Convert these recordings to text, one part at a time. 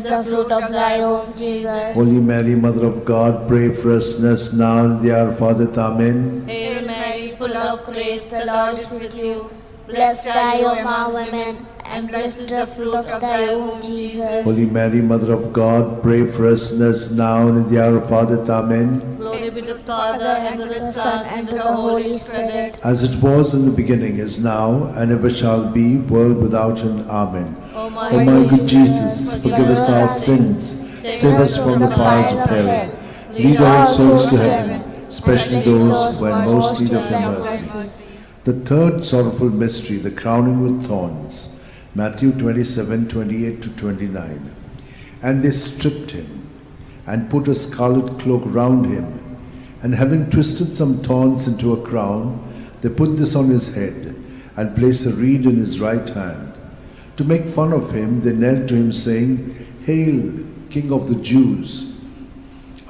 the fruit of thy womb, Jesus. Holy Mary, Mother of God, pray for us sinners now and at the hour of our death. Amen. Hail Mary, full of grace, the Lord is with you. Blessed are you among women, and blessed is the fruit of thy womb, Jesus. Holy Mary, Mother of God, pray for us sinners now and at the hour of our death. Amen. Glory be to the Father, and to the Son, and to the Holy Spirit. As it was in the beginning, is now, and ever shall be, world without end. Amen. O O my good Jesus, forgive us our sins, save us from the fires of hell, lead all souls to heaven, especially those who are in most need of your mercy. The third sorrowful mystery, the crowning with thorns. Matthew 27:28-29. And they stripped him, and put a scarlet cloak round him, and having twisted some thorns into a crown, they put this on his head, and placed a reed in his right hand. To make fun of him, they knelt to him, saying, Hail, King of the Jews!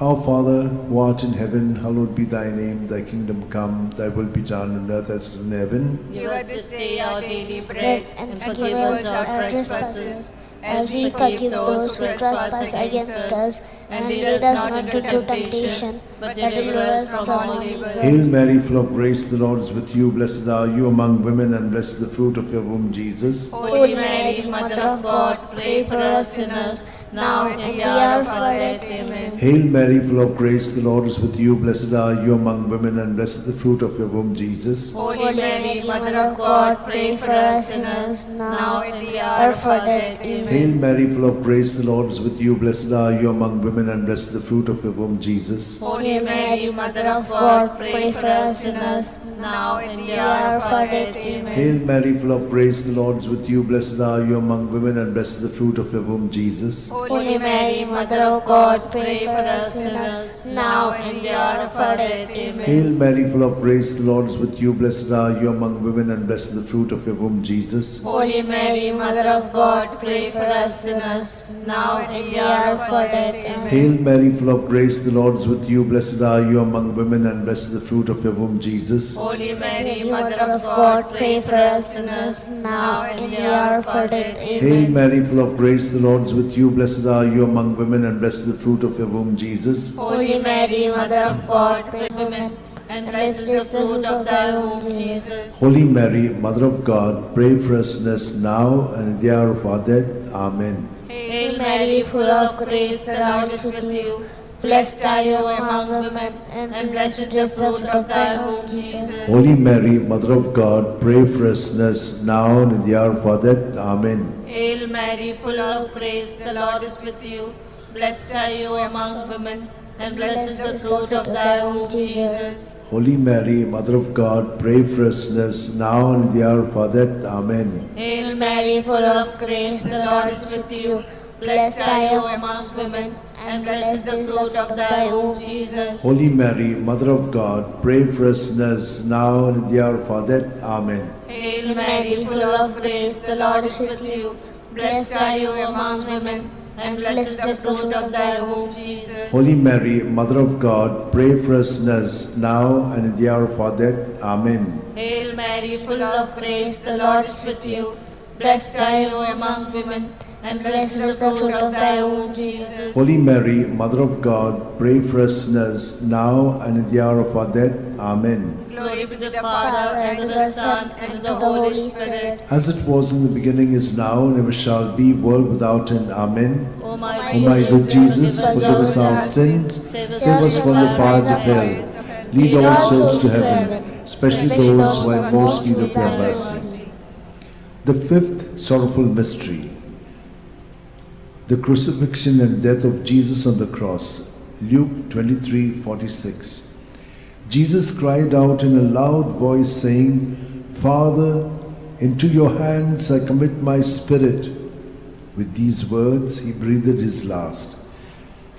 Our Father, who art in heaven, hallowed be thy name. Thy kingdom come, thy will be done on earth as it is in heaven. Give us this day our daily bread, and forgive us our trespasses, as we forgive those who trespass against us. And lead us not into temptation, but deliver us from evil. Hail Mary, full of grace, the Lord is with you. Blessed are you among women, and blessed is the fruit of your womb, Jesus. Holy Mary, Mother of God, pray for us sinners, now and at the hour of our death. Amen. Hail Mary, full of grace, the Lord is with you. Blessed are you among women, and blessed is the fruit of your womb, Jesus. Holy Mary, Mother of God, pray for us sinners, now and at the hour of our death. Amen. Hail Mary, full of grace, the Lord is with you. Blessed are you among women, and blessed is the fruit of your womb, Jesus. Holy Mary, Mother of God, pray for us sinners, now and at the hour of our death. Amen. Hail Mary, full of grace, the Lord is with you. Blessed are you among women, and blessed is the fruit of your womb, Jesus. Holy Mary, Mother of God, pray for us sinners, now and at the hour of our death. Amen. Hail Mary, full of grace, the Lord is with you. Blessed are you among women, and blessed is the fruit of your womb, Jesus. Holy Mary, Mother of God, pray for us sinners, now and at the hour of our death. Amen. Hail Mary, full of grace, the Lord is with you. Blessed are you among women, and blessed is the fruit of your womb, Jesus. Holy Mary, Mother of God, pray for us sinners, now and at the hour of our death. Hail Amen. Mary, full of grace, the Lord is with you. Blessed are you among women, and blessed is the fruit of your womb, Jesus. Holy Mary, Mother of God, pray for women, and blessed is the fruit of thy womb, Jesus. Holy Mary, Mother of God, pray for us sinners now and at the hour of our death. Amen. Hail Mary, full of grace, the Lord is with you. Blessed are you among women, and blessed is the fruit of thy womb, Jesus. Holy Mary, Mother of God, pray for us sinners now and at the hour of our death. Amen. Hail Mary, full of grace, the Lord is with you. Blessed are you amongst women, and blessed is the fruit of thy womb, Jesus. Holy Mary, Mother of God, pray for us sinners now and at the hour of our death. Amen. Hail Mary, full of grace, the Lord is with you. Blessed are you amongst women, and blessed is the fruit of thy womb, Jesus. Holy Mary, Mother of God, pray for us sinners now and at the hour of our death. Amen. Hail Mary, full of grace, the Lord is with you. Blessed are you amongst women, and blessed is the fruit of thy womb, Jesus. Holy Mary, Mother of God, pray for us sinners now and at the hour of our death. Amen. Hail Mary, full of grace, the Lord is with you. Blessed are you amongst women, and blessed is the fruit of thy womb, Jesus. Holy Mary, Mother of God, pray for us sinners now and at the hour of our death. Amen. Glory be to the Father, and to the Son, and to the Holy Spirit. As it was in the beginning, is now, and ever shall be, world without end. Amen. O my O my good Jesus, forgive us our sins, save us from the fires of hell, lead all souls to heaven, especially those who are in most need of your mercy. The fifth sorrowful mystery, the crucifixion and death of Jesus on the cross. Luke 23:46. Jesus cried out in a loud voice, saying, Father, into your hands I commit my spirit. With these words he breathed his last.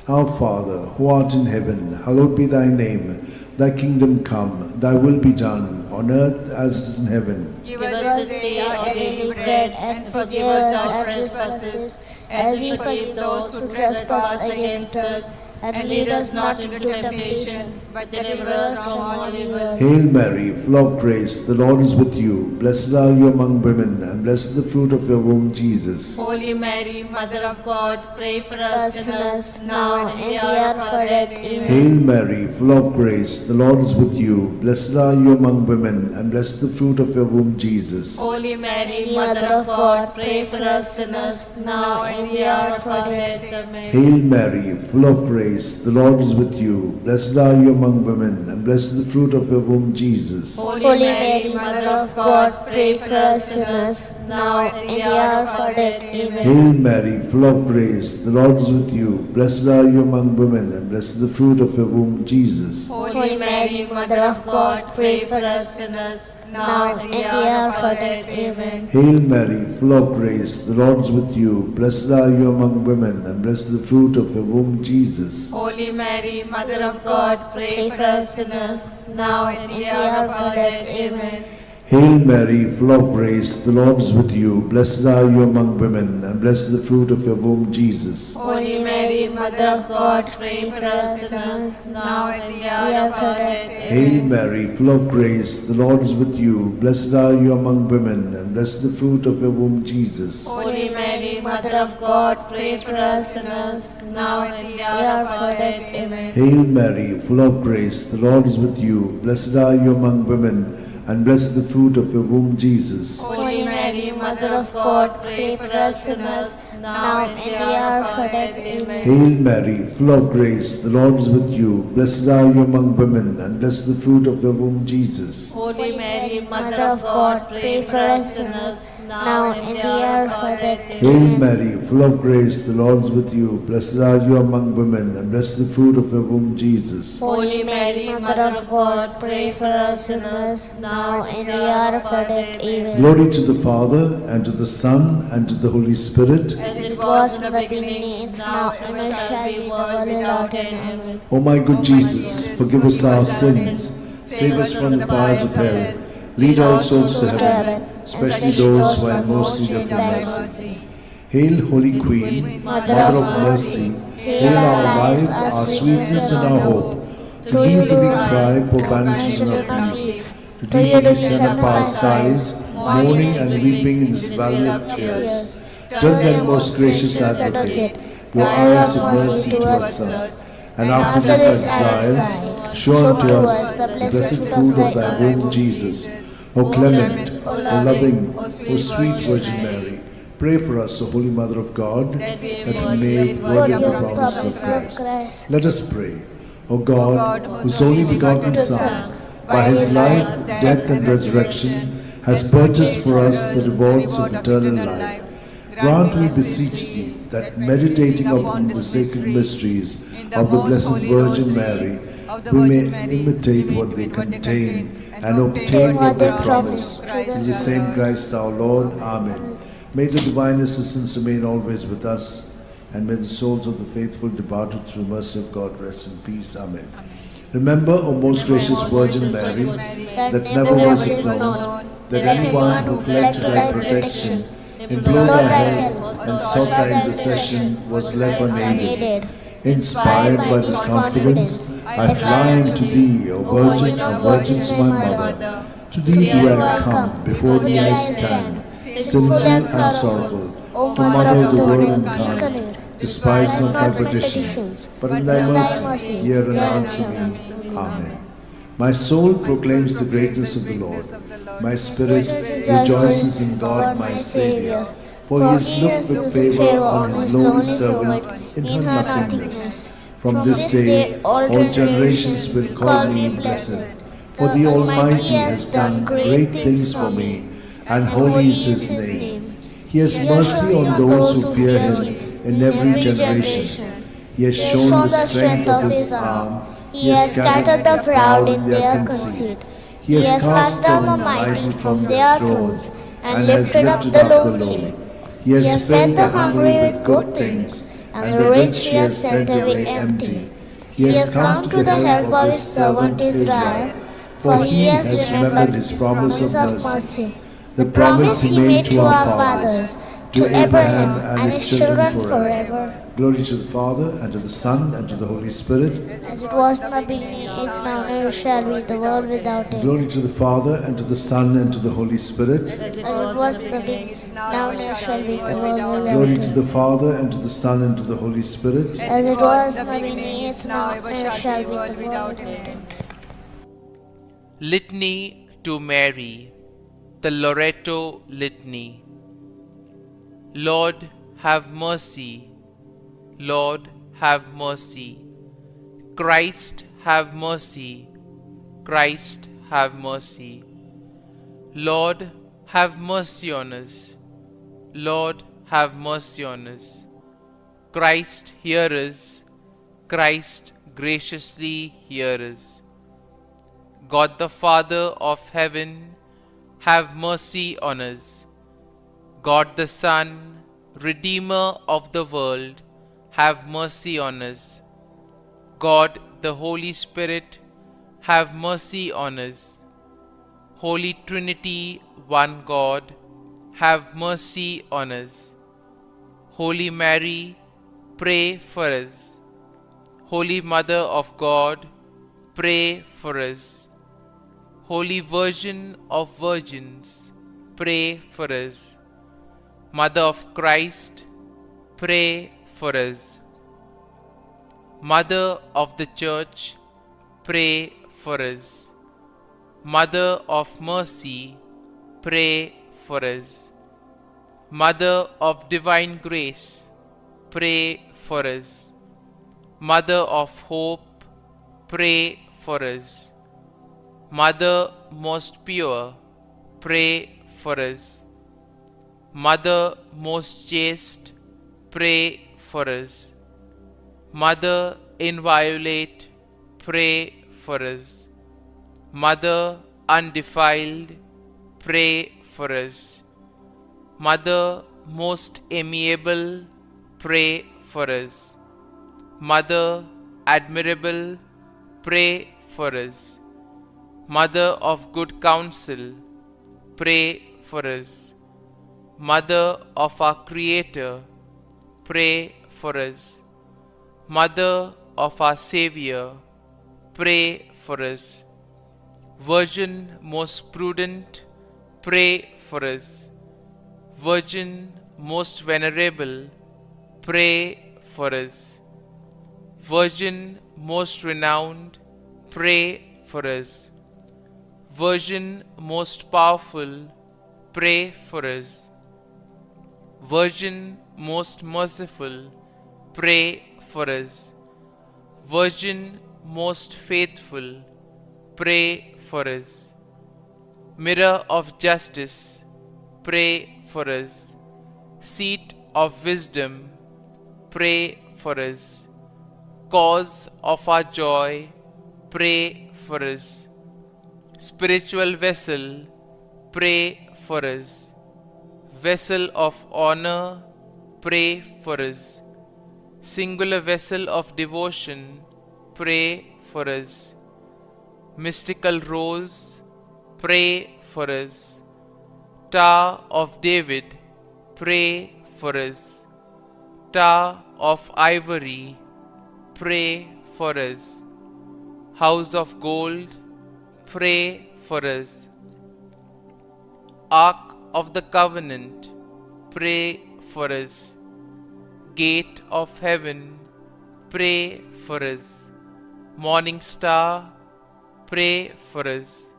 Our Father, who art in heaven, hallowed be thy name. Thy kingdom come, thy will be done, on earth as it is in heaven. Give us this day our daily bread, and forgive us our trespasses, as we forgive those who trespass against us. and lead us not into temptation, but deliver us from all evil. Hail Mary, full of grace, the Lord is with you. Blessed are you among women, and blessed is the fruit of your womb, Jesus. Holy Mary, Mother of God, pray for us sinners, now and in the hour of our death. Amen. Hail Mary, full of grace, the Lord is with you. Blessed are you among women, and blessed is the fruit of your womb, Jesus. Holy Mary, Mother of God, pray for us sinners, now and in the hour of our death. Amen. Hail Mary, full of grace, the Lord is with you. Blessed are you among women, and blessed is the fruit of your womb, Jesus. Holy Mary, Mother of God, pray for us sinners, now and in the hour of our death. Amen. Hail Mary, full of grace, the Lord is with you. Blessed are you among women, and blessed is the fruit of your womb, Jesus. Holy Mary, Mother of God, pray for us sinners, now and in the hour of our death. Amen. Hail Mary, full of grace, the Lord is with you. Blessed are you among women, and blessed is the fruit of your womb, Jesus. Holy Mary, Mother of God, pray for us sinners, now and in the hour of our death. Amen. Hail Mary, full of grace, the Lord is with you. Blessed are you among women, and blessed is the fruit of your womb, Jesus. Holy Mary, Mother of God, pray for us sinners, now and in the hour of our death. Hail Mary, full of grace, the Lord is with you. Blessed are you among women, and blessed is the fruit of your womb, Jesus. Holy Mary, Mother of God, pray for us sinners, now and in the hour of our death. Amen. Hail Mary, full of grace, the Lord is with you. Blessed are you among women, and blessed is the fruit of your womb, Jesus. Holy Mary, Mother of God, pray for us sinners, now and in the hour of our death. Amen. Hail Mary, full of grace, the Lord is with you. Blessed are you among women, and blessed is the fruit of your womb, Jesus. Holy Mary, Mother of God, pray for us sinners, now and in the hour of our death. Hail Mary, full of grace, the Lord is with you. Blessed are you among women, and blessed is the fruit of your womb, Jesus. Holy Mary, Mother of God, pray for us sinners, now and in the hour of our death. Amen. Glory to the Father, and to the Son, and to the Holy Spirit. As it was in the beginning, is now, and ever shall be, world without end. Amen. O my good Jesus, forgive us our sins, save us from the fires of hell, lead all souls to heaven, especially those who are in most need of your mercy. Hail, Holy Queen, Mother of mercy, hail our life, our sweetness, and our hope. To thee do we cry, poor banished children of Eve. To thee do we send up our sighs, mourning and weeping in this valley of tears. Turn then, most gracious Advocate, your eyes of mercy towards us, and after this exile, show unto us the blessed fruit of thy womb, Jesus. O clement, O loving, O sweet Virgin Mary, pray for us, O Holy Mother of God, that we may be made worthy of the promise of Christ. Let us pray. O God, whose only begotten Son, by his life, death, and resurrection, has purchased for us the rewards of eternal life, grant, we beseech thee, that meditating upon the sacred mysteries of the Blessed Virgin Mary, we may imitate what they contain and obtain what they promise. Through the same Christ our Lord. Amen. May the divine assistance remain always with us, and may the souls of the faithful departed through mercy of God rest in peace. Amen. Remember, O most gracious Virgin Mary, that never was it known that anyone who fled to thy protection, implored thy help, and sought thy intercession was left unaided. Inspired by this confidence, I fly unto thee, O Virgin of Virgins, my Mother. To thee do I come, before thee I stand, sinful and sorrowful. O Mother of the Word incarnate, despise not my petitions, but in thy mercy hear and answer me. Amen. My soul proclaims the greatness of the Lord. My spirit rejoices in God my Saviour, for he has looked with favour on his lowly servant in her nothingness. From this day all generations will call me blessed, for the Almighty has done great things for me, and holy is his name. He has mercy on those who fear him in every generation. He has shown the strength of his arm. He has scattered the proud in their conceit. He has cast down the mighty from their thrones, and lifted up the lowly. He has fed the hungry with good things, and the rich he has sent away empty. He has come to the help of his servant Israel, for he has remembered his promise of mercy, the promise he made to our fathers, to Abraham and his children forever. Glory to the Father, and to the Son, and to the Holy Spirit. As it was in the beginning, is now, and ever shall be, the world without end. Glory to the Father, and to the Son, and to the Holy Spirit. As it was in the beginning, is now, and ever shall be, the world without Glory end. to the Father, and to the Son, and to the Holy Spirit. As it was in the beginning, is now, and ever shall be, the world without end. Litany to Mary, the Loreto Litany. Lord, have mercy. Lord, have mercy. Christ, have mercy. Christ, have mercy. Lord, have mercy on us. Lord, have mercy on us. Christ, hear us. Christ, graciously hear us. God the Father of heaven, have mercy on us. God the Son, Redeemer of the world, have mercy on us. God the Holy Spirit, have mercy on us. Holy Trinity, one God, have mercy on us. Holy Mary, pray for us. Holy Mother of God, pray for us. Holy Virgin of Virgins, pray for us. Mother of Christ, pray for us. Mother of the Church, pray for us. Mother of Mercy, pray for us. Mother of Divine Grace, pray for us. Mother of Hope, pray for us. Mother most pure, pray for us. Mother most chaste, pray for us. Mother inviolate, pray for us. Mother undefiled, pray for us. Mother most amiable, pray for us. Mother admirable, pray for us. Mother of good counsel, pray for us. Mother of our Creator, pray for us. Mother of our Savior, pray for us. Virgin most prudent, pray for us. Virgin most venerable, pray for us. Virgin most renowned, pray for us. Virgin most powerful, pray for us. Virgin most merciful, pray for us. Virgin most faithful, pray for us. Mirror of justice, pray for us. Seat of wisdom, pray for us. Cause of our joy, pray for us. Spiritual vessel, pray for us. Vessel of honor, pray for us. Singular vessel of devotion, pray for us. Mystical rose, pray for us. Tower of David, pray for us. Tower of ivory, pray for us. House of gold, pray for us. Ark of the Covenant, pray for us. Gate of heaven, pray for us. Morning star, pray for us.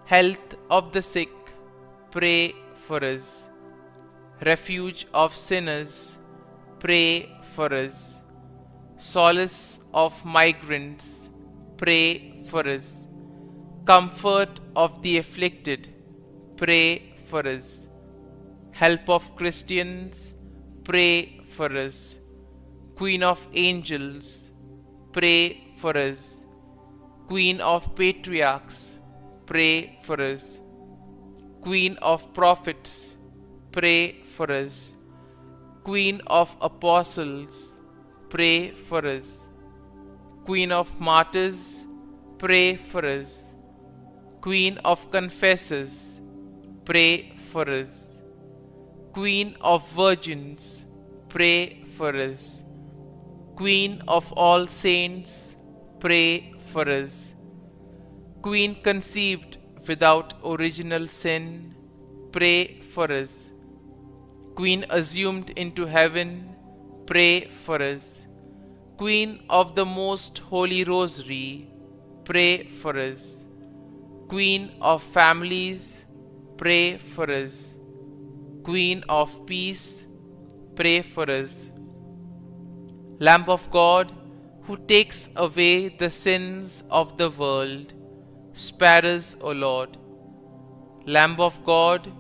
Health of the sick, pray for us. Refuge of sinners, pray for us. Solace of migrants, pray for us. Comfort of the afflicted, pray for us. Help of Christians, pray for us. Queen of angels, pray for us. Queen of patriarchs, pray for us. Queen of prophets, pray for us. Queen of apostles, pray for us. Queen of martyrs, pray for us. Queen of confessors, pray for us. Queen of Virgins, pray for us. Queen of all saints, pray for us. Queen conceived without original sin, pray for us. Queen assumed into heaven, pray for us. Queen of the Most Holy Rosary, pray for us. Queen of families, pray for us. Queen of peace, pray for us. Lamb of God, who takes away the sins of the world, spare us, O Lord. Lamb of God,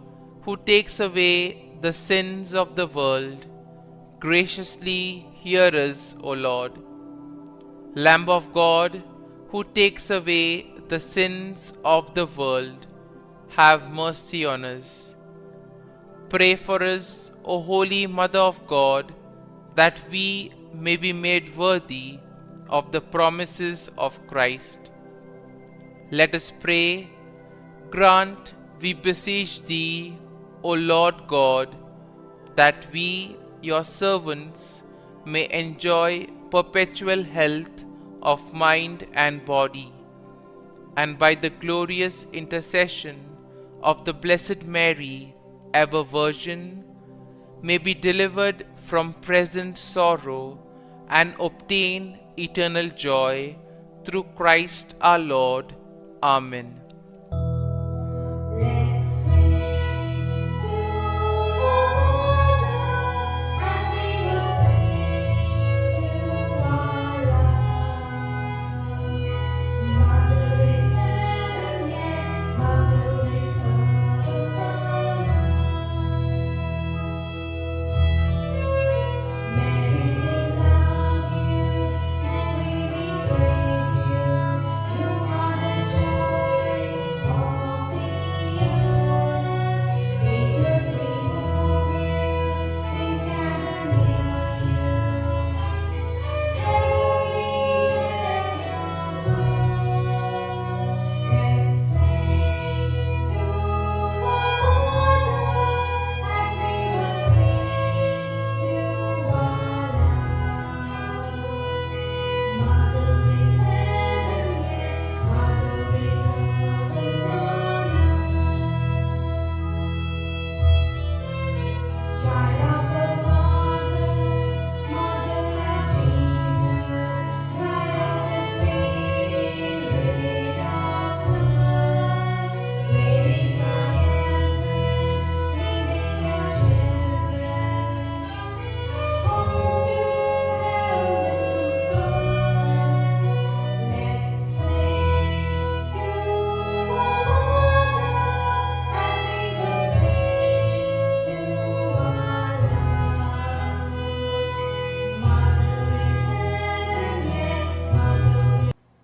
who takes away the sins of the world, graciously hear us, O Lord. Lamb of God, who takes away the sins of the world, have mercy on us. Pray for us, O Holy Mother of God, that we may be made worthy of the promises of Christ. Let us pray. Grant, we beseech Thee, O Lord God, that we, Your servants, may enjoy perpetual health of mind and body, and by the glorious intercession of the Blessed Mary, ever Virgin, may be delivered from present sorrow and obtain eternal joy through Christ our Lord. Amen.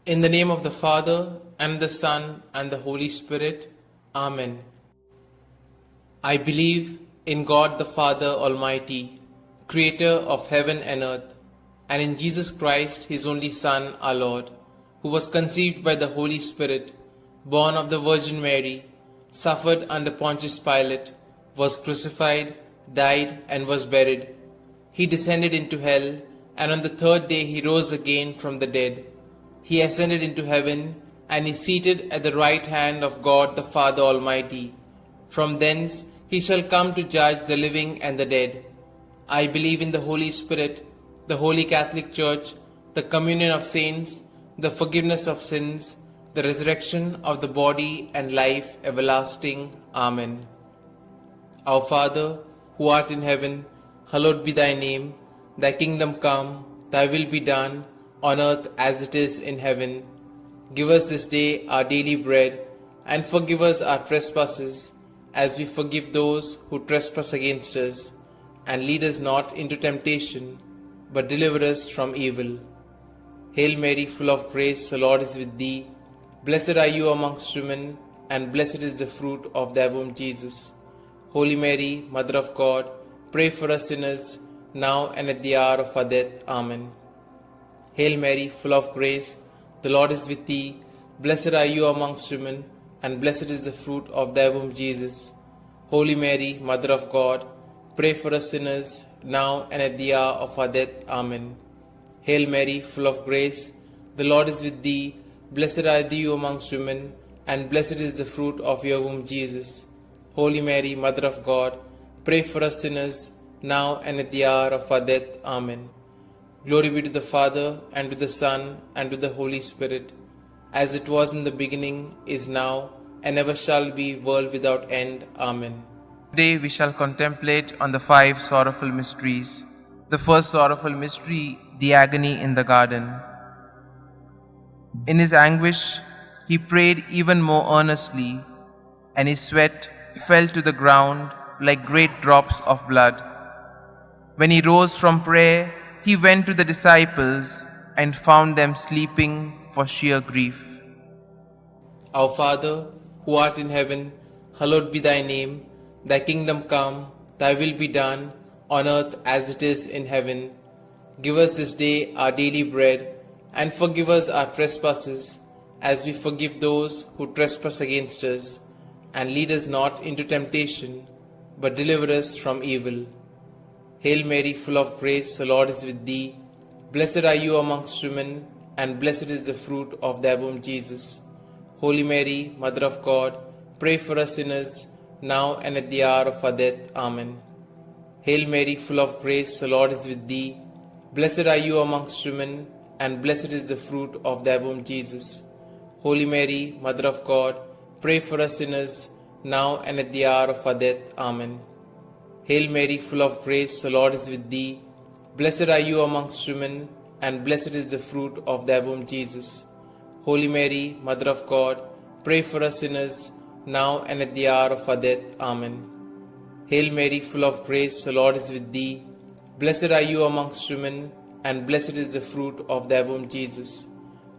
In the name of the Father, and the Son, and the Holy Spirit. Amen. I believe in God the Father Almighty, Creator of heaven and earth, and in Jesus Christ, His only Son, our Lord, who was conceived by the Holy Spirit, born of the Virgin Mary, suffered under Pontius Pilate, was crucified, died, and was buried. He descended into hell, and on the third day He rose again from the dead. He ascended into heaven, and is seated at the right hand of God the Father Almighty. From thence He shall come to judge the living and the dead. I believe in the Holy Spirit, the Holy Catholic Church, the communion of saints, the forgiveness of sins, the resurrection of the body, and life everlasting. Amen. Our Father, who art in heaven, hallowed be Thy name. Thy kingdom come, Thy will be done, on earth as it is in heaven. Give us this day our daily bread, and forgive us our trespasses, as we forgive those who trespass against us. And lead us not into temptation, but deliver us from evil. Hail Mary, full of grace, the Lord is with thee. Blessed are you amongst women, and blessed is the fruit of thy womb, Jesus. Holy Mary, Mother of God, pray for us sinners, now and at the hour of our death. Amen. Hail Mary, full of grace, the Lord is with thee. Blessed are you amongst women, and blessed is the fruit of thy womb, Jesus. Holy Mary, Mother of God, pray for us sinners, now and at the hour of our death. Amen. Hail Mary, full of grace, the Lord is with thee. Blessed are thou amongst women, and blessed is the fruit of your womb, Jesus. Holy Mary, Mother of God, pray for us sinners, now and at the hour of our death. Amen. Glory be to the Father, and to the Son, and to the Holy Spirit, as it was in the beginning, is now, and ever shall be, world without end. Amen. Today we shall contemplate on the 5 sorrowful mysteries. The first sorrowful mystery, the agony in the garden. In his anguish, he prayed even more earnestly, and his sweat fell to the ground like great drops of blood. When he rose from prayer, he went to the disciples and found them sleeping for sheer grief. Our Father, who art in heaven, hallowed be thy name. Thy kingdom come, thy will be done, on earth as it is in heaven. Give us this day our daily bread, and forgive us our trespasses, as we forgive those who trespass against us. And lead us not into temptation, but deliver us from evil. Hail Mary, full of grace, the Lord is with thee. Blessed are you amongst women, and blessed is the fruit of thy womb, Jesus. Holy Mary, Mother of God, pray for us sinners, now and at the hour of our death. Amen. Hail Mary, full of grace, the Lord is with thee. Blessed are you amongst women, and blessed is the fruit of thy womb, Jesus. Holy Mary, Mother of God, pray for us sinners, now and at the hour of our death. Amen. Hail Mary, full of grace, the Lord is with thee. Blessed are you amongst women, and blessed is the fruit of thy womb, Jesus. Holy Mary, Mother of God, pray for us sinners, now and at the hour of our death. Amen. Hail Mary, full of grace, the Lord is with thee. Blessed are you amongst women, and blessed is the fruit of thy womb, Jesus.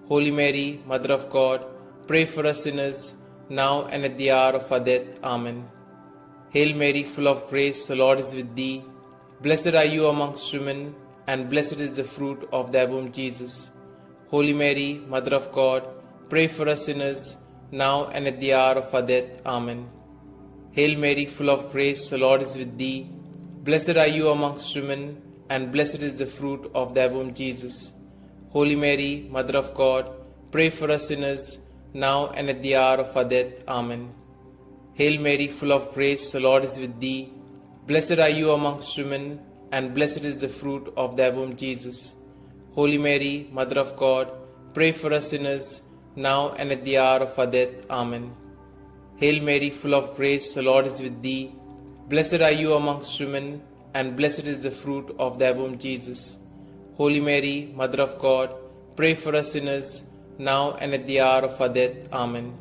Holy Mary, Mother of God, pray for us sinners, now and at the hour of our death. Amen. Hail Mary, full of grace, the Lord is with thee. Blessed are you amongst women, and blessed is the fruit of thy womb, Jesus. Holy Mary, Mother of God, pray for us sinners, now and at the hour of our death. Amen. Hail Mary, full of grace, the Lord is with thee. Blessed are you amongst women, and blessed is the fruit of thy womb, Jesus. Holy Mary, Mother of God, pray for us sinners, now and at the hour of our death. Amen. Hail Mary, full of grace, the Lord is with thee. Blessed are you amongst women, and blessed is the fruit of thy womb, Jesus. Holy Mary, Mother of God, pray for us sinners, now and at the hour of our death. Amen. Hail Mary, full of grace, the Lord is with thee. Blessed are you amongst women, and blessed is the fruit of thy womb, Jesus. Holy Mary, Mother of God, pray for us sinners, now and at the hour of our death. Amen.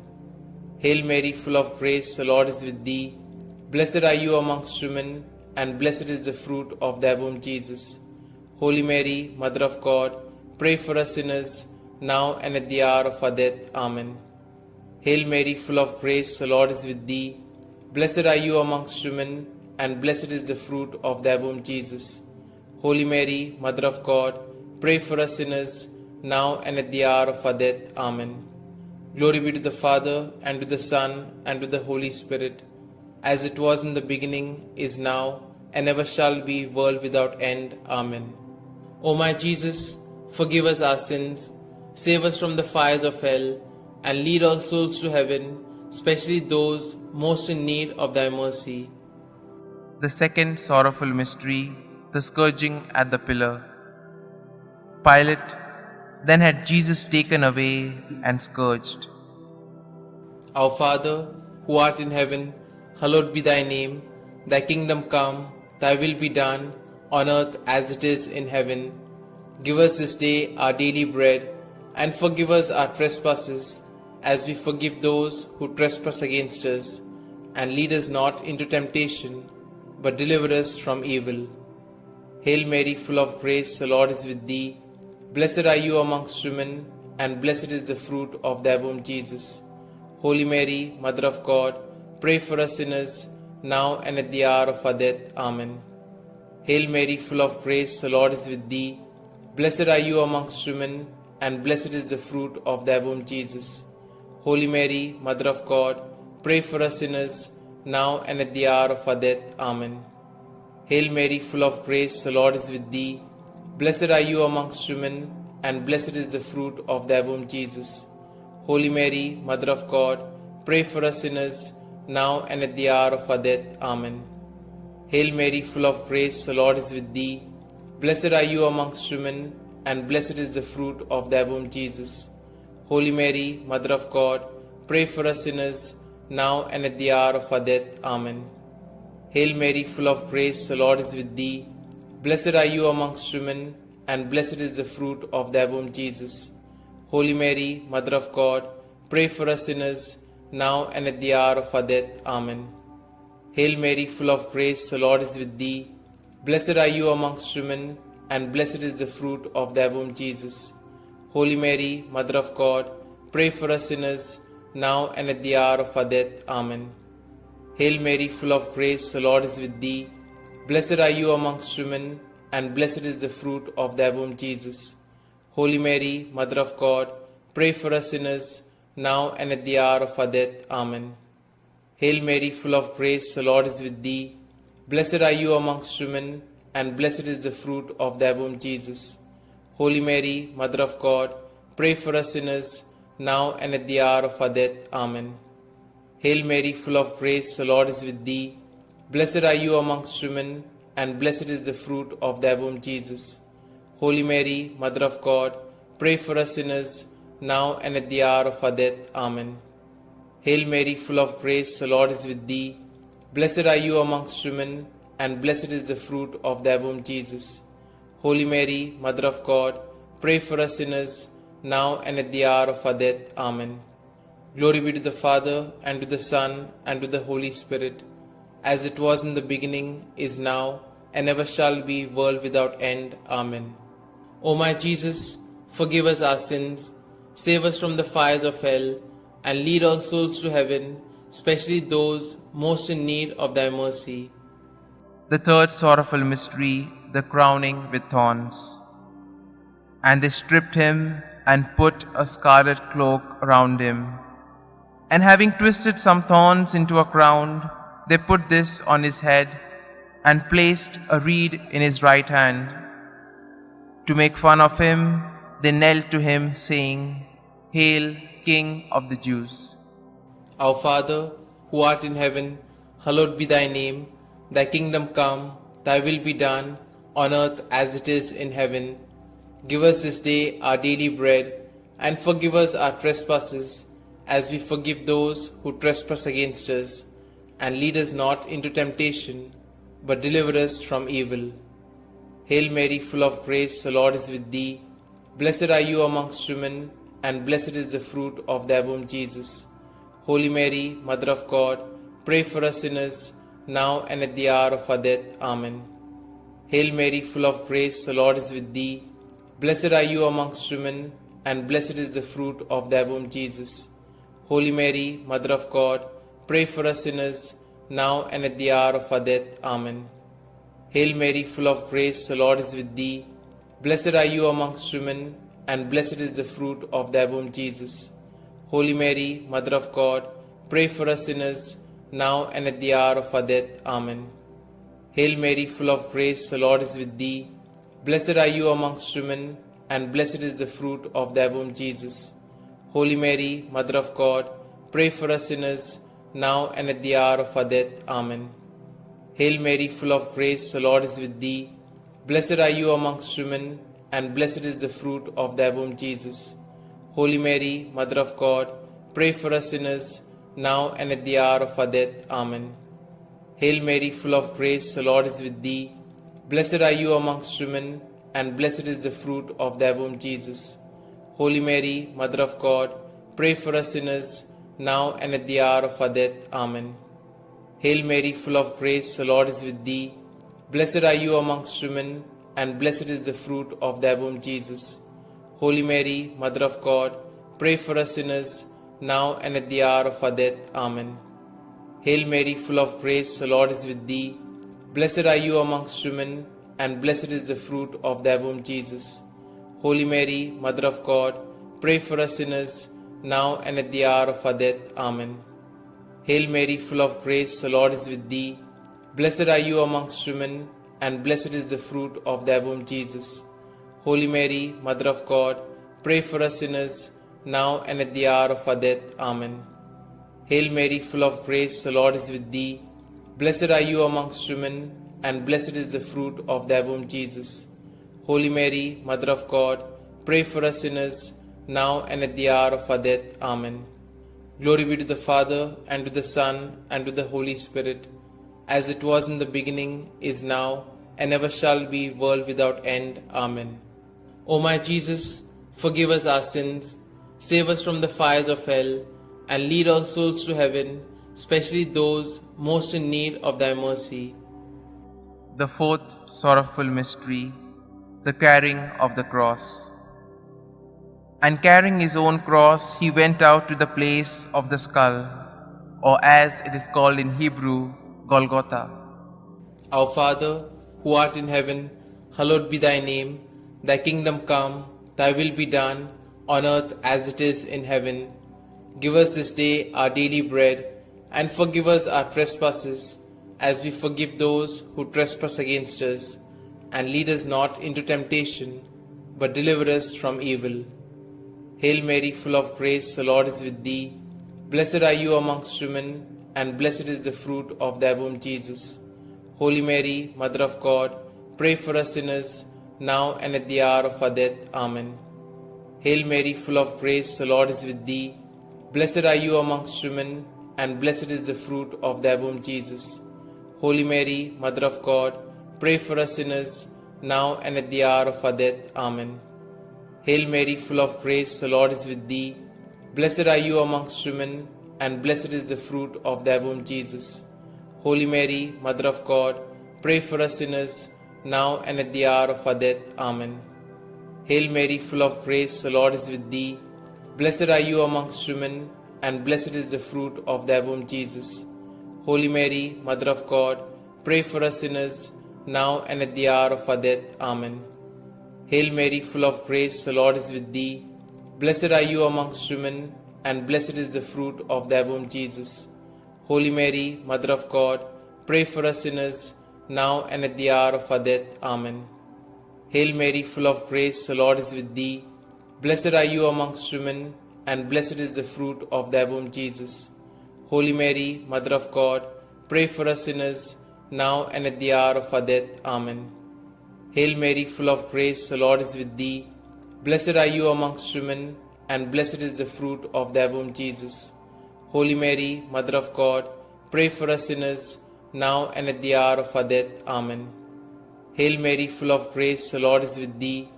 Hail Mary, full of grace, the Lord is with thee. Blessed are you amongst women, and blessed is the fruit of thy womb, Jesus. Holy Mary, Mother of God, pray for us sinners, now and at the hour of our death. Amen. Hail Mary, full of grace, the Lord is with thee. Blessed are you amongst women, and blessed is the fruit of thy womb, Jesus. Holy Mary, Mother of God, pray for us sinners, now and at the hour of our death. Amen. Glory be to the Father, and to the Son, and to the Holy Spirit, as it was in the beginning, is now, and ever shall be, world without end. Amen. O my Jesus, forgive us our sins, save us from the fires of hell, and lead all souls to heaven, especially those most in need of thy mercy. The second sorrowful mystery, the scourging at the pillar. Pilate then had Jesus taken away and scourged. Our Father, who art in heaven, hallowed be thy name. Thy kingdom come, thy will be done, on earth as it is in heaven. Give us this day our daily bread, and forgive us our trespasses, as we forgive those who trespass against us. And lead us not into temptation, but deliver us from evil. Hail Mary, full of grace, the Lord is with thee. Blessed are you amongst women, and blessed is the fruit of thy womb, Jesus. Holy Mary, Mother of God, pray for us sinners, now and at the hour of our death. Amen. Hail Mary, full of grace, the Lord is with thee. Blessed are you amongst women, and blessed is the fruit of thy womb, Jesus. Holy Mary, Mother of God, pray for us sinners, now and at the hour of our death. Amen. Hail Mary, full of grace, the Lord is with thee. Blessed are you amongst women, and blessed is the fruit of thy womb, Jesus. Holy Mary, Mother of God, pray for us sinners, now and at the hour of our death. Amen. Hail Mary, full of grace, the Lord is with thee. Blessed are you amongst women, and blessed is the fruit of thy womb, Jesus. Holy Mary, Mother of God, pray for us sinners, now and at the hour of our death. Amen. Hail Mary, full of grace, the Lord is with thee. Blessed are you amongst women, and blessed is the fruit of thy womb, Jesus. Holy Mary, Mother of God, pray for us sinners, now and at the hour of our death. Amen. Hail Mary, full of grace, the Lord is with thee. Blessed are you amongst women, and blessed is the fruit of thy womb, Jesus. Holy Mary, Mother of God, pray for us sinners, now and at the hour of our death. Amen. Hail Mary, full of grace, the Lord is with thee. Blessed are you amongst women, and blessed is the fruit of thy womb, Jesus. Holy Mary, Mother of God, pray for us sinners, now and at the hour of our death. Amen. Hail Mary, full of grace, the Lord is with thee. Blessed are you amongst women, and blessed is the fruit of thy womb, Jesus. Holy Mary, Mother of God, pray for us sinners, now and at the hour of our death. Amen. Hail Mary, full of grace, the Lord is with thee. Blessed are you amongst women, and blessed is the fruit of thy womb, Jesus. Holy Mary, Mother of God, pray for us sinners, now and at the hour of our death. Amen. Hail Mary, full of grace, the Lord is with thee. Blessed are you amongst women, and blessed is the fruit of thy womb, Jesus. Holy Mary, Mother of God, pray for us sinners, now and at the hour of our death. Amen. Glory be to the Father, and to the Son, and to the Holy Spirit, as it was in the beginning, is now, and ever shall be, world without end. Amen. O my Jesus, forgive us our sins, save us from the fires of hell, and lead all souls to heaven, especially those most in need of thy mercy. The third sorrowful mystery, the crowning with thorns. And they stripped him, and put a scarlet cloak around him. And having twisted some thorns into a crown, they put this on his head, and placed a reed in his right hand. To make fun of him, they knelt to him, saying, Hail, King of the Jews. Our Father, who art in heaven, hallowed be thy name. Thy kingdom come, thy will be done, on earth as it is in heaven. Give us this day our daily bread, and forgive us our trespasses, as we forgive those who trespass against us. And lead us not into temptation, but deliver us from evil. Hail Mary, full of grace, the Lord is with thee. Blessed are you amongst women, and blessed is the fruit of thy womb, Jesus. Holy Mary, Mother of God, pray for us sinners, now and at the hour of our death. Amen. Hail Mary, full of grace, the Lord is with thee. Blessed are you amongst women, and blessed is the fruit of thy womb, Jesus. Holy Mary, Mother of God, pray for us sinners, now and at the hour of our death. Amen. Hail Mary, full of grace, the Lord is with thee. Blessed are you amongst women, and blessed is the fruit of thy womb, Jesus. Holy Mary, Mother of God, pray for us sinners, now and at the hour of our death. Amen. Hail Mary, full of grace, the Lord is with thee. Blessed are you amongst women, and blessed is the fruit of thy womb, Jesus. Holy Mary, Mother of God, pray for us sinners, now and at the hour of our death. Amen. Hail Mary, full of grace, the Lord is with thee. Blessed are you amongst women, and blessed is the fruit of thy womb, Jesus. Holy Mary, Mother of God, pray for us sinners, now and at the hour of our death. Amen. Hail Mary, full of grace, the Lord is with thee. Blessed are you amongst women, and blessed is the fruit of thy womb, Jesus. Holy Mary, Mother of God, pray for us sinners, now and at the hour of our death. Amen. Hail Mary, full of grace, the Lord is with thee. Blessed are you amongst women, and blessed is the fruit of thy womb, Jesus. Holy Mary, Mother of God, pray for us sinners, now and at the hour of our death. Amen. Hail Mary, full of grace, the Lord is with thee. Blessed are you amongst women, and blessed is the fruit of thy womb, Jesus. Holy Mary, Mother of God, pray for us sinners, now and at the hour of our death. Amen. Hail Mary, full of grace, the Lord is with thee. Blessed are you amongst women, and blessed is the fruit of thy womb, Jesus. Holy Mary, Mother of God, pray for us sinners, now and at the hour of our death. Amen. Hail Mary, full of grace, the Lord is with thee. Blessed are you amongst women, and blessed is the fruit of thy womb, Jesus. Holy Mary, Mother of God, pray for us sinners, now and at the hour of our death. Amen. Glory be to the Father, and to the Son, and to the Holy Spirit, as it was in the beginning, is now, and ever shall be, world without end. Amen. O my Jesus, forgive us our sins, save us from the fires of hell, and lead all souls to heaven, especially those most in need of thy mercy. The fourth sorrowful mystery, the carrying of the cross. And carrying his own cross, he went out to the place of the skull, or as it is called in Hebrew, Golgotha. Our Father, who art in heaven, hallowed be thy name. Thy kingdom come, thy will be done, on earth as it is in heaven. Give us this day our daily bread, and forgive us our trespasses, as we forgive those who trespass against us. And lead us not into temptation, but deliver us from evil. Hail Mary, full of grace, the Lord is with thee. Blessed are you amongst women, and blessed is the fruit of thy womb, Jesus. Holy Mary, Mother of God, pray for us sinners, now and at the hour of our death. Amen. Hail Mary, full of grace, the Lord is with thee. Blessed are you amongst women, and blessed is the fruit of thy womb, Jesus. Holy Mary, Mother of God, pray for us sinners, now and at the hour of our death. Amen. Hail Mary, full of grace, the Lord is with thee. Blessed are you amongst women, and blessed is the fruit of thy womb, Jesus. Holy Mary, Mother of God, pray for us sinners, now and at the hour of our death. Amen. Hail Mary, full of grace, the Lord is with thee. Blessed are you amongst women, and blessed is the fruit of thy womb, Jesus. Holy Mary, Mother of God, pray for us sinners, now and at the hour of our death. Amen. Hail Mary, full of grace, the Lord is with thee. Blessed are you amongst women, and blessed is the fruit of thy womb, Jesus. Holy Mary, Mother of God, pray for us sinners, now and at the hour of our death. Amen. Hail Mary, full of grace, the Lord is with thee. Blessed are you amongst women, and blessed is the fruit of thy womb, Jesus. Holy Mary, Mother of God, pray for us sinners, now and at the hour of our death. Amen. Hail Mary, full of grace, the Lord is with thee. Blessed are you amongst women, and blessed is the fruit of thy womb, Jesus. Holy Mary, Mother of God, pray for us sinners, now and at the hour of our death. Amen. Hail Mary, full of grace, the Lord is with thee.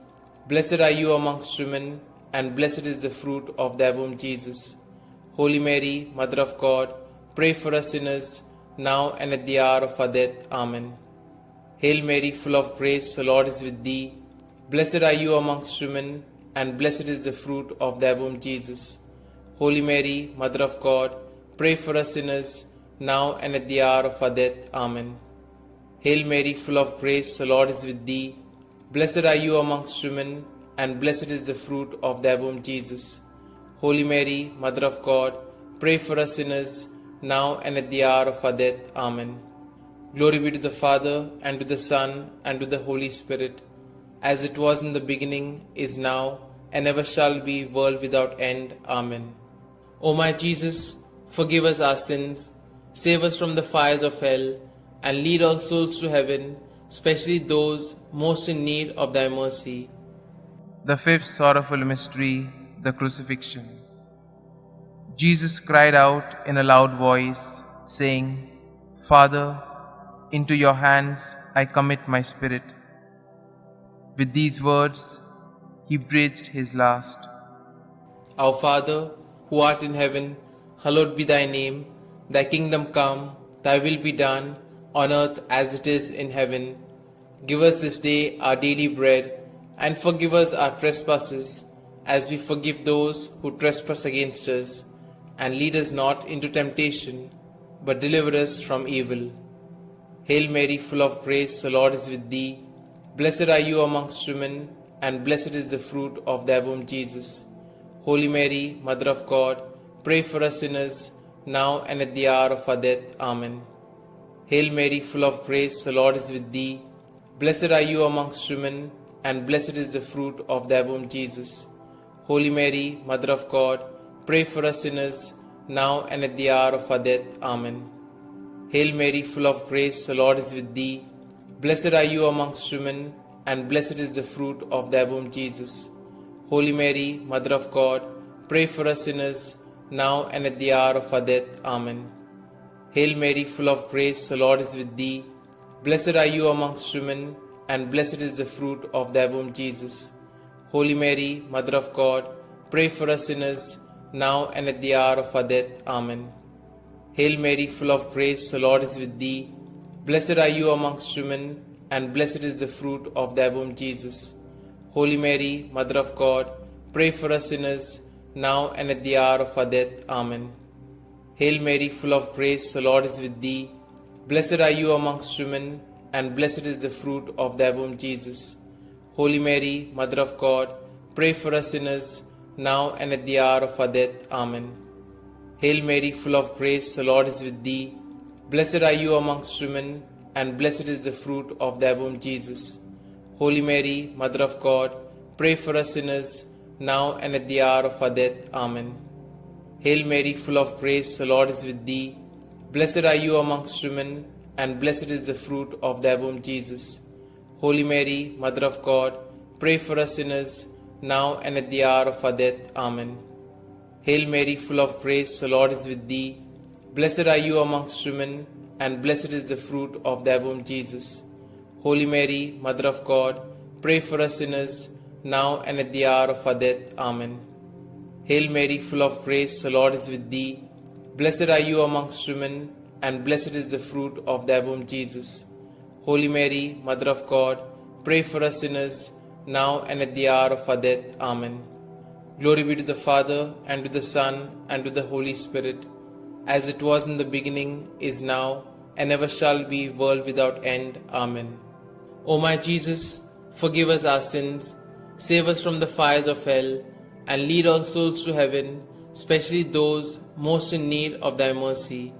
Blessed are you amongst women, and blessed is the fruit of thy womb, Jesus. Holy Mary, Mother of God, pray for us sinners, now and at the hour of our death. Amen. Hail Mary, full of grace, the Lord is with thee. Blessed are you amongst women, and blessed is the fruit of thy womb, Jesus. Holy Mary, Mother of God, pray for us sinners, now and at the hour of our death. Amen. Hail Mary, full of grace, the Lord is with thee. Blessed are you amongst women, and blessed is the fruit of thy womb, Jesus. Holy Mary, Mother of God, pray for us sinners, now and at the hour of our death. Amen. Glory be to the Father, and to the Son, and to the Holy Spirit, as it was in the beginning, is now, and ever shall be, world without end. Amen. O my Jesus, forgive us our sins, save us from the fires of hell, and lead all souls to heaven, especially those most in need of thy mercy. The fifth sorrowful mystery, the crucifixion. Jesus cried out in a loud voice, saying, Father, into your hands I commit my spirit. With these words, he breathed his last. Our Father, who art in heaven, hallowed be thy name. Thy kingdom come, thy will be done, on earth as it is in heaven. Give us this day our daily bread, and forgive us our trespasses, as we forgive those who trespass against us. And lead us not into temptation, but deliver us from evil. Hail Mary, full of grace, the Lord is with thee. Blessed are you amongst women, and blessed is the fruit of thy womb, Jesus. Holy Mary, Mother of God, pray for us sinners, now and at the hour of our death. Amen. Hail Mary, full of grace, the Lord is with thee. Blessed are you amongst women, and blessed is the fruit of thy womb, Jesus. Holy Mary, Mother of God, pray for us sinners, now and at the hour of our death. Amen. Hail Mary, full of grace, the Lord is with thee. Blessed are you amongst women, and blessed is the fruit of thy womb, Jesus. Holy Mary, Mother of God, pray for us sinners, now and at the hour of our death. Amen. Hail Mary, full of grace, the Lord is with thee. Blessed are you amongst women, and blessed is the fruit of thy womb, Jesus. Holy Mary, Mother of God, pray for us sinners, now and at the hour of our death. Amen. Hail Mary, full of grace, the Lord is with thee. Blessed are you amongst women, and blessed is the fruit of thy womb, Jesus. Holy Mary, Mother of God, pray for us sinners, now and at the hour of our death. Amen. Hail Mary, full of grace, the Lord is with thee. Blessed are you amongst women, and blessed is the fruit of thy womb, Jesus. Holy Mary, Mother of God, pray for us sinners, now and at the hour of our death. Amen. Hail Mary, full of grace, the Lord is with thee. Blessed are you amongst women, and blessed is the fruit of thy womb, Jesus. Holy Mary, Mother of God, pray for us sinners, now and at the hour of our death. Amen. Hail Mary, full of grace, the Lord is with thee. Blessed are you amongst women, and blessed is the fruit of thy womb, Jesus. Holy Mary, Mother of God, pray for us sinners, now and at the hour of our death. Amen. Hail Mary, full of grace, the Lord is with thee. Blessed are you amongst women, and blessed is the fruit of thy womb, Jesus. Holy Mary, Mother of God, pray for us sinners, now and at the hour of our death. Amen. Hail Mary, full of grace, the Lord is with thee. Blessed are you amongst women, and blessed is the fruit of thy womb, Jesus. Holy Mary, Mother of God, pray for us sinners, now and at the hour of our death. Amen. Glory be to the Father, and to the Son, and to the Holy Spirit, as it was in the beginning, is now, and ever shall be, world without end. Amen. O my Jesus, forgive us our sins, save us from the fires of hell, and lead all souls to heaven, especially those most in need of thy mercy.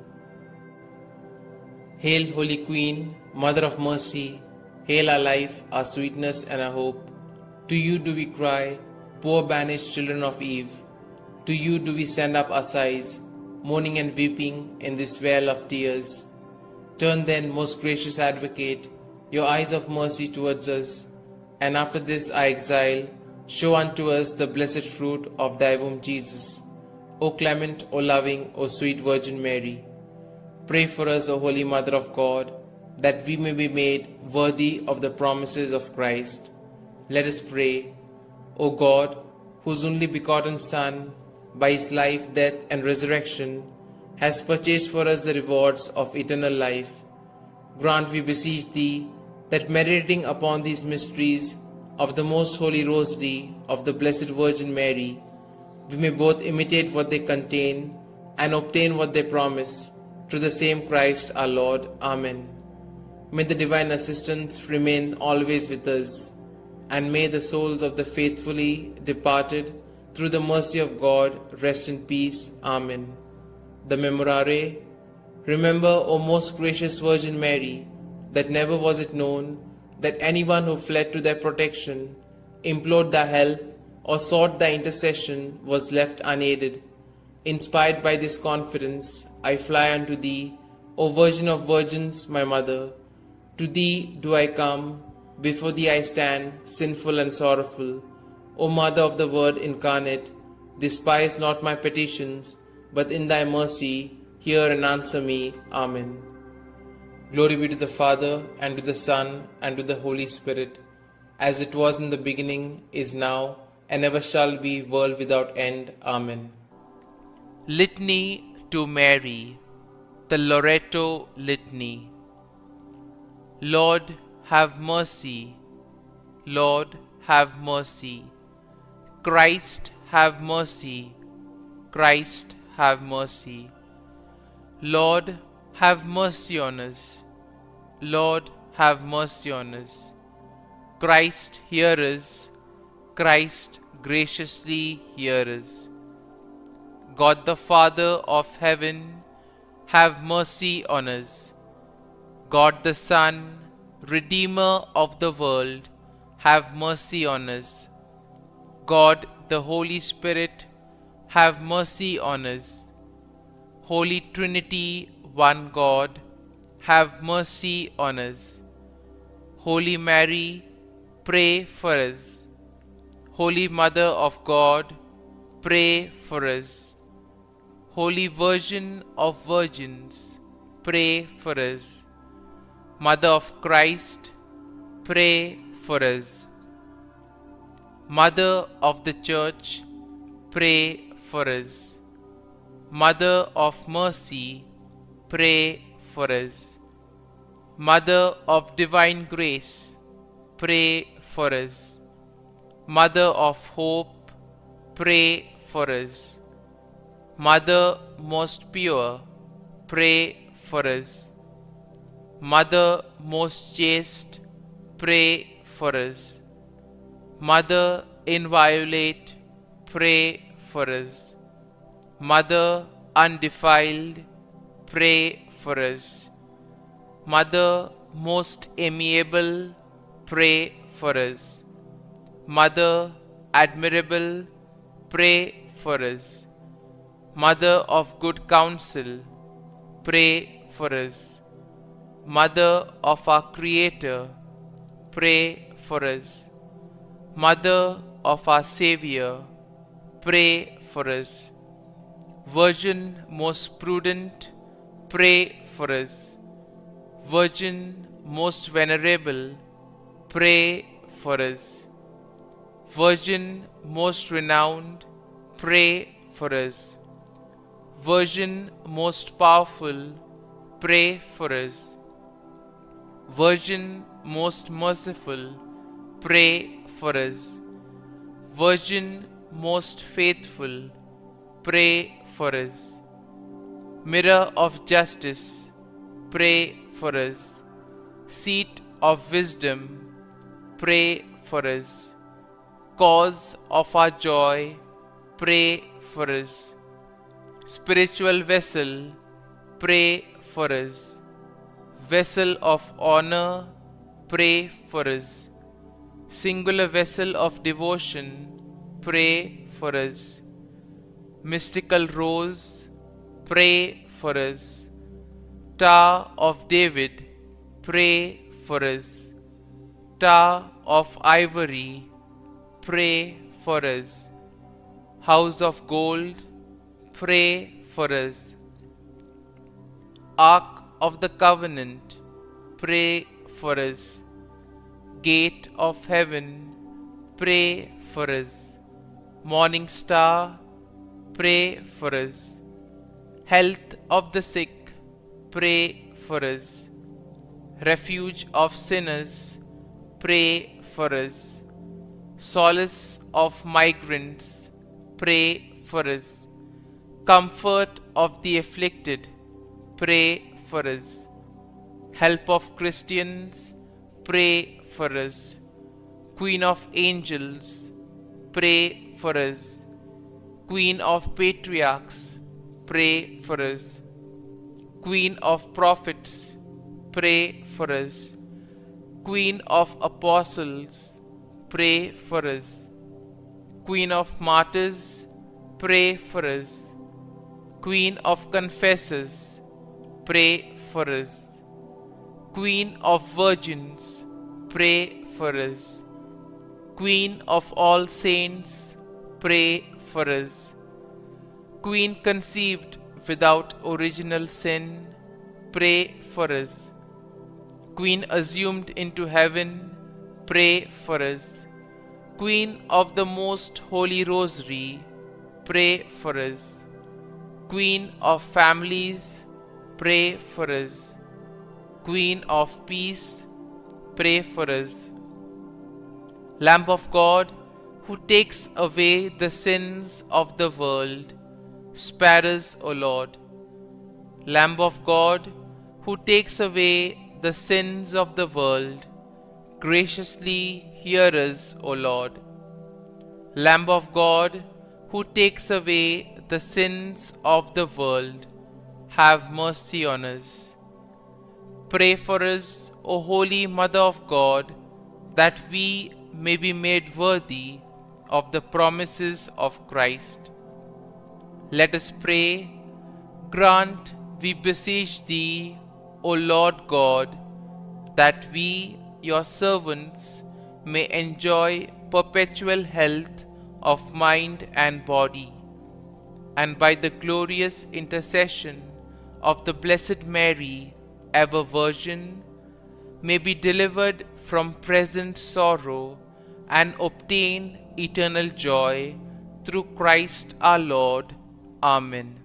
Hail, Holy Queen, Mother of Mercy, hail our life, our sweetness, and our hope. To you do we cry, poor banished children of Eve. To you do we send up our sighs, mourning and weeping in this vale of tears. Turn then, most gracious Advocate, your eyes of mercy towards us, and after this our exile, show unto us the blessed fruit of thy womb, Jesus. O clement, O loving, O sweet Virgin Mary, pray for us, O Holy Mother of God, that we may be made worthy of the promises of Christ. Let us pray. O God, whose only begotten Son, by his life, death, and resurrection, has purchased for us the rewards of eternal life, grant, we beseech thee, that meditating upon these mysteries of the most holy Rosary of the Blessed Virgin Mary, we may both imitate what they contain and obtain what they promise, through the same Christ our Lord. Amen. May the divine assistance remain always with us, and may the souls of the faithfully departed, through the mercy of God, rest in peace. Amen. The Memorare. Remember, O most gracious Virgin Mary, that never was it known that anyone who fled to thy protection, implored thy help, or sought thy intercession was left unaided. Inspired by this confidence, I fly unto thee, O Virgin of Virgins, my Mother. To thee do I come, before thee I stand, sinful and sorrowful. O Mother of the Word incarnate, despise not my petitions, but in thy mercy hear and answer me. Amen. Glory be to the Father, and to the Son, and to the Holy Spirit, as it was in the beginning, is now, and ever shall be, world without end. Amen. Litany to Mary, the Loretto Litany. Lord, have mercy. Lord, have mercy. Christ, have mercy. Christ, have mercy. Lord, have mercy on us. Lord, have mercy on us. Christ, hear us. Christ, graciously hear us. God the Father of heaven, have mercy on us. God the Son, Redeemer of the world, have mercy on us. God the Holy Spirit, have mercy on us. Holy Trinity, one God, have mercy on us. Holy Mary, pray for us. Holy Mother of God, pray for us. Holy Virgin of Virgins, pray for us. Mother of Christ, pray for us. Mother of the Church, pray for us. Mother of Mercy, pray for us. Mother of Divine Grace, pray for us. Mother of Hope, pray for us. Mother most pure, pray for us. Mother most chaste, pray for us. Mother inviolate, pray for us. Mother undefiled, pray for us. Mother most amiable, pray for us. Mother admirable, pray for us. Mother of good counsel, pray for us. Mother of our Creator, pray for us. Mother of our Xavier, pray for us. Virgin most prudent, pray for us. Virgin most venerable, pray for us. Virgin most renowned, pray for us. Virgin most powerful, pray for us. Virgin most merciful, pray for us. Virgin most faithful, pray for us. Mirror of justice, pray for us. Seat of wisdom, pray for us. Cause of our joy, pray for us. Spiritual vessel, pray for us. Vessel of honor, pray for us. Singular vessel of devotion, pray for us. Mystical rose, pray for us. Tower of David, pray for us. Tower of ivory, pray for us. House of gold, pray for us. Ark of the Covenant, pray for us. Gate of heaven, pray for us. Morning star, pray for us. Health of the sick, pray for us. Refuge of sinners, pray for us. Solace of migrants, pray for us. Comfort of the afflicted, pray for us. Help of Christians, pray for us. Queen of angels, pray for us. Queen of patriarchs, pray for us. Queen of prophets, pray for us. Queen of apostles, pray for us. Queen of martyrs, pray for us. Queen of confessors, pray for us. Queen of virgins, pray for us. Queen of all saints, pray for us. Queen conceived without original sin, pray for us. Queen assumed into heaven, pray for us. Queen of the most holy Rosary, pray for us. Queen of families, pray for us. Queen of peace, pray for us. Lamb of God, who takes away the sins of the world, spare us, O Lord. Lamb of God, who takes away the sins of the world, graciously hear us, O Lord. Lamb of God, who takes away the sins of the world, have mercy on us. Pray for us, O Holy Mother of God, that we may be made worthy of the promises of Christ. Let us pray. Grant, we beseech thee, O Lord God, that we, your servants, may enjoy perpetual health of mind and body, and by the glorious intercession of the Blessed Mary, ever Virgin, may be delivered from present sorrow and obtain eternal joy through Christ our Lord. Amen.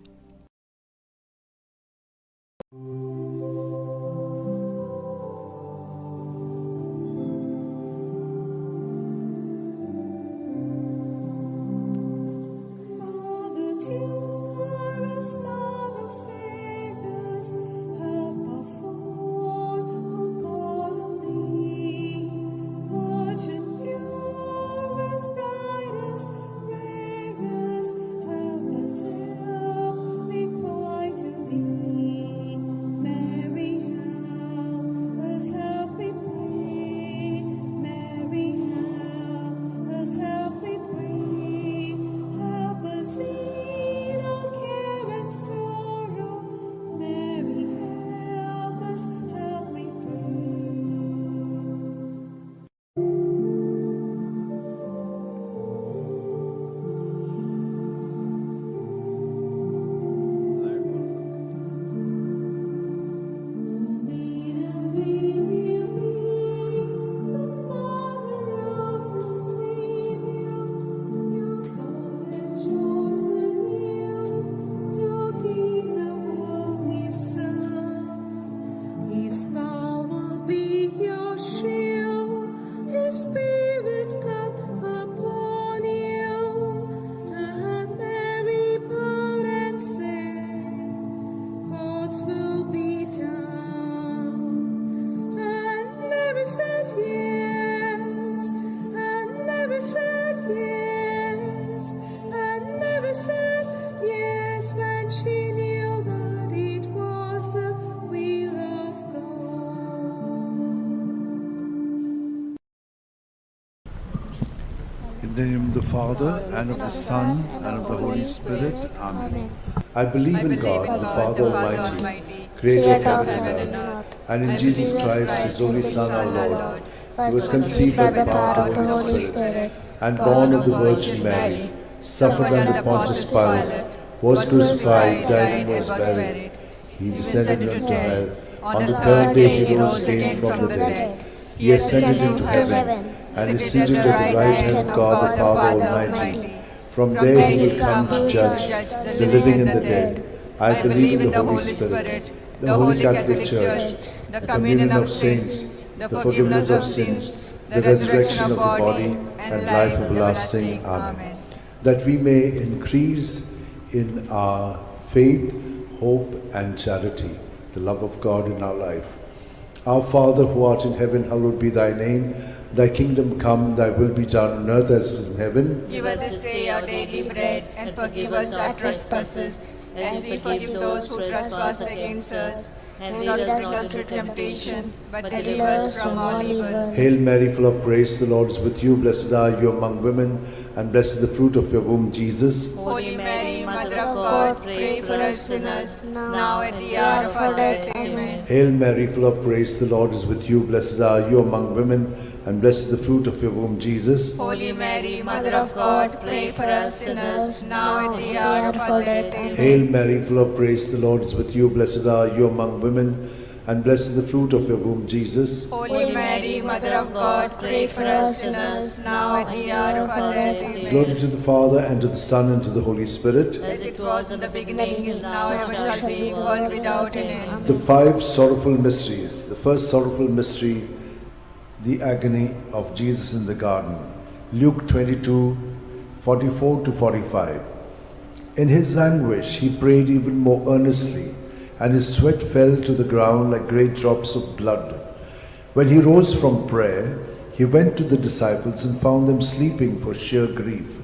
In the name of the Father, and of the Son, and of the Holy Spirit. Amen. I believe in God, the Father Almighty, creator of heaven and earth, and in Jesus Christ, his only Son, our Lord, who was conceived by the power of the Holy Spirit, and born of the Virgin Mary, suffered under Pontius Pilate, was crucified, died, and was buried. He descended into hell. On the third day he rose again from the dead. He ascended into heaven, and is seated at the right hand of God the Father Almighty. From there he will come to judge the living and the dead. I believe in the Holy Spirit, the Holy Catholic Church, the communion of saints, the forgiveness of sins, the resurrection of the body, and life everlasting. Amen. That we may increase in our faith, hope, and charity, the love of God in our life. Our Father, who art in heaven, hallowed be thy name. Thy kingdom come, thy will be done on earth as it is in heaven. Give us this day our daily bread, and forgive us our trespasses, as we forgive those who trespass against us. And lead us not into temptation, but deliver us from all evil. Hail Mary, full of grace, the Lord is with you. Blessed are you among women, and blessed is the fruit of your womb, Jesus. Holy Mary, Mother of God, pray for us sinners, now and at the hour of our death. Amen. Hail Mary, full of grace, the Lord is with you. Blessed are you among women, and blessed is the fruit of your womb, Jesus. Holy Mary, Mother of God, pray for us sinners, now and at the hour of our death. Amen. Hail Mary, full of grace, the Lord is with you. Blessed are you among women, and blessed is the fruit of your womb, Jesus. Holy Mary, Mother of God, pray for us sinners, now and at the hour of our death. Amen. Glory to the Father, and to the Son, and to the Holy Spirit. As it was in the beginning, is now, ever shall be, world without an end. The five sorrowful mysteries. The first sorrowful mystery, the agony of Jesus in the garden. Luke 22, 44 to 45. In his anguish, he prayed even more earnestly, and his sweat fell to the ground like great drops of blood. When he rose from prayer, he went to the disciples and found them sleeping for sheer grief.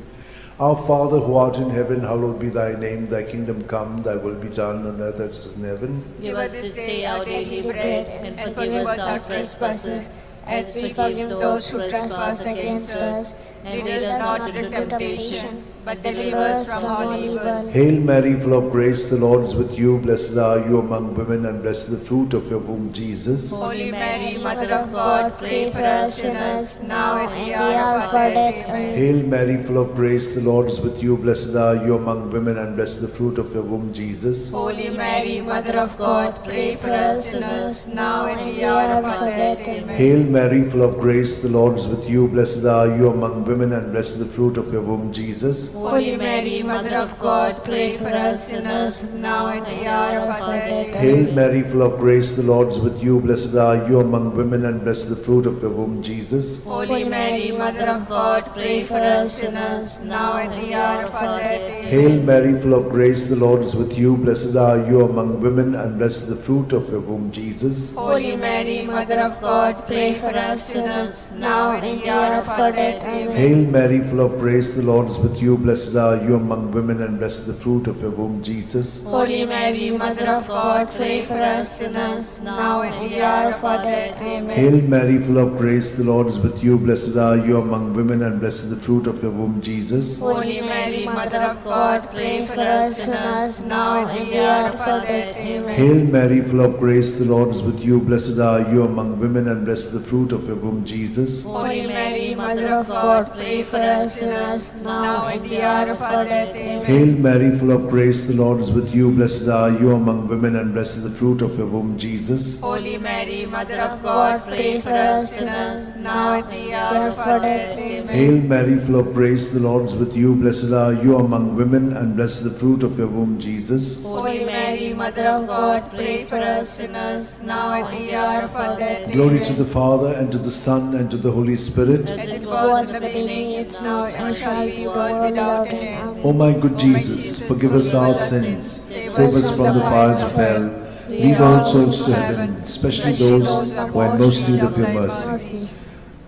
Our Father who art in heaven, hallowed be thy name. Thy kingdom come, thy will be done on earth as it is in heaven. Give us this day our daily bread, and forgive us our trespasses, as we forgive those who trespass against us. And lead us not into temptation, but deliver us from all evil. Hail Mary, full of grace, the Lord is with you. Blessed are you among women, and blessed is the fruit of your womb, Jesus. Holy Mary, Mother of God, pray for us sinners, now and at the hour of our death. Amen. Hail Mary, full of grace, the Lord is with you. Blessed are you among women, and blessed is the fruit of your womb, Jesus. Holy Mary, Mother of God, pray for us sinners, now and at the hour of our death. Amen. Hail Mary, full of grace, the Lord is with you. Blessed are you among women, and blessed is the fruit of your womb, Jesus. Holy Mary, Mother of God, pray for us sinners, now and at the hour of our death. Hail Mary, full of grace, the Lord is with you. Blessed are you among women, and blessed is the fruit of your womb, Jesus. Holy Mary, Mother of God, pray for us sinners, now and at the hour of our death. Amen. Hail Mary, full of grace, the Lord is with you. Blessed are you among women, and blessed is the fruit of your womb, Jesus. Holy Mary, Mother of God, pray for us sinners, now and at the hour of our death. Amen. Hail Mary, full of grace, the Lord is with you. Blessed are you among women, and blessed is the fruit of your womb, Jesus. Holy Mary, Mother of God, pray for us sinners, now and at the hour of our death. Amen. Hail Mary, full of grace, the Lord is with you. Blessed are you among women, and blessed is the fruit of your womb, Jesus. Holy Mary, Mother of God, pray for us sinners, now and at the hour of our death. Amen. Hail Mary, full of grace, the Lord is with you. Blessed are you among women, and blessed is the fruit of your womb, Jesus. Holy Mary, Mother of God, pray for us sinners, now and at the hour of our death. Amen. Hail Mary, full of grace, the Lord is with you. Blessed are you among women, and blessed is the fruit of your womb, Jesus. Holy Mary, Mother of God, pray for us sinners, now and at the hour of our death. Amen. Hail Mary, full of grace, the Lord is with you. Blessed are you among women, and blessed is the fruit of your womb, Jesus. Holy Mary, Mother of God, pray for us sinners, now and at the hour of our death. Glory to the Father, and to the Son, and to the Holy Spirit. As it was in the beginning, is now, and shall be world without end. O my good Jesus, forgive us our sins, save us from the fires of hell, lead all souls to heaven, especially those who are in most need of your mercy.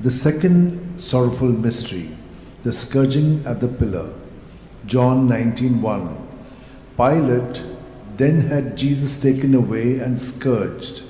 The second sorrowful mystery, the scourging at the pillar. John 19:1. Pilate then had Jesus taken away and scourged.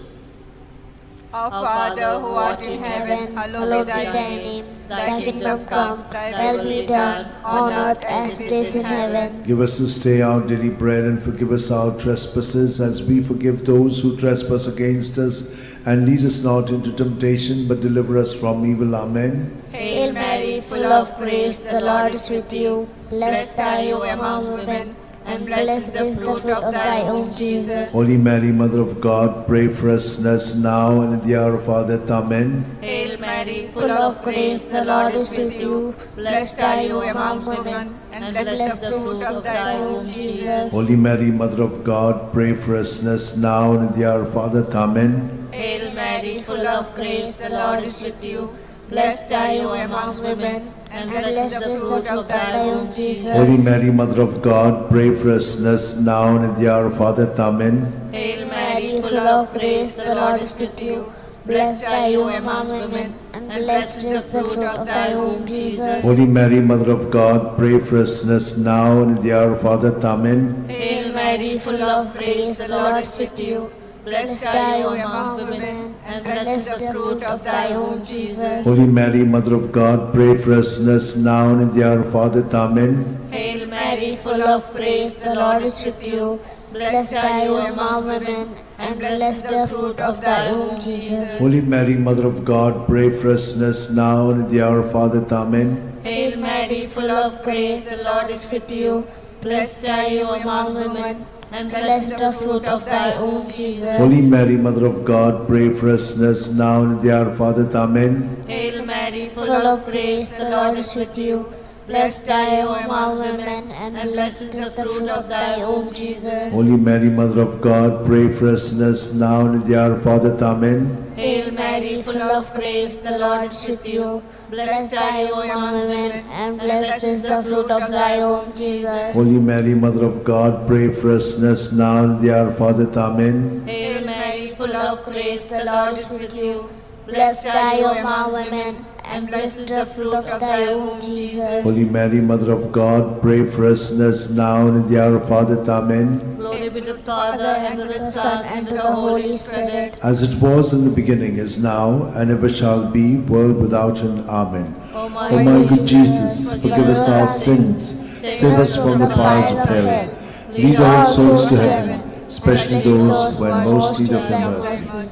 Our Father who art in heaven, hallowed be thy name. Thy kingdom come, thy will be done, on earth as it is in heaven. Give us this day our daily bread, and forgive us our trespasses, as we forgive those who trespass against us. And lead us not into temptation, but deliver us from evil. Amen. Hail Mary, full of grace, the Lord is with you. Blessed are you among women, and blessed is the fruit of thy womb, Jesus. Holy Mary, Mother of God, pray for us sinners now and at the hour of our death. Amen. Hail Mary, full of grace, the Lord is with you. Blessed are you among women, and blessed is the fruit of thy womb, Jesus. Holy Mary, Mother of God, pray for us sinners now and at the hour of our death. Amen. Hail Mary, full of grace, the Lord is with you. Blessed are you among women, and blessed is the fruit of thy womb, Jesus. Holy Mary, Mother of God, pray for us sinners now and at the hour of our death. Amen. Hail Mary, full of grace, the Lord is with you. Blessed are you among women, and blessed is the fruit of thy womb, Jesus. Holy Mary, Mother of God, pray for us sinners now and at the hour of our death. Amen. Hail Mary, full of grace, the Lord is with you. Blessed are you among women, and blessed is the fruit of thy womb, Jesus. Holy Mary, Mother of God, pray for us sinners now and at the hour of our death. Amen. Hail Mary, full of grace, the Lord is with you. Blessed are you among women, and blessed is the fruit of thy womb, Jesus. Holy Mary, Mother of God, pray for us sinners now and at the hour of our death. Amen. Hail Mary, full of grace, the Lord is with you. Blessed are you among women, and blessed is the fruit of thy womb, Jesus. Holy Mary, Mother of God, pray for us sinners now and at the hour of our death. Amen. Hail Mary, full of grace, the Lord is with you. Blessed are you among women, and blessed is the fruit of thy womb, Jesus. Holy Mary, Mother of God, pray for us sinners now and at the hour of our death. Amen. Hail Mary, full of grace, the Lord is with you. Blessed are you among women, and blessed is the fruit of thy womb, Jesus. Holy Mary, Mother of God, pray for us sinners now and at the hour of our death. Amen. Hail Mary, full of grace, the Lord is with you. Blessed are you among women, and blessed is the fruit of thy womb, Jesus. Holy Mary, Mother of God, pray for us sinners now and in the hour of our death. Amen. Glory be to the Father, and to the Son, and to the Holy Spirit. As it was in the beginning, is now, and ever shall be, world without end. Amen. O O my good Jesus, forgive us our sins, save us from the fires of hell, lead all souls to heaven, especially those who are in most need of thy mercy.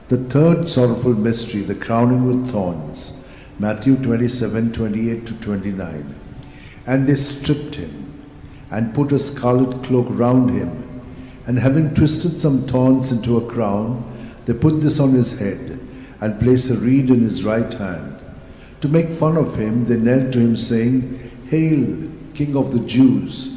The third sorrowful mystery, the crowning with thorns. Matthew 27:28-29. And they stripped him, and put a scarlet cloak round him, and having twisted some thorns into a crown, they put this on his head, and placed a reed in his right hand. To make fun of him, they knelt to him, saying, Hail, King of the Jews!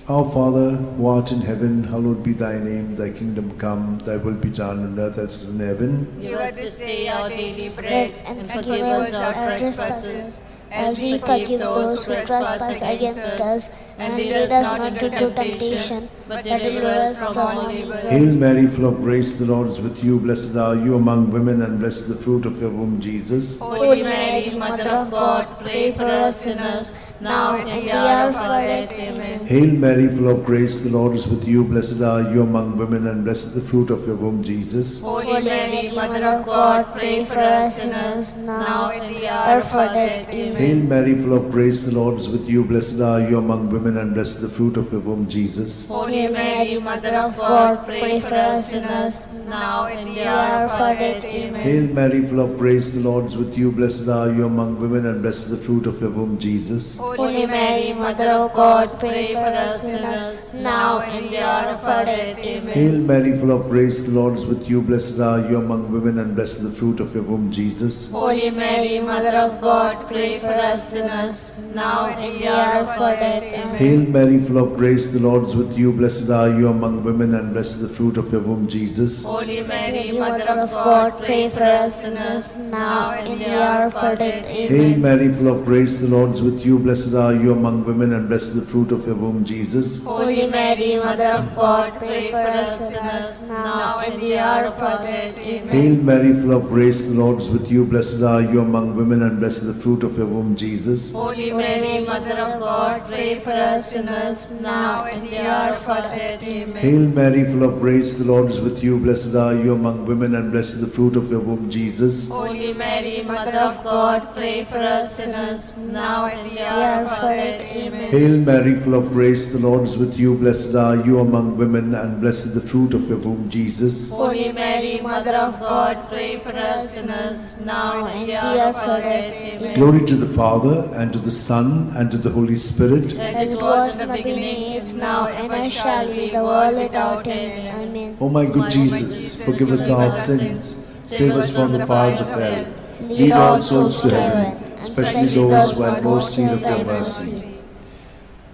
Our Father, who art in heaven, hallowed be thy name. Thy kingdom come, thy will be done on earth as it is in heaven. Give us this day our daily bread, and forgive us our trespasses, as we forgive those who trespass against us, and lead us not into temptation, but deliver us from all evil. Hail Mary, full of grace, the Lord is with you. Blessed are you among women, and blessed is the fruit of your womb, Jesus. Holy Mary, Mother of God, pray for us sinners, now and in the hour of our death. Amen. Hail Mary, full of grace, the Lord is with you. Blessed are you among women, and blessed is the fruit of your womb, Jesus. Holy Mary, Mother of God, pray for us sinners, now and in the hour of our death. Amen. Hail Mary, full of grace, the Lord is with you. Blessed are you among women, and blessed is the fruit of your womb, Jesus. Holy Mary, Mother of God, pray for us sinners, now and in the hour of our death. Amen. Hail Mary, full of grace, the Lord is with you. Blessed are you among women, and blessed is the fruit of your womb, Jesus. Holy Mary, Mother of God, pray for us sinners, now and in the hour of our death. Amen. Hail Mary, full of grace, the Lord is with you. Blessed are you among women, and blessed is the fruit of your womb, Jesus. Holy Mary, Mother of God, pray for us sinners, now and in the hour of our death. Amen. Hail Mary, full of grace, the Lord is with you. Blessed are you among women, and blessed is the fruit of your womb, Jesus. Holy Mary, Mother of God, pray for us sinners, now and in the hour of our death. Hail Amen. Mary, full of grace, the Lord is with you. Blessed are you among women, and blessed is the fruit of your womb, Jesus. Holy Mary, Mother of God, pray for us sinners, now and in the hour of our death. Amen. Hail Mary, full of grace, the Lord is with you. Blessed are you among women, and blessed is the fruit of your womb, Jesus. Holy Mary, Mother of God, pray for us sinners, now and in the hour of our death. Amen. Hail Mary, full of grace, the Lord is with you. Blessed are you among women, and blessed is the fruit of your womb, Jesus. Holy Mary, Mother of God, pray for us sinners, now and in the hour of our death. Amen. Hail Mary, full of grace, the Lord is with you. Blessed are you among women, and blessed is the fruit of your womb, Jesus. Holy Mary, Mother of God, pray for us sinners, now and in the hour of our death. Amen. Glory to the Father, and to the Son, and to the Holy Spirit. As it was in the beginning, is now, and ever shall be, the world without end. Amen. O my good Jesus, forgive us our sins, save us from the fires of hell, lead all souls to heaven, especially those who are most in need of your mercy.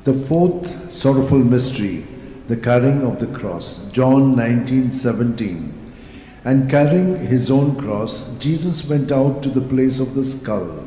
The fourth sorrowful mystery, the carrying of the cross. John 19:17. And carrying his own cross, Jesus went out to the place of the skull,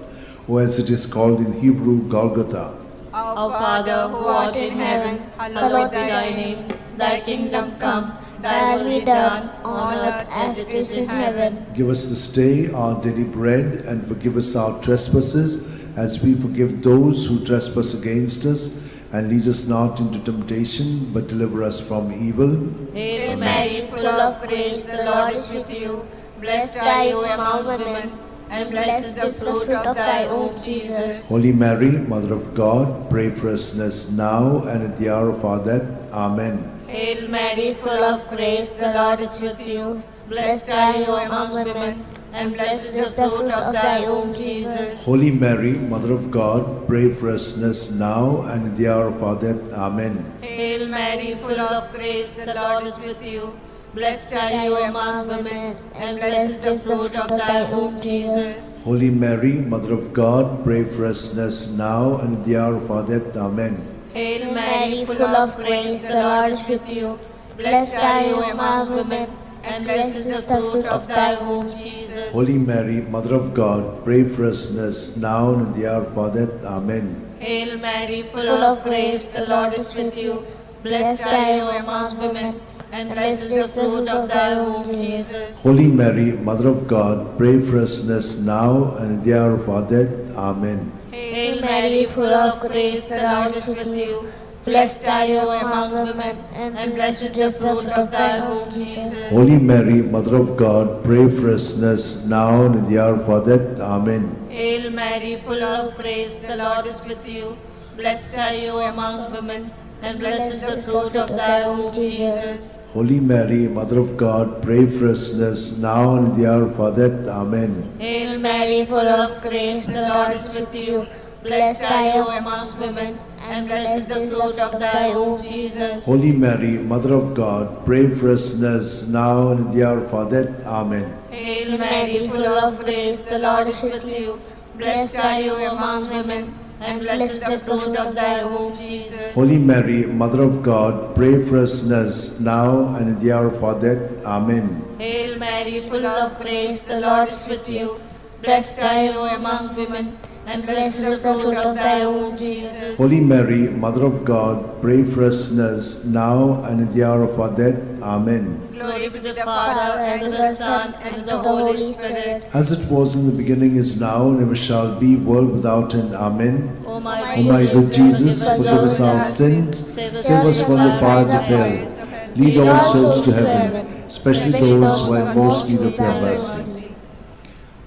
or as it is called in Hebrew, Golgotha. Our Father, who art in heaven, hallowed be thy name. Thy kingdom come, thy will be done, on earth as it is in heaven. Give us this day our daily bread, and forgive us our trespasses, as we forgive those who trespass against us. And lead us not into temptation, but deliver us from evil. Hail Mary, full of grace, the Lord is with you. Blessed are you among women, and blessed is the fruit of thy womb, Jesus. Holy Mary, Mother of God, pray for us sinners now and at the hour of our death. Amen. Hail Mary, full of grace, the Lord is with you. Blessed are you among women, and blessed is the fruit of thy womb, Jesus. Holy Mary, Mother of God, pray for us sinners now and at the hour of our death. Amen. Hail Mary, full of grace, the Lord is with you. Blessed are you among women, and blessed is the fruit of thy womb, Jesus. Holy Mary, Mother of God, pray for us sinners now and at the hour of our death. Amen. Hail Mary, full of grace, the Lord is with you. Blessed are you among women, and blessed is the fruit of thy womb, Jesus. Holy Mary, Mother of God, pray for us sinners now and at the hour of our death. Amen. Hail Mary, full of grace, the Lord is with you. Blessed are you among women, and blessed is the fruit of thy womb, Jesus. Holy Mary, Mother of God, pray for us sinners now and in the hour of our death. Amen. Hail Mary, full of grace, the Lord is with you. Blessed are you among women, and blessed is the fruit of thy womb, Jesus. Holy Mary, Mother of God, pray for us sinners now and in the hour of our death. Amen. Hail Mary, full of grace, the Lord is with you. Blessed are you amongst women, and blessed is the fruit of thy womb, Jesus. Holy Mary, Mother of God, pray for us sinners now and in the hour of our death. Amen. Hail Mary, full of grace, the Lord is with you. Blessed are you amongst women, and blessed is the fruit of thy womb, Jesus. Holy Mary, Mother of God, pray for us sinners now and in the hour of our death. Amen. Hail Mary, full of grace, the Lord is with you. Blessed are you amongst women, and blessed is the fruit of thy womb, Jesus. Holy Mary, Mother of God, pray for us sinners now and in the hour of our death. Amen. Hail Mary, full of grace, the Lord is with you. Blessed are you amongst women, and blessed is the fruit of thy womb, Jesus. Holy Mary, Mother of God, pray for us sinners now and in the hour of our death. Amen. Glory be to the Father, and to the Son, and to the Holy Spirit. As it was in the beginning, is now, and ever shall be, world without end. Amen. O my O my good Jesus, forgive us our sins, save us from the fires of hell, lead all souls to heaven, especially those who are in most need of your mercy.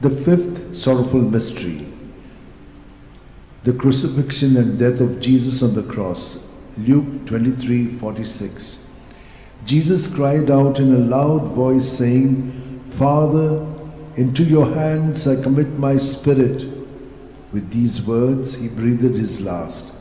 The fifth sorrowful mystery, the crucifixion and death of Jesus on the cross. Luke 23:46. Jesus cried out in a loud voice, saying, Father, into your hands I commit my spirit. With these words he breathed his last.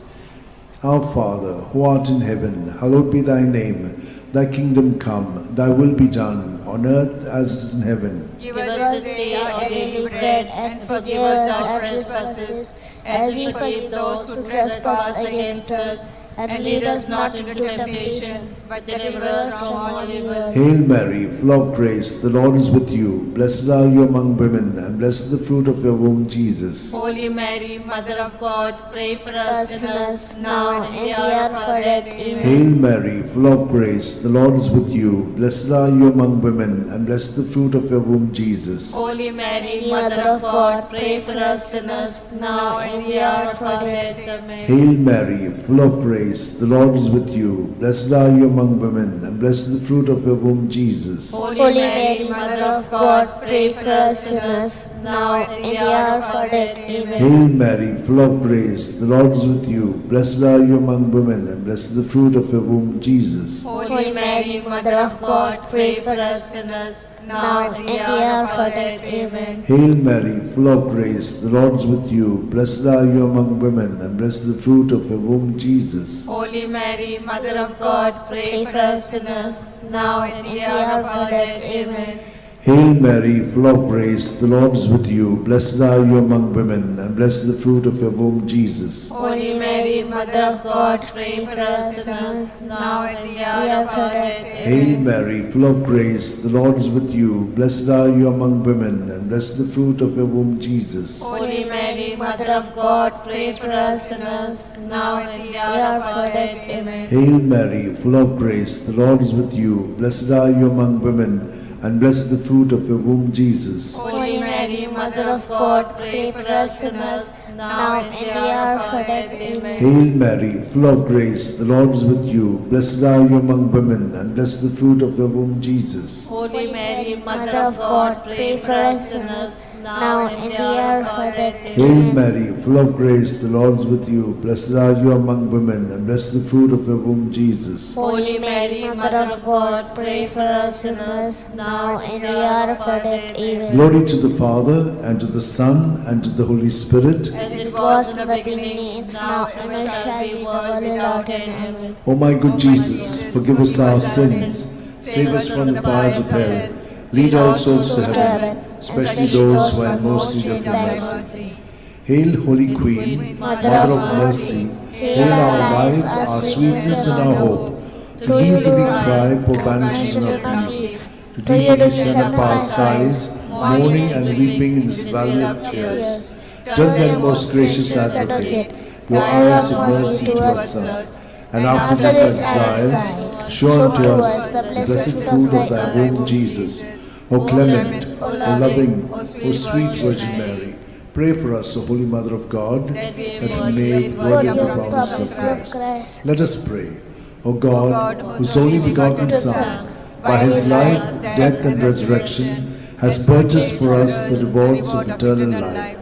Our Father, who art in heaven, hallowed be thy name. Thy kingdom come, thy will be done, on earth as it is in heaven. Give us this day our daily bread, and forgive us our trespasses, as we forgive those who trespass against us. And lead us not into temptation, but deliver us from all evil. Hail Mary, full of grace, the Lord is with you. Blessed are you among women, and blessed is the fruit of your womb, Jesus. Holy Mary, Mother of God, pray for us sinners, now and in the hour of our death. Amen. Hail Mary, full of grace, the Lord is with you. Blessed are you among women, and blessed is the fruit of your womb, Jesus. Holy Mary, Mother of God, pray for us sinners, now and in the hour of our death. Amen. Hail Mary, full of grace, the Lord is with you. Blessed are you among women, and blessed is the fruit of your womb, Jesus. Holy Mary, Mother of God, pray for us sinners, now and in the hour of our death. Amen. Hail Mary, full of grace, the Lord is with you. Blessed are you among women, and blessed is the fruit of your womb, Jesus. Holy Mary, Mother of God, pray for us sinners, now and in the hour of our death. Amen. Hail Mary, full of grace, the Lord is with you. Blessed are you among women, and blessed is the fruit of your womb, Jesus. Holy Mary, Mother of God, pray for us sinners, now and in the hour of our death. Amen. Hail Mary, full of grace, the Lord is with you. Blessed are you among women, and blessed is the fruit of your womb, Jesus. Holy Mary, Mother of God, pray for us sinners, now and in the hour of our death. Hail Amen. Mary, full of grace, the Lord is with you. Blessed are you among women, and blessed is the fruit of your womb, Jesus. Holy Mary, Mother of God, pray for us sinners, now and in the hour of our death. Amen. Hail Mary, full of grace, the Lord is with you. Blessed are you among women, and blessed is the fruit of your womb, Jesus. Holy Mary, Mother of God, pray for us sinners, now and in the hour of our death. Amen. Hail Mary, full of grace, the Lord is with you. Blessed are you among women, and blessed is the fruit of your womb, Jesus. Holy Mary, Mother of God, pray for us sinners, now and in the hour of our death. Hail Amen. Mary, full of grace, the Lord is with you. Blessed are you among women, and blessed is the fruit of your womb, Jesus. Holy Mary, Mother of God, pray for us sinners, now and in the hour of our death. Amen. Glory to the Father, and to the Son, and to the Holy Spirit. As it was in the beginning, is now, and ever shall be, world without end. Amen. O my good Jesus, forgive us our sins, save us from the fires of hell, lead all souls to heaven, especially those who are in most need of your mercy. Hail, Holy Queen, Mother of mercy, hail our life, our sweetness, and our hope. To thee do we cry, poor banishers of grief. To thee we send up our sighs, mourning and weeping in this valley of tears. Turn then, most gracious Advocate, your eyes of mercy towards us, and after this exile, show unto us the blessed fruit of thy womb, Jesus. O clement, O loving, O sweet Virgin Mary, pray for us, O Holy Mother of God, that we may be worthy of the promise of Christ. Let us pray. O God, whose only begotten Son, by his life, death, and resurrection, has purchased for us the rewards of eternal life,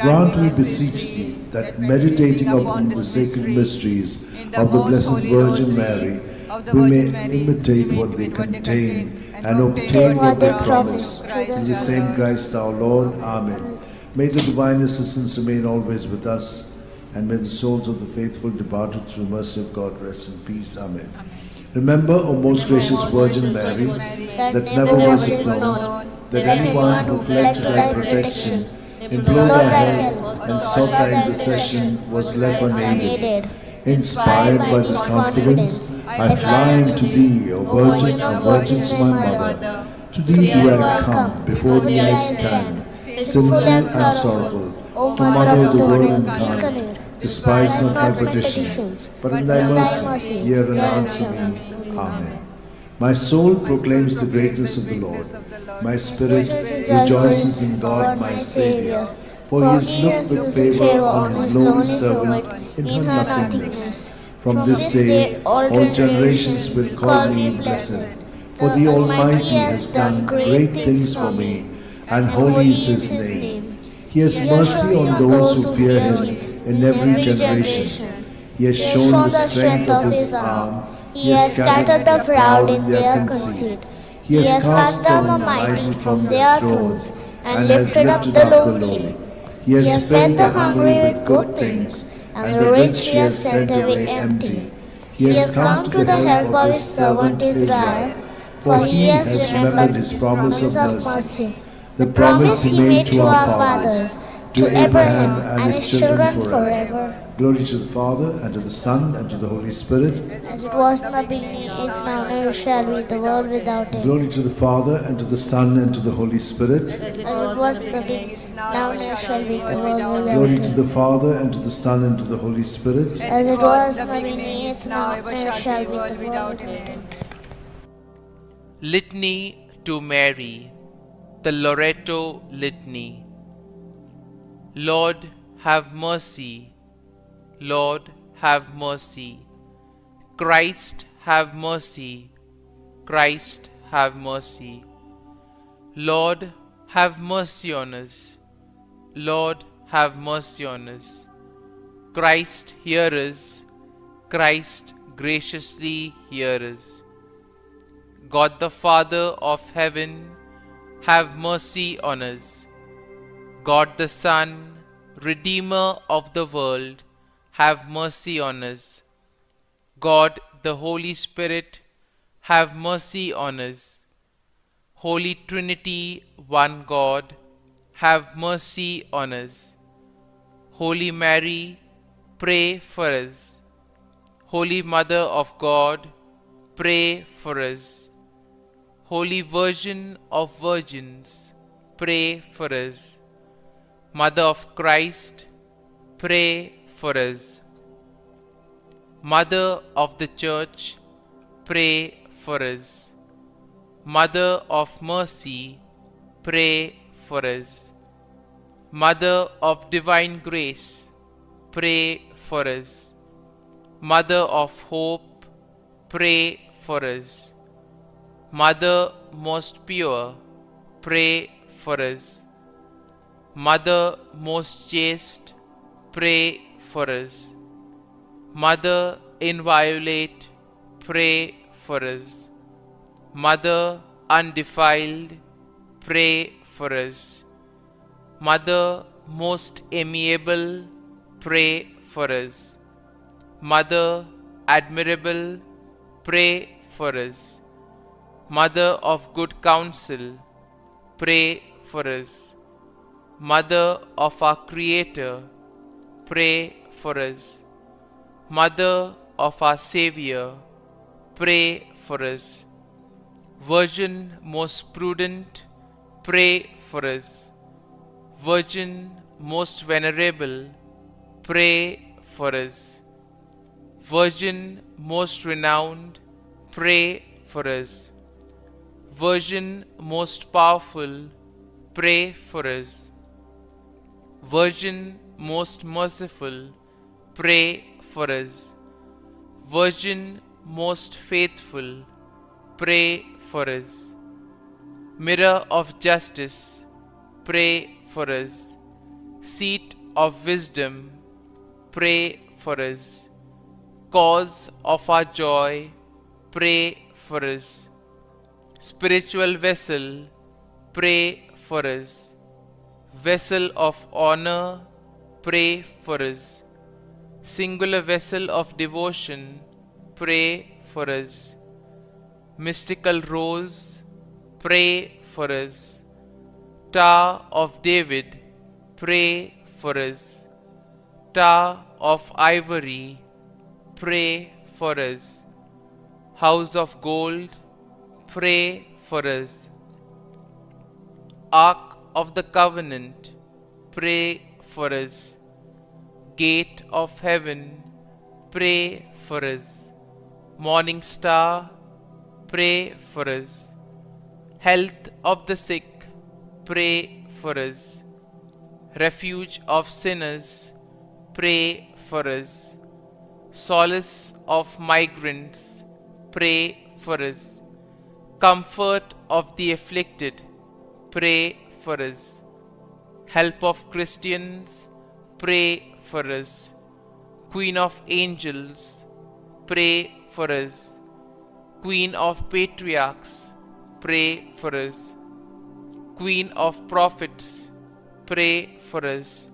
grant, we beseech thee, that meditating upon the sacred mysteries of the Blessed Virgin Mary, we may imitate what they contain and obtain what they promise. In the same Christ our Lord. Amen. May the divine assistance remain always with us, and may the souls of the faithful departed through mercy of God rest in peace. Amen. Remember, O most gracious Virgin Mary, that never was it known that anyone who fled to thy protection, implored thy help, and sought thy intercession was left unaided. Inspired by this confidence, I fly unto thee, O Virgin of Virgins, my Mother. To thee do I come, before thee I stand, sinful and sorrowful. O Mother of the Word incarnate, despise not my petitions, but in thy mercy hear and answer me. Amen. My soul proclaims the greatness of the Lord. My spirit rejoices in God my Saviour, for he has looked with favour on his lowly servant in her nothingness. From this day all generations will call me blessed, for the Almighty has done great things for me, and holy is his name. He has mercy on those who fear him in every generation. He has shown the strength of his arm. He has scattered the proud in their conceit. He has cast down the mighty from their thrones, and lifted up the lowly. He has fed the hungry with good things, and the rich he has sent away empty. He has come to the help of his servant Israel, for he has remembered his promise of mercy, the promise he made to our fathers, to Abraham and his children forever. Glory to the Father, and to the Son, and to the Holy Spirit. As it was in the beginning, is now, and ever shall be, the world without end. Glory to the Father, and to the Son, and to the Holy Spirit. As it was in the beginning, now, and ever shall be, the world without Glory end. to the Father, and to the Son, and to the Holy Spirit. As it was in the beginning, is now, and ever shall be, the world without end. Litany to Mary, the Loreto Litany. Lord, have mercy. Lord, have mercy. Christ, have mercy. Christ, have mercy. Lord, have mercy on us. Lord, have mercy on us. Christ, hear us. Christ, graciously hear us. God the Father of heaven, have mercy on us. God the Son, Redeemer of the world, have mercy on us. God the Holy Spirit, have mercy on us. Holy Trinity, one God, have mercy on us. Holy Mary, pray for us. Holy Mother of God, pray for us. Holy Virgin of Virgins, pray for us. Mother of Christ, pray for us. Mother of the Church, pray for us. Mother of Mercy, pray for us. Mother of Divine Grace, pray for us. Mother of Hope, pray for us. Mother most pure, pray for us. Mother most chaste, pray for us. Mother inviolate, pray for us. Mother undefiled, pray for us. Mother most amiable, pray for us. Mother admirable, pray for us. Mother of good counsel, pray for us. Mother of our Creator, pray for us. Mother of our Saviour, pray for us. Virgin most prudent, pray for us. Virgin most venerable, pray for us. Virgin most renowned, pray for us. Virgin most powerful, pray for us. Virgin most merciful, pray for us. Virgin most faithful, pray for us. Mirror of justice, pray for us. Seat of wisdom, pray for us. Cause of our joy, pray for us. Spiritual vessel, pray for us. Vessel of honor, pray for us. Singular vessel of devotion, pray for us. Mystical rose, pray for us. Tower of David, pray for us. Tower of ivory, pray for us. House of gold, pray for us. Ark of the covenant, pray for us. Gate of heaven, pray for us. Morning star, pray for us. Health of the sick, pray for us. Refuge of sinners, pray for us. Solace of migrants, pray for us. Comfort of the afflicted, pray for us. Help of Christians, pray for us. Queen of angels, pray for us. Queen of patriarchs, pray for us. Queen of prophets, pray for us.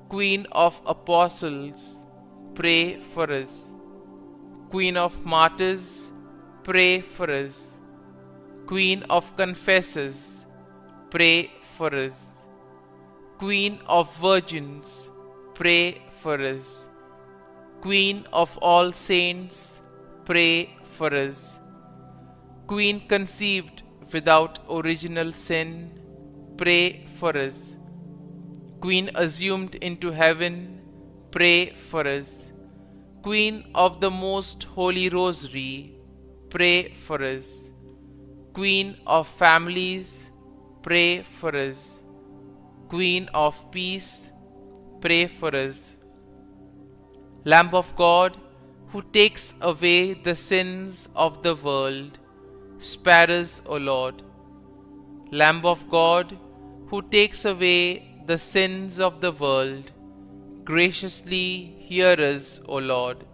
Queen of apostles, pray for us. Queen of martyrs, pray for us. Queen of confessors, pray for us. Queen of virgins, pray for us. Queen of all saints, pray for us. Queen conceived without original sin, pray for us. Queen assumed into heaven, pray for us. Queen of the most holy Rosary, pray for us. Queen of families, pray for us. Queen of peace, pray for us. Lamb of God, who takes away the sins of the world, spare us, O Lord. Lamb of God, who takes away the sins of the world, graciously hear us, O Lord.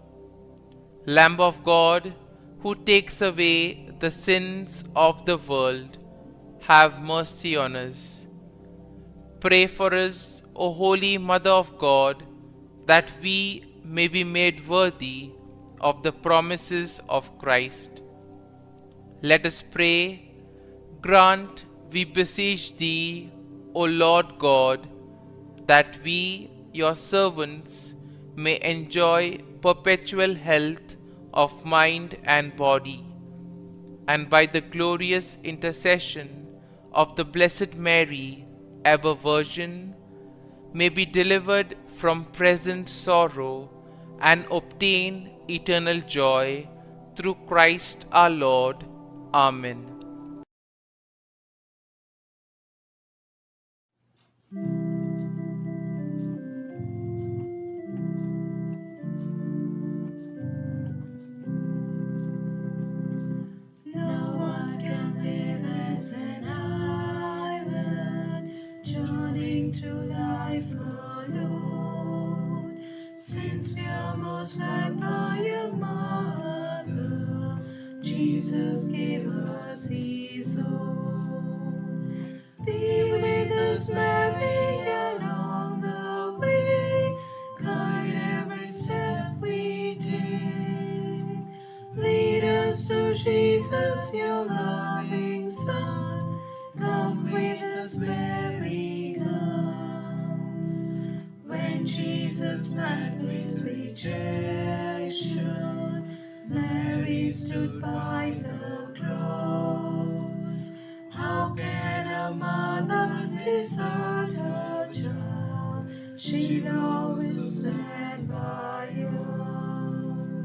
Lamb of God, who takes away the sins of the world, have mercy on us. Pray for us, O Holy Mother of God, that we may be made worthy of the promises of Christ. Let us pray. Grant, we beseech Thee, O Lord God, that we, Your servants, may enjoy perpetual health of mind and body, and by the glorious intercession of the Blessed Mary, ever Virgin, may be delivered from present sorrow and obtain eternal joy through Christ our Lord. Amen. No one can live as an island, journeying through life alone. Since we are most loved by your mother, Jesus gave us his own. Be with us, Mary, along the way, guide every step we take. Lead us to Jesus, your loving Son. Come with us, Mary, come. When Jesus met with rejection, Mary stood by the cross. How can a mother desert her child? She'll always stand by us.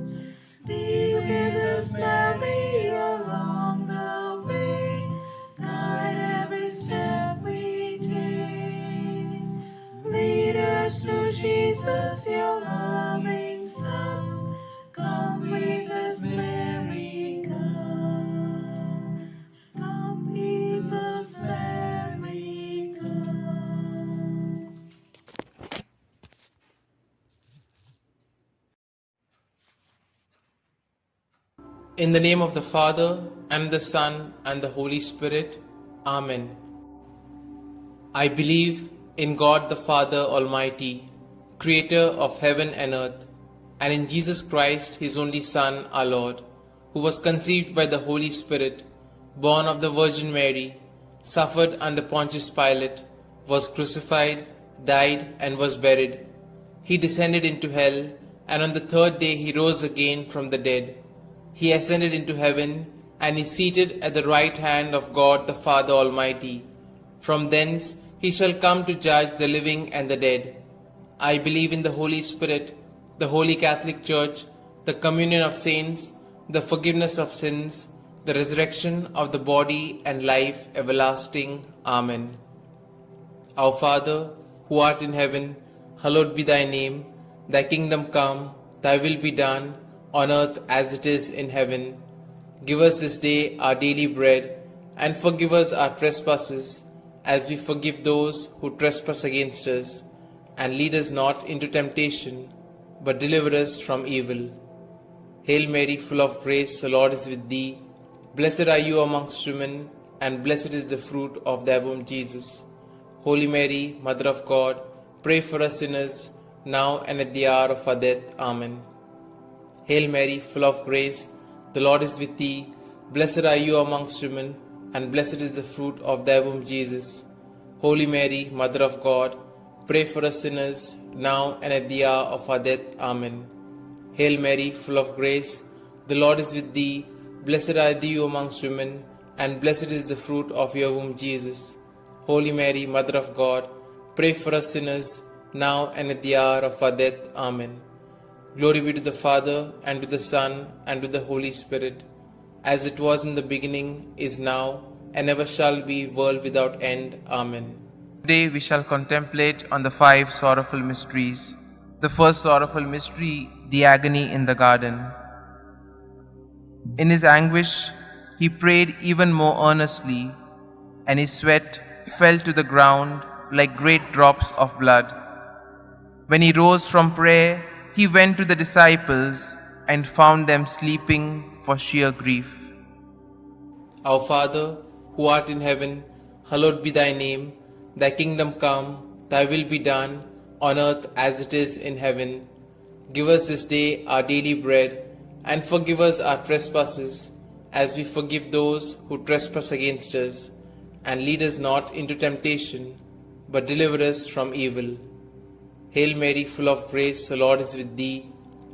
In the name of the Father, and the Son, and the Holy Spirit. Amen. I believe in God the Father Almighty, Creator of heaven and earth, and in Jesus Christ, His only Son, our Lord, who was conceived by the Holy Spirit, born of the Virgin Mary, suffered under Pontius Pilate, was crucified, died, and was buried. He descended into hell, and on the third day He rose again from the dead. He ascended into heaven, and is seated at the right hand of God the Father Almighty. From thence He shall come to judge the living and the dead. I believe in the Holy Spirit, the Holy Catholic Church, the communion of saints, the forgiveness of sins, the resurrection of the body, and life everlasting. Amen. Our Father, who art in heaven, hallowed be thy name. Thy kingdom come, thy will be done, on earth as it is in heaven. Give us this day our daily bread, and forgive us our trespasses, as we forgive those who trespass against us. And lead us not into temptation, but deliver us from evil. Hail Mary, full of grace, the Lord is with thee. Blessed are you amongst women, and blessed is the fruit of thy womb, Jesus. Holy Mary, Mother of God, pray for us sinners, now and at the hour of our death. Amen. Hail Mary, full of grace, the Lord is with thee. Blessed are you amongst women, and blessed is the fruit of thy womb, Jesus. Holy Mary, Mother of God, pray for us sinners, now and at the hour of our death. Amen. Hail Mary, full of grace, the Lord is with thee. Blessed are thou amongst women, and blessed is the fruit of your womb, Jesus. Holy Mary, Mother of God, pray for us sinners, now and at the hour of our death. Amen. Glory be to the Father, and to the Son, and to the Holy Spirit, as it was in the beginning, is now, and ever shall be, world without end. Amen. Today we shall contemplate on the 5 sorrowful mysteries. The first sorrowful mystery, the agony in the garden. In his anguish, he prayed even more earnestly, and his sweat fell to the ground like great drops of blood. When he rose from prayer, he went to the disciples and found them sleeping for sheer grief. Our Father, who art in heaven, hallowed be thy name. Thy kingdom come, thy will be done, on earth as it is in heaven. Give us this day our daily bread, and forgive us our trespasses, as we forgive those who trespass against us. And lead us not into temptation, but deliver us from evil. Hail Mary, full of grace, the Lord is with thee.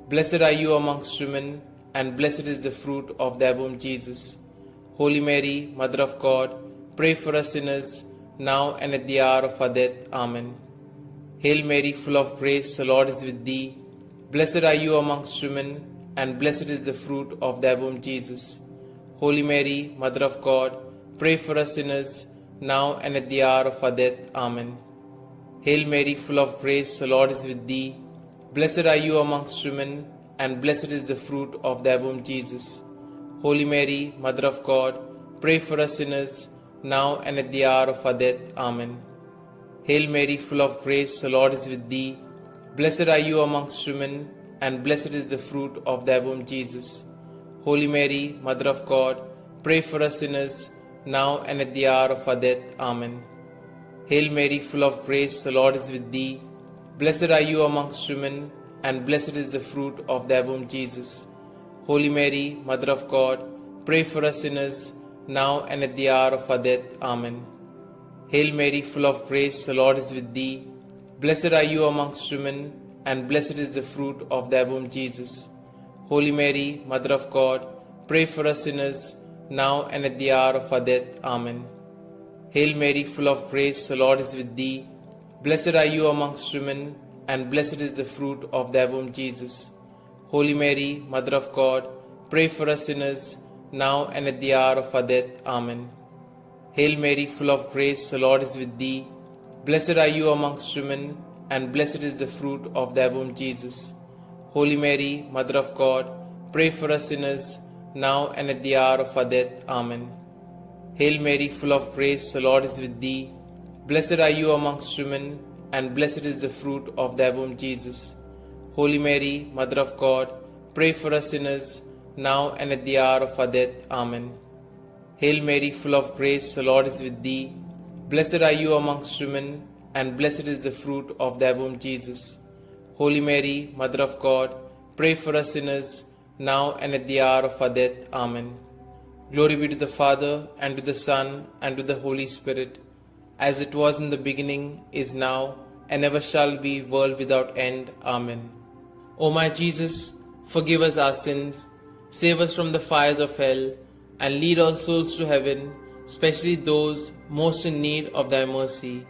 Blessed are you amongst women, and blessed is the fruit of thy womb, Jesus. Holy Mary, Mother of God, pray for us sinners, now and at the hour of our death. Amen. Hail Mary, full of grace, the Lord is with thee. Blessed are you amongst women, and blessed is the fruit of thy womb, Jesus. Holy Mary, Mother of God, pray for us sinners, now and at the hour of our death. Amen. Hail Mary, full of grace, the Lord is with thee. Blessed are you amongst women, and blessed is the fruit of thy womb, Jesus. Holy Mary, Mother of God, pray for us sinners, now and at the hour of our death. Amen. Hail Mary, full of grace, the Lord is with thee. Blessed are you amongst women, and blessed is the fruit of thy womb, Jesus. Holy Mary, Mother of God, pray for us sinners, now and at the hour of our death. Amen. Hail Mary, full of grace, the Lord is with thee. Blessed are you amongst women, and blessed is the fruit of thy womb, Jesus. Holy Mary, Mother of God, pray for us sinners, now and at the hour of our death. Amen. Hail Mary, full of grace, the Lord is with thee. Blessed are you amongst women, and blessed is the fruit of thy womb, Jesus. Holy Mary, Mother of God, pray for us sinners, now and at the hour of our death. Amen. Hail Mary, full of grace, the Lord is with thee. Blessed are you amongst women, and blessed is the fruit of thy womb, Jesus. Holy Mary, Mother of God, pray for us sinners, now and at the hour of our death. Amen. Hail Mary, full of grace, the Lord is with thee. Blessed are you amongst women, and blessed is the fruit of thy womb, Jesus. Holy Mary, Mother of God, pray for us sinners, now and at the hour of our death. Amen. Hail Mary, full of grace, the Lord is with thee. Blessed are you amongst women, and blessed is the fruit of thy womb, Jesus. Holy Mary, Mother of God, pray for us sinners, now and at the hour of our death. Amen. Hail Mary, full of grace, the Lord is with thee. Blessed are you amongst women, and blessed is the fruit of thy womb, Jesus. Holy Mary, Mother of God, pray for us sinners, now and at the hour of our death. Amen. Glory be to the Father, and to the Son, and to the Holy Spirit, as it was in the beginning, is now, and ever shall be, world without end. Amen. O my Jesus, forgive us our sins, save us from the fires of hell, and lead all souls to heaven, especially those most in need of thy mercy.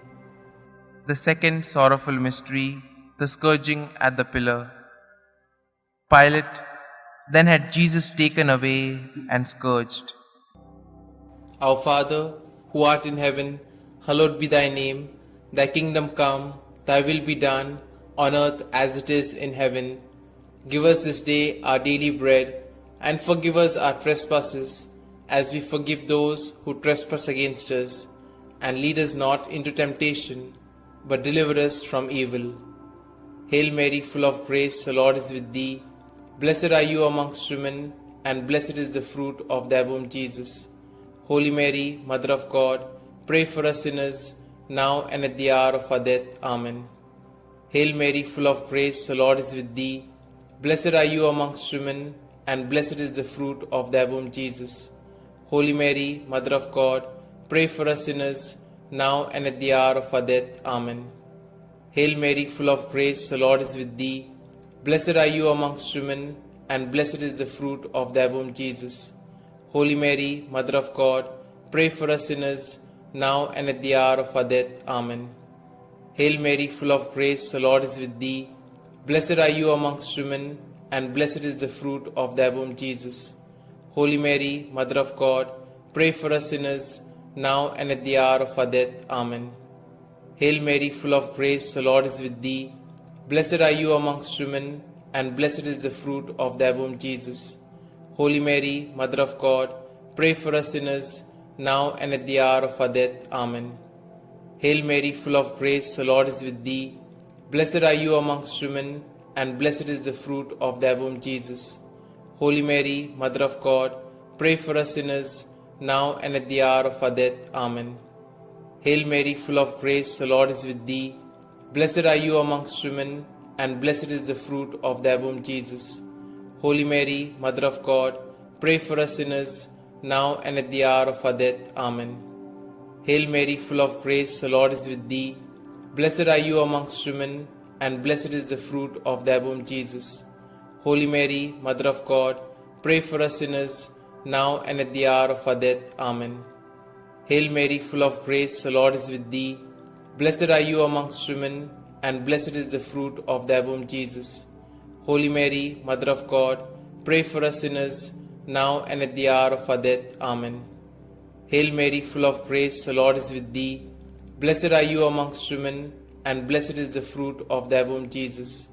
The second sorrowful mystery, the scourging at the pillar. Pilate then had Jesus taken away and scourged. Our Father, who art in heaven, hallowed be thy name. Thy kingdom come, thy will be done, on earth as it is in heaven. Give us this day our daily bread, and forgive us our trespasses, as we forgive those who trespass against us. And lead us not into temptation, but deliver us from evil. Hail Mary, full of grace, the Lord is with thee. Blessed are you amongst women, and blessed is the fruit of thy womb, Jesus. Holy Mary, Mother of God, pray for us sinners, now and at the hour of our death. Amen. Hail Mary, full of grace, the Lord is with thee. Blessed are you amongst women, and blessed is the fruit of thy womb, Jesus. Holy Mary, Mother of God, pray for us sinners, now and at the hour of our death. Amen. Hail Mary, full of grace, the Lord is with thee. Blessed are you amongst women, and blessed is the fruit of thy womb, Jesus. Holy Mary, Mother of God, pray for us sinners, now and at the hour of our death. Amen. Hail Mary, full of grace, the Lord is with thee. Blessed are you amongst women, and blessed is the fruit of thy womb, Jesus. Holy Mary, Mother of God, pray for us sinners, now and at the hour of our death. Amen. Hail Mary, full of grace, the Lord is with thee. Blessed are you amongst women, and blessed is the fruit of thy womb, Jesus. Holy Mary, Mother of God, pray for us sinners, now and at the hour of our death. Amen. Hail Mary, full of grace, the Lord is with thee. Blessed are you amongst women, and blessed is the fruit of thy womb, Jesus. Holy Mary, Mother of God, pray for us sinners, now and at the hour of our death. Amen. Hail Mary, full of grace, the Lord is with thee. Blessed are you amongst women, and blessed is the fruit of thy womb, Jesus. Holy Mary, Mother of God, pray for us sinners, now and at the hour of our death. Amen. Hail Mary, full of grace, the Lord is with thee. Blessed are you amongst women, and blessed is the fruit of thy womb, Jesus. Holy Mary, Mother of God, pray for us sinners, now and at the hour of our death. Amen. Hail Mary, full of grace, the Lord is with thee. Blessed are you amongst women, and blessed is the fruit of thy womb, Jesus. Holy Mary, Mother of God, pray for us sinners, now and at the hour of our death. Amen. Hail Mary, full of grace, the Lord is with thee. Blessed are you amongst women, and blessed is the fruit of thy womb, Jesus.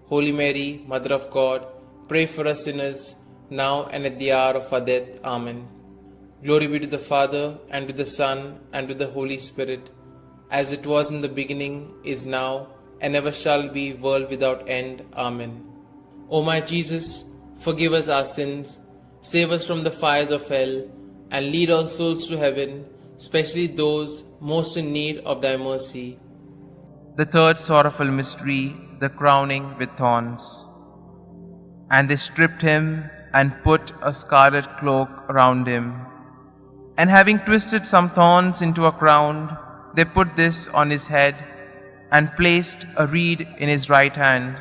Holy Mary, Mother of God, pray for us sinners, now and at the hour of our death. Amen. Glory be to the Father, and to the Son, and to the Holy Spirit, as it was in the beginning, is now, and ever shall be, world without end. Amen. O my Jesus, forgive us our sins, save us from the fires of hell, and lead all souls to heaven, especially those most in need of thy mercy. The third sorrowful mystery, the crowning with thorns. And they stripped him and put a scarlet cloak around him. And having twisted some thorns into a crown, they put this on his head and placed a reed in his right hand.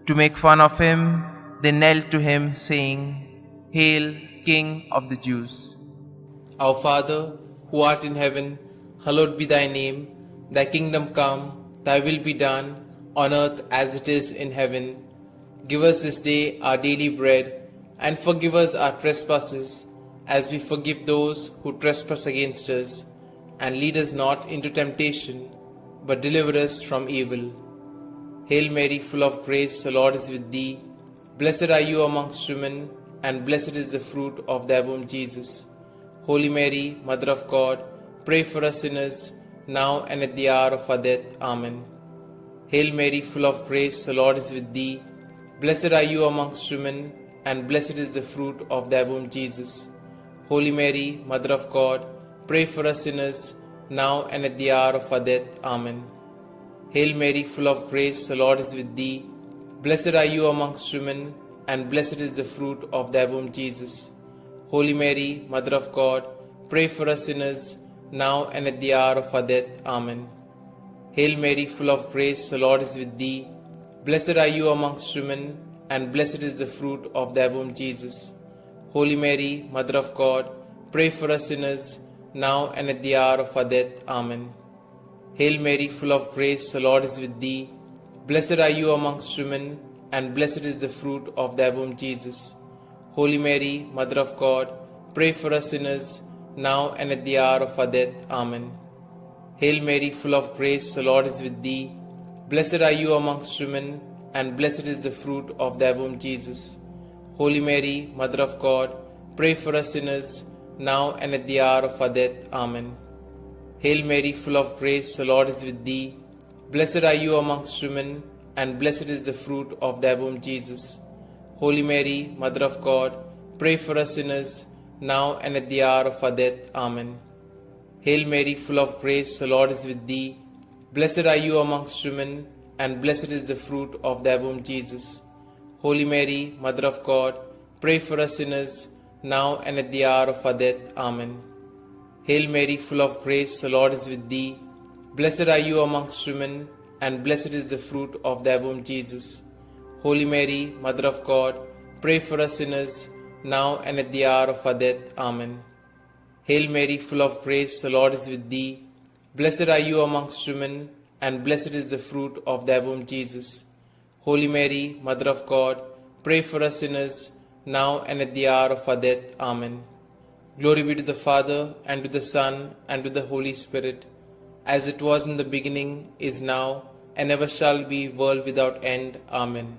To make fun of him, they knelt to him, saying, Hail, King of the Jews. Our Father, who art in heaven, hallowed be thy name. Thy kingdom come, thy will be done, on earth as it is in heaven. Give us this day our daily bread, and forgive us our trespasses, as we forgive those who trespass against us. And lead us not into temptation, but deliver us from evil. Hail Mary, full of grace, the Lord is with thee. Blessed are you amongst women, and blessed is the fruit of thy womb, Jesus. Holy Mary, Mother of God, pray for us sinners, now and at the hour of our death. Amen. Hail Mary, full of grace, the Lord is with thee. Blessed are you amongst women, and blessed is the fruit of thy womb, Jesus. Holy Mary, Mother of God, pray for us sinners, now and at the hour of our death. Amen. Hail Mary, full of grace, the Lord is with thee. Blessed are you amongst women, and blessed is the fruit of thy womb, Jesus. Holy Mary, Mother of God, pray for us sinners, now and at the hour of our death. Amen. Hail Mary, full of grace, the Lord is with thee. Blessed are you amongst women, and blessed is the fruit of thy womb, Jesus. Holy Mary, Mother of God, pray for us sinners, now and at the hour of our death. Amen. Hail Mary, full of grace, the Lord is with thee. Blessed are you amongst women, and blessed is the fruit of thy womb, Jesus. Holy Mary, Mother of God, pray for us sinners, now and at the hour of our death. Amen. Hail Mary, full of grace, the Lord is with thee. Blessed are you amongst women, and blessed is the fruit of thy womb, Jesus. Holy Mary, Mother of God, pray for us sinners, now and at the hour of our death. Amen. Hail Mary, full of grace, the Lord is with thee. Blessed are you amongst women, and blessed is the fruit of thy womb, Jesus. Holy Mary, Mother of God, pray for us sinners, now and at the hour of our death. Amen. Hail Mary, full of grace, the Lord is with thee. Blessed are you amongst women, and blessed is the fruit of thy womb, Jesus. Holy Mary, Mother of God, pray for us sinners, now and at the hour of our death. Amen. Hail Mary, full of grace, the Lord is with thee. Blessed are you amongst women, and blessed is the fruit of thy womb, Jesus. Holy Mary, Mother of God, pray for us sinners, now and at the hour of our death. Amen. Hail Mary, full of grace, the Lord is with thee. Blessed are you amongst women, and blessed is the fruit of thy womb, Jesus. Holy Mary, Mother of God, pray for us sinners, now and at the hour of our death. Amen. Glory be to the Father, and to the Son, and to the Holy Spirit, as it was in the beginning, is now, and ever shall be, world without end. Amen.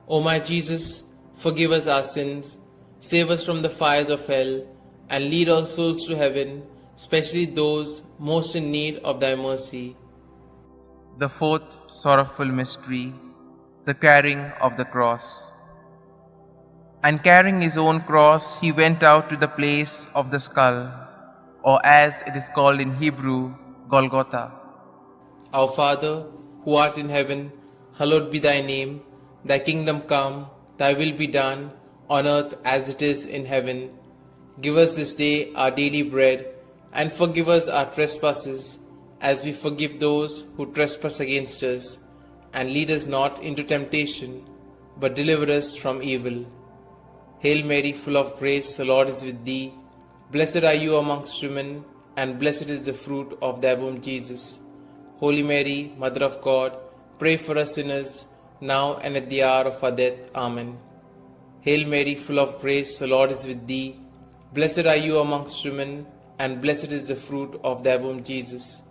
O my Jesus, forgive us our sins, save us from the fires of hell, and lead all souls to heaven, especially those most in need of thy mercy. The fourth sorrowful mystery, the carrying of the cross. And carrying his own cross, he went out to the place of the skull, or as it is called in Hebrew, Golgotha. Our Father, who art in heaven, hallowed be thy name. Thy kingdom come, thy will be done, on earth as it is in heaven. Give us this day our daily bread, and forgive us our trespasses, as we forgive those who trespass against us. And lead us not into temptation, but deliver us from evil. Hail Mary, full of grace, the Lord is with thee. Blessed are you amongst women, and blessed is the fruit of thy womb, Jesus. Holy Mary, Mother of God, pray for us sinners, now and at the hour of our death. Amen. Hail Mary, full of grace, the Lord is with thee. Blessed are you amongst women, and blessed is the fruit of thy womb, Jesus.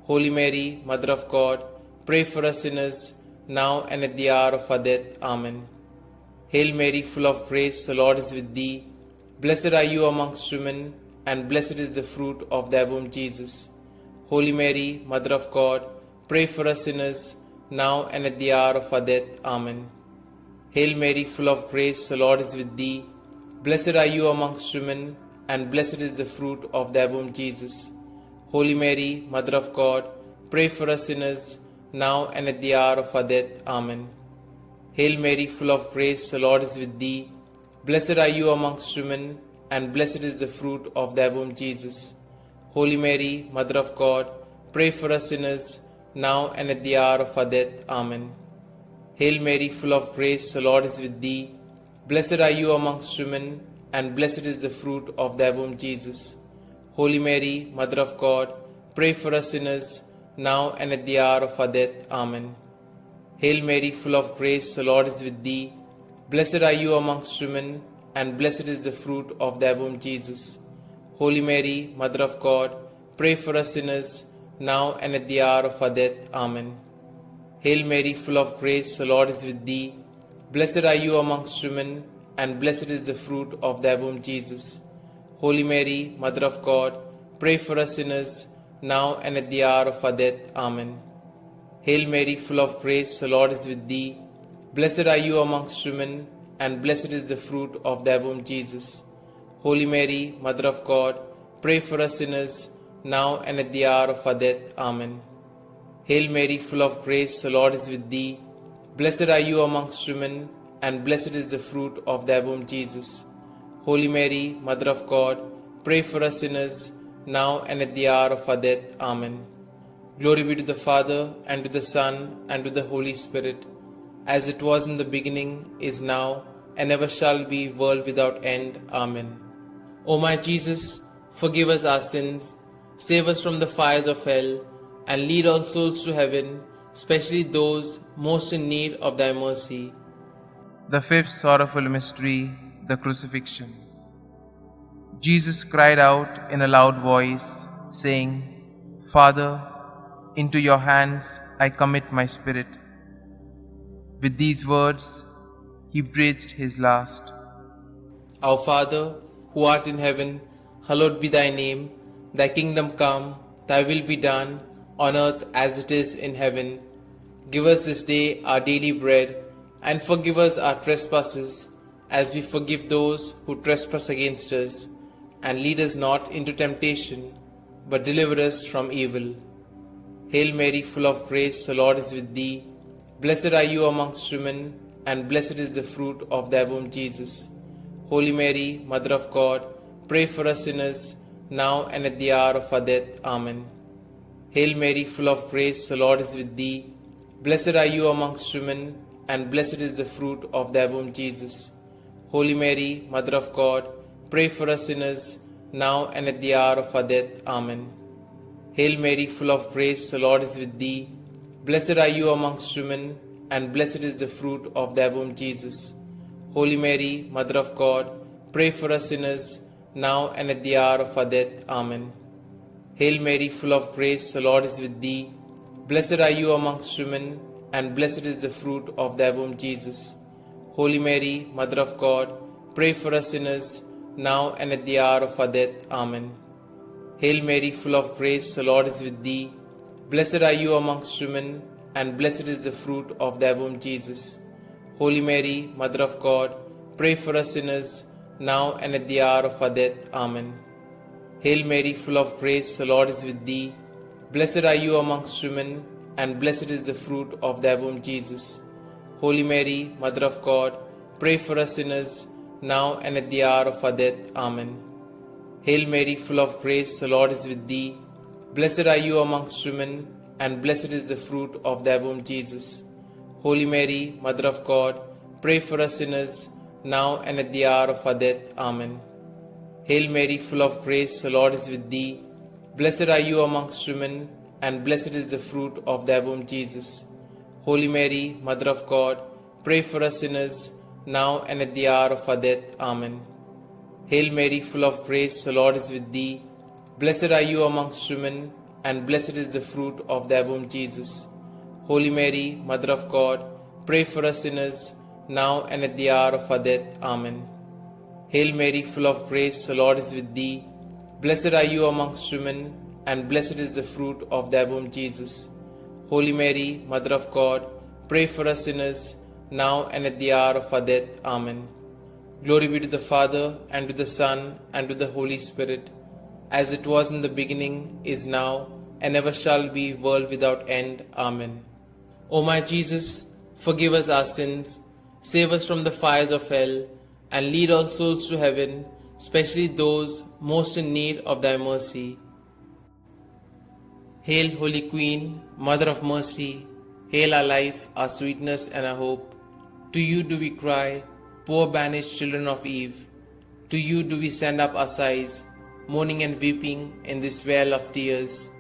Holy Mary, Mother of God, pray for us sinners, now and at the hour of our death. Amen. Hail Mary, full of grace, the Lord is with thee. Blessed are you amongst women, and blessed is the fruit of thy womb, Jesus. Holy Mary, Mother of God, pray for us sinners, now and at the hour of our death. Amen. Hail Mary, full of grace, the Lord is with thee. Blessed are you amongst women, and blessed is the fruit of thy womb, Jesus. Holy Mary, Mother of God, pray for us sinners, now and at the hour of our death. Amen. Hail Mary, full of grace, the Lord is with thee. Blessed are you amongst women, and blessed is the fruit of thy womb, Jesus. Holy Mary, Mother of God, pray for us sinners, now and at the hour of our death. Amen. Hail Mary, full of grace, the Lord is with thee. Blessed are you amongst women, and blessed is the fruit of thy womb, Jesus. Holy Mary, Mother of God, pray for us sinners, now and at the hour of our death. Amen. Hail Mary, full of grace, the Lord is with thee. Blessed are you amongst women, and blessed is the fruit of thy womb, Jesus. Holy Mary, Mother of God, pray for us sinners, now and at the hour of our death. Amen. Hail Mary, full of grace, the Lord is with thee. Blessed are you amongst women, and blessed is the fruit of thy womb, Jesus. Holy Mary, Mother of God, pray for us sinners, now and at the hour of our death. Amen. Hail Mary, full of grace, the Lord is with thee. Blessed are you amongst women, and blessed is the fruit of thy womb, Jesus. Holy Mary, Mother of God, pray for us sinners, now and at the hour of our death. Amen. Hail Mary, full of grace, the Lord is with thee. Blessed are you amongst women, and blessed is the fruit of thy womb, Jesus. Holy Mary, Mother of God, pray for us sinners, now and at the hour of our death. Amen. Glory be to the Father, and to the Son, and to the Holy Spirit, as it was in the beginning, is now, and ever shall be, world without end. Amen. O my Jesus, forgive us our sins, save us from the fires of hell, and lead all souls to heaven, especially those most in need of thy mercy. The fifth sorrowful mystery, the crucifixion. Jesus cried out in a loud voice, saying, Father, into your hands I commit my spirit. With these words, he breathed his last. Our Father, who art in heaven, hallowed be thy name. Thy kingdom come, thy will be done, on earth as it is in heaven. Give us this day our daily bread, and forgive us our trespasses, as we forgive those who trespass against us. And lead us not into temptation, but deliver us from evil. Hail Mary, full of grace, the Lord is with thee. Blessed are you amongst women, and blessed is the fruit of thy womb, Jesus. Holy Mary, Mother of God, pray for us sinners, now and at the hour of our death. Amen. Hail Mary, full of grace, the Lord is with thee. Blessed are you amongst women, and blessed is the fruit of thy womb, Jesus. Holy Mary, Mother of God, pray for us sinners, now and at the hour of our death. Amen. Hail Mary, full of grace, the Lord is with thee. Blessed are you amongst women, and blessed is the fruit of thy womb, Jesus. Holy Mary, Mother of God, pray for us sinners, now and at the hour of our death. Amen. Hail Mary, full of grace, the Lord is with thee. Blessed are you amongst women, and blessed is the fruit of thy womb, Jesus. Holy Mary, Mother of God, pray for us sinners, now and at the hour of our death. Amen. Hail Mary, full of grace, the Lord is with thee. Blessed are you amongst women, and blessed is the fruit of thy womb, Jesus. Holy Mary, Mother of God, pray for us sinners, now and at the hour of our death. Amen. Hail Mary, full of grace, the Lord is with thee. Blessed are you amongst women, and blessed is the fruit of thy womb, Jesus. Holy Mary, Mother of God, pray for us sinners, now and at the hour of our death. Amen. Hail Mary, full of grace, the Lord is with thee. Blessed are you amongst women, and blessed is the fruit of thy womb, Jesus. Holy Mary, Mother of God, pray for us sinners, now and at the hour of our death. Amen. Hail Mary, full of grace, the Lord is with thee. Blessed are you amongst women, and blessed is the fruit of thy womb, Jesus. Holy Mary, Mother of God, pray for us sinners, now and at the hour of our death. Amen. Hail Mary, full of grace, the Lord is with thee. Blessed are you amongst women, and blessed is the fruit of thy womb, Jesus. Holy Mary, Mother of God, pray for us sinners, now and at the hour of our death. Amen. Hail Mary, full of grace, the Lord is with thee. Blessed are you amongst women, and blessed is the fruit of thy womb, Jesus. Holy Mary, Mother of God, pray for us sinners, now and at the hour of our death. Amen. Glory be to the Father, and to the Son, and to the Holy Spirit, as it was in the beginning, is now, and ever shall be, world without end. Amen. O my Jesus, forgive us our sins, save us from the fires of hell, and lead all souls to heaven, especially those most in need of thy mercy. Hail, Holy Queen, Mother of Mercy, hail our life, our sweetness, and our hope. To you do we cry, poor banished children of Eve. To you do we send up our sighs, mourning and weeping in this vale of tears.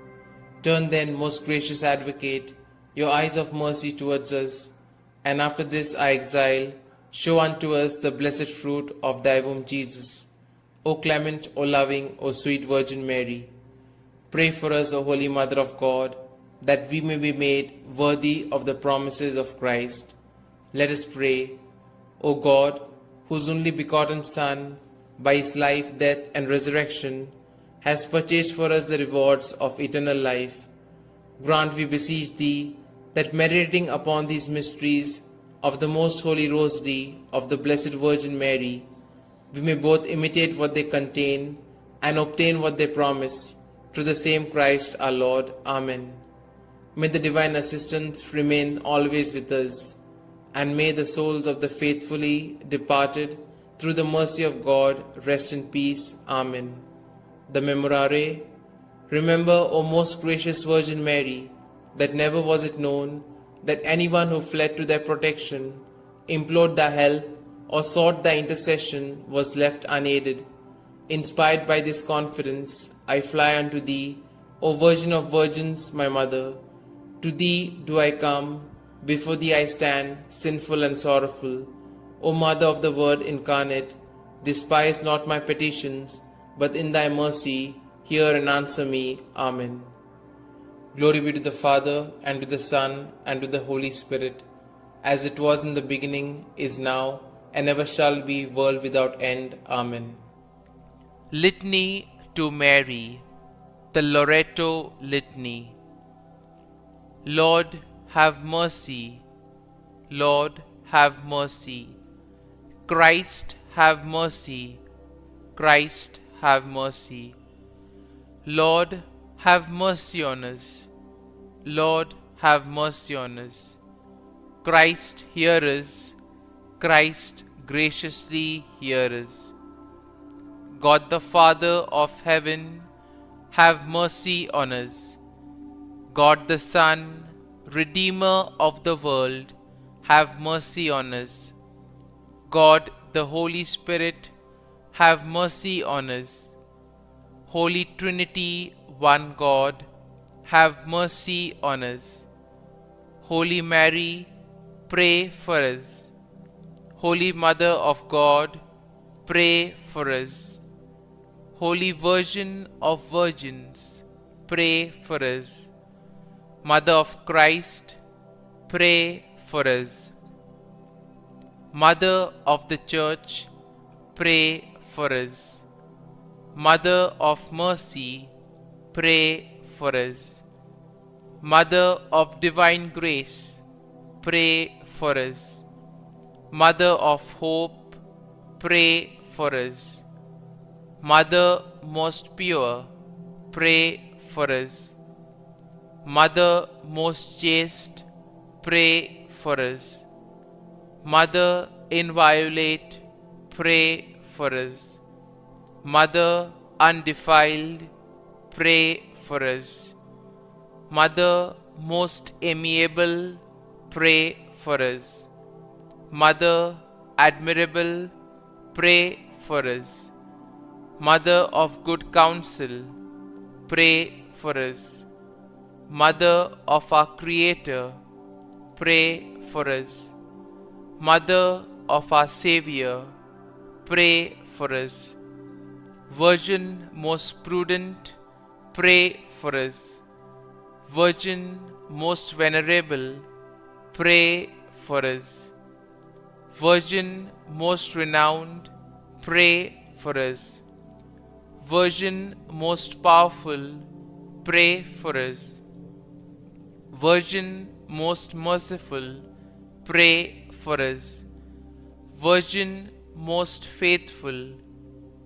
Turn then, most gracious Advocate, your eyes of mercy towards us, and after this our exile, show unto us the blessed fruit of thy womb, Jesus. O clement, O loving, O sweet Virgin Mary, pray for us, O Holy Mother of God, that we may be made worthy of the promises of Christ. Let us pray. O God, whose only begotten Son, by his life, death, and resurrection, has purchased for us the rewards of eternal life, grant, we beseech thee, that meditating upon these mysteries of the Most Holy Rosary of the Blessed Virgin Mary, we may both imitate what they contain and obtain what they promise, through the same Christ our Lord. Amen. May the divine assistance remain always with us, and may the souls of the faithfully departed, through the mercy of God, rest in peace. Amen. The Memorare. Remember, O most gracious Virgin Mary, that never was it known that anyone who fled to thy protection, implored thy help, or sought thy intercession was left unaided. Inspired by this confidence, I fly unto thee, O Virgin of Virgins, my Mother. To thee do I come, before thee I stand, sinful and sorrowful. O Mother of the Word incarnate, despise not my petitions, but in thy mercy hear and answer me. Amen. Glory be to the Father, and to the Son, and to the Holy Spirit, as it was in the beginning, is now, and ever shall be, world without end. Amen. Litany to Mary, the Loreto Litany. Lord, have mercy. Lord, have mercy. Christ, have mercy. Christ, have mercy. Lord, have mercy on us. Lord, have mercy on us. Christ, hear us. Christ, graciously hear us. God the Father of heaven, have mercy on us. God the Son, Redeemer of the world, have mercy on us. God the Holy Spirit, have mercy on us. Holy Trinity, one God, have mercy on us. Holy Mary, pray for us. Holy Mother of God, pray for us. Holy Virgin of Virgins, pray for us. Mother of Christ, pray for us. Mother of the Church, pray for us. Mother of Mercy, pray for us. Mother of Divine Grace, pray for us. Mother of Hope, pray for us. Mother most pure, pray for us. Mother most chaste, pray for us. Mother inviolate, pray for us. Mother undefiled, pray for us. Mother most amiable, pray for us. Mother admirable, pray for us. Mother of good counsel, pray for us. Mother of our Creator, pray for us. Mother of our Savior, pray for us. Virgin most prudent, pray for us. Virgin most venerable, pray for us. Virgin most renowned, pray for us. Virgin most powerful, pray for us. Virgin most merciful, pray for us. Virgin most faithful,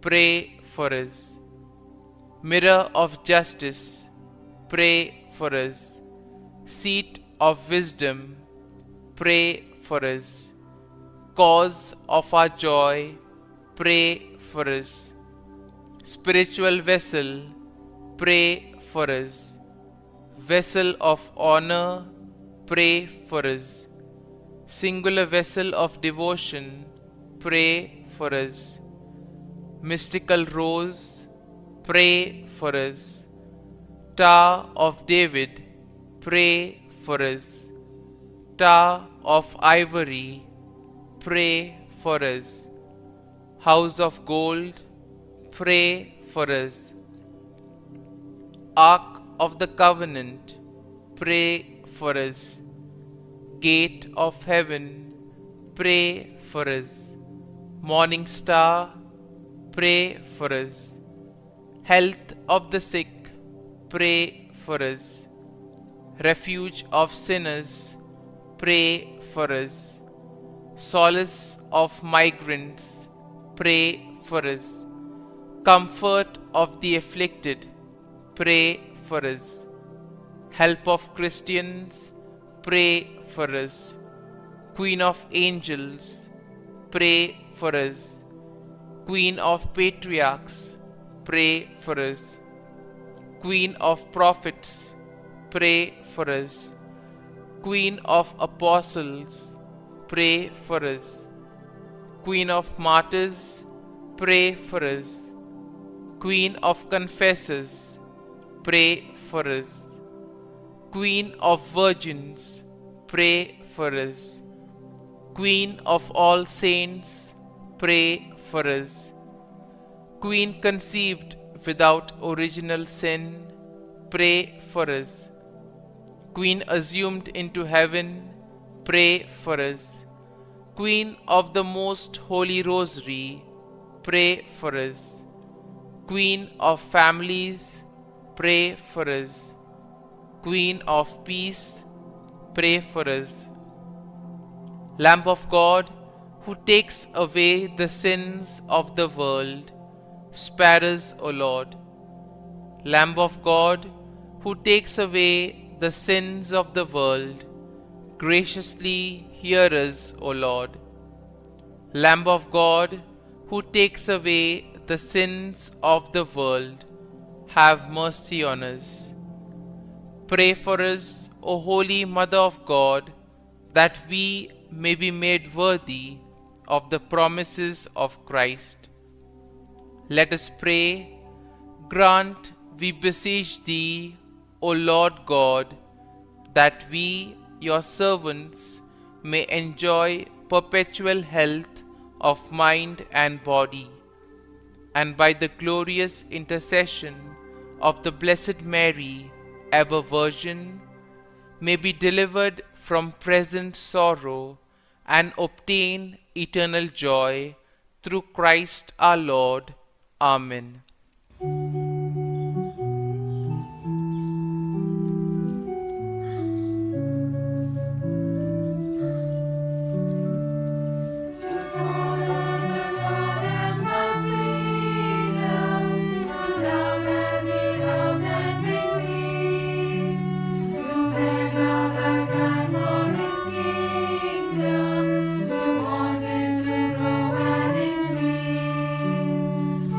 pray for us. Mirror of justice, pray for us. Seat of wisdom, pray for us. Cause of our joy, pray for us. Spiritual vessel, pray for us. Vessel of honor, pray for us. Singular vessel of devotion, pray for us. Mystical rose, pray for us. Tower of David, pray for us. Tower of ivory, pray for us. House of gold, pray for us. Ark of the Covenant, pray for us. Gate of heaven, pray for us. Morning star, pray for us. Health of the sick, pray for us. Refuge of sinners, pray for us. Solace of migrants, pray for us. Comfort of the afflicted, pray for us. Help of Christians, pray for us. Queen of angels, pray for us. Queen of patriarchs, pray for us. Queen of prophets, pray for us. Queen of apostles, pray for us. Queen of martyrs, pray for us. Queen of confessors, pray for us. Queen of virgins, pray for us. Queen of all saints, pray for us. Queen conceived without original sin, pray for us. Queen assumed into heaven, pray for us. Queen of the Most Holy Rosary, pray for us. Queen of families, pray for us. Queen of peace, pray for us. Lamb of God, who takes away the sins of the world, spare us, O Lord. Lamb of God, who takes away the sins of the world, graciously hear us, O Lord. Lamb of God, who takes away the sins of the world, have mercy on us. Pray for us, O Holy Mother of God, that we may be made worthy of the promises of Christ. Let us pray. Grant, we beseech Thee, O Lord God, that we, Your servants, may enjoy perpetual health of mind and body, and by the glorious intercession of the Blessed Mary, ever Virgin, may be delivered from present sorrow and obtain eternal joy through Christ our Lord. Amen.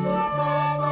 To search for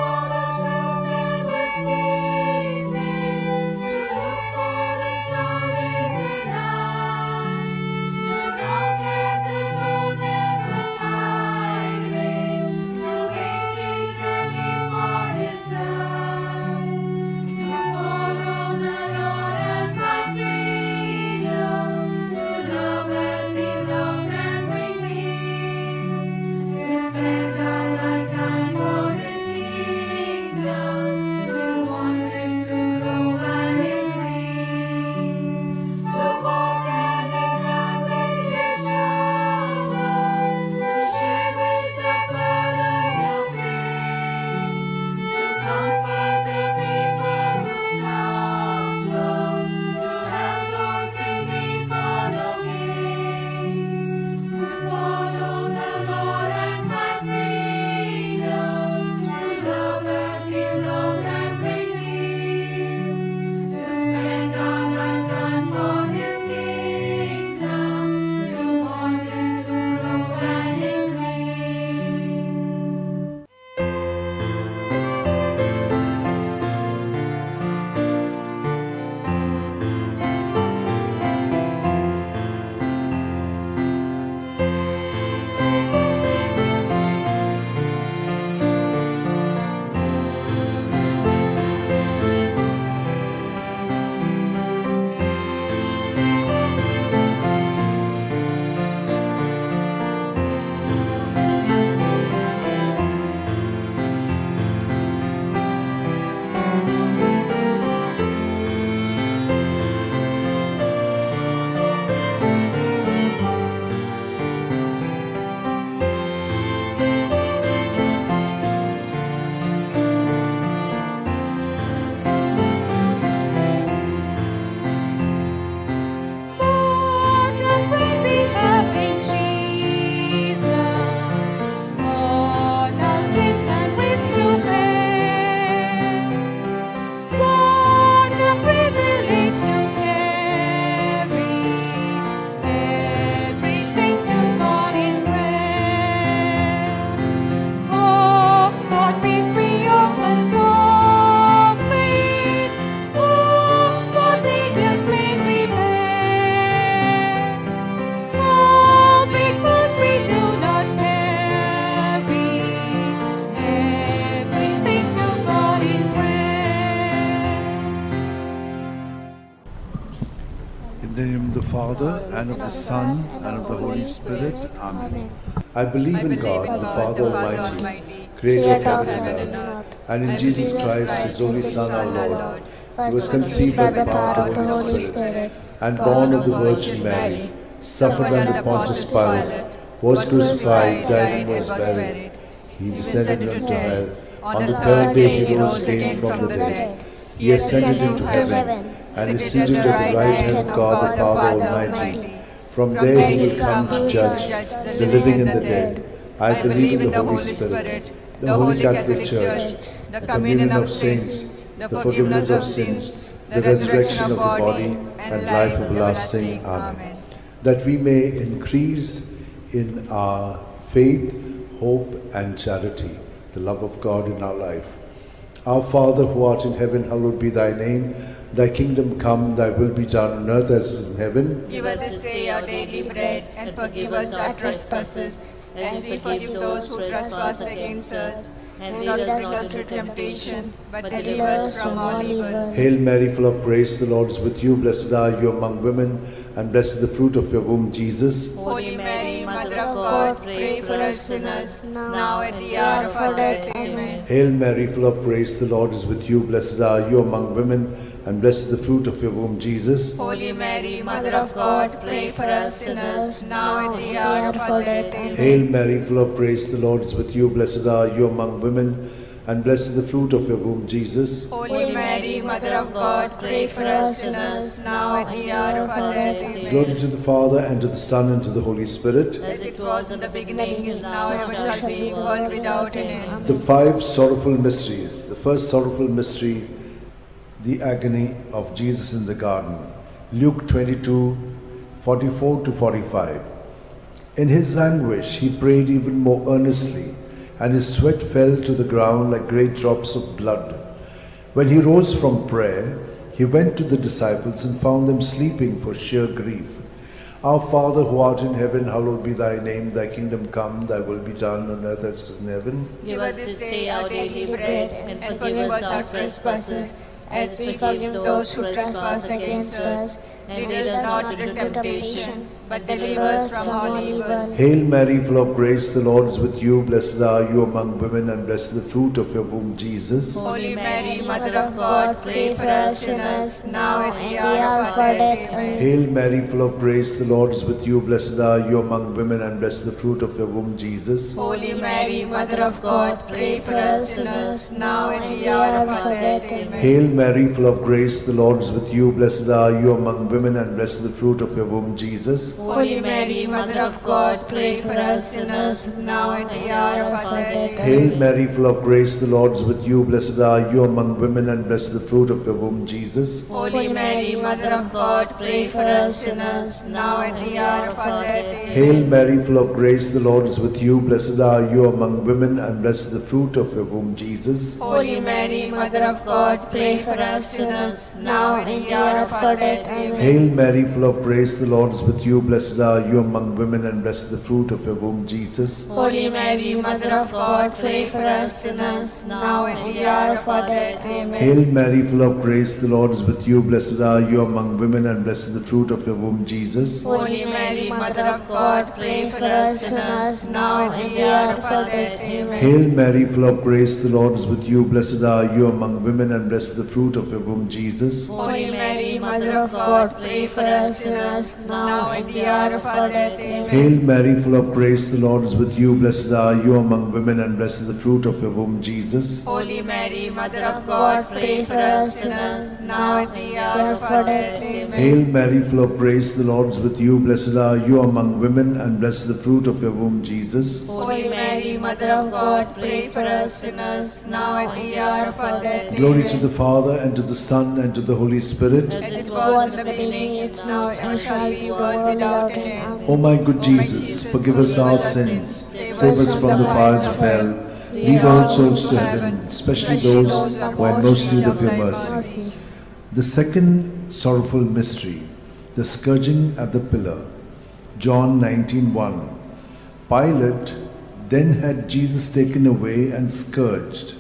the name of the Father, and of the Son, and of the Holy Spirit. Amen. I believe in God, the Father Almighty, creator of heaven and earth, and in Jesus Christ, his only Son, our Lord, who was conceived by the power of the Holy Spirit, and born of the Virgin Mary, suffered under Pontius Pilate, was crucified, died, and was buried. He descended into hell. On the third day he rose again from the dead. He ascended into heaven, and is seated at the right hand of God the Father Almighty. From there he will come to judge the living and the dead. I believe in the Holy Spirit, the Holy Catholic Church, the communion of saints, the forgiveness of sins, the resurrection of the body, and life everlasting. Amen. That we may increase in our faith, hope, and charity, the love of God in our life. Our Father who art in heaven, hallowed be thy name. Thy kingdom come, thy will be done on earth as it is in heaven. Give us this day our daily bread, and forgive us our trespasses, as we forgive those who trespass against us. And lead us not into temptation, but deliver us from all evil. Hail Mary, full of grace, the Lord is with you. Blessed are you among women, and blessed is the fruit of your womb, Jesus. Holy Mary, Mother of God, pray for us sinners, now and at the hour of our death. Amen. Hail Mary, full of grace, the Lord is with you. Blessed are you among women, and blessed is the fruit of your womb, Jesus. Holy Mary, Mother of God, pray for us sinners, now and at the hour of our death. Amen. Hail Mary, full of grace, the Lord is with you. Blessed are you among women, and blessed is the fruit of your womb, Jesus. Holy Mary, Mother of God, pray for us sinners, now and at the hour of our death. Amen. Glory to the Father, and to the Son, and to the Holy Spirit. As it was in the beginning, is now, and ever shall be, world without end. The five sorrowful mysteries. The first sorrowful mystery, the agony of Jesus in the garden. Luke 22, 44 to 45. In his anguish, he prayed even more earnestly, and his sweat fell to the ground like great drops of blood. When he rose from prayer, he went to the disciples and found them sleeping for sheer grief. Our Father who art in heaven, hallowed be thy name. Thy kingdom come, thy will be done on earth as it is in heaven. Give us this day our daily bread, and forgive us our trespasses, as we forgive those who trespass against us. And lead us not into temptation, but deliver us from all evil. Hail Mary, full of grace, the Lord is with you. Blessed are you among women, and blessed is the fruit of your womb, Jesus. Holy Mary, Mother of God, pray for us sinners, now and at the hour of our death. Amen. Hail Mary, full of grace, the Lord is with you. Blessed are you among women, and blessed is the fruit of your womb, Jesus. Holy Mary, Mother of God, pray for us sinners, now and at the hour of our death. Amen. Hail Mary, full of grace, the Lord is with you. Blessed are you among women, and blessed is the fruit of your womb, Jesus. Holy Mary, Mother of God, pray for us sinners, now and at the hour of our death. Hail Mary, full of grace, the Lord is with you. Blessed are you among women, and blessed is the fruit of your womb, Jesus. Holy Mary, Mother of God, pray for us sinners, now and at the hour of our death. Amen. Hail Mary, full of grace, the Lord is with you. Blessed are you among women, and blessed is the fruit of your womb, Jesus. Holy Mary, Mother of God, pray for us sinners, now and at the hour of our death. Amen. Hail Mary, full of grace, the Lord is with you. Blessed are you among women, and blessed is the fruit of your womb, Jesus. Holy Mary, Mother of God, pray for us sinners, now and at the hour of our death. Amen. Hail Mary, full of grace, the Lord is with you. Blessed are you among women, and blessed is the fruit of your womb, Jesus. Holy Mary, Mother of God, pray for us sinners, now and at the hour of our death. Amen. Hail Mary, full of grace, the Lord is with you. Blessed are you among women, and blessed is the fruit of your womb, Jesus. Holy Mary, Mother of God, pray for us sinners, now and at the hour of our death. Amen. Hail Mary, full of grace, the Lord is with you. Blessed are you among women, and blessed is the fruit of your womb, Jesus. Holy Mary, Mother of God, pray for us sinners, now and at the hour of our death. Amen. Hail Mary, full of grace, the Lord is with you. Blessed are you among women, and blessed is the fruit of your womb, Jesus. Holy Mary, Mother of God, pray for us sinners, now and at the hour of our death. Glory to the Father, and to the Son, and to the Holy Spirit. As it was in the beginning, is now, and shall be, world without end. O my good Jesus, forgive us our sins, save us from the fires of hell, lead all souls to heaven, especially those who are in most need of your mercy. The second sorrowful mystery, the scourging at the pillar. John 19:1. Pilate then had Jesus taken away and scourged.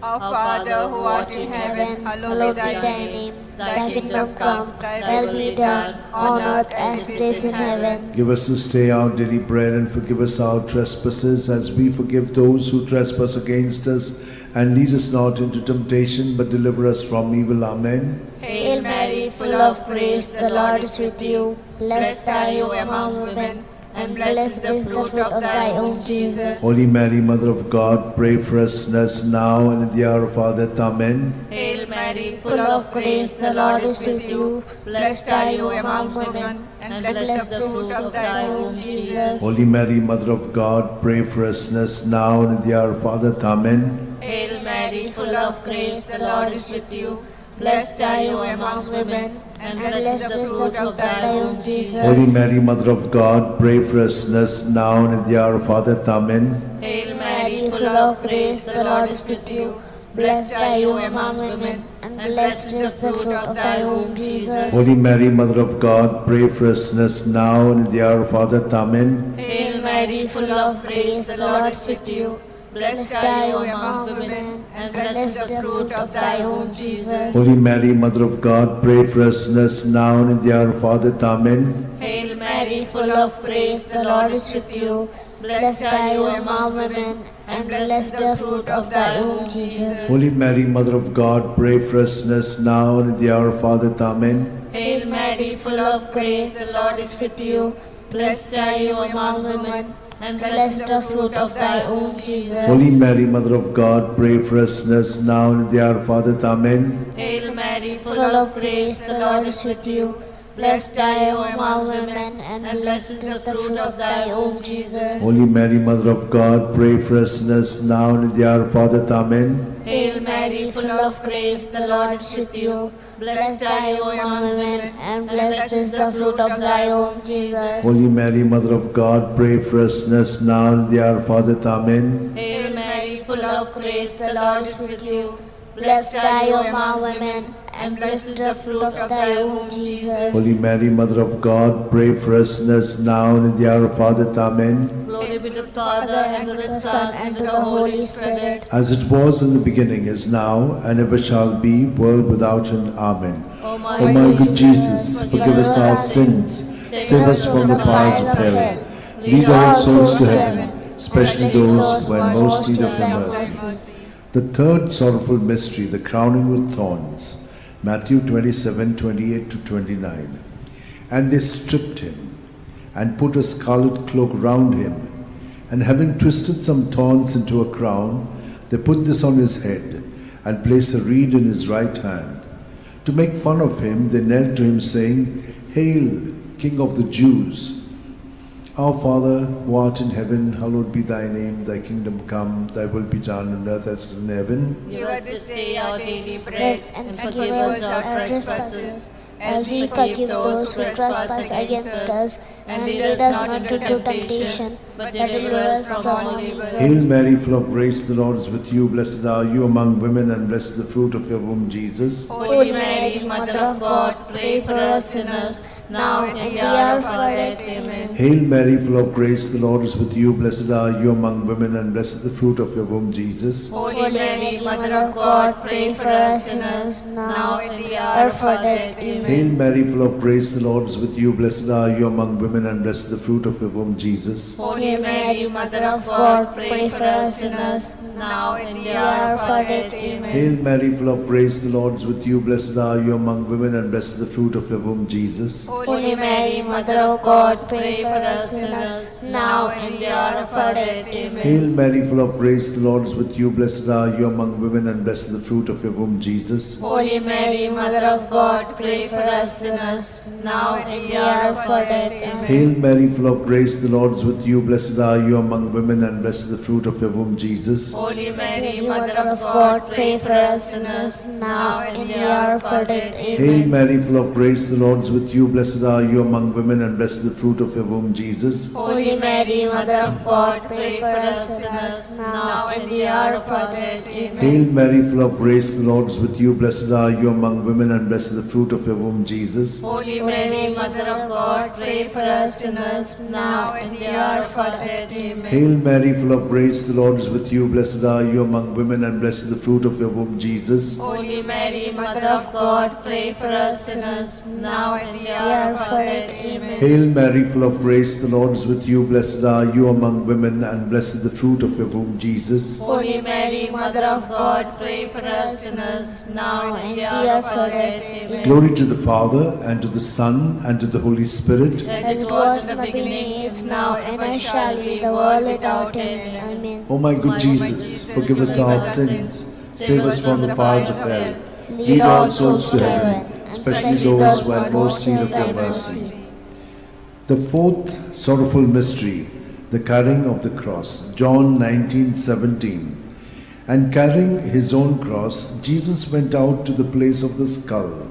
Our Father who art in heaven, hallowed be thy name. Thy kingdom come, thy will be done, on earth as it is in heaven. Give us this day our daily bread, and forgive us our trespasses, as we forgive those who trespass against us. And lead us not into temptation, but deliver us from evil. Amen. Hail Mary, full of grace, the Lord is with you. Blessed are you among women, and blessed is the fruit of thy womb, Jesus. Holy Mary, Mother of God, pray for us sinners now and at the hour of our death. Amen. Hail Mary, Full of grace, the Lord is with you. Blessed are you among women, and blessed is the fruit of thy womb, Jesus. Holy Mary, Mother of God, pray for us sinners now and at the hour of our death. Amen. Hail Mary, full of grace, the Lord is with you. Blessed are you among women, and blessed is the fruit of thy womb, Jesus. Holy Mary, Mother of God, pray for us sinners now and at the hour of our death. Amen. Hail Mary, full of grace, the Lord is with you. Blessed are you among women, and blessed is the fruit of thy womb, Jesus. Holy Mary, Mother of God, pray for us sinners now and at the hour of our death. Amen. Hail Mary, full of grace, the Lord is with you. Blessed are you among women, and blessed is the fruit of thy womb, Jesus. Holy Mary, Mother of God, pray for us sinners now and at the hour of our death. Amen. Hail Mary, full of grace, the Lord is with you. Blessed are you among women, and blessed is the fruit of thy womb, Jesus. Holy Mary, Mother of God, pray for us sinners now and at the hour of our death. Amen. Hail Mary, full of grace, the Lord is with you. Blessed are you among women, and blessed is the fruit of thy womb, Jesus. Holy Mary, Mother of God, pray for us sinners now and at the hour of our death. Amen. Hail Mary, Full of grace, the Lord is with you. Blessed are you among women, and blessed is the fruit of thy womb, Jesus. Holy Mary, Mother of God, pray for us sinners now and at the hour of our death. Amen. Hail Mary, full of grace, the Lord is with you. Blessed are you among women, and blessed is the fruit of thy womb, Jesus. Holy Mary, Mother of God, pray for us sinners now and at the hour of our death. Amen. Hail Mary, full of grace, the Lord is with you. Blessed are you among women, and blessed is the fruit of thy womb, Jesus. Holy Mary, Mother of God, pray for us sinners now and at the hour of our death. Amen. Glory be to the Father, and to the Son, and to the Holy Spirit. As it was in the beginning, is now, and ever shall be, world without end. Amen. O my O my good Jesus, forgive us our sins, save us from the fires of hell, lead all souls to heaven, especially those who are in most need of your mercy. The third sorrowful mystery, the crowning with thorns. Matthew 27:28-29. And they stripped him, and put a scarlet cloak round him, and having twisted some thorns into a crown, they put this on his head, and placed a reed in his right hand. To make fun of him, they knelt to him, saying, Hail, King of the Jews! Our Father, who art in heaven, hallowed be thy name. Thy kingdom come, thy will be done on earth as it is in heaven. Give us this day our daily bread, And forgive us our trespasses, as we forgive those who trespass against us. And lead us not into temptation, but deliver us from evil. Hail Mary, full of grace, the Lord is with you. Blessed are you among women, and blessed is the fruit of your womb, Jesus. Holy Mary, Mother of God, pray for us sinners, now and at the hour of our death. Amen. Hail Mary, full of grace, the Lord is with you. Blessed are you among women, and blessed is the fruit of your womb, Jesus. Holy Mary, Mother of God, pray for us sinners, now and at the hour of our death. Amen. Hail Mary, full of grace, the Lord is with you. Blessed are you among women, and blessed is the fruit of your womb, Jesus. Holy Mary, Mother of God, pray for us sinners, now and at the hour of our death. Amen. Hail Mary, full of grace, the Lord is with you. Blessed are you among women, and blessed is the fruit of your womb, Jesus. Holy Mary, Mother of God, pray for us sinners, now and at the hour of our death. Amen. Hail Mary, full of grace, the Lord is with you. Blessed are you among women, and blessed is the fruit of your womb, Jesus. Holy Mary, Mother of God, pray for us sinners, now and at the hour of our death. Amen. Hail Mary, full of grace, the Lord is with you. Blessed are you among women, and blessed is the fruit of your womb, Jesus. Holy Mary, Mother of God, pray for us sinners, now and at the hour of our death. Hail Amen. Mary, full of grace, the Lord is with you. Blessed are you among women, and blessed is the fruit of your womb, Jesus. Holy Mary, Mother of God, pray for us sinners, now and the hour of our death. Amen. Hail Mary, full of grace, the Lord is with you. Blessed are you among women, and blessed is the fruit of your womb, Jesus. Holy Mary, Mother of God, pray for us sinners, now and the hour of our death. Amen. Hail Mary, full of grace, the Lord is with you. Blessed are you among women, and blessed is the fruit of your womb, Jesus. Holy Mary, Mother of God, pray for us sinners, now and the hour of our death. Amen. Hail Mary, full of grace, the Lord is with you. Blessed are you among women, and blessed is the fruit of your womb, Jesus. Holy Mary, Mother of God, pray for us sinners, now and the hour of our death. Amen. Glory to the Father, and to the Son, and to the Holy Spirit. As it was in the beginning, is now, and ever shall be, the world without end. Amen. O my good Jesus, forgive us our sins, save us from the fires of hell, lead all souls to heaven, especially those who are most in need of your mercy. The fourth sorrowful mystery, the carrying of the cross. John 19:17. And carrying his own cross, Jesus went out to the place of the skull,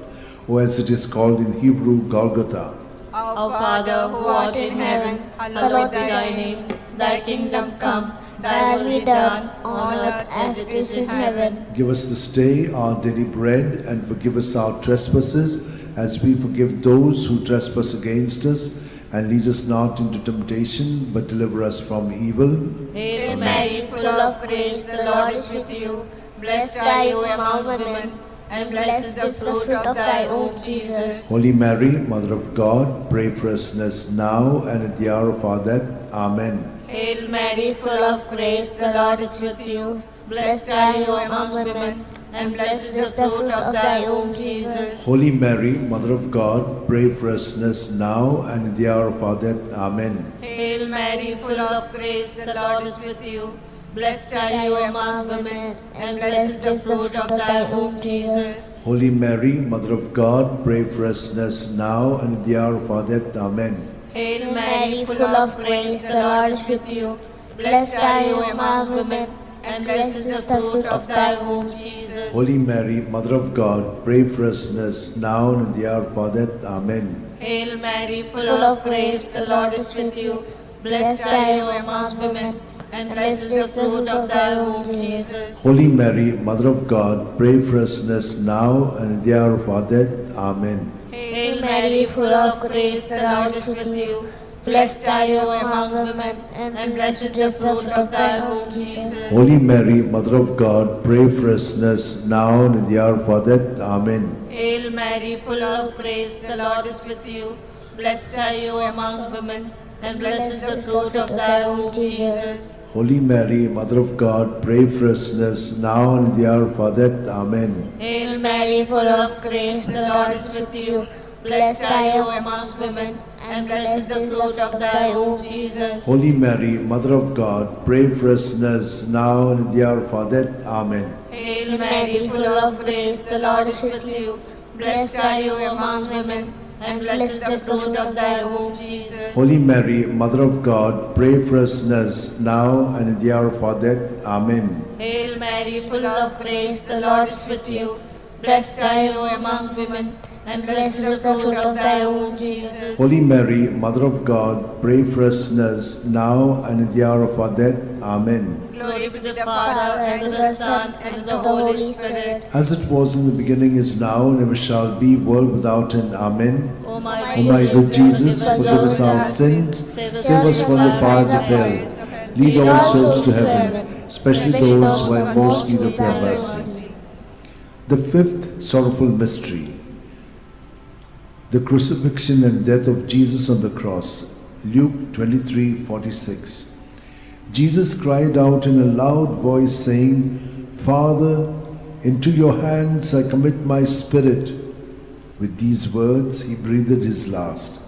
or as it is called in Hebrew, Golgotha. Our Father, who art in heaven, hallowed be thy name. Thy kingdom come, thy will be done, on earth as it is in heaven. Give us this day our daily bread, and forgive us our trespasses, as we forgive those who trespass against us. And lead us not into temptation, but deliver us from evil. Hail Mary, full of grace, the Lord is with you. Blessed are you among women, and blessed is the fruit of thy womb, Jesus. Holy Mary, Mother of God, pray for us sinners now and at the hour of our death. Amen. Hail Mary, full of grace, the Lord is with you. Blessed are you among women, and blessed is the fruit of thy womb, Jesus. Holy Mary, Mother of God, pray for us sinners now and at the hour of our death. Amen. Hail Mary, full of grace, the Lord is with you. Blessed are you among women, and blessed is the fruit of thy womb, Jesus. Holy Mary, Mother of God, pray for us sinners now and at the hour of our death. Amen. Hail Mary, full of grace, the Lord is with you. Blessed are you among women, and blessed is the fruit of thy womb, Jesus. Holy Mary, Mother of God, pray for us sinners now and at the hour of our death. Amen. Hail Mary, full of grace, the Lord is with you. Blessed are you among women, and blessed is the fruit of thy womb, Jesus. Holy Mary, Mother of God, pray for us sinners now and at the hour of our death. Amen. Hail Mary, full of grace, the Lord is with you. Blessed are you among women, and blessed is the fruit of thy womb, Jesus. Holy Mary, Mother of God, pray for us sinners now and at the hour of our death. Amen. Hail Mary, full of grace, the Lord is with you. Blessed are you amongst women, and blessed is the fruit of thy womb, Jesus. Holy Mary, Mother of God, pray for us sinners now and at the hour of our death. Amen. Hail Mary, full of grace, the Lord is with you. Blessed are you amongst women, and blessed is the fruit of thy womb, Jesus. Holy Mary, Mother of God, pray for us sinners now and at the hour of our death. Amen. Hail Mary, full of grace, the Lord is with you. Blessed are you amongst women, and blessed is the fruit of thy womb, Jesus. Holy Mary, Mother of God, pray for us sinners now and at the hour of our death. Amen. Hail Mary, full of grace, the Lord is with you. Blessed are you amongst women, and blessed is the fruit of thy womb, Jesus. Holy Mary, Mother of God, pray for us sinners now and at the hour of our death. Amen. Glory be to the Father, and to the Son, and to the Holy Spirit. As it was in the beginning, is now, and ever shall be, world without end. Amen. O my O my good Jesus, forgive us our sins, save us from the fires of hell, lead all souls to heaven, especially those who are in most need of your mercy. The fifth sorrowful mystery, the crucifixion and death of Jesus on the cross. Luke 23:46. Jesus cried out in a loud voice, saying, Father, into your hands I commit my spirit. With these words he breathed his last.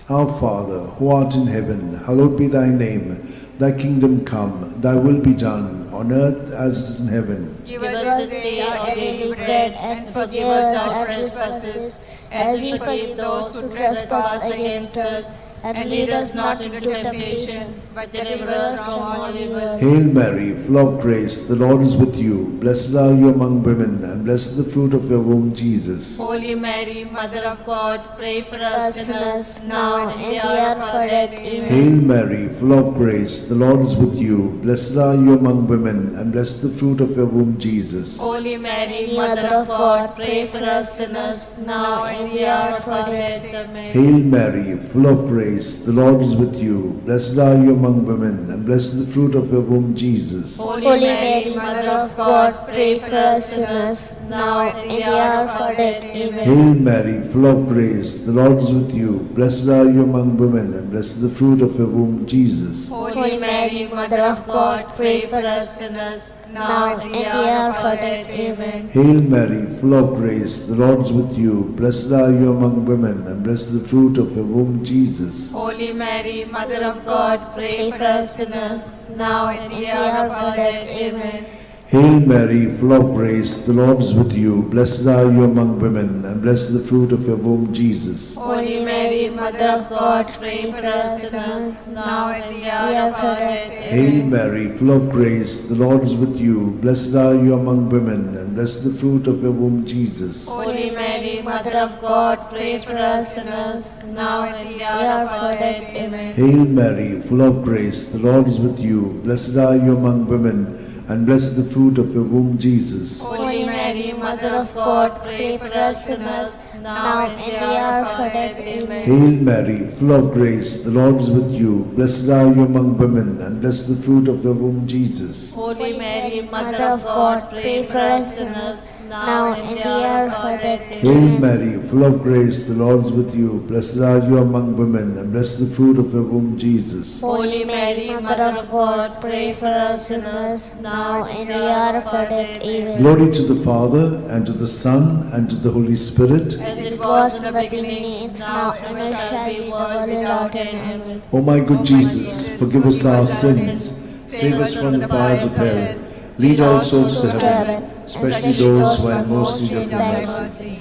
Our Father, who art in heaven, hallowed be thy name. Thy kingdom come, thy will be done, on earth as it is in heaven. Give us this day our daily bread, and forgive us our trespasses, as we forgive those who trespass against us. and lead us not into temptation, but deliver us from all evil. Hail Mary, full of grace, the Lord is with you. Blessed are you among women, and blessed is the fruit of your womb, Jesus. Holy Mary, Mother of God, pray for us sinners, now and in the hour hour of of our our death. death. Amen. Hail Mary, full of grace, the Lord is with you. Blessed are you among women, and blessed is the fruit of your womb, Jesus. Holy Mary, Mother Mother of of God, pray for us sinners, now and in the hour of our death. Amen. Hail Mary, full of grace, the Lord is with you. Blessed are you among women, and blessed is the fruit of your womb, Jesus. Holy Mary, Mother of God, pray for us sinners, now and in the hour of our death. Amen. Hail Mary, full of grace, the Lord is with you. Blessed are you among women, and blessed is the fruit of your womb, Jesus. Holy Mary, Mother of God, pray for us sinners, now and in the hour of our death. Amen. Hail Mary, full of grace, the Lord is with you. Blessed are you among women, and blessed is the fruit of your womb, Jesus. Holy Mary, Mother of God, pray for us sinners, now and in the hour of our death. Amen. Hail Mary, full of grace, the Lord is with you. Blessed are you among women, and blessed is the fruit of your womb, Jesus. Holy Mary, Mother of God, pray for us sinners, now and in the hour of our death. Hail Amen. Mary, full of grace, the Lord is with you. Blessed are you among women, and blessed is the fruit of your womb, Jesus. Holy Mary, Mother of God, pray for us sinners, now and in the hour of our death. Amen. Hail Mary, full of grace, the Lord is with you. Blessed are you among women, and blessed is the fruit of your womb, Jesus. Holy Mary, Mother of God, pray for us sinners, now and in the hour of our death. Amen. Hail Mary, full of grace, the Lord is with you. Blessed are you among women, and blessed is the fruit of your womb, Jesus. Holy Mary, Mother of God, pray for us sinners, now and in the hour of our death. Hail Amen. Mary, full of grace, the Lord is with you. Blessed are you among women, and blessed is the fruit of your womb, Jesus. Holy Mary, Mother of God, pray for us sinners, now and in the hour of our death. Amen. Glory to the Father, and to the Son, and to the Holy Spirit. As it was in the beginning, is now, and ever shall be, world without end. Amen. O my good Jesus, forgive us our sins, save us from the fires of hell, lead all souls to heaven, especially those who are in most need of your mercy.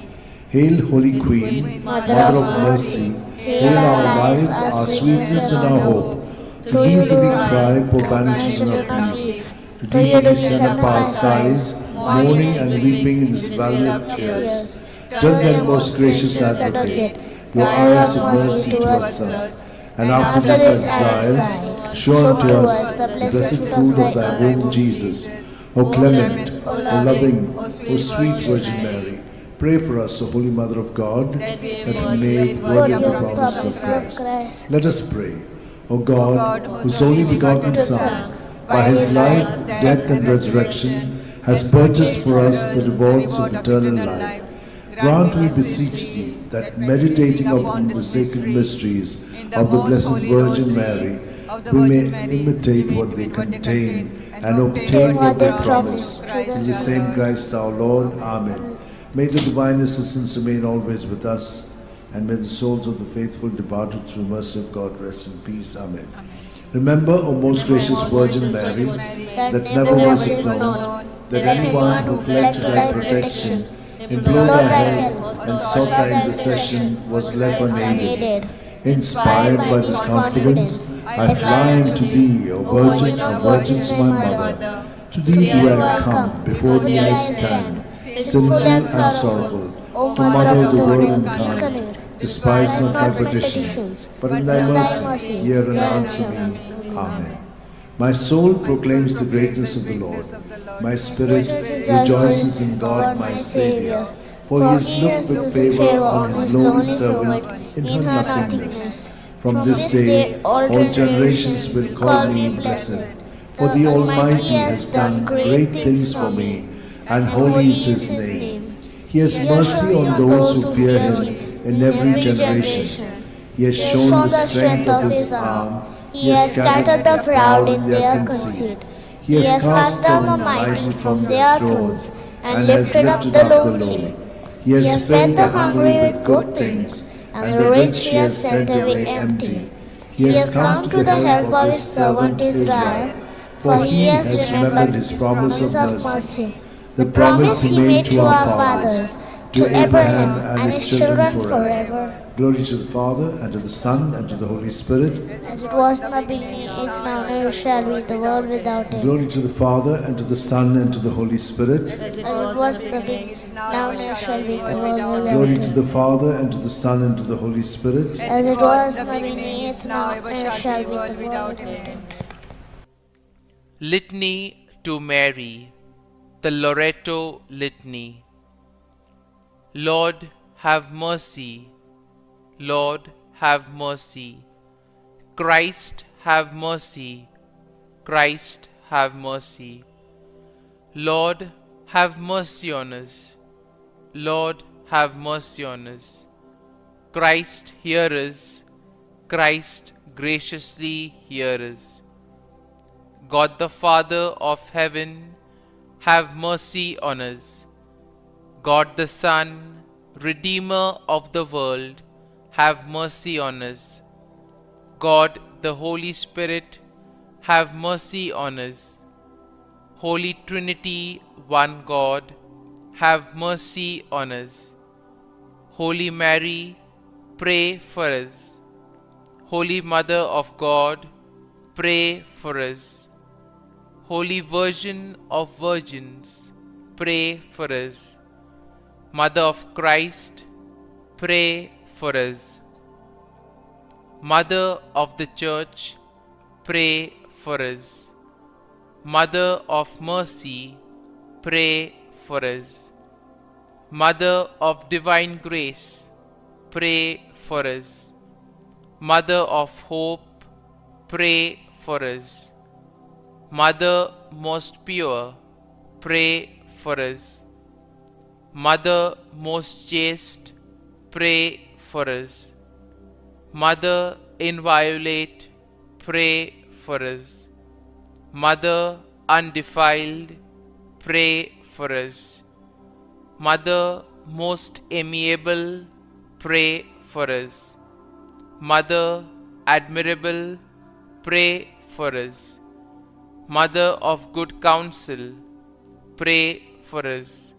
Hail, Holy Queen, Mother of mercy, hail our life, our sweetness, and our hope. To thee do we cry, poor banished children of Eve. To thee do we send up our sighs, mourning and weeping in this valley of tears. Turn then, most gracious Advocate, your eyes of mercy towards us, and after this exile, show unto us the blessed fruit of thy womb, Jesus. O clement, O loving, O sweet Virgin Mary, pray for us, O Holy Mother of God, that we may be made worthy of the promise of Christ. Let us pray. O God, whose only begotten Son, by his life, death, and resurrection, has purchased for us the rewards of eternal life, grant, we beseech thee, that meditating upon the sacred mysteries of the Blessed Virgin Mary, we may imitate what they contain and obtain what they promise. In the same Christ our Lord. Amen. May the divine assistance remain always with us, and may the souls of the faithful departed through mercy of God rest in peace. Amen. Remember, O most gracious Virgin Mary, that never was it known that anyone who fled to thy protection, implored thy help, and sought thy intercession was left unaided. Inspired by this confidence, I fly unto thee, O Virgin of Virgins, my Mother. To thee do I come, before thee I stand, sinful and sorrowful. O Mother of the Word incarnate, despise not my petitions, but in thy mercy hear and answer me. Amen. My soul proclaims the greatness of the Lord. My spirit rejoices in God my Saviour, for he has looked with favour on his lowly servant in her nothingness. From this day all generations will call me blessed, for the Almighty has done great things for me, and holy is his name. He has mercy on those who fear him in every generation. He has shown the strength of his arm. He has scattered the proud in their conceit. He has cast down the mighty from their thrones, and lifted up the lowly. He has fed the hungry with good things, and the rich he has sent away empty. He has come to the help of his servant Israel, for he has remembered his promise of mercy, the promise he made to our fathers, to Abraham and his children forever. Glory to the Father, and to the Son, and to the Holy Spirit. As it was in the beginning, is now, and ever shall be, the world without end. Glory to the Father, and to the Son, and to the Holy Spirit. As it was in the beginning, now, and ever shall be, the world without Glory end. to the Father, and to the Son, and to the Holy Spirit. As it was in the beginning, is now, and ever shall be, the world without end. Litany to Mary, the Loreto Litany. Lord, have mercy. Lord, have mercy. Christ, have mercy. Christ, have mercy. Lord, have mercy on us. Lord, have mercy on us. Christ, hear us. Christ, graciously hear us. God the Father of heaven, have mercy on us. God the Son, Redeemer of the world, have mercy on us. God the Holy Spirit, have mercy on us. Holy Trinity, one God, have mercy on us. Holy Mary, pray for us. Holy Mother of God, pray for us. Holy Virgin of Virgins, pray for us. Mother of Christ, pray for us. Mother of the Church, pray for us. Mother of Mercy, pray for us. Mother of Divine Grace, pray for us. Mother of Hope, pray for us. Mother most pure, pray for us. Mother most chaste, pray for us. Mother inviolate, pray for us. Mother undefiled, pray for us. Mother most amiable, pray for us. Mother admirable, pray for us. Mother of good counsel, pray for us.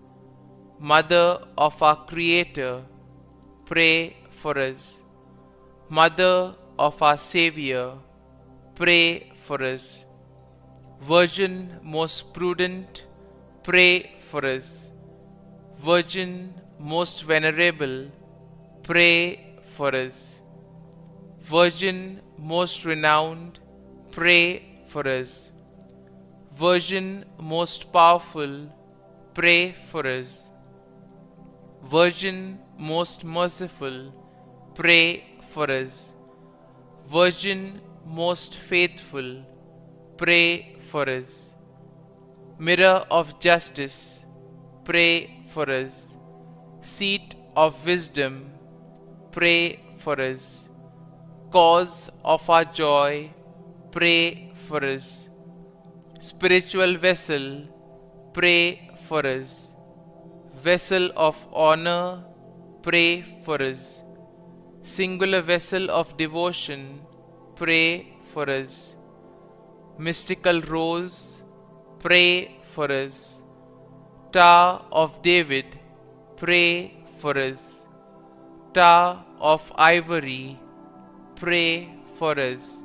Mother of our Creator, pray for us. Mother of our Savior, pray for us. Virgin most prudent, pray for us. Virgin most venerable, pray for us. Virgin most renowned, pray for us. Virgin most powerful, pray for us. Virgin most merciful, pray for us. Virgin most faithful, pray for us. Mirror of justice, pray for us. Seat of wisdom, pray for us. Cause of our joy, pray for us. Spiritual vessel, pray for us. Vessel of honor, pray for us. Singular vessel of devotion, pray for us. Mystical rose, pray for us. Tower of David, pray for us. Tower of ivory, pray for us.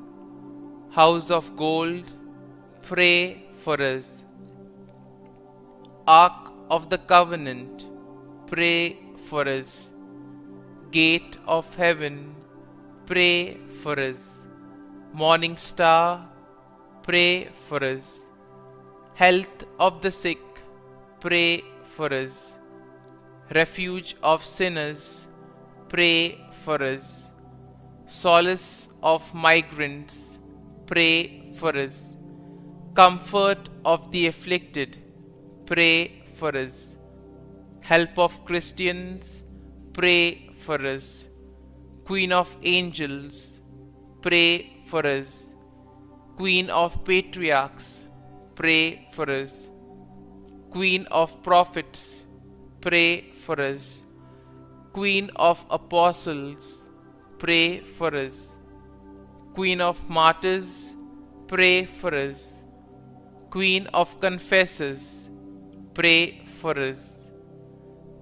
House of gold, pray for us. Ark of the Covenant, pray for us. Gate of heaven, pray for us. Morning star, pray for us. Health of the sick, pray for us. Refuge of sinners, pray for us. Solace of migrants, pray for us. Comfort of the afflicted, pray for us. Help of Christians, pray for us. Queen of angels, pray for us. Queen of patriarchs, pray for us. Queen of prophets, pray for us. Queen of apostles, pray for us. Queen of martyrs, pray for us. Queen of confessors, pray for us.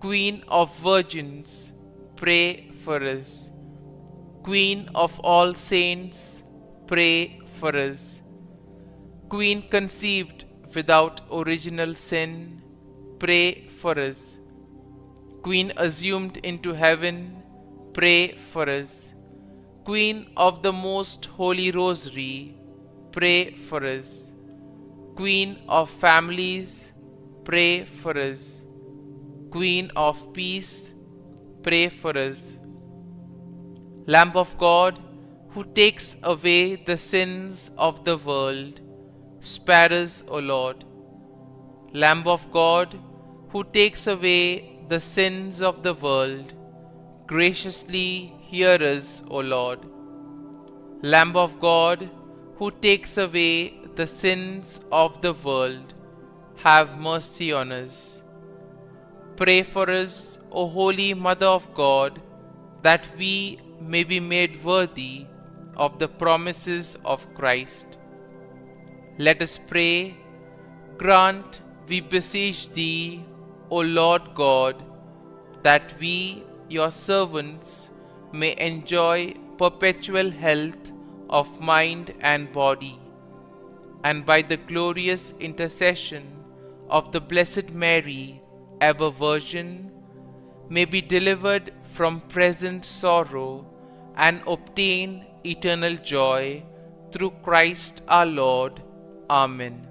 Queen of virgins, pray for us. Queen of all saints, pray for us. Queen conceived without original sin, pray for us. Queen assumed into heaven, pray for us. Queen of the most holy Rosary, pray for us. Queen of families, pray for us. Queen of peace, pray for us. Lamb of God, who takes away the sins of the world, spare us, O Lord. Lamb of God, who takes away the sins of the world, graciously hear us, O Lord. Lamb of God, who takes away the sins of the world, have mercy on us. Pray for us, O Holy Mother of God, that we may be made worthy of the promises of Christ. Let us pray. Grant, we beseech Thee, O Lord God, that we, your servants, may enjoy perpetual health of mind and body, and by the glorious intercession of the Blessed Mary, ever Virgin, may be delivered from present sorrow and obtain eternal joy through Christ our Lord. Amen.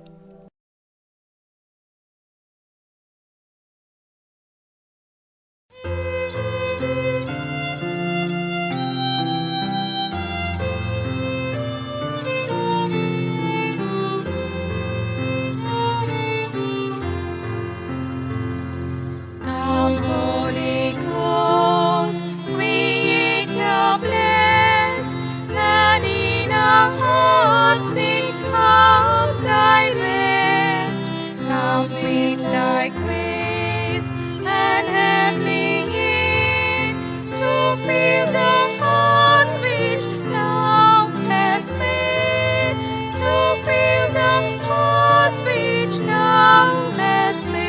Come, Holy Ghost, Creator blessed, and in our hearts take up Thy rest. Come with Thy grace and heavenly aid to fill the hearts which Thou hast made, to fill the hearts which Thou hast made.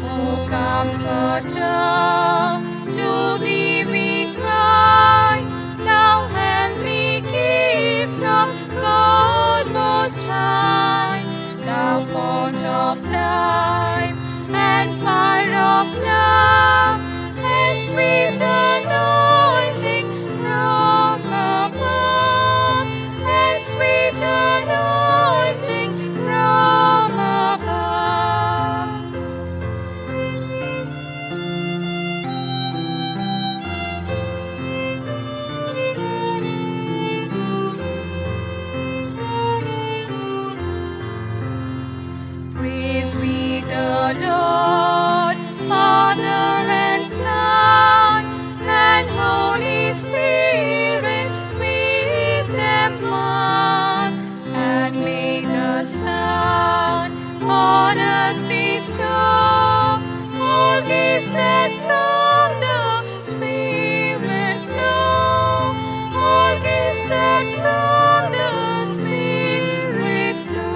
O Comforter, to Thee we cry, Thou heavenly gift of God Most High, Thou fount of life and fire of love, and sweet anointing from above, and sweet anointing from above. Praise we the Lord, Father and Son, and Holy Spirit with them one. And may the Son on us bestow all gifts that from the Spirit flow, all gifts that from the Spirit flow.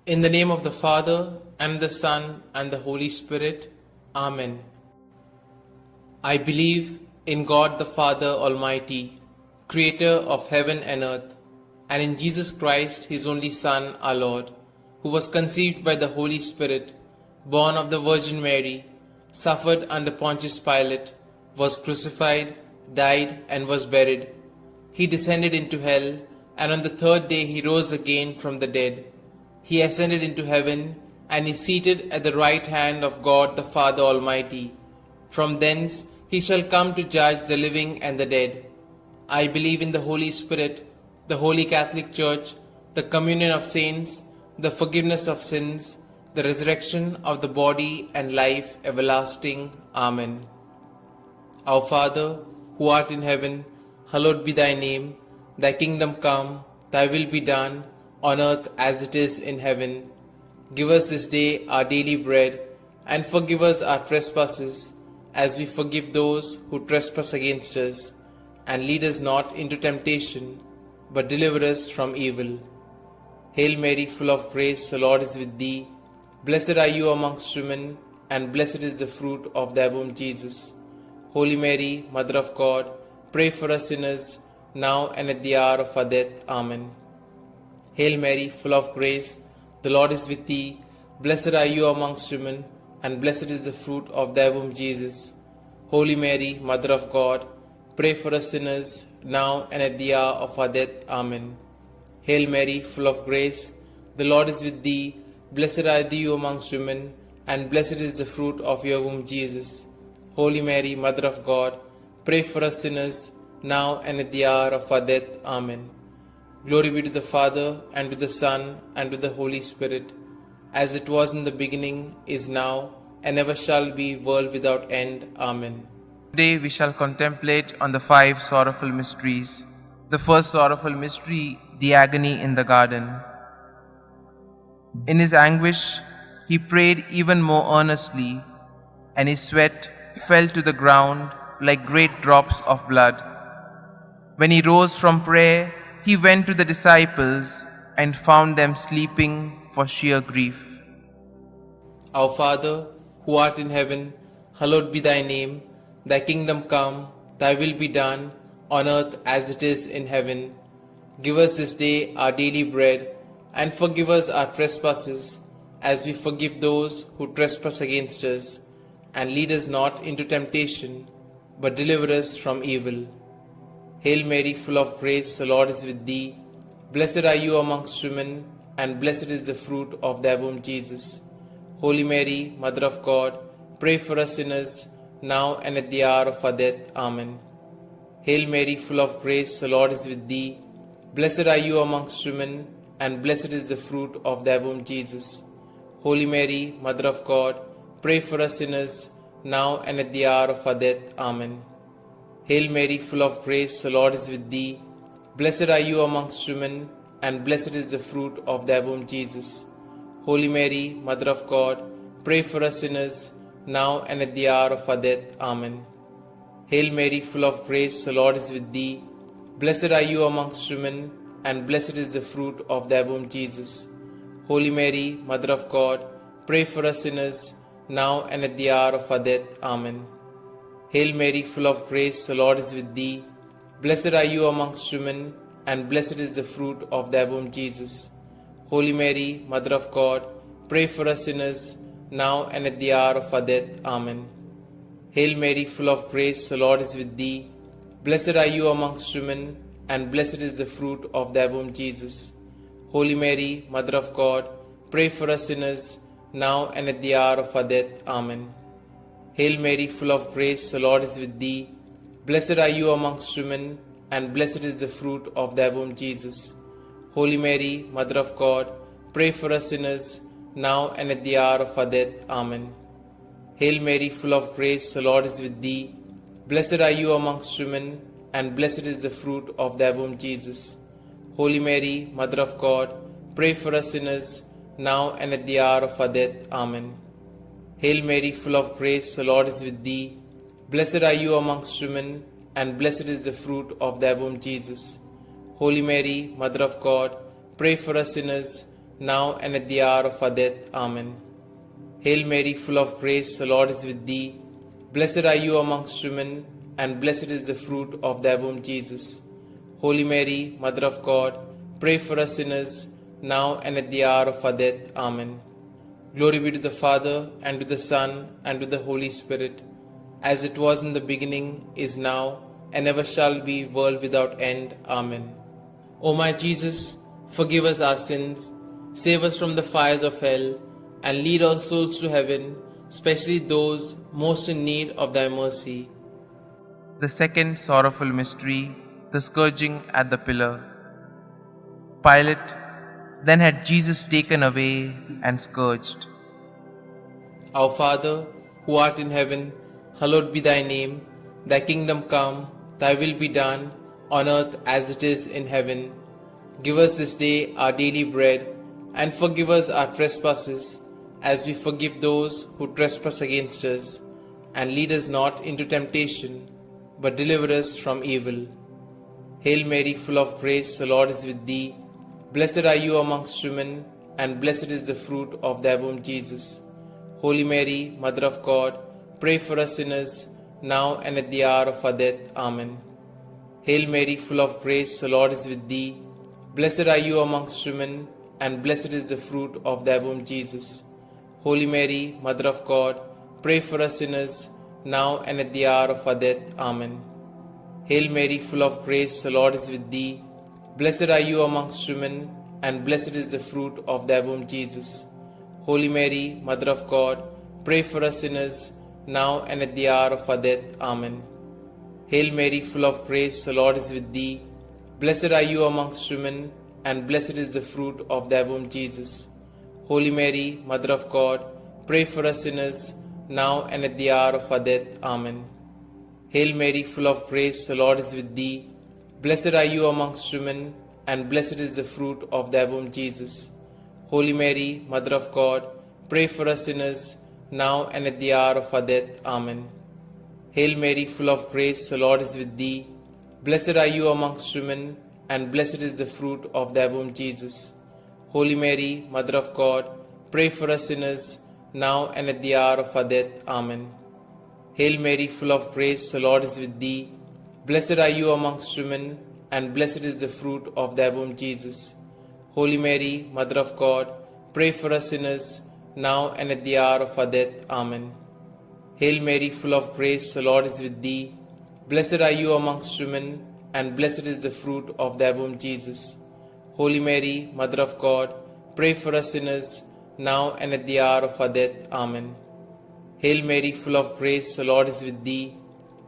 In the name of the Father, and the Son, and the Holy Spirit. Amen. I believe in God the Father Almighty, Creator of heaven and earth, and in Jesus Christ, His only Son, our Lord, who was conceived by the Holy Spirit, born of the Virgin Mary, suffered under Pontius Pilate, was crucified, died, and was buried. He descended into hell, and on the third day He rose again from the dead. He ascended into heaven, and is seated at the right hand of God the Father Almighty. From thence He shall come to judge the living and the dead. I believe in the Holy Spirit, the Holy Catholic Church, the communion of saints, the forgiveness of sins, the resurrection of the body, and life everlasting. Amen. Our Father, who art in heaven, hallowed be thy name. Thy kingdom come, thy will be done, on earth as it is in heaven. Give us this day our daily bread, and forgive us our trespasses, as we forgive those who trespass against us. And lead us not into temptation, but deliver us from evil. Hail Mary, full of grace, the Lord is with thee. Blessed are you amongst women, and blessed is the fruit of thy womb, Jesus. Holy Mary, Mother of God, pray for us sinners, now and at the hour of our death. Amen. Hail Mary, full of grace, the Lord is with thee. Blessed are you amongst women, and blessed is the fruit of thy womb, Jesus. Holy Mary, Mother of God, pray for us sinners, now and at the hour of our death. Amen. Hail Mary, full of grace, the Lord is with thee. Blessed are you amongst women, and blessed is the fruit of your womb, Jesus. Holy Mary, Mother of God, pray for us sinners, now and at the hour of our death. Amen. Glory be to the Father, and to the Son, and to the Holy Spirit, as it was in the beginning, is now, and ever shall be, world without end. Amen. Today we shall contemplate on the 5 sorrowful mysteries. The first sorrowful mystery, the agony in the garden. In his anguish, he prayed even more earnestly, and his sweat fell to the ground like great drops of blood. When he rose from prayer, he went to the disciples and found them sleeping for sheer grief. Our Father, who art in heaven, hallowed be thy name. Thy kingdom come, thy will be done, on earth as it is in heaven. Give us this day our daily bread, and forgive us our trespasses, as we forgive those who trespass against us. And lead us not into temptation, but deliver us from evil. Hail Mary, full of grace, the Lord is with thee. Blessed are you amongst women, and blessed is the fruit of thy womb, Jesus. Holy Mary, Mother of God, pray for us sinners, now and at the hour of our death. Amen. Hail Mary, full of grace, the Lord is with thee. Blessed are you amongst women, and blessed is the fruit of thy womb, Jesus. Holy Mary, Mother of God, pray for us sinners, now and at the hour of our death. Amen. Hail Mary, full of grace, the Lord is with thee. Blessed are you amongst women, and blessed is the fruit of thy womb, Jesus. Holy Mary, Mother of God, pray for us sinners, now and at the hour of our death. Amen. Hail Mary, full of grace, the Lord is with thee. Blessed are you amongst women, and blessed is the fruit of thy womb, Jesus. Holy Mary, Mother of God, pray for us sinners, now and at the hour of our death. Amen. Hail Mary, full of grace, the Lord is with thee. Blessed are you amongst women, and blessed is the fruit of thy womb, Jesus. Holy Mary, Mother of God, pray for us sinners, now and at the hour of our death. Amen. Hail Mary, full of grace, the Lord is with thee. Blessed are you amongst women, and blessed is the fruit of thy womb, Jesus. Holy Mary, Mother of God, pray for us sinners, now and at the hour of our death. Amen. Hail Mary, full of grace, the Lord is with thee. Blessed are you amongst women, and blessed is the fruit of thy womb, Jesus. Holy Mary, Mother of God, pray for us sinners, now and at the hour of our death. Amen. Hail Mary, full of grace, the Lord is with thee. Blessed are you amongst women, and blessed is the fruit of thy womb, Jesus. Holy Mary, Mother of God, pray for us sinners, now and at the hour of our death. Amen. Hail Mary, full of grace, the Lord is with thee. Blessed are you amongst women, and blessed is the fruit of thy womb, Jesus. Holy Mary, Mother of God, pray for us sinners, now and at the hour of our death. Amen. Hail Mary, full of grace, the Lord is with thee. Blessed are you amongst women, and blessed is the fruit of thy womb, Jesus. Holy Mary, Mother of God, pray for us sinners, now and at the hour of our death. Amen. Glory be to the Father, and to the Son, and to the Holy Spirit, as it was in the beginning, is now, and ever shall be, world without end. Amen. O my Jesus, forgive us our sins, save us from the fires of hell, and lead all souls to heaven, especially those most in need of thy mercy. The second sorrowful mystery, the scourging at the pillar. Pilate then had Jesus taken away and scourged. Our Father, who art in heaven, hallowed be thy name. Thy kingdom come, thy will be done, on earth as it is in heaven. Give us this day our daily bread, and forgive us our trespasses, as we forgive those who trespass against us. And lead us not into temptation, but deliver us from evil. Hail Mary, full of grace, the Lord is with thee. Blessed are you amongst women, and blessed is the fruit of thy womb, Jesus. Holy Mary, Mother of God, pray for us sinners, now and at the hour of our death. Amen. Hail Mary, full of grace, the Lord is with thee. Blessed are you amongst women, and blessed is the fruit of thy womb, Jesus. Holy Mary, Mother of God, pray for us sinners, now and at the hour of our death. Amen. Hail Mary, full of grace, the Lord is with thee. Blessed are you amongst women, and blessed is the fruit of thy womb, Jesus. Holy Mary, Mother of God, pray for us sinners, now and at the hour of our death. Amen. Hail Mary, full of grace, the Lord is with thee. Blessed are you amongst women, and blessed is the fruit of thy womb, Jesus. Holy Mary, Mother of God, pray for us sinners, now and at the hour of our death. Amen. Hail Mary, full of grace, the Lord is with thee. Blessed are you amongst women, and blessed is the fruit of thy womb, Jesus. Holy Mary, Mother of God, pray for us sinners, now and at the hour of our death. Amen. Hail Mary, full of grace, the Lord is with thee. Blessed are you amongst women, and blessed is the fruit of thy womb, Jesus. Holy Mary, Mother of God, pray for us sinners, now and at the hour of our death. Amen. Hail Mary, full of grace, the Lord is with thee. Blessed are you amongst women, and blessed is the fruit of thy womb, Jesus. Holy Mary, Mother of God, pray for us sinners, now and at the hour of our death. Amen. Hail Mary, full of grace, the Lord is with thee. Blessed are you amongst women, and blessed is the fruit of thy womb, Jesus. Holy Mary, Mother of God, pray for us sinners, now and at the hour of our death. Amen. Hail Mary, full of grace, the Lord is with thee.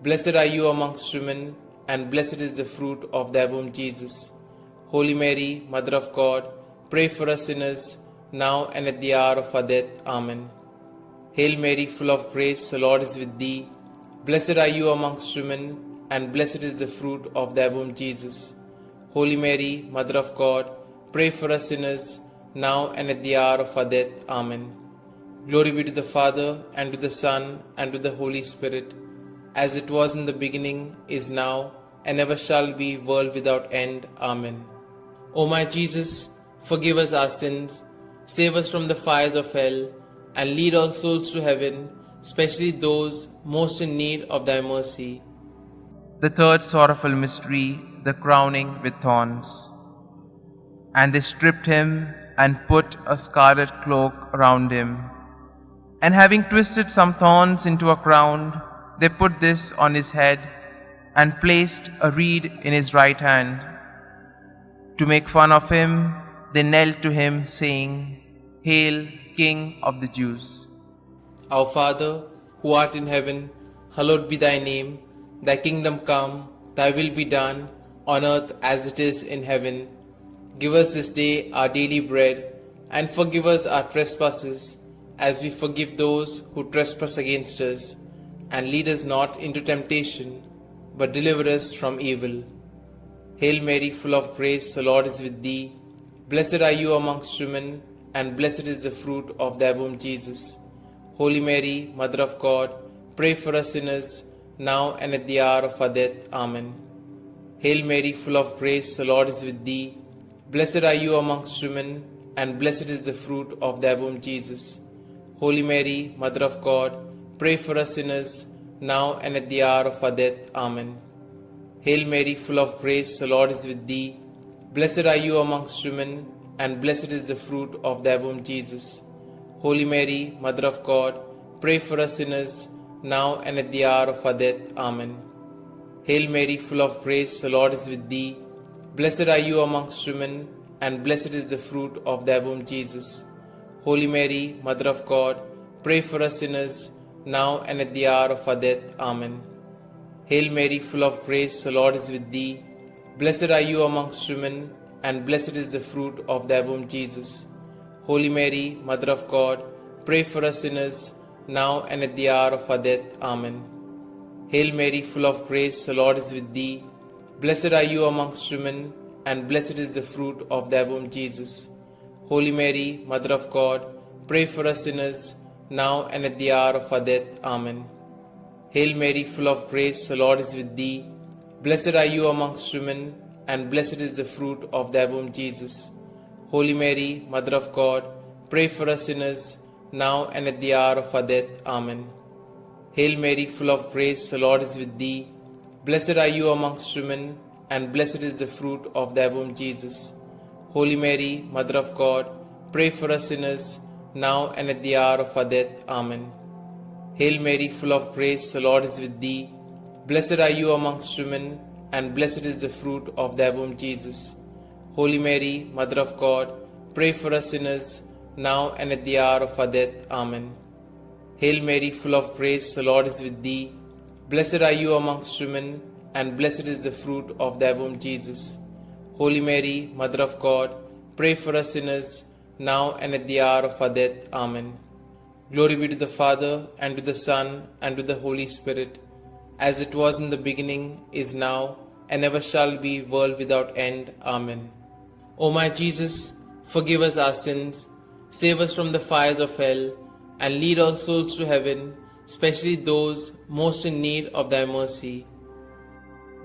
Blessed are you amongst women, and blessed is the fruit of thy womb, Jesus. Holy Mary, Mother of God, pray for us sinners, now and at the hour of our death. Amen. Hail Mary, full of grace, the Lord is with thee. Blessed are you amongst women, and blessed is the fruit of thy womb, Jesus. Holy Mary, Mother of God, pray for us sinners, now and at the hour of our death. Amen. Glory be to the Father, and to the Son, and to the Holy Spirit, as it was in the beginning, is now, and ever shall be, world without end. Amen. O my Jesus, forgive us our sins, save us from the fires of hell, and lead all souls to heaven, especially those most in need of thy mercy. The third sorrowful mystery, the crowning with thorns. And they stripped him and put a scarlet cloak around him. And having twisted some thorns into a crown, they put this on his head and placed a reed in his right hand. To make fun of him, they knelt to him, saying, Hail, King of the Jews. Our Father, who art in heaven, hallowed be thy name. Thy kingdom come, thy will be done, on earth as it is in heaven. Give us this day our daily bread, and forgive us our trespasses, as we forgive those who trespass against us. And lead us not into temptation, but deliver us from evil. Hail Mary, full of grace, the Lord is with thee. Blessed are you amongst women, and blessed is the fruit of thy womb, Jesus. Holy Mary, Mother of God, pray for us sinners, now and at the hour of our death. Amen. Hail Mary, full of grace, the Lord is with thee. Blessed are you amongst women, and blessed is the fruit of thy womb, Jesus. Holy Mary, Mother of God, pray for us sinners, now and at the hour of our death. Amen. Hail Mary, full of grace, the Lord is with thee. Blessed are you amongst women, and blessed is the fruit of thy womb, Jesus. Holy Mary, Mother of God, pray for us sinners, now and at the hour of our death. Amen. Hail Mary, full of grace, the Lord is with thee. Blessed are you amongst women, and blessed is the fruit of thy womb, Jesus. Holy Mary, Mother of God, pray for us sinners, now and at the hour of our death. Amen. Hail Mary, full of grace, the Lord is with thee. Blessed are you amongst women, and blessed is the fruit of thy womb, Jesus. Holy Mary, Mother of God, pray for us sinners, now and at the hour of our death. Amen. Hail Mary, full of grace, the Lord is with thee. Blessed are you amongst women, and blessed is the fruit of thy womb, Jesus. Holy Mary, Mother of God, pray for us sinners, now and at the hour of our death. Amen. Hail Mary, full of grace, the Lord is with thee. Blessed are you amongst women, and blessed is the fruit of thy womb, Jesus. Holy Mary, Mother of God, pray for us sinners, now and at the hour of our death. Amen. Hail Mary, full of grace, the Lord is with thee. Blessed are you amongst women, and blessed is the fruit of thy womb, Jesus. Holy Mary, Mother of God, pray for us sinners, now and at the hour of our death. Amen. Hail Mary, full of grace, the Lord is with thee. Blessed are you amongst women, and blessed is the fruit of thy womb, Jesus. Holy Mary, Mother of God, pray for us sinners, now and at the hour of our death. Amen. Hail Mary, full of grace, the Lord is with thee. Blessed are you amongst women, and blessed is the fruit of thy womb, Jesus. Holy Mary, Mother of God, pray for us sinners, now and at the hour of our death. Amen. Glory be to the Father, and to the Son, and to the Holy Spirit, as it was in the beginning, is now, and ever shall be, world without end. Amen. O my Jesus, forgive us our sins, save us from the fires of hell, and lead all souls to heaven, especially those most in need of thy mercy.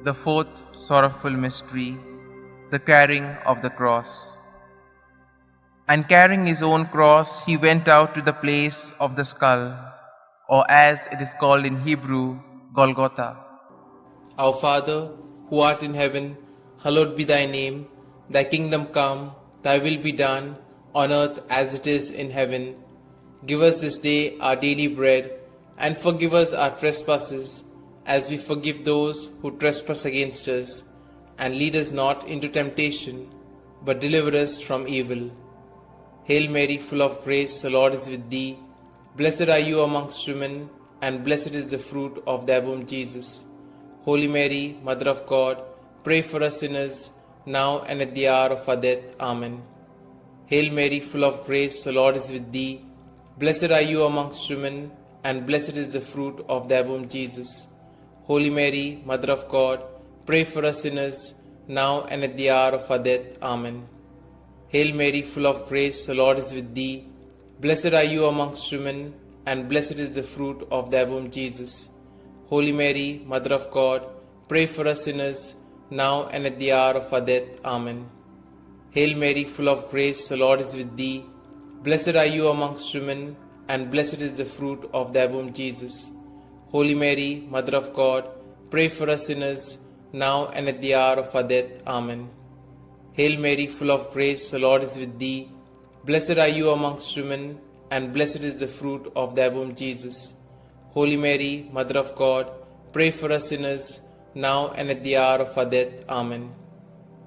The fourth sorrowful mystery, the carrying of the cross. And carrying his own cross, he went out to the place of the skull, or as it is called in Hebrew, Golgotha. Our Father, who art in heaven, hallowed be thy name. Thy kingdom come, thy will be done, on earth as it is in heaven. Give us this day our daily bread, and forgive us our trespasses, as we forgive those who trespass against us. And lead us not into temptation, but deliver us from evil. Hail Mary, full of grace, the Lord is with thee. Blessed are you amongst women, and blessed is the fruit of thy womb, Jesus. Holy Mary, Mother of God, pray for us sinners, now and at the hour of our death. Amen. Hail Mary, full of grace, the Lord is with thee. Blessed are you amongst women, and blessed is the fruit of thy womb, Jesus. Holy Mary, Mother of God, pray for us sinners, now and at the hour of our death. Amen. Hail Mary, full of grace, the Lord is with thee. Blessed are you amongst women, and blessed is the fruit of thy womb, Jesus. Holy Mary, Mother of God, pray for us sinners, now and at the hour of our death. Amen. Hail Mary, full of grace, the Lord is with thee. Blessed are you amongst women, and blessed is the fruit of thy womb, Jesus. Holy Mary, Mother of God, pray for us sinners, now and at the hour of our death. Amen. Hail Mary, full of grace, the Lord is with thee. Blessed are you amongst women, and blessed is the fruit of thy womb, Jesus. Holy Mary, Mother of God, pray for us sinners, now and at the hour of our death. Amen.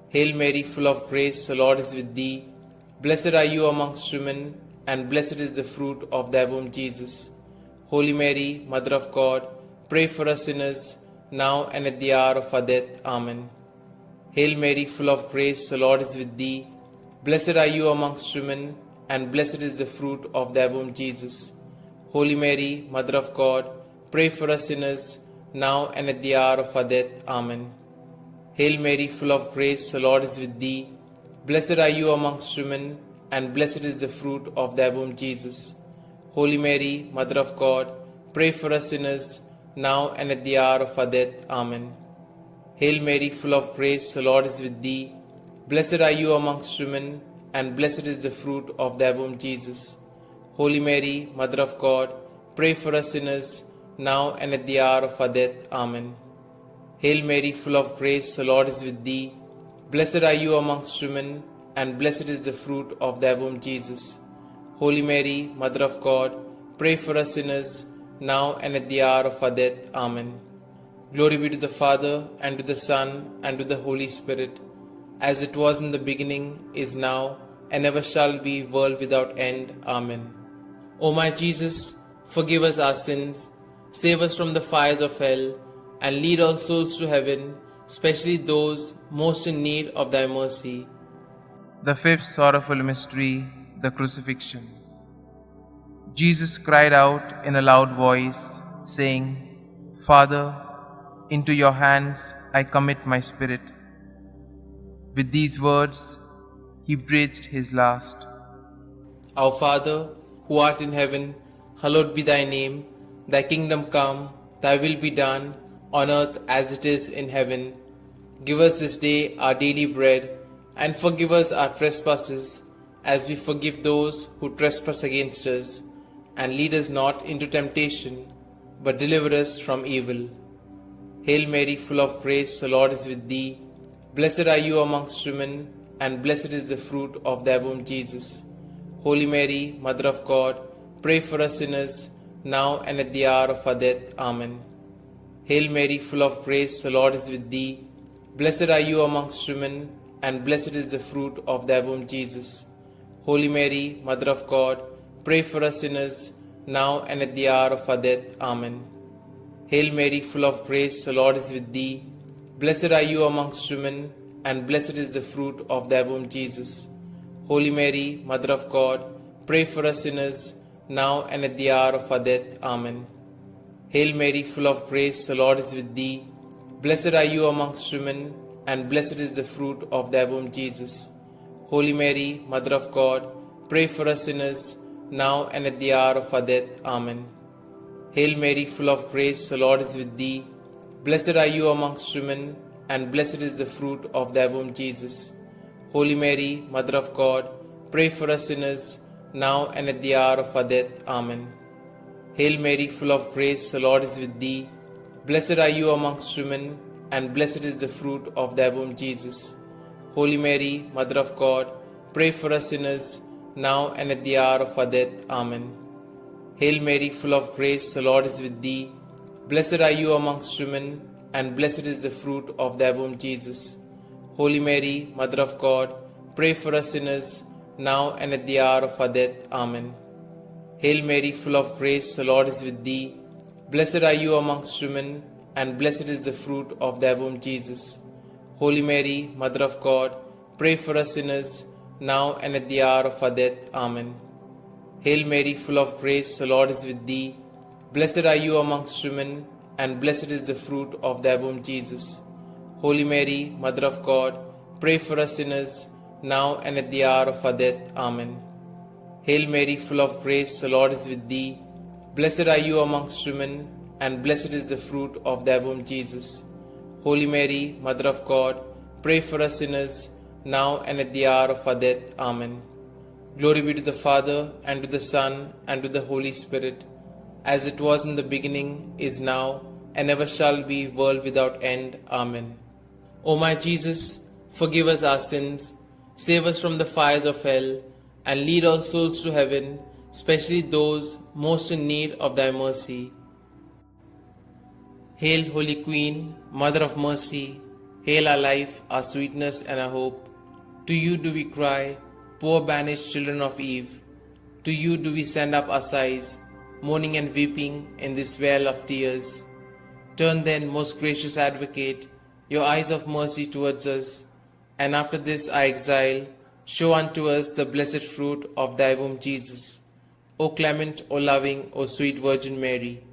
Hail Mary, full of grace, the Lord is with thee. Blessed are you amongst women, and blessed is the fruit of thy womb, Jesus. Holy Mary, Mother of God, pray for us sinners, now and at the hour of our death. Amen. Hail Mary, full of grace, the Lord is with thee. Blessed are you amongst women, and blessed is the fruit of thy womb, Jesus. Holy Mary, Mother of God, pray for us sinners, now and at the hour of our death. Amen. Hail Mary, full of grace, the Lord is with thee. Blessed are you amongst women, and blessed is the fruit of thy womb, Jesus. Holy Mary, Mother of God, pray for us sinners, now and at the hour of our death. Amen. Hail Mary, full of grace, the Lord is with thee. Blessed are you amongst women, and blessed is the fruit of thy womb, Jesus. Holy Mary, Mother of God, pray for us sinners, now and at the hour of our death. Amen. Hail Mary, full of grace, the Lord is with thee. Blessed are you amongst women, and blessed is the fruit of thy womb, Jesus. Holy Mary, Mother of God, pray for us sinners, now and at the hour of our death. Amen. Glory be to the Father, and to the Son, and to the Holy Spirit, as it was in the beginning, is now, and ever shall be, world without end. Amen. O my Jesus, forgive us our sins, save us from the fires of hell, and lead all souls to heaven, especially those most in need of thy mercy. The fifth sorrowful mystery, the crucifixion. Jesus cried out in a loud voice, saying, Father, into your hands I commit my spirit. With these words, he breathed his last. Our Father, who art in heaven, hallowed be thy name. Thy kingdom come, thy will be done, on earth as it is in heaven. Give us this day our daily bread, and forgive us our trespasses, as we forgive those who trespass against us. And lead us not into temptation, but deliver us from evil. Hail Mary, full of grace, the Lord is with thee. Blessed are you amongst women, and blessed is the fruit of thy womb, Jesus. Holy Mary, Mother of God, pray for us sinners, now and at the hour of our death. Amen. Hail Mary, full of grace, the Lord is with thee. Blessed are you amongst women, and blessed is the fruit of thy womb, Jesus. Holy Mary, Mother of God, pray for us sinners, now and at the hour of our death. Amen. Hail Mary, full of grace, the Lord is with thee. Blessed are you amongst women, and blessed is the fruit of thy womb, Jesus. Holy Mary, Mother of God, pray for us sinners, now and at the hour of our death. Amen. Hail Mary, full of grace, the Lord is with thee. Blessed are you amongst women, and blessed is the fruit of thy womb, Jesus. Holy Mary, Mother of God, pray for us sinners, now and at the hour of our death. Amen. Hail Mary, full of grace, the Lord is with thee. Blessed are you amongst women, and blessed is the fruit of thy womb, Jesus. Holy Mary, Mother of God, pray for us sinners, now and at the hour of our death. Amen. Hail Mary, full of grace, the Lord is with thee. Blessed are you amongst women, and blessed is the fruit of thy womb, Jesus. Holy Mary, Mother of God, pray for us sinners, now and at the hour of our death. Amen. Hail Mary, full of grace, the Lord is with thee. Blessed are you amongst women, and blessed is the fruit of thy womb, Jesus. Holy Mary, Mother of God, pray for us sinners, now and at the hour of our death. Amen. Hail Mary, full of grace, the Lord is with thee. Blessed are you amongst women, and blessed is the fruit of thy womb, Jesus. Holy Mary, Mother of God, pray for us sinners, now and at the hour of our death. Amen. Hail Mary, full of grace, the Lord is with thee. Blessed are you amongst women, and blessed is the fruit of thy womb, Jesus. Holy Mary, Mother of God, pray for us sinners, now and at the hour of our death. Amen. Hail Mary, full of grace, the Lord is with thee. Blessed are you amongst women, and blessed is the fruit of thy womb, Jesus. Holy Mary, Mother of God, pray for us sinners, now and at the hour of our death. Amen. Glory be to the Father, and to the Son, and to the Holy Spirit, as it was in the beginning, is now, and ever shall be, world without end. Amen. O my Jesus, forgive us our sins, save us from the fires of hell, and lead all souls to heaven, especially those most in need of thy mercy. Hail, Holy Queen, Mother of Mercy, hail our life, our sweetness, and our hope. To you do we cry, poor banished children of Eve. To you do we send up our sighs, mourning and weeping in this vale of tears. Turn then, most gracious Advocate, your eyes of mercy towards us, and after this our exile, show unto us the blessed fruit of thy womb, Jesus. O clement, O loving, O sweet Virgin Mary,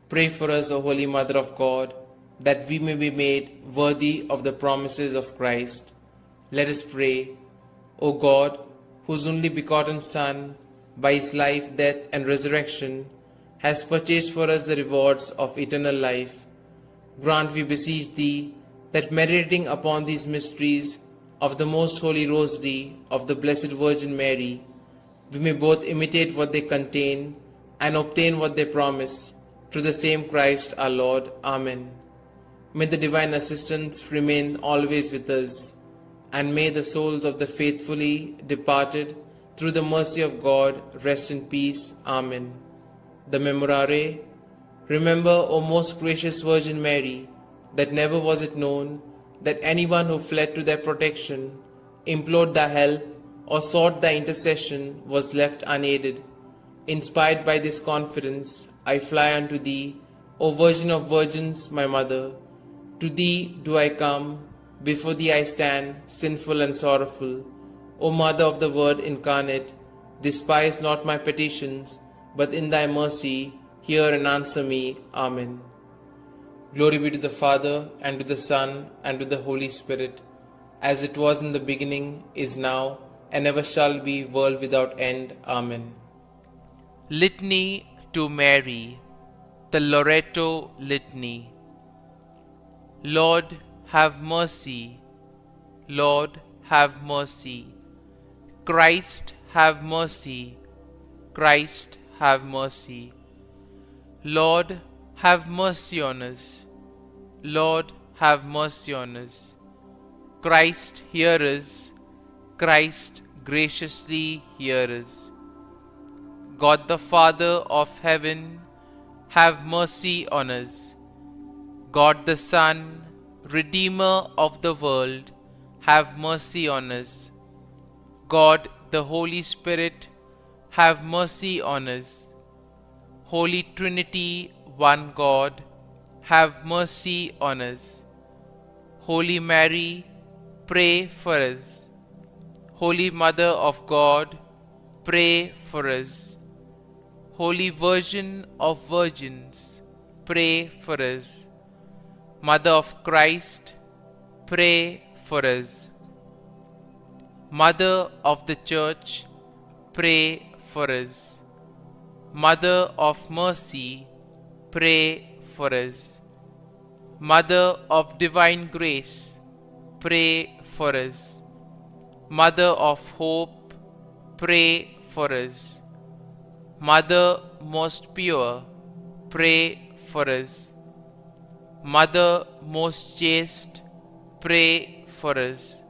pray for us, O Holy Mother of God, that we may be made worthy of the promises of Christ. Let us pray. O God, whose only begotten Son, by his life, death, and resurrection, has purchased for us the rewards of eternal life, grant, we beseech thee, that meditating upon these mysteries of the Most Holy Rosary of the Blessed Virgin Mary, we may both imitate what they contain and obtain what they promise, through the same Christ our Lord. Amen. May the divine assistance remain always with us, and may the souls of the faithfully departed, through the mercy of God, rest in peace. Amen. The Memorare. Remember, O most gracious Virgin Mary, that never was it known that anyone who fled to their protection, implored thy help, or sought thy intercession was left unaided. Inspired by this confidence, I fly unto thee, O Virgin of Virgins, my Mother. To thee do I come, before thee I stand, sinful and sorrowful. O Mother of the Word incarnate, despise not my petitions, but in thy mercy hear and answer me. Amen. Glory be to the Father, and to the Son, and to the Holy Spirit, as it was in the beginning, is now, and ever shall be, world without end. Amen. Litany to Mary, the Loreto Litany. Lord, have mercy. Lord, have mercy. Christ, have mercy. Christ, have mercy. Lord, have mercy on us. Lord, have mercy on us. Christ, hear us. Christ, graciously hear us. God the Father of heaven, have mercy on us. God the Son, Redeemer of the world, have mercy on us. God the Holy Spirit, have mercy on us. Holy Trinity, one God, have mercy on us. Holy Mary, pray for us. Holy Mother of God, pray for us. Holy Virgin of Virgins, pray for us. Mother of Christ, pray for us. Mother of the Church, pray for us. Mother of Mercy, pray for us. Mother of Divine Grace, pray for us. Mother of Hope, pray for us. Mother most pure, pray for us. Mother most chaste, pray for us.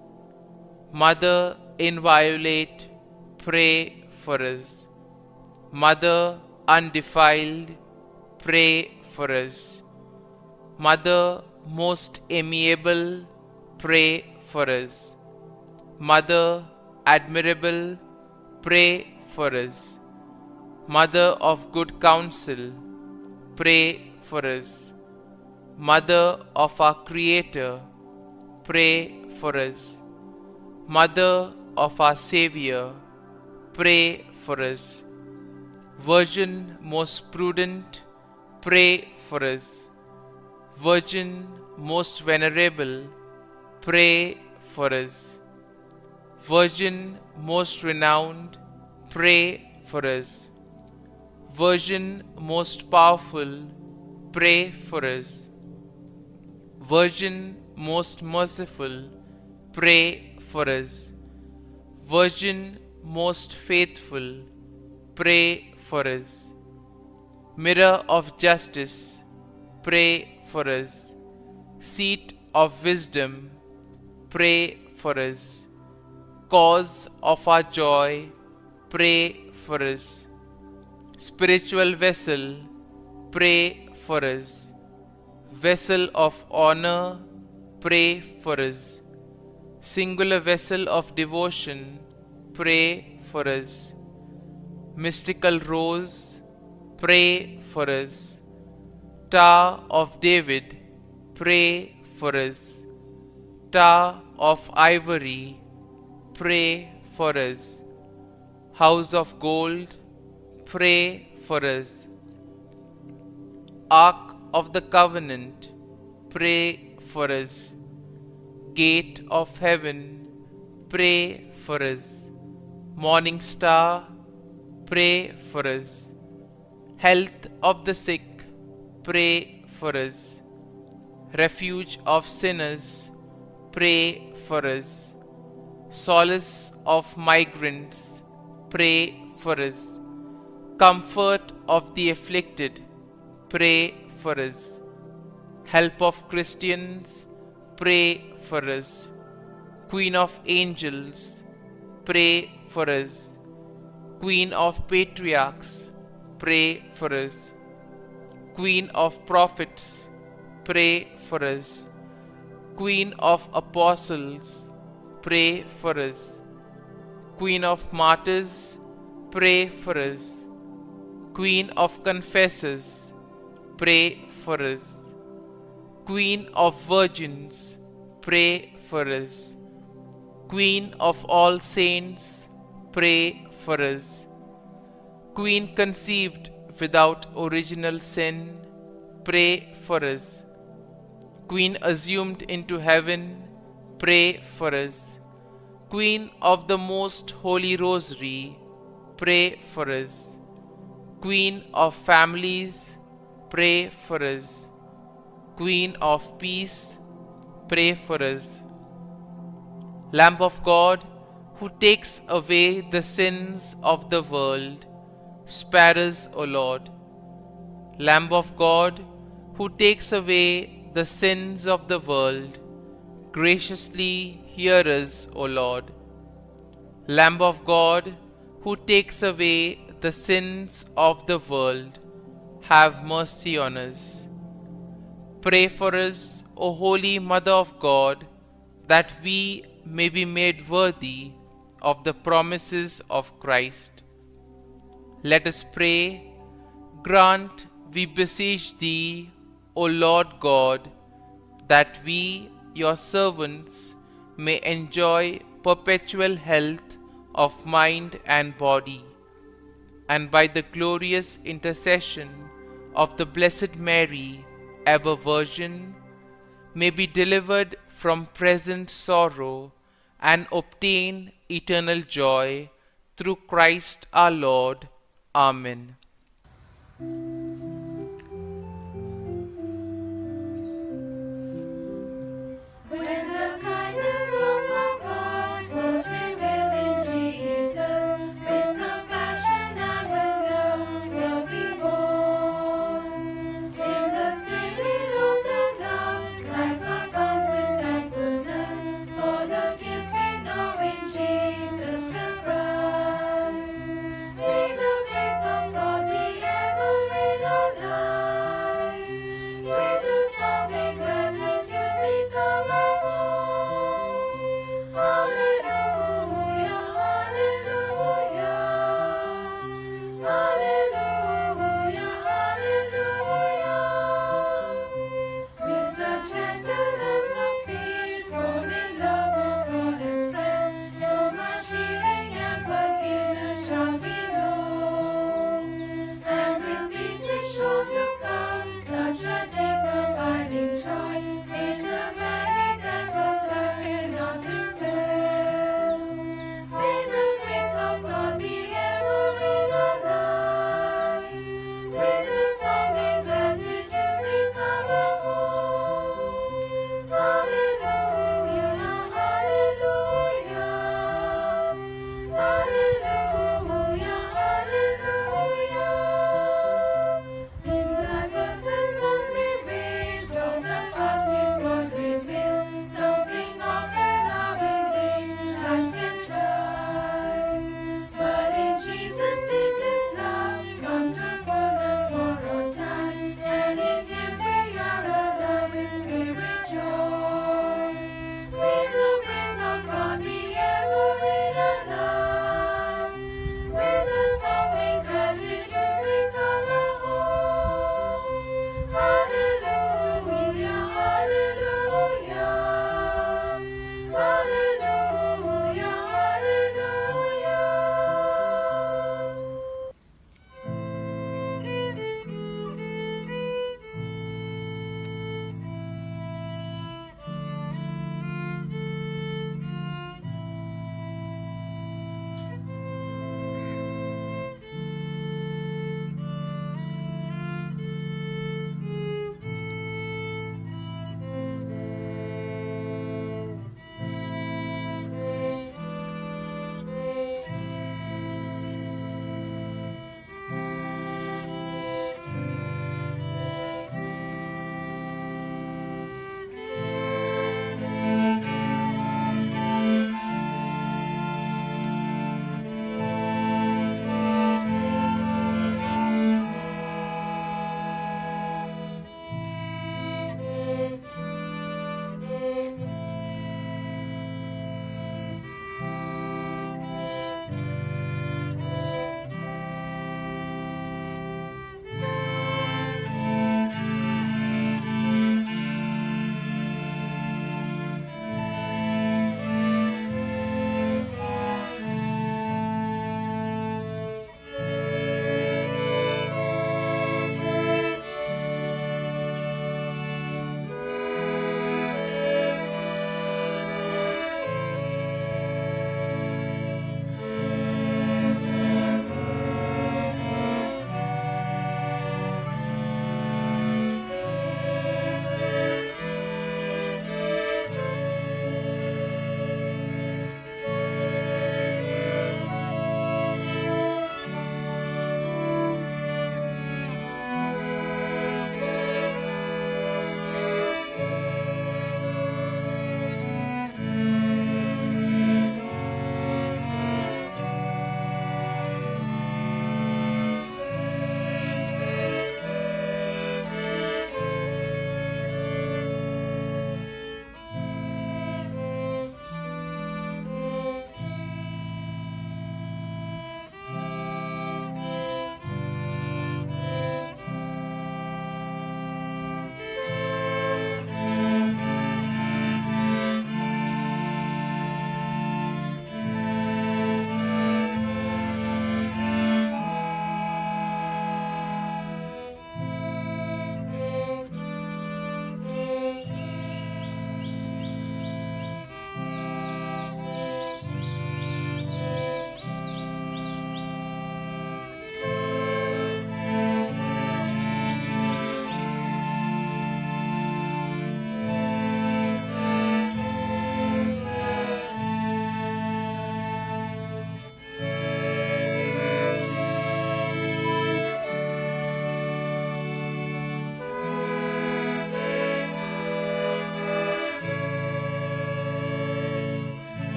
Mother inviolate, pray for us. Mother undefiled, pray for us. Mother most amiable, pray for us. Mother admirable, pray for us. Mother of good counsel, pray for us. Mother of our Creator, pray for us. Mother of our Xavier, pray for us. Virgin most prudent, pray for us. Virgin most venerable, pray for us. Virgin most renowned, pray for us. Virgin most powerful, pray for us. Virgin most merciful, pray for us. Virgin most faithful, pray for us. Mirror of justice, pray for us. Seat of wisdom, pray for us. Cause of our joy, pray for us. Spiritual vessel, pray for us. Vessel of honor, pray for us. Singular vessel of devotion, pray for us. Mystical rose, pray for us. Tower of David, pray for us. Tower of ivory, pray for us. House of gold, pray for us. Ark of the covenant, pray for us. Gate of heaven, pray for us. Morning star, pray for us. Health of the sick, pray for us. Refuge of sinners, pray for us. Solace of migrants, pray for us. Comfort of the afflicted, pray for us. Help of Christians, pray for us. Queen of angels, pray for us. Queen of patriarchs, pray for us. Queen of prophets, pray for us. Queen of apostles, pray for us. Queen of martyrs, pray for us. Queen of confessors, pray for us. Queen of virgins, pray for us. Queen of all saints, pray for us. Queen conceived without original sin, pray for us. Queen assumed into heaven, pray for us. Queen of the Most Holy Rosary, pray for us. Queen of families, pray for us. Queen of peace, pray for us. Lamb of God, who takes away the sins of the world, spare us, O Lord. Lamb of God, who takes away the sins of the world, graciously hear us, O Lord. Lamb of God, who takes away the sins of the world, have mercy on us. Pray for us, O Holy Mother of God, that we may be made worthy of the promises of Christ. Let us pray. Grant, we beseech Thee, O Lord God, that we, Your servants, may enjoy perpetual health of mind and body, and by the glorious intercession of the Blessed Mary, ever Virgin, may be delivered from present sorrow and obtain eternal joy through Christ our Lord. Amen. When the kindness of our God was revealed in Jesus, with compassion and with love will be born. In the spirit of that love, life abounds with thankfulness for the gift we know in Jesus the Christ. May the grace of God be ever with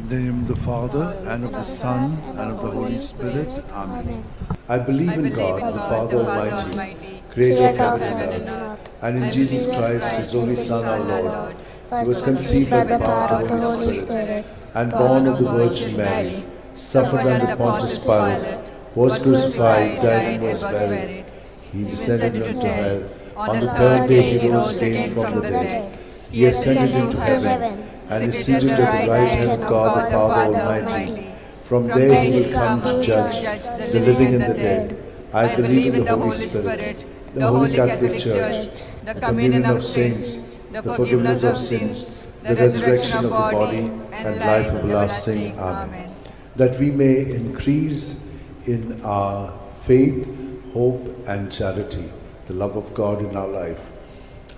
In the name of the Father, and of the Son, and of the Holy Spirit. Amen. I believe in God, the Father Almighty, creator of heaven and earth, and in Jesus Christ, his only Son, our Lord, who was conceived by the power of the Holy Spirit, and born of the Virgin Mary, suffered under Pontius Pilate, was crucified, died, and was buried. He descended into hell. On the third day he rose again from the dead. He ascended into heaven, and is seated at the right hand of God the Father Almighty. From there he will come to judge the living and the dead. I believe in the Holy Spirit, the Holy Catholic Church, the communion of saints, the forgiveness of sins, the resurrection of the body, and life everlasting. Amen. That we may increase in our faith, hope, and charity, the love of God in our life.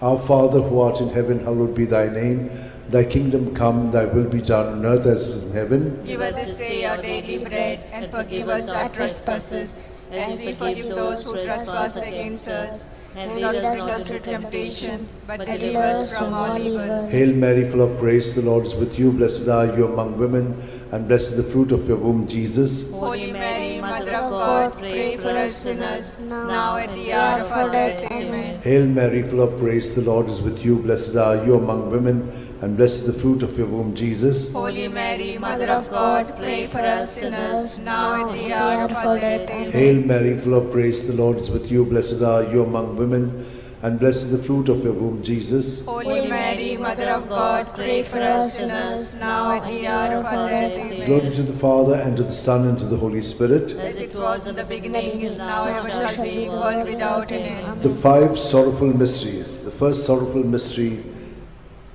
Our Father who art in heaven, hallowed be thy name. Thy kingdom come, thy will be done on earth as it is in heaven. Give us this day our daily bread, and forgive us our trespasses, as we forgive those who trespass against us. And lead us not into temptation, but deliver us from all evil. Hail Mary, full of grace, the Lord is with you. Blessed are you among women, and blessed is the fruit of your womb, Jesus. Holy Mary, Mother of God, pray for us sinners, now and at the hour of our death. Amen. Hail Mary, full of grace, the Lord is with you. Blessed are you among women, and blessed is the fruit of your womb, Jesus. Holy Mary, Mother of God, pray for us sinners, now and at the hour of our death. Amen. Hail Mary, full of grace, the Lord is with you. Blessed are you among women, and blessed is the fruit of your womb, Jesus. Holy Mary, Mother of God, pray for us sinners, now and at the hour of our death. Amen. Glory to the Father, and to the Son, and to the Holy Spirit. As it was in the beginning, is now, ever shall be, world without end. The five sorrowful mysteries. The first sorrowful mystery,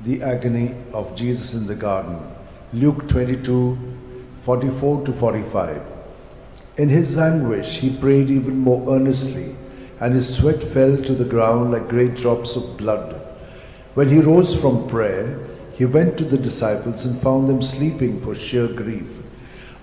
the agony of Jesus in the garden. Luke 22, 44 to 45. In his anguish, he prayed even more earnestly, and his sweat fell to the ground like great drops of blood. When he rose from prayer, he went to the disciples and found them sleeping for sheer grief.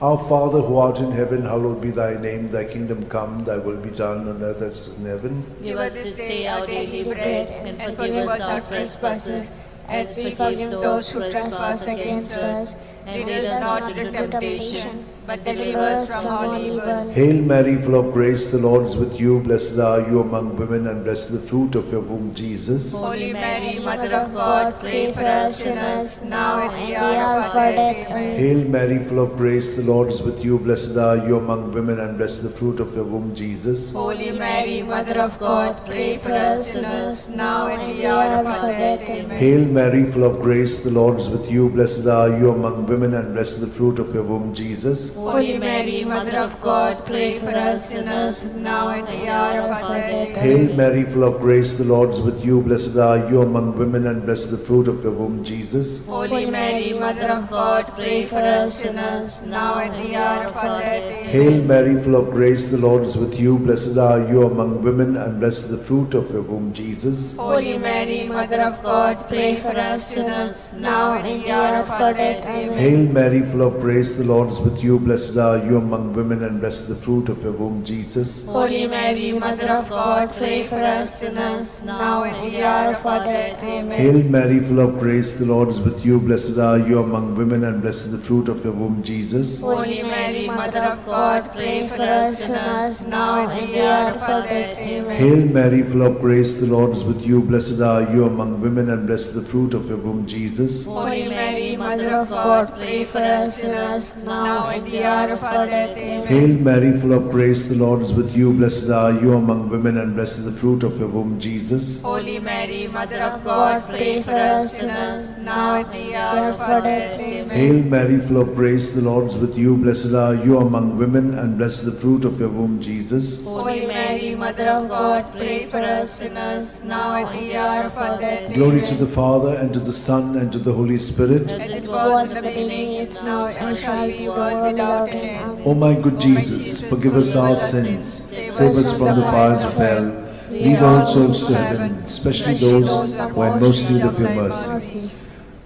Our Father who art in heaven, hallowed be thy name. Thy kingdom come, thy will be done on earth as it is in heaven. Give us this day our daily bread, and forgive us our trespasses, as we forgive those who trespass against us. And lead us not into temptation, but deliver us from all evil. Hail Mary, full of grace, the Lord is with you. Blessed are you among women, and blessed is the fruit of your womb, Jesus. Holy Mary, Mother of God, pray for us sinners, now and at the hour of our death. Amen. Hail Mary, full of grace, the Lord is with you. Blessed are you among women, and blessed is the fruit of your womb, Jesus. Holy Mary, Mother of God, pray for us sinners, now and at the hour of our death. Amen. Hail Mary, full of grace, the Lord is with you. Blessed are you among women, and blessed is the fruit of your womb, Jesus. Holy Mary, Mother of God, pray for us sinners, now and at the hour of our death. Hail Mary, full of grace, the Lord is with you. Blessed are you among women, and blessed is the fruit of your womb, Jesus. Holy Mary, Mother of God, pray for us sinners, now and at the hour of our death. Hail Mary, full of grace, the Lord is with you. Blessed are you among women, and blessed is the fruit of your womb, Jesus. Holy Mary, Mother of God, pray for us sinners, now and at the hour of our death. Amen. Hail Mary, full of grace, the Lord is with you. Blessed are you among women, and blessed is the fruit of your womb, Jesus. Holy Mary, Mother of God, pray for us sinners, now and at the hour of our death. Amen. Hail Mary, full of grace, the Lord is with you. Blessed are you among women, and blessed is the fruit of your womb, Jesus. Holy Mary, Mother of God, pray for us sinners, now and at the hour of our death. Amen. Hail Mary, full of grace, the Lord is with you. Blessed are you among women, and blessed is the fruit of your womb, Jesus. Holy Mary, Mother of God, pray for us sinners, now and at the hour of our death. Amen. Hail Mary, full of grace, the Lord is with you. Blessed are you among women, and blessed is the fruit of your womb, Jesus. Holy Mary, Mother of God, pray for us sinners, now and at the hour of our death. Amen. Hail Mary, full of grace, the Lord is with you. Blessed are you among women, and blessed is the fruit of your womb, Jesus. Holy Mary, Mother of God, pray for us sinners, now and at the hour of our death. Glory to the Father, and to the Son, and to the Holy Spirit. As it was in the beginning, is now, and shall be, world without end. O my good Jesus, forgive us our sins, save us from the fires of hell, lead all souls to heaven, especially those who are in most need of your mercy.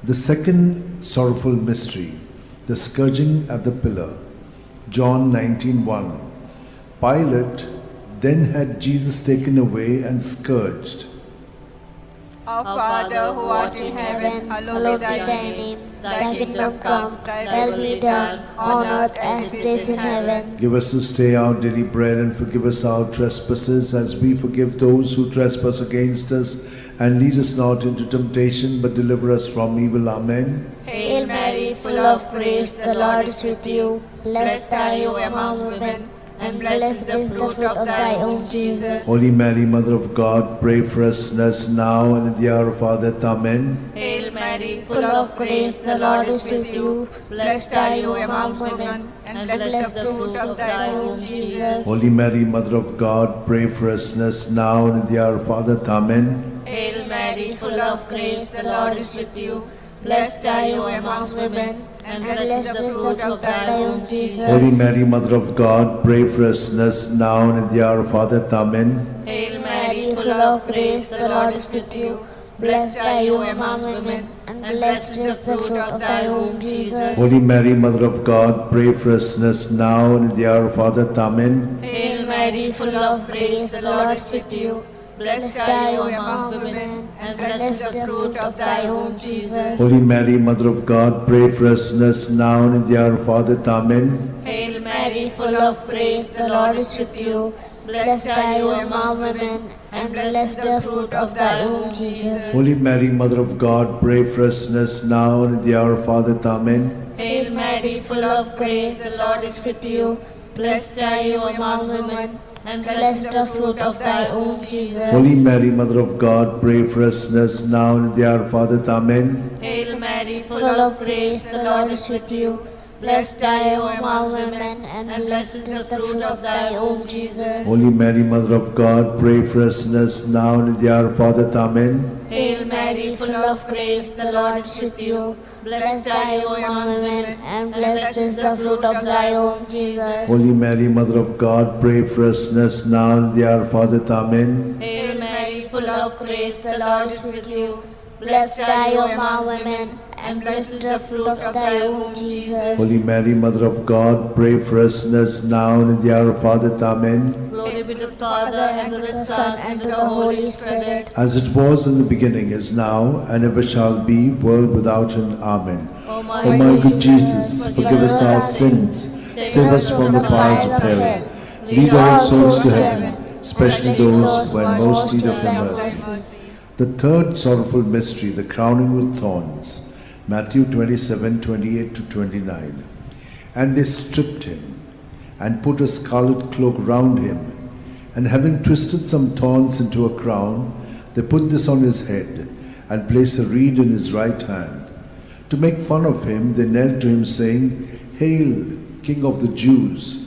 The second sorrowful mystery, the scourging at the pillar. John 19:1. Pilate then had Jesus taken away and scourged. Our Father who art in heaven, hallowed be thy name. Thy kingdom come, thy will be done, on earth as it is in heaven. Give us this day our daily bread, and forgive us our trespasses, as we forgive those who trespass against us. And lead us not into temptation, but deliver us from evil. Amen. Hail Mary, full of grace, the Lord is with you. Blessed are you among women, and blessed is the fruit of thy womb, Jesus. Holy Mary, Mother of God, pray for us sinners now and in the hour of our death. Amen. Hail Mary, full of grace, the Lord is with you. Blessed are you among women, and blessed is the fruit of thy womb, Jesus. Holy Mary, Mother of God, pray for us sinners now and in the hour of our death. Amen. Hail Mary, full of grace, the Lord is with you. Blessed are you among women, and blessed is the fruit of thy womb, Jesus. Holy Mary, Mother of God, pray for us sinners now and in the hour of our death. Amen. Hail Mary, full of grace, the Lord is with you. Blessed are you among women, and blessed is the fruit of thy womb, Jesus. Holy Mary, Mother of God, pray for us sinners now and in the hour of our death. Amen. Hail Mary, full of grace, the Lord is with you. Blessed are you among women, and blessed is the fruit of thy womb, Jesus. Holy Mary, Mother of God, pray for us sinners now and in the hour of our death. Amen. Hail Mary, full of grace, the Lord is with you. Blessed are you among women, and blessed is the fruit of thy womb, Jesus. Holy Mary, Mother of God, pray for us sinners now and in the hour of our death. Amen. Hail Mary, full of grace, the Lord is with you. Blessed are you among women, and blessed is the fruit of thy womb, Jesus. Holy Mary, Mother of God, pray for us sinners now and in the hour of our death. Amen. Hail Mary, full of grace, the Lord is with you. Blessed are you among women, and blessed is the fruit of thy womb, Jesus. Holy Mary, Mother of God, pray for us sinners now and in the hour of our death. Amen. Hail Mary, full of grace, the Lord is with you. Blessed are you among women, and blessed is the fruit of thy womb, Jesus. Holy Mary, Mother of God, pray for us sinners now and in the hour of our death. Amen. Hail Mary, full of grace, the Lord is with you. Blessed are you among women, and blessed is the fruit of thy womb, Jesus. Holy Mary, Mother of God, pray for us sinners now and in the hour of our death. Amen. Glory be to the Father, and to the Son, and to the Holy Spirit. As it was in the beginning, is now, and ever shall be, world without end. Amen. O my O my good Jesus, forgive us our sins, save us from the fires of hell, lead all souls to heaven, especially those who are in most need of your mercy. The third sorrowful mystery, the crowning with thorns. Matthew 27:28-29. And they stripped him, and put a scarlet cloak round him, and having twisted some thorns into a crown, they put this on his head, and placed a reed in his right hand. To make fun of him, they knelt to him, saying, Hail, King of the Jews!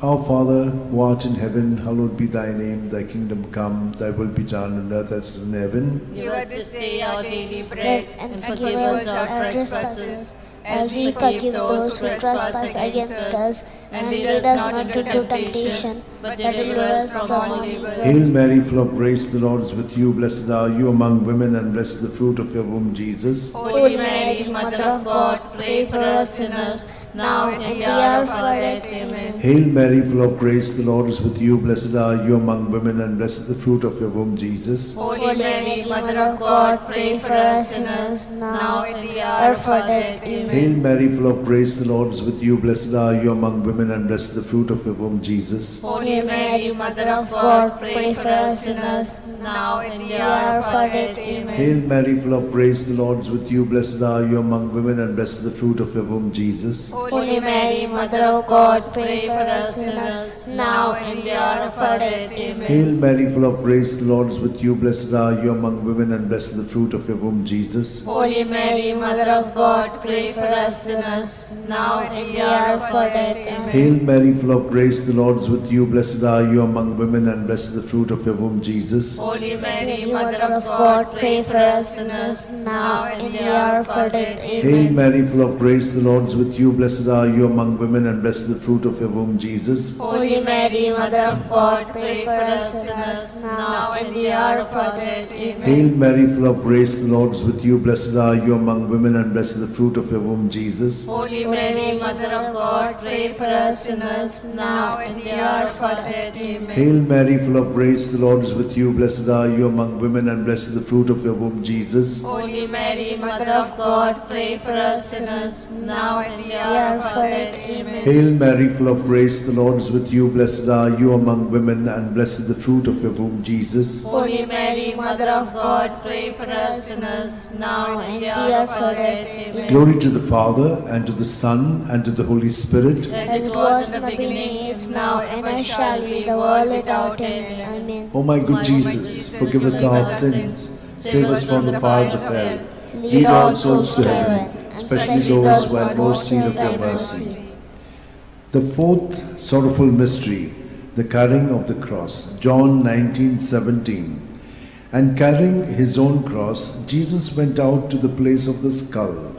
Our Father, who art in heaven, hallowed be thy name. Thy kingdom come, thy will be done on earth as it is in heaven. Give us this day our daily bread, and forgive us our trespasses, as we forgive those who trespass against us. And lead us not into temptation, but deliver us from all evil. Hail Mary, full of grace, the Lord is with you. Blessed are you among women, and blessed is the fruit of your womb, Jesus. Holy Mary, Mother of God, pray for us sinners, now and in the hour of our death. Amen. Hail Mary, full of grace, the Lord is with you. Blessed are you among women, and blessed is the fruit of your womb, Jesus. Holy Mary, Mother of God, pray for us sinners, now and in the hour of our death. Amen. Hail Mary, full of grace, the Lord is with you. Blessed are you among women, and blessed is the fruit of your womb, Jesus. Holy Mary, Mother of God, pray for us sinners, now and in the hour of our death. Amen. Hail Mary, full of grace, the Lord is with you. Blessed are you among women, and blessed is the fruit of your womb, Jesus. Holy Mary, Mother of God, pray for us sinners, now and in the hour of our death. Amen. Hail Mary, full of grace, the Lord is with you. Blessed are you among women, and blessed is the fruit of your womb, Jesus. Holy Mary, Mother of God, pray for us sinners, now and in the hour of our death. Amen. Hail Mary, full of grace, the Lord is with you. Blessed are you among women, and blessed is the fruit of your womb, Jesus. Holy Mary, Mother of God, pray for us sinners, now and in the hour of our death. Hail Amen. Mary, full of grace, the Lord is with you. Blessed blessed are you among women, and blessed is the fruit of your womb, Jesus. Holy Mary, Mother of God, pray for us sinners, now and the hour of our death. Amen. Hail Mary, full of grace, the Lord is with you. Blessed are you among women, and blessed is the fruit of your womb, Jesus. Holy Mary, Mother of God, pray for us sinners, now and the hour of our death. Amen. Hail Mary, full of grace, the Lord is with you. Blessed are you among women, and blessed is the fruit of your womb, Jesus. Holy Mary, Mother of God, pray for us sinners, now and the hour of our death. Amen. Hail Mary, full of grace, the Lord is with you. Blessed are you among women, and blessed is the fruit of your womb, Jesus. Holy Mary, Mother of God, pray for us sinners, now and the hour of our death. Amen. Glory to the Father, and to the Son, and to the Holy Spirit. As it was in the beginning, is now, and ever shall be, the world without end. Amen. O my good Jesus, forgive us our sins, save us from the fires of hell, lead all souls to heaven, especially those who have most need of your mercy. The fourth sorrowful mystery, the carrying of the cross. John 19:17. And carrying his own cross, Jesus went out to the place of the skull,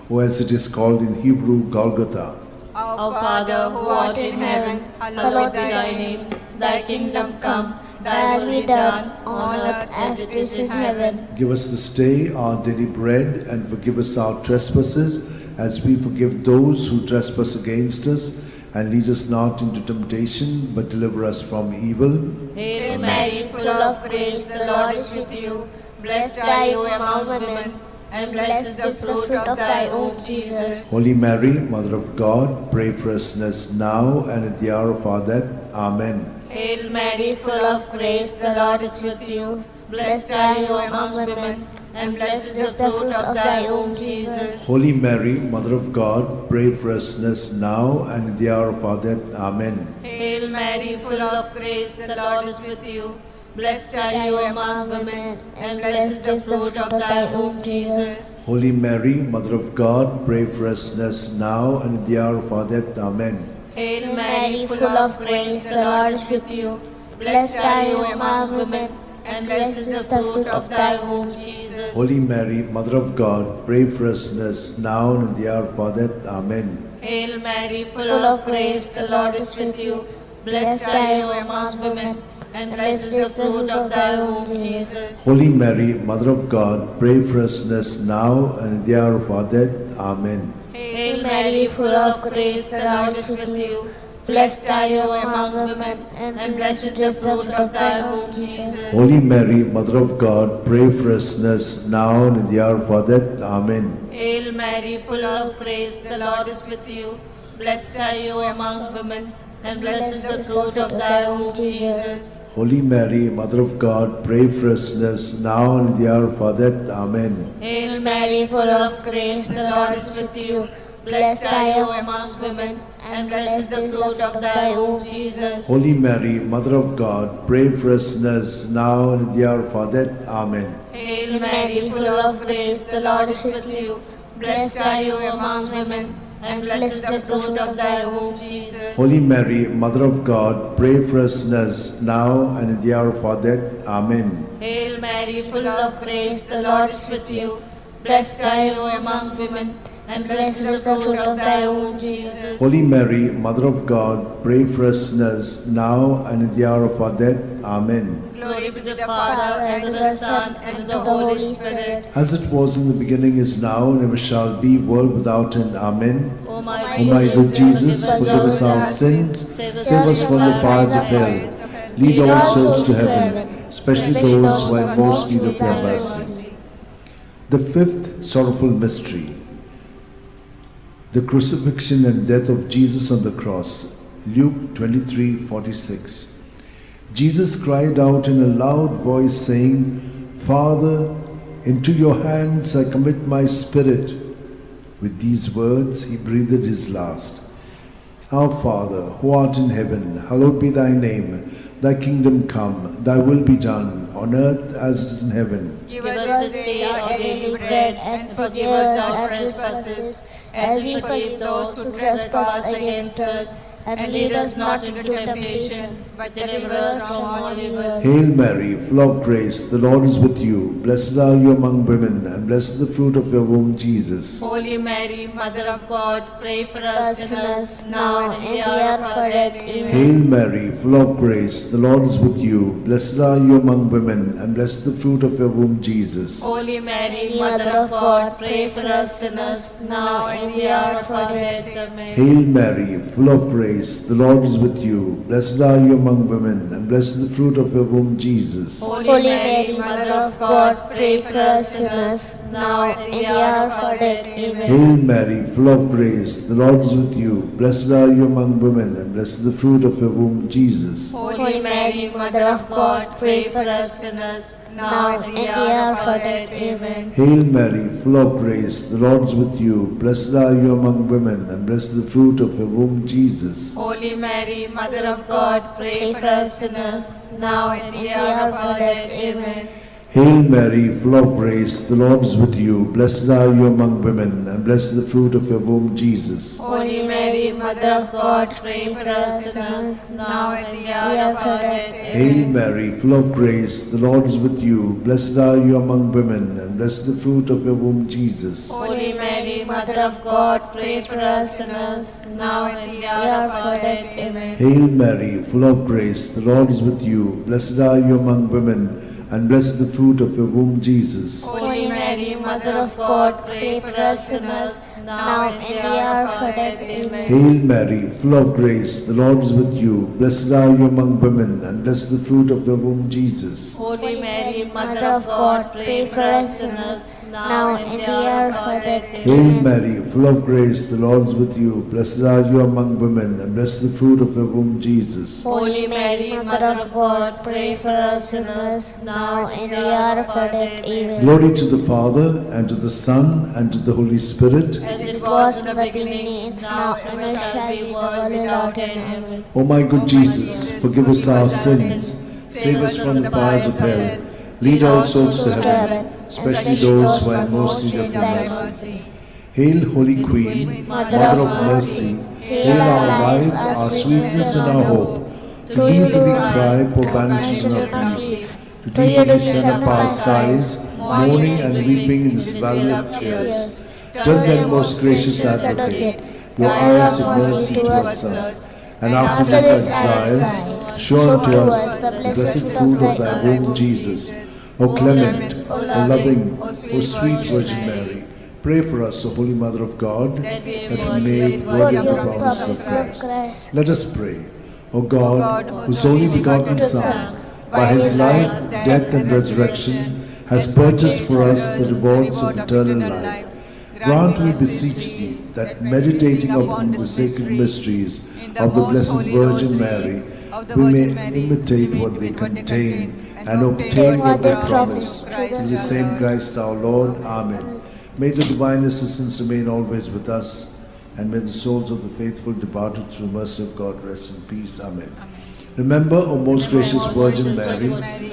or as it is called in Hebrew, Golgotha. Our Father, who art in heaven, hallowed be thy name. Thy kingdom come, thy will be done, on earth as it is in heaven. Give us this day our daily bread, and forgive us our trespasses, as we forgive those who trespass against us. And lead us not into temptation, but deliver us from evil. Hail Mary, full of grace, the Lord is with you. Blessed are you among women, and blessed is the fruit of thy womb, Jesus. Holy Mary, Mother of God, pray for us sinners now and at the hour of our death. Amen. Hail Mary, full of grace, the Lord is with you. Blessed are you among women, and blessed is the fruit of thy womb, Jesus. Holy Mary, Mother of God, pray for us sinners now and at the hour of our death. Amen. Hail Mary, full of grace, the Lord is with you. Blessed are you among women, and blessed is the fruit of thy womb, Jesus. Holy Mary, Mother of God, pray for us sinners now and at the hour of our death. Amen. Hail Mary, full of grace, the Lord is with you. Blessed are you among women, and blessed is the fruit of thy womb, Jesus. Holy Mary, Mother of God, pray for us sinners now and at the hour of our death. Amen. Hail Mary, full of grace, the Lord is with you. Blessed are you among women, and blessed is the fruit of thy womb, Jesus. Holy Mary, Mother of God, pray for us sinners now and at the hour of our death. Amen. Hail Mary, full of grace, the Lord is with you. Blessed are you among women, and blessed is the fruit of thy womb, Jesus. Holy Mary, Mother of God, pray for us sinners now and at the hour of our death. Amen. Hail Mary, full of grace, the Lord is with you. Blessed are you amongst women, and blessed is the fruit of thy womb, Jesus. Holy Mary, Mother of God, pray for us sinners now and at the hour of our death. Amen. Hail Mary, full of grace, the Lord is with you. Blessed are you amongst women, and blessed is the fruit of thy womb, Jesus. Holy Mary, Mother of God, pray for us sinners now and at the hour of our death. Amen. Hail Mary, full of grace, the Lord is with you. Blessed are you amongst women, and blessed is the fruit of thy womb, Jesus. Holy Mary, Mother of God, pray for us sinners now and at the hour of our death. Amen. Hail Mary, full of grace, the Lord is with you. Blessed are you amongst women, and blessed is the fruit of thy womb, Jesus. Holy Mary, Mother of God, pray for us sinners now and at the hour of our death. Amen. Glory be to the Father, and to the Son, and to the Holy Spirit. As it was in the beginning, is now, and ever shall be, world without end. Amen. O my O my good Jesus, forgive us our sins, save us from the fires of hell, lead all souls to heaven, especially those who are in most need of your mercy. The fifth sorrowful mystery, the crucifixion and death of Jesus on the cross. Luke 23:46. Jesus cried out in a loud voice, saying, Father, into your hands I commit my spirit. With these words he breathed his last. Our Father, who art in heaven, hallowed be thy name. Thy kingdom come, thy will be done, on earth as it is in heaven. Give us this day our daily bread, and forgive us our trespasses, as we forgive those who trespass against us. and lead us not into temptation, but deliver us from all evil. Hail Mary, full of grace, the Lord is with you. Blessed are you among women, and blessed is the fruit of your womb, Jesus. Holy Mary, Mother of God, pray for us sinners, now and in the hour hour of of our our death. death. Amen. Hail Mary, full of grace, the Lord is with you. Blessed are you among women, and blessed is the fruit of your womb, Jesus. Holy Mary, Mother of God, pray for us sinners, now and in the hour of our death. Amen. Hail Mary, full of grace, the Lord is with you. Blessed are you among women, and blessed is the fruit of your womb, Jesus. Holy Mary, Mother of God, pray for us sinners, now and in the hour of our death. Amen. Hail Mary, full of grace, the Lord is with you. Blessed are you among women, and blessed is the fruit of your womb, Jesus. Holy Mary, Mother of God, pray for us sinners, now and in the hour of our death. Amen. Hail Mary, full of grace, the Lord is with you. Blessed are you among women, and blessed is the fruit of your womb, Jesus. Holy Mary, Mother of God, pray for us sinners, now and in the hour of our death. Amen. Hail Mary, full of grace, the Lord is with you. Blessed are you among women, and blessed is the fruit of your womb, Jesus. Holy Mary, Mother of God, pray for us sinners, now and in the hour of our death. Hail Amen. Mary, full of grace, the Lord is with you. Blessed are you among women, and blessed is the fruit of your womb, Jesus. Holy Mary, Mother of God, pray for us sinners, now and in the hour of our death. Amen. Hail Mary, full of grace, the Lord is with you. Blessed are you among women, and blessed is the fruit of your womb, Jesus. Holy Mary, Mother of God, pray for us sinners, now and in the hour of our death. Amen. Hail Mary, full of grace, the Lord is with you. Blessed are you among women, and blessed is the fruit of your womb, Jesus. Holy Mary, Mother of God, pray for us sinners, now and in the hour of our death. Hail Amen. Mary, full of grace, the Lord is with you. Blessed are you among women, and blessed is the fruit of your womb, Jesus. Holy Mary, Mother of God, pray for us sinners, now and in the hour of our death. Amen. Glory to the Father, and to the Son, and to the Holy Spirit. As it was in the beginning, is now, and ever shall be, world without end. Amen. O my good Jesus, forgive us our sins, save us from the fires of hell, lead all souls to heaven, especially those who are in most need of your mercy. Hail, Holy Queen, Mother of mercy, hail our life, our sweetness, and our hope. To thee do we cry, poor banished children of Eve. To thee do we send up our sighs, mourning and weeping in this valley of tears. Turn then, most gracious Advocate, your eyes of mercy towards us, and after this exile, show unto us the blessed fruit of thy womb, Jesus. O clement, O loving, O sweet Virgin Mary, pray for us, O Holy Mother of God, that we may be worthy of the promise of Christ. Let us pray. O God, whose only begotten Son, by his life, death, and resurrection, has purchased for us the rewards of eternal life, grant, we beseech thee, that meditating upon the sacred mysteries of the Blessed Virgin Mary, we may imitate what they contain and obtain what they promise. Through the same Christ our Lord. Amen. May the divine assistance remain always with us, and may the souls of the faithful departed through mercy of God rest in peace. Amen. Remember, O most gracious Virgin Mary,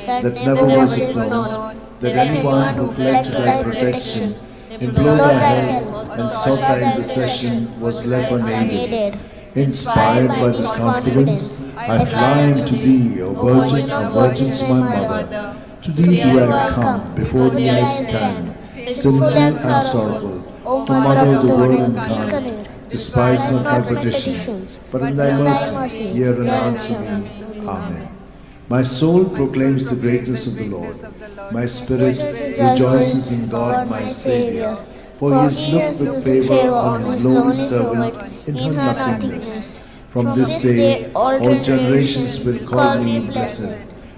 that never was it known that anyone who fled to thy protection, implored thy help, and sought thy intercession was left unaided. Inspired by this confidence, I fly unto thee, O Virgin of Virgins, my Mother. To thee do I come, before thee I stand, sinful and sorrowful. O Mother of the Word incarnate, despise not my petitions, but in thy mercy hear and answer me. Amen. My soul proclaims the greatness of the Lord. My spirit rejoices in God my Saviour, for he has looked with favour on his lowly servant in her nothingness. From this day all generations will call me blessed,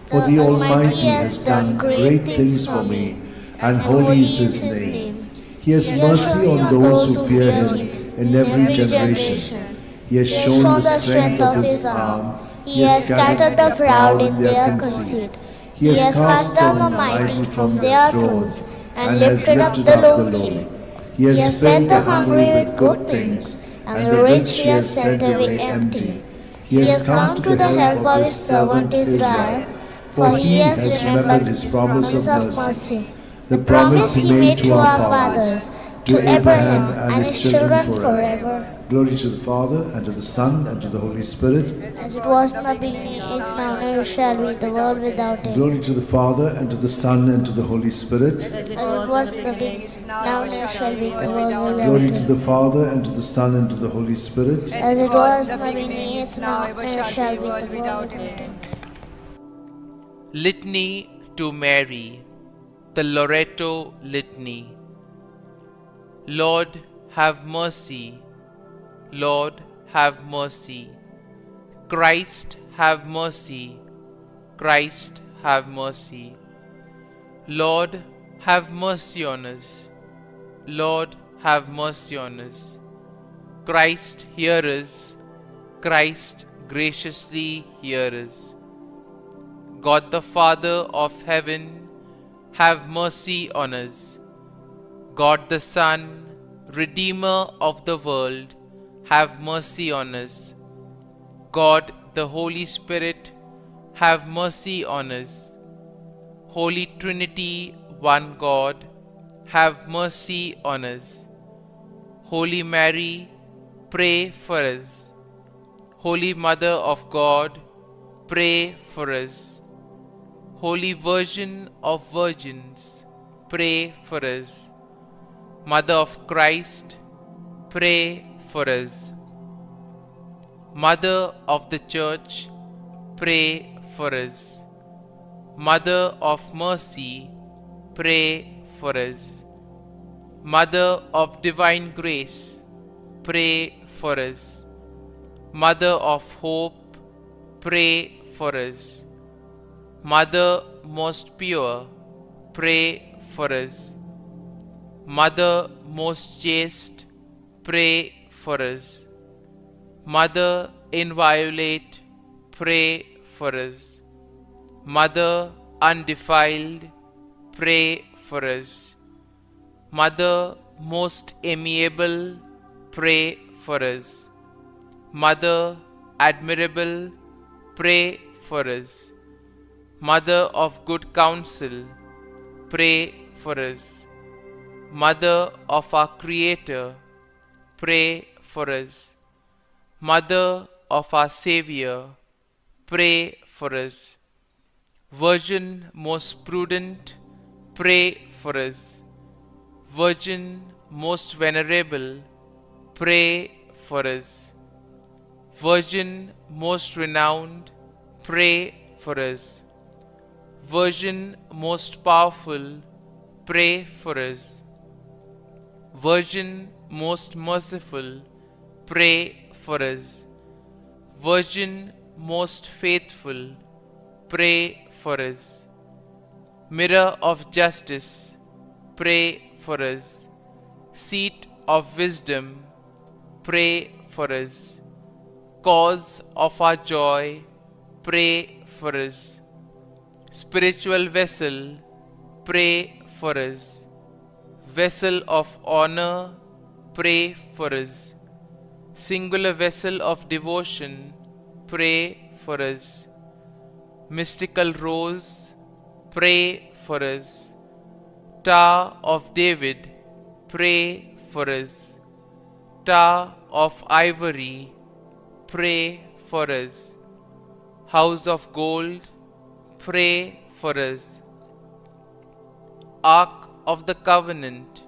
for the Almighty has done great things for me, and holy is his name. He has mercy on those who fear him in every generation. He has shown the strength of his arm. He has scattered the proud in their conceit. He has cast down the mighty from their thrones, and lifted up the lowly. He has fed the hungry with good things, and the rich he has sent away empty. He has come to the help of his servant Israel, for he has remembered his promise of mercy, the promise he made to our fathers, to Abraham and his children forever. Glory to the Father, and to the Son, and to the Holy Spirit. As it was in the beginning, is now, and ever shall be, the world without end. Glory to the Father, and to the Son, and to the Holy Spirit. As it was in the beginning, now, and ever shall be, the world without Glory end. to the Father, and to the Son, and to the Holy Spirit. As it was in the beginning, is now, and ever shall be, the world without end. Litany to Mary, the Loreto Litany. Lord, have mercy. Lord, have mercy. Christ, have mercy. Christ, have mercy. Lord, have mercy on us. Lord, have mercy on us. Christ, hear us. Christ, graciously hear us. God the Father of heaven, have mercy on us. God the Son, Redeemer of the world, have mercy on us. God the Holy Spirit, have mercy on us. Holy Trinity, one God, have mercy on us. Holy Mary, pray for us. Holy Mother of God, pray for us. Holy Virgin of Virgins, pray for us. Mother of Christ, pray for us. Mother of the Church, pray for us. Mother of Mercy, pray for us. Mother of Divine Grace, pray for us. Mother of Hope, pray for us. Mother most pure, pray for us. Mother most chaste, pray for us. Mother inviolate, pray for us. Mother undefiled, pray for us. Mother most amiable, pray for us. Mother admirable, pray for us. Mother of good counsel, pray for us. Mother of our Creator, pray for us. Mother of our Savior, pray for us. Virgin most prudent, pray for us. Virgin most venerable, pray for us. Virgin most renowned, pray for us. Virgin most powerful, pray for us. Virgin most merciful, pray for us. Virgin most faithful, pray for us. Mirror of justice, pray for us. Seat of wisdom, pray for us. Cause of our joy, pray for us. Spiritual vessel, pray for us. Vessel of honor, pray for us. Singular vessel of devotion, pray for us. Mystical rose, pray for us. Tower of David, pray for us. Tower of ivory, pray for us. House of gold, pray for us. Ark of the Covenant,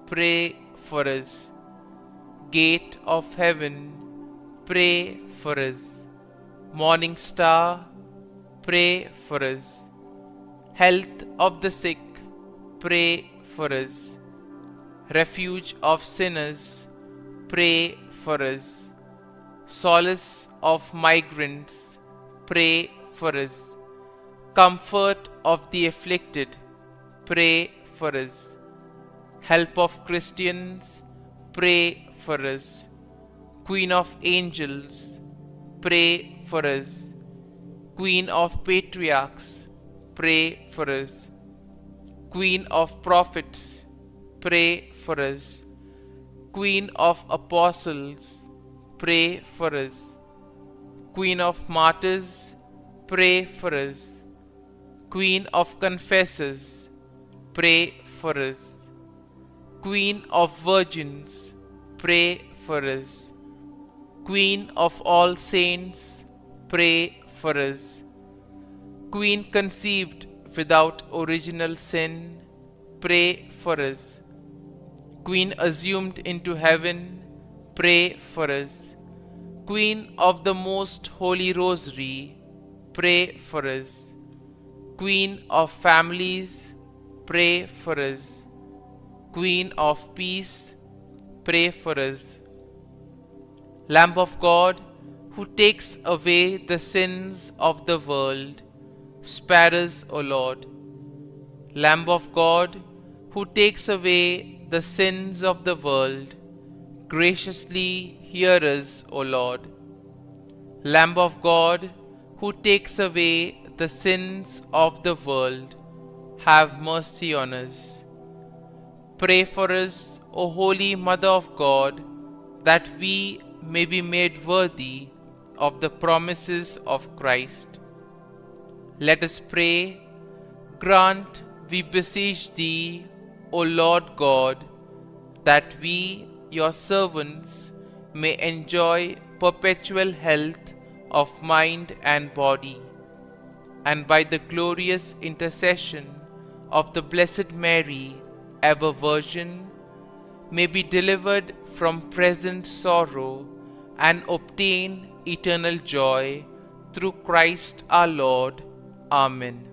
pray for us. Gate of heaven, pray for us. Morning star, pray for us. Health of the sick, pray for us. Refuge of sinners, pray for us. Solace of migrants, pray for us. Comfort of the afflicted, pray for us. Help of Christians, pray for us. Queen of angels, pray for us. Queen of patriarchs, pray for us. Queen of prophets, pray for us. Queen of apostles, pray for us. Queen of martyrs, pray for us. Queen of confessors, pray for us. Queen of virgins, pray for us. Queen of all saints, pray for us. Queen conceived without original sin, pray for us. Queen assumed into heaven, pray for us. Queen of the most holy Rosary, pray for us. Queen of families, pray for us. Queen of peace, pray for us. Lamb of God, who takes away the sins of the world, spare us, O Lord. Lamb of God, who takes away the sins of the world, graciously hear us, O Lord. Lamb of God, who takes away the sins of the world, have mercy on us. Pray for us, O Holy Mother of God, that we may be made worthy of the promises of Christ. Let us pray. Grant, we beseech Thee, O Lord God, that we, Your servants, may enjoy perpetual health of mind and body, and by the glorious intercession of the Blessed Mary, ever Virgin, may be delivered from present sorrow and obtain eternal joy through Christ our Lord. Amen.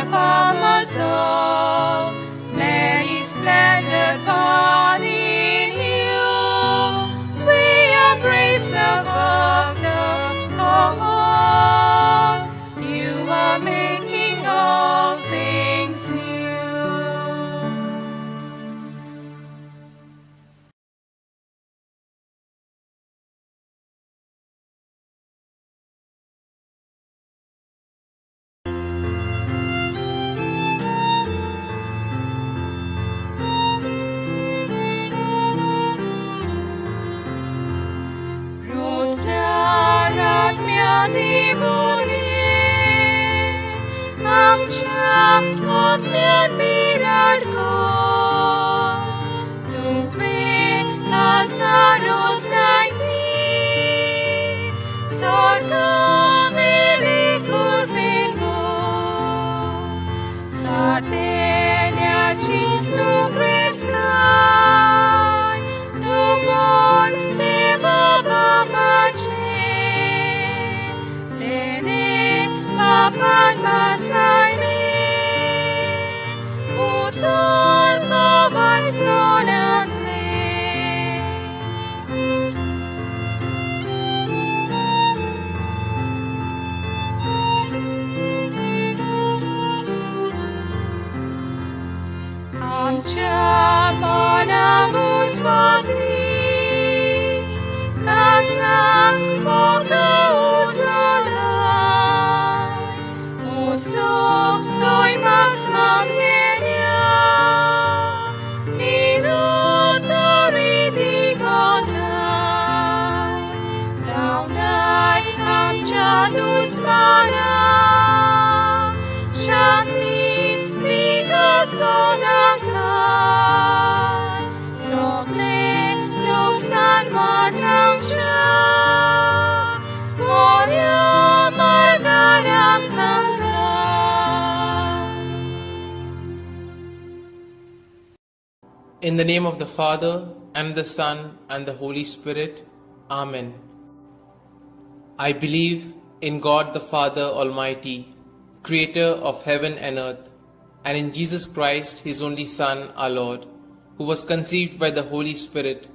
from us all. Many splendid body in you, we embrace the work, the call. You are making all things new. In the name of the Father, and the Son, and the Holy Spirit. Amen. I believe in God the Father Almighty, Creator of heaven and earth, and in Jesus Christ, His only Son, our Lord, who was conceived by the Holy Spirit,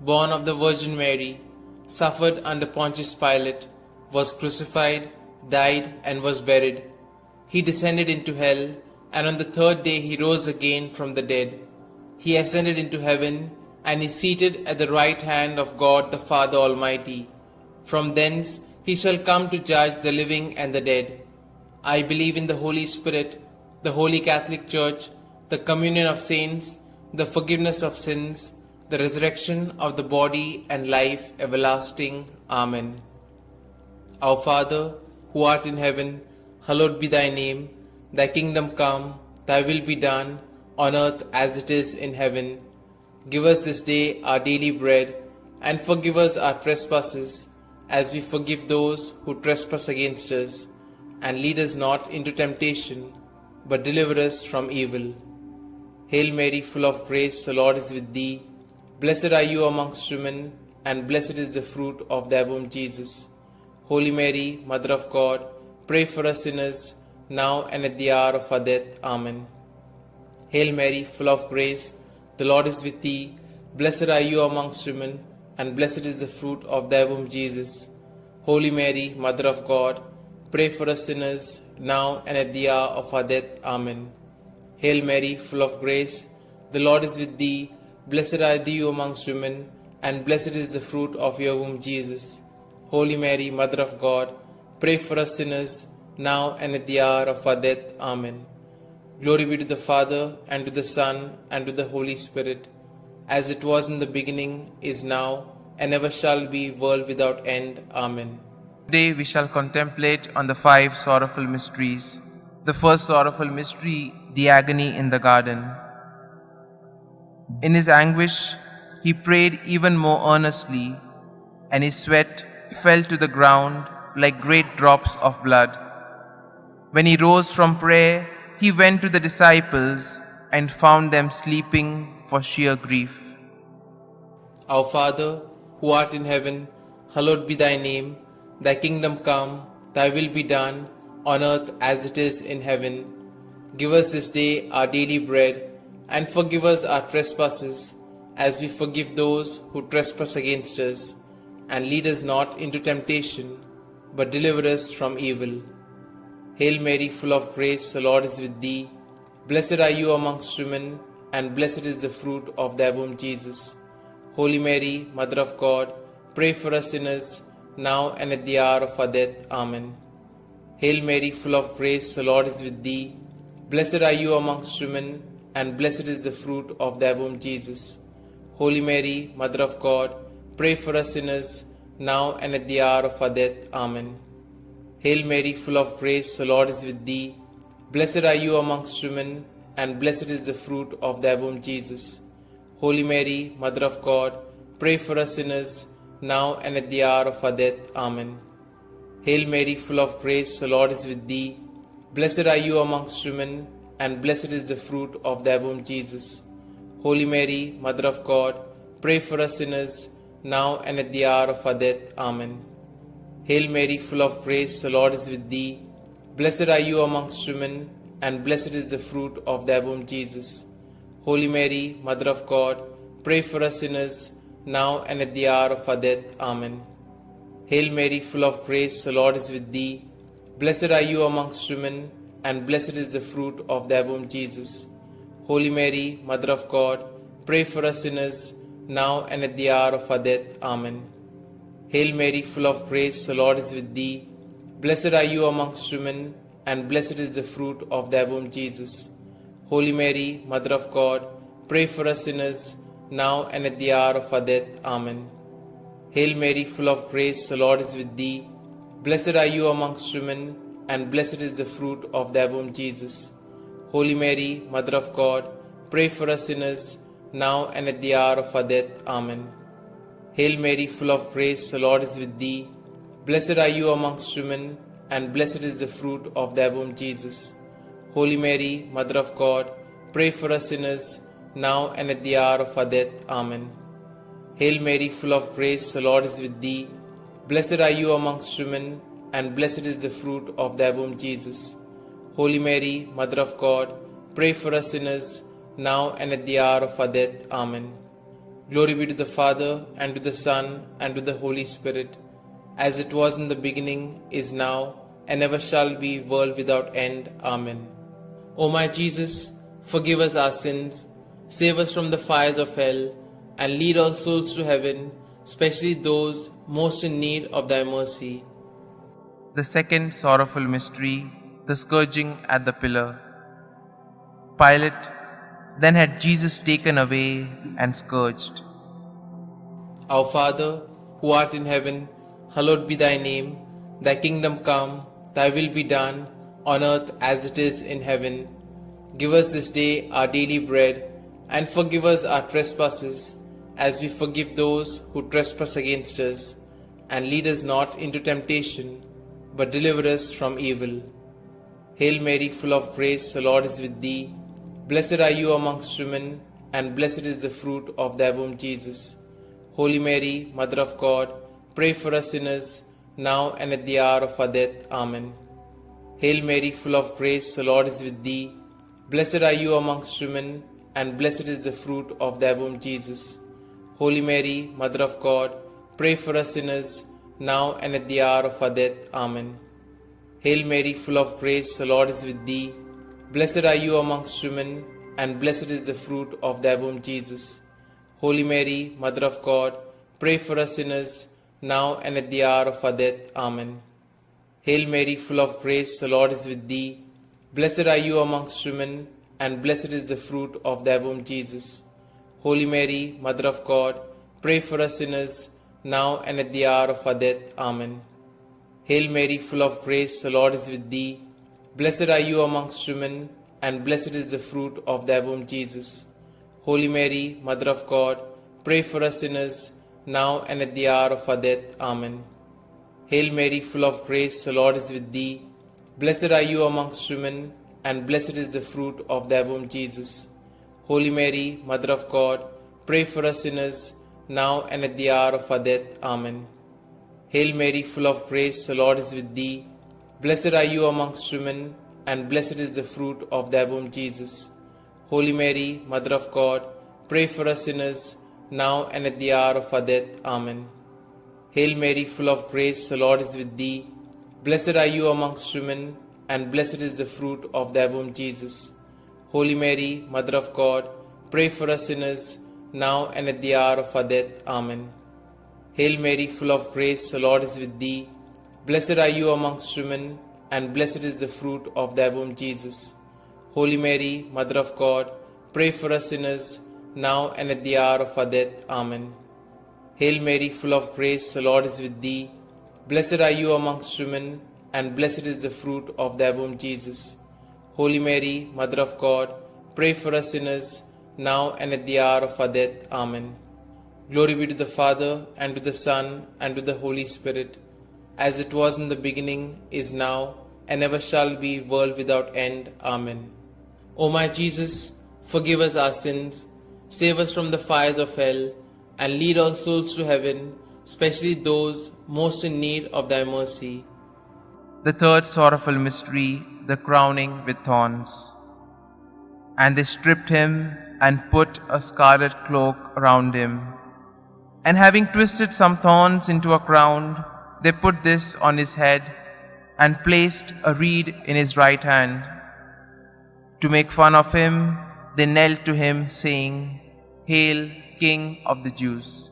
born of the Virgin Mary, suffered under Pontius Pilate, was crucified, died, and was buried. He descended into hell, and on the third day He rose again from the dead. He ascended into heaven, and is seated at the right hand of God the Father Almighty. From thence He shall come to judge the living and the dead. I believe in the Holy Spirit, the Holy Catholic Church, the communion of saints, the forgiveness of sins, the resurrection of the body, and life everlasting. Amen. Our Father, who art in heaven, hallowed be thy name. Thy kingdom come, thy will be done, on earth as it is in heaven. Give us this day our daily bread, and forgive us our trespasses, as we forgive those who trespass against us. And lead us not into temptation, but deliver us from evil. Hail Mary, full of grace, the Lord is with thee. Blessed are you amongst women, and blessed is the fruit of thy womb, Jesus. Holy Mary, Mother of God, pray for us sinners, now and at the hour of our death. Amen. Hail Mary, full of grace, the Lord is with thee. Blessed are you amongst women, and blessed is the fruit of thy womb, Jesus. Holy Mary, Mother of God, pray for us sinners, now and at the hour of our death. Amen. Hail Mary, full of grace, the Lord is with thee. Blessed are you amongst women, and blessed is the fruit of your womb, Jesus. Holy Mary, Mother of God, pray for us sinners, now and at the hour of our death. Amen. Glory be to the Father, and to the Son, and to the Holy Spirit, as it was in the beginning, is now, and ever shall be, world without end. Amen. Today we shall contemplate on the 5 sorrowful mysteries. The first sorrowful mystery, the agony in the garden. In his anguish, he prayed even more earnestly, and his sweat fell to the ground like great drops of blood. When he rose from prayer, he went to the disciples and found them sleeping for sheer grief. Our Father, who art in heaven, hallowed be thy name. Thy kingdom come, thy will be done, on earth as it is in heaven. Give us this day our daily bread, and forgive us our trespasses, as we forgive those who trespass against us. And lead us not into temptation, but deliver us from evil. Hail Mary, full of grace, the Lord is with thee. Blessed are you amongst women, and blessed is the fruit of thy womb, Jesus. Holy Mary, Mother of God, pray for us sinners, now and at the hour of our death. Amen. Hail Mary, full of grace, the Lord is with thee. Blessed are you amongst women, and blessed is the fruit of thy womb, Jesus. Holy Mary, Mother of God, pray for us sinners, now and at the hour of our death. Amen. Hail Mary, full of grace, the Lord is with thee. Blessed are you amongst women, and blessed is the fruit of thy womb, Jesus. Holy Mary, Mother of God, pray for us sinners, now and at the hour of our death. Amen. Hail Mary, full of grace, the Lord is with thee. Blessed are you amongst women, and blessed is the fruit of thy womb, Jesus. Holy Mary, Mother of God, pray for us sinners, now and at the hour of our death. Amen. Hail Mary, full of grace, the Lord is with thee. Blessed are you amongst women, and blessed is the fruit of thy womb, Jesus. Holy Mary, Mother of God, pray for us sinners, now and at the hour of our death. Amen. Hail Mary, full of grace, the Lord is with thee. Blessed are you amongst women, and blessed is the fruit of thy womb, Jesus. Holy Mary, Mother of God, pray for us sinners, now and at the hour of our death. Amen. Hail Mary, full of grace, the Lord is with thee. Blessed are you amongst women, and blessed is the fruit of thy womb, Jesus. Holy Mary, Mother of God, pray for us sinners, now and at the hour of our death. Amen. Hail Mary, full of grace, the Lord is with thee. Blessed are you amongst women, and blessed is the fruit of thy womb, Jesus. Holy Mary, Mother of God, pray for us sinners, now and at the hour of our death. Amen. Hail Mary, full of grace, the Lord is with thee. Blessed are you amongst women, and blessed is the fruit of thy womb, Jesus. Holy Mary, Mother of God, pray for us sinners, now and at the hour of our death. Amen. Hail Mary, full of grace, the Lord is with thee. Blessed are you amongst women, and blessed is the fruit of thy womb, Jesus. Holy Mary, Mother of God, pray for us sinners, now and at the hour of our death. Amen. Glory be to the Father, and to the Son, and to the Holy Spirit, as it was in the beginning, is now, and ever shall be, world without end. Amen. O my Jesus, forgive us our sins, save us from the fires of hell, and lead all souls to heaven, especially those most in need of thy mercy. The second sorrowful mystery, the scourging at the pillar. Pilate then had Jesus taken away and scourged. Our Father, who art in heaven, hallowed be thy name. Thy kingdom come, thy will be done, on earth as it is in heaven. Give us this day our daily bread, and forgive us our trespasses, as we forgive those who trespass against us. And lead us not into temptation, but deliver us from evil. Hail Mary, full of grace, the Lord is with thee. Blessed are you amongst women, and blessed is the fruit of thy womb, Jesus. Holy Mary, Mother of God, pray for us sinners, now and at the hour of our death. Amen. Hail Mary, full of grace, the Lord is with thee. Blessed are you amongst women, and blessed is the fruit of thy womb, Jesus. Holy Mary, Mother of God, pray for us sinners, now and at the hour of our death. Amen. Hail Mary, full of grace, the Lord is with thee. Blessed are you amongst women, and blessed is the fruit of thy womb, Jesus. Holy Mary, Mother of God, pray for us sinners, now and at the hour of our death. Amen. Hail Mary, full of grace, the Lord is with thee. Blessed are you amongst women, and blessed is the fruit of thy womb, Jesus. Holy Mary, Mother of God, pray for us sinners, now and at the hour of our death. Amen. Hail Mary, full of grace, the Lord is with thee. Blessed are you amongst women, and blessed is the fruit of thy womb, Jesus. Holy Mary, Mother of God, pray for us sinners, now and at the hour of our death. Amen. Hail Mary, full of grace, the Lord is with thee. Blessed are you amongst women, and blessed is the fruit of thy womb, Jesus. Holy Mary, Mother of God, pray for us sinners, now and at the hour of our death. Amen. Hail Mary, full of grace, the Lord is with thee. Blessed are you amongst women, and blessed is the fruit of thy womb, Jesus. Holy Mary, Mother of God, pray for us sinners, now and at the hour of our death. Amen. Hail Mary, full of grace, the Lord is with thee. Blessed are you amongst women, and blessed is the fruit of thy womb, Jesus. Holy Mary, Mother of God, pray for us sinners, now and at the hour of our death. Amen. Hail Mary, full of grace, the Lord is with thee. Blessed are you amongst women, and blessed is the fruit of thy womb, Jesus. Holy Mary, Mother of God, pray for us sinners, now and at the hour of our death. Amen. Hail Mary, full of grace, the Lord is with thee. Blessed are you amongst women, and blessed is the fruit of thy womb, Jesus. Holy Mary, Mother of God, pray for us sinners, now and at the hour of our death. Amen. Glory be to the Father, and to the Son, and to the Holy Spirit, as it was in the beginning, is now, and ever shall be, world without end. Amen. O my Jesus, forgive us our sins, save us from the fires of hell, and lead all souls to heaven, especially those most in need of thy mercy. The third sorrowful mystery, the crowning with thorns. And they stripped him and put a scarlet cloak around him. And having twisted some thorns into a crown, they put this on his head and placed a reed in his right hand. To make fun of him, they knelt to him, saying, Hail, King of the Jews.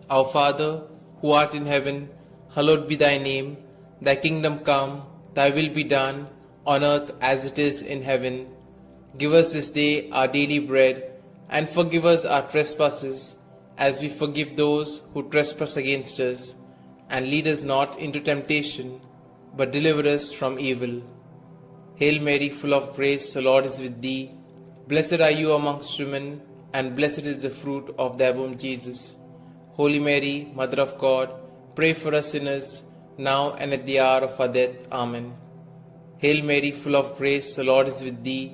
Our Father, who art in heaven, hallowed be thy name. Thy kingdom come, thy will be done, on earth as it is in heaven. Give us this day our daily bread, and forgive us our trespasses, as we forgive those who trespass against us. And lead us not into temptation, but deliver us from evil. Hail Mary, full of grace, the Lord is with thee. Blessed are you amongst women, and blessed is the fruit of thy womb, Jesus. Holy Mary, Mother of God, pray for us sinners, now and at the hour of our death. Amen. Hail Mary, full of grace, the Lord is with thee.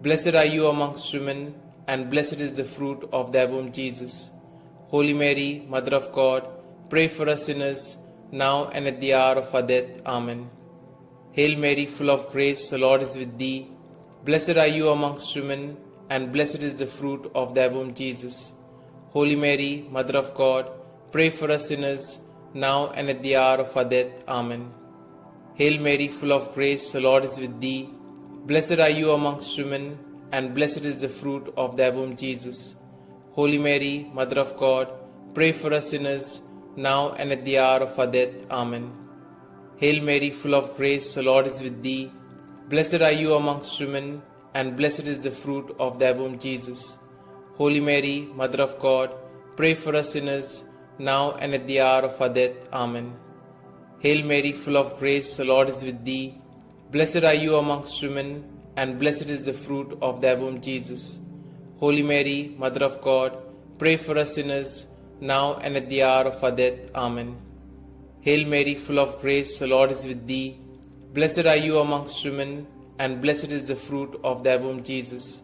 Blessed are you amongst women, and blessed is the fruit of thy womb, Jesus. Holy Mary, Mother of God, pray for us sinners, now and at the hour of our death. Amen. Hail Mary, full of grace, the Lord is with thee. Blessed are you amongst women, and blessed is the fruit of thy womb, Jesus. Holy Mary, Mother of God, pray for us sinners, now and at the hour of our death. Amen. Hail Mary, full of grace, the Lord is with thee. Blessed are you amongst women, and blessed is the fruit of thy womb, Jesus. Holy Mary, Mother of God, pray for us sinners, now and at the hour of our death. Amen. Hail Mary, full of grace, the Lord is with thee. Blessed are you amongst women, and blessed is the fruit of thy womb, Jesus. Holy Mary, Mother of God, pray for us sinners, now and at the hour of our death. Amen. Hail Mary, full of grace, the Lord is with thee. Blessed are you amongst women, and blessed is the fruit of thy womb, Jesus. Holy Mary, Mother of God, pray for us sinners, now and at the hour of our death. Amen. Hail Mary, full of grace, the Lord is with thee. Blessed are you amongst women, and blessed is the fruit of thy womb, Jesus.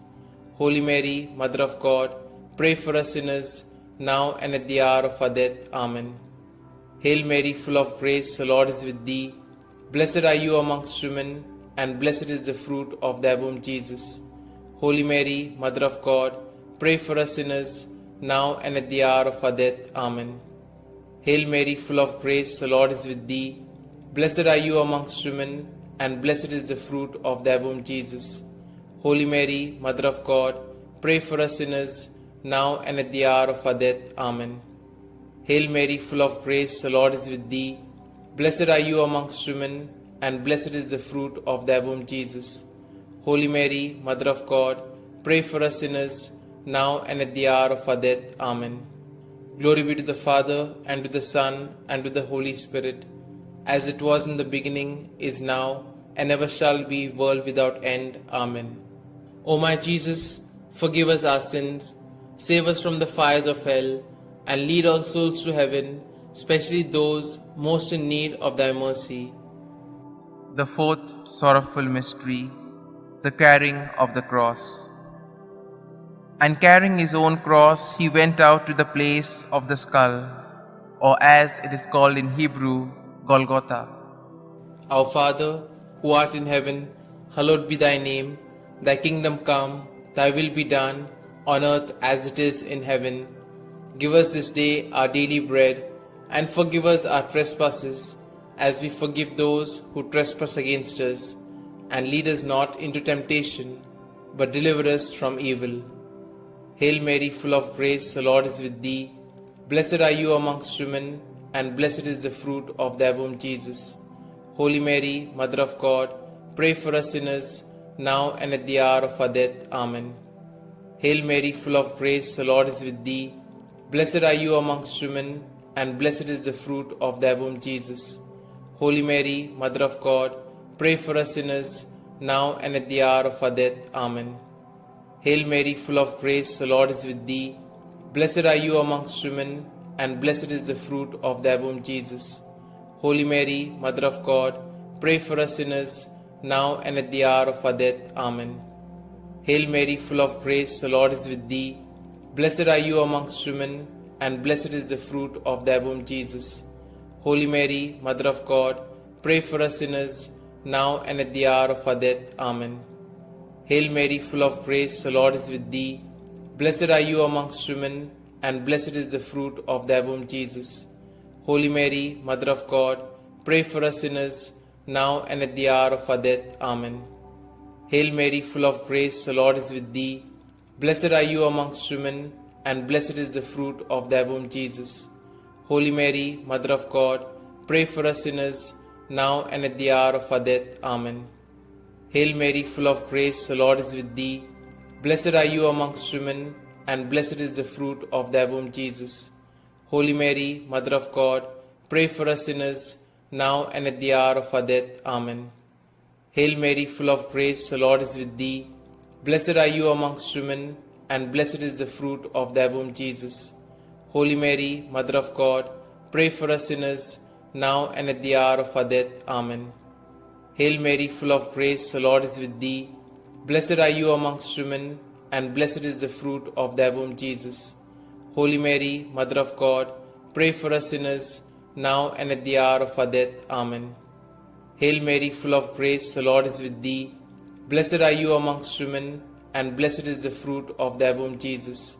Holy Mary, Mother of God, pray for us sinners, now and at the hour of our death. Amen. Hail Mary, full of grace, the Lord is with thee. Blessed are you amongst women, and blessed is the fruit of thy womb, Jesus. Holy Mary, Mother of God, pray for us sinners, now and at the hour of our death. Amen. Hail Mary, full of grace, the Lord is with thee. Blessed are you amongst women, and blessed is the fruit of thy womb, Jesus. Holy Mary, Mother of God, pray for us sinners, now and at the hour of our death. Amen. Hail Mary, full of grace, the Lord is with thee. Blessed are you amongst women, and blessed is the fruit of thy womb, Jesus. Holy Mary, Mother of God, pray for us sinners, now and at the hour of our death. Amen. Glory be to the Father, and to the Son, and to the Holy Spirit, as it was in the beginning, is now, and ever shall be, world without end. Amen. O my Jesus, forgive us our sins, save us from the fires of hell, and lead all souls to heaven, especially those most in need of thy mercy. The fourth sorrowful mystery, the carrying of the cross. And carrying his own cross, he went out to the place of the skull, or as it is called in Hebrew, Golgotha. Our Father, who art in heaven, hallowed be thy name. Thy kingdom come, thy will be done, on earth as it is in heaven. Give us this day our daily bread, and forgive us our trespasses, as we forgive those who trespass against us. And lead us not into temptation, but deliver us from evil. Hail Mary, full of grace, the Lord is with thee. Blessed are you amongst women, and blessed is the fruit of thy womb, Jesus. Holy Mary, Mother of God, pray for us sinners, now and at the hour of our death. Amen. Hail Mary, full of grace, the Lord is with thee. Blessed are you amongst women, and blessed is the fruit of thy womb, Jesus. Holy Mary, Mother of God, pray for us sinners, now and at the hour of our death. Amen. Hail Mary, full of grace, the Lord is with thee. Blessed are you amongst women, and blessed is the fruit of thy womb, Jesus. Holy Mary, Mother of God, pray for us sinners, now and at the hour of our death. Amen. Hail Mary, full of grace, the Lord is with thee. Blessed are you amongst women, and blessed is the fruit of thy womb, Jesus. Holy Mary, Mother of God, pray for us sinners, now and at the hour of our death. Amen. Hail Mary, full of grace, the Lord is with thee. Blessed are you amongst women, and blessed is the fruit of thy womb, Jesus. Holy Mary, Mother of God, pray for us sinners, now and at the hour of our death. Amen. Hail Mary, full of grace, the Lord is with thee. Blessed are you amongst women, and blessed is the fruit of thy womb, Jesus. Holy Mary, Mother of God, pray for us sinners, now and at the hour of our death. Amen. Hail Mary, full of grace, the Lord is with thee. Blessed are you amongst women, and blessed is the fruit of thy womb, Jesus. Holy Mary, Mother of God, pray for us sinners, now and at the hour of our death. Amen. Hail Mary, full of grace, the Lord is with thee. Blessed are you amongst women, and blessed is the fruit of thy womb, Jesus. Holy Mary, Mother of God, pray for us sinners, now and at the hour of our death. Amen. Hail Mary, full of grace, the Lord is with thee. Blessed are you amongst women, and blessed is the fruit of thy womb, Jesus. Holy Mary, Mother of God, pray for us sinners, now and at the hour of our death. Amen. Hail Mary, full of grace, the Lord is with thee. Blessed are you amongst women, and blessed is the fruit of thy womb, Jesus.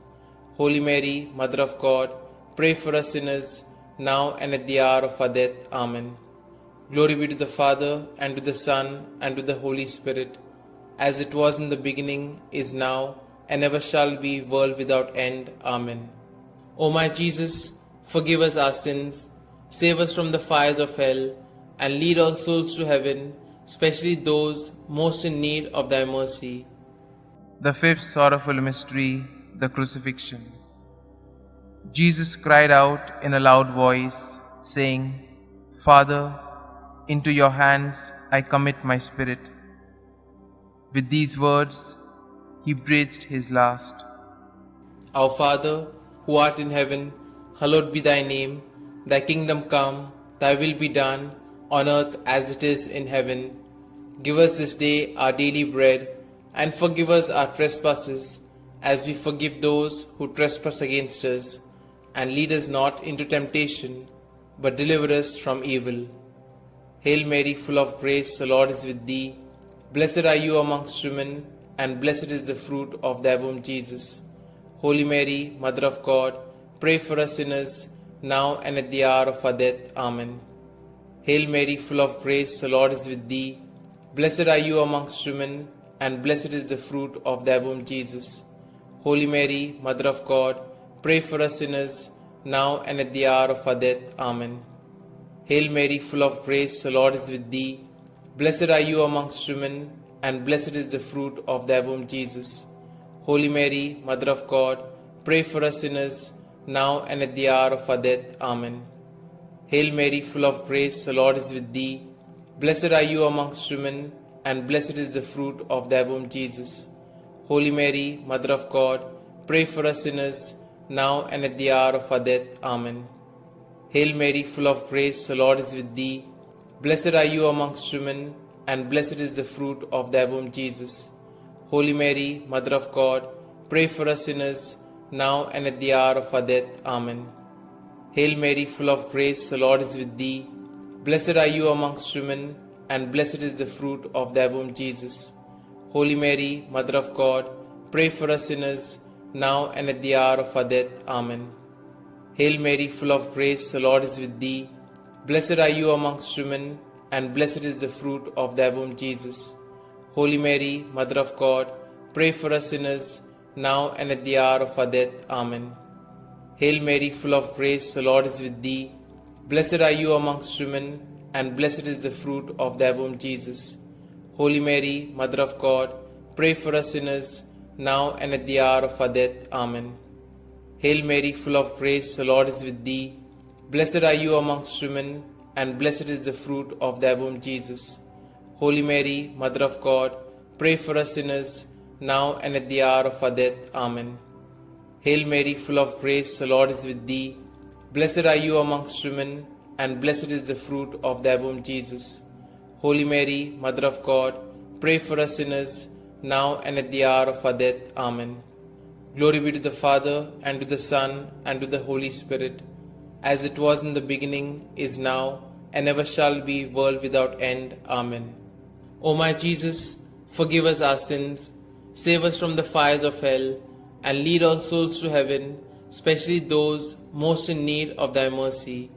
Holy Mary, Mother of God, pray for us sinners, now and at the hour of our death. Amen. Glory be to the Father, and to the Son, and to the Holy Spirit, as it was in the beginning, is now, and ever shall be, world without end. Amen. O my Jesus, forgive us our sins, save us from the fires of hell, and lead all souls to heaven, especially those most in need of thy mercy. The fifth sorrowful mystery, the crucifixion. Jesus cried out in a loud voice, saying, Father, into your hands I commit my spirit. With these words, he breathed his last. Our Father, who art in heaven, hallowed be thy name. Thy kingdom come, thy will be done, on earth as it is in heaven. Give us this day our daily bread, and forgive us our trespasses, as we forgive those who trespass against us. And lead us not into temptation, but deliver us from evil. Hail Mary, full of grace, the Lord is with thee. Blessed are you amongst women, and blessed is the fruit of thy womb, Jesus. Holy Mary, Mother of God, pray for us sinners, now and at the hour of our death. Amen. Hail Mary, full of grace, the Lord is with thee. Blessed are you amongst women, and blessed is the fruit of thy womb, Jesus. Holy Mary, Mother of God, pray for us sinners, now and at the hour of our death. Amen. Hail Mary, full of grace, the Lord is with thee. Blessed are you amongst women, and blessed is the fruit of thy womb, Jesus. Holy Mary, Mother of God, pray for us sinners, now and at the hour of our death. Amen. Hail Mary, full of grace, the Lord is with thee. Blessed are you amongst women, and blessed is the fruit of thy womb, Jesus. Holy Mary, Mother of God, pray for us sinners, now and at the hour of our death. Amen. Hail Mary, full of grace, the Lord is with thee. Blessed are you amongst women, and blessed is the fruit of thy womb, Jesus. Holy Mary, Mother of God, pray for us sinners, now and at the hour of our death. Amen. Hail Mary, full of grace, the Lord is with thee. Blessed are you amongst women, and blessed is the fruit of thy womb, Jesus. Holy Mary, Mother of God, pray for us sinners, now and at the hour of our death. Amen. Hail Mary, full of grace, the Lord is with thee. Blessed are you amongst women, and blessed is the fruit of thy womb, Jesus. Holy Mary, Mother of God, pray for us sinners, now and at the hour of our death. Amen. Hail Mary, full of grace, the Lord is with thee. Blessed are you amongst women, and blessed is the fruit of thy womb, Jesus. Holy Mary, Mother of God, pray for us sinners, now and at the hour of our death. Amen. Hail Mary, full of grace, the Lord is with thee. Blessed are you amongst women, and blessed is the fruit of thy womb, Jesus. Holy Mary, Mother of God, pray for us sinners, now and at the hour of our death. Amen. Hail Mary, full of grace, the Lord is with thee. Blessed are you amongst women, and blessed is the fruit of thy womb, Jesus. Holy Mary, Mother of God, pray for us sinners, now and at the hour of our death. Amen. Glory be to the Father, and to the Son, and to the Holy Spirit, as it was in the beginning, is now, and ever shall be, world without end. Amen. O my Jesus, forgive us our sins, save us from the fires of hell, and lead all souls to heaven, especially those most in need of thy mercy.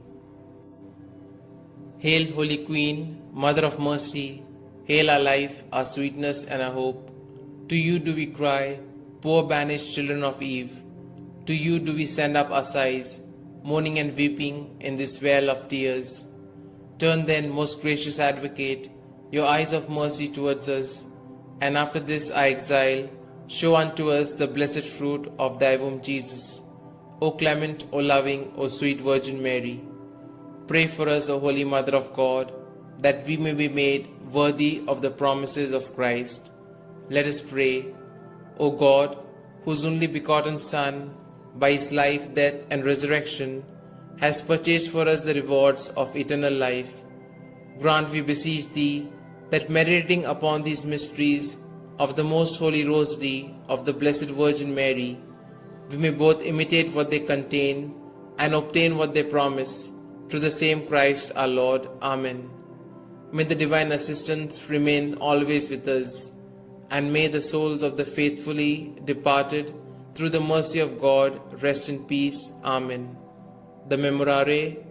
Hail, Holy Queen, Mother of Mercy, hail our life, our sweetness, and our hope. To you do we cry, poor banished children of Eve. To you do we send up our sighs, mourning and weeping in this vale of tears. Turn then, most gracious Advocate, your eyes of mercy towards us, and after this our exile, show unto us the blessed fruit of thy womb, Jesus. O clement, O loving, O sweet Virgin Mary, pray for us, O Holy Mother of God, that we may be made worthy of the promises of Christ. Let us pray. O God, whose only begotten Son, by his life, death, and resurrection, has purchased for us the rewards of eternal life, grant, we beseech thee, that meditating upon these mysteries of the most holy Rosary of the Blessed Virgin Mary, we may both imitate what they contain and obtain what they promise, through the same Christ our Lord. Amen. May the divine assistance remain always with us, and may the souls of the faithfully departed, through the mercy of God, rest in peace. Amen. The Memorare.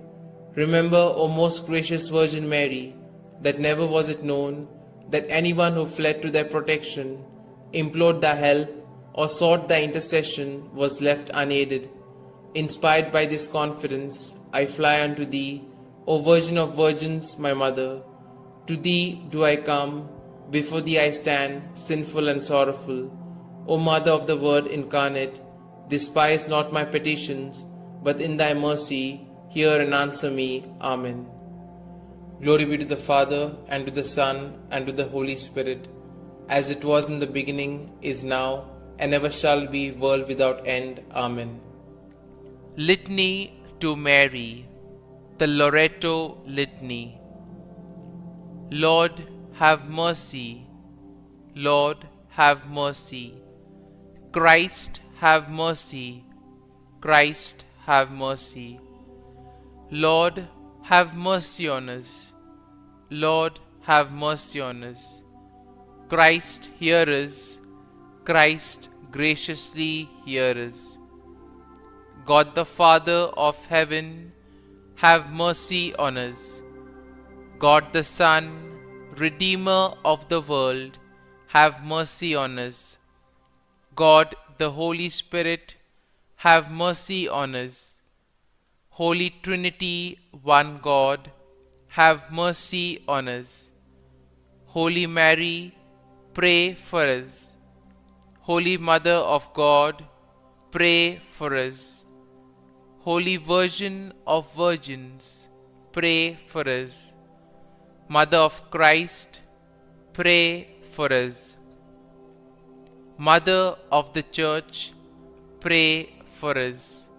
Remember, O most gracious Virgin Mary, that never was it known that anyone who fled to thy protection, implored thy help, or sought thy intercession was left unaided. Inspired by this confidence, I fly unto thee, O Virgin of Virgins, my Mother. To thee do I come, before thee I stand, sinful and sorrowful. O Mother of the Word incarnate, despise not my petitions, but in thy mercy hear and answer me. Amen. Glory be to the Father, and to the Son, and to the Holy Spirit, as it was in the beginning, is now, and ever shall be, world without end. Amen. Litany to Mary, the Loreto Litany. Lord, have mercy. Lord, have mercy. Christ, have mercy. Christ, have mercy. Lord, have mercy on us. Lord, have mercy on us. Christ, hear us. Christ, graciously hear us. God the Father of heaven, have mercy on us. God the Son, Redeemer of the world, have mercy on us. God the Holy Spirit, have mercy on us. Holy Trinity, one God, have mercy on us. Holy Mary, pray for us. Holy Mother of God, pray for us. Holy Virgin of Virgins, pray for us. Mother of Christ, pray for us. Mother of the Church, pray for us.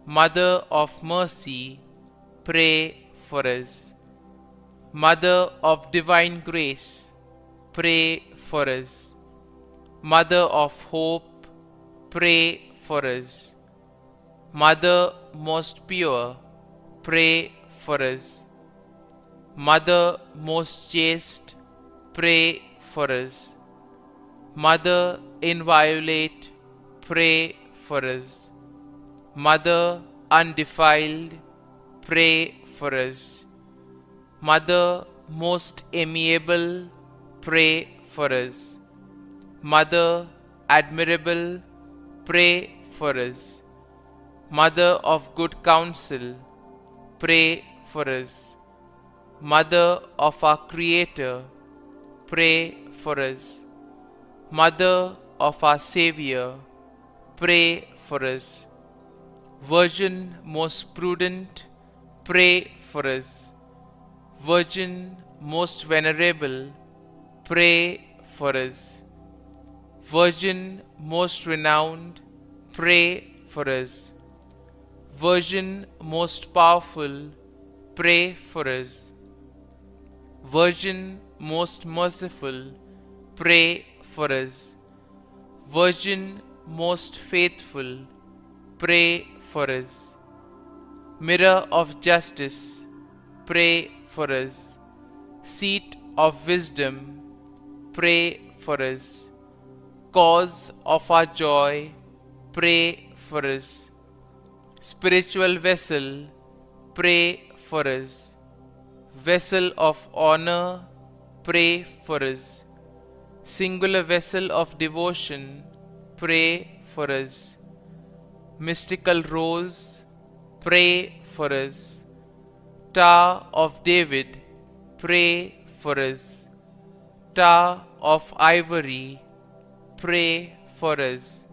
Mother of Mercy, pray for us. Mother of Divine Grace, pray for us. Mother of Hope, pray for us. Mother most pure, pray for us. Mother most chaste, pray for us. Mother inviolate, pray for us. Mother undefiled, pray for us. Mother most amiable, pray for us. Mother admirable, pray for us. Mother of good counsel, pray for us. Mother of our Creator, pray for us. Mother of our Savior, pray for us. Virgin most prudent, pray for us. Virgin most venerable, pray for us. Virgin most renowned, pray for us. Virgin most powerful, pray for us. Virgin most merciful, pray for us. Virgin most faithful, pray for us. Mirror of justice, pray for us. Seat of wisdom, pray for us. Cause of our joy, pray for us. Spiritual vessel, pray for us. Vessel of honor, pray for us. Singular vessel of devotion, pray for us. Mystical rose, pray for us. Tower of David, pray for us. Tower of ivory, pray for us.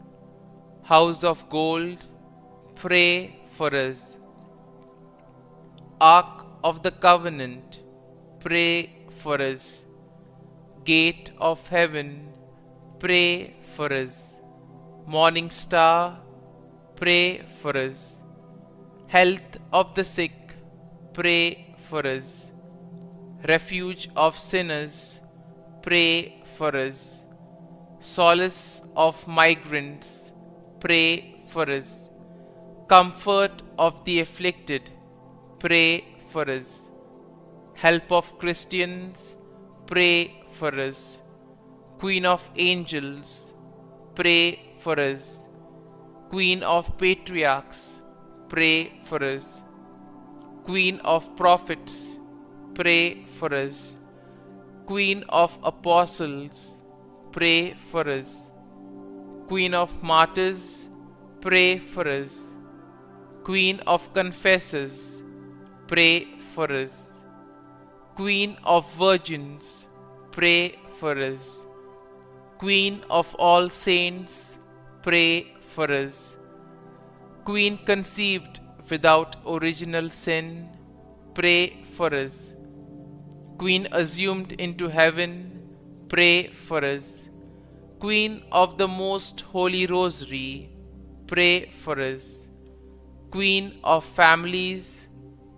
House of gold, pray for us. Ark of the covenant, pray for us. Gate of heaven, pray for us. Morning star, pray for us. Health of the sick, pray for us. Refuge of sinners, pray for us. Solace of migrants, pray for us. Comfort of the afflicted, pray for us. Help of Christians, pray for us. Queen of angels, pray for us. Queen of patriarchs, pray for us. Queen of prophets, pray for us. Queen of apostles, pray for us. Queen of martyrs, pray for us. Queen of confessors, pray for us. Queen of virgins, pray for us. Queen of all saints, pray for us. Queen conceived without original sin, pray for us. Queen assumed into heaven, pray for us. Queen of the most holy Rosary, pray for us. Queen of families,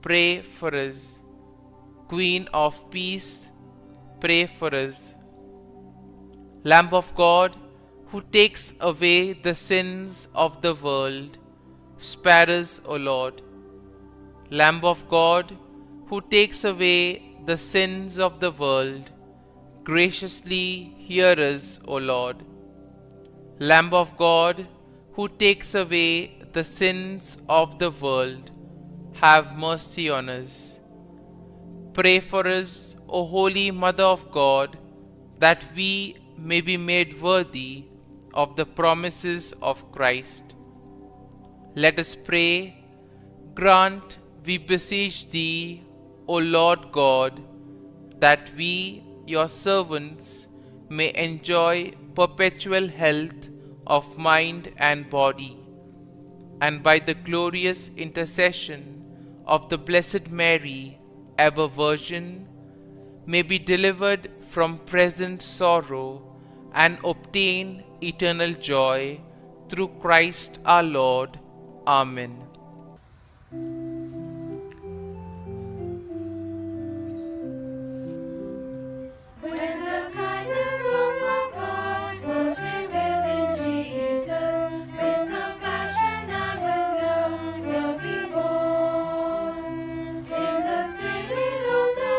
pray for us. Queen of peace, pray for us. Lamb of God, who takes away the sins of the world, spare us, O Lord. Lamb of God, who takes away the sins of the world, graciously hear us, O Lord. Lamb of God, who takes away the sins of the world, have mercy on us. Pray for us, O Holy Mother of God, that we may be made worthy of the promises of Christ. Let us pray. Grant, we beseech Thee, O Lord God, that we, Your servants, may enjoy perpetual health of mind and body, and by the glorious intercession of the Blessed Mary, ever Virgin, may be delivered from present sorrow and obtain eternal joy through Christ our Lord. Amen. When the kindness of our God was revealed in Jesus, with compassion and with love will be born. In the spirit of the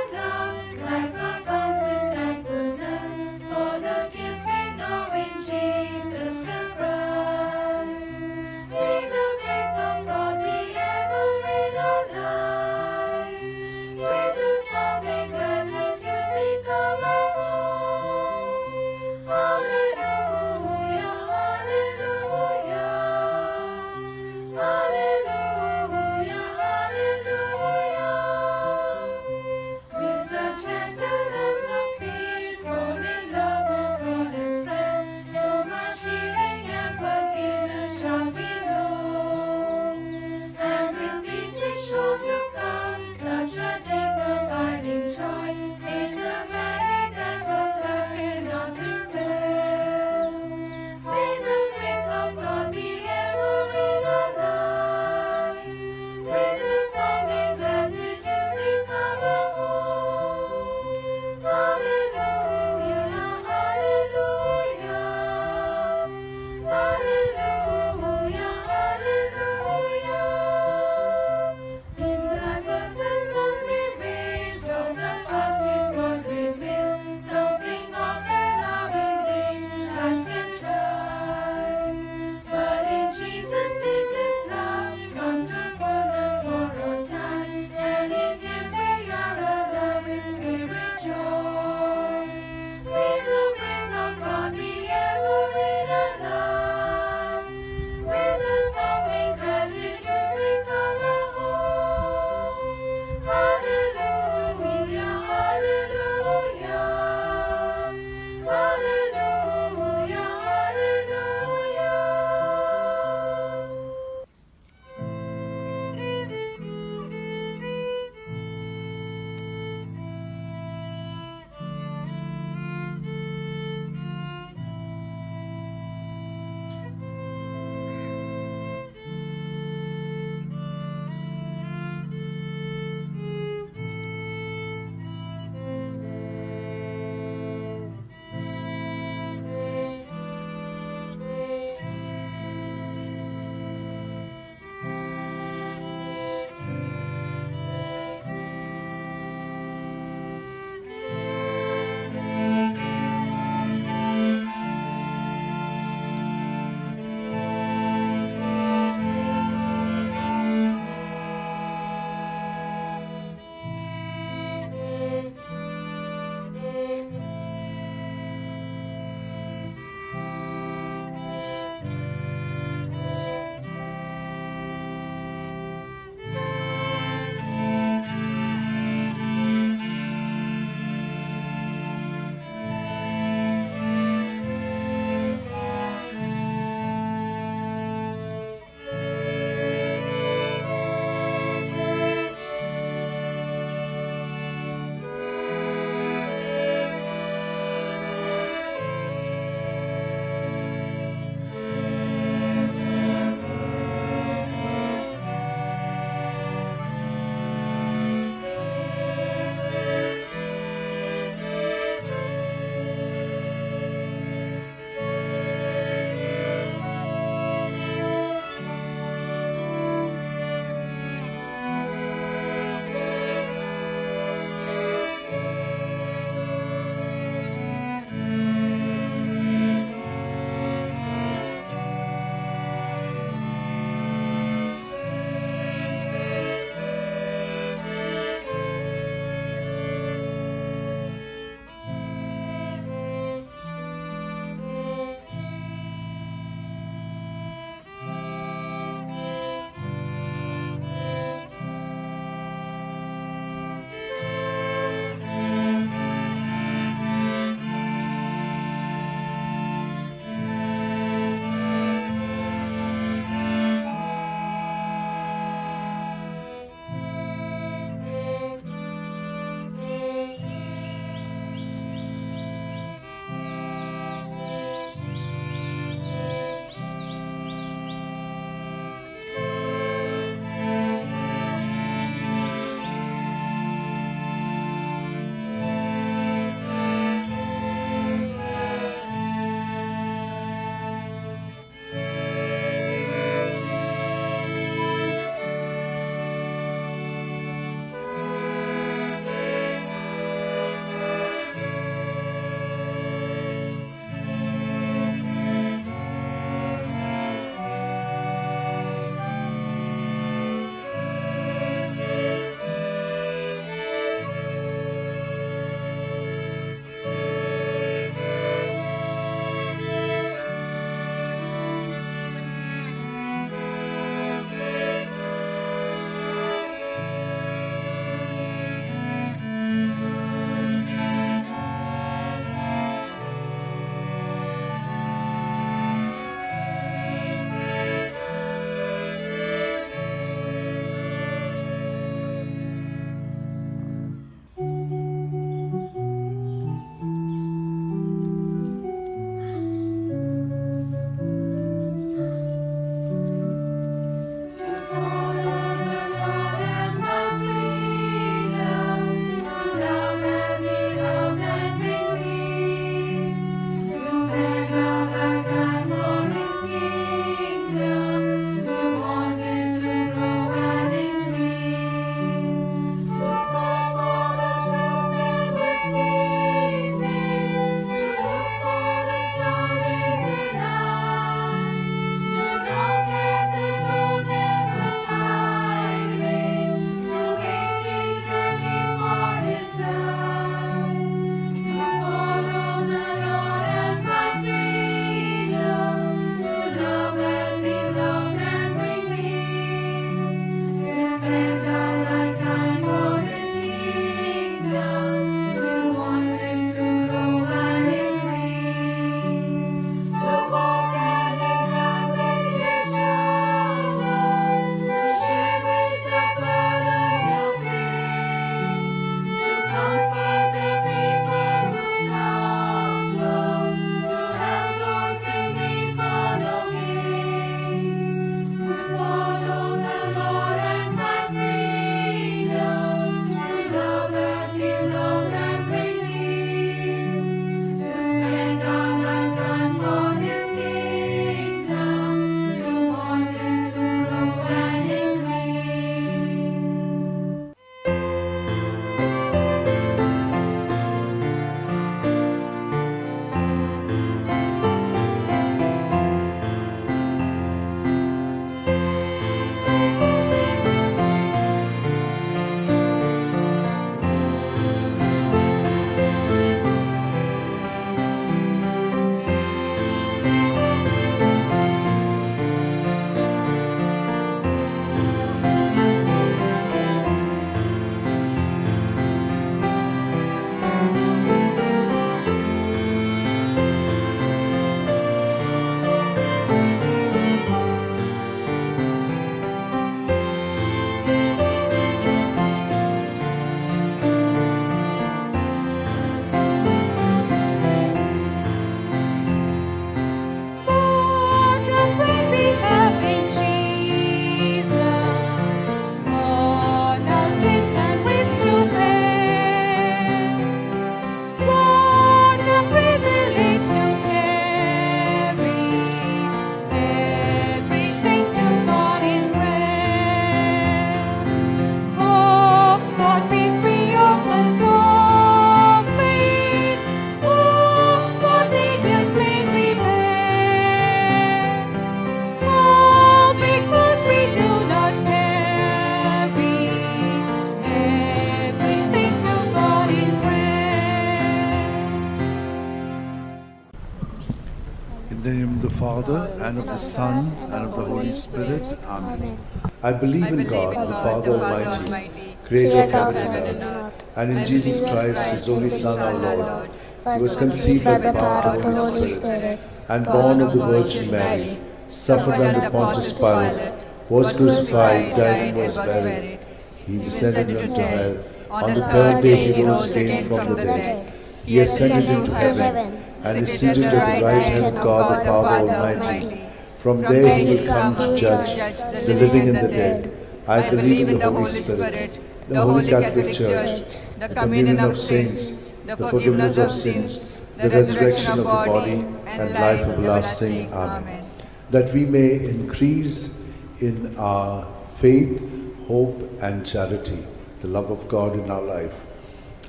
Father, and of the Son, and of the Holy Spirit. Amen. I believe in God, the Father Almighty, creator of heaven and earth, and in Jesus Christ, his only Son, our Lord, who was conceived by the power of the Holy Spirit, and born of the Virgin Mary, suffered under Pontius Pilate, was crucified, died, and was buried. He descended into hell. On the third day he rose again from the dead. He ascended into heaven, and is seated at the right hand of God the Father Almighty. From there he will come to judge the living and the dead. I believe in the Holy Spirit, the Holy Catholic Church, the communion of saints, the forgiveness of sins, the resurrection of the body, and life everlasting. Amen. That we may increase in our faith, hope, and charity, the love of God in our life.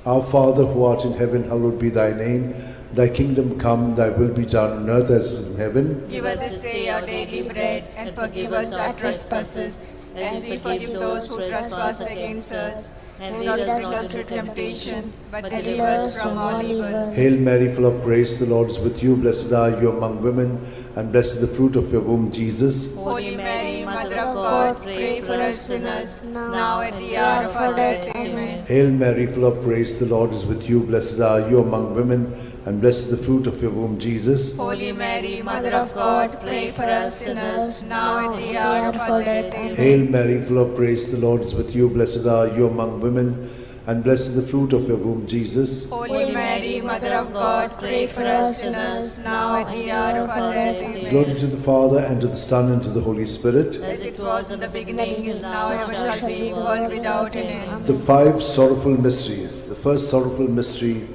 Our Father, who art in heaven, hallowed be thy name. Thy kingdom come, thy will be done on earth as it is in heaven. Give us this day our daily bread, and forgive us our trespasses, as we forgive those who trespass against us. And lead us not into temptation, but deliver us from all evil. Hail Mary, full of grace, the Lord is with you. Blessed are you among women, and blessed is the fruit of your womb, Jesus. Holy Mary, Mother of God, pray for us sinners, now and at the hour of our death. Amen. Hail Mary, full of grace, the Lord is with you. Blessed are you among women, and blessed is the fruit of your womb, Jesus. Holy Mary, Mother of God, pray for us sinners, now and at the hour of our death. Amen. Hail Mary, full of grace, the Lord is with you. Blessed are you among women, and blessed is the fruit of your womb, Jesus. Holy Mary, Mother of God, pray for us sinners, now and at the hour of our death. Amen. Glory to the Father, and to the Son, and to the Holy Spirit. As it was in the beginning, is now, and ever shall be, world without end. The five sorrowful mysteries. The first sorrowful mystery,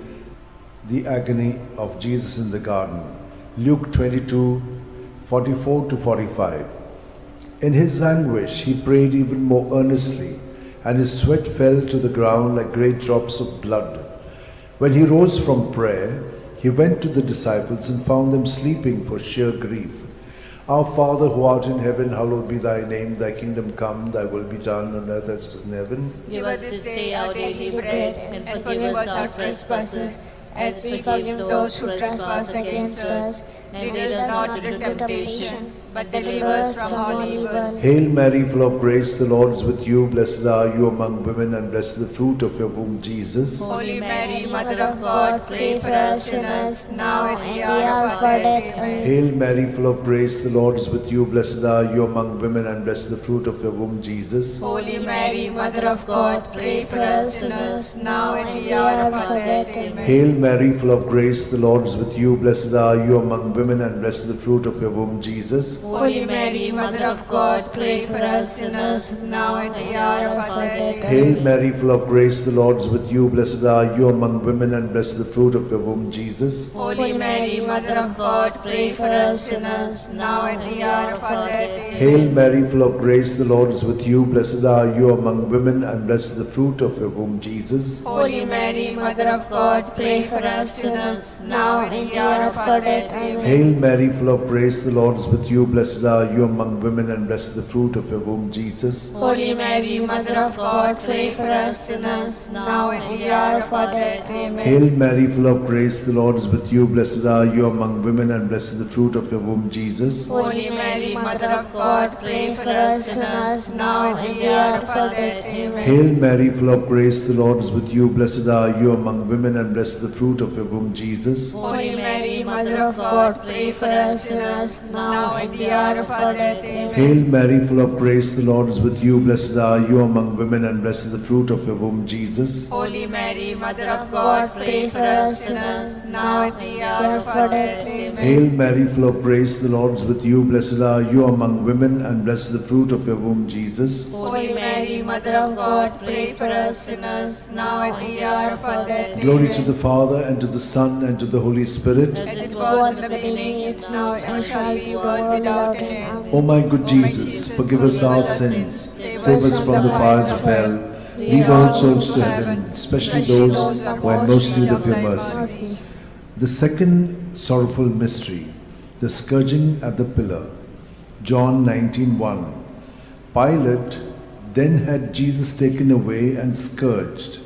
the agony of Jesus in the garden. Luke 22, 44 to 45. In his anguish, he prayed even more earnestly, and his sweat fell to the ground like great drops of blood. When he rose from prayer, he went to the disciples and found them sleeping for sheer grief. Our Father, who art in heaven, hallowed be thy name. Thy kingdom come, thy will be done on earth as it is in heaven. Give us this day our daily bread, and forgive us our trespasses, as we forgive those who trespass against us. And lead us not into temptation, but deliver us from all evil. Hail Mary, full of grace, the Lord is with you. Blessed are you among women, and blessed is the fruit of your womb, Jesus. Holy Mary, Mother of God, pray for us sinners, now and at the hour of our death. Amen. Hail Mary, full of grace, the Lord is with you. Blessed are you among women, and blessed is the fruit of your womb, Jesus. Holy Mary, Mother of God, pray for us sinners, now and at the hour of our death. Amen. Hail Mary, full of grace, the Lord is with you. Blessed are you among women, and blessed is the fruit of your womb, Jesus. Holy Mary, Mother of God, pray for us sinners, now and at the hour of our death. Hail Mary, full of grace, the Lord is with you. Blessed are you among women, and blessed is the fruit of your womb, Jesus. Holy Mary, Mother of God, pray for us sinners, now and at the hour of our death. Amen. Hail Mary, full of grace, the Lord is with you. Blessed are you among women, and blessed is the fruit of your womb, Jesus. Holy Mary, Mother of God, pray for us sinners, now and at the hour of our death. Amen. Hail Mary, full of grace, the Lord is with you. Blessed are you among women, and blessed is the fruit of your womb, Jesus. Holy Mary, Mother of God, pray for us sinners, now and at the hour of our death. Amen. Hail Mary, full of grace, the Lord is with you. Blessed are you among women, and blessed is the fruit of your womb, Jesus. Holy Mary, Mother of God, pray for us sinners, now and at the hour of our death. Amen. Hail Mary, full of grace, the Lord is with you. Blessed are you among women, and blessed is the fruit of your womb, Jesus. Holy Mary, Mother of God, pray for us sinners, now and at the hour of our death. Amen. Hail Mary, full of grace, the Lord is with you. Blessed are you among women, and blessed is the fruit of your womb, Jesus. Holy Mary, Mother of God, pray for us sinners, now and at the hour of our death. Amen. Hail Mary, full of grace, the Lord is with you. Blessed are you among women, and blessed is the fruit of your womb, Jesus. Holy Mary, Mother of God, pray for us sinners, now and at the hour of our death. Glory to the Father, and to the Son, and to the Holy Spirit. As it was in the beginning, is now, and shall be, world without end. O my good Jesus, forgive us our sins, save us from the fires of hell, lead all souls to heaven, especially those who are in most need of your mercy. The second sorrowful mystery, the scourging at the pillar. John 19:1. Pilate then had Jesus taken away and scourged.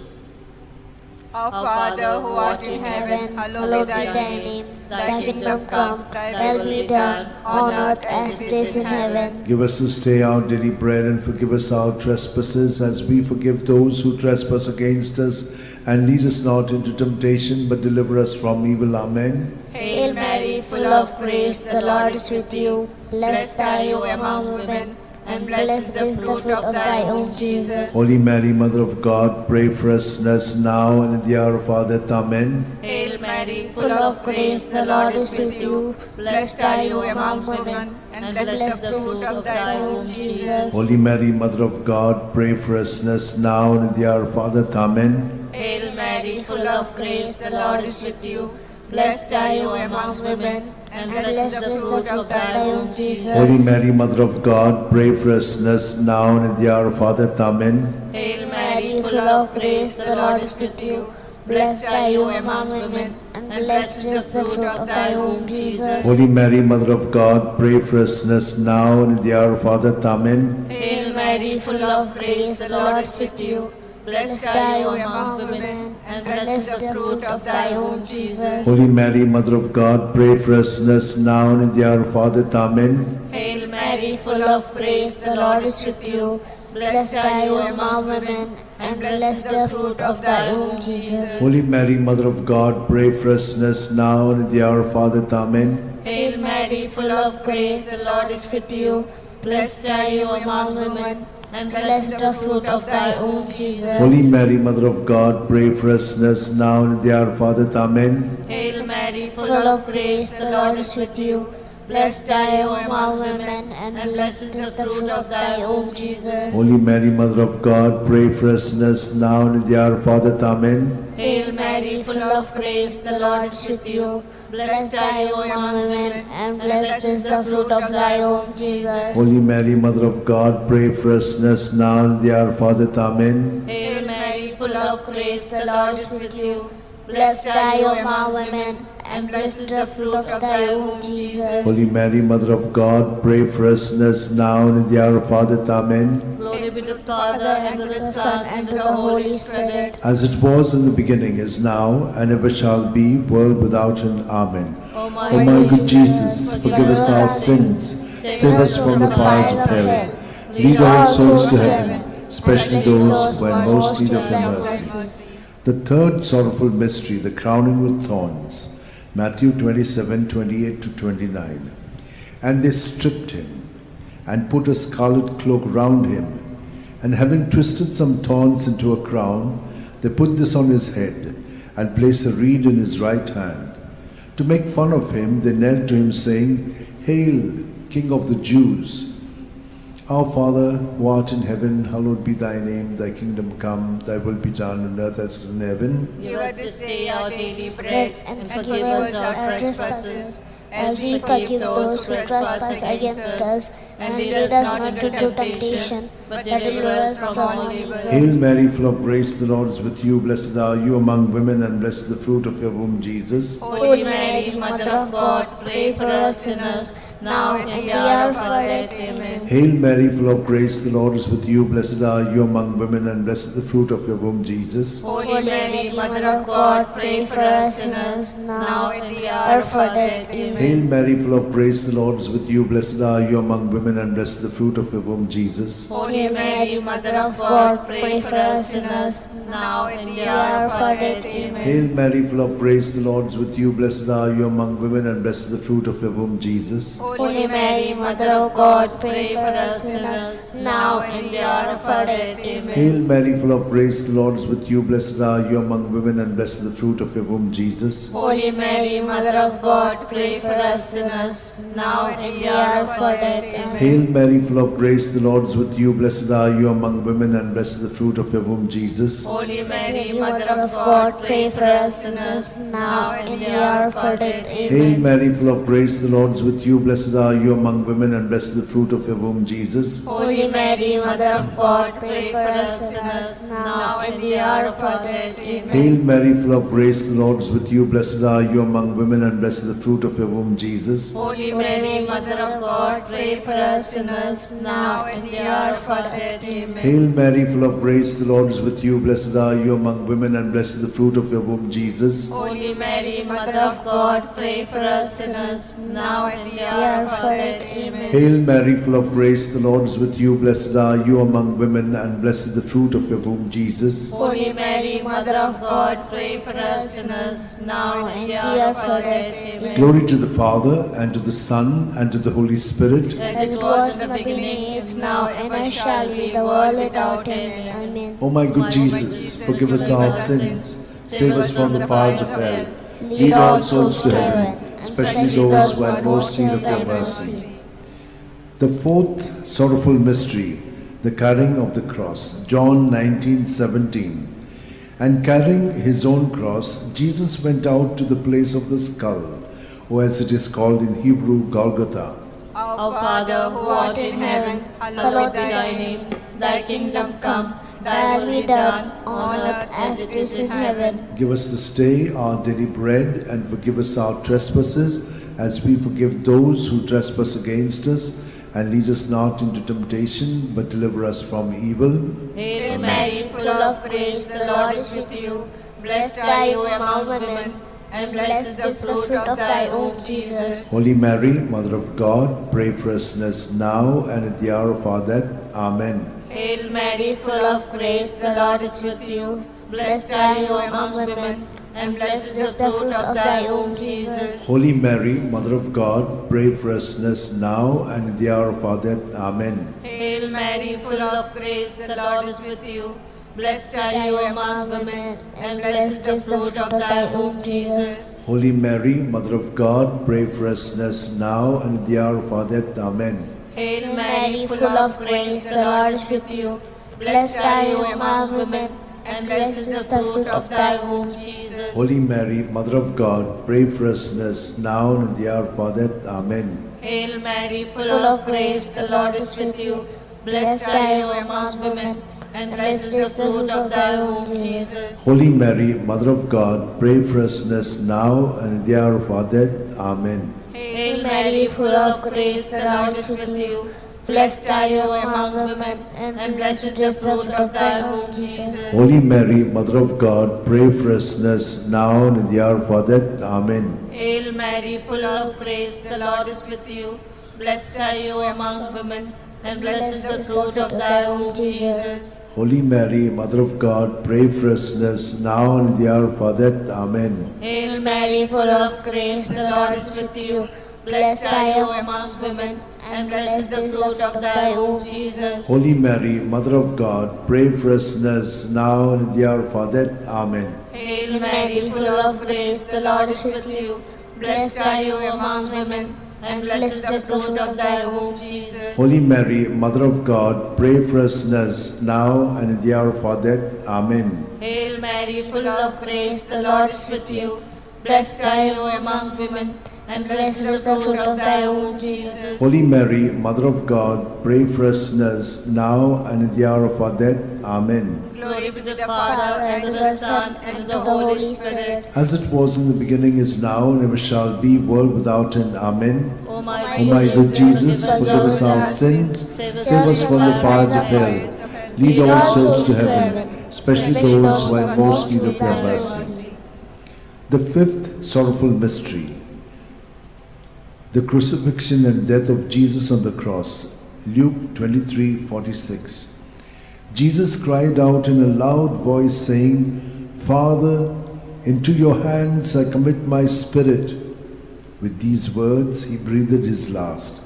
Our Father, who art in heaven, hallowed be thy name. Thy kingdom come, thy will be done, on earth as it is in heaven. Give us this day our daily bread, and forgive us our trespasses, as we forgive those who trespass against us. And lead us not into temptation, but deliver us from evil. Amen. Hail Mary, full of grace, the Lord is with you. Blessed are you among women, and blessed is the fruit of thy womb, Jesus. Holy Mary, Mother of God, pray for us sinners now and at the hour of our death. Amen. Hail Mary, Full of grace, the Lord is with you. Blessed are you among women, and blessed is the fruit of thy womb, Jesus. Holy Mary, Mother of God, pray for us sinners now and at the hour of our death. Amen. Hail Mary, Full of grace, the Lord is with you. Blessed are you among women, and blessed is the fruit of thy womb, Jesus. Holy Mary, Mother of God, pray for us sinners now and at the hour of our death. Amen. Hail Mary, full of grace, the Lord is with you. Blessed are you among women, and blessed is the fruit of thy womb, Jesus. Holy Mary, Mother of God, pray for us sinners now and at the hour of our death. Amen. Hail Mary, full of grace, the Lord is with you. Blessed are you among women, and blessed is the fruit of thy womb, Jesus. Holy Mary, Mother of God, pray for us sinners now and at the hour of our death. Amen. Hail Mary, full of grace, the Lord is with you. Blessed are you among women, and blessed is the fruit of thy womb, Jesus. Holy Mary, Mother of God, pray for us sinners now and at the hour of our death. Amen. Hail Mary, full of grace, the Lord is with you. Blessed are you among women, and blessed is the fruit of thy womb, Jesus. Holy Mary, Mother of God, pray for us sinners now and at the hour of our death. Amen. Hail Mary, Full of grace, the Lord is with you. Blessed are you among women, and blessed is the fruit of thy womb, Jesus. Holy Mary, Mother of God, pray for us sinners now and at the hour of our death. Amen. Hail Mary, full of grace, the Lord is with you. Blessed are you among women, and blessed is the fruit of thy womb, Jesus. Holy Mary, Mother of God, pray for us sinners now and at the hour of our death. Amen. Hail Mary, full of grace, the Lord is with you. Blessed are you among women, and blessed is the fruit of thy womb, Jesus. Holy Mary, Mother of God, pray for us sinners now and at the hour of our death. Amen. glory be to the Father, and to the Son, and to the Holy Spirit. As it was in the beginning, is now, and ever shall be, world without end. Amen. O my O my good Jesus, forgive us our sins, save us from the fires of hell, lead all souls to heaven, especially those who are in most need of your mercy. The third sorrowful mystery, the crowning with thorns. Matthew 27:28-29. And they stripped him, and put a scarlet cloak round him, and having twisted some thorns into a crown, they put this on his head, and placed a reed in his right hand. To make fun of him, they knelt to him, saying, Hail, King of the Jews! Our Father, who art in heaven, hallowed be thy name. Thy kingdom come, thy will be done on earth as it is in heaven. Give us this day our daily bread, And forgive us our trespasses, as we forgive those who trespass against us. And lead us not into temptation, but deliver us from evil. Hail Mary, full of grace, the Lord is with you. Blessed are you among women, and blessed is the fruit of your womb, Jesus. Holy Mary, Mother of God, pray for us sinners, now and at the hour of our death. Amen. Hail Mary, full of grace, the Lord is with you. Blessed are you among women, and blessed is the fruit of your womb, Jesus. Holy Mary, Mother of God, pray for us sinners, now and at the hour of our death. Amen. Hail Mary, full of grace, the Lord is with you. Blessed are you among women, and blessed is the fruit of your womb, Jesus. Holy Mary, Mother of God, pray for us sinners, now and at the hour of our death. Amen. Hail Mary, full of grace, the Lord is with you. Blessed are you among women, and blessed is the fruit of your womb, Jesus. Holy Mary, Mother of God, pray for us sinners, now and at the hour of our death. Amen. Hail Mary, full of grace, the Lord is with you. Blessed are you among women, and blessed is the fruit of your womb, Jesus. Holy Mary, Mother of God, pray for us sinners, now and at the hour of our death. Amen. Hail Mary, full of grace, the Lord is with you. Blessed are you among women, and blessed is the fruit of your womb, Jesus. Holy Mary, Mother of God, pray for us sinners, now and at the hour of our death. Hail Amen. Mary, full of grace, the Lord is with you. Blessed are you among women, and blessed is the fruit of your womb, womb, Jesus. Holy Mary, Mother of God, pray for us sinners, now and the hour of our death. Amen. Hail Mary, full of grace, the Lord is with you. Blessed are you among women, and blessed is the fruit of your womb, Jesus. Holy Mary, Mother of God, pray for us sinners, now and the hour of our death. Amen. Hail Mary, full of grace, the Lord is with you. Blessed are you among women, and blessed is the fruit of your womb, Jesus. Holy Mary, Mother of God, pray for us sinners, now and the hour of our death. Amen. Hail Mary, full of grace, the Lord is with you. Blessed are you among women, and blessed is the fruit of your womb, Jesus. Holy Mary, Mother of God, pray for us sinners, now and the hour of our death. Amen. Glory to the Father, and to the Son, and to the Holy Spirit. As it was in the beginning, is now, and ever shall be, the world without end. Amen. O my good Jesus, forgive us our sins, save us from the fires of hell, lead all souls to heaven, especially those who have most need of your mercy. The fourth sorrowful mystery, the carrying of the cross. John 19:17. And carrying his own cross, Jesus went out to the place of the skull, or as it is called in Hebrew, Golgotha. Our Father, who art in heaven, hallowed be thy name. Thy kingdom come, thy will be done, on earth as it is in heaven. Give us this day our daily bread, and forgive us our trespasses, as we forgive those who trespass against us. And lead us not into temptation, but deliver us from evil. Hail Mary, full of grace, the Lord is with you. Blessed are you among women, and blessed is the fruit of thy womb, Jesus. Holy Mary, Mother of God, pray for us sinners now and at the hour of our death. Amen. Hail Mary, full of grace, the Lord is with you. Blessed are you among women, and blessed is the fruit of thy womb, Jesus. Holy Mary, Mother of God, pray for us sinners now and at the hour of our death. Amen. Hail Mary, full of grace, the Lord is with you. Blessed are you among women, and blessed is the fruit of thy womb, Jesus. Holy Mary, Mother of God, pray for us sinners now and at the hour of our death. Amen. Hail Mary, full of grace, the Lord is with you. Blessed are you among women, and blessed is the fruit of thy womb, Jesus. Holy Mary, Mother of God, pray for us sinners now and at the hour of our death. Amen. Hail Mary, full of grace, the Lord is with you. Blessed are you among women, and blessed is the fruit of thy womb, Jesus. Holy Mary, Mother of God, pray for us sinners now and at the hour of our death. Amen. Hail Mary, full of grace, the Lord is with you. Blessed are you among women, and blessed is the fruit of thy womb, Jesus. Holy Mary, Mother of God, pray for us sinners now and at the hour of our death. Amen. Hail Mary, full of grace, the Lord is with you. Blessed are you amongst women, and blessed is the fruit of thy womb, Jesus. Holy Mary, Mother of God, pray for us sinners now and at the hour of our death. Amen. Hail Mary, full of grace, the Lord is with you. Blessed are you amongst women, and blessed is the fruit of thy womb, Jesus. Holy Mary, Mother of God, pray for us sinners now and at the hour of our death. Amen. Hail Mary, full of grace, the Lord is with you. Blessed are you amongst women, and blessed is the fruit of thy womb, Jesus. Holy Mary, Mother of God, pray for us sinners now and at the hour of our death. Amen. Hail Mary, full of grace, the Lord is with you. Blessed are you amongst women, and blessed is the fruit of thy womb, Jesus. Holy Mary, Mother of God, pray for us sinners now and at the hour of our death. Amen. Glory be to the Father, and to the Son, and to the Holy Spirit. As it was in the beginning, is now, and ever shall be, world without end. Amen. O my O my good Jesus, forgive us our sins, save us from the fires of hell, lead all souls to heaven, especially those who are in most need of your mercy. The fifth sorrowful mystery, the crucifixion and death of Jesus on the cross. Luke 23:46. Jesus cried out in a loud voice, saying, Father, into your hands I commit my spirit. With these words he breathed his last.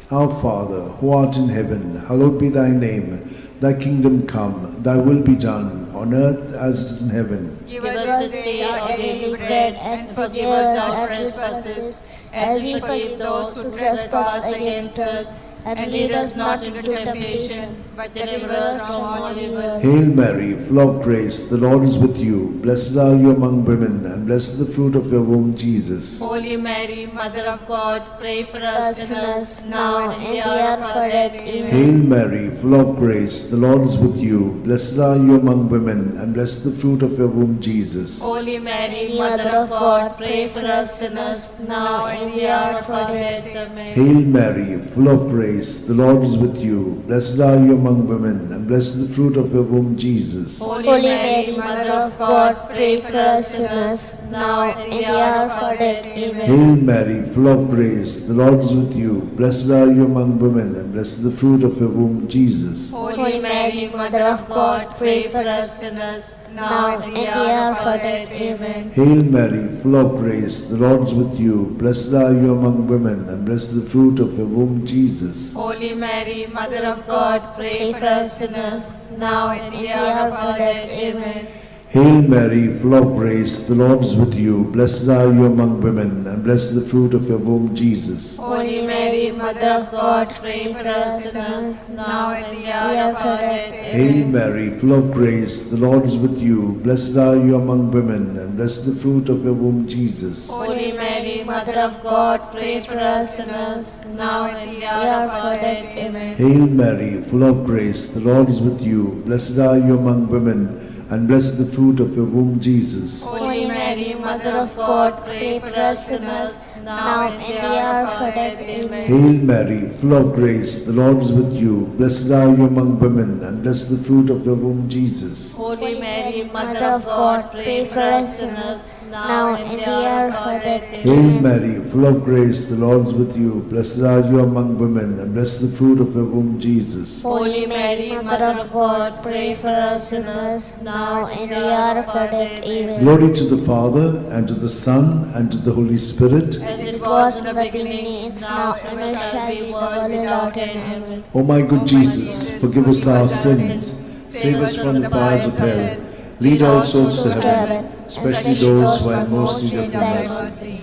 Our Father, who art in heaven, hallowed be thy name. Thy kingdom come, thy will be done, on earth as it is in heaven. Give us this day our daily bread, and forgive us our trespasses, as we forgive those who trespass against us. And lead us not into temptation, but deliver us from all evil. Hail Mary, full of grace, the Lord is with you. Blessed are you among women, and blessed is the fruit of your womb, Jesus. Holy Mary, Mother of God, pray for us sinners, now and in the hour of our death. Amen. Hail Mary, full of grace, the Lord is with you. Blessed are you among women, and blessed is the fruit of your womb, Jesus. Holy Mary, Mother of God, pray for us sinners, now and in the hour of our death. Amen. Hail Mary, full of grace, the Lord is with you. Blessed are you among women, and blessed is the fruit of your womb, Jesus. Holy Mary, Mother of God, pray for us sinners, now and in the hour of our death. Amen. Hail Mary, full of grace, the Lord is with you. Blessed are you among women, and blessed is the fruit of your womb, Jesus. Holy Mary, Mother of God, pray for us sinners, now and in the hour of our death. Amen. Hail Mary, full of grace, the Lord is with you. Blessed are you among women, and blessed is the fruit of your womb, Jesus. Holy Mary, Mother of God, pray for us sinners, now and in the hour of our death. Amen. Hail Mary, full of grace, the Lord is with you. Blessed are you among women, and blessed is the fruit of your womb, Jesus. Holy Mary, Mother of God, pray for us sinners, now and in the hour of our death. Hail Amen. Mary, full of grace, the Lord is with you. Blessed are you among women, and blessed is the fruit of your womb, Jesus. Holy Mary, Mother of God, pray for us sinners, now and in the hour of our death. Amen. Hail Mary, full of grace, the Lord is with you. Blessed are you among women, and blessed is the fruit of your womb, Jesus. Holy Mary, Mother of God, pray for us sinners, now and in the hour of our death. Amen. Hail Mary, full of grace, the Lord is with you. Blessed are you among women, and blessed is the fruit of your womb, Jesus. Holy Mary, Mother of God, pray for us sinners, now and in the hour of our death. Hail Amen. Mary, full of grace, the Lord is with you. Blessed are you among women, and blessed is the fruit of your womb, Jesus. Holy Mary, Mother of God, pray for us sinners, now and in the hour of our death. Amen. Glory to the Father, and to the Son, and to the Holy Spirit. As it was in the beginning, is now, and ever shall be, world without end. Amen. O my good Jesus, forgive us our sins, save us from the fires of hell, lead all souls to heaven, especially those who are in most need of your mercy.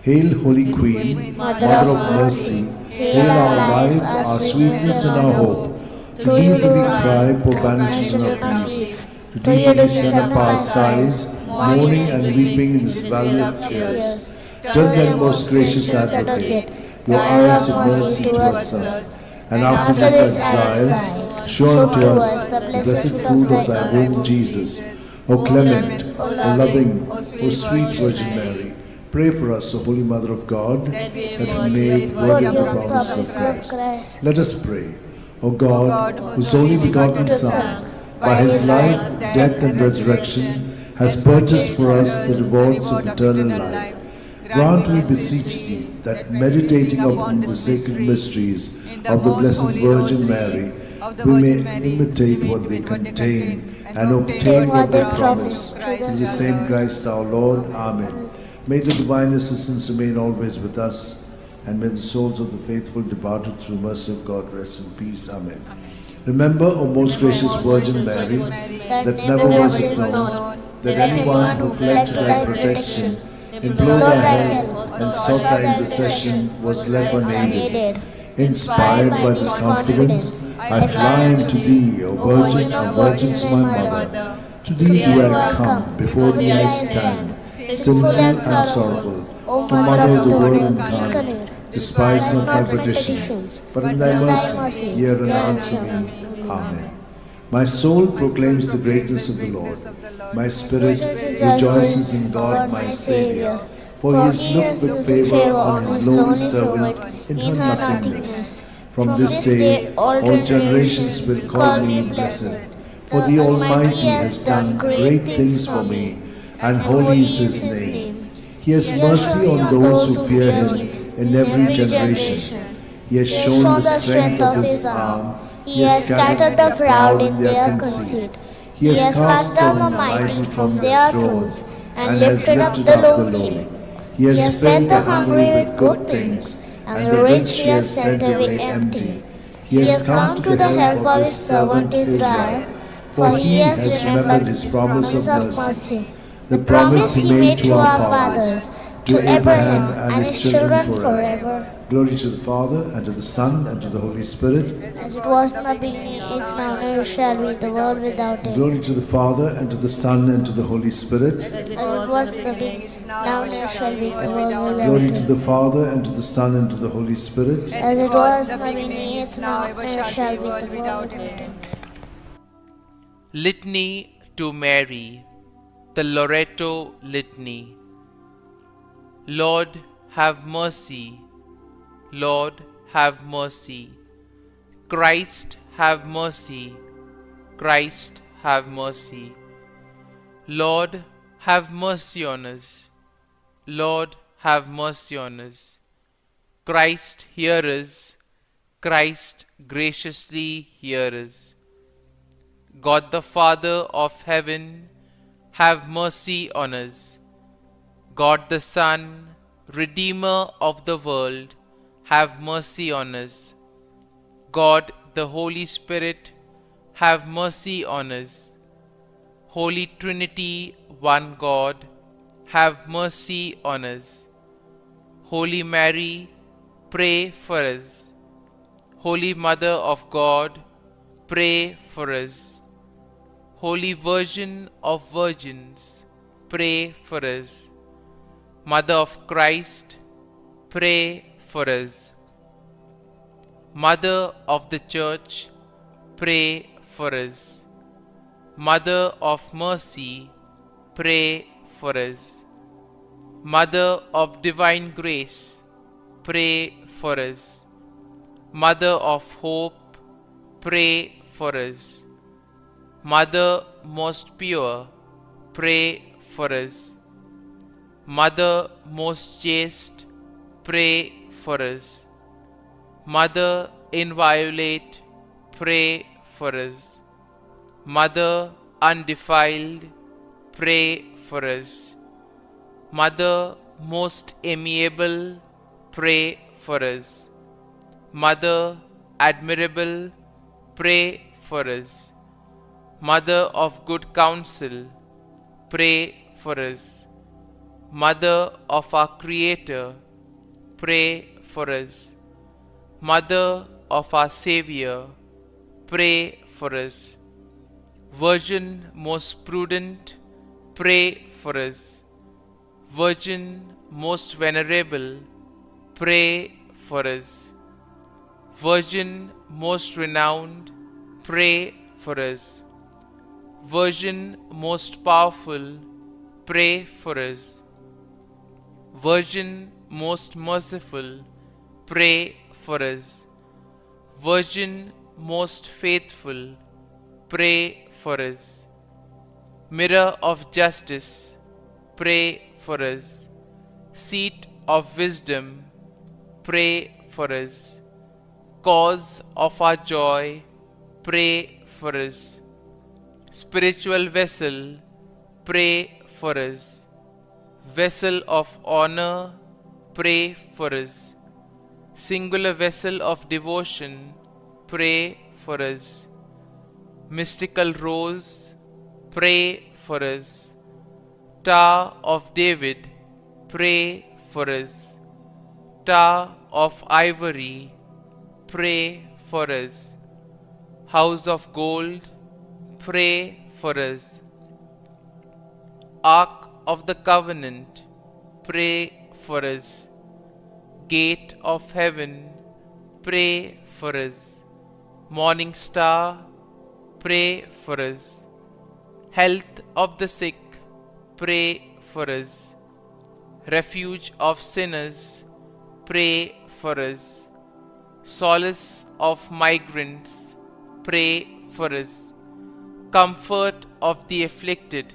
Hail, Holy Queen, Mother of mercy, hail our life, our sweetness, and our hope. To thee do we cry, poor banished children of Eve. To thee do we send up our sighs, mourning and weeping in this valley of tears. Turn then, most gracious Advocate, your eyes of mercy towards us, and after this exile, show unto us the blessed fruit of thy womb, Jesus. O clement, O loving, O sweet Virgin Mary, pray for us, O Holy Mother of God, that we may be made worthy of the promise of Christ. Let us pray. O God, whose only begotten Son, by his life, death, and resurrection, has purchased for us the rewards of eternal life, grant, we beseech thee, that meditating upon the sacred mysteries of the Blessed Virgin Mary, we may imitate what they contain and obtain what they promise. Through the same Christ our Lord. Amen. May the divine assistance remain always with us, and may the souls of the faithful departed through mercy of God rest in peace. Amen. Remember, O most gracious Virgin Mary, that never was it known that anyone who fled to thy protection, implored thy help, and sought thy intercession was left unaided. Inspired by this confidence, I fly unto thee, O Virgin of Virgins, my Mother. To thee do I come, before thee I stand, sinful and sorrowful. O Mother of the Word incarnate, despise not my petitions, but in thy mercy hear and answer me. Amen. My soul proclaims the greatness of the Lord. My spirit rejoices in God my Saviour, for he has looked with favour on his lowly servant in her nothingness. From this day all generations will call me blessed, for the Almighty has done great things for me, and holy is his name. He has mercy on those who fear him in every generation. He has shown the strength of his arm. He has scattered the proud in their conceit. He has cast down the mighty from their thrones, and lifted up the lowly. He has fed the hungry with good things, and the rich he has sent away empty. He has come to the help of his servant Israel, for he has remembered his promise of mercy, the promise he made to our fathers, to Abraham and his children forever. Glory to the Father, and to the Son, and to the Holy Spirit. As it was in the beginning, is now, and ever shall be, the world without end. Glory to the Father, and to the Son, and to the Holy Spirit. As it was in the beginning, now, and ever shall be, the world without Glory to end. the Father, and to the Son, and to the Holy Spirit. As it was in the beginning, is now, and ever shall be, the world without end. Litany to Mary, the Loreto Litany. Lord, have mercy. Lord, have mercy. Christ, have mercy. Christ, have mercy. Lord, have mercy on us. Lord, have mercy on us. Christ, hear us. Christ, graciously hear us. God the Father of heaven, have mercy on us. God the Son, Redeemer of the world, have mercy on us. God the Holy Spirit, have mercy on us. Holy Trinity, one God, have mercy on us. Holy Mary, pray for us. Holy Mother of God, pray for us. Holy Virgin of Virgins, pray for us. Mother of Christ, pray for us. Mother of the Church, pray for us. Mother of Mercy, pray for us. Mother of Divine Grace, pray for us. Mother of Hope, pray for us. Mother most pure, pray for us. Mother most chaste, pray for us. Mother inviolate, pray for us. Mother undefiled, pray for us. Mother most amiable, pray for us. Mother admirable, pray for us. Mother of good counsel, pray for us. Mother of our Creator, pray for us. Mother of our Savior, pray for us. Virgin most prudent, pray for us. Virgin most venerable, pray for us. Virgin most renowned, pray for us. Virgin most powerful, pray for us. Virgin most merciful, pray for us. Virgin most faithful, pray for us. Mirror of justice, pray for us. Seat of wisdom, pray for us. Cause of our joy, pray for us. Spiritual vessel, pray for us. Vessel of honor, pray for us. Singular vessel of devotion, pray for us. Mystical rose, pray for us. Tower of David, pray for us. Tower of ivory, pray for us. House of gold, pray for us. Ark of the Covenant, pray for us. Gate of heaven, pray for us. Morning star, pray for us. Health of the sick, pray for us. Refuge of sinners, pray for us. Solace of migrants, pray for us. Comfort of the afflicted,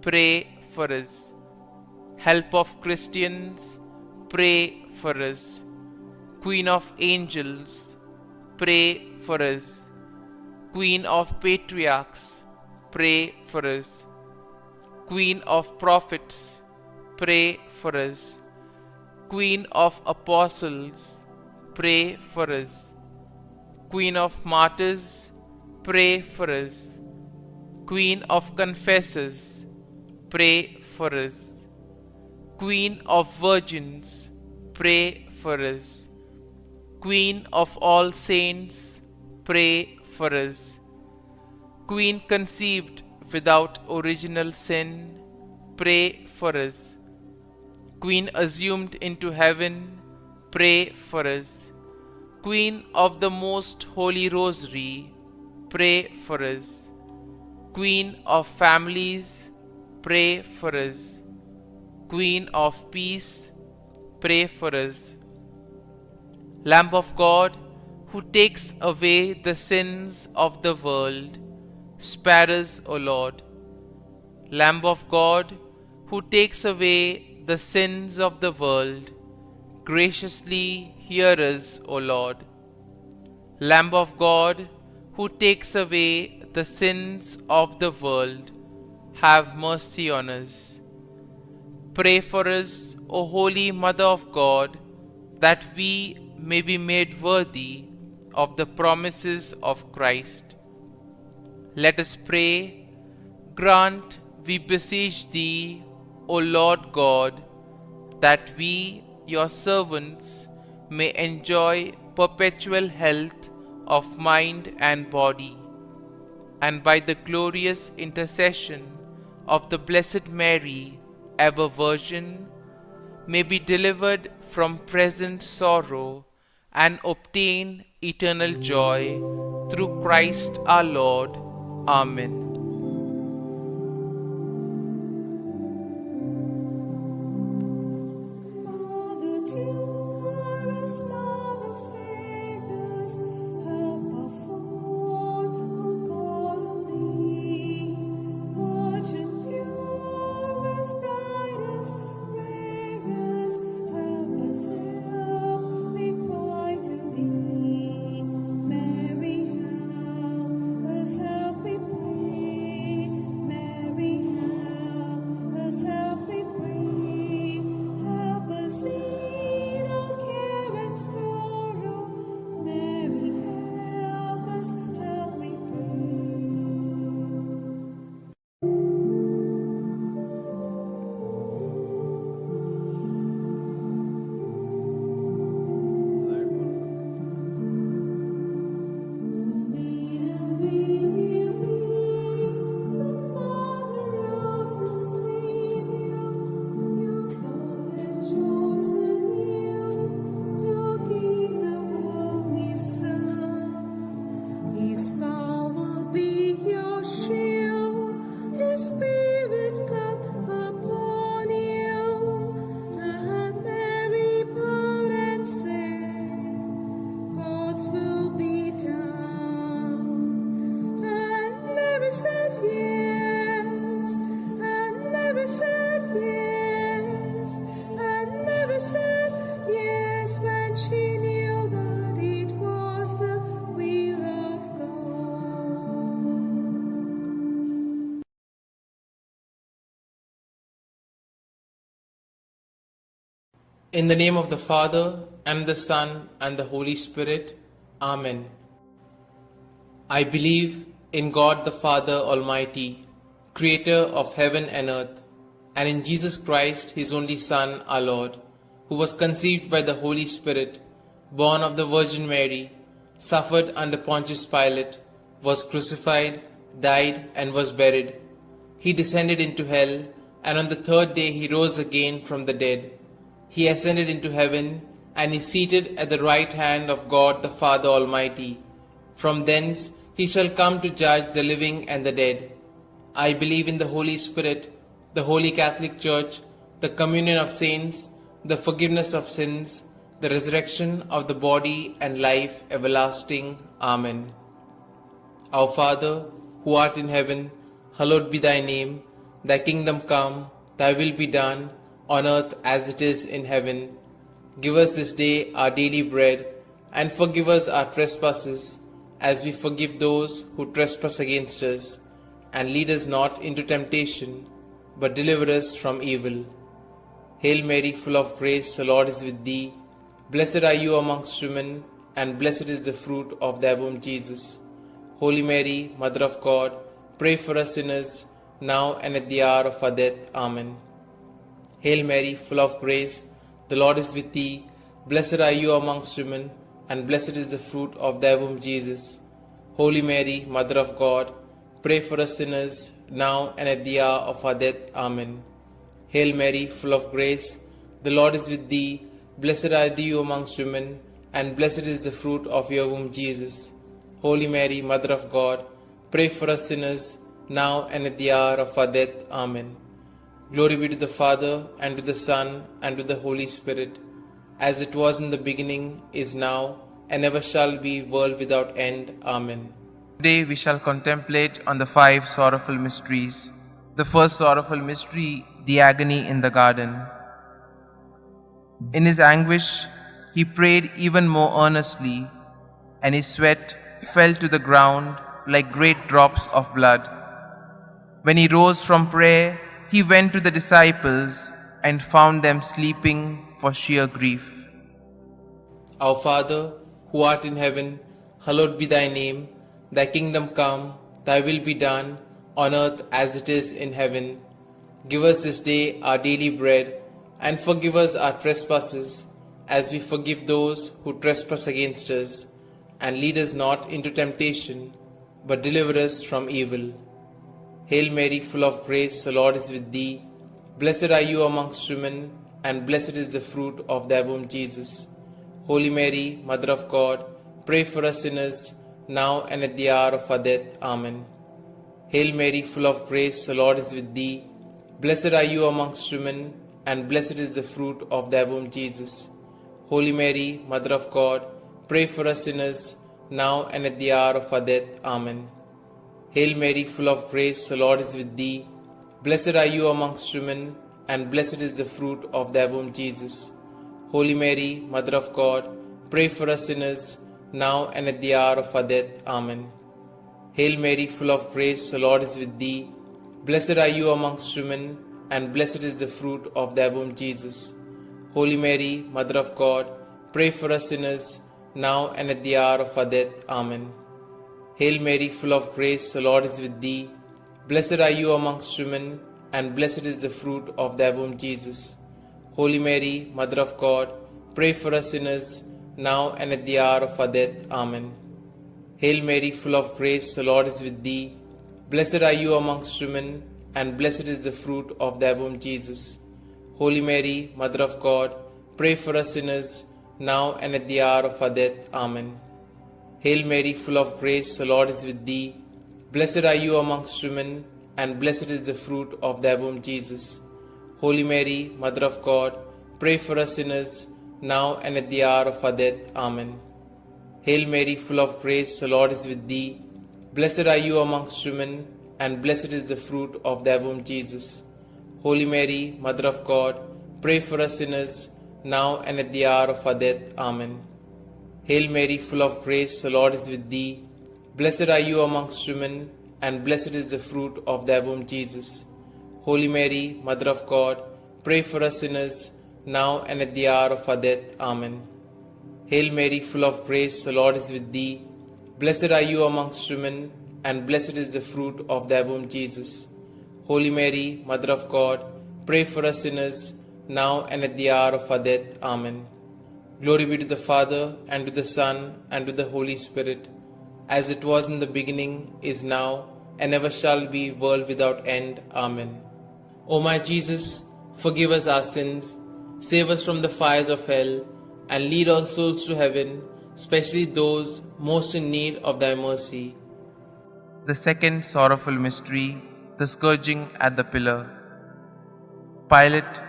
pray for us. Help of Christians, pray for us. Queen of angels, pray for us. Queen of patriarchs, pray for us. Queen of prophets, pray for us. Queen of apostles, pray for us. Queen of martyrs, pray for us. Queen of confessors, pray for us. Queen of virgins, pray for us. Queen of all saints, pray for us. Queen conceived without original sin, pray for us. Queen assumed into heaven, pray for us. Queen of the most holy Rosary, pray for us. Queen of families, pray for us. Queen of peace, pray for us. Lamb of God, who takes away the sins of the world, spare us, O Lord. Lamb of God, who takes away the sins of the world, graciously hear us, O Lord. Lamb of God, who takes away the sins of the world, have mercy on us. Pray for us, O Holy Mother of God, that we may be made worthy of the promises of Christ. Let us pray. Grant, we beseech Thee, O Lord God, that we, Your servants, may enjoy perpetual health of mind and body, and by the glorious intercession of the Blessed Mary, ever Virgin, may be delivered from present sorrow and obtain eternal joy through Christ our Lord. Amen. In the name of the Father, and the Son, and the Holy Spirit. Amen. I believe in God the Father Almighty, Creator of heaven and earth, and in Jesus Christ, His only Son, our Lord, who was conceived by the Holy Spirit, born of the Virgin Mary, suffered under Pontius Pilate, was crucified, died, and was buried. He descended into hell, and on the third day He rose again from the dead. He ascended into heaven, and is seated at the right hand of God the Father Almighty. From thence He shall come to judge the living and the dead. I believe in the Holy Spirit, the Holy Catholic Church, the communion of saints, the forgiveness of sins, the resurrection of the body, and life everlasting. Amen. Our Father, who art in heaven, hallowed be Thy name. Thy kingdom come, Thy will be done, on earth as it is in heaven. Give us this day our daily bread, and forgive us our trespasses, as we forgive those who trespass against us. And lead us not into temptation, but deliver us from evil. Hail Mary, full of grace, the Lord is with thee. Blessed are you amongst women, and blessed is the fruit of thy womb, Jesus. Holy Mary, Mother of God, pray for us sinners, now and at the hour of our death. Amen. Hail Mary, full of grace, the Lord is with thee. Blessed are you amongst women, and blessed is the fruit of thy womb, Jesus. Holy Mary, Mother of God, pray for us sinners, now and at the hour of our death. Amen. Hail Mary, full of grace, the Lord is with thee. Blessed are thou amongst women, and blessed is the fruit of your womb, Jesus. Holy Mary, Mother of God, pray for us sinners, now and at the hour of our death. Amen. Glory be to the Father, and to the Son, and to the Holy Spirit, as it was in the beginning, is now, and ever shall be, world without end. Amen. Today we shall contemplate on the 5 sorrowful mysteries. The first sorrowful mystery, the agony in the garden. In his anguish, he prayed even more earnestly, and his sweat fell to the ground like great drops of blood. When he rose from prayer, he went to the disciples and found them sleeping for sheer grief. Our Father, who art in heaven, hallowed be thy name. Thy kingdom come, thy will be done, on earth as it is in heaven. Give us this day our daily bread, and forgive us our trespasses, as we forgive those who trespass against us. And lead us not into temptation, but deliver us from evil. Hail Mary, full of grace, the Lord is with thee. Blessed are you amongst women, and blessed is the fruit of thy womb, Jesus. Holy Mary, Mother of God, pray for us sinners, now and at the hour of our death. Amen. Hail Mary, full of grace, the Lord is with thee. Blessed are you amongst women, and blessed is the fruit of thy womb, Jesus. Holy Mary, Mother of God, pray for us sinners, now and at the hour of our death. Amen. Hail Mary, full of grace, the Lord is with thee. Blessed are you amongst women, and blessed is the fruit of thy womb, Jesus. Holy Mary, Mother of God, pray for us sinners, now and at the hour of our death. Amen. Hail Mary, full of grace, the Lord is with thee. Blessed are you amongst women, and blessed is the fruit of thy womb, Jesus. Holy Mary, Mother of God, pray for us sinners, now and at the hour of our death. Amen. Hail Mary, full of grace, the Lord is with thee. Blessed are you amongst women, and blessed is the fruit of thy womb, Jesus. Holy Mary, Mother of God, pray for us sinners, now and at the hour of our death. Amen. Hail Mary, full of grace, the Lord is with thee. Blessed are you amongst women, and blessed is the fruit of thy womb, Jesus. Holy Mary, Mother of God, pray for us sinners, now and at the hour of our death. Amen. Hail Mary, full of grace, the Lord is with thee. Blessed are you amongst women, and blessed is the fruit of thy womb, Jesus. Holy Mary, Mother of God, pray for us sinners, now and at the hour of our death. Amen. Hail Mary, full of grace, the Lord is with thee. Blessed are you amongst women, and blessed is the fruit of thy womb, Jesus. Holy Mary, Mother of God, pray for us sinners, now and at the hour of our death. Amen. Hail Mary, full of grace, the Lord is with thee. Blessed are you amongst women, and blessed is the fruit of thy womb, Jesus. Holy Mary, Mother of God, pray for us sinners, now and at the hour of our death. Amen. Hail Mary, full of grace, the Lord is with thee. Blessed are you amongst women, and blessed is the fruit of thy womb, Jesus. Holy Mary, Mother of God, pray for us sinners, now and at the hour of our death. Amen. Glory be to the Father, and to the Son, and to the Holy Spirit, as it was in the beginning, is now, and ever shall be, world without end. Amen. O my Jesus, forgive us our sins, save us from the fires of hell, and lead all souls to heaven, especially those most in need of thy mercy. The second sorrowful mystery, the scourging at the pillar. Pilate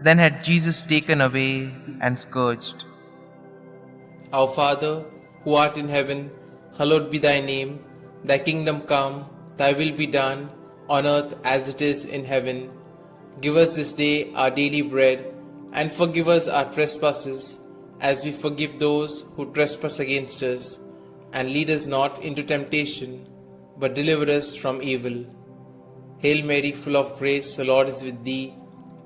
then had Jesus taken away and scourged. Our Father, who art in heaven, hallowed be thy name. Thy kingdom come, thy will be done, on earth as it is in heaven. Give us this day our daily bread, and forgive us our trespasses, as we forgive those who trespass against us. And lead us not into temptation, but deliver us from evil. Hail Mary, full of grace, the Lord is with thee.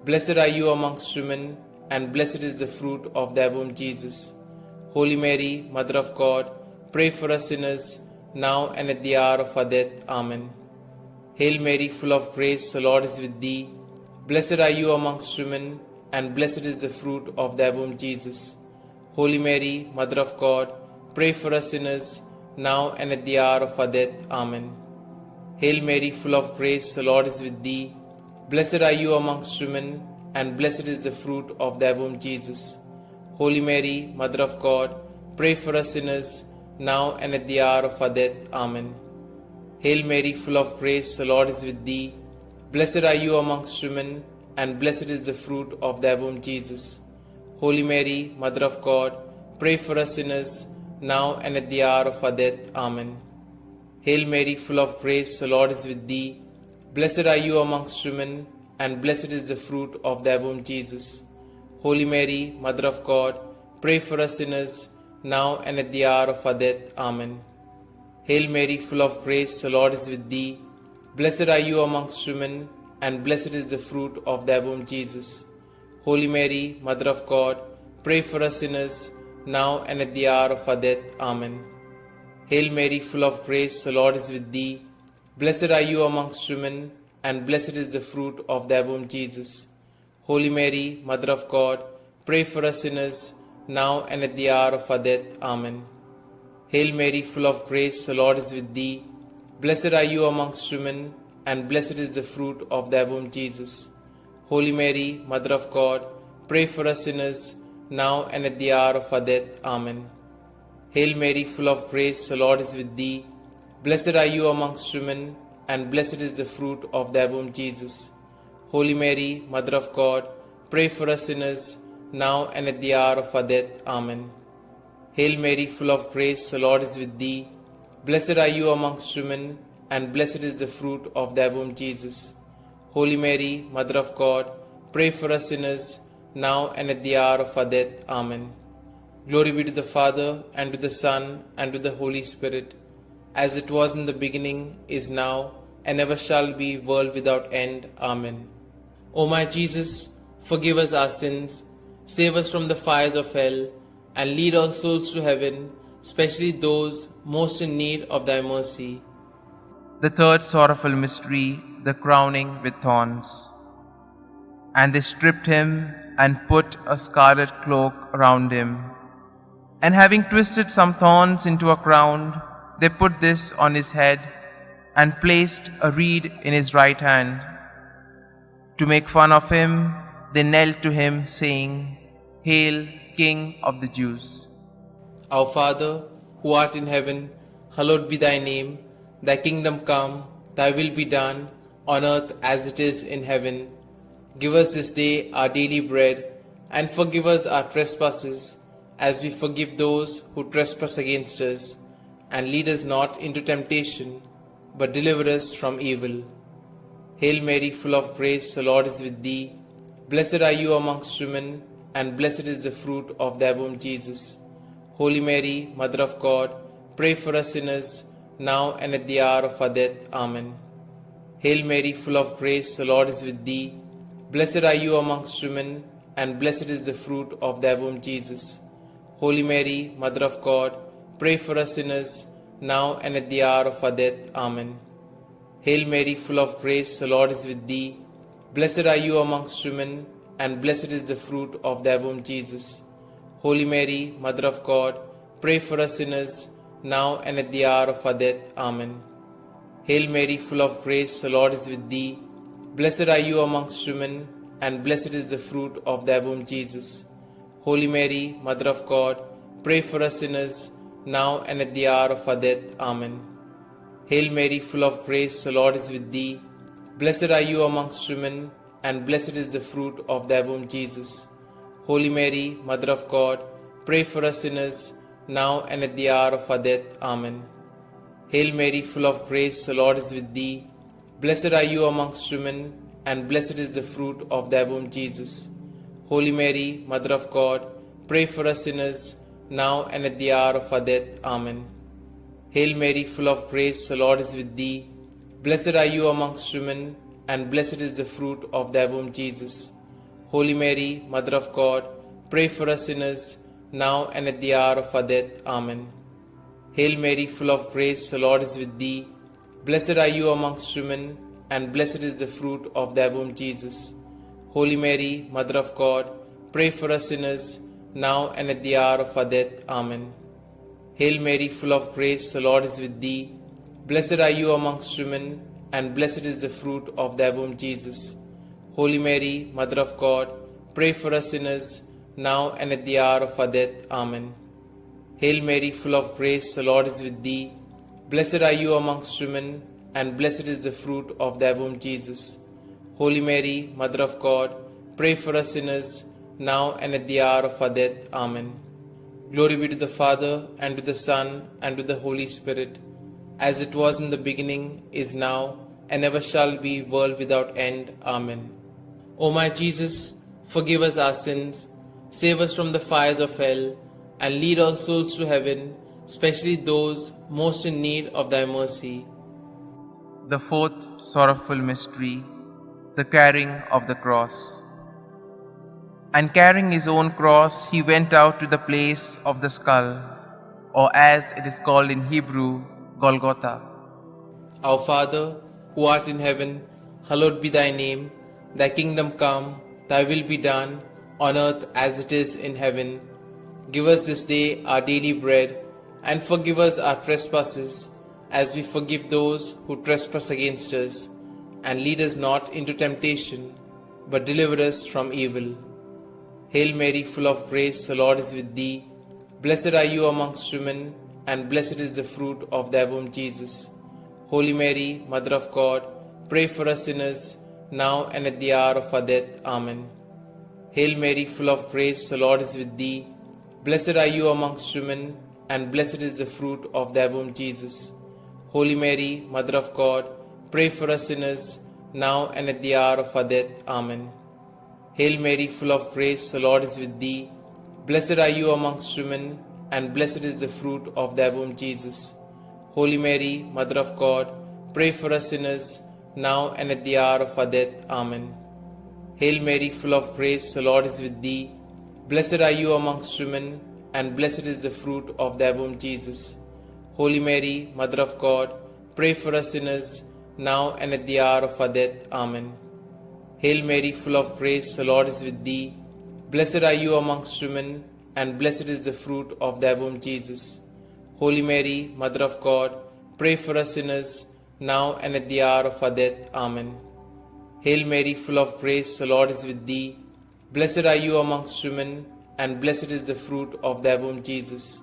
Blessed are you amongst women, and blessed is the fruit of thy womb, Jesus. Holy Mary, Mother of God, pray for us sinners, now and at the hour of our death. Amen. Hail Mary, full of grace, the Lord is with thee. Blessed are you amongst women, and blessed is the fruit of thy womb, Jesus. Holy Mary, Mother of God, pray for us sinners, now and at the hour of our death. Amen. Hail Mary, full of grace, the Lord is with thee. Blessed are you amongst women, and blessed is the fruit of thy womb, Jesus. Holy Mary, Mother of God, pray for us sinners, now and at the hour of our death. Amen. Hail Mary, full of grace, the Lord is with thee. Blessed are you amongst women, and blessed is the fruit of thy womb, Jesus. Holy Mary, Mother of God, pray for us sinners, now and at the hour of our death. Amen. Hail Mary, full of grace, the Lord is with thee. Blessed are you amongst women, and blessed is the fruit of thy womb, Jesus. Holy Mary, Mother of God, pray for us sinners, now and at the hour of our death. Amen. Hail Mary, full of grace, the Lord is with thee. Blessed are you amongst women, and blessed is the fruit of thy womb, Jesus. Holy Mary, Mother of God, pray for us sinners, now and at the hour of our death. Amen. Hail Mary, full of grace, the Lord is with thee. Blessed are you amongst women, and blessed is the fruit of thy womb, Jesus. Holy Mary, Mother of God, pray for us sinners, now and at the hour of our death. Amen. Hail Mary, full of grace, the Lord is with thee. Blessed are you amongst women, and blessed is the fruit of thy womb, Jesus. Holy Mary, Mother of God, pray for us sinners, now and at the hour of our death. Amen. Hail Mary, full of grace, the Lord is with thee. Blessed are you amongst women, and blessed is the fruit of thy womb, Jesus. Holy Mary, Mother of God, pray for us sinners, now and at the hour of our death. Amen. Hail Mary, full of grace, the Lord is with thee. Blessed are you amongst women, and blessed is the fruit of thy womb, Jesus. Holy Mary, Mother of God, pray for us sinners, now and at the hour of our death. Amen. Glory be to the Father, and to the Son, and to the Holy Spirit, as it was in the beginning, is now, and ever shall be, world without end. Amen. O my Jesus, forgive us our sins, save us from the fires of hell, and lead all souls to heaven, especially those most in need of thy mercy. The third sorrowful mystery, the crowning with thorns. And they stripped him and put a scarlet cloak around him. And having twisted some thorns into a crown, they put this on his head and placed a reed in his right hand. To make fun of him, they knelt to him, saying, Hail, King of the Jews. Our Father, who art in heaven, hallowed be thy name. Thy kingdom come, thy will be done, on earth as it is in heaven. Give us this day our daily bread, and forgive us our trespasses, as we forgive those who trespass against us. And lead us not into temptation, but deliver us from evil. Hail Mary, full of grace, the Lord is with thee. Blessed are you amongst women, and blessed is the fruit of thy womb, Jesus. Holy Mary, Mother of God, pray for us sinners, now and at the hour of our death. Amen. Hail Mary, full of grace, the Lord is with thee. Blessed are you amongst women, and blessed is the fruit of thy womb, Jesus. Holy Mary, Mother of God, pray for us sinners, now and at the hour of our death. Amen. Hail Mary, full of grace, the Lord is with thee. Blessed are you amongst women, and blessed is the fruit of thy womb, Jesus. Holy Mary, Mother of God, pray for us sinners, now and at the hour of our death. Amen. Hail Mary, full of grace, the Lord is with thee. Blessed are you amongst women, and blessed is the fruit of thy womb, Jesus. Holy Mary, Mother of God, pray for us sinners, now and at the hour of our death. Amen. Hail Mary, full of grace, the Lord is with thee. Blessed are you amongst women, and blessed is the fruit of thy womb, Jesus. Holy Mary, Mother of God, pray for us sinners, now and at the hour of our death. Amen. Hail Mary, full of grace, the Lord is with thee. Blessed are you amongst women, and blessed is the fruit of thy womb, Jesus. Holy Mary, Mother of God, pray for us sinners, now and at the hour of our death. Amen. Hail Mary, full of grace, the Lord is with thee. Blessed are you amongst women, and blessed is the fruit of thy womb, Jesus. Holy Mary, Mother of God, pray for us sinners, now and at the hour of our death. Amen. Hail Mary, full of grace, the Lord is with thee. Blessed are you amongst women, and blessed is the fruit of thy womb, Jesus. Holy Mary, Mother of God, pray for us sinners, now and at the hour of our death. Amen. Hail Mary, full of grace, the Lord is with thee. Blessed are you amongst women, and blessed is the fruit of thy womb, Jesus. Holy Mary, Mother of God, pray for us sinners, now and at the hour of our death. Amen. Hail Mary, full of grace, the Lord is with thee. Blessed are you amongst women, and blessed is the fruit of thy womb, Jesus. Holy Mary, Mother of God, pray for us sinners, now and at the hour of our death. Amen. Glory be to the Father, and to the Son, and to the Holy Spirit, as it was in the beginning, is now, and ever shall be, world without end. Amen. O my Jesus, forgive us our sins, save us from the fires of hell, and lead all souls to heaven, especially those most in need of thy mercy. The fourth sorrowful mystery, the carrying of the cross. And carrying his own cross, he went out to the place of the skull, or as it is called in Hebrew, Golgotha. Our Father, who art in heaven, hallowed be thy name. Thy kingdom come, thy will be done, on earth as it is in heaven. Give us this day our daily bread, and forgive us our trespasses, as we forgive those who trespass against us. And lead us not into temptation, but deliver us from evil. Hail Mary, full of grace, the Lord is with thee. Blessed are you amongst women, and blessed is the fruit of thy womb, Jesus. Holy Mary, Mother of God, pray for us sinners, now and at the hour of our death. Amen. Hail Mary, full of grace, the Lord is with thee. Blessed are you amongst women, and blessed is the fruit of thy womb, Jesus. Holy Mary, Mother of God, pray for us sinners, now and at the hour of our death. Amen. Hail Mary, full of grace, the Lord is with thee. Blessed are you amongst women, and blessed is the fruit of thy womb, Jesus. Holy Mary, Mother of God, pray for us sinners, now and at the hour of our death. Amen. Hail Mary, full of grace, the Lord is with thee. Blessed are you amongst women, and blessed is the fruit of thy womb, Jesus. Holy Mary, Mother of God, pray for us sinners, now and at the hour of our death. Amen. Hail Mary, full of grace, the Lord is with thee. Blessed are you amongst women, and blessed is the fruit of thy womb, Jesus. Holy Mary, Mother of God, pray for us sinners, now and at the hour of our death. Amen. Hail Mary, full of grace, the Lord is with thee. Blessed are you amongst women, and blessed is the fruit of thy womb, Jesus.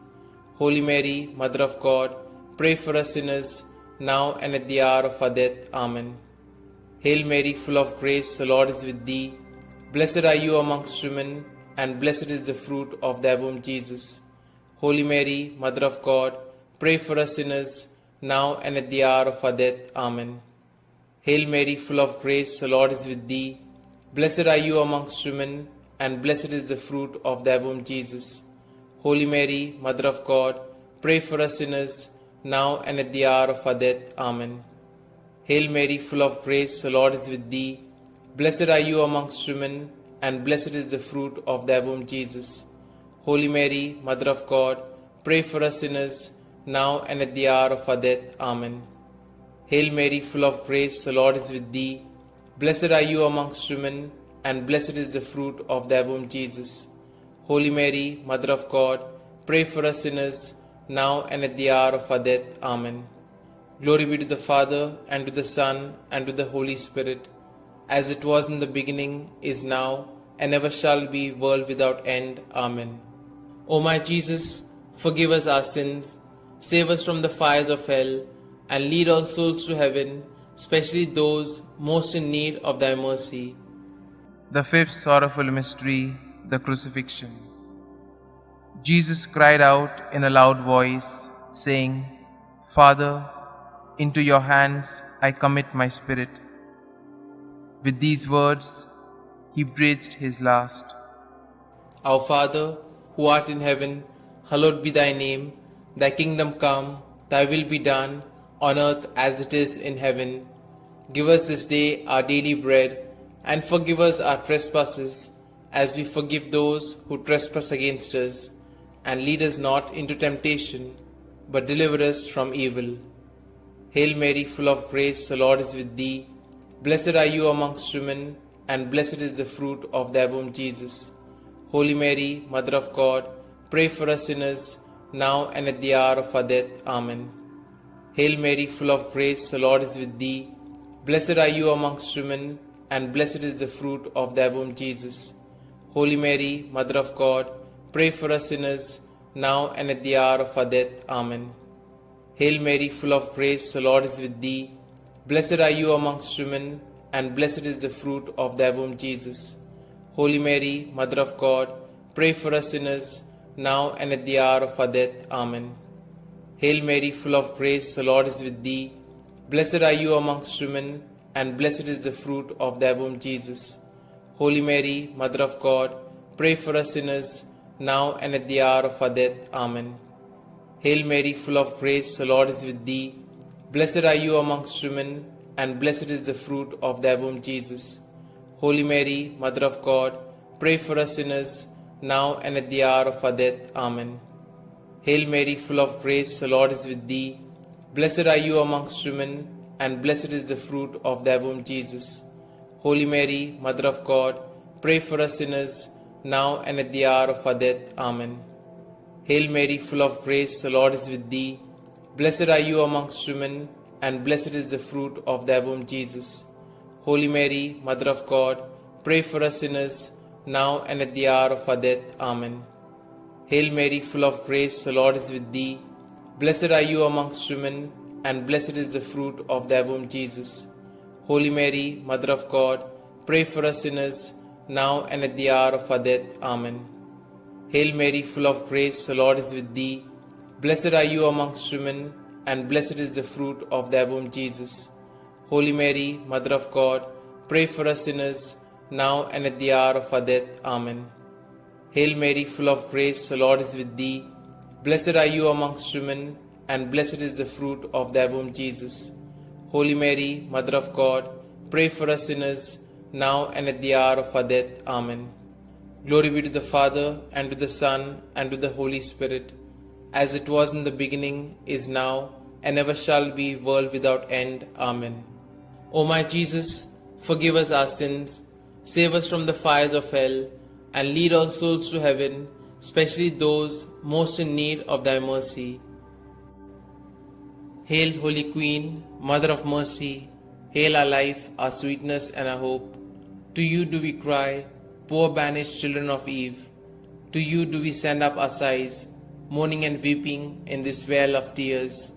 Holy Mary, Mother of God, pray for us sinners, now and at the hour of our death. Amen. Hail Mary, full of grace, the Lord is with thee. Blessed are you amongst women, and blessed is the fruit of thy womb, Jesus. Holy Mary, Mother of God, pray for us sinners, now and at the hour of our death. Amen. Hail Mary, full of grace, the Lord is with thee. Blessed are you amongst women, and blessed is the fruit of thy womb, Jesus. Holy Mary, Mother of God, pray for us sinners, now and at the hour of our death. Amen. Hail Mary, full of grace, the Lord is with thee. Blessed are you amongst women, and blessed is the fruit of thy womb, Jesus. Holy Mary, Mother of God, pray for us sinners, now and at the hour of our death. Amen. Hail Mary, full of grace, the Lord is with thee. Blessed are you amongst women, and blessed is the fruit of thy womb, Jesus. Holy Mary, Mother of God, pray for us sinners, now and at the hour of our death. Amen. Glory be to the Father, and to the Son, and to the Holy Spirit, as it was in the beginning, is now, and ever shall be, world without end. Amen. O my Jesus, forgive us our sins, save us from the fires of hell, and lead all souls to heaven, especially those most in need of thy mercy. The fifth sorrowful mystery, the crucifixion. Jesus cried out in a loud voice, saying, Father, into your hands I commit my spirit. With these words, he breathed his last. Our Father, who art in heaven, hallowed be thy name. Thy kingdom come, thy will be done, on earth as it is in heaven. Give us this day our daily bread, and forgive us our trespasses, as we forgive those who trespass against us. And lead us not into temptation, but deliver us from evil. Hail Mary, full of grace, the Lord is with thee. Blessed are you amongst women, and blessed is the fruit of thy womb, Jesus. Holy Mary, Mother of God, pray for us sinners, now and at the hour of our death. Amen. Hail Mary, full of grace, the Lord is with thee. Blessed are you amongst women, and blessed is the fruit of thy womb, Jesus. Holy Mary, Mother of God, pray for us sinners, now and at the hour of our death. Amen. Hail Mary, full of grace, the Lord is with thee. Blessed are you amongst women, and blessed is the fruit of thy womb, Jesus. Holy Mary, Mother of God, pray for us sinners, now and at the hour of our death. Amen. Hail Mary, full of grace, the Lord is with thee. Blessed are you amongst women, and blessed is the fruit of thy womb, Jesus. Holy Mary, Mother of God, pray for us sinners, now and at the hour of our death. Amen. Hail Mary, full of grace, the Lord is with thee. Blessed are you amongst women, and blessed is the fruit of thy womb, Jesus. Holy Mary, Mother of God, pray for us sinners, now and at the hour of our death. Amen. Hail Mary, full of grace, the Lord is with thee. Blessed are you amongst women, and blessed is the fruit of thy womb, Jesus. Holy Mary, Mother of God, pray for us sinners, now and at the hour of our death. Amen. Hail Mary, full of grace, the Lord is with thee. Blessed are you amongst women, and blessed is the fruit of thy womb, Jesus. Holy Mary, Mother of God, pray for us sinners, now and at the hour of our death. Amen. Hail Mary, full of grace, the Lord is with thee. Blessed are you amongst women, and blessed is the fruit of thy womb, Jesus. Holy Mary, Mother of God, pray for us sinners, now and at the hour of our death. Amen. Hail Mary, full of grace, the Lord is with thee. Blessed are you amongst women, and blessed is the fruit of thy womb, Jesus. Holy Mary, Mother of God, pray for us sinners, now and at the hour of our death. Amen. Hail Mary, full of grace, the Lord is with thee. Blessed are you amongst women, and blessed is the fruit of thy womb, Jesus. Holy Mary, Mother of God, pray for us sinners, now and at the hour of our death. Amen. Glory be to the Father, and to the Son, and to the Holy Spirit, as it was in the beginning, is now, and ever shall be, world without end. Amen. O my Jesus, forgive us our sins, save us from the fires of hell, and lead all souls to heaven, especially those most in need of thy mercy. Hail, Holy Queen, Mother of Mercy, hail our life, our sweetness, and our hope. To you do we cry, poor banished children of Eve. To you do we send up our sighs, mourning and weeping in this vale of tears.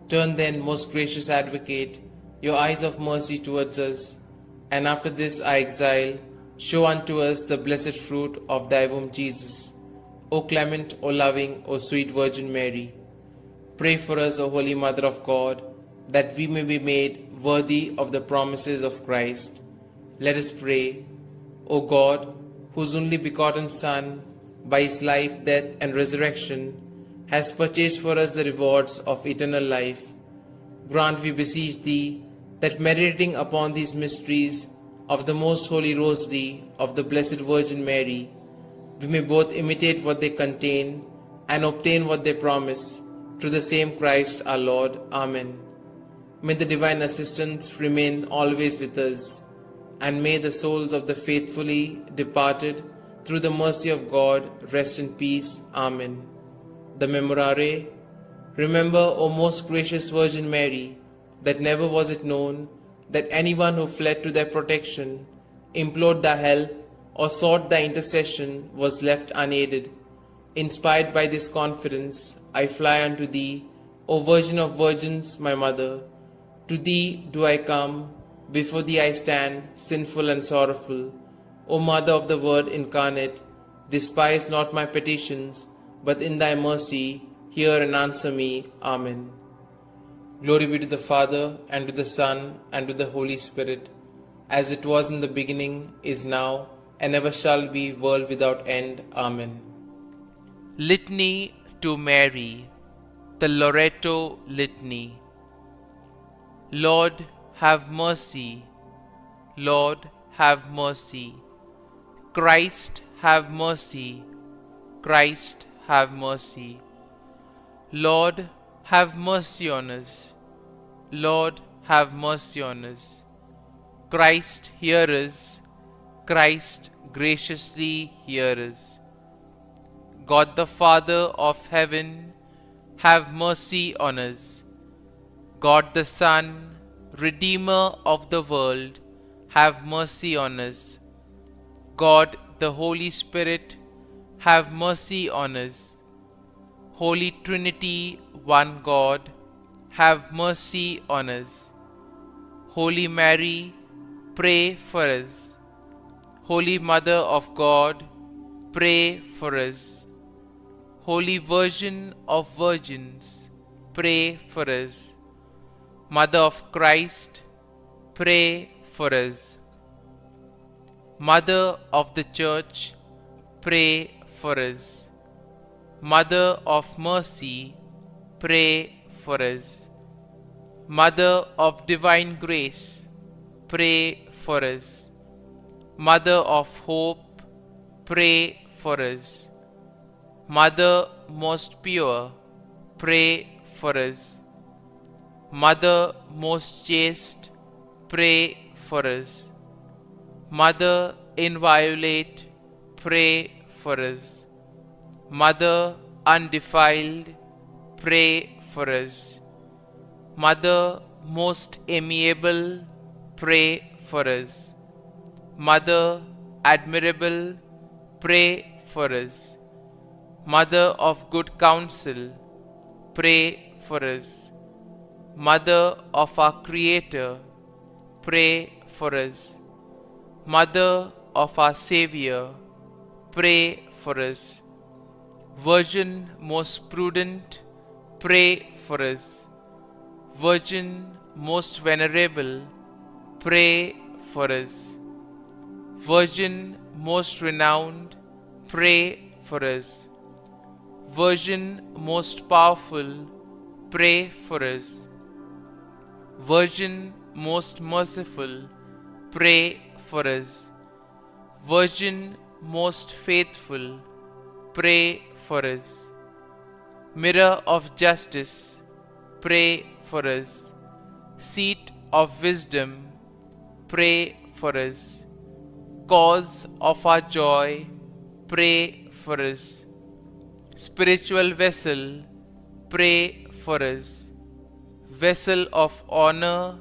Turn then, most gracious Advocate, your eyes of mercy towards us, and after this our exile, show unto us the blessed fruit of thy womb, Jesus. O clement, O loving, O sweet Virgin Mary, pray for us, O Holy Mother of God, that we may be made worthy of the promises of Christ. Let us pray. O God, whose only begotten Son, by his life, death, and resurrection, has purchased for us the rewards of eternal life, grant, we beseech thee, that meditating upon these mysteries of the most holy Rosary of the Blessed Virgin Mary, we may both imitate what they contain and obtain what they promise, through the same Christ our Lord. Amen. May the divine assistance remain always with us, and may the souls of the faithfully departed, through the mercy of God, rest in peace. Amen. The Memorare. Remember, O most gracious Virgin Mary, that never was it known that anyone who fled to thy protection, implored thy help, or sought thy intercession was left unaided. Inspired by this confidence, I fly unto thee, O Virgin of Virgins, my Mother. To thee do I come, before thee I stand, sinful and sorrowful. O Mother of the Word incarnate, despise not my petitions, but in thy mercy hear and answer me. Amen. Glory be to the Father, and to the Son, and to the Holy Spirit, as it was in the beginning, is now, and ever shall be, world without end. Amen. Litany to Mary, the Loreto Litany. Lord, have mercy. Lord, have mercy. Christ, have mercy. Christ, have mercy. Lord, have mercy on us. Lord, have mercy on us. Christ, hear us. Christ, graciously hear us. God the Father of heaven, have mercy on us. God the Son, Redeemer of the world, have mercy on us. God the Holy Spirit, have mercy on us. Holy Trinity, one God, have mercy on us. Holy Mary, pray for us. Holy Mother of God, pray for us. Holy Virgin of Virgins, pray for us. Mother of Christ, pray for us. Mother of the Church, pray for us. Mother of Mercy, pray for us. Mother of Divine Grace, pray for us. Mother of Hope, pray for us. Mother most pure, pray for us. Mother most chaste, pray for us. Mother inviolate, pray for us. Mother undefiled, pray for us. Mother most amiable, pray for us. Mother admirable, pray for us. Mother of good counsel, pray for us. Mother of our Creator, pray for us. Mother of our Savior, pray for us. Virgin most prudent, pray for us. Virgin most venerable, pray for us. Virgin most renowned, pray for us. Virgin most powerful, pray for us. Virgin most merciful, pray for us. Virgin most faithful, pray for us. Mirror of justice, pray for us. Seat of wisdom, pray for us. Cause of our joy, pray for us. Spiritual vessel, pray for us. Vessel of honor,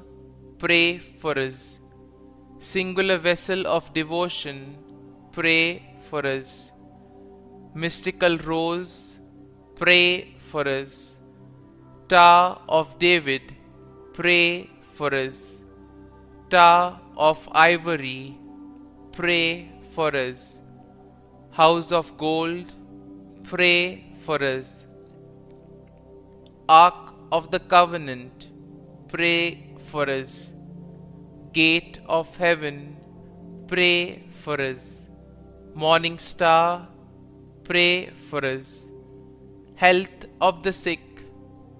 pray for us. Singular vessel of devotion, pray for us. Mystical rose, pray for us. Tower of David, pray for us. Tower of ivory, pray for us. House of gold, pray for us. Ark of the covenant, pray for us. Gate of heaven, pray for us. Morning star, pray for us. Health of the sick,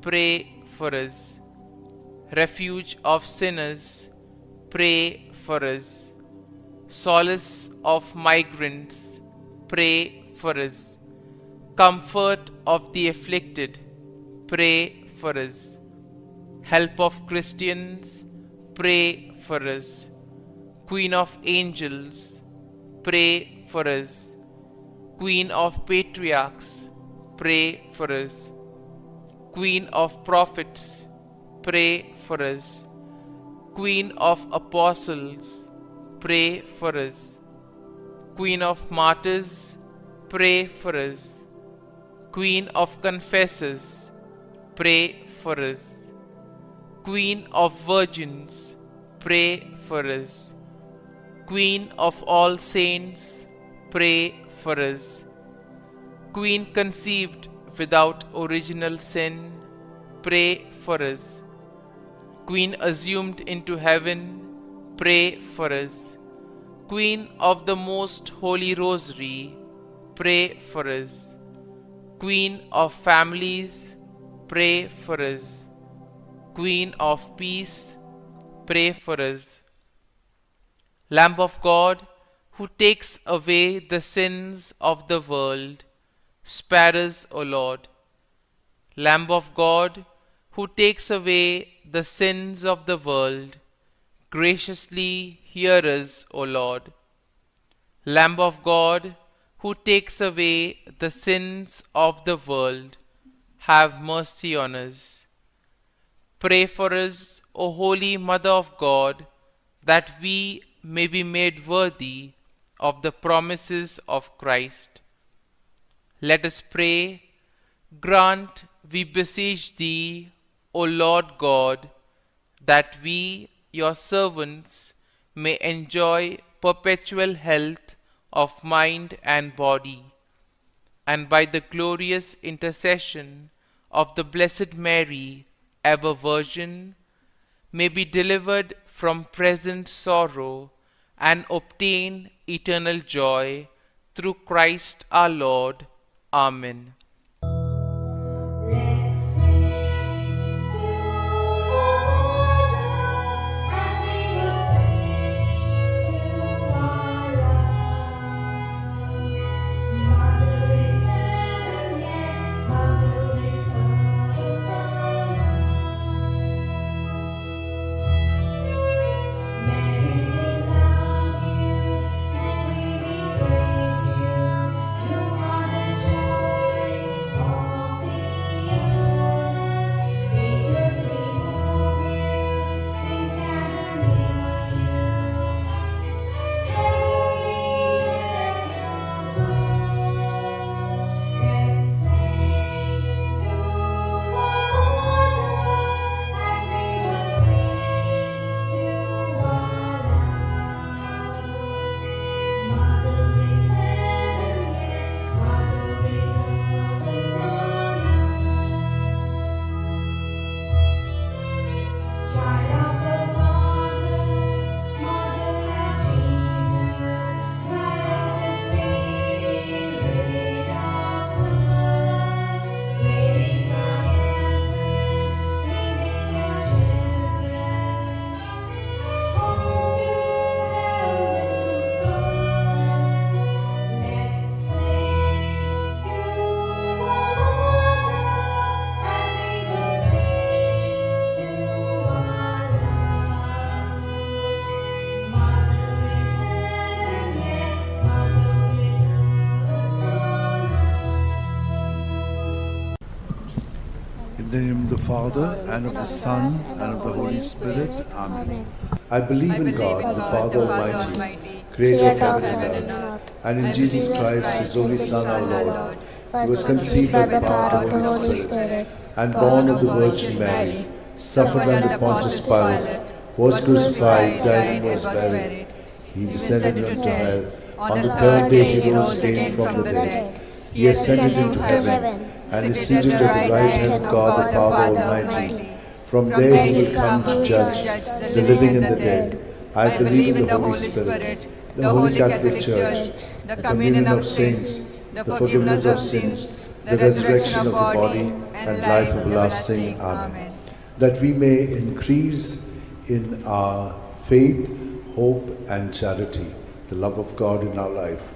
pray for us. Refuge of sinners, pray for us. Solace of migrants, pray for us. Comfort of the afflicted, pray for us. Help of Christians, pray for us. Queen of angels, pray for us. Queen of patriarchs, pray for us. Queen of prophets, pray for us. Queen of apostles, pray for us. Queen of martyrs, pray for us. Queen of confessors, pray for us. Queen of virgins, pray for us. Queen of all saints, pray for us. Queen conceived without original sin, pray for us. Queen assumed into heaven, pray for us. Queen of the most holy Rosary, pray for us. Queen of families, pray for us. Queen of peace, pray for us. Lamb of God, who takes away the sins of the world, spare us, O Lord. Lamb of God, who takes away the sins of the world, graciously hear us, O Lord. Lamb of God, who takes away the sins of the world, have mercy on us. Pray for us, O Holy Mother of God, that we may be made worthy of the promises of Christ. Let us pray. Grant, we beseech thee, O Lord God, that we, your servants, may enjoy perpetual health of mind and body, and by the glorious intercession of the Blessed Mary, ever Virgin, may be delivered from present sorrow and obtain eternal joy through Christ our Lord. Amen. In the name of the Father, and of the Son, and of the Holy Spirit. Amen. I believe in God, the Father Almighty, creator of heaven and earth, and in Jesus Christ, his only Son, our Lord, who was conceived by the power of the Holy Spirit, and born of the Virgin Mary, suffered under Pontius Pilate, was crucified, died, and was buried. He descended into hell. On the third day he rose again from the dead. He ascended into heaven, and is seated at the right hand of God the Father Almighty. From there he will come to judge the living and the dead. I believe in the Holy Spirit, the Holy Catholic Church, the communion of saints, the forgiveness of sins, the resurrection of the body, and life everlasting. Amen. That we may increase in our faith, hope, and charity, the love of God in our life.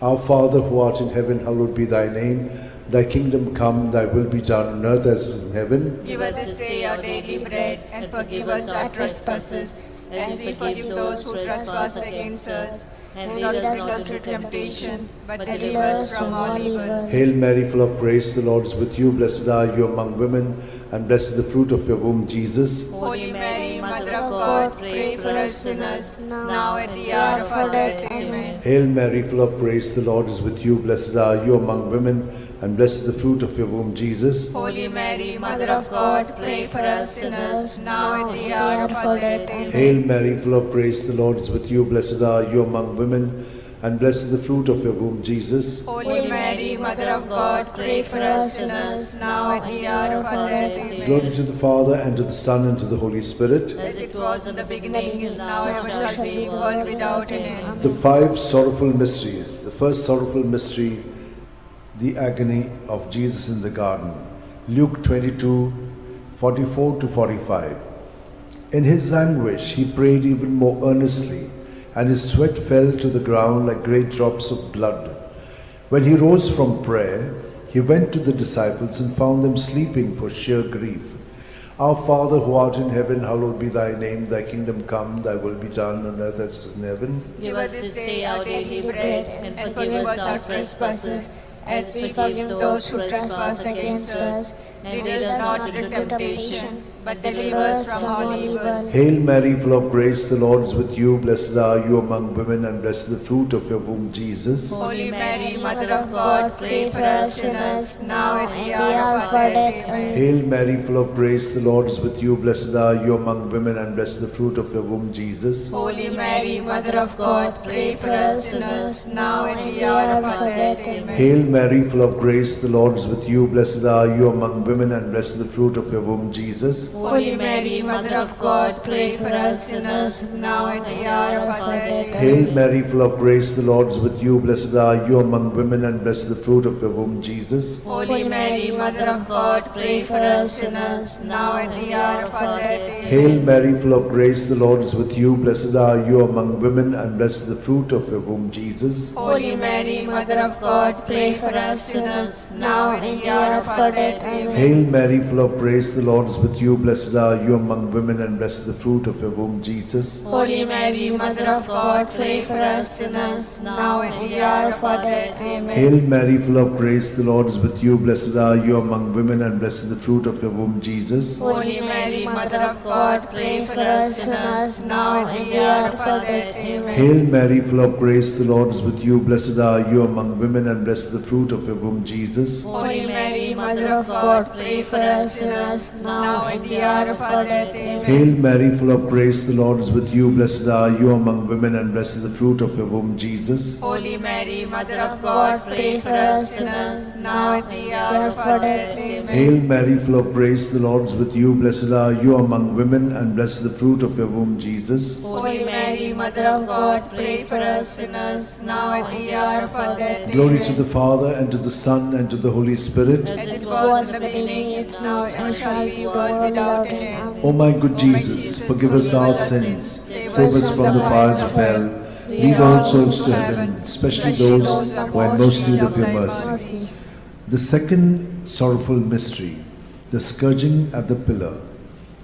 Our Father who art in heaven, hallowed be thy name. Thy kingdom come, thy will be done on earth as it is in heaven. Give us this day our daily bread, and forgive us our trespasses, as we forgive those who trespass against us. And lead us not into temptation, but deliver us from all evil. Hail Mary, full of grace, the Lord is with you. Blessed are you among women, and blessed is the fruit of your womb, Jesus. Holy Mary, Mother of God, pray for us sinners, now at the hour of our death. Amen. Hail Mary, full of grace, the Lord is with you. Blessed are you among women, and blessed is the fruit of your womb, Jesus. Holy Mary, Mother of God, pray for us sinners, now at the hour of our death. Amen. Hail Mary, full of grace, the Lord is with you. Blessed are you among women, and blessed is the fruit of your womb, Jesus. Holy Mary, Mother of God, pray for us sinners, now at the hour of our death. Amen. Glory to the Father, and to the Son, and to the Holy Spirit. As it was in the beginning, is now, ever shall be, world without end. The five sorrowful mysteries. The first sorrowful mystery, the agony of Jesus in the garden. Luke 22, 44 to 45. In his anguish, he prayed even more earnestly, and his sweat fell to the ground like great drops of blood. When he rose from prayer, he went to the disciples and found them sleeping for sheer grief. Our Father who art in heaven, hallowed be thy name. Thy kingdom come, thy will be done on earth as it is in heaven. Give us this day our daily bread, and forgive us our trespasses, as we forgive those who trespass against us. And lead us not into temptation, but deliver us from all evil. Hail Mary, full of grace, the Lord is with you. Blessed are you among women, and blessed is the fruit of your womb, Jesus. Holy Mary, Mother of God, pray for us sinners, now and at the hour of our death. Amen. Hail Mary, full of grace, the Lord is with you. Blessed are you among women, and blessed is the fruit of your womb, Jesus. Holy Mary, Mother of God, pray for us sinners, now and at the hour of our death. Amen. Hail Mary, full of grace, the Lord is with you. Blessed are you among women, and blessed is the fruit of your womb, Jesus. Holy Mary, Mother of God, pray for us sinners, now and at the hour of our death. Hail Mary, full of grace, the Lord is with you. Blessed are you among women, and blessed is the fruit of your womb, Jesus. Holy Mary, Mother of God, pray for us sinners, now and at the hour of our death. Amen. Hail Mary, full of grace, the Lord is with you. Blessed are you among women, and blessed is the fruit of your womb, Jesus. Holy Mary, Mother of God, pray for us sinners, now and at the hour of our death. Amen. Hail Mary, full of grace, the Lord is with you. Blessed are you among women, and blessed is the fruit of your womb, Jesus. Holy Mary, Mother of God, pray for us sinners, now and at the hour of our death. Amen. Hail Mary, full of grace, the Lord is with you. Blessed are you among women, and blessed is the fruit of your womb, Jesus. Holy Mary, Mother of God, pray for us sinners, now and at the hour of our death. Amen. Hail Mary, full of grace, the Lord is with you. Blessed are you among women, and blessed is the fruit of your womb, Jesus. Holy Mary, Mother of God, pray for us sinners, now and at the hour of our death. Amen. Hail Mary, full of grace, the Lord is with you. Blessed are you among women, and blessed is the fruit of your womb, Jesus. Holy Mary, Mother of God, pray for us sinners, now and at the hour of our death. Amen. Hail Mary, full of grace, the Lord is with you. Blessed are you among women, and blessed is the fruit of your womb, Jesus. Holy Mary, Mother of God, pray for us sinners, now and at the hour of our death. Glory to the Father, and to the Son, and to the Holy Spirit. As it was in the beginning, is now, and shall be, world without end. O my good Jesus, forgive us our sins, save us from the fires of hell, lead all souls to heaven, especially those who are in most need of your mercy. The second sorrowful mystery, the scourging at the pillar.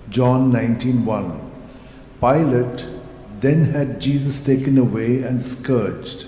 John 19:1. Pilate then had Jesus taken away and scourged.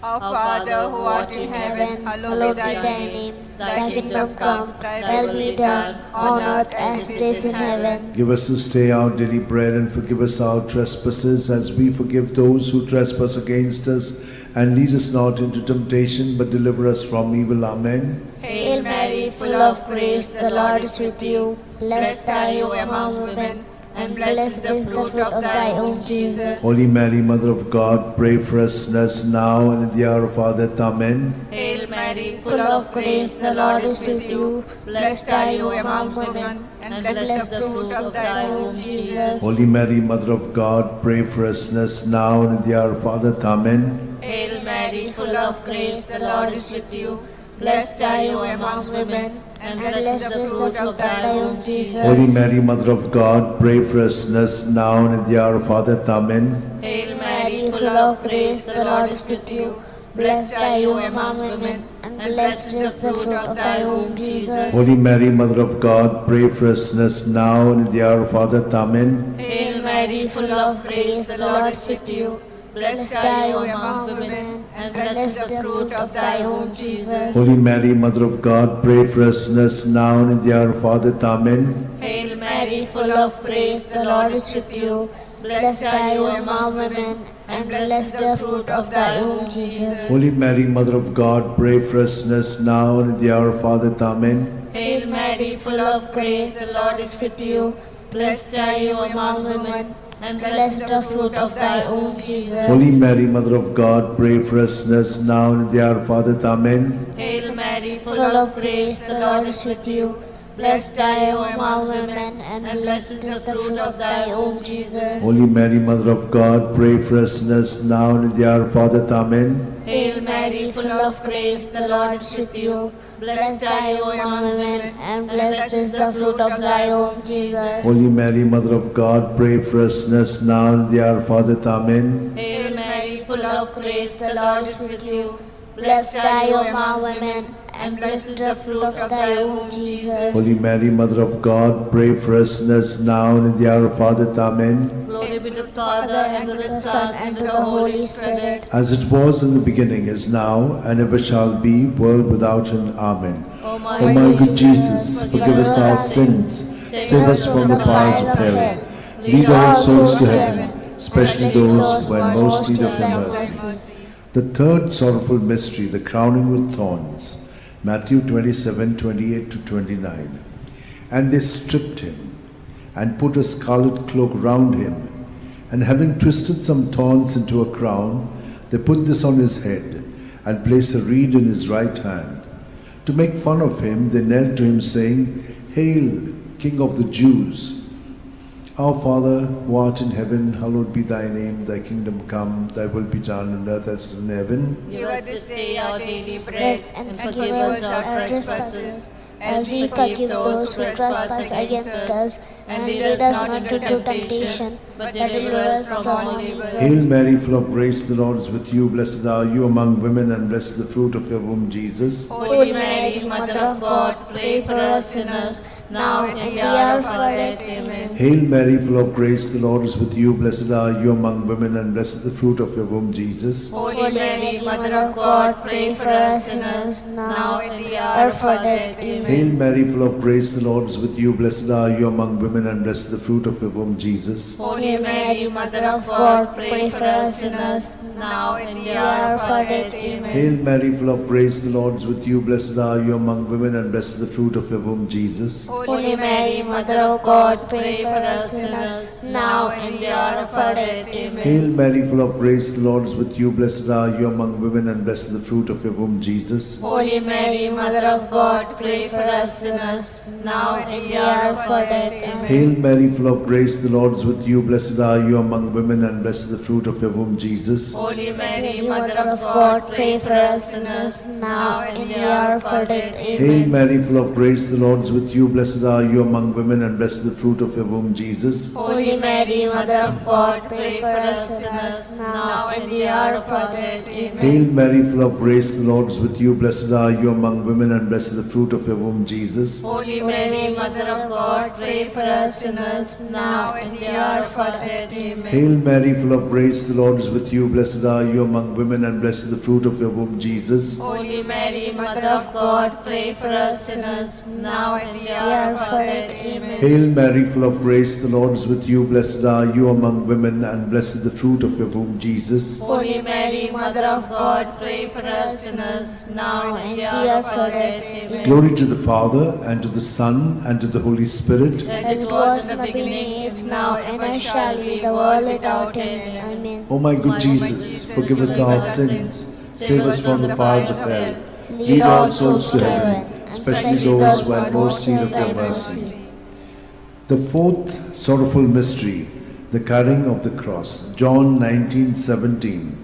Our Father who art in heaven, hallowed be thy name. Thy kingdom come, thy will be done, on earth as it is in heaven. Give us this day our daily bread, and forgive us our trespasses, as we forgive those who trespass against us. And lead us not into temptation, but deliver us from evil. Amen. Hail Mary, full of grace, the Lord is with you. Blessed are you among women, and blessed is the fruit of thy womb, Jesus. Holy Mary, Mother of God, pray for us sinners now and at the hour of our death. Amen. Hail Mary, full of grace, the Lord is with you. Blessed are you among women, and blessed is the fruit of thy womb, Jesus. Holy Mary, Mother of God, pray for us sinners now and at the hour of our death. Amen. Hail Mary, full of grace, the Lord is with you. Blessed are you among women, and blessed is the fruit of thy womb, Jesus. Holy Mary, Mother of God, pray for us sinners now and at the hour of our death. Amen. Hail Mary, full of grace, the Lord is with you. Blessed are you among women, and blessed is the fruit of thy womb, Jesus. Holy Mary, Mother of God, pray for us sinners now and at the hour of our death. Amen. Hail Mary, full of grace, the Lord is with you. Blessed are you among women, and blessed is the fruit of thy womb, Jesus. Holy Mary, Mother of God, pray for us sinners now and at the hour of our death. Amen. Hail Mary, full of grace, the Lord is with you. Blessed are you among women, and blessed is the fruit of thy womb, Jesus. Holy Mary, Mother of God, pray for us sinners now and at the hour of our death. Amen. Hail Mary, full of grace, the Lord is with you. Blessed are you among women, and blessed is the fruit of thy womb, Jesus. Holy Mary, Mother of God, pray for us sinners now and at the hour of our death. Amen. Hail Mary, full of grace, the Lord is with you. Blessed are you among women, and blessed is the fruit of thy womb, Jesus. Holy Mary, Mother of God, pray for us sinners now and at the hour of our death. Amen. Hail Mary, full of grace, the Lord is with you. Blessed are you among women, and blessed is the fruit of thy womb, Jesus. Holy Mary, Mother of God, pray for us sinners now and at the hour of our death. Amen. Hail Mary, full of grace, the Lord is with you. Blessed are you among women, and blessed is the fruit of thy womb, Jesus. Holy Mary, Mother of God, pray for us sinners now and in the hour of our death. Amen. Glory be to the Father, and to the Son, and to the Holy Spirit. As it was in the beginning, is now, and ever shall be, world without end. Amen. O O my good Jesus, forgive us our sins, save us from the fires of hell, lead all souls to heaven, especially those who are in most need of your mercy. The third sorrowful mystery, the crowning with thorns. Matthew 27:28-29. And they stripped him, and put a scarlet cloak round him, and having twisted some thorns into a crown, they put this on his head, and placed a reed in his right hand. To make fun of him, they knelt to him, saying, Hail, King of the Jews! Our Father, who art in heaven, hallowed be thy name. Thy kingdom come, thy will be done on earth as it is in heaven. Give us this day our daily bread, and forgive us our trespasses, as we forgive those who trespass against us. And lead us not into temptation, but deliver us from all evil. Hail Mary, full of grace, the Lord is with you. Blessed are you among women, and blessed is the fruit of your womb, Jesus. Holy Mary, Mother of God, pray for us sinners, now and in the hour of our death. Amen. Hail Mary, full of grace, the Lord is with you. Blessed are you among women, and blessed is the fruit of your womb, Jesus. Holy Mary, Mother of God, pray for us sinners, now and in the hour of our death. Amen. Hail Mary, full of grace, the Lord is with you. Blessed are you among women, and blessed is the fruit of your womb, Jesus. Holy Mary, Mother of God, pray for us sinners, now and in the hour of our death. Amen. Hail Mary, full of grace, the Lord is with you. Blessed are you among women, and blessed is the fruit of your womb, Jesus. Holy Mary, Mother of God, pray for us sinners, now and in the hour of our death. Amen. Hail Mary, full of grace, the Lord is with you. Blessed are you among women, and blessed is the fruit of your womb, Jesus. Holy Mary, Mother of God, pray for us sinners, now and in the hour of our death. Amen. Hail Mary, full of grace, the Lord is with you. Blessed are you among women, and blessed is the fruit of your womb, Jesus. Holy Mary, Mother of God, pray for us sinners, now and in the hour of our death. Hail Amen. Mary, full of grace, the Lord is with you. Blessed are you among women, and blessed is the fruit of your womb, Jesus. Holy Mary, Mother of God, pray for us sinners, now and in the hour of our death. Amen. Hail Mary, full of grace, the Lord is with you. Blessed are you among women, and blessed is the fruit of your womb, Jesus. Holy Mary, Mother of God, pray for us sinners, now and in the hour of our death. Amen. Hail Mary, full of grace, the Lord is with you. Blessed are you among women, and blessed is the fruit of your womb, Jesus. Holy Mary, Mother of God, pray for us sinners, now and in the hour of our death. Amen. Hail Mary, full of grace, the Lord is with you. Blessed are you among women, and blessed is the fruit of your womb, Jesus. Holy Mary, Mother of God, pray for us sinners, now and in the hour of our death. Amen. Glory to the Father, and to the Son, and to the Holy Spirit. As it was in the beginning, is now, and ever shall be, the world without end. Amen. O my good Jesus, forgive us our sins, save us from the fires of hell, lead all souls to heaven, especially those who are most in need of your mercy. The fourth sorrowful mystery, the carrying of the cross. John 19:17.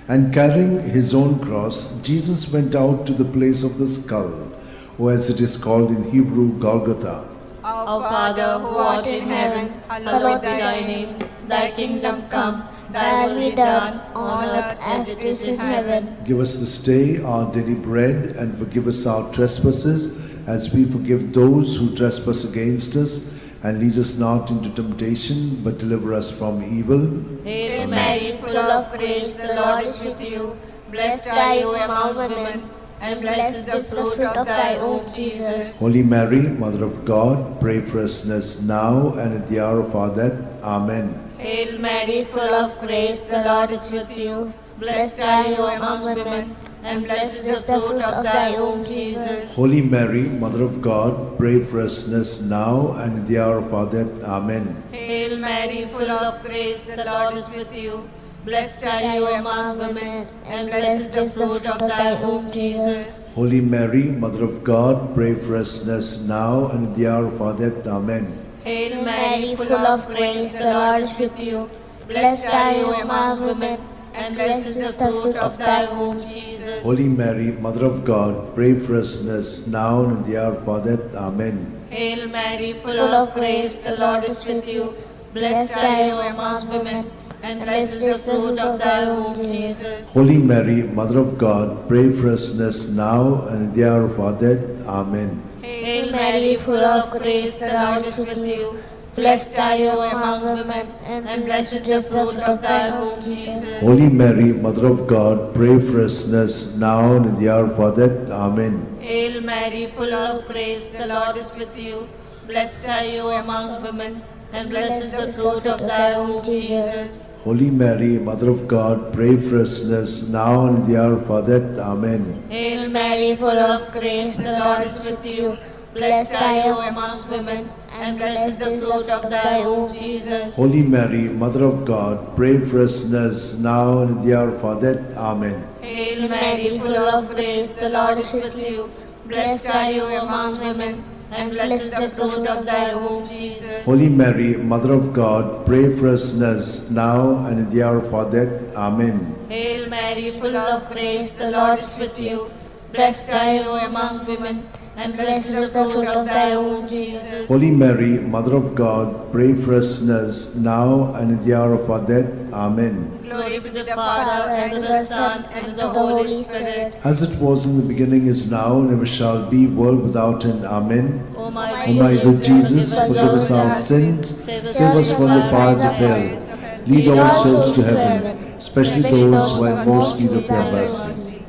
And carrying his own cross, Jesus went out to the place of the skull, or as it is called in Hebrew, Golgotha. Our Father, who art in heaven, hallowed be thy name. Thy kingdom come, thy will be done, on earth as it is in heaven. Give us this day our daily bread, and forgive us our trespasses, as we forgive those who trespass against us. And lead us not into temptation, but deliver us from evil. Hail Mary, full of grace, the Lord is with you. Blessed are you among women, and blessed is the fruit of thy womb, Jesus. Holy Mary, Mother of God, pray for us sinners now and at the hour of our death. Amen. Hail Mary, full of grace, the Lord is with you. Blessed are you among women, and blessed is the fruit of thy womb, Jesus. Holy Mary, Mother of God, pray for us sinners now and at the hour of our death. Amen. Hail Mary, full of grace, the Lord is with you. Blessed are you among women, and blessed is the fruit of thy womb, Jesus. Holy Mary, Mother of God, pray for us sinners now and at the hour of our death. Amen. Hail Mary, full of grace, the Lord is with you. Blessed are you among women, and blessed is the fruit of thy womb, Jesus. Holy Mary, Mother of God, pray for us sinners now and at the hour of our death. Amen. Hail Mary, full of grace, the Lord is with you. Blessed are you among women, and blessed is the fruit of thy womb, Jesus. Holy Mary, Mother of God, pray for us sinners now and in the hour of our death. Amen. Hail Mary, full of grace, the Lord is with you. Blessed are you among women, and blessed is the fruit of thy womb, Jesus. Holy Mary, Mother of God, pray for us sinners now and in the hour of our death. Amen. Hail Mary, full of grace, the Lord is with you. Blessed are you amongst women, and blessed is the fruit of thy womb, Jesus. Holy Mary, Mother of God, pray for us sinners now and in the hour of our death. Amen. Hail Mary, full of grace, the Lord is with you. Blessed are you amongst women, and blessed is the fruit of thy womb, Jesus. Holy Mary, Mother of God, pray for us sinners now and in the hour of our death. Amen. Hail Mary, full of grace, the Lord is with you. Blessed are you amongst women, and blessed is the fruit of thy womb, Jesus. Holy Mary, Mother of God, pray for us sinners now and in the hour of our death. Amen. Hail Mary, full of grace, the Lord is with you. Blessed are you amongst women, and blessed is the fruit of thy womb, Jesus. Holy Mary, Mother of God, pray for us sinners now and in the hour of our death. Amen. Glory be to the Father, and to the Son, and to the Holy Spirit. As it was in the beginning, is now, and ever shall be, world without end. Amen. O my O my good Jesus, forgive us our sins, save us from the fires of hell, lead all souls to heaven, especially those who are in most need of your mercy.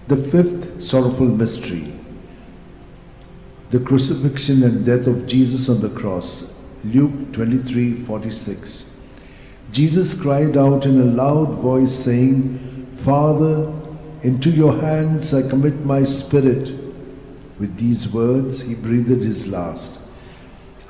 The fifth sorrowful mystery, the crucifixion and death of Jesus on the cross. Luke 23:46. Jesus cried out in a loud voice, saying, Father, into your hands I commit my spirit. With these words he breathed his last.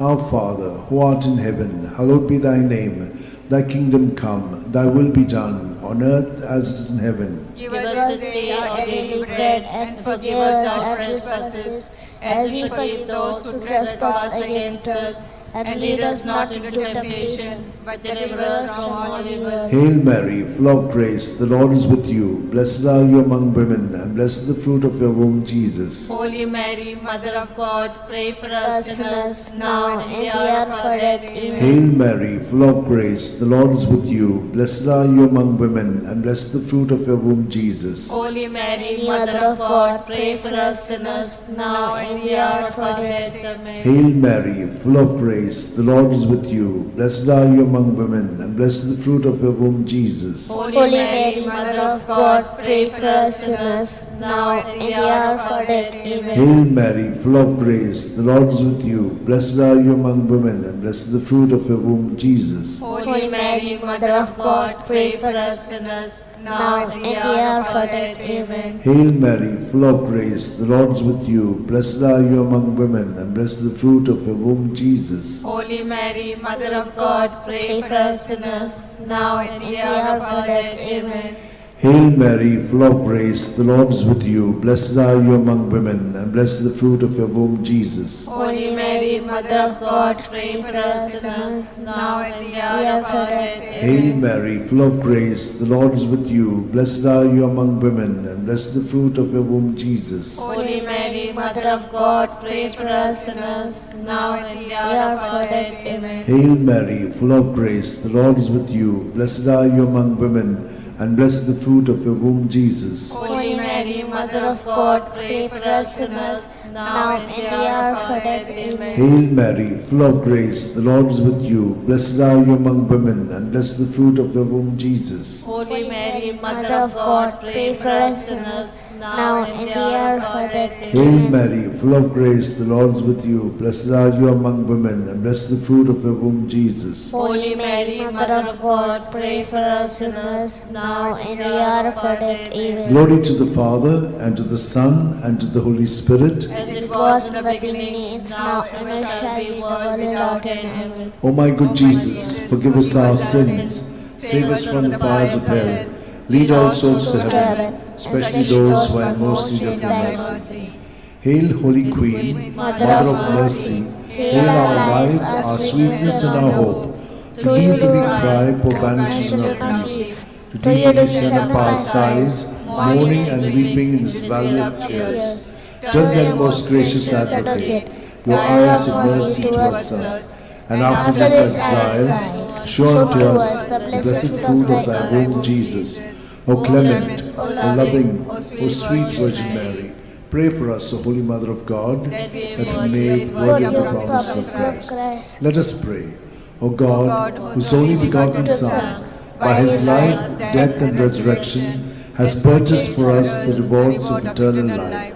Our Father, who art in heaven, hallowed be thy name. Thy kingdom come, thy will be done, on earth as it is in heaven. Give us this day our daily bread, and forgive us our trespasses, as we forgive those who trespass against us. And lead us not into temptation, but deliver us from all evil. Hail Mary, full of grace, the Lord is with you. Blessed are you among women, and blessed is the fruit of your womb, Jesus. Holy Mary, Mother of God, pray for us sinners, now and in the hour of our death. Amen. Hail Mary, full of grace, the Lord is with you. Blessed are you among women, and blessed is the fruit of your womb, Jesus. Holy Mary, Mother of God, pray for us sinners, now and in the hour of our death. Amen. Hail Mary, full of grace, the Lord is with you. Blessed are you among women, and blessed is the fruit of your womb, Jesus. Holy Mary, Mother of God, pray for us sinners, now and in the hour of our death. Amen. Hail Mary, full of grace, the Lord is with you. Blessed are you among women, and blessed is the fruit of your womb, Jesus. Holy Mary, Mother of God, pray for us sinners, now and in the hour of our death. Amen. Hail Mary, full of grace, the Lord is with you. Blessed are you among women, and blessed is the fruit of your womb, Jesus. Holy Mary, Mother of God, pray for us sinners, now and in the hour of our death. Amen. Hail Mary, full of grace, the Lord is with you. Blessed are you among women, and blessed is the fruit of your womb, Jesus. Holy Mary, Mother of God, pray for us sinners, now and in the hour of our death. Hail Amen. Mary, full of grace, the Lord is with you. Blessed are you among women, and blessed is the fruit of your womb, Jesus. Holy Mary, Mother of God, pray for us sinners, now and in the hour of our death. Amen. Hail Mary, full of grace, the Lord is with you. Blessed are you among women, and blessed is the fruit of your womb, Jesus. Holy Mary, Mother of God, pray for us sinners, now and in the hour of our death. Amen. Hail Mary, full of grace, the Lord is with you. Blessed are you among women, and blessed is the fruit of your womb, Jesus. Holy Mary, Mother of God, pray for us sinners, now and in the hour of our death. Hail Amen. Mary, full of grace, the Lord is with you. Blessed are you among women, and blessed is the fruit of your womb, Jesus. Holy Mary, Mother of God, pray for us sinners, now and in the hour of our death. Amen. Glory to the Father, and to the Son, and to the Holy Spirit. As it was in the beginning, is now, and ever shall be, world without end. Amen. O my good Jesus, forgive us our sins, save us from the fires of hell, lead all souls to heaven, especially those who are in most need of your mercy. Hail, Holy Queen, Mother of mercy, hail our life, our sweetness, and our hope. To thee do we cry, poor banished children of Eve. To thee we send up our sighs, mourning and weeping in this valley of tears. Turn then, most gracious Advocate, your eyes of mercy towards us, and after this exile, show unto us the blessed fruit of thy womb, Jesus. O clement, O loving, O sweet Virgin Mary, pray for us, O Holy Mother of God, that we may be worthy of the promises of Christ. Let us pray. O God, whose only begotten Son, by his life, death, and resurrection, has purchased for us the rewards of eternal life,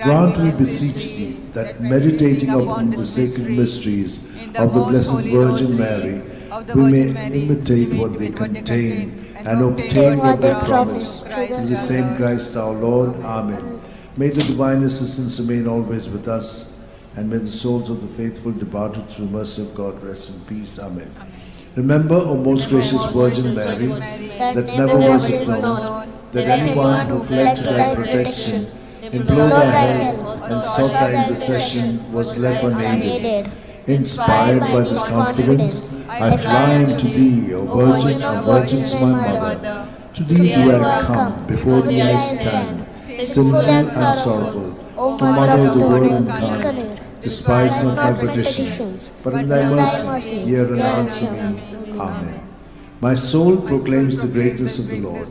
grant, we beseech thee, that meditating upon the sacred mysteries of the Blessed Virgin Mary, we may imitate what they contain and obtain what they promise. Through the same Christ our Lord. Amen. May the divine assistance remain always with us, and may the souls of the faithful departed through mercy of God rest in peace. Amen. Remember, O most gracious Virgin Mary, that never was it known that anyone who fled to thy protection, implored thy help, and sought thy intercession was left unaided. Inspired by this confidence, I fly unto thee, O Virgin of Virgins, my Mother. To thee do I come, before thee I stand, sinful and sorrowful, O Mother of the Word incarnate. Despise not my petitions, but in thy mercy hear and answer me. Amen. My soul proclaims the greatness of the Lord.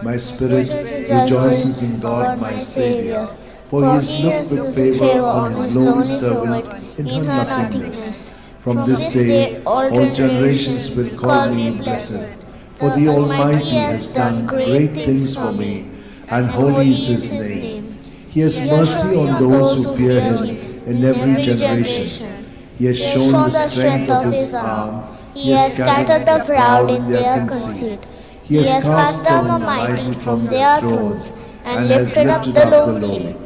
My spirit rejoices in God my Saviour, for he has looked with favour on his lowly servant in her nothingness. From this day all generations will call me blessed, for the Almighty has done great things for me, and holy is his name. He has mercy on those who fear him in every generation. He has shown the strength of his arm. He has scattered the proud in their conceit. He has cast down the mighty from their thrones, and lifted up the lowly.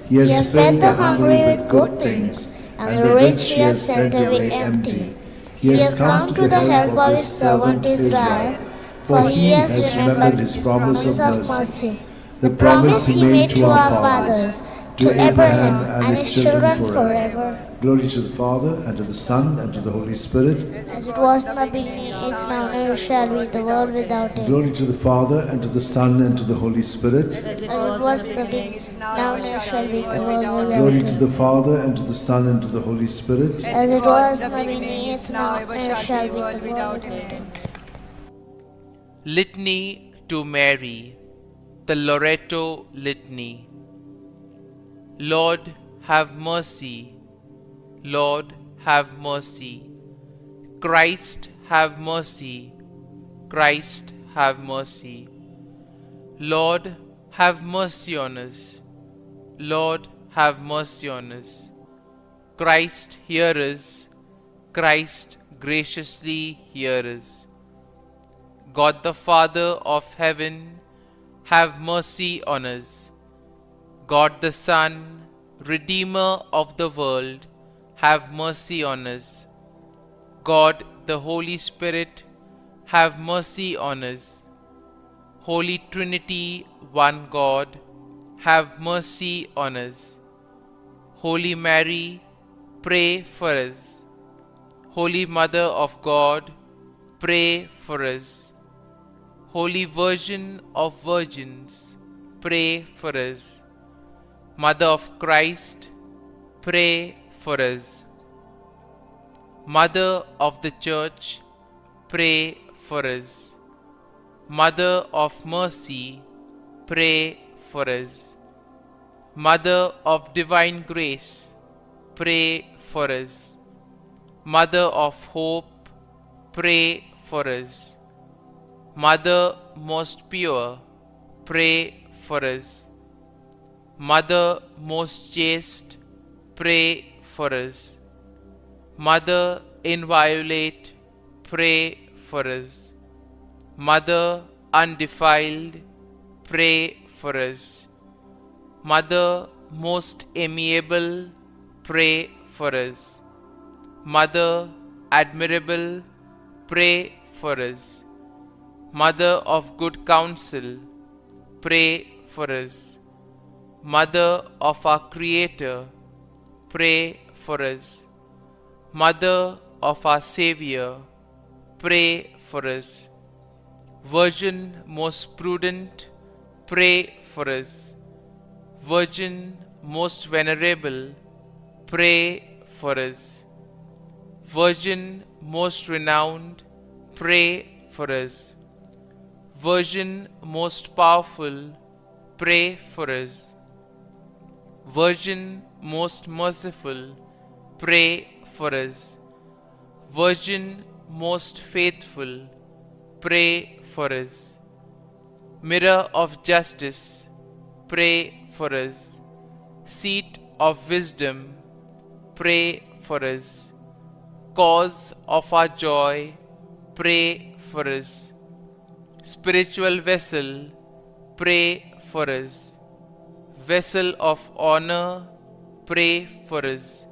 He has fed the hungry with good things, and the rich he has sent away empty. He has come to the help of his servant Israel, for he has remembered his promise of mercy, the promise he made to our fathers, to Abraham and his children forever. Glory to the Father, and to the Son, and to the Holy Spirit. As it was in the beginning, is now, and ever shall be, the world without end. Glory to the Father, and to the Son, and to the Holy Spirit. As it was in the beginning, now, and ever shall be, the world without end. Glory to the Father, and to the Son, and to the Holy Spirit. As it was in the beginning, is now, and ever shall be, the world without end. Litany to Mary, the Loreto Litany. Lord, have mercy. Lord, have mercy. Christ, have mercy. Christ, have mercy. Lord, have mercy on us. Lord, have mercy on us. Christ, hear us. Christ, graciously hear us. God the Father of heaven, have mercy on us. God the Son, Redeemer of the world, have mercy on us. God the Holy Spirit, have mercy on us. Holy Trinity, one God, have mercy on us. Holy Mary, pray for us. Holy Mother of God, pray for us. Holy Virgin of Virgins, pray for us. Mother of Christ, pray for us. Mother of the Church, pray for us. Mother of Mercy, pray for us. Mother of Divine Grace, pray for us. Mother of Hope, pray for us. Mother most pure, pray for us. Mother most chaste, pray for us. Mother inviolate, pray for us. Mother undefiled, pray for us. Mother most amiable, pray for us. Mother admirable, pray for us. Mother of good counsel, pray for us. Mother of our Creator, pray for us. Mother of our Saviour, pray for us. Virgin most prudent, pray for us. Virgin most venerable, pray for us. Virgin most renowned, pray for us. Virgin most powerful, pray for us. Virgin most merciful, pray for us. Virgin most faithful, pray for us. Mirror of justice, pray for us. Seat of wisdom, pray for us. Cause of our joy, pray for us. Spiritual vessel, pray for us. Vessel of honor, pray for us.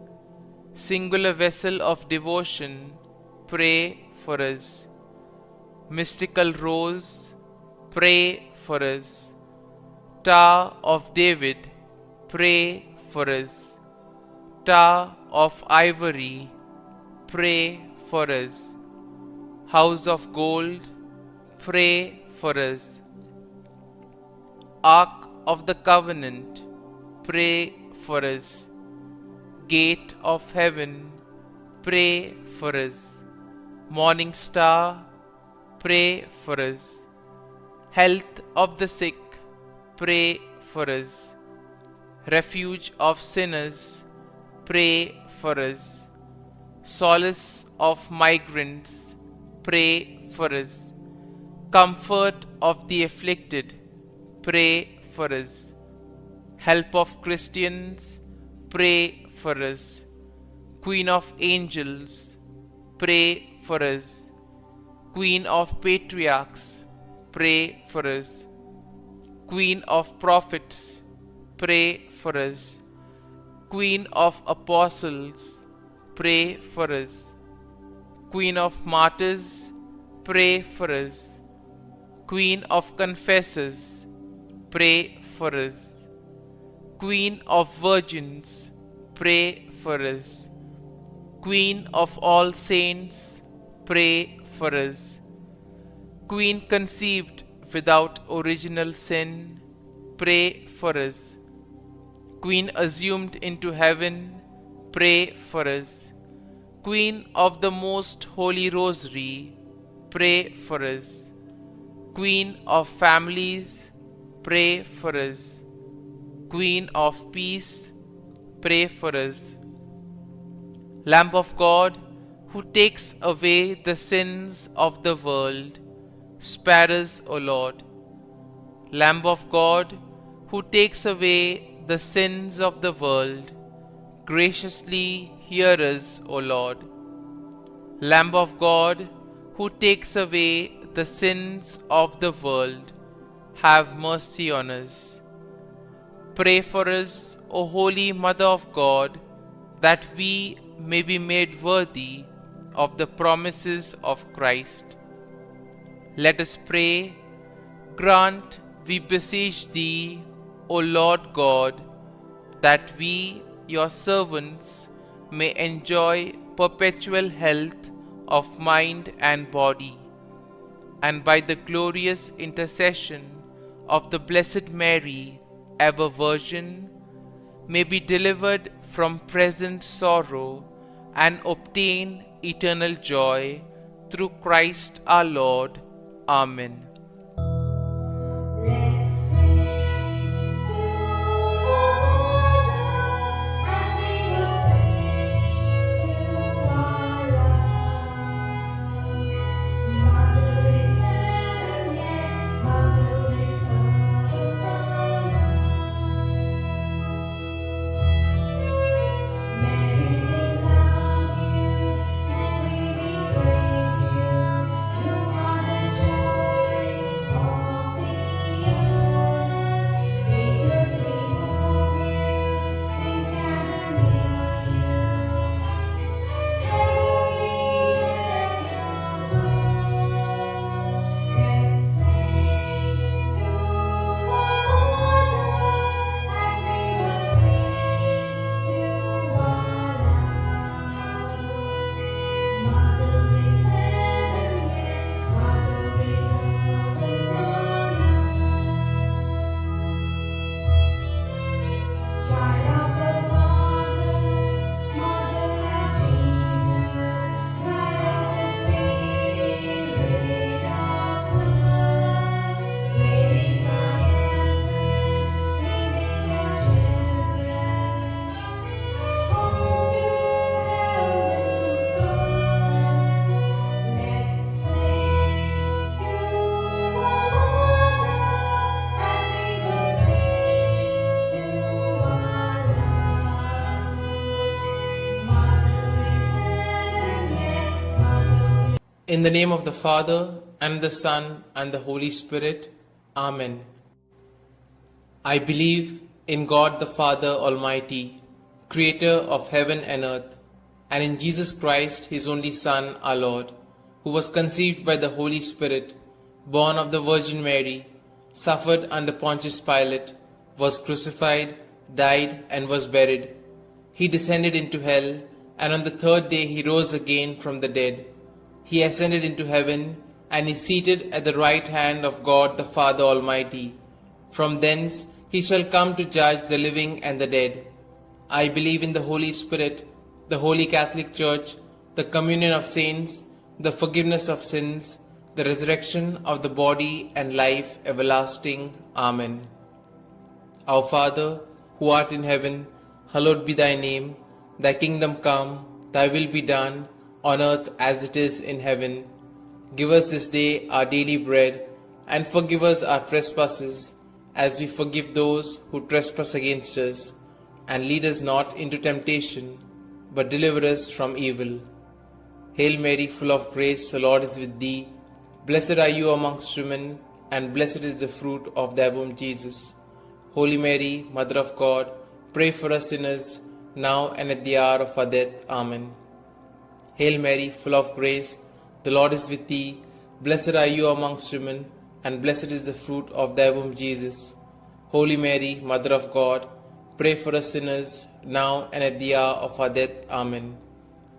Singular vessel of devotion, pray for us. Mystical rose, pray for us. Tower of David, pray for us. Tower of ivory, pray for us. House of gold, pray for us. Ark of the covenant, pray for us. Gate of heaven, pray for us. Morning star, pray for us. Health of the sick, pray for us. Refuge of sinners, pray for us. Solace of migrants, pray for us. Comfort of the afflicted, pray for us. Help of Christians, pray for us. Queen of angels, pray for us. Queen of patriarchs, pray for us. Queen of prophets, pray for us. Queen of apostles, pray for us. Queen of martyrs, pray for us. Queen of confessors, pray for us. Queen of virgins, pray for us. Queen of all saints, pray for us. Queen conceived without original sin, pray for us. Queen assumed into heaven, pray for us. Queen of the most holy rosary, pray for us. Queen of families, pray for us. Queen of peace, pray for us. Lamb of God, who takes away the sins of the world, spare us, O Lord. Lamb of God, who takes away the sins of the world, graciously hear us, O Lord. Lamb of God, who takes away the sins of the world, have mercy on us. Pray for us, O Holy Mother of God, that we may be made worthy of the promises of Christ. Let us pray. Grant, we beseech Thee, O Lord God, that we, Your servants, may enjoy perpetual health of mind and body, and by the glorious intercession of the Blessed Mary, ever Virgin, may be delivered from present sorrow and obtain eternal joy through Christ our Lord. Amen. You are the joy In the name of the Father, and the Son, and the Holy Spirit. Amen. I believe in God the Father Almighty, Creator of heaven and earth, and in Jesus Christ, His only Son, our Lord, who was conceived by the Holy Spirit, born of the Virgin Mary, suffered under Pontius Pilate, was crucified, died, and was buried. He descended into hell, and on the third day He rose again from the dead. He ascended into heaven, and is seated at the right hand of God the Father Almighty. From thence He shall come to judge the living and the dead. I believe in the Holy Spirit, the Holy Catholic Church, the communion of saints, the forgiveness of sins, the resurrection of the body, and life everlasting. Amen. Our Father, who art in heaven, hallowed be thy name. Thy kingdom come, thy will be done, on earth as it is in heaven. Give us this day our daily bread, and forgive us our trespasses, as we forgive those who trespass against us. And lead us not into temptation, but deliver us from evil. Hail Mary, full of grace, the Lord is with thee. Blessed are you amongst women, and blessed is the fruit of thy womb, Jesus. Holy Mary, Mother of God, pray for us sinners, now and at the hour of our death. Amen. Hail Mary, full of grace, the Lord is with thee. Blessed are you amongst women, and blessed is the fruit of thy womb, Jesus. Holy Mary, Mother of God, pray for us sinners, now and at the hour of our death. Amen.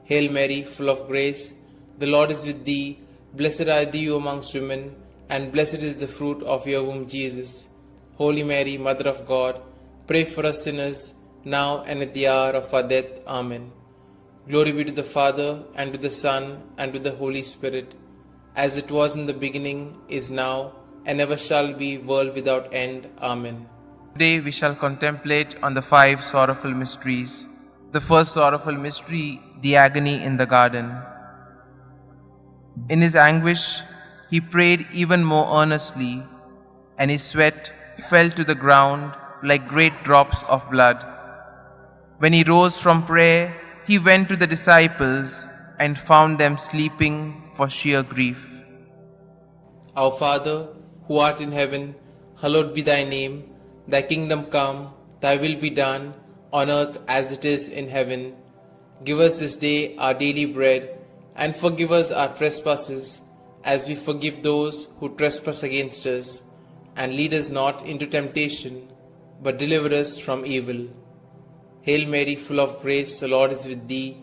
Hail Mary, full of grace, the Lord is with thee. Blessed are you amongst women, and blessed is the fruit of your womb, Jesus. Holy Mary, Mother of God, pray for us sinners, now and at the hour of our death. Amen. Glory be to the Father, and to the Son, and to the Holy Spirit, as it was in the beginning, is now, and ever shall be, world without end. Amen. Today we shall contemplate on the 5 sorrowful mysteries. The first sorrowful mystery, the agony in the garden. In his anguish, he prayed even more earnestly, and his sweat fell to the ground like great drops of blood. When he rose from prayer, he went to the disciples and found them sleeping for sheer grief. Our Father, who art in heaven, hallowed be thy name. Thy kingdom come, thy will be done, on earth as it is in heaven. Give us this day our daily bread, and forgive us our trespasses, as we forgive those who trespass against us. And lead us not into temptation, but deliver us from evil. Hail Mary, full of grace, the Lord is with thee.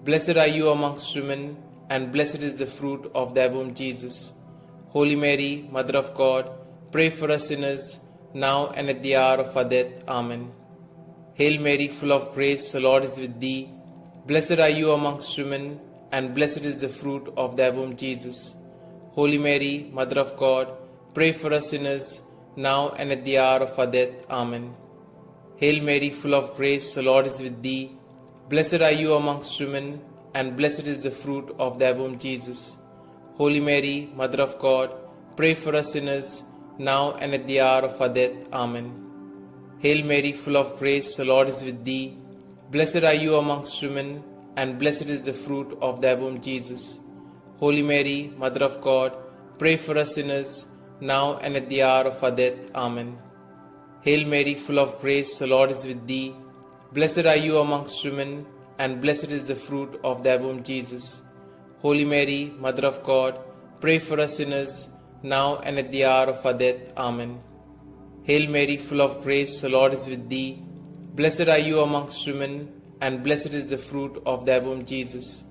Blessed are you amongst women, and blessed is the fruit of thy womb, Jesus. Holy Mary, Mother of God, pray for us sinners, now and at the hour of our death. Amen. Hail Mary, full of grace, the Lord is with thee. Blessed are you amongst women, and blessed is the fruit of thy womb, Jesus. Holy Mary, Mother of God, pray for us sinners, now and at the hour of our death. Amen. Hail Mary, full of grace, the Lord is with thee. Blessed are you amongst women, and blessed is the fruit of thy womb, Jesus. Holy Mary, Mother of God, pray for us sinners, now and at the hour of our death. Amen. Hail Mary, full of grace, the Lord is with thee. Blessed are you amongst women, and blessed is the fruit of thy womb, Jesus. Holy Mary, Mother of God, pray for us sinners, now and at the hour of our death. Amen. Hail Mary, full of grace, the Lord is with thee. Blessed are you amongst women, and blessed is the fruit of thy womb, Jesus. Holy Mary, Mother of God, pray for us sinners, now and at the hour of our death. Amen. Hail Mary, full of grace, the Lord is with thee. Blessed are you amongst women, and blessed is the fruit of thy womb, Jesus.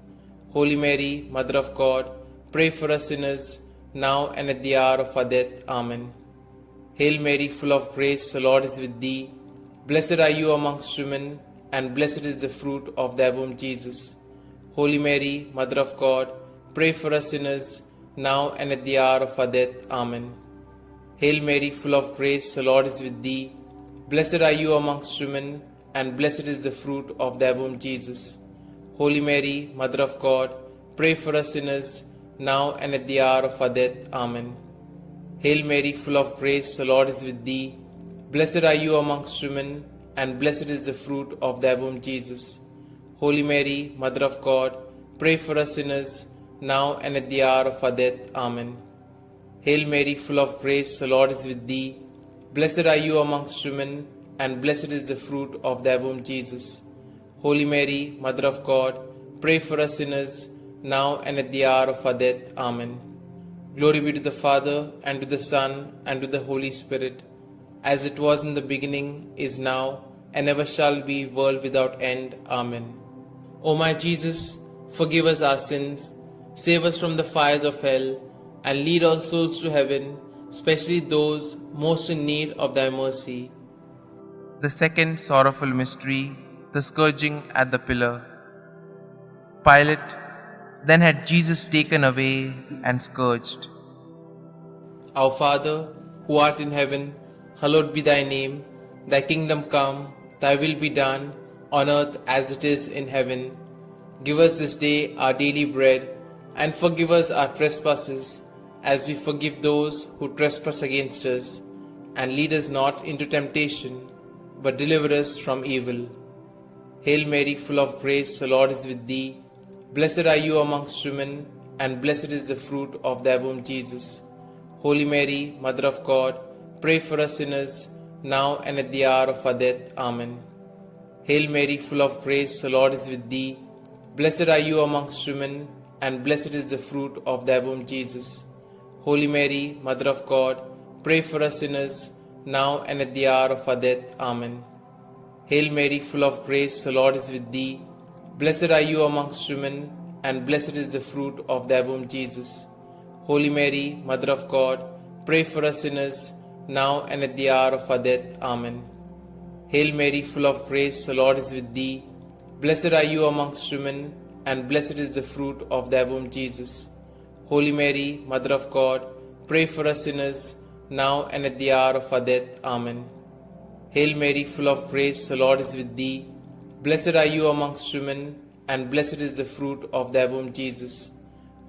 Holy Mary, Mother of God, pray for us sinners, now and at the hour of our death. Amen. Hail Mary, full of grace, the Lord is with thee. Blessed are you amongst women, and blessed is the fruit of thy womb, Jesus. Holy Mary, Mother of God, pray for us sinners, now and at the hour of our death. Amen. Hail Mary, full of grace, the Lord is with thee. Blessed are you amongst women, and blessed is the fruit of thy womb, Jesus. Holy Mary, Mother of God, pray for us sinners, now and at the hour of our death. Amen. Hail Mary, full of grace, the Lord is with thee. Blessed are you amongst women, and blessed is the fruit of thy womb, Jesus. Holy Mary, Mother of God, pray for us sinners, now and at the hour of our death. Amen. Hail Mary, full of grace, the Lord is with thee. Blessed are you amongst women, and blessed is the fruit of thy womb, Jesus. Holy Mary, Mother of God, pray for us sinners, now and at the hour of our death. Amen. Glory be to the Father, and to the Son, and to the Holy Spirit, as it was in the beginning, is now, and ever shall be, world without end. Amen. O my Jesus, forgive us our sins, save us from the fires of hell, and lead all souls to heaven, especially those most in need of thy mercy. The second sorrowful mystery, the scourging at the pillar. Pilate then had Jesus taken away and scourged. Our Father, who art in heaven, hallowed be thy name. Thy kingdom come, thy will be done, on earth as it is in heaven. Give us this day our daily bread, and forgive us our trespasses, as we forgive those who trespass against us. And lead us not into temptation, but deliver us from evil. Hail Mary, full of grace, the Lord is with thee. Blessed are you amongst women, and blessed is the fruit of thy womb, Jesus. Holy Mary, Mother of God, pray for us sinners, now and at the hour of our death. Amen. Hail Mary, full of grace, the Lord is with thee. Blessed are you amongst women, and blessed is the fruit of thy womb, Jesus. Holy Mary, Mother of God, pray for us sinners, now and at the hour of our death. Amen. Hail Mary, full of grace, the Lord is with thee. Blessed are you amongst women, and blessed is the fruit of thy womb, Jesus. Holy Mary, Mother of God, pray for us sinners, now and at the hour of our death. Amen. Hail Mary, full of grace, the Lord is with thee. Blessed are you amongst women, and blessed is the fruit of thy womb, Jesus. Holy Mary, Mother of God, pray for us sinners, now and at the hour of our death. Amen. Hail Mary, full of grace, the Lord is with thee. Blessed are you amongst women, and blessed is the fruit of thy womb, Jesus.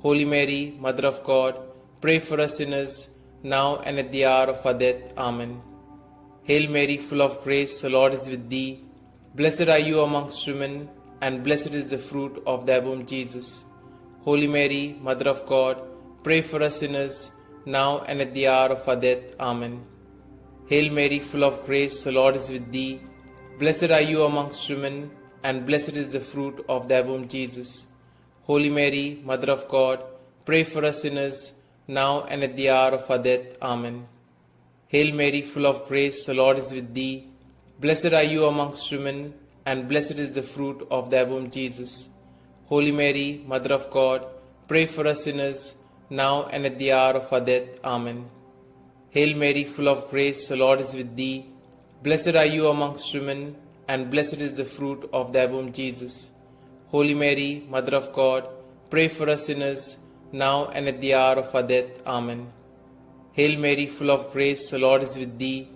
Holy Mary, Mother of God, pray for us sinners, now and at the hour of our death. Amen. Hail Mary, full of grace, the Lord is with thee. Blessed are you amongst women, and blessed is the fruit of thy womb, Jesus. Holy Mary, Mother of God, pray for us sinners, now and at the hour of our death. Amen. Hail Mary, full of grace, the Lord is with thee. Blessed are you amongst women, and blessed is the fruit of thy womb, Jesus. Holy Mary, Mother of God, pray for us sinners, now and at the hour of our death. Amen. Hail Mary, full of grace, the Lord is with thee. Blessed are you amongst women, and blessed is the fruit of thy womb, Jesus. Holy Mary, Mother of God, pray for us sinners, now and at the hour of our death. Amen. Hail Mary, full of grace, the Lord is with thee. Blessed are you amongst women, and blessed is the fruit of thy womb, Jesus. Holy Mary, Mother of God, pray for us sinners, now and at the hour of our death. Amen. Hail Mary, full of grace, the Lord is with thee.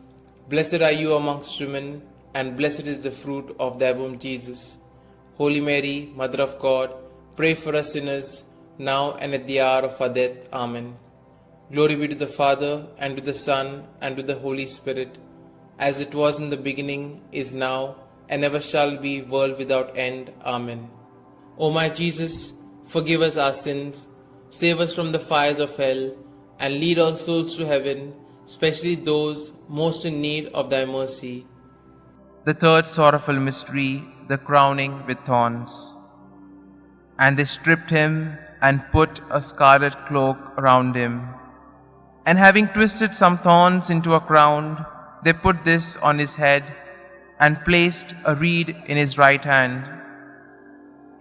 Blessed are you amongst women, and blessed is the fruit of thy womb, Jesus. Holy Mary, Mother of God, pray for us sinners, now and at the hour of our death. Amen. Glory be to the Father, and to the Son, and to the Holy Spirit, as it was in the beginning, is now, and ever shall be, world without end. Amen. O my Jesus, forgive us our sins, save us from the fires of hell, and lead all souls to heaven, especially those most in need of thy mercy. The third sorrowful mystery, the crowning with thorns. And they stripped him and put a scarlet cloak around him. And having twisted some thorns into a crown, they put this on his head and placed a reed in his right hand.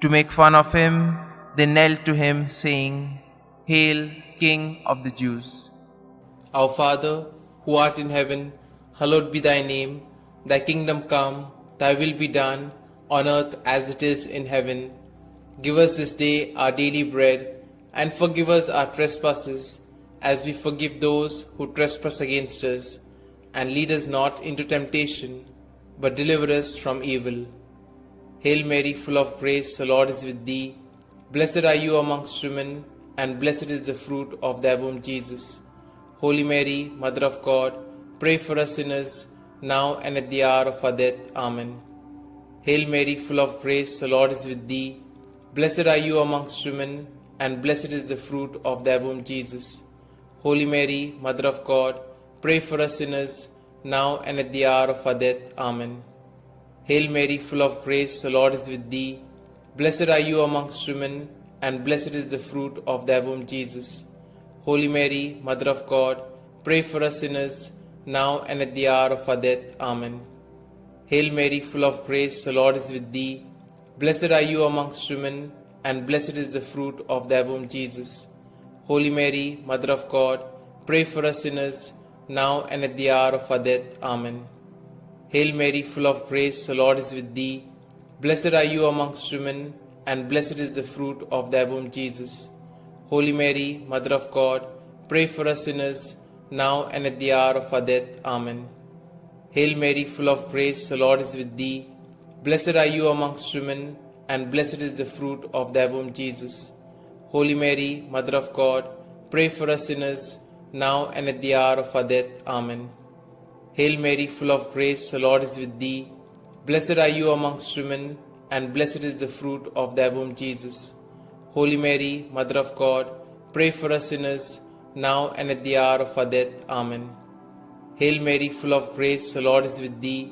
To make fun of him, they knelt to him, saying, Hail, King of the Jews. Our Father, who art in heaven, hallowed be thy name. Thy kingdom come, thy will be done, on earth as it is in heaven. Give us this day our daily bread, and forgive us our trespasses, as we forgive those who trespass against us. And lead us not into temptation, but deliver us from evil. Hail Mary, full of grace, the Lord is with thee. Blessed are you amongst women, and blessed is the fruit of thy womb, Jesus. Holy Mary, Mother of God, pray for us sinners, now and at the hour of our death. Amen. Hail Mary, full of grace, the Lord is with thee. Blessed are you amongst women, and blessed is the fruit of thy womb, Jesus. Holy Mary, Mother of God, pray for us sinners, now and at the hour of our death. Amen. Hail Mary, full of grace, the Lord is with thee. Blessed are you amongst women, and blessed is the fruit of thy womb, Jesus. Holy Mary, Mother of God, pray for us sinners, now and at the hour of our death. Amen. Hail Mary, full of grace, the Lord is with thee. Blessed are you amongst women, and blessed is the fruit of thy womb, Jesus. Holy Mary, Mother of God, pray for us sinners, now and at the hour of our death. Amen. Hail Mary, full of grace, the Lord is with thee. Blessed are you amongst women, and blessed is the fruit of thy womb, Jesus. Holy Mary, Mother of God, pray for us sinners, now and at the hour of our death. Amen. Hail Mary, full of grace, the Lord is with thee. Blessed are you amongst women, and blessed is the fruit of thy womb, Jesus. Holy Mary, Mother of God, pray for us sinners, now and at the hour of our death. Amen. Hail Mary, full of grace, the Lord is with thee. Blessed are you amongst women, and blessed is the fruit of thy womb, Jesus. Holy Mary, Mother of God, pray for us sinners, now and at the hour of our death. Amen. Hail Mary, full of grace, the Lord is with thee.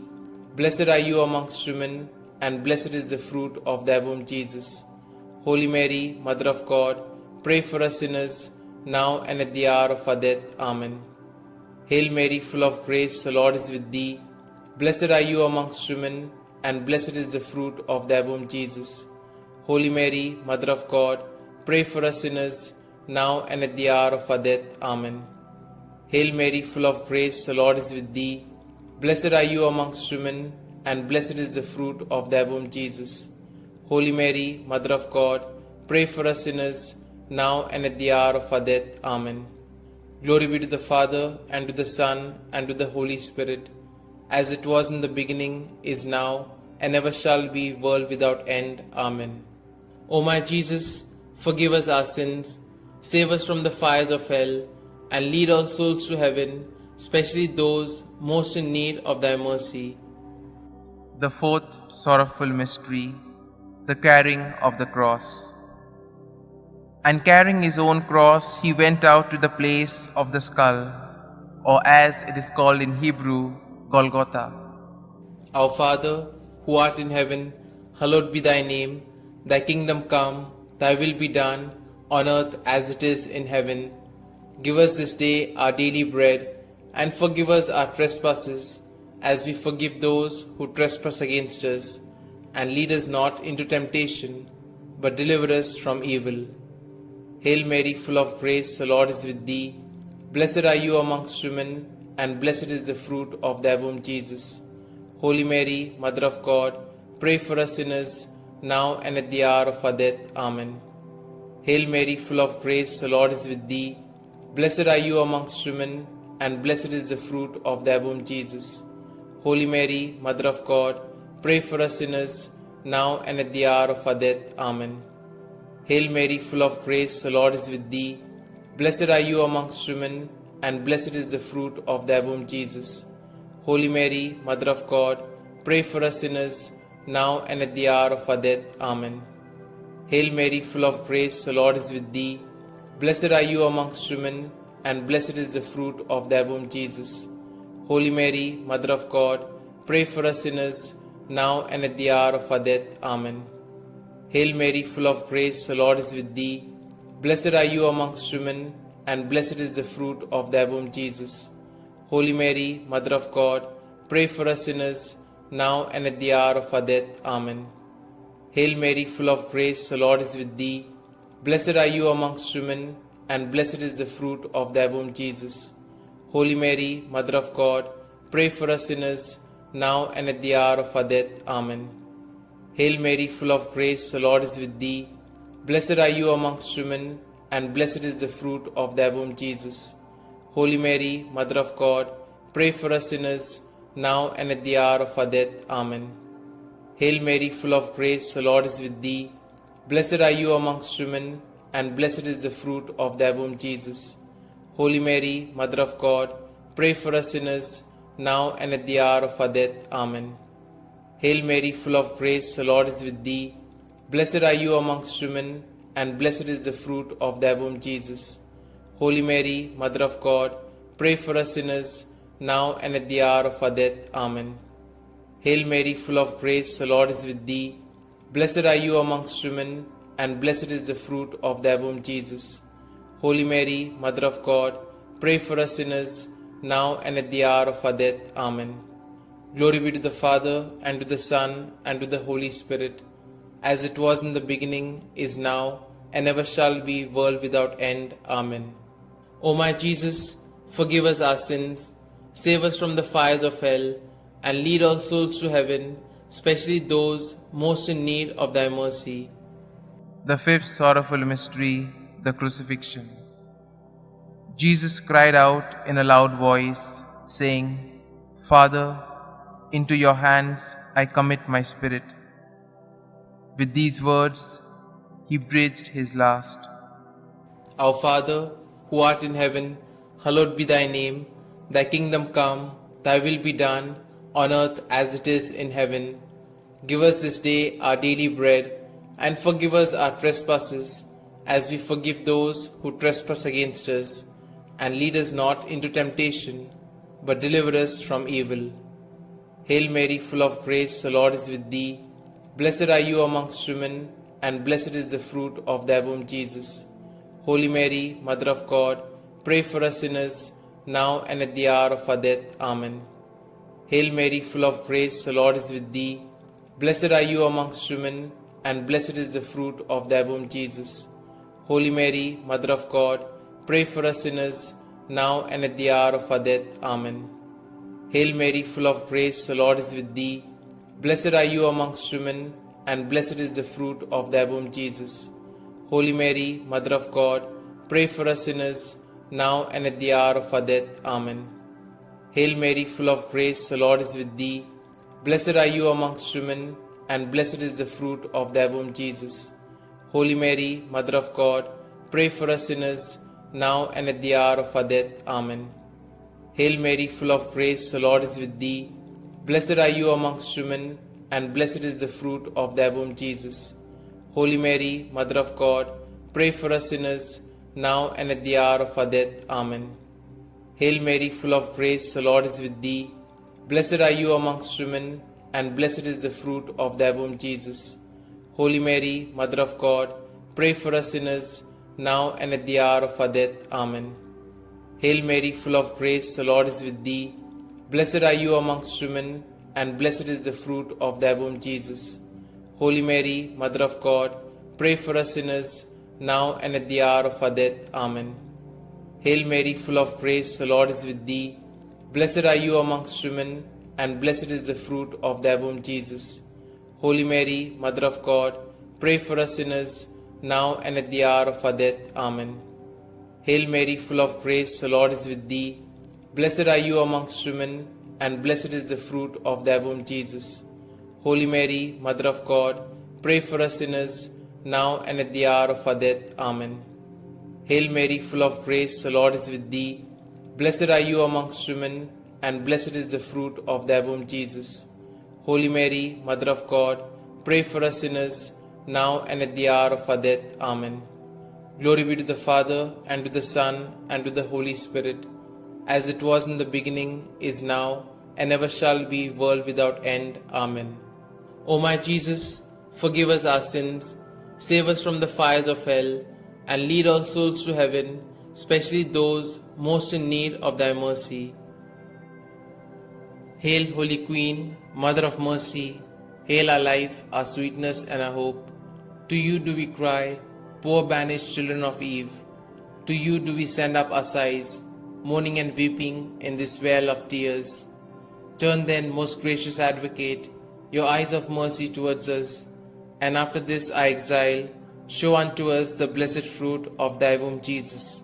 Blessed are you amongst women, and blessed is the fruit of thy womb, Jesus. Holy Mary, Mother of God, pray for us sinners, now and at the hour of our death. Amen. Hail Mary, full of grace, the Lord is with thee. Blessed are you amongst women, and blessed is the fruit of thy womb, Jesus. Holy Mary, Mother of God, pray for us sinners, now and at the hour of our death. Amen. Hail Mary, full of grace, the Lord is with thee. Blessed are you amongst women, and blessed is the fruit of thy womb, Jesus. Holy Mary, Mother of God, pray for us sinners, now and at the hour of our death. Amen. Glory be to the Father, and to the Son, and to the Holy Spirit, as it was in the beginning, is now, and ever shall be, world without end. Amen. O my Jesus, forgive us our sins, save us from the fires of hell, and lead all souls to heaven, especially those most in need of thy mercy. The fourth sorrowful mystery, the carrying of the cross. And carrying his own cross, he went out to the place of the skull, or as it is called in Hebrew, Golgotha. Our Father, who art in heaven, hallowed be thy name. Thy kingdom come, thy will be done, on earth as it is in heaven. Give us this day our daily bread, and forgive us our trespasses, as we forgive those who trespass against us. And lead us not into temptation, but deliver us from evil. Hail Mary, full of grace, the Lord is with thee. Blessed are you amongst women, and blessed is the fruit of thy womb, Jesus. Holy Mary, Mother of God, pray for us sinners, now and at the hour of our death. Amen. Hail Mary, full of grace, the Lord is with thee. Blessed are you amongst women, and blessed is the fruit of thy womb, Jesus. Holy Mary, Mother of God, pray for us sinners, now and at the hour of our death. Amen. Hail Mary, full of grace, the Lord is with thee. Blessed are you amongst women, and blessed is the fruit of thy womb, Jesus. Holy Mary, Mother of God, pray for us sinners, now and at the hour of our death. Amen. Hail Mary, full of grace, the Lord is with thee. Blessed are you amongst women, and blessed is the fruit of thy womb, Jesus. Holy Mary, Mother of God, pray for us sinners, now and at the hour of our death. Amen. Hail Mary, full of grace, the Lord is with thee. Blessed are you amongst women, and blessed is the fruit of thy womb, Jesus. Holy Mary, Mother of God, pray for us sinners, now and at the hour of our death. Amen. Hail Mary, full of grace, the Lord is with thee. Blessed are you amongst women, and blessed is the fruit of thy womb, Jesus. Holy Mary, Mother of God, pray for us sinners, now and at the hour of our death. Amen. Hail Mary, full of grace, the Lord is with thee. Blessed are you amongst women, and blessed is the fruit of thy womb, Jesus. Holy Mary, Mother of God, pray for us sinners, now and at the hour of our death. Amen. Hail Mary, full of grace, the Lord is with thee. Blessed are you amongst women, and blessed is the fruit of thy womb, Jesus. Holy Mary, Mother of God, pray for us sinners, now and at the hour of our death. Amen. Hail Mary, full of grace, the Lord is with thee. Blessed are you amongst women, and blessed is the fruit of thy womb, Jesus. Holy Mary, Mother of God, pray for us sinners, now and at the hour of our death. Amen. Hail Mary, full of grace, the Lord is with thee. Blessed are you amongst women, and blessed is the fruit of thy womb, Jesus. Holy Mary, Mother of God, pray for us sinners, now and at the hour of our death. Amen. Glory be to the Father, and to the Son, and to the Holy Spirit, as it was in the beginning, is now, and ever shall be, world without end. Amen. O my Jesus, forgive us our sins, save us from the fires of hell, and lead all souls to heaven, especially those most in need of thy mercy. The fifth sorrowful mystery, the crucifixion. Jesus cried out in a loud voice, saying, Father, into your hands I commit my spirit. With these words, he breathed his last. Our Father, who art in heaven, hallowed be thy name. Thy kingdom come, thy will be done, on earth as it is in heaven. Give us this day our daily bread, and forgive us our trespasses, as we forgive those who trespass against us. And lead us not into temptation, but deliver us from evil. Hail Mary, full of grace, the Lord is with thee. Blessed are you amongst women, and blessed is the fruit of thy womb, Jesus. Holy Mary, Mother of God, pray for us sinners, now and at the hour of our death. Amen. Hail Mary, full of grace, the Lord is with thee. Blessed are you amongst women, and blessed is the fruit of thy womb, Jesus. Holy Mary, Mother of God, pray for us sinners, now and at the hour of our death. Amen. Hail Mary, full of grace, the Lord is with thee. Blessed are you amongst women, and blessed is the fruit of thy womb, Jesus. Holy Mary, Mother of God, pray for us sinners, now and at the hour of our death. Amen. Hail Mary, full of grace, the Lord is with thee. Blessed are you amongst women, and blessed is the fruit of thy womb, Jesus. Holy Mary, Mother of God, pray for us sinners, now and at the hour of our death. Amen. Hail Mary, full of grace, the Lord is with thee. Blessed are you amongst women, and blessed is the fruit of thy womb, Jesus. Holy Mary, Mother of God, pray for us sinners, now and at the hour of our death. Amen. Hail Mary, full of grace, the Lord is with thee. Blessed are you amongst women, and blessed is the fruit of thy womb, Jesus. Holy Mary, Mother of God, pray for us sinners, now and at the hour of our death. Amen. Hail Mary, full of grace, the Lord is with thee. Blessed are you amongst women, and blessed is the fruit of thy womb, Jesus. Holy Mary, Mother of God, pray for us sinners, now and at the hour of our death. Amen. Hail Mary, full of grace, the Lord is with thee. Blessed are you amongst women, and blessed is the fruit of thy womb, Jesus. Holy Mary, Mother of God, pray for us sinners, now and at the hour of our death. Amen. Hail Mary, full of grace, the Lord is with thee. Blessed are you amongst women, and blessed is the fruit of thy womb, Jesus. Holy Mary, Mother of God, pray for us sinners, now and at the hour of our death. Amen. Hail Mary, full of grace, the Lord is with thee. Blessed are you amongst women, and blessed is the fruit of thy womb, Jesus. Holy Mary, Mother of God, pray for us sinners, now and at the hour of our death. Amen. Glory be to the Father, and to the Son, and to the Holy Spirit, as it was in the beginning, is now, and ever shall be, world without end. Amen. O my Jesus, forgive us our sins, save us from the fires of hell, and lead all souls to heaven, especially those most in need of thy mercy. Hail, Holy Queen, Mother of Mercy, hail our life, our sweetness, and our hope. To you do we cry, poor banished children of Eve. To you do we send up our sighs, mourning and weeping in this vale of tears. Turn then, most gracious Advocate, your eyes of mercy towards us, and after this our exile, show unto us the blessed fruit of thy womb, Jesus.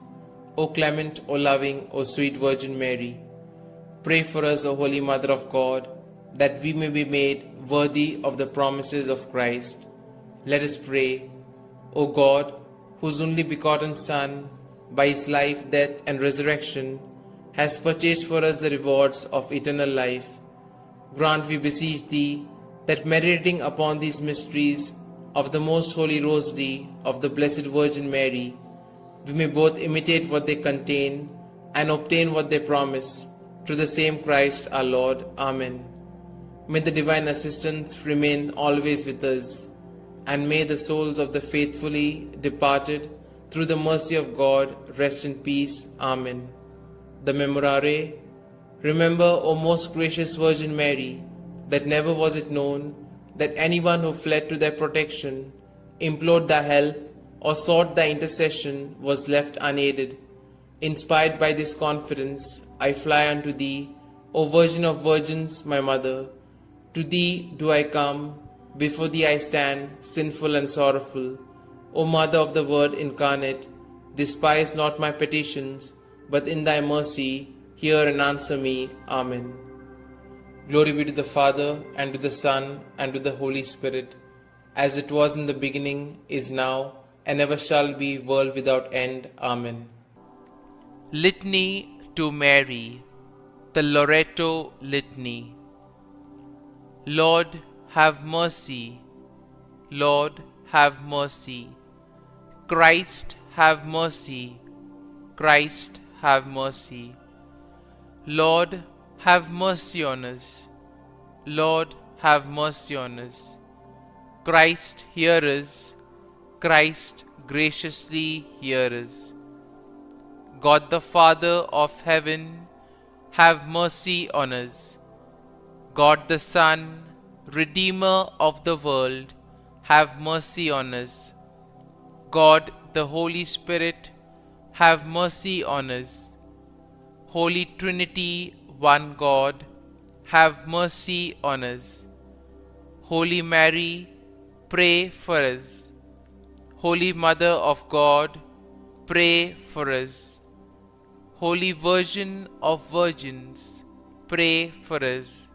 O clement, O loving, O sweet Virgin Mary, pray for us, O Holy Mother of God, that we may be made worthy of the promises of Christ. Let us pray. O God, whose only begotten Son, by his life, death, and resurrection, has purchased for us the rewards of eternal life, grant, we beseech thee, that meditating upon these mysteries, of the Most Holy Rosary of the Blessed Virgin Mary, we may both imitate what they contain and obtain what they promise, through the same Christ our Lord. Amen. May the divine assistance remain always with us, and may the souls of the faithfully departed, through the mercy of God, rest in peace. Amen. The Memorare. Remember, O most gracious Virgin Mary, that never was it known that anyone who fled to thy protection, implored thy help, or sought thy intercession was left unaided. Inspired by this confidence, I fly unto thee, O Virgin of Virgins, my Mother. To thee do I come, before thee I stand, sinful and sorrowful. O Mother of the Word incarnate, despise not my petitions, but in thy mercy hear and answer me. Amen. Glory be to the Father, and to the Son, and to the Holy Spirit, as it was in the beginning, is now, and ever shall be, world without end. Amen. Litany to Mary, the Loreto Litany. Lord, have mercy. Lord, have mercy. Christ, have mercy. Christ, have mercy. Lord, have mercy on us. Lord, have mercy on us. Christ, hear us. Christ, graciously hear us. God the Father of heaven, have mercy on us. God the Son, Redeemer of the world, have mercy on us. God the Holy Spirit, have mercy on us. Holy Trinity, one God, have mercy on us. Holy Mary, pray for us. Holy Mother of God, pray for us. Holy Virgin of Virgins, pray for us.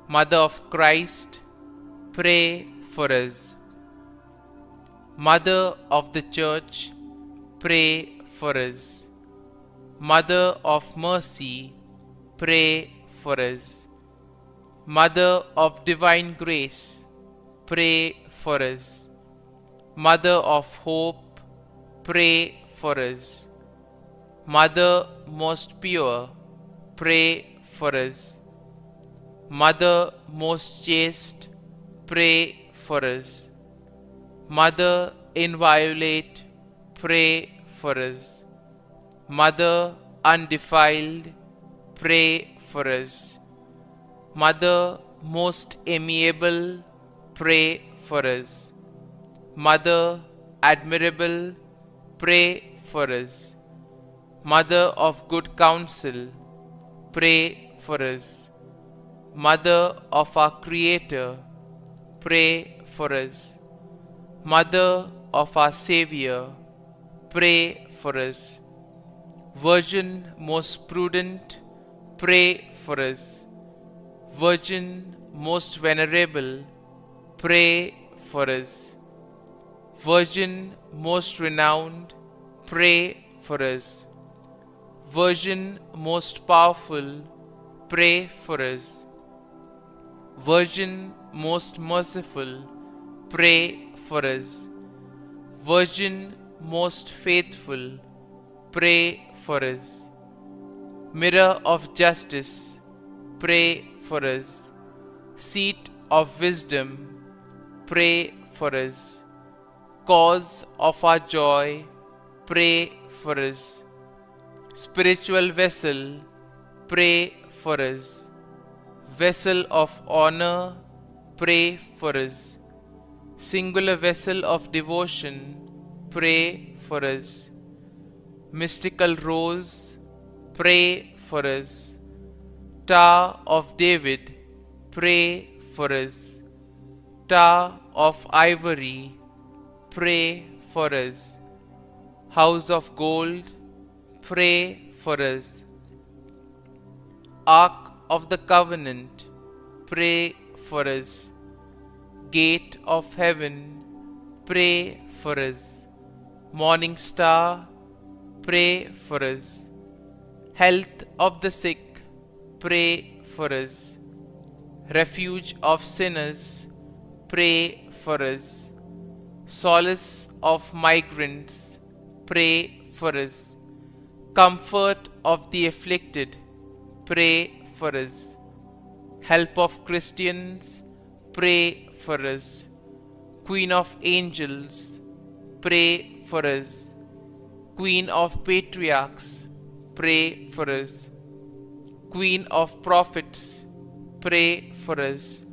Mother of Christ, pray for us. Mother of the Church, pray for us. Mother of Mercy, pray for us. Mother of Divine Grace, pray for us. Mother of Hope, pray for us. Mother most pure, pray for us. Mother most chaste, pray for us. Mother inviolate, pray for us. Mother undefiled, pray for us. Mother most amiable, pray for us. Mother admirable, pray for us. Mother of good counsel, pray for us. Mother of our Creator, pray for us. Mother of our Savior, pray for us. Virgin most prudent, pray for us. Virgin most venerable, pray for us. Virgin most renowned, pray for us. Virgin most powerful, pray for us. Virgin most merciful, pray for us. Virgin most faithful, pray for us. Mirror of justice, pray for us. Seat of wisdom, pray for us. Cause of our joy, pray for us. Spiritual vessel, pray for us. Vessel of honor, pray for us. Singular vessel of devotion, pray for us. Mystical rose, pray for us. Tower of David, pray for us. Tower of ivory, pray for us. House of gold, pray for us. Ark of the covenant, pray for us. Gate of heaven, pray for us. Morning star, pray for us. Health of the sick, pray for us. Refuge of sinners, pray for us. Solace of migrants, pray for us. Comfort of the afflicted, pray for us. Help of Christians, pray for us. Queen of angels, pray for us. Queen of patriarchs, pray for us. Queen of prophets, pray for us.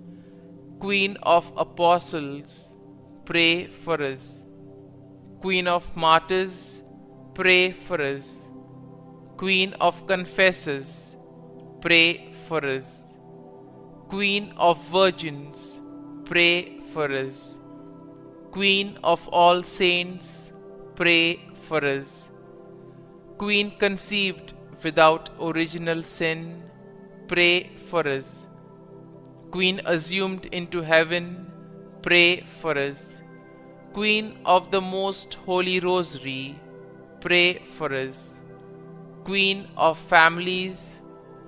Queen of apostles, pray for us. Queen of martyrs, pray for us. Queen of confessors, pray for us. Queen of virgins, pray for us. Queen of all saints, pray for us. Queen conceived without original sin, pray for us. Queen assumed into heaven, pray for us. Queen of the Most Holy Rosary, pray for us. Queen of families,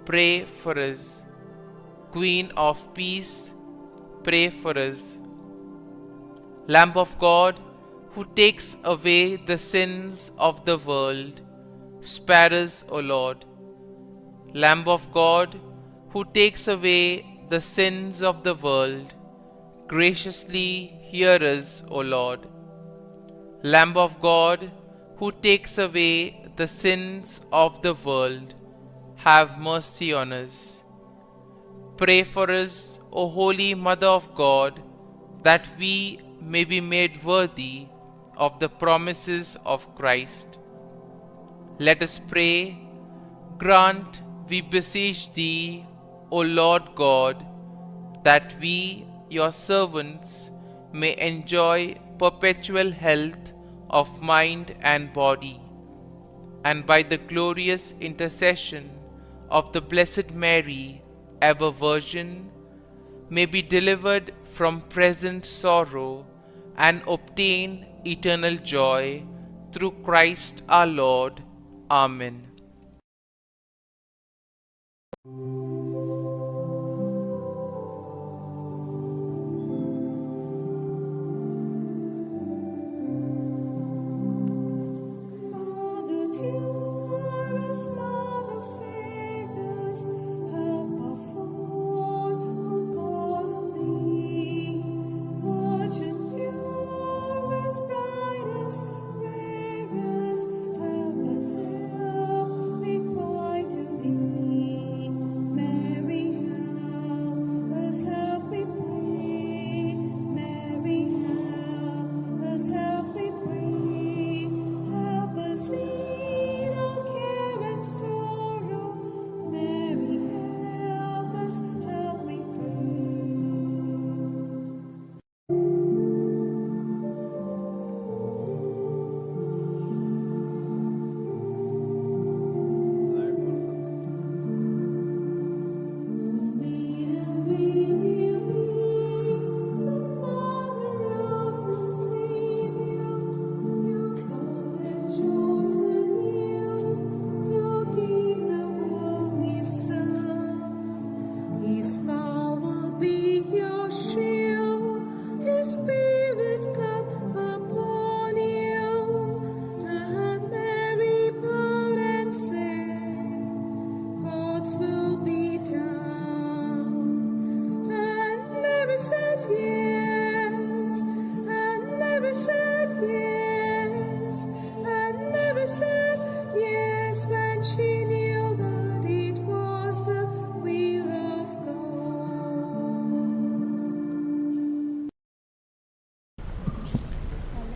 pray for us. Queen of peace, pray for us. Lamb of God, who takes away the sins of the world, spare us, O Lord. Lamb of God, who takes away the sins of the world, graciously hear us, O Lord. Lamb of God, who takes away the sins of the world, have mercy on us. Pray for us, O Holy Mother of God, that we may be made worthy of the promises of Christ. Let us pray. Grant, we beseech Thee, O Lord God, that we, Your servants, may enjoy perpetual health of mind and body, and by the glorious intercession of the Blessed Mary, ever Virgin, may be delivered from present sorrow and obtain eternal joy through Christ our Lord. Amen.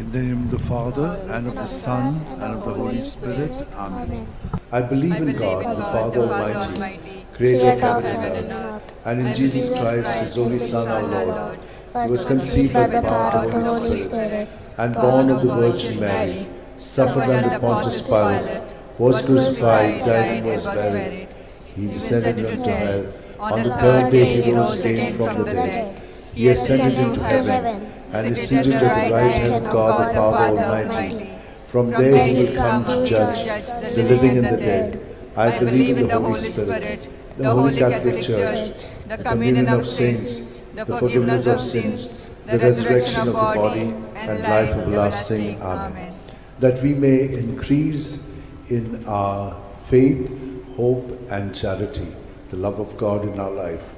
In the name of the Father, and of the Son, and of the Holy Spirit. Amen. I believe in God, the Father Almighty, creator of heaven and earth, and in Jesus Christ, His only Son, our Lord, who was conceived by the power of the Holy Spirit, and born of the Virgin Mary, suffered under Pontius Pilate, was crucified, died, and was buried. He descended into hell. On the third day He rose again from the dead. He ascended into heaven, and is seated at the right hand of God the Father Almighty. From there He will come to judge the living and the dead. I believe in the Holy Spirit, the Holy Catholic Church, the communion of saints, the forgiveness of sins, the resurrection of the body, and life everlasting. Amen. That we may increase in our faith, hope, and charity, the love of God in our life.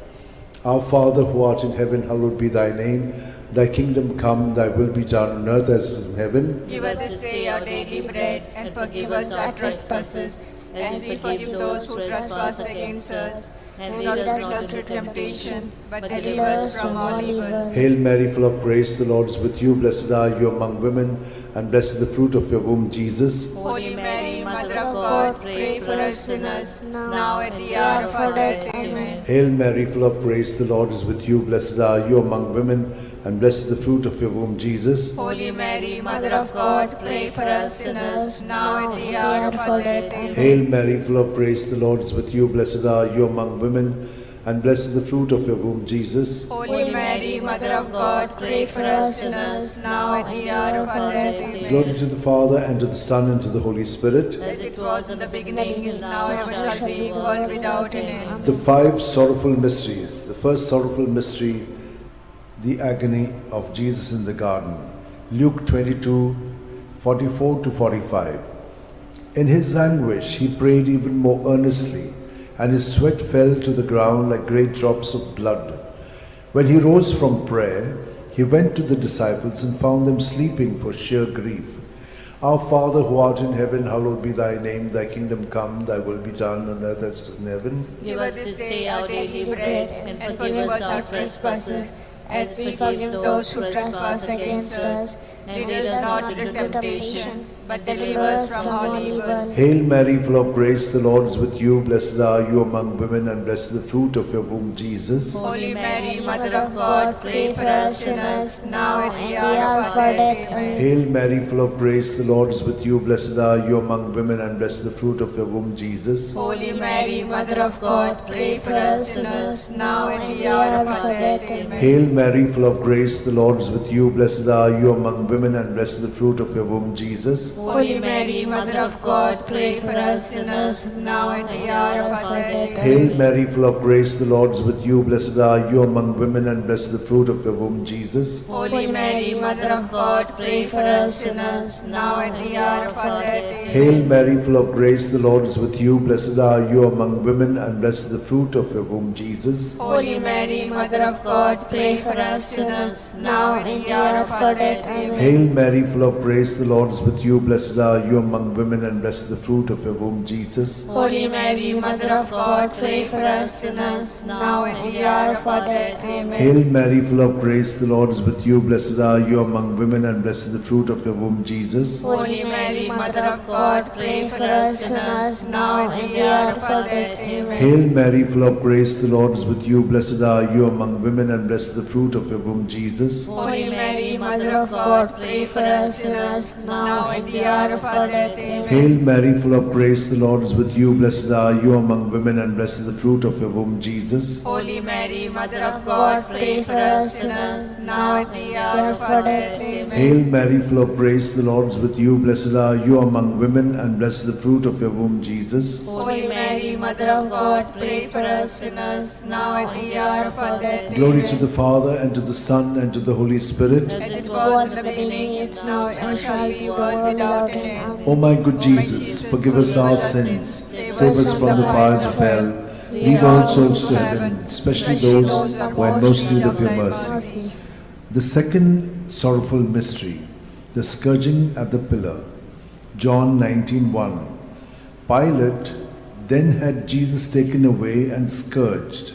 Our Father who art in heaven, hallowed be thy name. Thy kingdom come, thy will be done on earth as it is in heaven. Give us this day our daily bread, and forgive us our trespasses, as we forgive those who trespass against us. And lead us not into temptation, but deliver us from all evil. Hail Mary, full of grace, the Lord is with you. Blessed are you among women, and blessed is the fruit of your womb, Jesus. Holy Mary, Mother of God, pray for us sinners, now and at the hour of our death. Amen. Hail Mary, full of grace, the Lord is with you. Blessed are you among women, and blessed is the fruit of your womb, Jesus. Holy Mary, Mother of God, pray for us sinners, now and at the hour of our death. Amen. Hail Mary, full of grace, the Lord is with you. Blessed are you among women, and blessed is the fruit of your womb, Jesus. Holy Mary, Mother of God, pray for us sinners, now and at the hour of our death. Amen. Glory to the Father, and to the Son, and to the Holy Spirit. As it was in the beginning, is now, and ever shall be, world without an end. The five sorrowful mysteries. The first sorrowful mystery, the agony of Jesus in the garden. Luke 22, 44 to 45. In his anguish, he prayed even more earnestly, and his sweat fell to the ground like great drops of blood. When he rose from prayer, he went to the disciples and found them sleeping for sheer grief. Our Father who art in heaven, hallowed be thy name. Thy kingdom come, thy will be done on earth as it is in heaven. Give us this day our daily bread, and forgive us our trespasses, as we forgive those who trespass against us. And lead us not into temptation, but deliver us from all evil. Hail Mary, full of grace, the Lord is with you. Blessed are you among women, and blessed is the fruit of your womb, Jesus. Holy Mary, Mother of God, pray for us sinners, now and at the hour of our death. Amen. Hail Mary, full of grace, the Lord is with you. Blessed are you among women, and blessed is the fruit of your womb, Jesus. Holy Mary, Mother of God, pray for us sinners, now and at the hour of our death. Amen. Hail Mary, full of grace, the Lord is with you. Blessed are you among women, and blessed is the fruit of your womb, Jesus. Holy Mary, Mother of God, pray for us sinners, now and at the hour of our death. Hail Mary, full of grace, the Lord is with you. Blessed are you among women, and blessed is the fruit of your womb, Jesus. Holy Mary, Mother of God, pray for us sinners, now and at the hour of our death. Amen. Hail Mary, full of grace, the Lord is with you. Blessed are you among women, and blessed is the fruit of your womb, Jesus. Holy Mary, Mother of God, pray for us sinners, now and at the hour of our death. Amen. Hail Mary, full of grace, the Lord is with you. Blessed are you among women, and blessed is the fruit of your womb, Jesus. Holy Mary, Mother of God, pray for us sinners, now and at the hour of our death. Amen. Hail Mary, full of grace, the Lord is with you. Blessed are you among women, and blessed is the fruit of your womb, Jesus. Holy Mary, Mother of God, pray for us sinners, now and at the hour of our death. Amen. Hail Mary, full of grace, the Lord is with you. Blessed are you among women, and blessed is the fruit of your womb, Jesus. Holy Mary, Mother of God, pray for us sinners, now and at the hour of our death. Amen. Hail Mary, full of grace, the Lord is with you. Blessed are you among women, and blessed is the fruit of your womb, Jesus. Holy Mary, Mother of God, pray for us sinners, now and at the hour of our death. Amen. Hail Mary, full of grace, the Lord is with you. Blessed are you among women, and blessed is the fruit of your womb, Jesus. Holy Mary, Mother of God, pray for us sinners, now and at the hour of our death. Glory to the Father, and to the Son, and to the Holy Spirit. As it was in the beginning, is now, and shall be, world without an end. O my good Jesus, forgive us our sins, save us from the fires of hell, lead all souls to heaven, especially those who are in most need of your mercy. The second sorrowful mystery, the scourging at the pillar. John 19:1. Pilate then had Jesus taken away and scourged.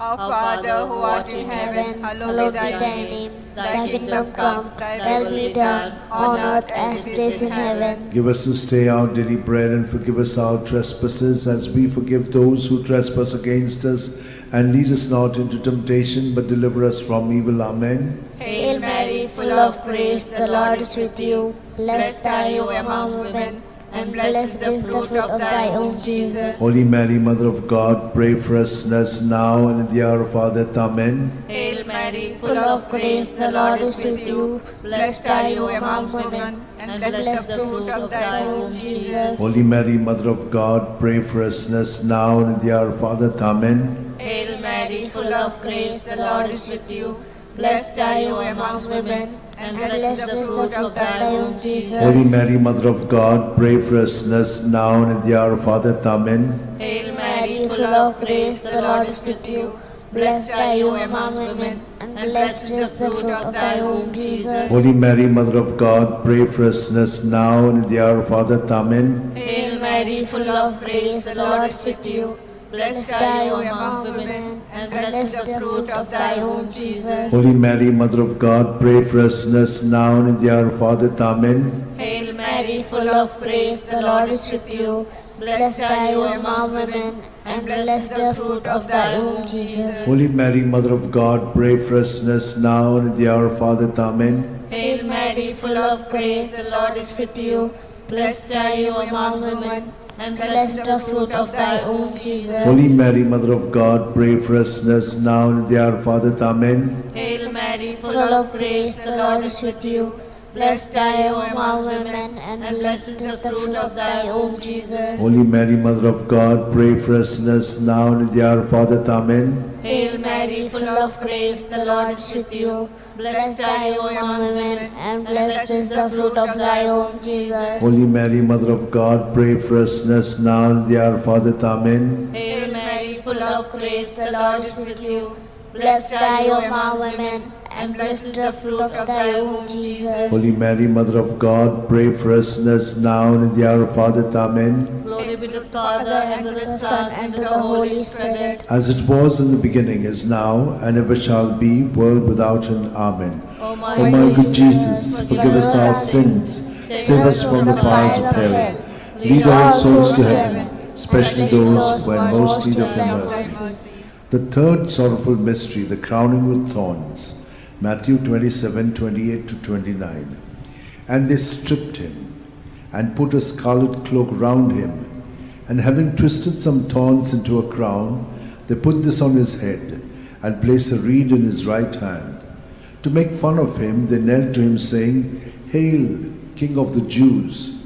Our Father who art in heaven, hallowed be thy name. Thy kingdom come, thy will be done, on earth as it is in heaven. Give us this day our daily bread, and forgive us our trespasses, as we forgive those who trespass against us. And lead us not into temptation, but deliver us from evil. Amen. Hail Mary, full of grace, the Lord is with you. Blessed are you amongst women, and blessed is the fruit of thy womb, Jesus. Holy Mary, Mother of God, pray for us sinners now and at the hour of our death. Amen. Hail Mary, full of grace, the Lord is with you. Blessed are you amongst women, and blessed is the fruit of thy womb, Jesus. Holy Mary, Mother of God, pray for us sinners now and at the hour of our death. Amen. Hail Mary, full of grace, the Lord is with you. Blessed are you amongst women, and blessed is the fruit of thy womb, Jesus. Holy Mary, Mother of God, pray for us sinners now and at the hour of our death. Amen. Hail Mary, full of grace, the Lord is with you. Blessed are you among women, and blessed is the fruit of thy womb, Jesus. Holy Mary, Mother of God, pray for us sinners now and at the hour of our death. Amen. Hail Mary, full of grace, the Lord is with you. Blessed are you among women, and blessed the fruit of thy womb, Jesus. Holy Mary, Mother of God, pray for us sinners now and at the hour of our death. Amen. Hail Mary, full of grace, the Lord is with you. Blessed are you among women, and blessed the fruit of thy womb, Jesus. Holy Mary, Mother of God, pray for us sinners now and at the hour of our death. Amen. Hail Mary, full of grace, the Lord is with you. Blessed are you among women, and blessed the fruit of thy womb, Jesus. Holy Mary, Mother of God, pray for us sinners now and at the hour of our death. Amen. Hail Mary, full of grace, the Lord is with you. Blessed are you among women, and blessed is the fruit of thy womb, Jesus. Holy Mary, Mother of God, pray for us sinners now and at the hour of our death. Amen. Hail Mary, full of grace, the Lord is with you. Blessed are you among women, and blessed is the fruit of thy womb, Jesus. Holy Mary, Mother of God, pray for us sinners now and at the hour of our death. Amen. Hail Mary, full of grace, the Lord is with you. Blessed are you among women, and blessed the fruit of thy womb, Jesus. Holy Mary, Mother of God, pray for us sinners now and at the hour of our death. Amen. Glory be to the Father, and to the Son, and to the Holy Spirit. As it was in the beginning, is now, and ever shall be, world without end. Amen. O my good Jesus, forgive us our sins, save us from the fires of hell, lead all souls to heaven, especially those who are in most need of your mercy. The third sorrowful mystery, the crowning with thorns. Matthew 27:28-29. And they stripped him, and put a scarlet cloak round him, and having twisted some thorns into a crown, they put this on his head, and placed a reed in his right hand. To make fun of him, they knelt to him, saying, Hail, King of the Jews!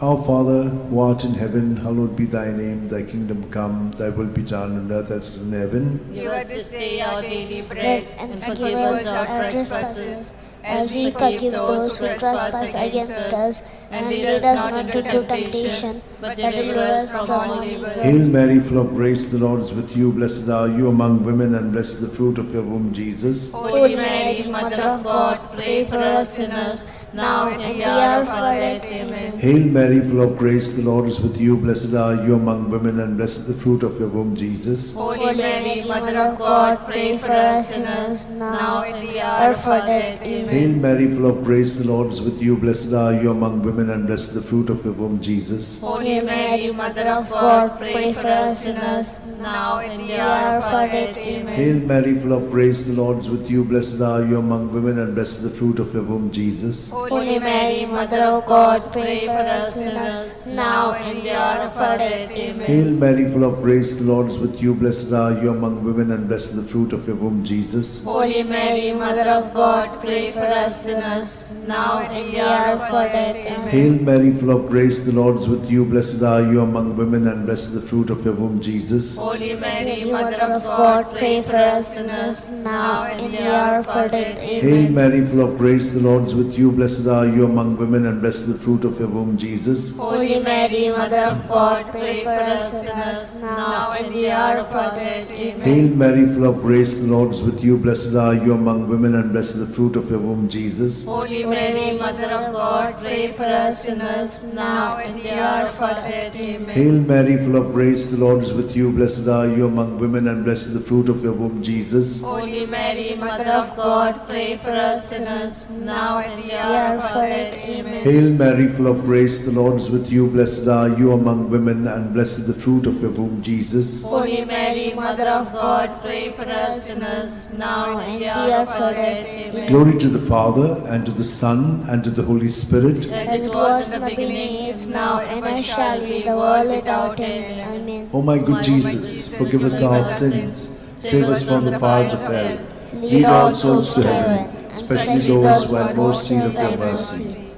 Our Father, who art in heaven, hallowed be thy name. Thy kingdom come, thy will be done on earth as it is in heaven. Give us this day our daily bread, and forgive us our trespasses, as we forgive those who trespass against us. And lead us not into temptation, but deliver us from evil. Hail Mary, full of grace, the Lord is with you. Blessed are you among women, and blessed the fruit of your womb, Jesus. Holy Mary, Mother of God, pray for us sinners, now and at the hour of our death. Amen. Hail Mary, full of grace, the Lord is with you. Blessed are you among women, and blessed the fruit of your womb, Jesus. Holy Mary, Mother of God, pray for us sinners, now and at the hour of our death. Amen. Hail Mary, full of grace, the Lord is with you. Blessed are you among women, and blessed the fruit of your womb, Jesus. Holy Mary, Mother of God, pray for us sinners, now and at the hour of our death. Amen. Hail Mary, full of grace, the Lord is with you. Blessed are you among women, and blessed the fruit of your womb, Jesus. Holy Mary, Mother of God, pray for us sinners, now and at the hour of our death. Amen. Hail Mary, full of grace, the Lord is with you. Blessed are you among women, and blessed the fruit of your womb, Jesus. Holy Mary, Mother of God, pray for us sinners, now and at the hour of our death. Amen. Hail Mary, full of grace, the Lord is with you. Blessed are you among women, and blessed the fruit of your womb, Jesus. Holy Mary, Mother of God, pray for us sinners, now and at the hour of our death. Amen. Hail Mary, full of grace, the Lord is with you. Blessed are you among women, and blessed the fruit of your womb, Jesus. Holy Mary, Mother of God, pray for us sinners, now and at the hour of our death. Amen. Hail Mary, full of grace, the Lord is with you. Blessed are you among women, and blessed the fruit of your womb, Jesus. Holy Mary, Mother of God, pray for us sinners, now and at the hour of our death. Amen. Hail Mary, full of grace, the Lord is with you. Blessed are you among women, and blessed the fruit of your womb, Jesus. Holy Mary, Mother of God, pray for us sinners, now and at the hour of our death. Amen. Hail Mary, full of grace, the Lord is with you. Blessed are you among women, and blessed the fruit of your womb, Jesus. Holy Mary, Mother of God, pray for us sinners, now and at the hour of our death. Amen. Glory to the Father, and to the Son, and to the Holy Spirit. As it was in the beginning, is now, and ever shall be, the world without end. Amen. O my good Jesus, forgive us our sins, save us from the fires of hell, lead all souls to heaven, especially those who are in most need of your mercy.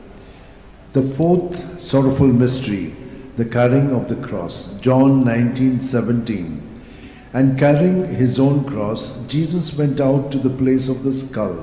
The fourth sorrowful mystery, the carrying of the cross. John 19:17. And carrying his own cross, Jesus went out to the place of the skull,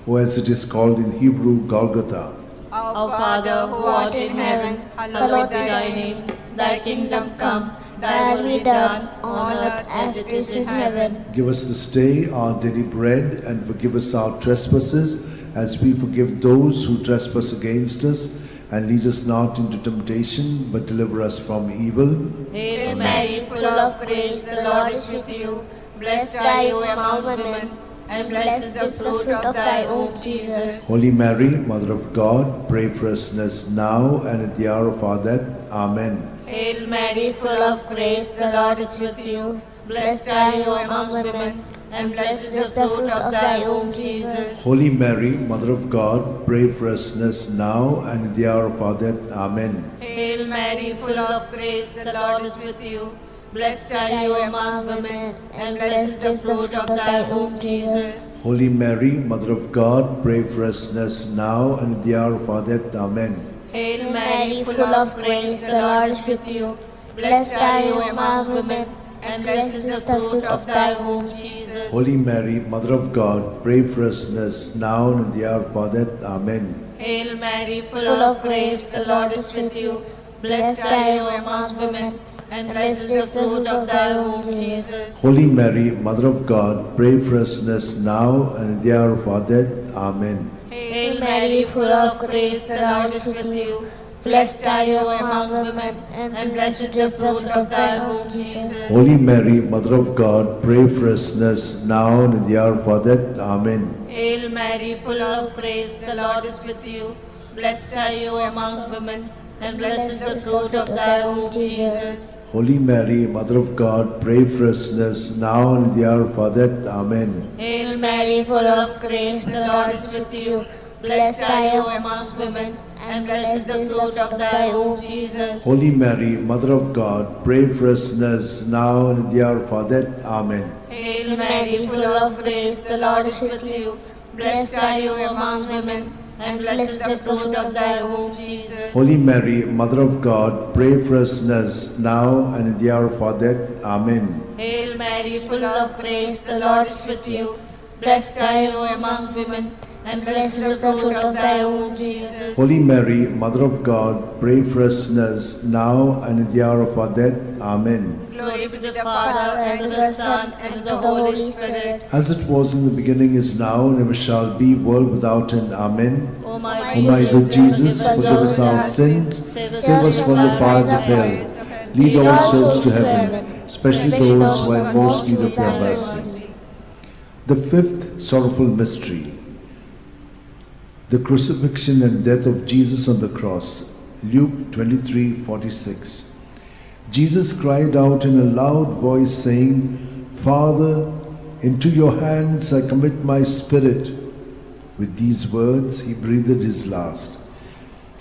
or as it is called in Hebrew, Golgotha. Our Father, who art in heaven, hallowed be thy name. Thy kingdom come, thy will be done on earth as it is in heaven. Give us this day our daily bread, and forgive us our trespasses, as we forgive those who trespass against us. And lead us not into temptation, but deliver us from evil. Hail Mary, full of grace, the Lord is with you. Blessed are you among women, and blessed is the fruit of thy womb, Jesus. Holy Mary, Mother of God, pray for us sinners now and at the hour of our death. Amen. Hail Mary, full of grace, the Lord is with you. Blessed are you among women, and blessed is the fruit of thy womb, Jesus. Holy Mary, Mother of God, pray for us sinners now and at the hour of our death. Amen. Hail Mary, full of grace, the Lord is with you. Blessed are you among women, and blessed is the fruit of thy womb, Jesus. Holy Mary, Mother of God, pray for us sinners now and at the hour of our death. Amen. Hail Mary, full of grace, the Lord is with you. Blessed are you among women, and blessed is the fruit of thy womb, Jesus. Holy Mary, Mother of God, pray for us sinners now and at the hour of our death. Amen. Hail Mary, full of grace, the Lord is with you. Blessed are you among women, and blessed is the fruit of thy womb, Jesus. Holy Mary, Mother of God, pray for us sinners now and at the hour of our death. Amen. Hail Mary, full of grace, the Lord is with you. Blessed are you among women, and blessed is the fruit of thy womb, Jesus. Holy Mary, Mother of God, pray for us sinners now and at the hour of our death. Amen. Hail Mary, full of grace, the Lord is with you. Blessed are you among women, and blessed is the fruit of thy womb, Jesus. Holy Mary, Mother of God, pray for us sinners now and at the hour of our death. Amen. Hail Mary, full of grace, the Lord is with you. Blessed are you among women, and blessed is the fruit of thy womb, Jesus. Holy Mary, Mother of God, pray for us sinners now and at the hour of our death. Amen. Hail Mary, full of grace, the Lord is with you. Blessed are you among women, and blessed is the fruit of thy womb, Jesus. Holy Mary, Mother of God, pray for us sinners now and at the hour of our death. Amen. Hail Mary, full of grace, the Lord is with you. Blessed are you among women, and blessed is the fruit of thy womb, Jesus. Holy Mary, Mother of God, pray for us sinners now and at the hour of our death. Amen. Glory to the Father, and to the Son, and to the Holy Spirit. As it was in the beginning, is now, and ever shall be, world without end. Amen. O my O my good Jesus, forgive us our sins, save us from the fires of hell, lead all souls to heaven, especially those who have most need of your mercy. The fifth sorrowful mystery, the crucifixion and death of Jesus on the cross. Luke 23:46. Jesus cried out in a loud voice, saying, Father, into your hands I commit my spirit. With these words he breathed his last.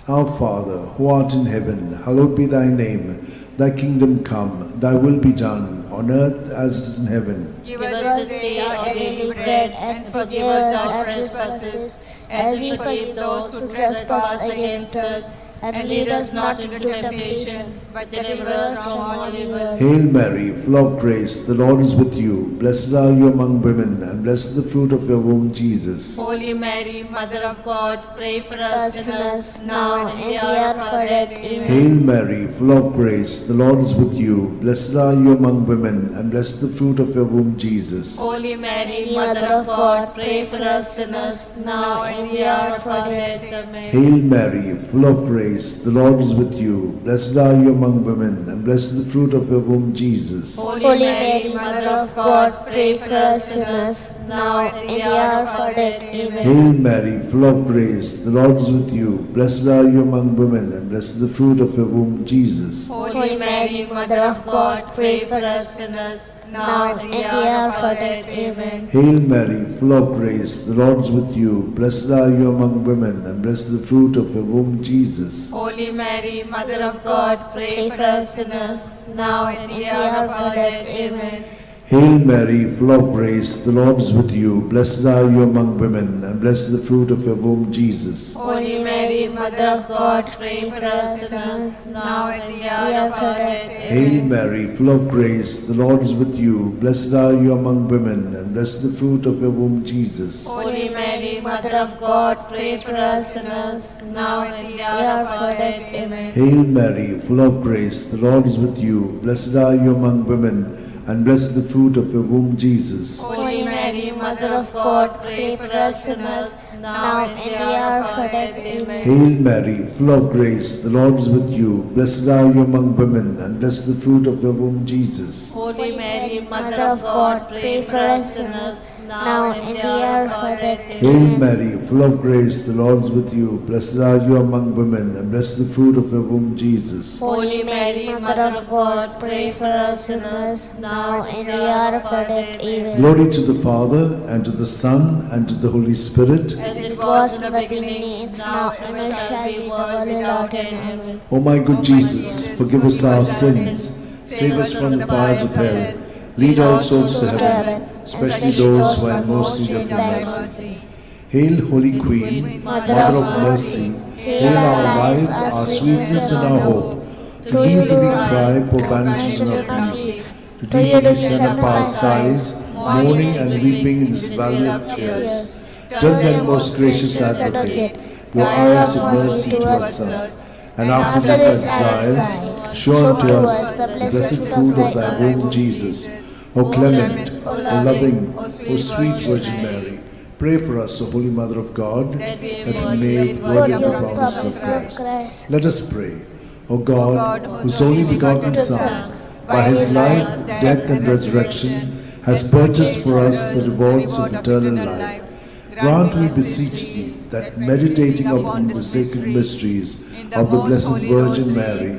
Our Father, who art in heaven, hallowed be thy name. Thy kingdom come, thy will be done, on earth as it is in heaven. Give us this day our daily bread, and forgive us our trespasses, as we forgive those who trespass against us. And lead us not into temptation, but deliver us from all evil. Hail Mary, full of grace, the Lord is with you. Blessed are you among women, and blessed is the fruit of your womb, Jesus. Holy Mary, Mother of God, pray for us sinners, now and in the hour of our death. Amen. Hail Mary, full of grace, the Lord is with you. Blessed are you among women, and blessed is the fruit of your womb, Jesus. Holy Mary, Mother of God, pray for us sinners, now and in the hour of our death. Amen. Hail Mary, full of grace, the Lord is with you. Blessed are you among women, and blessed is the fruit of your womb, Jesus. Holy Mary, Mother of God, pray for us sinners, now and in the hour of our death. Amen. Hail Mary, full of grace, the Lord is with you. Blessed are you among women, and blessed is the fruit of your womb, Jesus. Holy Mary, Mother of God, pray for us sinners, now and in the hour of our death. Amen. Hail Mary, full of grace, the Lord is with you. Blessed are you among women, and blessed is the fruit of your womb, Jesus. Holy Mary, Mother of God, pray for us sinners, now and in the hour of our death. Amen. Hail Mary, full of grace, the Lord is with you. Blessed are you among women, and blessed is the fruit of your womb, Jesus. Holy Mary, Mother of God, pray for us sinners, now and in the hour of our death. Hail Mary, full of grace, the Lord is with you. Blessed are you among women, and blessed is the fruit of your womb, Jesus. Holy Mary, Mother of God, pray for us sinners, now and in the hour of our death. Amen. Hail Mary, full of grace, the Lord is with you. Blessed are you among women, and blessed is the fruit of your womb, Jesus. Holy Mary, Mother of God, pray for us sinners, now and in the hour of our death. Amen. Hail Mary, full of grace, the Lord is with you. Blessed are you among women, and blessed is the fruit of your womb, Jesus. Holy Mary, Mother of God, pray for us sinners, now and in the hour of our death. Hail Mary, full of grace, the Lord is with you. Blessed are you among women, and blessed is the fruit of your womb, Jesus. Holy Mary, Mother of God, pray for us sinners, now and in the hour of our death. Amen. Glory to the Father, and to the Son, and to the Holy Spirit. As it was in the beginning, is now, and ever shall be, the world without end. Amen. O my good Jesus, forgive us our sins, save us from the fires of hell, lead all souls to heaven, especially those who are in most need of your mercy. Hail, Holy Queen, Mother of mercy, hail our life, our sweetness, and our hope. To thee do we cry, poor banished children of Eve. To thee do we send up our sighs, mourning and weeping in this valley of tears. Turn then, most gracious Advocate, your eyes of mercy towards us, and after this exile, show unto us the blessed fruit of thy womb, Jesus. O clement, O loving, O sweet Virgin Mary, pray for us, O Holy Mother of God, that we may be made worthy of the promise of Christ. Let us pray. O God, whose only begotten Son, by his life, death, and resurrection, has purchased for us the rewards of eternal life, grant, we beseech thee, that meditating upon the sacred mysteries of the Blessed Virgin Mary,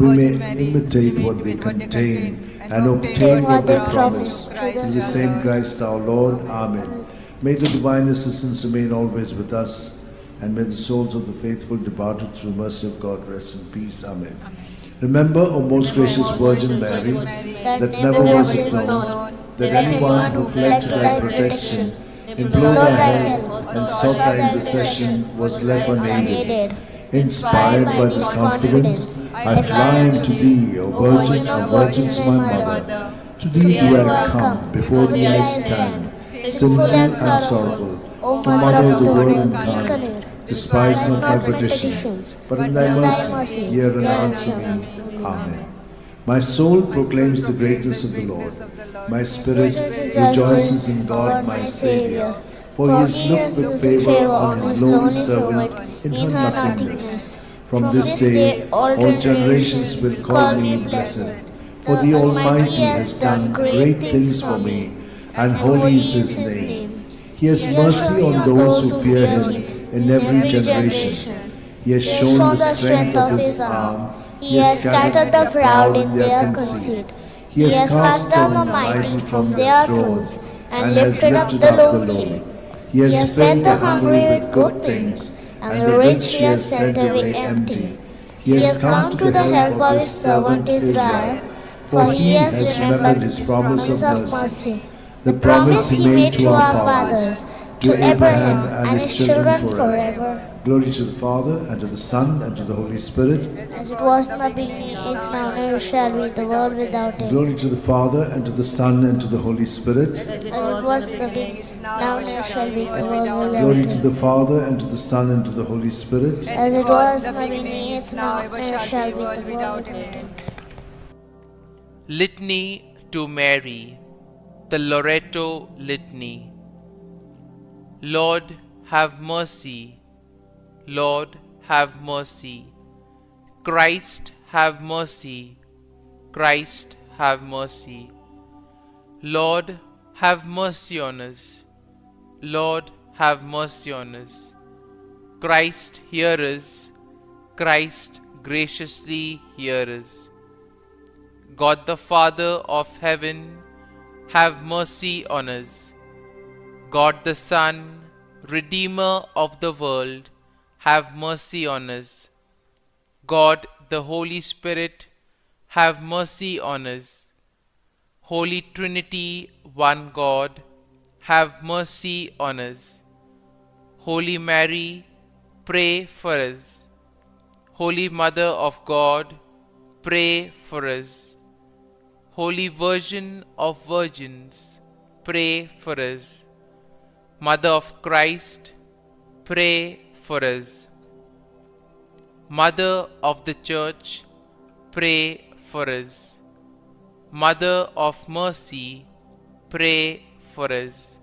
we may imitate what they contain and obtain what they promise. Through the same Christ our Lord. Amen. May the divine assistance remain always with us, and may the souls of the faithful departed through mercy of God rest in peace. Amen. Remember, O most gracious Virgin Mary, that never was it known that anyone who fled to thy protection, implored thy help, and sought thy intercession was left unaided. Inspired by this confidence, I fly unto thee, O Virgin of Virgins, my Mother. To thee do I come, before thee I stand, sinful and sorrowful. O Mother of the Word incarnate, despise not my petitions, but in thy mercy hear and answer me. Amen. My soul proclaims the greatness of the Lord. My spirit rejoices in God my Saviour, for he has looked with favour on his lowly servant in her nothingness. From this day all generations will call me blessed, for the Almighty has done great things for me, and holy is his name. He has mercy on those who fear him in every generation. He has shown the strength of his arm. He has scattered the proud in their conceit. He has cast down the mighty from their thrones, and lifted up the lowly. He has fed the hungry with good things, and the rich he has sent away empty. He has come to the help of his servant Israel, for he has remembered his promise of mercy, the promise he made to our fathers, to Abraham and his children forever. Glory to the Father, and to the Son, and to the Holy Spirit. As it was in the beginning, is now, and ever shall be, the world without end. Glory to the Father, and to the Son, and to the Holy Spirit. As it was in the beginning, is now, and ever shall be, the world without Glory end. to the Father, and to the Son, and to the Holy Spirit. As it was in the beginning, is now, and ever shall be, the world without end. Litany to Mary, the Loretto Litany. Lord, have mercy. Lord, have mercy. Christ, have mercy. Christ, have mercy. Lord, have mercy on us. Lord, have mercy on us. Christ, hear us. Christ, graciously hear us. God the Father of heaven, have mercy on us. God the Son, Redeemer of the world, have mercy on us. God the Holy Spirit, have mercy on us. Holy Trinity, one God, have mercy on us. Holy Mary, pray for us. Holy Mother of God, pray for us. Holy Virgin of Virgins, pray for us. Mother of Christ, pray for us. Mother of the Church, pray for us. Mother of Mercy, pray for us.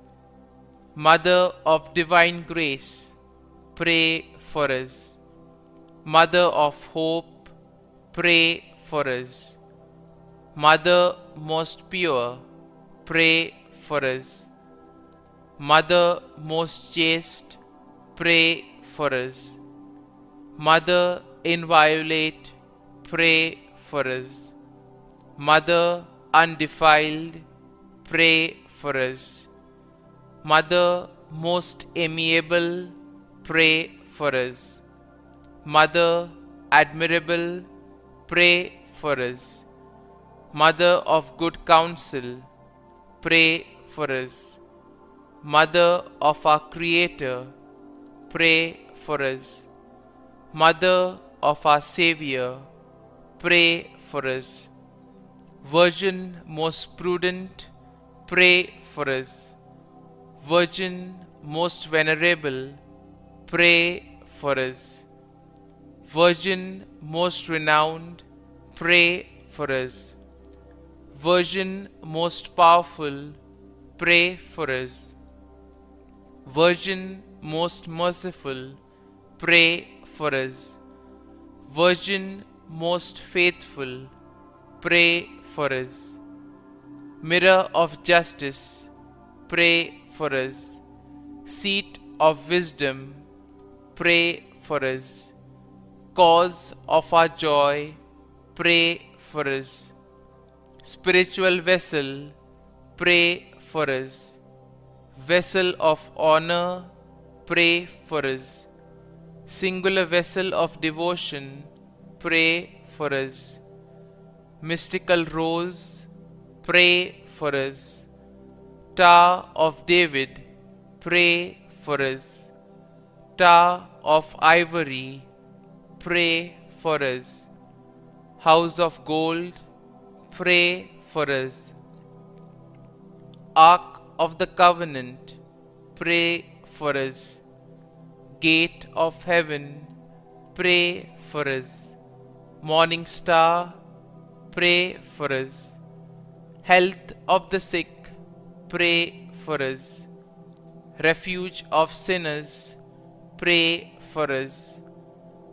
Mother of Divine Grace, pray for us. Mother of Hope, pray for us. Mother most pure, pray for us. Mother most chaste, pray for us. Mother inviolate, pray for us. Mother undefiled, pray for us. Mother most amiable, pray for us. Mother admirable, pray for us. Mother of good counsel, pray for us. Mother of our Creator, pray for us. Mother of our Xavier, pray for us. Virgin most prudent, pray for us. Virgin most venerable, pray for us. Virgin most renowned, pray for us. Virgin most powerful, pray for us. Virgin most merciful, pray for us. Virgin most faithful, pray for us. Mirror of justice, pray for us. Seat of wisdom, pray for us. Cause of our joy, pray for us. Spiritual vessel, pray for us. Vessel of honor, pray for us. Singular vessel of devotion, pray for us. Mystical rose, pray for us. Tower of David, pray for us. Tower of ivory, pray for us. House of gold, pray for us. Ark of the Covenant, pray for us. Gate of heaven, pray for us. Morning star, pray for us. Health of the sick, pray for us. Refuge of sinners, pray for us.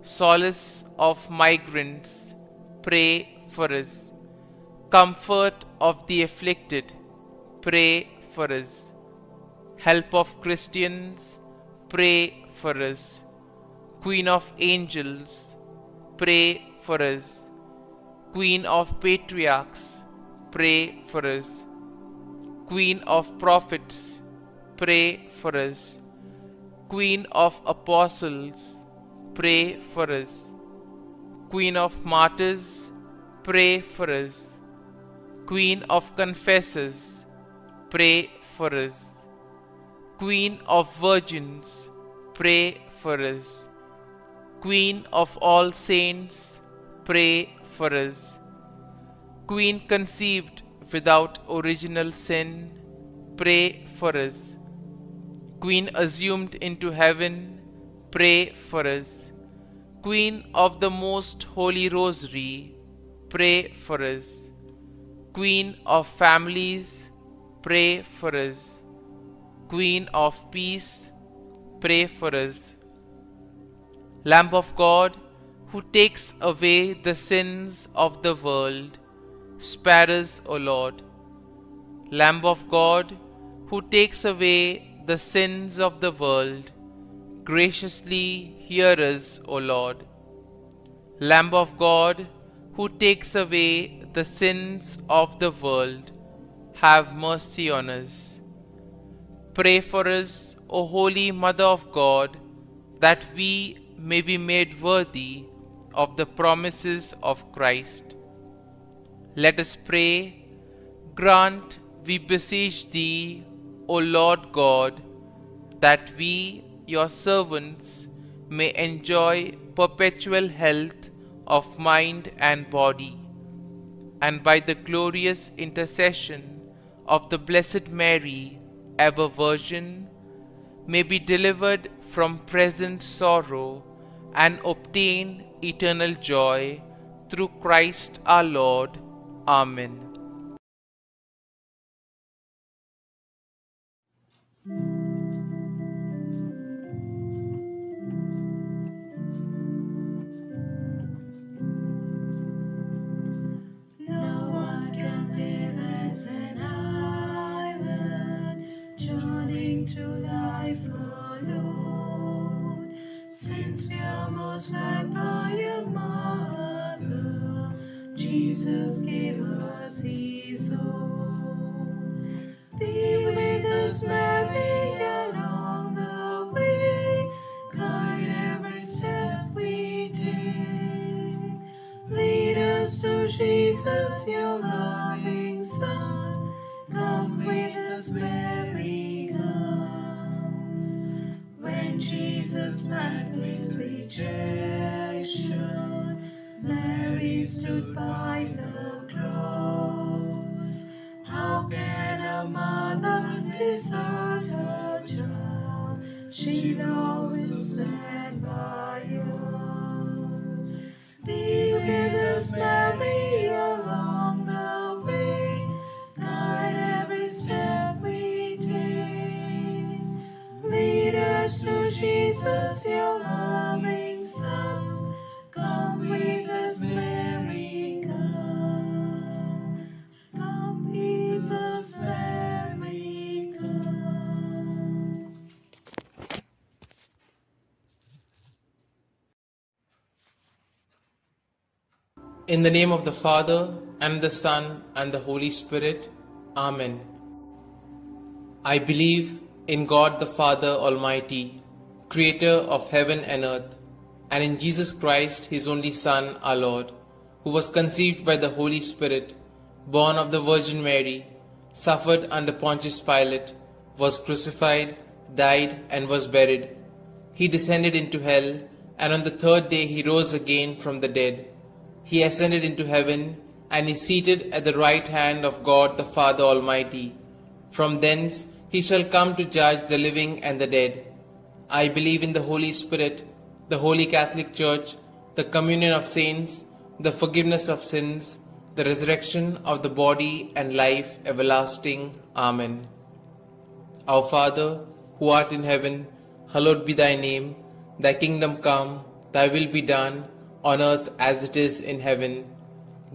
Solace of migrants, pray for us. Comfort of the afflicted, pray for us. Help of Christians, pray for us. Queen of angels, pray for us. Queen of patriarchs, pray for us. Queen of prophets, pray for us. Queen of apostles, pray for us. Queen of martyrs, pray for us. Queen of confessors, pray for us. Queen of virgins, pray for us. Queen of all saints, pray for us. Queen conceived without original sin, pray for us. Queen assumed into heaven, pray for us. Queen of the most holy Rosary, pray for us. Queen of families, pray for us. Queen of peace, pray for us. Lamb of God, who takes away the sins of the world, spare us, O Lord. Lamb of God, who takes away the sins of the world, graciously hear us, O Lord. Lamb of God, who takes away the sins of the world, have mercy on us. Pray for us, O Holy Mother of God, that we may be made worthy of the promises of Christ. Let us pray Grant, we beseech thee, O Lord God, that we, your servants, may enjoy perpetual health of mind and body, and by the glorious intercession of the Blessed Mary, ever Virgin, may be delivered from present sorrow and obtain eternal joy through Christ our Lord. Amen. No one can live as an island, journeying through life alone. Since we are most loved by your mother, Jesus gave us his own. Be with us, Mary, along the way, guide every step we take. Lead us to Jesus, your loving Son. Come with us, Mary, come. When Jesus met with rejection, Mary stood by the cross. How can a mother desert her child? She'll always stand by us. Be with us, Mary, along the way, guide every step we take. Lead us to Jesus, your loving Son. Come with us, Mary, come. Come with us, Mary, come. In the name of the Father, and the Son, and the Holy Spirit. Amen. I believe in God the Father Almighty, Creator of heaven and earth, and in Jesus Christ, His only Son, our Lord, who was conceived by the Holy Spirit, born of the Virgin Mary, suffered under Pontius Pilate, was crucified, died, and was buried. He descended into hell, and on the third day He rose again from the dead. He ascended into heaven, and is seated at the right hand of God the Father Almighty. From thence He shall come to judge the living and the dead. I believe in the Holy Spirit, the Holy Catholic Church, the communion of saints, the forgiveness of sins, the resurrection of the body, and life everlasting. Amen. Our Father, who art in heaven, hallowed be thy name. Thy kingdom come, thy will be done, on earth as it is in heaven.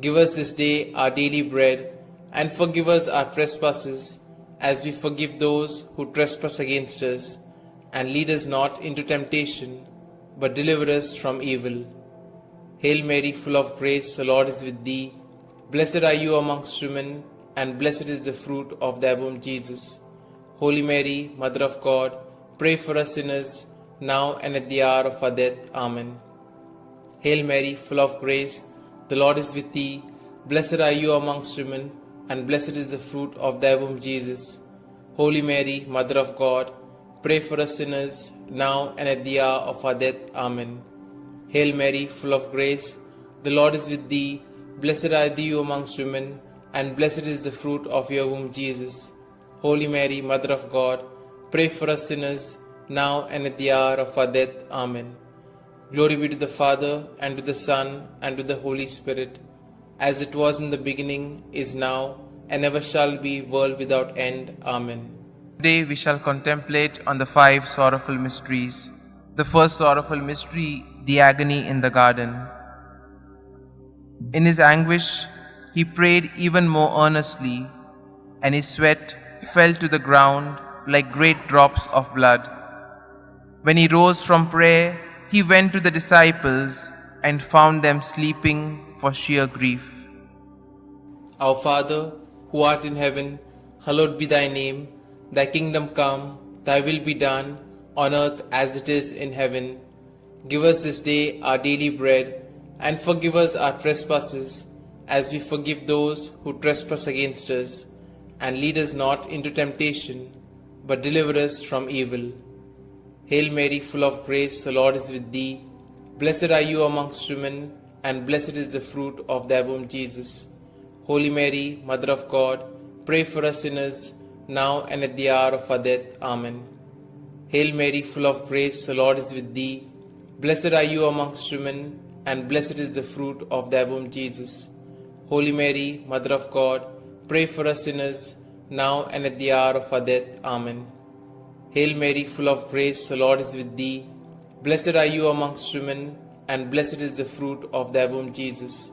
Give us this day our daily bread, and forgive us our trespasses, as we forgive those who trespass against us. And lead us not into temptation, but deliver us from evil. Hail Mary, full of grace, the Lord is with thee. Blessed are you amongst women, and blessed is the fruit of thy womb, Jesus. Holy Mary, Mother of God, pray for us sinners, now and at the hour of our death. Amen. Hail Mary, full of grace, the Lord is with thee. Blessed are you amongst women, and blessed is the fruit of thy womb, Jesus. Holy Mary, Mother of God, pray for us sinners, now and at the hour of our death. Amen. Hail Mary, full of grace, the Lord is with thee. Blessed are you amongst women, and blessed is the fruit of your womb, Jesus. Holy Mary, Mother of God, pray for us sinners, now and at the hour of our death. Amen. Glory be to the Father, and to the Son, and to the Holy Spirit, as it was in the beginning, is now, and ever shall be, world without end. Amen. Today we shall contemplate on the 5 sorrowful mysteries. The first sorrowful mystery, the agony in the garden. In his anguish, he prayed even more earnestly, and his sweat fell to the ground like great drops of blood. When he rose from prayer, he went to the disciples and found them sleeping for sheer grief. Our Father, who art in heaven, hallowed be thy name. Thy kingdom come, thy will be done, on earth as it is in heaven. Give us this day our daily bread, and forgive us our trespasses, as we forgive those who trespass against us. And lead us not into temptation, but deliver us from evil. Hail Mary, full of grace, the Lord is with thee. Blessed are you amongst women, and blessed is the fruit of thy womb, Jesus. Holy Mary, Mother of God, pray for us sinners, now and at the hour of our death. Amen. Hail Mary, full of grace, the Lord is with thee. Blessed are you amongst women, and blessed is the fruit of thy womb, Jesus. Holy Mary, Mother of God, pray for us sinners, now and at the hour of our death. Amen. Hail Mary, full of grace, the Lord is with thee. Blessed are you amongst women, and blessed is the fruit of thy womb, Jesus.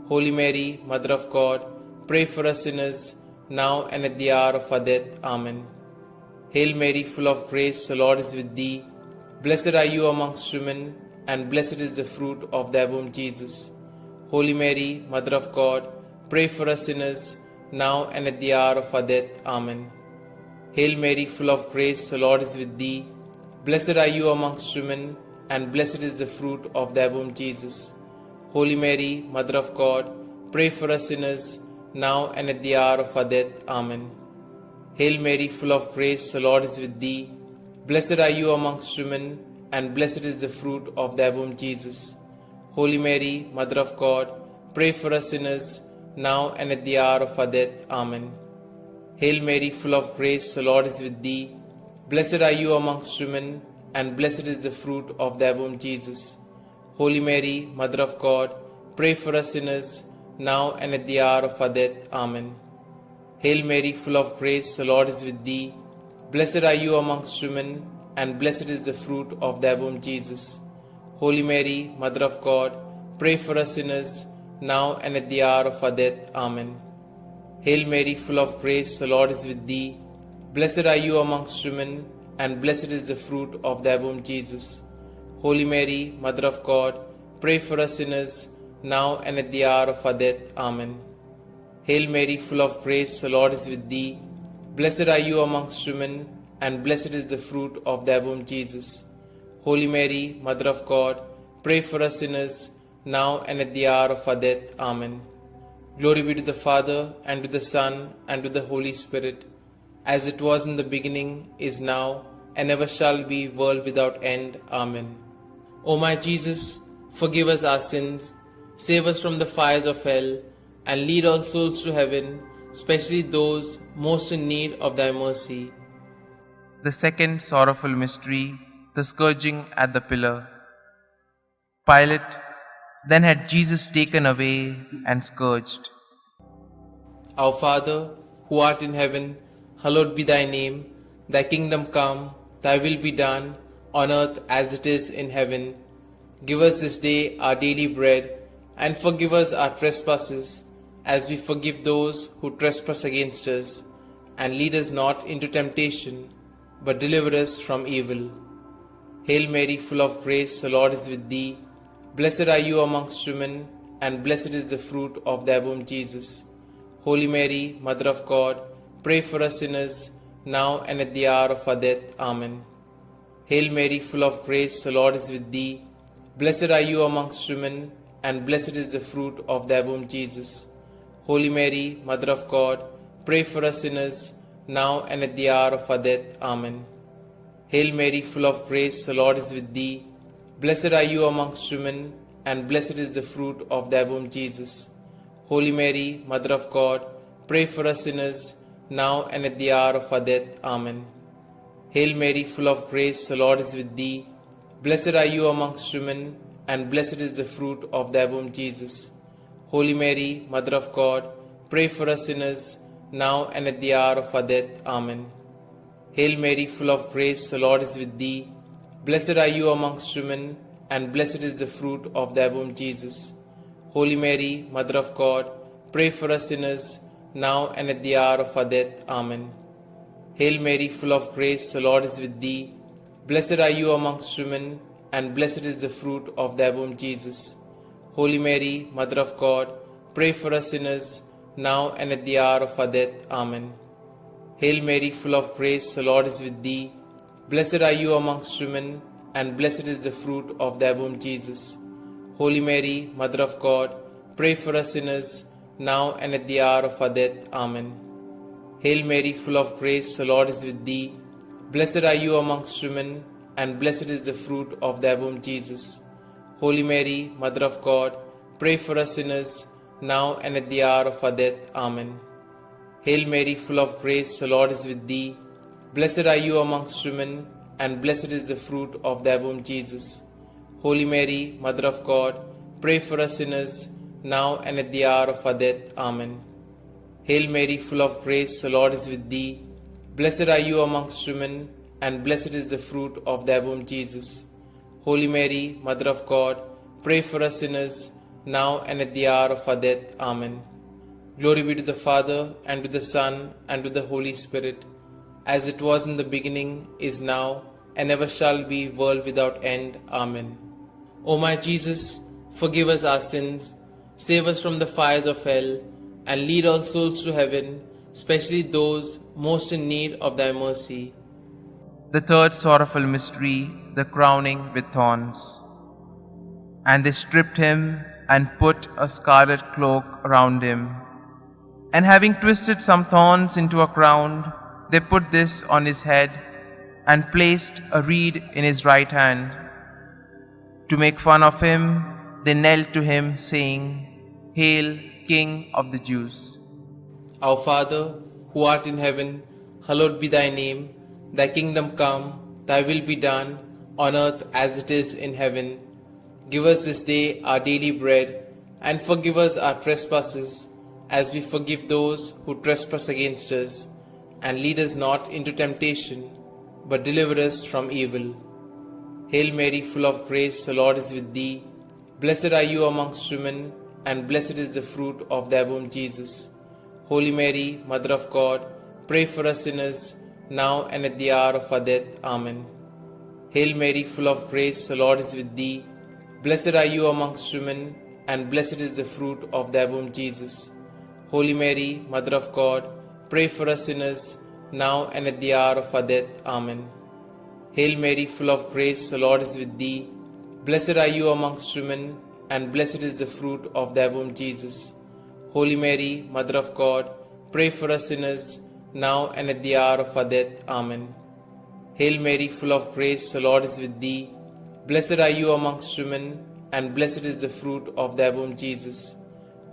Holy Mary, Mother of God, pray for us sinners, now and at the hour of our death. Amen. Hail Mary, full of grace, the Lord is with thee. Blessed are you amongst women, and blessed is the fruit of thy womb, Jesus. Holy Mary, Mother of God, pray for us sinners, now and at the hour of our death. Amen. Hail Mary, full of grace, the Lord is with thee. Blessed are you amongst women, and blessed is the fruit of thy womb, Jesus. Holy Mary, Mother of God, pray for us sinners, now and at the hour of our death. Amen. Hail Mary, full of grace, the Lord is with thee. Blessed are you amongst women, and blessed is the fruit of thy womb, Jesus. Holy Mary, Mother of God, pray for us sinners, now and at the hour of our death. Amen. Hail Mary, full of grace, the Lord is with thee. Blessed are you amongst women, and blessed is the fruit of thy womb, Jesus. Holy Mary, Mother of God, pray for us sinners, now and at the hour of our death. Amen. Hail Mary, full of grace, the Lord is with thee. Blessed are you amongst women, and blessed is the fruit of thy womb, Jesus. Holy Mary, Mother of God, pray for us sinners, now and at the hour of our death. Amen. Hail Mary, full of grace, the Lord is with thee. Blessed are you amongst women, and blessed is the fruit of thy womb, Jesus. Holy Mary, Mother of God, pray for us sinners, now and at the hour of our death. Amen. Hail Mary, full of grace, the Lord is with thee. Blessed are you amongst women, and blessed is the fruit of thy womb, Jesus. Holy Mary, Mother of God, pray for us sinners, now and at the hour of our death. Amen. Glory be to the Father, and to the Son, and to the Holy Spirit, as it was in the beginning, is now, and ever shall be, world without end. Amen. O my Jesus, forgive us our sins, save us from the fires of hell, and lead all souls to heaven, especially those most in need of thy mercy. The second sorrowful mystery, the scourging at the pillar. Pilate then had Jesus taken away and scourged. Our Father, who art in heaven, hallowed be thy name. Thy kingdom come, thy will be done, on earth as it is in heaven. Give us this day our daily bread, and forgive us our trespasses, as we forgive those who trespass against us. And lead us not into temptation, but deliver us from evil. Hail Mary, full of grace, the Lord is with thee. Blessed are you amongst women, and blessed is the fruit of thy womb, Jesus. Holy Mary, Mother of God, pray for us sinners, now and at the hour of our death. Amen. Hail Mary, full of grace, the Lord is with thee. Blessed are you amongst women, and blessed is the fruit of thy womb, Jesus. Holy Mary, Mother of God, pray for us sinners, now and at the hour of our death. Amen. Hail Mary, full of grace, the Lord is with thee. Blessed are you amongst women, and blessed is the fruit of thy womb, Jesus. Holy Mary, Mother of God, pray for us sinners, now and at the hour of our death. Amen. Hail Mary, full of grace, the Lord is with thee. Blessed are you amongst women, and blessed is the fruit of thy womb, Jesus. Holy Mary, Mother of God, pray for us sinners, now and at the hour of our death. Amen. Hail Mary, full of grace, the Lord is with thee. Blessed are you amongst women, and blessed is the fruit of thy womb, Jesus. Holy Mary, Mother of God, pray for us sinners, now and at the hour of our death. Amen. Hail Mary, full of grace, the Lord is with thee. Blessed are you amongst women, and blessed is the fruit of thy womb, Jesus. Holy Mary, Mother of God, pray for us sinners, now and at the hour of our death. Amen. Hail Mary, full of grace, the Lord is with thee. Blessed are you amongst women, and blessed is the fruit of thy womb, Jesus. Holy Mary, Mother of God, pray for us sinners, now and at the hour of our death. Amen. Hail Mary, full of grace, the Lord is with thee. Blessed are you amongst women, and blessed is the fruit of thy womb, Jesus. Holy Mary, Mother of God, pray for us sinners, now and at the hour of our death. Amen. Hail Mary, full of grace, the Lord is with thee. Blessed are you amongst women, and blessed is the fruit of thy womb, Jesus. Holy Mary, Mother of God, pray for us sinners, now and at the hour of our death. Amen. Hail Mary, full of grace, the Lord is with thee. Blessed are you amongst women, and blessed is the fruit of thy womb, Jesus. Holy Mary, Mother of God, pray for us sinners, now and at the hour of our death. Amen. Glory be to the Father, and to the Son, and to the Holy Spirit, as it was in the beginning, is now, and ever shall be, world without end. Amen. O my Jesus, forgive us our sins, save us from the fires of hell, and lead all souls to heaven, especially those most in need of thy mercy. The third sorrowful mystery, the crowning with thorns. And they stripped him and put a scarlet cloak around him. And having twisted some thorns into a crown, they put this on his head and placed a reed in his right hand. To make fun of him, they knelt to him, saying, Hail, King of the Jews. Our Father, who art in heaven, hallowed be thy name. Thy kingdom come, thy will be done, on earth as it is in heaven. Give us this day our daily bread, and forgive us our trespasses, as we forgive those who trespass against us. And lead us not into temptation, but deliver us from evil. Hail Mary, full of grace, the Lord is with thee. Blessed are you amongst women, and blessed is the fruit of thy womb, Jesus. Holy Mary, Mother of God, pray for us sinners, now and at the hour of our death. Amen. Hail Mary, full of grace, the Lord is with thee. Blessed are you amongst women, and blessed is the fruit of thy womb, Jesus. Holy Mary, Mother of God, pray for us sinners, now and at the hour of our death. Amen. Hail Mary, full of grace, the Lord is with thee. Blessed are you amongst women, and blessed is the fruit of thy womb, Jesus. Holy Mary, Mother of God, pray for us sinners, now and at the hour of our death. Amen. Hail Mary, full of grace, the Lord is with thee. Blessed are you amongst women, and blessed is the fruit of thy womb, Jesus.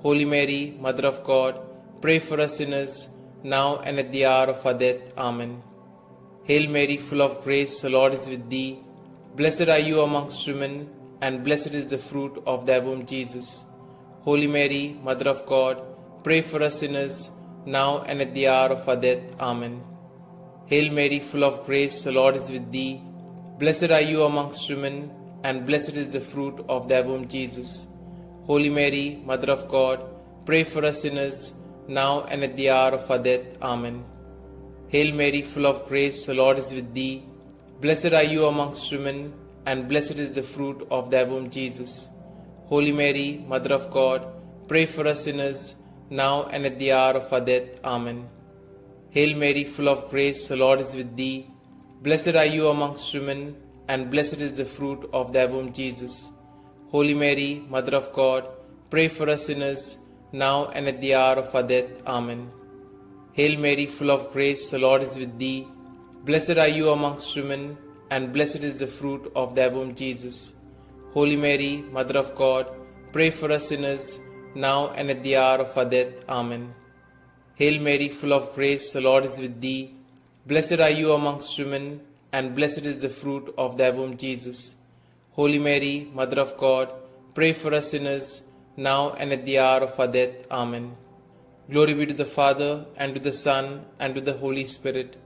Holy Mary, Mother of God, pray for us sinners, now and at the hour of our death. Amen. Hail Mary, full of grace, the Lord is with thee. Blessed are you amongst women, and blessed is the fruit of thy womb, Jesus. Holy Mary, Mother of God, pray for us sinners, now and at the hour of our death. Amen. Hail Mary, full of grace, the Lord is with thee. Blessed are you amongst women, and blessed is the fruit of thy womb, Jesus. Holy Mary, Mother of God, pray for us sinners, now and at the hour of our death. Amen. Hail Mary, full of grace, the Lord is with thee. Blessed are you amongst women, and blessed is the fruit of thy womb, Jesus. Holy Mary, Mother of God, pray for us sinners, now and at the hour of our death. Amen. Hail Mary, full of grace, the Lord is with thee. Blessed are you amongst women, and blessed is the fruit of thy womb, Jesus. Holy Mary, Mother of God, pray for us sinners, now and at the hour of our death. Amen. Hail Mary, full of grace, the Lord is with thee. Blessed are you amongst women, and blessed is the fruit of thy womb, Jesus. Holy Mary, Mother of God, pray for us sinners, now and at the hour of our death. Amen. Hail Mary, full of grace, the Lord is with thee. Blessed are you amongst women, and blessed is the fruit of thy womb, Jesus. Holy Mary, Mother of God, pray for us sinners, now and at the hour of our death. Amen. Glory be to the Father, and to the Son, and to the Holy Spirit,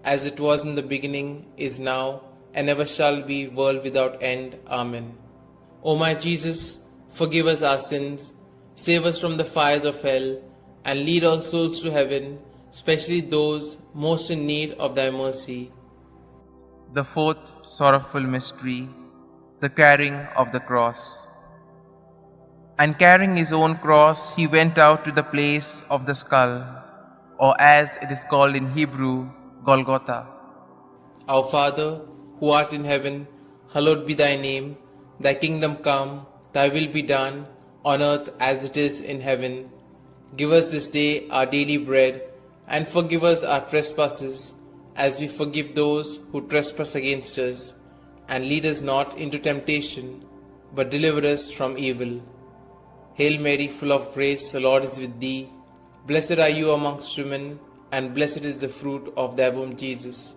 as it was in the beginning, is now, and ever shall be, world without end. Amen. O my Jesus, forgive us our sins, save us from the fires of hell, and lead all souls to heaven, especially those most in need of thy mercy. The fourth sorrowful mystery, the carrying of the cross. And carrying his own cross, he went out to the place of the skull, or as it is called in Hebrew, Golgotha. Our Father, who art in heaven, hallowed be thy name. Thy kingdom come, thy will be done, on earth as it is in heaven. Give us this day our daily bread, and forgive us our trespasses, as we forgive those who trespass against us. And lead us not into temptation, but deliver us from evil. Hail Mary, full of grace, the Lord is with thee. Blessed are you amongst women, and blessed is the fruit of thy womb, Jesus.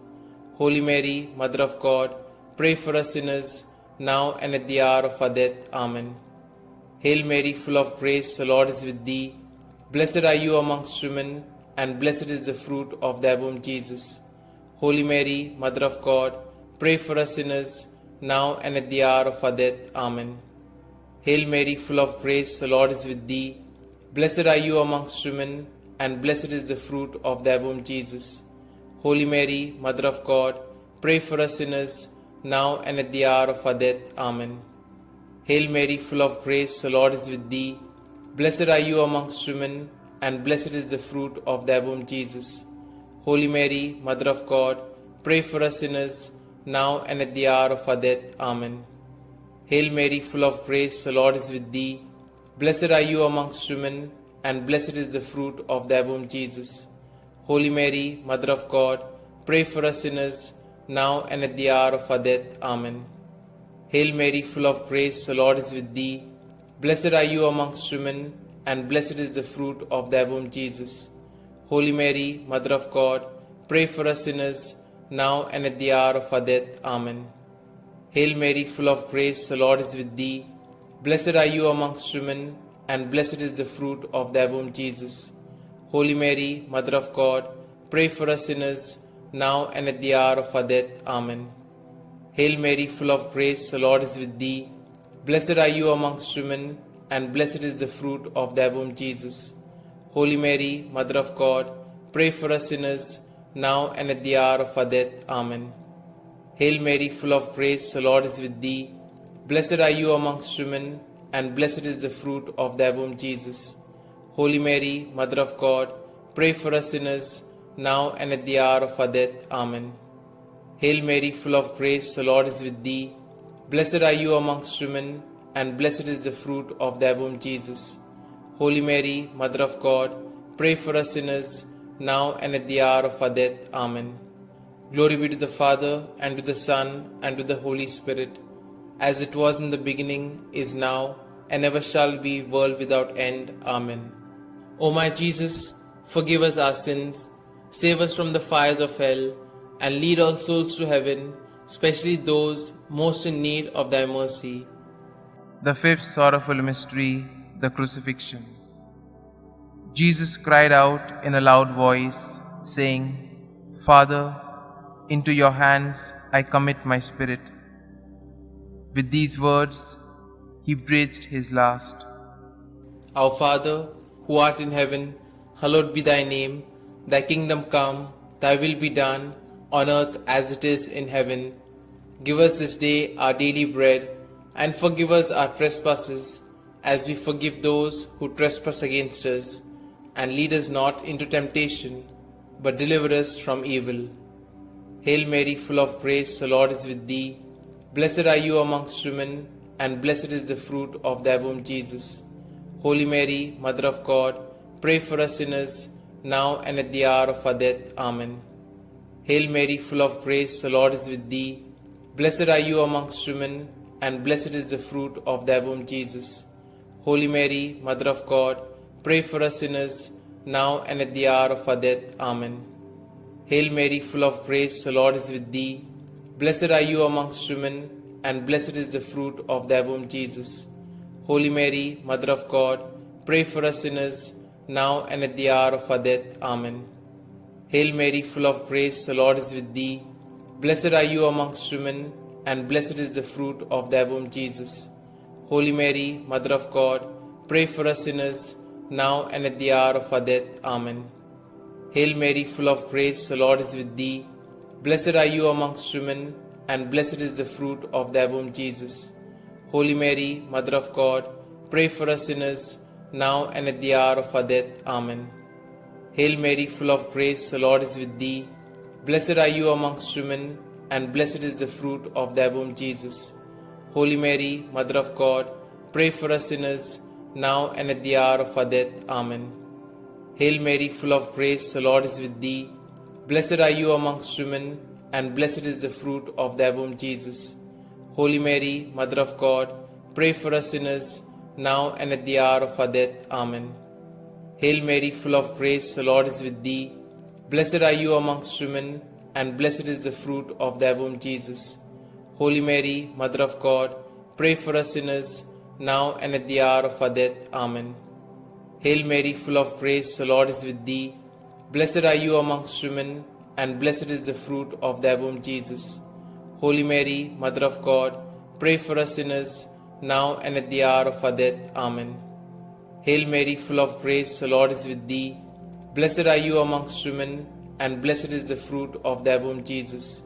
Holy Mary, Mother of God, pray for us sinners, now and at the hour of our death. Amen. Hail Mary, full of grace, the Lord is with thee. Blessed are you amongst women, and blessed is the fruit of thy womb, Jesus. Holy Mary, Mother of God, pray for us sinners, now and at the hour of our death. Amen. Hail Mary, full of grace, the Lord is with thee. Blessed are you amongst women, and blessed is the fruit of thy womb, Jesus. Holy Mary, Mother of God, pray for us sinners, now and at the hour of our death. Amen. Hail Mary, full of grace, the Lord is with thee. Blessed are you amongst women, and blessed is the fruit of thy womb, Jesus. Holy Mary, Mother of God, pray for us sinners, now and at the hour of our death. Amen. Hail Mary, full of grace, the Lord is with thee. Blessed are you amongst women, and blessed is the fruit of thy womb, Jesus. Holy Mary, Mother of God, pray for us sinners, now and at the hour of our death. Amen. Hail Mary, full of grace, the Lord is with thee. Blessed are you amongst women, and blessed is the fruit of thy womb, Jesus. Holy Mary, Mother of God, pray for us sinners, now and at the hour of our death. Amen. Hail Mary, full of grace, the Lord is with thee. Blessed are you amongst women, and blessed is the fruit of thy womb, Jesus. Holy Mary, Mother of God, pray for us sinners, now and at the hour of our death. Amen. Hail Mary, full of grace, the Lord is with thee. Blessed are you amongst women, and blessed is the fruit of thy womb, Jesus. Holy Mary, Mother of God, pray for us sinners, now and at the hour of our death. Amen. Hail Mary, full of grace, the Lord is with thee. Blessed are you amongst women, and blessed is the fruit of thy womb, Jesus. Holy Mary, Mother of God, pray for us sinners, now and at the hour of our death. Amen. Hail Mary, full of grace, the Lord is with thee. Blessed are you amongst women, and blessed is the fruit of thy womb, Jesus. Holy Mary, Mother of God, pray for us sinners, now and at the hour of our death. Amen. Glory be to the Father, and to the Son, and to the Holy Spirit, as it was in the beginning, is now, and ever shall be, world without end. Amen. O my Jesus, forgive us our sins, save us from the fires of hell, and lead all souls to heaven, especially those most in need of thy mercy. The fifth sorrowful mystery, the crucifixion. Jesus cried out in a loud voice, saying, Father, into your hands I commit my spirit. With these words, he breathed his last. Our Father, who art in heaven, hallowed be thy name. Thy kingdom come, thy will be done, on earth as it is in heaven. Give us this day our daily bread, and forgive us our trespasses, as we forgive those who trespass against us. And lead us not into temptation, but deliver us from evil. Hail Mary, full of grace, the Lord is with thee. Blessed are you amongst women, and blessed is the fruit of thy womb, Jesus. Holy Mary, Mother of God, pray for us sinners, now and at the hour of our death. Amen. Hail Mary, full of grace, the Lord is with thee. Blessed are you amongst women, and blessed is the fruit of thy womb, Jesus. Holy Mary, Mother of God, pray for us sinners, now and at the hour of our death. Amen. Hail Mary, full of grace, the Lord is with thee. Blessed are you amongst women, and blessed is the fruit of thy womb, Jesus. Holy Mary, Mother of God, pray for us sinners, now and at the hour of our death. Amen. Hail Mary, full of grace, the Lord is with thee. Blessed are you amongst women, and blessed is the fruit of thy womb, Jesus. Holy Mary, Mother of God, pray for us sinners, now and at the hour of our death. Amen. Hail Mary, full of grace, the Lord is with thee. Blessed are you amongst women, and blessed is the fruit of thy womb, Jesus. Holy Mary, Mother of God, pray for us sinners, now and at the hour of our death. Amen. Hail Mary, full of grace, the Lord is with thee. Blessed are you amongst women, and blessed is the fruit of thy womb, Jesus. Holy Mary, Mother of God, pray for us sinners, now and at the hour of our death. Amen. Hail Mary, full of grace, the Lord is with thee. Blessed are you amongst women, and blessed is the fruit of thy womb, Jesus. Holy Mary, Mother of God, pray for us sinners, now and at the hour of our death. Amen. Hail Mary, full of grace, the Lord is with thee. Blessed are you amongst women, and blessed is the fruit of thy womb, Jesus. Holy Mary, Mother of God, pray for us sinners, now and at the hour of our death. Amen. Hail Mary, full of grace, the Lord is with thee. Blessed are you amongst women, and blessed is the fruit of thy womb, Jesus. Holy Mary, Mother of God, pray for us sinners, now and at the hour of our death. Amen. Hail Mary, full of grace, the Lord is with thee. Blessed are you amongst women, and blessed is the fruit of thy womb, Jesus.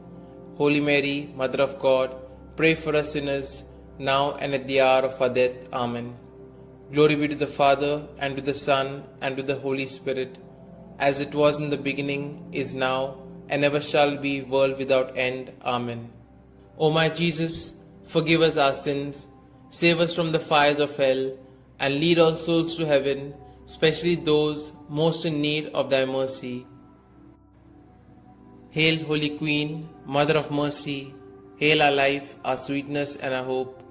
Holy Mary, Mother of God, pray for us sinners, now and at the hour of our death. Amen. Glory be to the Father, and to the Son, and to the Holy Spirit, as it was in the beginning, is now, and ever shall be, world without end. Amen. O my Jesus, forgive us our sins, save us from the fires of hell, and lead all souls to heaven, especially those most in need of thy mercy. Hail, Holy Queen, Mother of Mercy, hail our life, our sweetness, and our hope.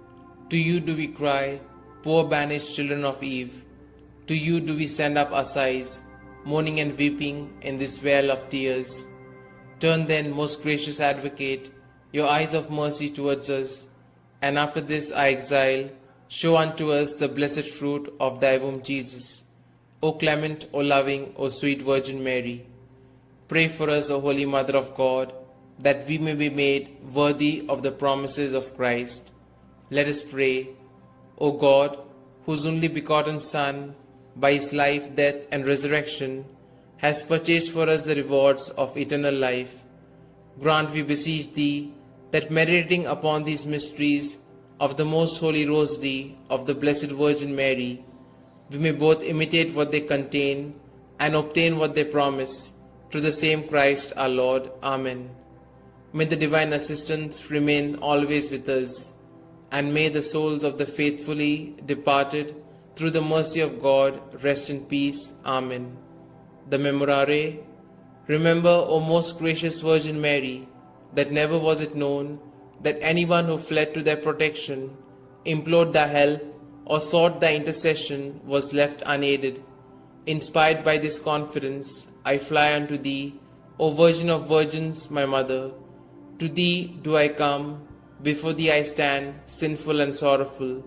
To you do we cry, poor banished children of Eve. To you do we send up our sighs, mourning and weeping in this vale of tears. Turn then, most gracious Advocate, your eyes of mercy towards us, and after this our exile, show unto us the blessed fruit of thy womb, Jesus. O clement, O loving, O sweet Virgin Mary, pray for us, O Holy Mother of God, that we may be made worthy of the promises of Christ. Let us pray. O God, whose only begotten Son, by his life, death, and resurrection, has purchased for us the rewards of eternal life, grant, we beseech thee, that meditating upon these mysteries of the most holy Rosary of the Blessed Virgin Mary, we may both imitate what they contain and obtain what they promise, through the same Christ our Lord. Amen. May the divine assistance remain always with us, and may the souls of the faithfully departed, through the mercy of God, rest in peace. Amen. The Memorare. Remember, O most gracious Virgin Mary, that never was it known that anyone who fled to thy protection, implored thy help, or sought thy intercession was left unaided. Inspired by this confidence, I fly unto thee, O Virgin of Virgins, my Mother. To thee do I come, before thee I stand, sinful and sorrowful.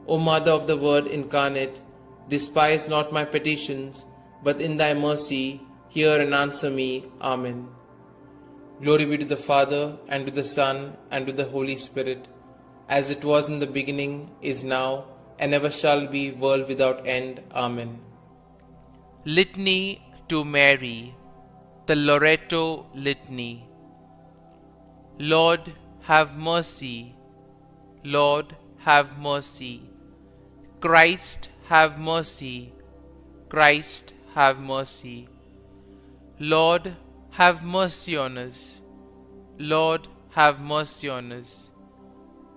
O Mother of the Word incarnate, despise not my petitions, but in thy mercy hear and answer me. Amen. Glory be to the Father, and to the Son, and to the Holy Spirit, as it was in the beginning, is now, and ever shall be, world without end. Amen. Litany to Mary, the Loreto Litany. Lord, have mercy. Lord, have mercy. Christ, have mercy. Christ, have mercy. Lord, have mercy on us. Lord, have mercy on us.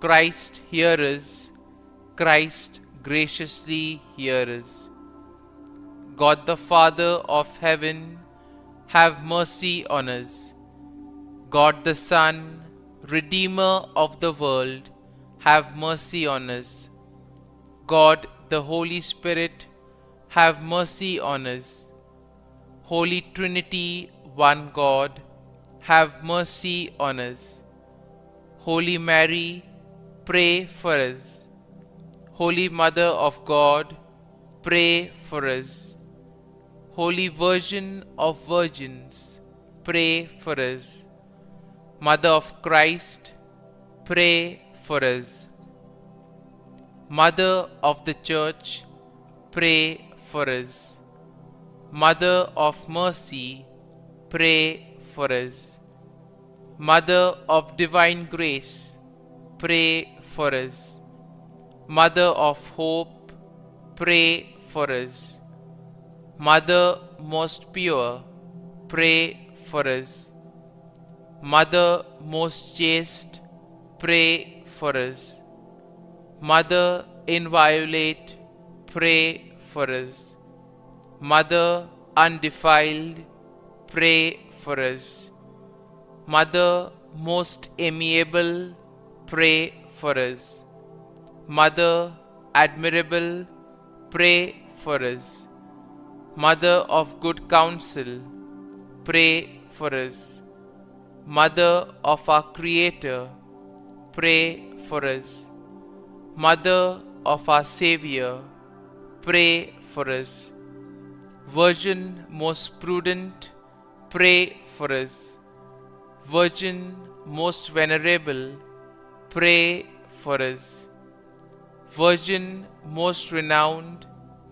Christ, hear us. Christ, graciously hear us. God the Father of heaven, have mercy on us. God the Son, Redeemer of the world, have mercy on us. God the Holy Spirit, have mercy on us. Holy Trinity, one God, have mercy on us. Holy Mary, pray for us. Holy Mother of God, pray for us. Holy Virgin of Virgins, pray for us. Mother of Christ, pray for us. Mother of the Church, pray for us. Mother of Mercy, pray for us. Mother of Divine Grace, pray for us. Mother of Hope, pray for us. Mother most pure, pray for us. Mother most chaste, pray for us. Mother inviolate, pray for us. Mother undefiled, pray for us. Mother most amiable, pray for us. Mother admirable, pray for us. Mother of good counsel, pray for us. Mother of our Creator, pray for us. Mother of our Savior, pray for us. Virgin most prudent, pray for us. Virgin most venerable, pray for us. Virgin most renowned,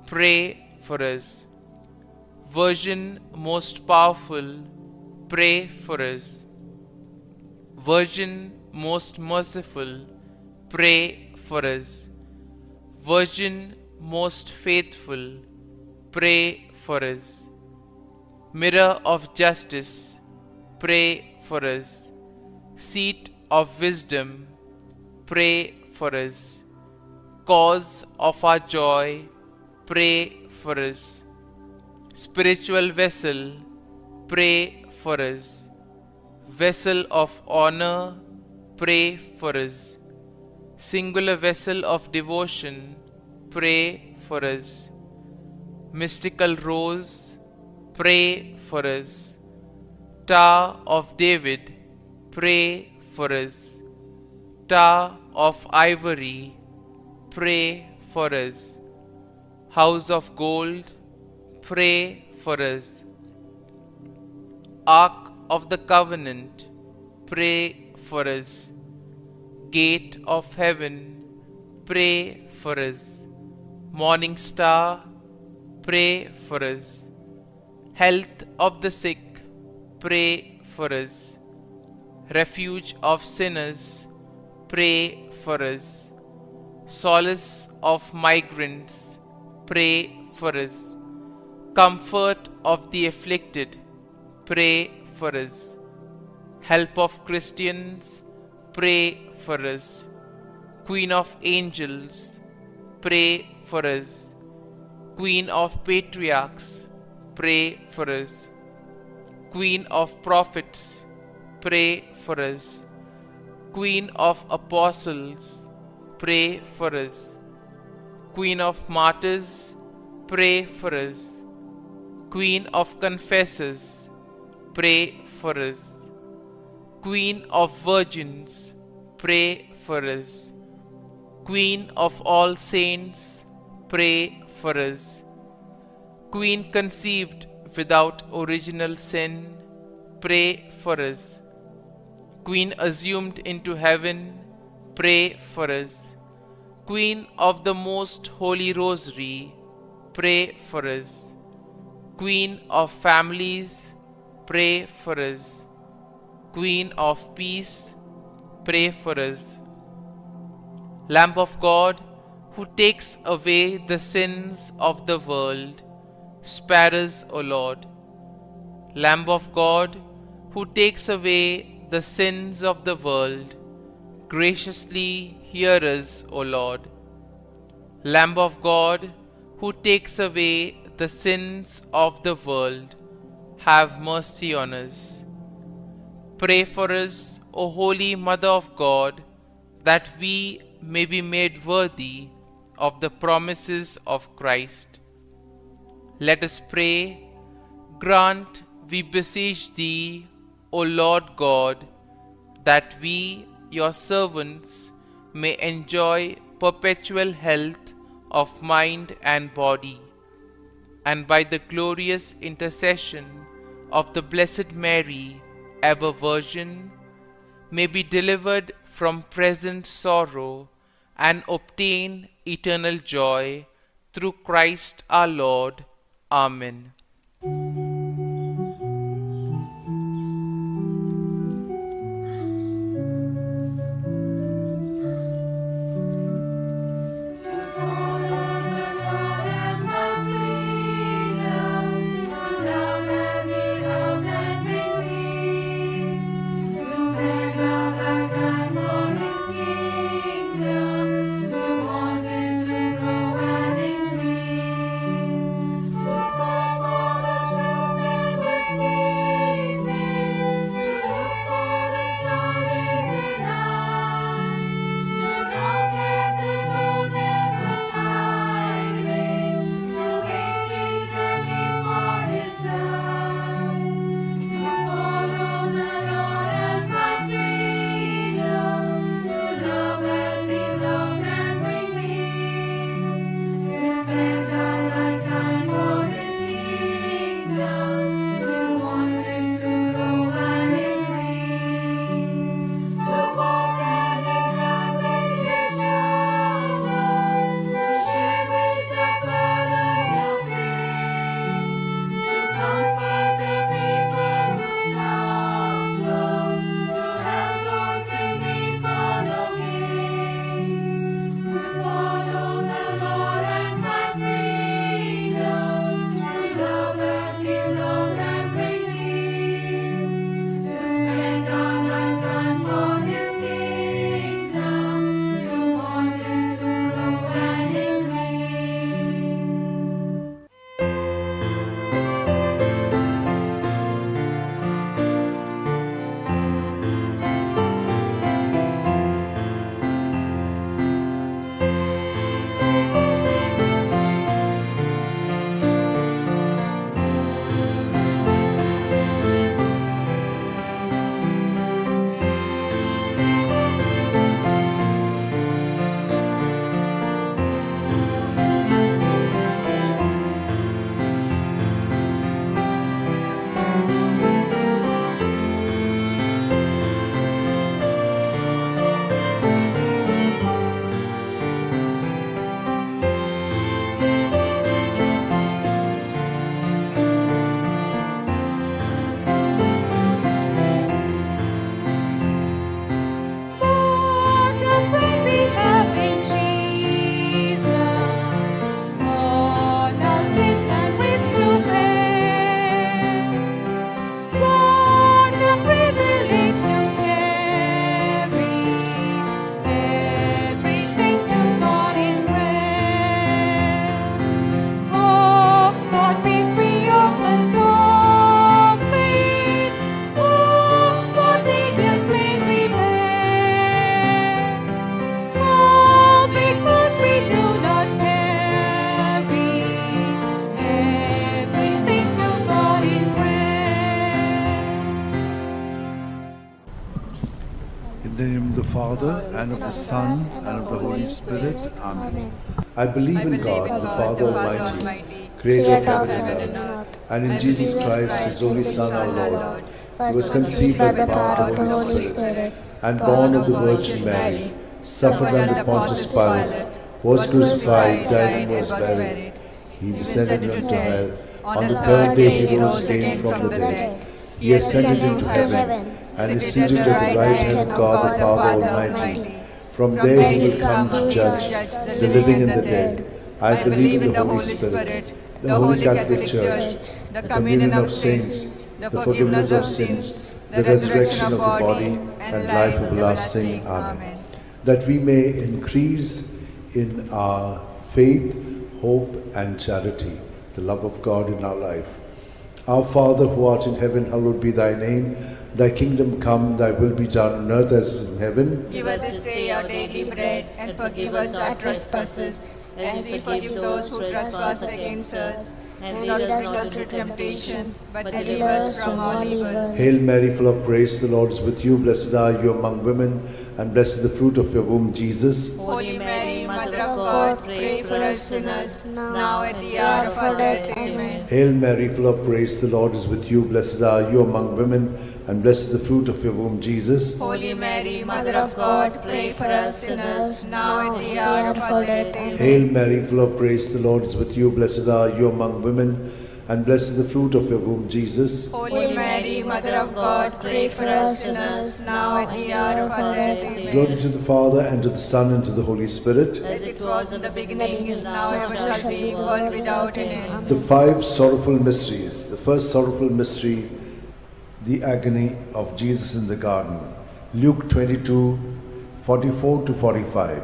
pray for us. Virgin most powerful, pray for us. Virgin most merciful, pray for us. Virgin most faithful, pray for us. Mirror of justice, pray for us. Seat of wisdom, pray for us. Cause of our joy, pray for us. Spiritual vessel, pray for us. Vessel of honor, pray for us. Singular vessel of devotion, pray for us. Mystical rose, pray for us. Tower of David, pray for us. Tower of ivory, pray for us. House of gold, pray for us. Ark of the covenant, pray for us. Gate of heaven, pray for us. Morning star, pray for us. Health of the sick, pray for us. Refuge of sinners, pray for us. Solace of migrants, pray for us. Comfort of the afflicted, pray for us. Help of Christians, pray for us. Queen of angels, pray for us. Queen of patriarchs, pray for us. Queen of prophets, pray for us. Queen of apostles, pray for us. Queen of martyrs, pray for us. Queen of confessors, pray for us. Queen of virgins, pray for us. Queen of all saints, pray for us. Queen conceived without original sin, pray for us. Queen assumed into heaven, pray for us. Queen of the most holy rosary, pray for us. Queen of families, pray for us. Queen of peace, pray for us. Lamb of God, who takes away the sins of the world, spare us, O Lord. Lamb of God, who takes away the sins of the world, graciously hear us, O Lord. Lamb of God, who takes away the sins of the world, have mercy on us. Pray for us, O Holy Mother of God, that we may be made worthy of the promises of Christ. Let us pray. Grant, we beseech Thee, O Lord God, that we, Your servants, may enjoy perpetual health of mind and body, and by the glorious intercession of the Blessed Mary, ever Virgin, may be delivered from present sorrow and obtain eternal joy through Christ our Lord. Amen. To search for the In the name of the Father, and of the Son, and of the Holy Spirit. Amen. I believe in God, the Father Almighty, creator of heaven and earth, and in Jesus Christ, his only Son, our Lord, who was conceived by the power of the Holy Spirit, and born of the Virgin Mary, suffered under Pontius Pilate, was crucified, died, and was buried. He descended into hell. On the third day he rose again from the dead. He ascended into heaven, and is seated at the right hand of God the Father Almighty. From there he will come to judge the living and the dead. I believe in the Holy Spirit, the Holy Catholic Church, the communion of saints, the forgiveness of sins, the resurrection of the body, and life everlasting. Amen. That we may increase in our faith, hope, and charity, the love of God in our life. Our Father who art in heaven, hallowed be thy name. Thy kingdom come, thy will be done on earth as it is in heaven. Give us this day our daily bread, and forgive us our trespasses, as we forgive those who trespass against us. And lead us not into temptation, but deliver us from all evil. Hail Mary, full of grace, the Lord is with you. Blessed are you among women, and blessed is the fruit of your womb, Jesus. Holy Mary, Mother of God, pray for us sinners, now at the hour of our death. Amen. Hail Mary, full of grace, the Lord is with you. Blessed are you among women, and blessed is the fruit of your womb, Jesus. Holy Mary, Mother of God, pray for us sinners, now at the hour of our death. Amen. Hail Mary, full of grace, the Lord is with you. Blessed are you among women, and blessed is the fruit of your womb, Jesus. Holy Mary, Mother of God, pray for us sinners, now at the hour of our death. Amen. Glory to the Father, and to the Son, and to the Holy Spirit. As it was in the beginning, is now, ever shall be, world without end. The five sorrowful mysteries. The first sorrowful mystery, the agony of Jesus in the garden. Luke 22, 44 to 45.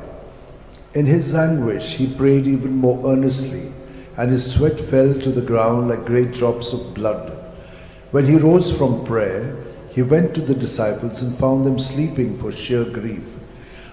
In his anguish, he prayed even more earnestly, and his sweat fell to the ground like great drops of blood. When he rose from prayer, he went to the disciples and found them sleeping for sheer grief.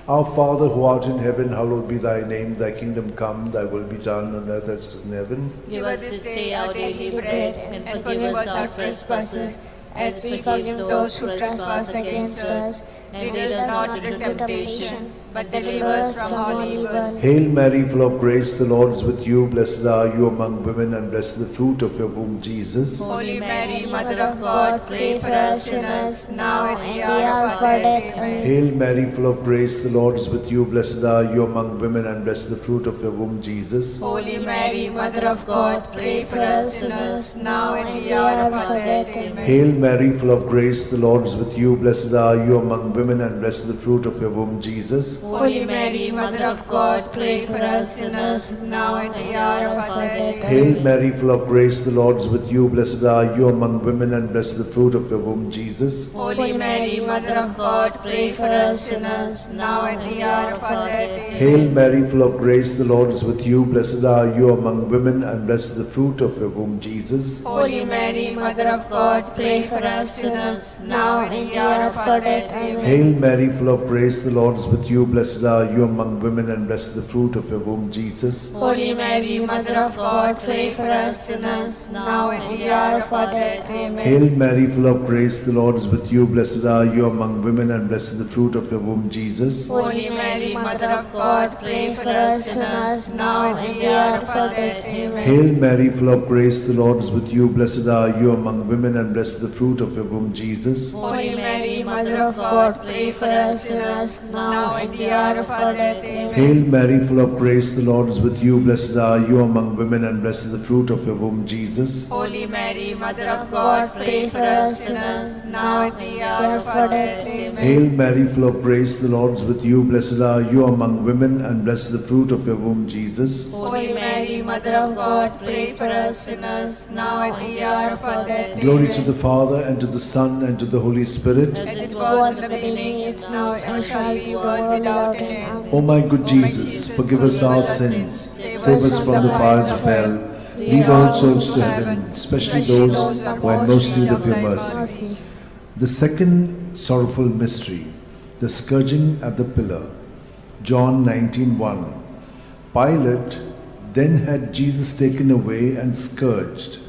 Our Father who art in heaven, hallowed be thy name. Thy kingdom come, thy will be done on earth as it is in heaven. Give us this day our daily bread, and forgive us our trespasses, as we forgive those who trespass against us. And lead us not into temptation, but deliver us from all evil. Hail Mary, full of grace, the Lord is with you. Blessed are you among women, and blessed is the fruit of your womb, Jesus. Holy Mary, Mother of God, pray for us sinners, now and at the hour of our death. Amen. Hail Mary, full of grace, the Lord is with you. Blessed are you among women, and blessed is the fruit of your womb, Jesus. Holy Mary, Mother of God, pray for us sinners, now and at the hour of our death. Amen. Hail Mary, full of grace, the Lord is with you. Blessed are you among women, and blessed is the fruit of your womb, Jesus. Holy Mary, Mother of God, pray for us sinners, now and at the hour of our death. Hail Mary, full of grace, the Lord is with you. Blessed are you among women, and blessed is the fruit of your womb, Jesus. Holy Mary, Mother of God, pray for us sinners, now and at the hour of our death. Hail Mary, full of grace, the Lord is with you. Blessed are you among women, and blessed is the fruit of your womb, Jesus. Holy Mary, Mother of God, pray for us sinners, now and at the hour of our death. Amen. Hail Mary, full of grace, the Lord is with you. Blessed are you among women, and blessed is the fruit of your womb, Jesus. Holy Mary, Mother of God, pray for us sinners, now and at the hour of our death. Amen. Hail Mary, full of grace, the Lord is with you. Blessed are you among women, and blessed is the fruit of your womb, Jesus. Holy Mary, Mother of God, pray for us sinners, now and at the hour of our death. Amen. Hail Mary, full of grace, the Lord is with you. Blessed are you among women, and blessed is the fruit of your womb, Jesus. Holy Mary, Mother of God, pray for us sinners, now and at the hour of our death. Amen. Hail Mary, full of grace, the Lord is with you. Blessed are you among women, and blessed is the fruit of your womb, Jesus. Holy Mary, Mother of God, pray for us sinners, now and at the hour of our death. Amen. Hail Mary, full of grace, the Lord is with you. Blessed are you among women, and blessed is the fruit of your womb, Jesus. Holy Mary, Mother of God, pray for us sinners, now and at the hour of our death. Glory to the Father, and to the Son, and to the Holy Spirit. As it was in the beginning, is now, and shall be, world without end. O my good Jesus, forgive us our sins, save us from the fires of hell, lead all souls to heaven, especially those who are in most need of your mercy. The second sorrowful mystery, the scourging at the pillar. John 19:1. Pilate then had Jesus taken away and scourged.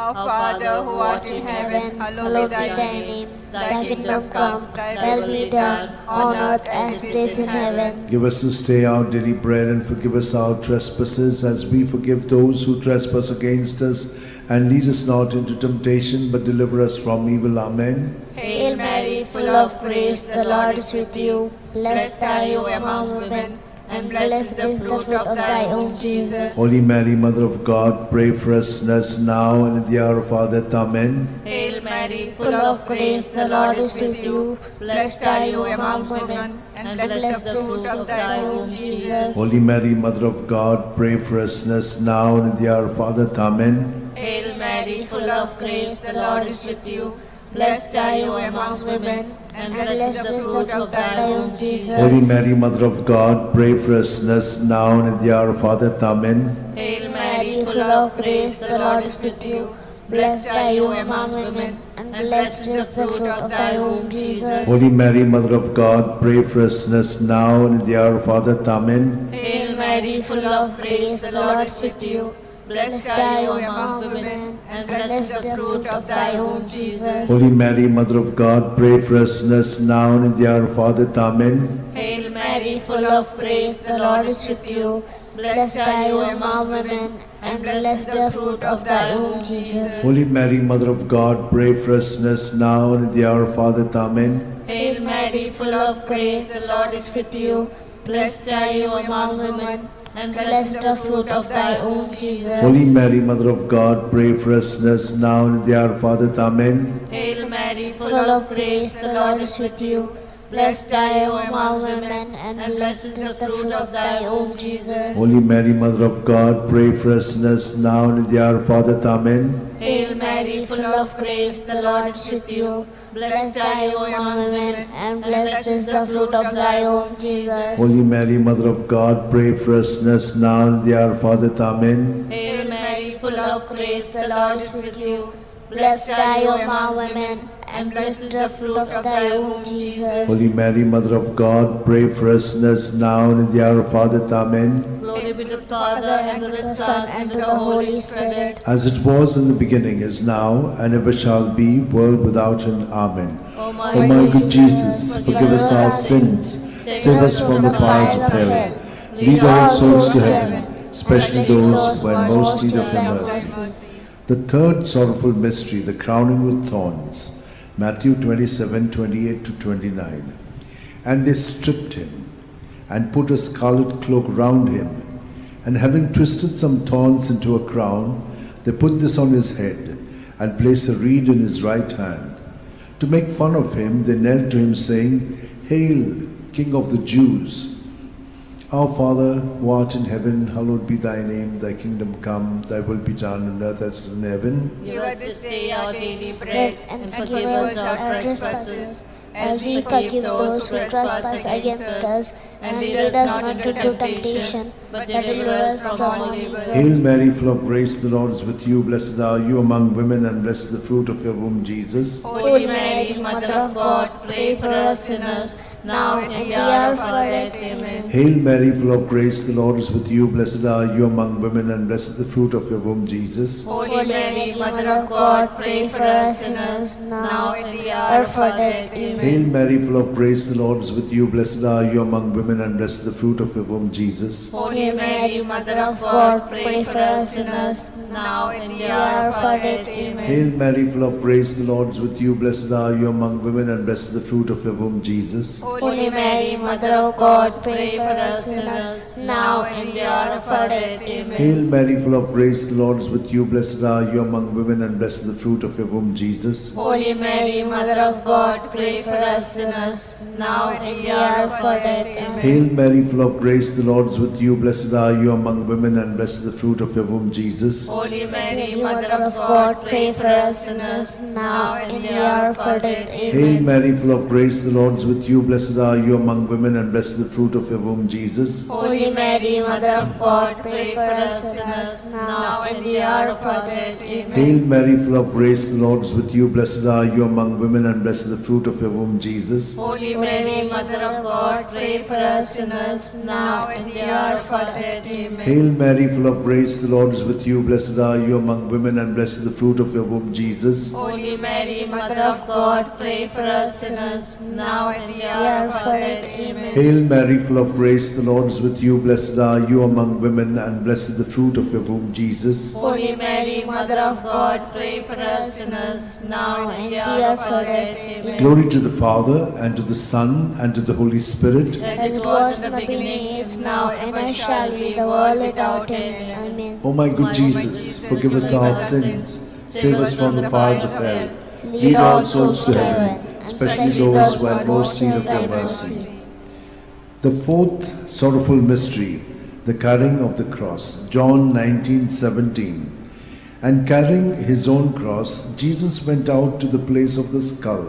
Our Father who art in heaven, hallowed be thy name. Thy kingdom come, thy will be done, on earth as it is in heaven. Give us this day our daily bread, and forgive us our trespasses, as we forgive those who trespass against us. And lead us not into temptation, but deliver us from evil. Amen. Hail Mary, full of grace, the Lord is with you. Blessed are you among women, and blessed is the fruit of thy womb, Jesus. Holy Mary, Mother of God, pray for us sinners now and at the hour of our death. Amen. Hail Mary, full of grace, the Lord is with you. Blessed are you among women, and blessed is the fruit of thy womb, Jesus. Holy Mary, Mother of God, pray for us sinners now and at the hour of our death. Amen. Hail Mary, full of grace, the Lord is with you. Blessed are you among women, and blessed is the fruit of thy womb, Jesus. Holy Mary, Mother of God, pray for us sinners now and at the hour of our death. Amen. Hail Mary, full of grace, the Lord is with you. Blessed are you among women, and blessed is the fruit of thy womb, Jesus. Holy Mary, Mother of God, pray for us sinners now and at the hour of our death. Amen. Hail Mary, full of grace, the Lord is with you. Blessed are you among women, and blessed is the fruit of thy womb, Jesus. Holy Mary, Mother of God, pray for us sinners now and at the hour of our death. Amen. Hail Mary, full of grace, the Lord is with you. Blessed are you among women, and blessed is the fruit of thy womb, Jesus. Holy Mary, Mother of God, pray for us sinners now and at the hour of our death. Amen. Hail Mary, full of grace, the Lord is with you. Blessed are you among women, and blessed is the fruit of thy womb, Jesus. Holy Mary, Mother of God, pray for us sinners now and at the hour of our death. Amen. Hail Mary, full of grace, the Lord is with you. Blessed are you among women, and blessed is the fruit of thy womb, Jesus. Holy Mary, Mother of God, pray for us sinners now and at the hour of our death. Amen. Hail Mary, full of grace, the Lord is with you. Blessed are you among women, and blessed is the fruit of thy womb, Jesus. Holy Mary, Mother of God, pray for us sinners now and at the hour of our death. Amen. Hail Mary, full of grace, the Lord is with you. Blessed are you among women, and blessed is the fruit of thy womb, Jesus. Holy Mary, Mother of God, pray for us sinners now and at the hour of our death. Amen. Glory be to the Father, and to the Son, and to the Holy Spirit. As it was in the beginning, is now, and ever shall be, world without end. Amen. O my O my good Jesus, forgive us our sins, save us from the fires of hell, lead all souls to heaven, especially those who are in most need of your mercy. The third sorrowful mystery, the crowning with thorns. Matthew 27:28-29. And they stripped him, and put a scarlet cloak round him, and having twisted some thorns into a crown, they put this on his head, and placed a reed in his right hand. To make fun of him, they knelt to him, saying, Hail, King of the Jews! Our Father, who art in heaven, hallowed be thy name. Thy kingdom come, thy will be done on earth as it is in heaven. Give us this day our daily bread, and forgive us our trespasses, as we forgive those who trespass against us. And lead us not into temptation, but deliver us from all evil. Hail Mary, full of grace, the Lord is with you. Blessed are you among women, and blessed is the fruit of your womb, Jesus. Holy Mary, Mother of God, pray for us sinners, now and at the hour of our death. Amen. Hail Mary, full of grace, the Lord is with you. Blessed are you among women, and blessed is the fruit of your womb, Jesus. Holy Mary, Mother of God, pray for us sinners, now and at the hour of our death. Amen. Hail Mary, full of grace, the Lord is with you. Blessed are you among women, and blessed is the fruit of your womb, Jesus. Holy Mary, Mother of God, pray for us sinners, now and at the hour of our death. Amen. Hail Mary, full of grace, the Lord is with you. Blessed are you among women, and blessed is the fruit of your womb, Jesus. Holy Mary, Mother of God, pray for us sinners, now and at the hour of our death. Amen. Hail Mary, full of grace, the Lord is with you. Blessed are you among women, and blessed is the fruit of your womb, Jesus. Holy Mary, Mother of God, pray for us sinners, now and at the hour of our death. Amen. Hail Mary, full of grace, the Lord is with you. Blessed are you among women, and blessed is the fruit of your womb, Jesus. Holy Mary, Mother of God, pray for us sinners, now and at the hour of our death. Hail Amen. Mary, full of grace, the Lord is with you. Blessed are you among women, and blessed is the fruit of your womb, Jesus. Holy Mary, Mother of God, pray for us sinners, now and at the hour of our death. Amen. Hail Mary, full of grace, the Lord is with you. Blessed are you among women, and blessed is the fruit of your womb, Jesus. Holy Mary, Mother of God, pray for us sinners, now and at the hour of our death. Amen. Hail Mary, full of grace, the Lord is with you. Blessed blessed are you among women, and blessed is the fruit of your womb, Jesus. Holy Mary, Mother of God, pray for us sinners, now and the hour of our death. Amen. Hail Mary, full of grace, the Lord is with you. Blessed are you among women, and blessed is the fruit of your womb, Jesus. Holy Mary, Mother of God, pray for us sinners, now and the hour of our death. Amen. Glory to the Father, and to the Son, and to the Holy Spirit. As it was in the beginning, is now, and ever shall be, the world without end. Amen. O my good Jesus, forgive us our sins, save us from the fires of hell, lead all souls to heaven, especially those who have most need of your mercy. The fourth sorrowful mystery, the carrying of the cross. John 19:17. And carrying his own cross, Jesus went out to the place of the skull,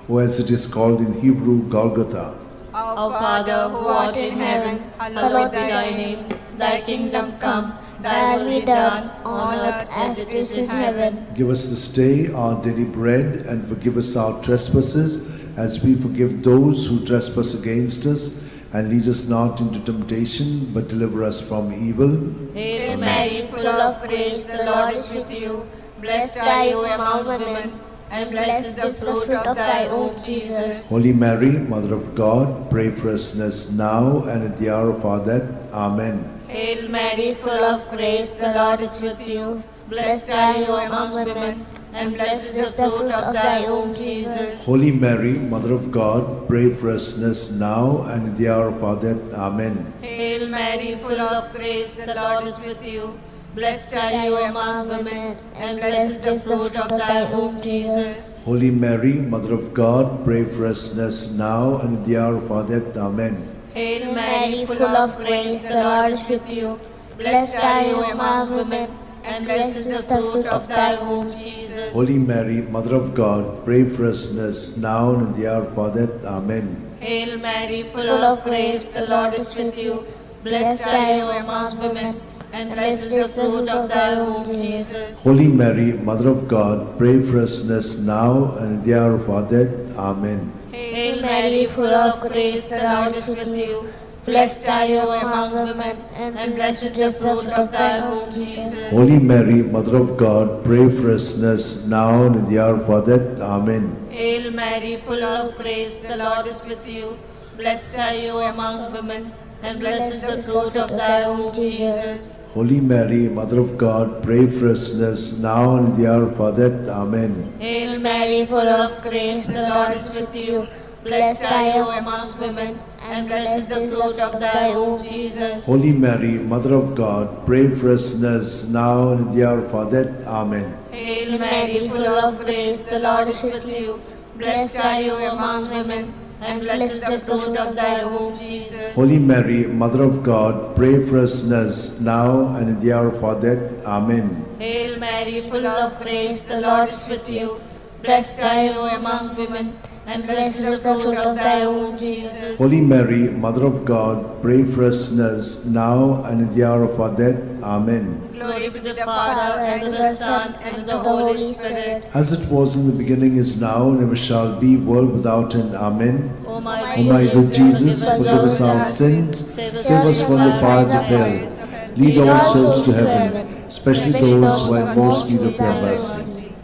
or as it is called in Hebrew, Golgotha. Our Father, who art in heaven, hallowed be thy name. Thy kingdom come, thy will be done, on earth as it is in heaven. Give us this day our daily bread, and forgive us our trespasses, as we forgive those who trespass against us. And lead us not into temptation, but deliver us from evil. Hail Mary, full of grace, the Lord is with you. Blessed are you among women, and blessed is the fruit of thy womb, Jesus. Holy Mary, Mother of God, pray for us sinners now and at the hour of our death. Amen. Hail Mary, full of grace, the Lord is with you. Blessed are you among women, and blessed is the fruit of thy womb, Jesus. Holy Mary, Mother of God, pray for us sinners now and at the hour of our death. Amen. Hail Mary, full of grace, the Lord is with you. Blessed are you among women, and blessed is the fruit of thy womb, Jesus. Holy Mary, Mother of God, pray for us sinners now and at the hour of our death. Amen. Hail Mary, full of grace, the Lord is with you. Blessed are you among women, and blessed is the fruit of thy womb, Jesus. Holy Mary, Mother of God, pray for us sinners now and at the hour of our death. Amen. Hail Mary, full of grace, the Lord is with you. Blessed are you among women, and blessed is the fruit of thy womb, Jesus. Holy Mary, Mother of God, pray for us sinners now and at the hour of our death. Amen. Hail Mary, full of grace, the Lord is with you. Blessed are you among women, and blessed is the fruit of thy womb, Jesus. Holy Mary, Mother of God, pray for us sinners now and at the hour of our death. Amen. Hail Mary, full of grace, the Lord is with you. Blessed are you among women, and blessed is the fruit of thy womb, Jesus. Holy Mary, Mother of God, pray for us sinners now and at the hour of our death. Amen. Hail Mary, full of grace, the Lord is with you. Blessed are you among women, and blessed is the fruit of thy womb, Jesus. Holy Mary, Mother of God, pray for us sinners now and at the hour of our death. Amen. Hail Mary, full of grace, the Lord is with you. Blessed are you among women, and blessed is the fruit of thy womb, Jesus. Holy Mary, Mother of God, pray for us sinners now and at the hour of our death. Amen. Hail Mary, full of grace, the Lord is with you. Blessed are you among women, and blessed is the fruit of thy womb, Jesus. Holy Mary, Mother of God, pray for us sinners now and at the hour of our death. Amen. Glory be to the Father, and to the Son, and to the Holy Spirit. As it was in the beginning, is now, and ever shall be, world without end. Amen. O my O my good Jesus, forgive us our sins, save us from the fires of hell, lead all souls to heaven, especially those who are in most need of your mercy.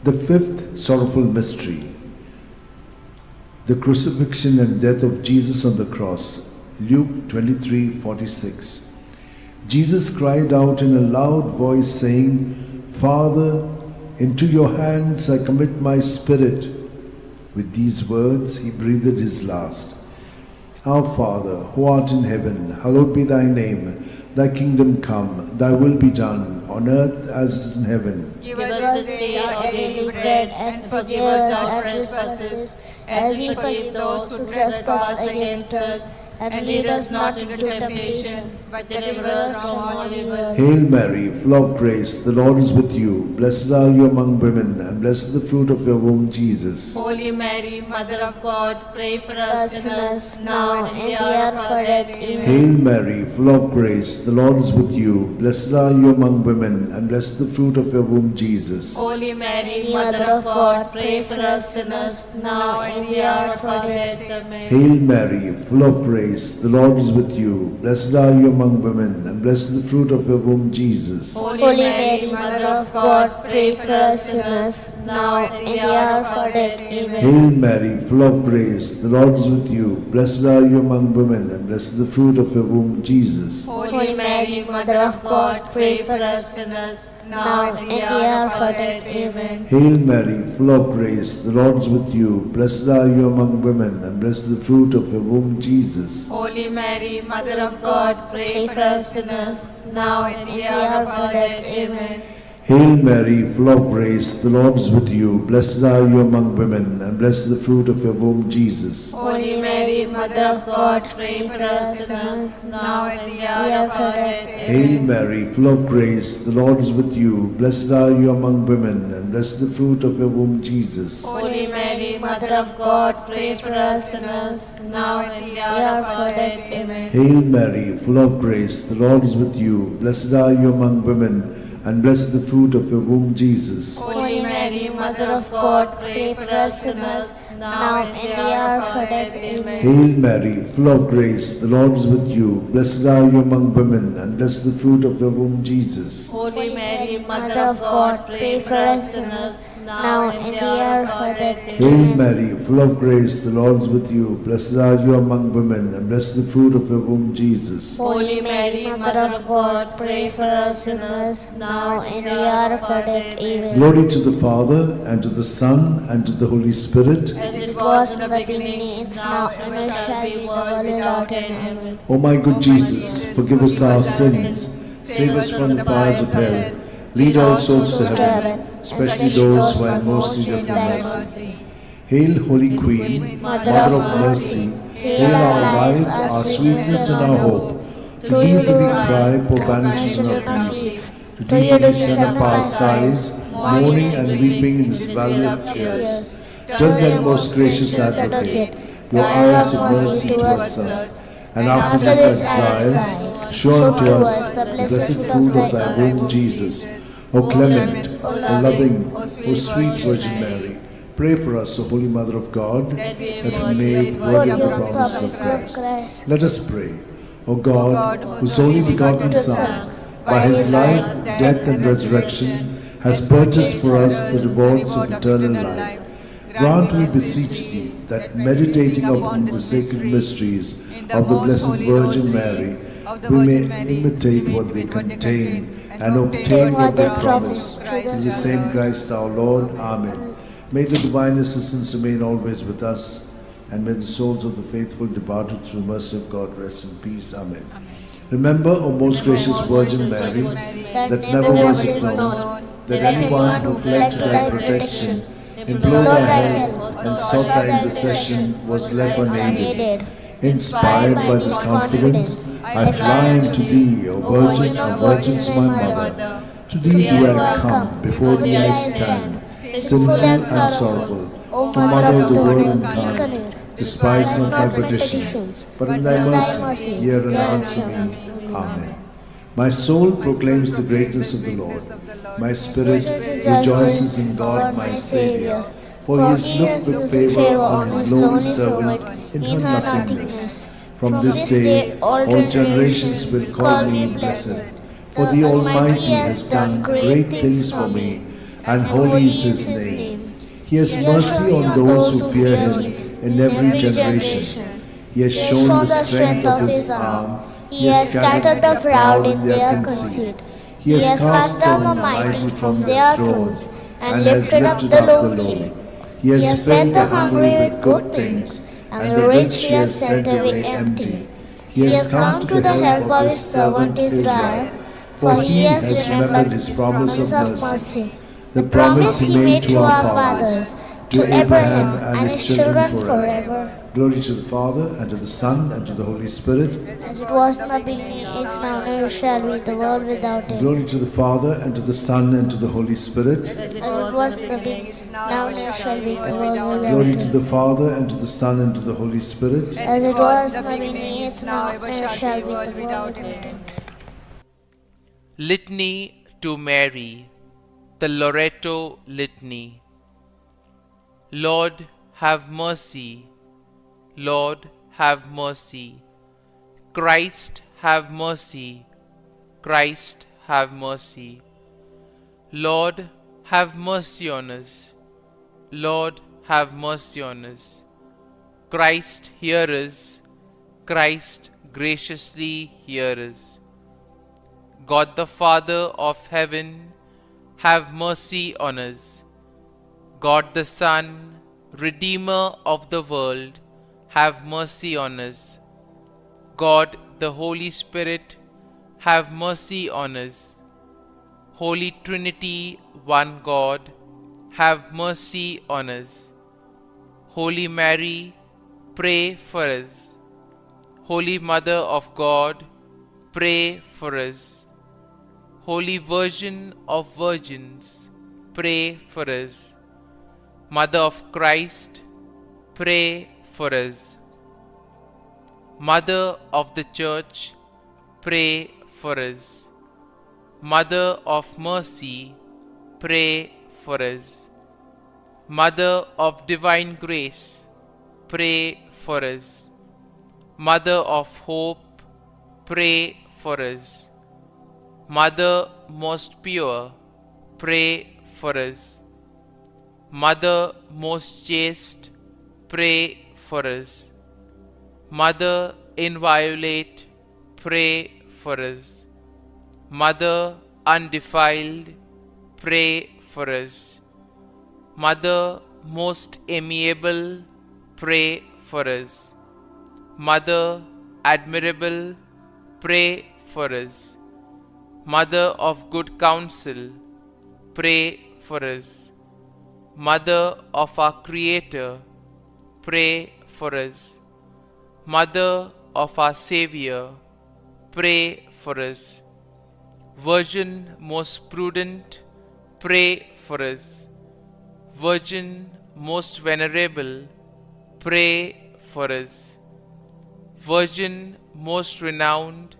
The fifth sorrowful mystery, the crucifixion and death of Jesus on the cross. Luke 23:46. Jesus cried out in a loud voice, saying, Father, into your hands I commit my spirit. With these words he breathed his last. Our Father, who art in heaven, hallowed be thy name. Thy kingdom come, thy will be done, on earth as it is in heaven. Give us this day our daily bread, and forgive us our trespasses, as we forgive those who trespass against us. And lead us not into temptation, but deliver us from all evil. Hail Mary, full of grace, the Lord is with with you. Blessed are you among women, and blessed is the fruit of your womb, Jesus. Holy Mary, Mother of God, pray for us sinners, now and in the hour of our death. Amen. Hail Mary, full of grace, the Lord is with you. Blessed are you among women, and blessed is the fruit of your womb, Jesus. Holy Mary, Mother of God, pray for us sinners, now and in the hour of our death. Amen. Hail Mary, full of grace, the Lord is with you. Blessed are you among women, and blessed is the fruit of your womb, Jesus. Holy Mary, Mother of God, pray for us sinners, now and in the hour of our death. Amen. Hail Mary, full of grace, the Lord is with you. Blessed are you among women, and blessed is the fruit of your womb, Jesus. Holy Mary, Mother of God, pray for us sinners, now and in the hour of our death. Amen. Hail Mary, full of grace, the Lord is with you. Blessed are you among women, and blessed is the fruit of your womb, Jesus. Holy Mary, Mother of God, pray for us sinners, now and in the hour of our death. Amen. Hail Mary, full of grace, the Lord is with you. Blessed are you among women, and blessed is the fruit of your womb, Jesus. Holy Mary, Mother of God, pray for us sinners, now and in the hour of our death. Hail Mary, full of grace, the Lord is with you. Blessed are you among women, and blessed is the fruit of your womb, Jesus. Holy Mary, Mother of God, pray for us sinners, now and in the hour of our death. Amen. Hail Mary, full of grace, the Lord is with you. Blessed are you among women, and blessed is the fruit of your womb, Jesus. Holy Mary, Mother of God, pray for us sinners, now and in the hour of our death. Amen. Hail Mary, full of grace, the Lord is with you. Blessed are you among women, and blessed is the fruit of your womb, Jesus. Holy Mary, Mother of God, pray for us sinners, now and in the hour of our death. Hail Mary, full of grace, the Lord is with you. Blessed are you among women, and blessed is the fruit of your womb, Jesus. Holy Mary, Mother of God, pray for us sinners, now and in the hour of our death. Amen. Glory to the Father, and to the Son, and to the Holy Spirit. As it was in the beginning, is now, and ever shall be, world without end. Amen. O my good Jesus, forgive us our sins, save us from the fires of hell, lead all souls to heaven, especially those who are in most need of your mercy. Hail, Holy Queen, Mother of mercy, hail our life, our sweetness, and our hope. To thee do we cry, poor banished children of Eve. To thee we send up our sighs, mourning and weeping in this valley of tears. Turn then, most gracious Advocate, your eyes of mercy towards us, and after this exile, show unto us the blessed fruit of thy womb, Jesus. O clement, O loving, O sweet Virgin Mary, pray for us, O Holy Mother of God, that we may be worthy of the promise of Christ. Let us pray. O God, whose only begotten Son, by his life, death, and resurrection, has purchased for us the rewards of eternal life, grant, we beseech thee, that meditating upon the sacred mysteries of the Blessed Virgin Mary, we may imitate what they contain and obtain what they promise. Through the same Christ our Lord. Amen. May the divine assistance remain always with us, and may the souls of the faithful departed through mercy of God rest in peace. Amen. Remember, O most gracious Virgin Mary, that never was it known that anyone who fled to thy protection, implored thy help, and sought thy intercession was left unaided. Inspired by this confidence, I fly unto thee, O Virgin of Virgins, my Mother. To thee do I come, before thee I stand, sinful and sorrowful. O Mother of the Word incarnate, despise not my petitions, but in thy mercy hear and answer me. Amen. My soul proclaims the greatness of the Lord. My spirit rejoices in God my Saviour, for he has looked with favour on his lowly servant in her nothingness. From this day all generations will call me blessed, for the Almighty has done great things for me, and holy is his name. He has mercy on those who fear him in every generation. He has shown the strength of his arm. He has scattered the proud in their conceit. He has cast down the mighty from their thrones, and lifted up the lowly. He has fed the hungry with good things, and the rich he has sent away empty. He has come to the help of his servant Israel, for he has remembered his promise of mercy, the promise he made to our fathers, to Abraham and his children forever. Glory to the Father, and to the Son, and to the Holy Spirit. As it was in the beginning, is now, and ever shall be, the world without end. Glory to the Father, and to the Son, and to the Holy Spirit. As it was in the beginning, now, and ever shall be, the world without Glory end. to the Father, and to the Son, and to the Holy Spirit. As it was in the beginning, is now, and ever shall be, the world without end. Litany to Mary, the Loreto Litany. Lord, have mercy. Lord, have mercy. Christ, have mercy. Christ, have mercy. Lord, have mercy on us. Lord, have mercy on us. Christ, hear us. Christ, graciously hear us. God the Father of heaven, have mercy on us. God the Son, Redeemer of the world, have mercy on us. God the Holy Spirit, have mercy on us. Holy Trinity, one God, have mercy on us. Holy Mary, pray for us. Holy Mother of God, pray for us. Holy Virgin of Virgins, pray for us. Mother of Christ, pray for us. Mother of the Church, pray for us. Mother of Mercy, pray for us. Mother of Divine Grace, pray for us. Mother of Hope, pray for us. Mother most pure, pray for us. Mother most chaste, pray for us. Mother inviolate, pray for us. Mother undefiled, pray for us. Mother most amiable, pray for us. Mother admirable, pray for us. Mother of good counsel, pray for us. Mother of our Creator, pray for us. Mother of our Savior, pray for us. Virgin most prudent, pray for us. Virgin most venerable, pray for us. Virgin most renowned,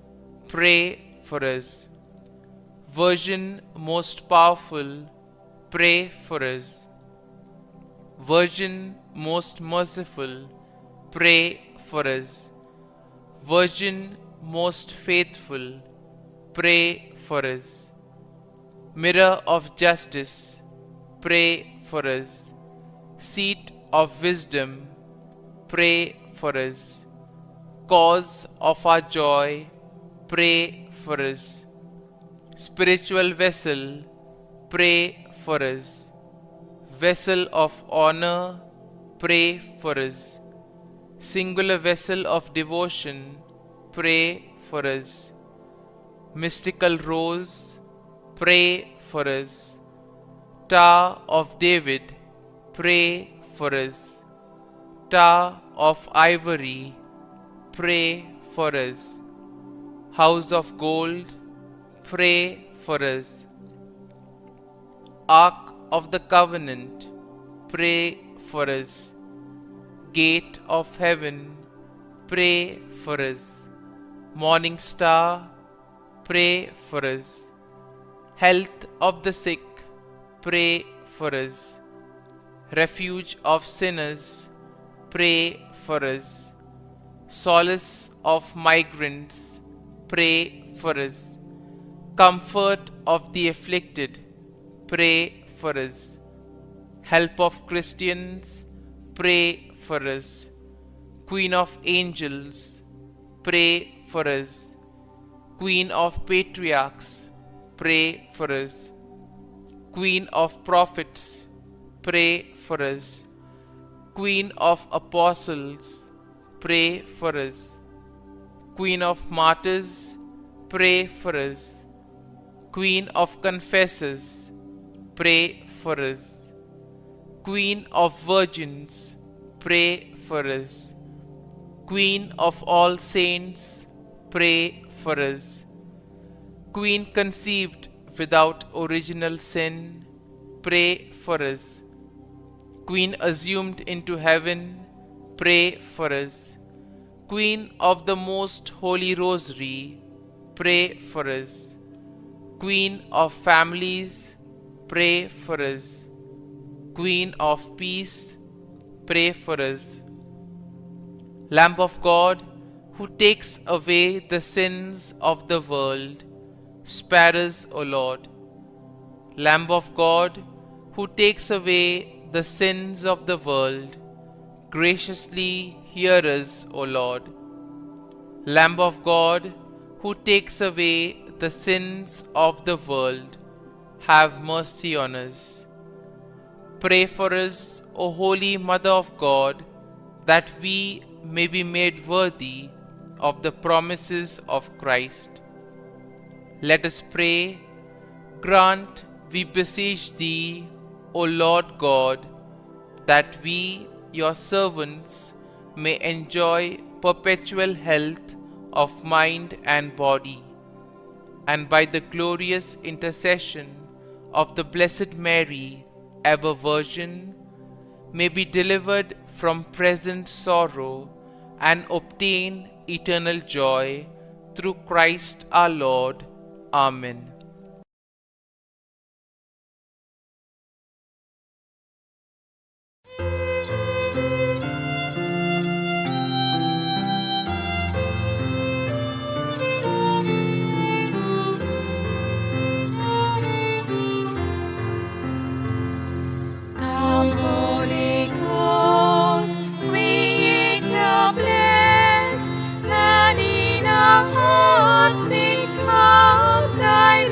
pray for us. Virgin most powerful, pray for us. Virgin most merciful, pray for us. Virgin most faithful, pray for us. Mirror of justice, pray for us. Seat of wisdom, pray for us. Cause of our joy, pray for us. Spiritual vessel, pray for us. Vessel of honor, pray for us. Singular vessel of devotion, pray for us. Mystical rose, pray for us. Tower of David, pray for us. Tower of ivory, pray for us. House of gold, pray for us. Ark of the Covenant, pray for us. Gate of heaven, pray for us. Morning star, pray for us. Health of the sick, pray for us. Refuge of sinners, pray for us. Solace of migrants, pray for us. Comfort of the afflicted, pray for us. Help of Christians, pray for us. Queen of angels, pray for us. Queen of patriarchs, pray for us. Queen of prophets, pray for us. Queen of apostles, pray for us. Queen of martyrs, pray for us. Queen of confessors, pray for us. Queen of virgins, pray for us. Queen of all saints, pray for us. Queen conceived without original sin, pray for us. Queen assumed into heaven, pray for us. Queen of the most holy Rosary, pray for us. Queen of families, pray for us. Queen of peace, pray for us. Lamb of God, who takes away the sins of the world, spare us, O Lord. Lamb of God, who takes away the sins of the world, graciously hear us, O Lord. Lamb of God, who takes away the sins of the world, have mercy on us. Pray for us, O Holy Mother of God, that we may be made worthy of the promises of Christ. Let us pray. Grant, we beseech Thee, O Lord God, that we, Your servants, may enjoy perpetual health of mind and body, and by the glorious intercession of the Blessed Mary, ever Virgin, may be delivered from present sorrow and obtain eternal joy through Christ our Lord. Amen. Come, Holy Ghost, Creator blessed, and in our hearts take up Thy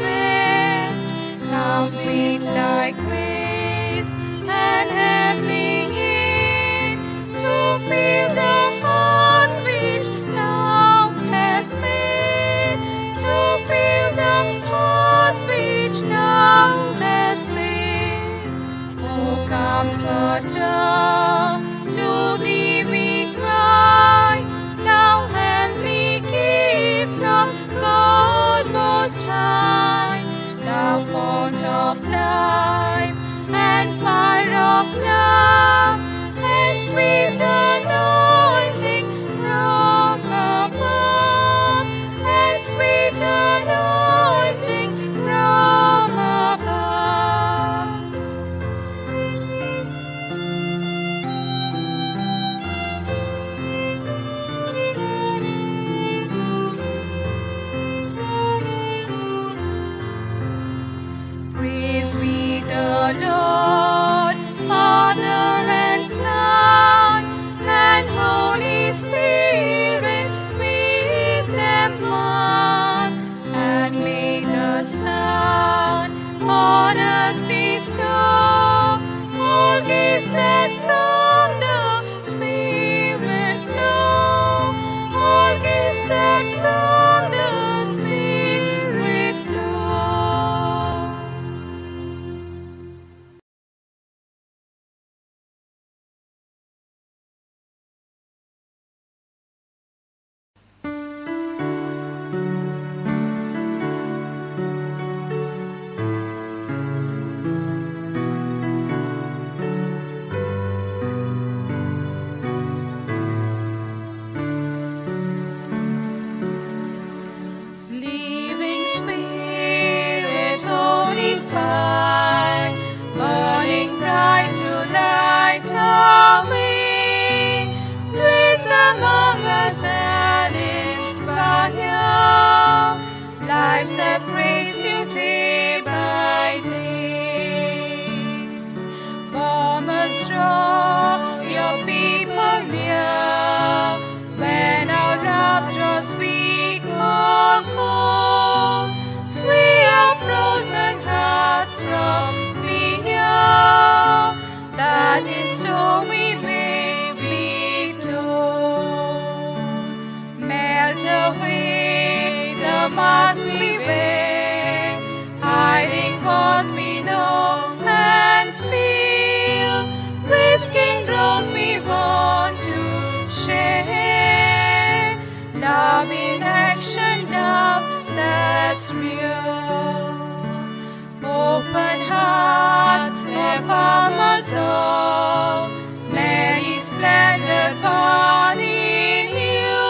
of our soul, many splendid parting you.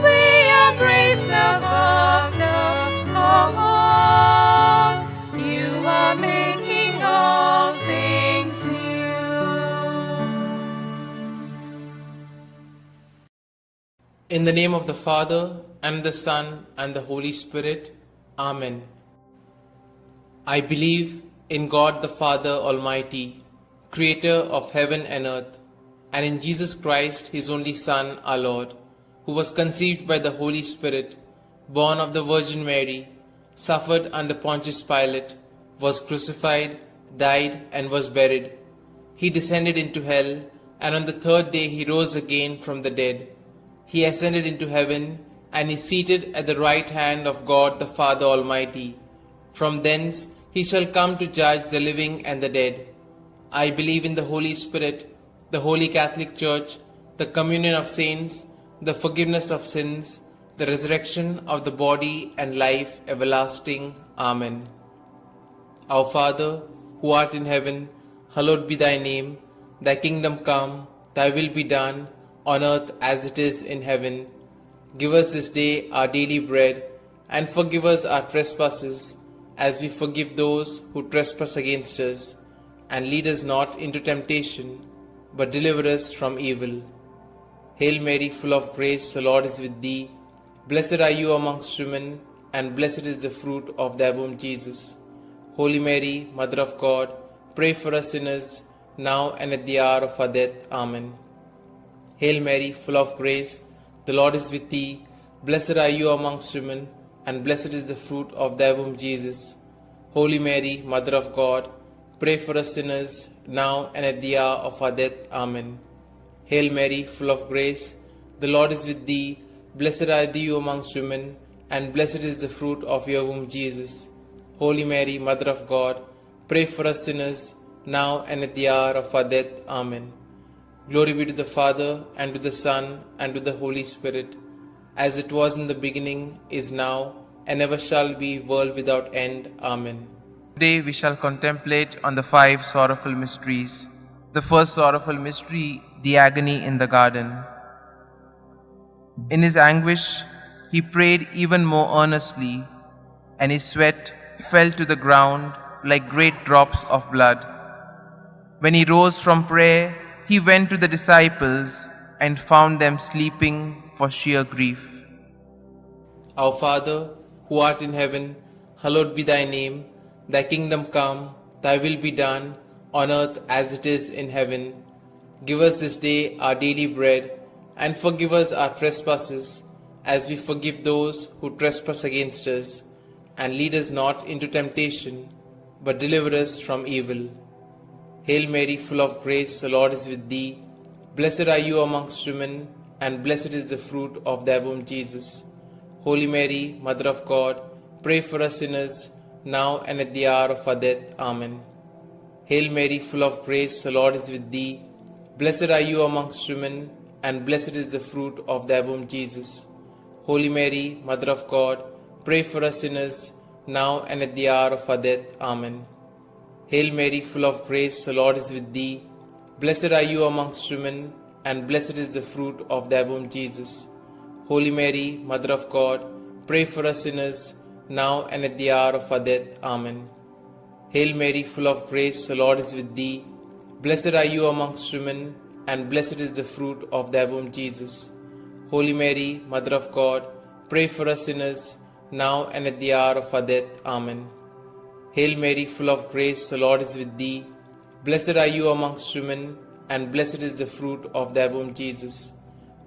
We embrace the book, the call. You are making all things new. In the name of the Father, and the Son, and the Holy Spirit. Amen. I believe in God the Father Almighty, Creator of heaven and earth, and in Jesus Christ, His only Son, our Lord, who was conceived by the Holy Spirit, born of the Virgin Mary, suffered under Pontius Pilate, was crucified, died, and was buried. He descended into hell, and on the third day He rose again from the dead. He ascended into heaven, and is seated at the right hand of God the Father Almighty. From thence He shall come to judge the living and the dead. I believe in the Holy Spirit, the Holy Catholic Church, the communion of saints, the forgiveness of sins, the resurrection of the body, and life everlasting. Amen. Our Father, who art in heaven, hallowed be thy name. Thy kingdom come, thy will be done, on earth as it is in heaven. Give us this day our daily bread, and forgive us our trespasses, as we forgive those who trespass against us. And lead us not into temptation, but deliver us from evil. Hail Mary, full of grace, the Lord is with thee. Blessed are you amongst women, and blessed is the fruit of thy womb, Jesus. Holy Mary, Mother of God, pray for us sinners, now and at the hour of our death. Amen. Hail Mary, full of grace, the Lord is with thee. Blessed are you amongst women, and blessed is the fruit of thy womb, Jesus. Holy Mary, Mother of God, pray for us sinners, now and at the hour of our death. Amen. Hail Mary, full of grace, the Lord is with thee. Blessed are you amongst women, and blessed is the fruit of your womb, Jesus. Holy Mary, Mother of God, pray for us sinners, now and at the hour of our death. Amen. Glory be to the Father, and to the Son, and to the Holy Spirit, as it was in the beginning, is now, and ever shall be, world without end. Amen. Today we shall contemplate on the 5 sorrowful mysteries. The first sorrowful mystery, the agony in the garden. In his anguish, he prayed even more earnestly, and his sweat fell to the ground like great drops of blood. When he rose from prayer, he went to the disciples and found them sleeping for sheer grief. Our Father, who art in heaven, hallowed be thy name. Thy kingdom come, thy will be done, on earth as it is in heaven. Give us this day our daily bread, and forgive us our trespasses, as we forgive those who trespass against us. And lead us not into temptation, but deliver us from evil. Hail Mary, full of grace, the Lord is with thee. Blessed are you amongst women, and blessed is the fruit of thy womb, Jesus. Holy Mary, Mother of God, pray for us sinners, now and at the hour of our death. Amen. Hail Mary, full of grace, the Lord is with thee. Blessed are you amongst women, and blessed is the fruit of thy womb, Jesus. Holy Mary, Mother of God, pray for us sinners, now and at the hour of our death. Amen. Hail Mary, full of grace, the Lord is with thee. Blessed are you amongst women, and blessed is the fruit of thy womb, Jesus. Holy Mary, Mother of God, pray for us sinners, now and at the hour of our death. Amen. Hail Mary, full of grace, the Lord is with thee. Blessed are you amongst women, and blessed is the fruit of thy womb, Jesus. Holy Mary, Mother of God, pray for us sinners, now and at the hour of our death. Amen. Hail Mary, full of grace, the Lord is with thee. Blessed are you amongst women, and blessed is the fruit of thy womb, Jesus.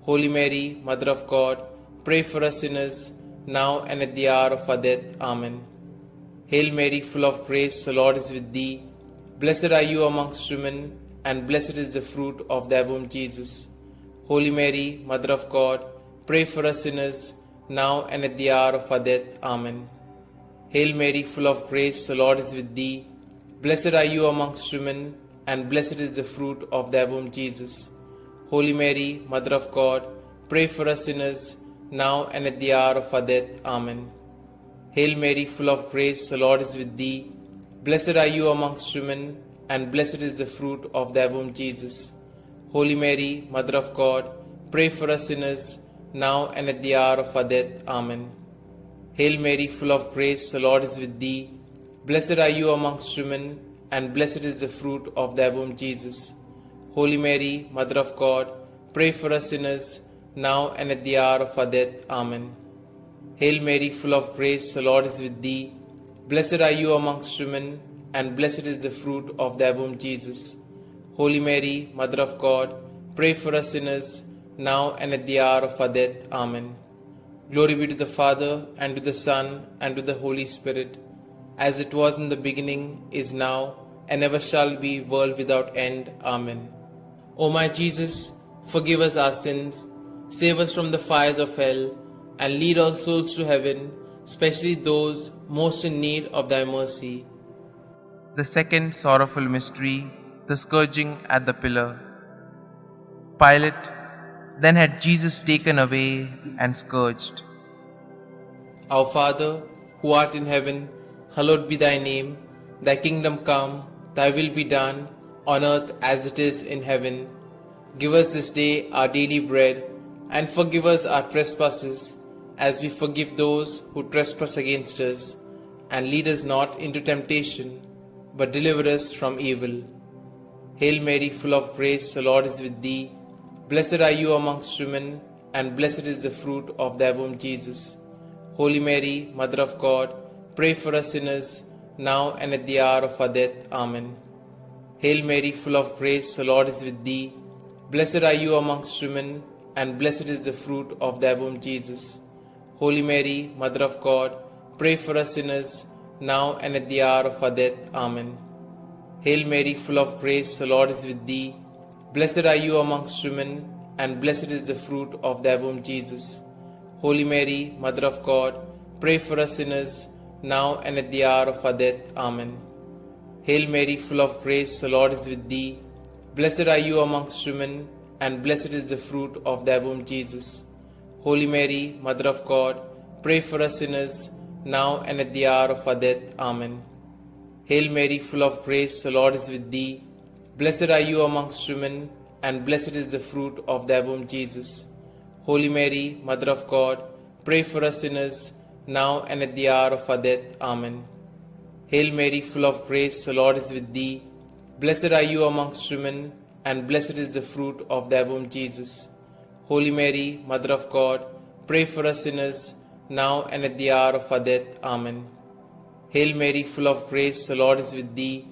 Holy Mary, Mother of God, pray for us sinners, now and at the hour of our death. Amen. Hail Mary, full of grace, the Lord is with thee. Blessed are you amongst women, and blessed is the fruit of thy womb, Jesus. Holy Mary, Mother of God, pray for us sinners, now and at the hour of our death. Amen. Hail Mary, full of grace, the Lord is with thee. Blessed are you amongst women, and blessed is the fruit of thy womb, Jesus. Holy Mary, Mother of God, pray for us sinners, now and at the hour of our death. Amen. Hail Mary, full of grace, the Lord is with thee. Blessed are you amongst women, and blessed is the fruit of thy womb, Jesus. Holy Mary, Mother of God, pray for us sinners, now and at the hour of our death. Amen. Hail Mary, full of grace, the Lord is with thee. Blessed are you amongst women, and blessed is the fruit of thy womb, Jesus. Holy Mary, Mother of God, pray for us sinners, now and at the hour of our death. Amen. Hail Mary, full of grace, the Lord is with thee. Blessed are you amongst women, and blessed is the fruit of thy womb, Jesus. Holy Mary, Mother of God, pray for us sinners, now and at the hour of our death. Amen. Glory be to the Father, and to the Son, and to the Holy Spirit, as it was in the beginning, is now, and ever shall be, world without end. Amen. O my Jesus, forgive us our sins, save us from the fires of hell, and lead all souls to heaven, especially those most in need of thy mercy. The second sorrowful mystery, the scourging at the pillar. Pilate then had Jesus taken away and scourged. Our Father, who art in heaven, hallowed be thy name. Thy kingdom come, thy will be done, on earth as it is in heaven. Give us this day our daily bread, and forgive us our trespasses, as we forgive those who trespass against us. And lead us not into temptation, but deliver us from evil. Hail Mary, full of grace, the Lord is with thee. Blessed are you amongst women, and blessed is the fruit of thy womb, Jesus. Holy Mary, Mother of God, pray for us sinners, now and at the hour of our death. Amen. Hail Mary, full of grace, the Lord is with thee. Blessed are you amongst women, and blessed is the fruit of thy womb, Jesus. Holy Mary, Mother of God, pray for us sinners, now and at the hour of our death. Amen. Hail Mary, full of grace, the Lord is with thee. Blessed are you amongst women, and blessed is the fruit of thy womb, Jesus. Holy Mary, Mother of God, pray for us sinners, now and at the hour of our death. Amen. Hail Mary, full of grace, the Lord is with thee. Blessed are you amongst women, and blessed is the fruit of thy womb, Jesus. Holy Mary, Mother of God, pray for us sinners, now and at the hour of our death. Amen. Hail Mary, full of grace, the Lord is with thee. Blessed are you amongst women, and blessed is the fruit of thy womb, Jesus. Holy Mary, Mother of God, pray for us sinners, now and at the hour of our death. Amen. Hail Mary, full of grace, the Lord is with thee. Blessed are you amongst women, and blessed is the fruit of thy womb, Jesus. Holy Mary, Mother of God, pray for us sinners, now and at the hour of our death. Amen. Hail Mary, full of grace, the Lord is with thee.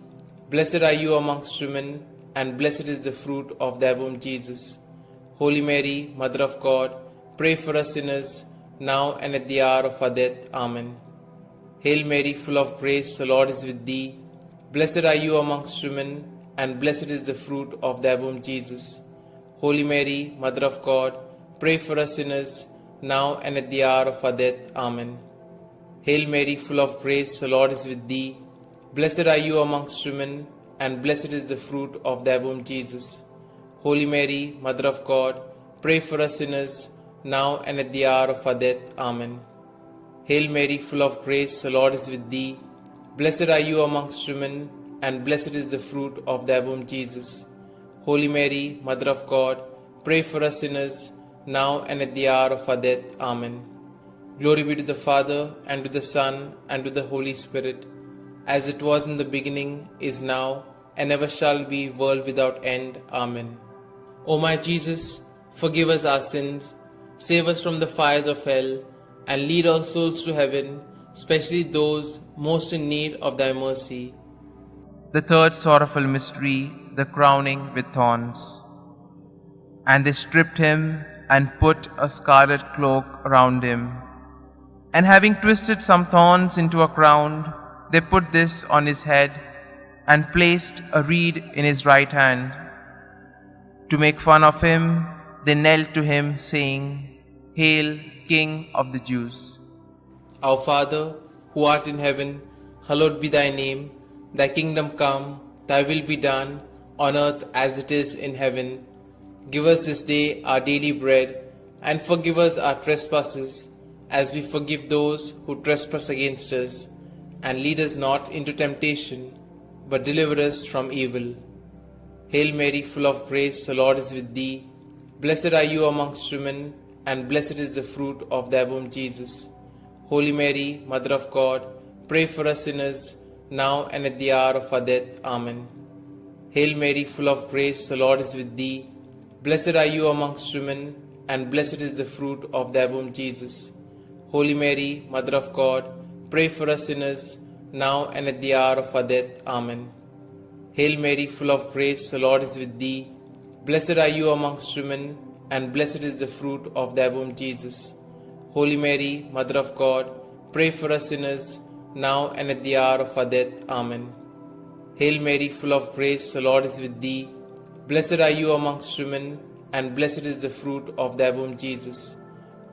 Blessed are you amongst women, and blessed is the fruit of thy womb, Jesus. Holy Mary, Mother of God, pray for us sinners, now and at the hour of our death. Amen. Hail Mary, full of grace, the Lord is with thee. Blessed are you amongst women, and blessed is the fruit of thy womb, Jesus. Holy Mary, Mother of God, pray for us sinners, now and at the hour of our death. Amen. Hail Mary, full of grace, the Lord is with thee. Blessed are you amongst women, and blessed is the fruit of thy womb, Jesus. Holy Mary, Mother of God, pray for us sinners, now and at the hour of our death. Amen. Hail Mary, full of grace, the Lord is with thee. Blessed are you amongst women, and blessed is the fruit of thy womb, Jesus. Holy Mary, Mother of God, pray for us sinners, now and at the hour of our death. Amen. Glory be to the Father, and to the Son, and to the Holy Spirit, as it was in the beginning, is now, and ever shall be, world without end. Amen. O my Jesus, forgive us our sins, save us from the fires of hell, and lead all souls to heaven, especially those most in need of thy mercy. The third sorrowful mystery, the crowning with thorns. And they stripped him and put a scarlet cloak around him. And having twisted some thorns into a crown, they put this on his head and placed a reed in his right hand. To make fun of him, they knelt to him, saying, Hail, King of the Jews. Our Father, who art in heaven, hallowed be thy name. Thy kingdom come, thy will be done, on earth as it is in heaven. Give us this day our daily bread, and forgive us our trespasses, as we forgive those who trespass against us. And lead us not into temptation, but deliver us from evil. Hail Mary, full of grace, the Lord is with thee. Blessed are you amongst women, and blessed is the fruit of thy womb, Jesus. Holy Mary, Mother of God, pray for us sinners, now and at the hour of our death. Amen. Hail Mary, full of grace, the Lord is with thee. Blessed are you amongst women, and blessed is the fruit of thy womb, Jesus. Holy Mary, Mother of God, pray for us sinners, now and at the hour of our death. Amen. Hail Mary, full of grace, the Lord is with thee. Blessed are you amongst women, and blessed is the fruit of thy womb, Jesus. Holy Mary, Mother of God, pray for us sinners, now and at the hour of our death. Amen. Hail Mary, full of grace, the Lord is with thee. Blessed are you amongst women, and blessed is the fruit of thy womb, Jesus.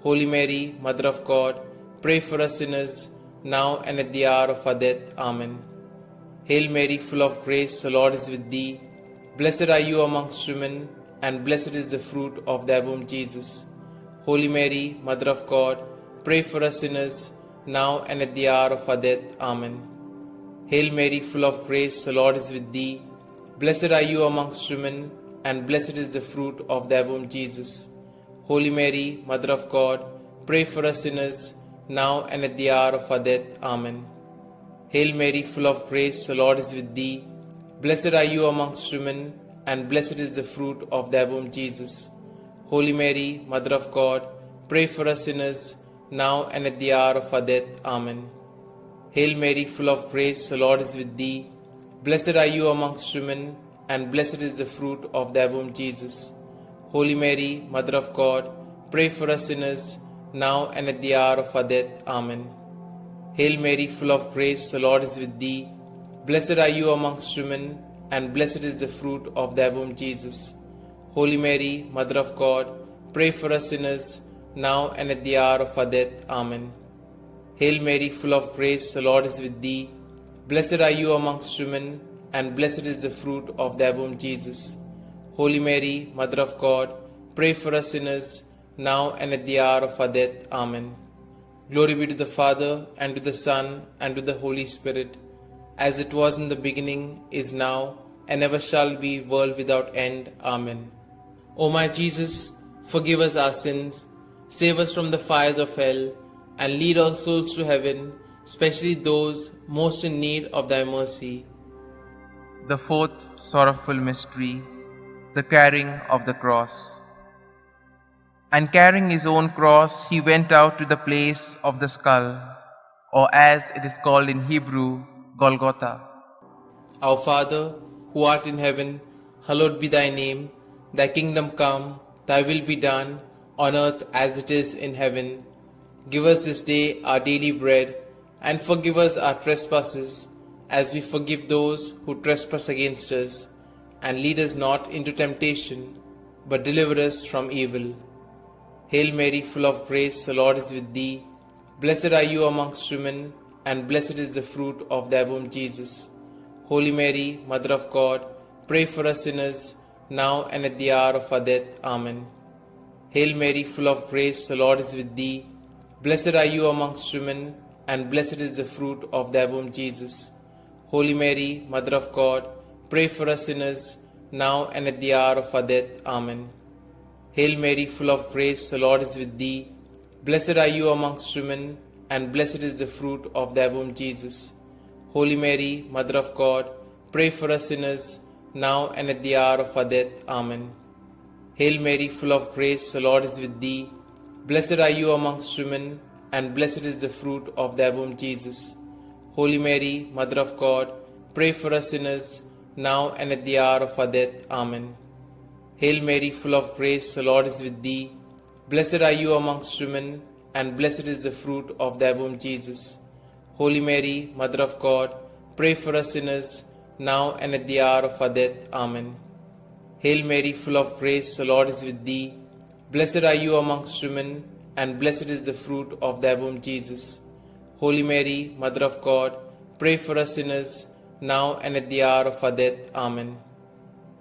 Holy Mary, Mother of God, pray for us sinners, now and at the hour of our death. Amen. Hail Mary, full of grace, the Lord is with thee. Blessed are you amongst women, and blessed is the fruit of thy womb, Jesus. Holy Mary, Mother of God, pray for us sinners, now and at the hour of our death. Amen. Hail Mary, full of grace, the Lord is with thee. Blessed are you amongst women, and blessed is the fruit of thy womb, Jesus. Holy Mary, Mother of God, pray for us sinners, now and at the hour of our death. Amen. Hail Mary, full of grace, the Lord is with thee. Blessed are you amongst women, and blessed is the fruit of thy womb, Jesus. Holy Mary, Mother of God, pray for us sinners, now and at the hour of our death. Amen. Hail Mary, full of grace, the Lord is with thee. Blessed are you amongst women, and blessed is the fruit of thy womb, Jesus. Holy Mary, Mother of God, pray for us sinners, now and at the hour of our death. Amen. Hail Mary, full of grace, the Lord is with thee. Blessed are you amongst women, and blessed is the fruit of thy womb, Jesus. Holy Mary, Mother of God, pray for us sinners, now and at the hour of our death. Amen. Hail Mary, full of grace, the Lord is with thee. Blessed are you amongst women, and blessed is the fruit of thy womb, Jesus. Holy Mary, Mother of God, pray for us sinners, now and at the hour of our death. Amen. Glory be to the Father, and to the Son, and to the Holy Spirit, as it was in the beginning, is now, and ever shall be, world without end. Amen. O my Jesus, forgive us our sins, save us from the fires of hell, and lead all souls to heaven, especially those most in need of thy mercy. The fourth sorrowful mystery, the carrying of the cross. And carrying his own cross, he went out to the place of the skull, or as it is called in Hebrew, Golgotha. Our Father, who art in heaven, hallowed be thy name. Thy kingdom come, thy will be done, on earth as it is in heaven. Give us this day our daily bread, and forgive us our trespasses, as we forgive those who trespass against us. And lead us not into temptation, but deliver us from evil. Hail Mary, full of grace, the Lord is with thee. Blessed are you amongst women, and blessed is the fruit of thy womb, Jesus. Holy Mary, Mother of God, pray for us sinners, now and at the hour of our death. Amen. Hail Mary, full of grace, the Lord is with thee. Blessed are you amongst women, and blessed is the fruit of thy womb, Jesus. Holy Mary, Mother of God, pray for us sinners, now and at the hour of our death. Amen. Hail Mary, full of grace, the Lord is with thee. Blessed are you amongst women, and blessed is the fruit of thy womb, Jesus. Holy Mary, Mother of God, pray for us sinners, now and at the hour of our death. Amen. Hail Mary, full of grace, the Lord is with thee. Blessed are you amongst women, and blessed is the fruit of thy womb, Jesus. Holy Mary, Mother of God, pray for us sinners, now and at the hour of our death. Amen. Hail Mary, full of grace, the Lord is with thee. Blessed are you amongst women, and blessed is the fruit of thy womb, Jesus. Holy Mary, Mother of God, pray for us sinners, now and at the hour of our death. Amen. Hail Mary, full of grace, the Lord is with thee. Blessed are you amongst women, and blessed is the fruit of thy womb, Jesus. Holy Mary, Mother of God, pray for us sinners, now and at the hour of our death. Amen.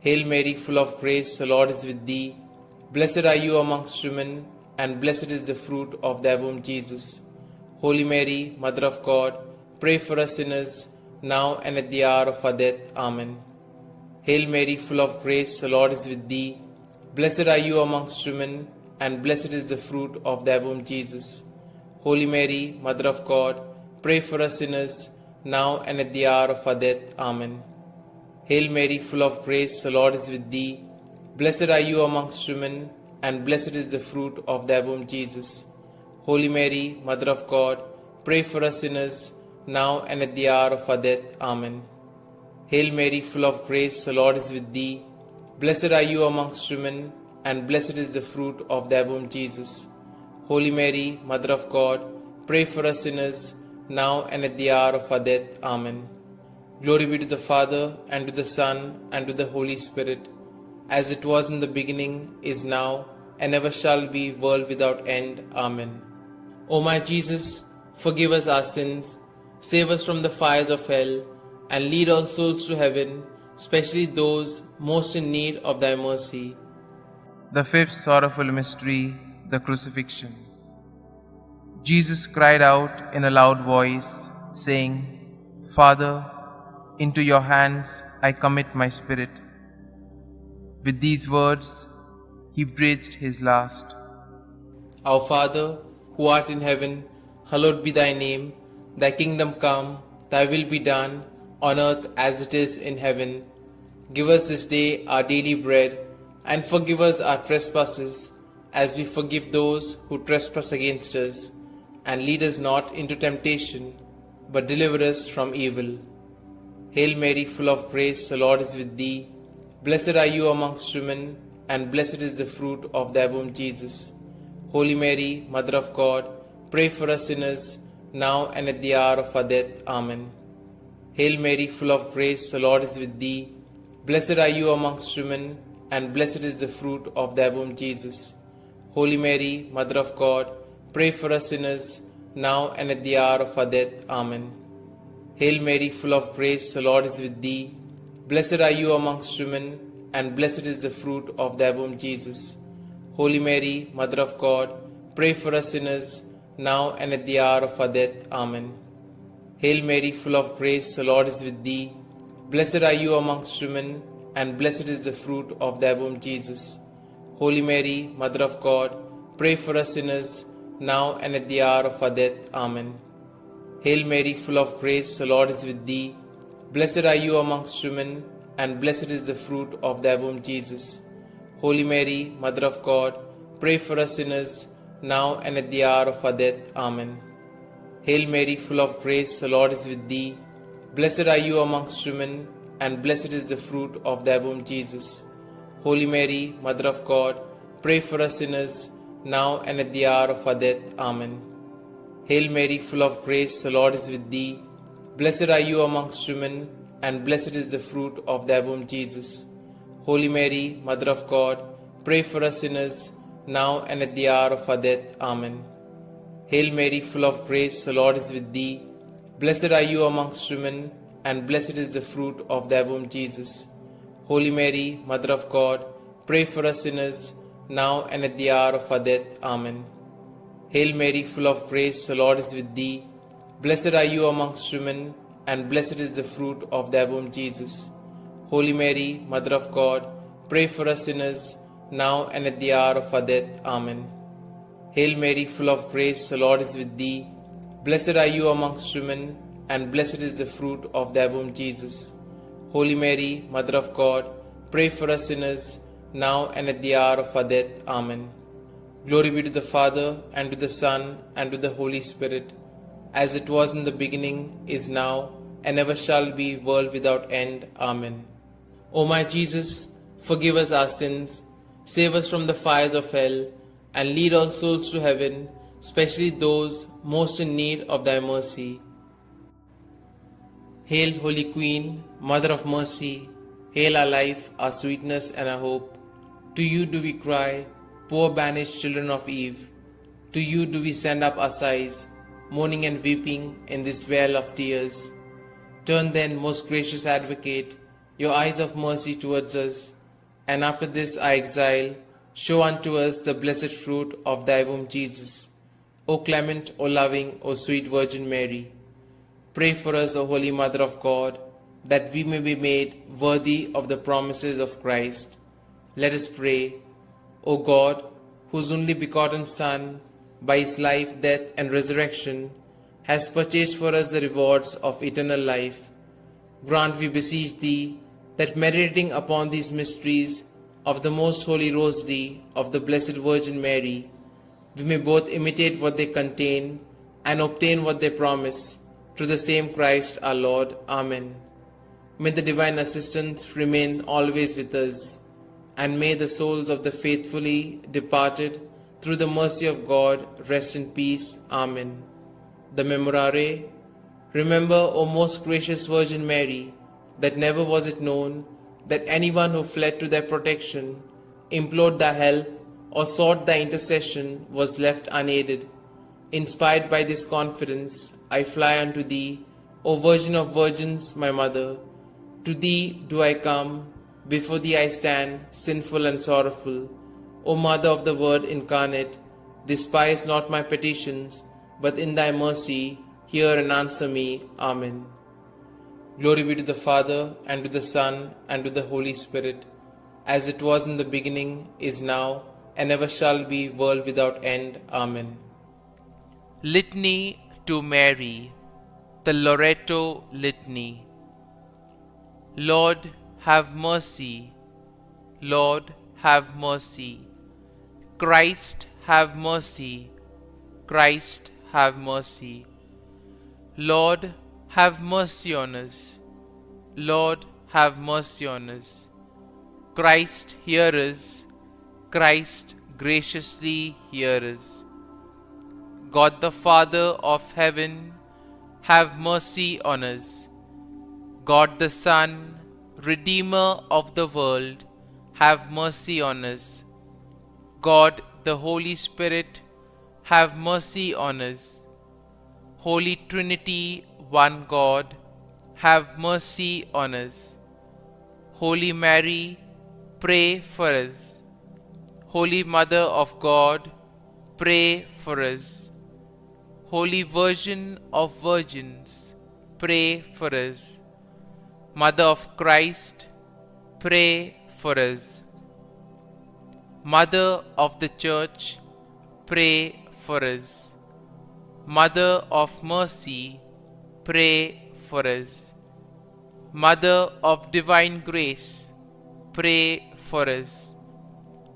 Hail Mary, full of grace, the Lord is with thee. Blessed are you amongst women, and blessed is the fruit of thy womb, Jesus. Holy Mary, Mother of God, pray for us sinners, now and at the hour of our death. Amen. Hail Mary, full of grace, the Lord is with thee. Blessed are you amongst women, and blessed is the fruit of thy womb, Jesus. Holy Mary, Mother of God, pray for us sinners, now and at the hour of our death. Amen. Hail Mary, full of grace, the Lord is with thee. Blessed are you amongst women, and blessed is the fruit of thy womb, Jesus. Holy Mary, Mother of God, pray for us sinners, now and at the hour of our death. Amen. Hail Mary, full of grace, the Lord is with thee. Blessed are you amongst women, and blessed is the fruit of thy womb, Jesus. Holy Mary, Mother of God, pray for us sinners, now and at the hour of our death. Amen. Glory be to the Father, and to the Son, and to the Holy Spirit, as it was in the beginning, is now, and ever shall be, world without end. Amen. O my Jesus, forgive us our sins, save us from the fires of hell, and lead all souls to heaven, especially those most in need of thy mercy. The fifth sorrowful mystery, the crucifixion. Jesus cried out in a loud voice, saying, Father, into your hands I commit my spirit. With these words, he breathed his last. Our Father, who art in heaven, hallowed be thy name. Thy kingdom come, thy will be done, on earth as it is in heaven. Give us this day our daily bread, and forgive us our trespasses, as we forgive those who trespass against us. And lead us not into temptation, but deliver us from evil. Hail Mary, full of grace, the Lord is with thee. Blessed are you amongst women, and blessed is the fruit of thy womb, Jesus. Holy Mary, Mother of God, pray for us sinners, now and at the hour of our death. Amen. Hail Mary, full of grace, the Lord is with thee. Blessed are you amongst women, and blessed is the fruit of thy womb, Jesus. Holy Mary, Mother of God, pray for us sinners, now and at the hour of our death. Amen. Hail Mary, full of grace, the Lord is with thee. Blessed are you amongst women, and blessed is the fruit of thy womb, Jesus. Holy Mary, Mother of God, pray for us sinners, now and at the hour of our death. Amen. Hail Mary, full of grace, the Lord is with thee. Blessed are you amongst women, and blessed is the fruit of thy womb, Jesus. Holy Mary, Mother of God, pray for us sinners, now and at the hour of our death. Amen. Hail Mary, full of grace, the Lord is with thee. Blessed are you amongst women, and blessed is the fruit of thy womb, Jesus. Holy Mary, Mother of God, pray for us sinners, now and at the hour of our death. Amen. Hail Mary, full of grace, the Lord is with thee. Blessed are you amongst women, and blessed is the fruit of thy womb, Jesus. Holy Mary, Mother of God, pray for us sinners, now and at the hour of our death. Amen. Hail Mary, full of grace, the Lord is with thee. Blessed are you amongst women, and blessed is the fruit of thy womb, Jesus. Holy Mary, Mother of God, pray for us sinners, now and at the hour of our death. Amen. Hail Mary, full of grace, the Lord is with thee. Blessed are you amongst women, and blessed is the fruit of thy womb, Jesus. Holy Mary, Mother of God, pray for us sinners, now and at the hour of our death. Amen. Hail Mary, full of grace, the Lord is with thee. Blessed are you amongst women, and blessed is the fruit of thy womb, Jesus. Holy Mary, Mother of God, pray for us sinners, now and at the hour of our death. Amen. Hail Mary, full of grace, the Lord is with thee. Blessed are you amongst women, and blessed is the fruit of thy womb, Jesus. Holy Mary, Mother of God, pray for us sinners, now and at the hour of our death. Amen. Glory be to the Father, and to the Son, and to the Holy Spirit, as it was in the beginning, is now, and ever shall be, world without end. Amen. O my Jesus, forgive us our sins, save us from the fires of hell, and lead all souls to heaven, especially those most in need of thy mercy. Hail, Holy Queen, Mother of Mercy, hail our life, our sweetness, and our hope. To you do we cry, poor banished children of Eve. To you do we send up our sighs, mourning and weeping in this vale of tears. Turn then, most gracious Advocate, your eyes of mercy towards us, and after this our exile, show unto us the blessed fruit of thy womb, Jesus. O clement, O loving, O sweet Virgin Mary, Pray for us, O Holy Mother of God, that we may be made worthy of the promises of Christ. Let us pray. O God, whose only begotten Son, by his life, death, and resurrection, has purchased for us the rewards of eternal life, grant, we beseech thee, that meditating upon these mysteries of the most holy Rosary of the Blessed Virgin Mary, we may both imitate what they contain and obtain what they promise, through the same Christ our Lord. Amen. May the divine assistance remain always with us, and may the souls of the faithfully departed, through the mercy of God, rest in peace. Amen. The Memorare. Remember, O most gracious Virgin Mary, that never was it known that anyone who fled to thy protection, implored thy help, or sought thy intercession was left unaided. Inspired by this confidence, I fly unto thee, O Virgin of Virgins, my Mother. To thee do I come, before thee I stand, sinful and sorrowful. O Mother of the Word incarnate, despise not my petitions, but in thy mercy hear and answer me. Amen. Glory be to the Father, and to the Son, and to the Holy Spirit, as it was in the beginning, is now, and ever shall be, world without end. Amen. Litany to Mary, the Loreto Litany. Lord, have mercy. Lord, have mercy. Christ, have mercy. Christ, have mercy. Lord, have mercy on us. Lord, have mercy on us. Christ, hear us. Christ, graciously hear us. God the Father of heaven, have mercy on us. God the Son, Redeemer of the world, have mercy on us. God the Holy Spirit, have mercy on us. Holy Trinity, one God, have mercy on us. Holy Mary, pray for us. Holy Mother of God, pray for us. Holy Virgin of Virgins, pray for us. Mother of Christ, pray for us. Mother of the Church, pray for us. Mother of Mercy, pray for us. Mother of Divine Grace, pray for us.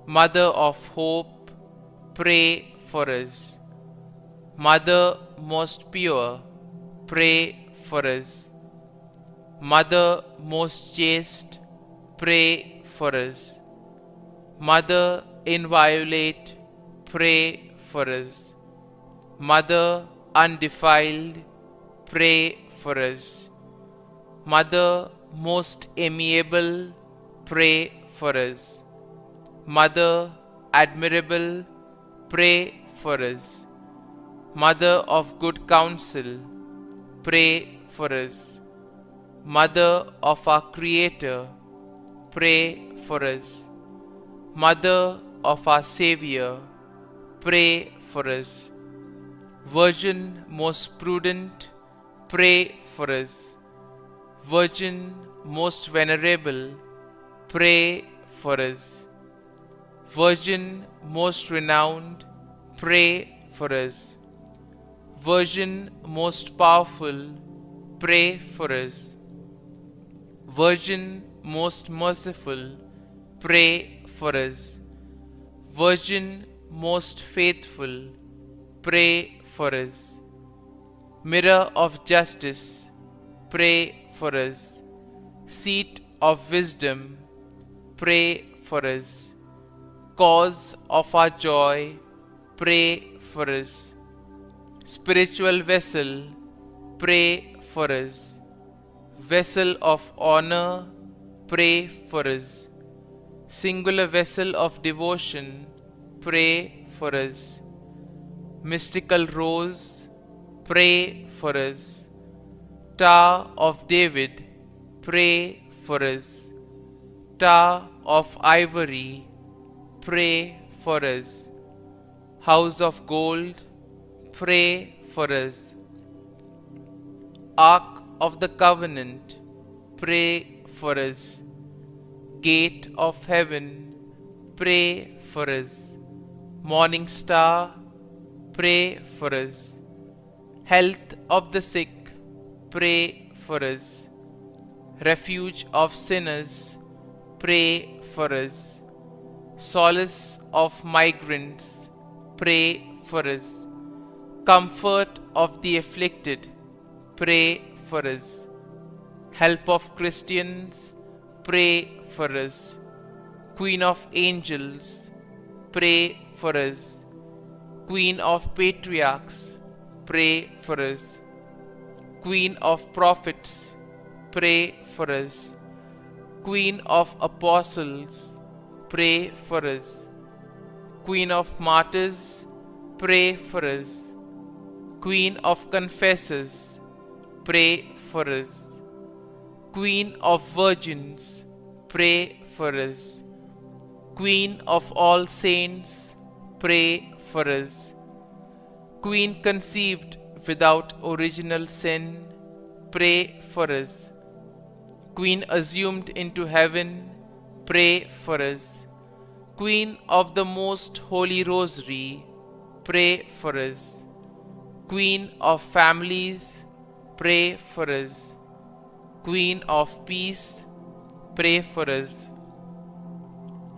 Mother of Hope, pray for us. Mother most pure, pray for us. Mother most chaste, pray for us. Mother inviolate, pray for us. Mother undefiled, pray for us. Mother most amiable, pray for us. Mother admirable, pray for us. Mother of good counsel, pray for us. Mother of our Creator, pray for us. Mother of our Savior, pray for us. Virgin most prudent, pray for us. Virgin most venerable, pray for us. Virgin most renowned, pray for us. Virgin most powerful, pray for us. Virgin most merciful, pray for us. Virgin most faithful, pray for us. Mirror of justice, pray for us. Seat of wisdom, pray for us. Cause of our joy, pray for us. Spiritual vessel, pray for us. Vessel of honor, pray for us. Singular vessel of devotion, pray for us. Mystical rose, pray for us. Tower of David, pray for us. Tower of ivory, pray for us. House of gold, pray for us. Ark of the Covenant, pray for us. Gate of Heaven, pray for us. Morning Star, pray for us. Health of the sick, pray for us. Refuge of sinners, pray for us. Solace of migrants, pray for us. Comfort of the afflicted, pray for us. Help of Christians, pray for us. Queen of angels, pray for us. Queen of patriarchs, pray for us. Queen of prophets, pray for us. Queen of apostles, pray for us. Queen of martyrs, pray for us. Queen of confessors, pray for us. Queen of virgins, pray for us. Queen of all saints, pray for us. Queen conceived without original sin, pray for us. Queen assumed into heaven, pray for us. Queen of the Most Holy Rosary, pray for us. Queen of families, pray for us. Queen of peace, pray for us.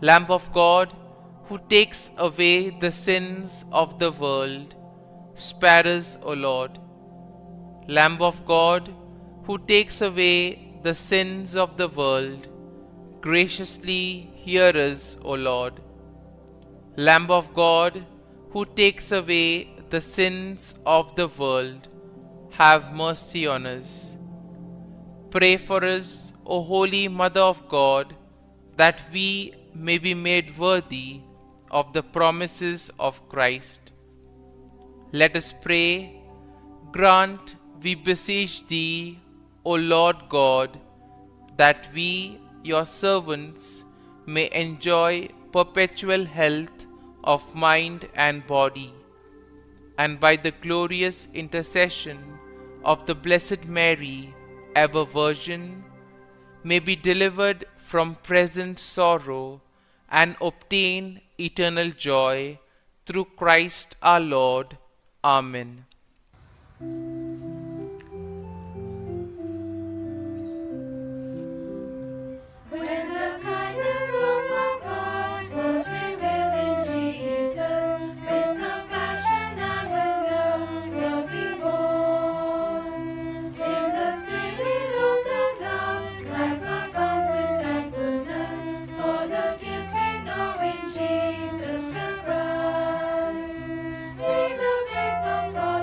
Lamb of God, who takes away the sins of the world, spare us, O Lord. Lamb of God, who takes away the sins of the world, graciously hear us, O Lord. Lamb of God, who takes away the sins of the world, have mercy on us. Pray for us, O Holy Mother of God, that we may be made worthy of the promises of Christ. Let us pray. Grant, we beseech Thee, O Lord God, that we, Your servants, may enjoy perpetual health of mind and body, and by the glorious intercession of the Blessed Mary, ever Virgin, may be delivered from present sorrow and obtain eternal joy through Christ our Lord. Amen. When the kindness of our God was revealed in Jesus, with compassion and with love will be born. In the spirit of the love, life abounds with thankfulness for the gift we know in Jesus the Christ. May the grace of God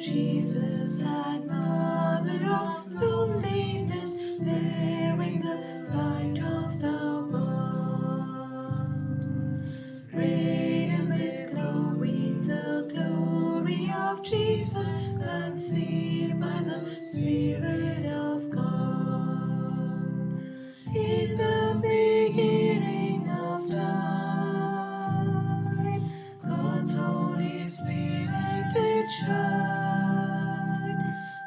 Jesus and Mother of loneliness, bearing the light of the world. Radiant with glory, the glory of Jesus, conceived by the Spirit of God. In the beginning of time, God's Holy Spirit did shine,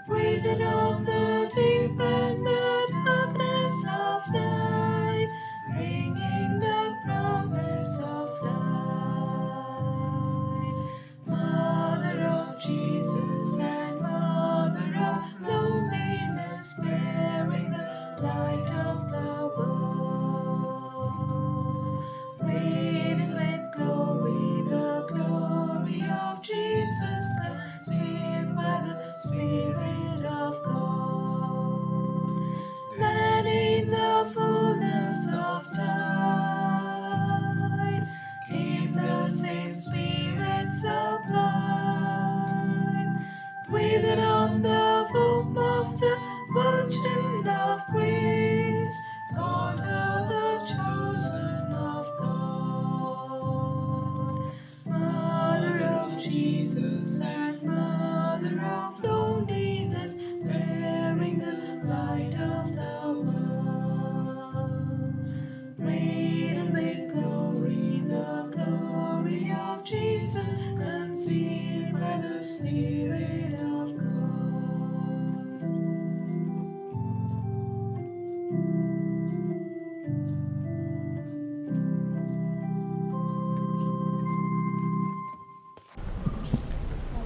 breathed on the deep and the darkness of night, bringing the promise of light. Mother of Jesus and Mother of loneliness, bearing the light of the world. Radiant with glory, the glory of Jesus, conceived by the Spirit of God. Then in the fullness of time came the same Spirit sublime, breathed on the womb of the Virgin of grace, called her the chosen of God. Mother of Jesus and Mother of loneliness, bearing the light of the world. Radiant with glory, the glory of Jesus, conceived by the Spirit of God.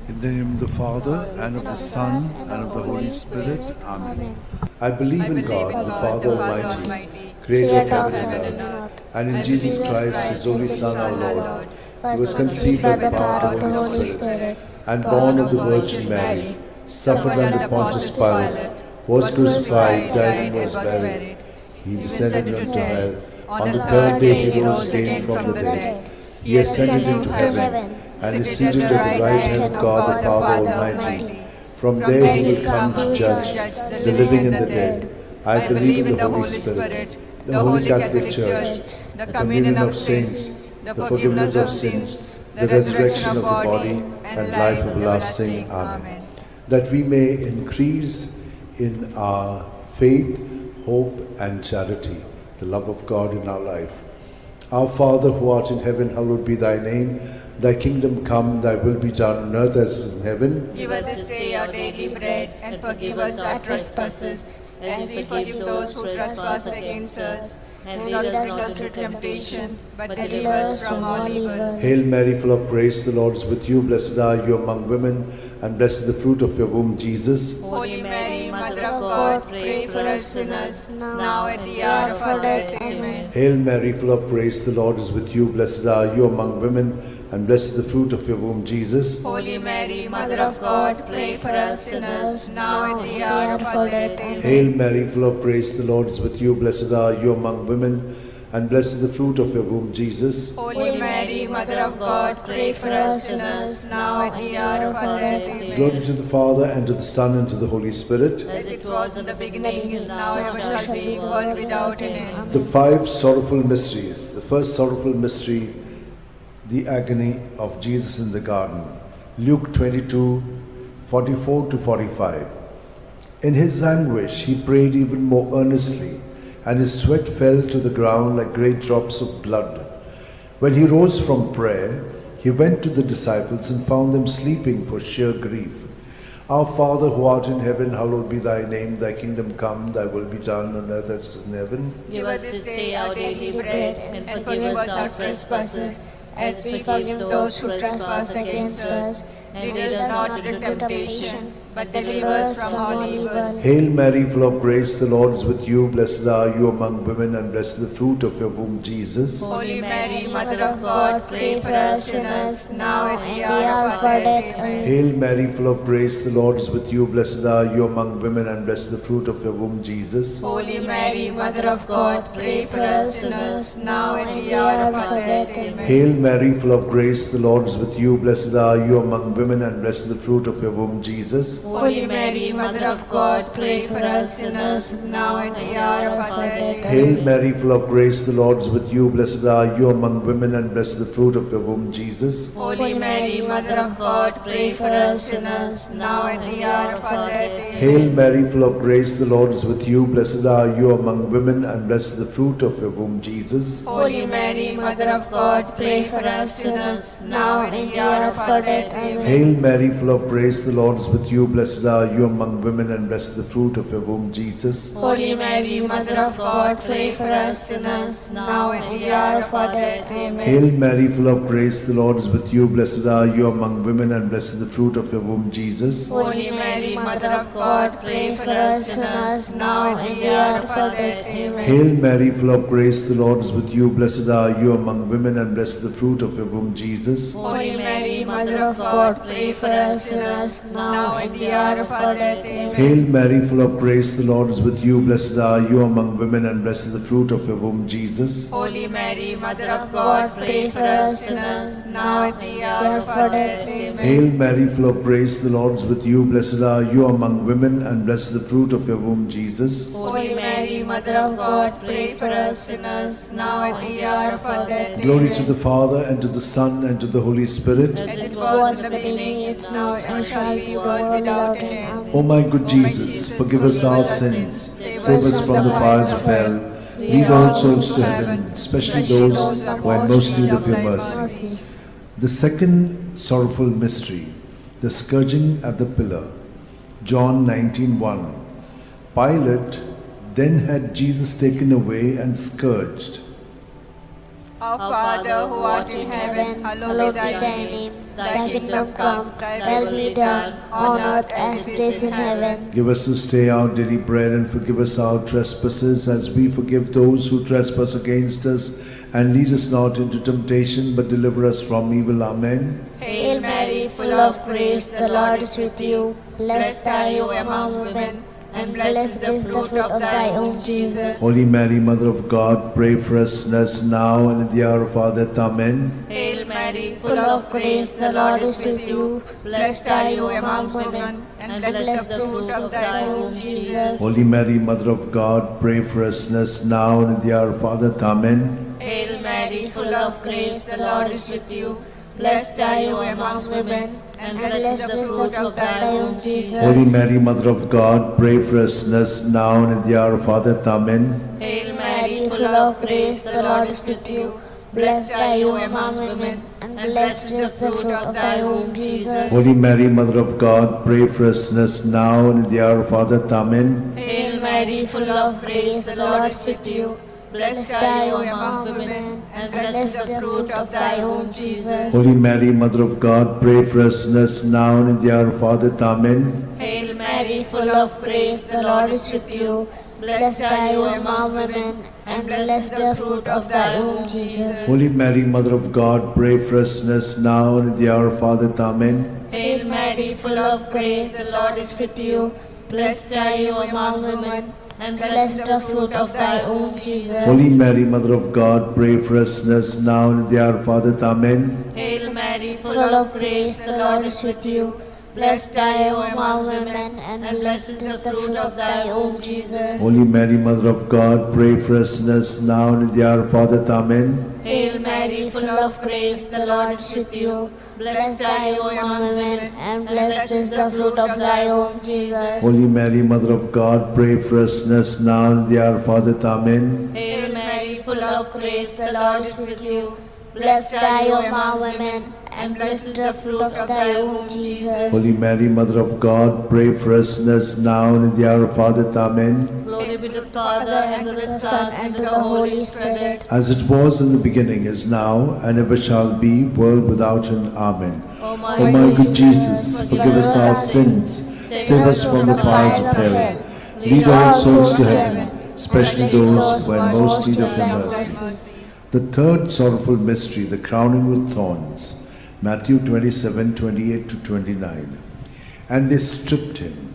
In the name of the Father, and of the Son, and of the Holy Spirit. Amen. I believe in God, the Father Almighty, creator of heaven and earth, and in Jesus Christ, his only Son, our Lord, who was conceived by the power of the Holy Spirit, and born of the Virgin Mary, suffered under Pontius Pilate, was crucified, died, and was buried. He descended into hell. On the third day he rose again from the dead. He ascended into heaven, and is seated at the right hand of God the Father Almighty. From there he will come to judge the living and the dead. I believe in the Holy Spirit, the Holy Catholic Church, the communion of saints, the forgiveness of sins, the resurrection of the body, and life everlasting. Amen. That we may increase in our faith, hope, and charity, the love of God in our life. Our Father who art in heaven, hallowed be thy name. Thy kingdom come, thy will be done on earth as it is in heaven. Give us this day our daily bread, and forgive us our trespasses, as we forgive those who trespass against us. And lead us not into temptation, but deliver us from all evil. Hail Mary, full of grace, the Lord is with you. Blessed are you among women, and blessed is the fruit of your womb, Jesus. Holy Mary, Mother of God, pray for us sinners, now at the hour of our death. Amen. Hail Mary, full of grace, the Lord is with you. Blessed are you among women, and blessed is the fruit of your womb, Jesus. Holy Mary, Mother of God, pray for us sinners, now at the hour of our death. Amen. Hail Mary, full of grace, the Lord is with you. Blessed are you among women, and blessed is the fruit of your womb, Jesus. Holy Mary, Mother of God, pray for us sinners, now at the hour of our death. Amen. Glory to the Father, and to the Son, and to the Holy Spirit. As it was in the beginning, is now, ever shall be, world without end. The five sorrowful mysteries. The first sorrowful mystery, the agony of Jesus in the garden. Luke 22, 44 to 45. In his anguish, he prayed even more earnestly, and his sweat fell to the ground like great drops of blood. When he rose from prayer, he went to the disciples and found them sleeping for sheer grief. Our Father who art in heaven, hallowed be thy name. Thy kingdom come, thy will be done on earth as it is in heaven. Give us this day our daily bread, and forgive us our trespasses, as we forgive those who trespass against us. And lead us not into temptation, but deliver us from all evil. Hail Mary, full of grace, the Lord is with you. Blessed are you among women, and blessed is the fruit of your womb, Jesus. Holy Mary, Mother of God, pray for us sinners, now at the hour of our death. Amen. Hail Mary, full of grace, the Lord is with you. Blessed are you among women, and blessed is the fruit of your womb, Jesus. Holy Mary, Mother of God, pray for us sinners, now at the hour of our death. Amen. Hail Mary, full of grace, the Lord is with you. Blessed are you among women, and blessed is the fruit of your womb, Jesus. Holy Mary, Mother of God, pray for us sinners, now and at the hour of our death. Hail Mary, full of grace, the Lord is with you. Blessed are you among women, and blessed is the fruit of your womb, Jesus. Holy Mary, Mother of God, pray for us sinners, now and at the hour of our death. Hail Mary, full of grace, the Lord is with you. Blessed are you among women, and blessed is the fruit of your womb, Jesus. Holy Mary, Mother of God, pray for us sinners, now and at the hour of our death. Amen. Hail Mary, full of grace, the Lord is with you. Blessed are you among women, and blessed is the fruit of your womb, Jesus. Holy Mary, Mother of God, pray for us sinners, now and at the hour of our death. Amen. Hail Mary, full of grace, the Lord is with you. Blessed are you among women, and blessed is the fruit of your womb, Jesus. Holy Mary, Mother of God, pray for us sinners, now and at the hour of our death. Amen. Hail Mary, full of grace, the Lord is with you. Blessed are you among women, and blessed is the fruit of your womb, Jesus. Holy Mary, Mother of God, pray for us sinners, now and at the hour of our death. Amen. Hail Mary, full of grace, the Lord is with you. Blessed are you among women, and blessed is the fruit of your womb, Jesus. Holy Mary, Mother of God, pray for us sinners, now and at the hour of our death. Amen. Hail Mary, full of grace, the Lord is with you. Blessed are you among women, and blessed is the fruit of your womb, Jesus. Holy Mary, Mother of God, pray for us sinners, now and at the hour of our death. Glory to the Father, and to the Son, and to the Holy Spirit. As it was in the beginning, it's now, and shall be, world without end. O my good Jesus, forgive us our sins, save us from the fires of hell, lead all souls to heaven, especially those who are in most need of your mercy. The second sorrowful mystery, the scourging at the pillar. John 19:1. Pilate then had Jesus taken away and scourged. Our Father, who art in heaven, hallowed be thy name. Thy kingdom come, thy will be done, on earth as it is in heaven. Give us this day our daily bread, and forgive us our trespasses, as we forgive those who trespass against us. And lead us not into temptation, but deliver us from evil. Amen. Hail Mary, full of grace, the Lord is with you. Blessed are you among women, and blessed is the fruit of thy womb, Jesus. Holy Mary, Mother of God, pray for us sinners, now and at the hour of our death. Amen. Hail Mary, full of grace, the Lord is with you. Blessed are you among women, and blessed is the fruit of thy womb, Jesus. Holy Mary, Mother of God, pray for us sinners, now and at the hour of our death. Amen. Hail Mary, full of grace, the Lord is with you. Blessed are you among women, and blessed is the fruit of thy womb, Jesus. Holy Mary, Mother of God, pray for us sinners, now and at the hour of our death. Amen. Hail Mary, full of grace, the Lord is with you. Blessed are you among women, and blessed is the fruit of thy womb, Jesus. Holy Mary, Mother of God, pray for us sinners, now and at the hour of our death. Amen. Hail Mary, full of grace, the Lord is with you. Blessed are you among women, and blessed is the fruit of thy womb, Jesus. Holy Mary, Mother of God, pray for us sinners, now and at the hour of our death. Amen. Hail Mary, full of grace, the Lord is with you. Blessed are you among women, and blessed is the fruit of thy womb, Jesus. Holy Mary, Mother of God, pray for us sinners, now and at the hour of our death. Amen. Hail Mary, full of grace, the Lord is with you. Blessed are you among women, and blessed is the fruit of thy womb, Jesus. Holy Mary, Mother of God, pray for us sinners, now and at the hour of our death. Amen. Hail Mary, full of grace, the Lord is with you. Blessed are you among women, and blessed is the fruit of thy womb, Jesus. Holy Mary, Mother of God, pray for us sinners, now and at the hour of our death. Amen. Hail Mary, full of grace, the Lord is with you. Blessed are you among women, and blessed is the fruit of thy womb, Jesus. Holy Mary, Mother of God, pray for us sinners, now and at the hour of our death. Amen. Hail Mary, full of grace, the Lord is with you. Blessed are you among women, and blessed is the fruit of thy womb, Jesus. Holy Mary, Mother of God, pray for us sinners, now and at the hour of our death. Amen. Glory be to the Father, and to the Son, and to the Holy Spirit. As it was in the beginning, is now, and ever shall be, world without end. Amen. O O my good Jesus, forgive us our sins, save us from the fires of hell, lead all souls to heaven, especially those who are in most need of your mercy. The third sorrowful mystery, the crowning with thorns. Matthew 27:28-29. And they stripped him,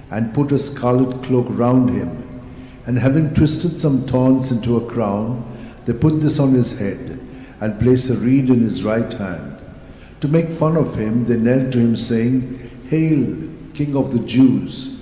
and put a scarlet cloak round him, and having twisted some thorns into a crown, they put this on his head, and placed a reed in his right hand. To make fun of him, they knelt to him, saying, Hail, King of the Jews!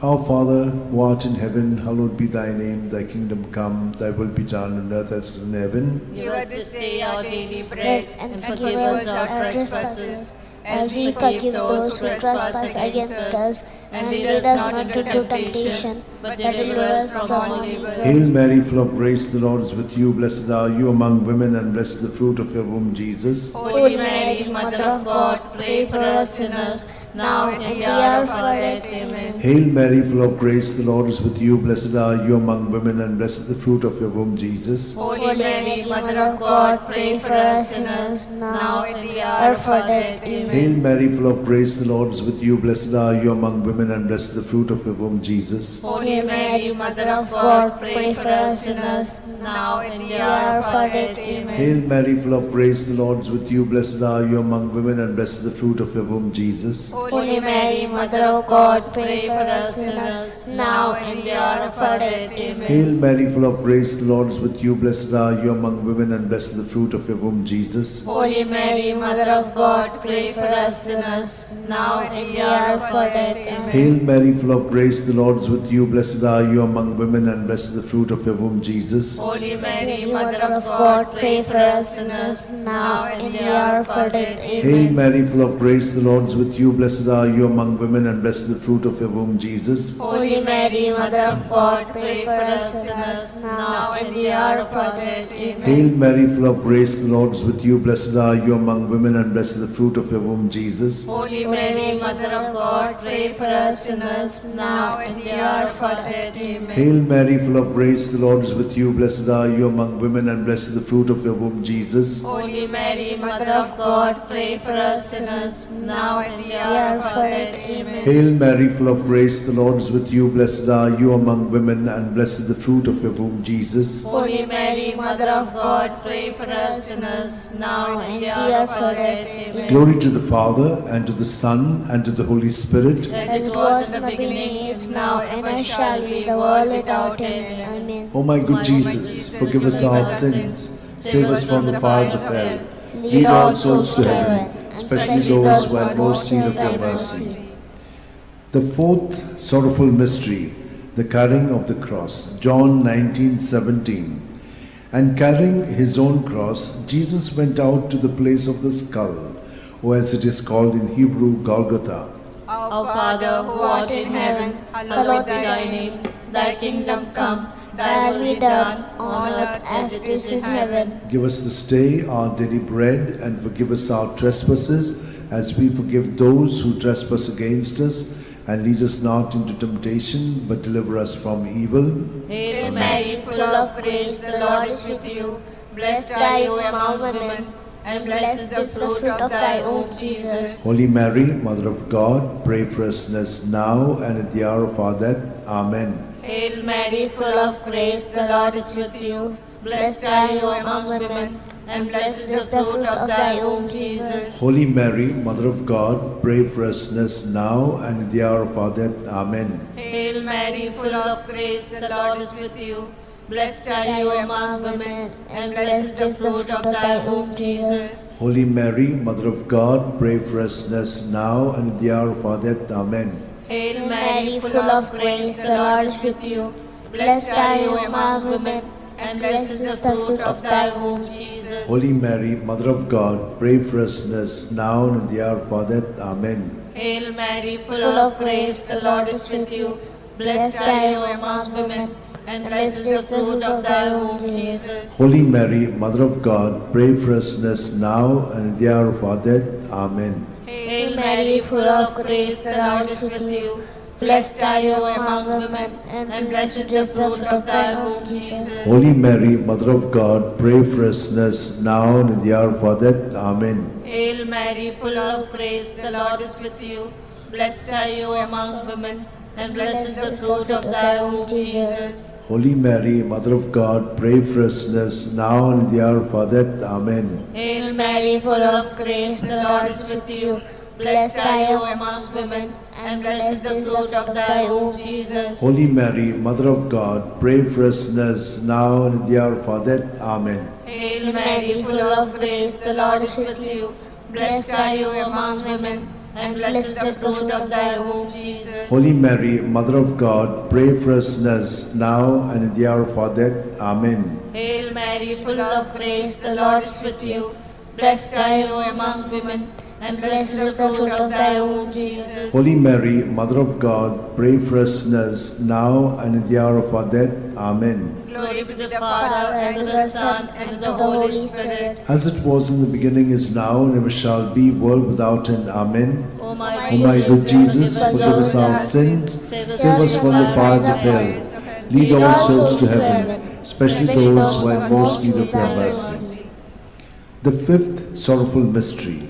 Our Father, who art in heaven, hallowed be thy name. Thy kingdom come, thy will be done on earth as it is in heaven. Give us this day our daily bread, and forgive us our trespasses, as we forgive those who trespass against us. And lead us not into temptation, but deliver us from evil. Hail Mary, full of grace, the Lord is with you. Blessed are you among women, and blessed the fruit of your womb, Jesus. Holy Mary, Mother of God, pray for us sinners, now and at the hour of our death. Amen. Hail Mary, full of grace, the Lord is with you. Blessed are you among women, and blessed the fruit of your womb, Jesus. Holy Mary, Mother of God, pray for us sinners, now and at the hour of our death. Amen. Hail Mary, full of grace, the Lord is with you. Blessed are you among women, and blessed the fruit of your womb, Jesus. Holy Mary, Mother of God, pray for us sinners, now and at the hour of our death. Amen. Hail Mary, full of grace, the Lord is with you. Blessed are you among women, and blessed the fruit of your womb, Jesus. Holy Mary, Mother of God, pray for us sinners, now and at the hour of our death. Amen. Hail Mary, full of grace, the Lord is with you. Blessed are you among women, and blessed the fruit of your womb, Jesus. Holy Mary, Mother of God, pray for us sinners, now and at the hour of our death. Amen. Hail Mary, full of grace, the Lord is with you. Blessed are you among women, and blessed the fruit of your womb, Jesus. Holy Mary, Mother of God, pray for us sinners, now and at the hour of our death. Hail Amen. Mary, full of grace, the Lord is with you. Blessed are you among women, and blessed the fruit of your womb, Jesus. Holy Mary, Mother of God, pray for us sinners, now and at the hour of our death. Amen. Hail Mary, full of grace, the Lord is with you. Blessed are you among women, and blessed the fruit of your womb, Jesus. Holy Mary, Mother of God, pray for us sinners, now and at the hour of our death. Amen. Hail Mary, full of grace, the Lord is with you. Blessed are you among women, and blessed the fruit of your womb, Jesus. Holy Mary, Mother of God, pray for us sinners, now and at the hour of our death. Amen. Hail Mary, full of grace, the Lord is with you. Blessed are you among women, and blessed the fruit of your womb, Jesus. Holy Mary, Mother of God, pray for us sinners, now and at the hour of our death. Amen. Glory to the Father, and to the Son, and to the Holy Spirit. As it was in the beginning, is now, and ever shall be, the world without end. Amen. O my good Jesus, forgive us our sins, save us from the fires of hell, lead all souls to heaven, especially those who have most need of your mercy. The fourth sorrowful mystery, the carrying of the cross. John 19:17. And carrying his own cross, Jesus went out to the place of the skull, or as it is called in Hebrew, Golgotha. Our Father, who art in heaven, hallowed be thy name. Thy kingdom come, thy will be done, on earth as it is in heaven. Give us this day our daily bread, and forgive us our trespasses, as we forgive those who trespass against us. And lead us not into temptation, but deliver us from evil. Hail Mary, full of grace, the Lord is with you. Blessed are you among women, and blessed is the fruit of thy womb, Jesus. Holy Mary, Mother of God, pray for us sinners now and at the hour of our death. Amen. Hail Mary, full of grace, the Lord is with you. Blessed are you among women, and blessed is the fruit of thy womb, Jesus. Holy Mary, Mother of God, pray for us sinners now and at the hour of our death. Amen. Hail Mary, full of grace, the Lord is with you. Blessed are you among women, and blessed is the fruit of thy womb, Jesus. Holy Mary, Mother of God, pray for us sinners now and at the hour of our death. Amen. Hail Mary, full of grace, the Lord is with you. Blessed are you among women, and blessed is the fruit of thy womb, Jesus. Holy Mary, Mother of God, pray for us sinners now and at the hour of our death. Amen. Hail Mary, full of grace, the Lord is with you. Blessed are you among women, and blessed is the fruit of thy womb, Jesus. Holy Mary, Mother of God, pray for us sinners now and at the hour of our death. Amen. Hail Mary, full of grace, the Lord is with you. Blessed are you among women, and blessed is the fruit of thy womb, Jesus. Holy Mary, Mother of God, pray for us sinners now and at the hour of our death. Amen. Hail Mary, full of grace, the Lord is with you. Blessed are you amongst women, and blessed is the fruit of thy womb, Jesus. Holy Mary, Mother of God, pray for us sinners now and at the hour of our death. Amen. Hail Mary, full of grace, the Lord is with you. Blessed are you amongst women, and blessed is the fruit of thy womb, Jesus. Holy Mary, Mother of God, pray for us sinners now and at the hour of our death. Amen. Hail Mary, full of grace, the Lord is with you. Blessed are you among women, and blessed is the fruit of thy womb, Jesus. Holy Mary, Mother of God, pray for us sinners, now and in the hour of our death. Amen. Hail Mary, full of grace, the Lord is with you. Blessed are you among women, and blessed is the fruit of thy womb, Jesus. Holy Mary, Mother of God, pray for us sinners, now and in the hour of our death. Amen. Glory be to the Father, and to the Son, and to the Holy Spirit. As it was in the beginning, is now, and ever shall be, world without end. Amen. O my O my good Jesus, forgive us our sins, save us from the fires of hell, lead all souls to heaven, especially those who are in most need of your mercy. The fifth sorrowful mystery,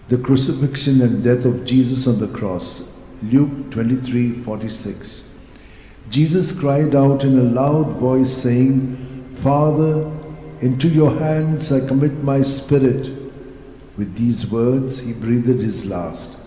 the crucifixion and death of Jesus on the cross. Luke 23:46. Jesus cried out in a loud voice, saying, Father, into your hands I commit my spirit. With these words he breathed his last.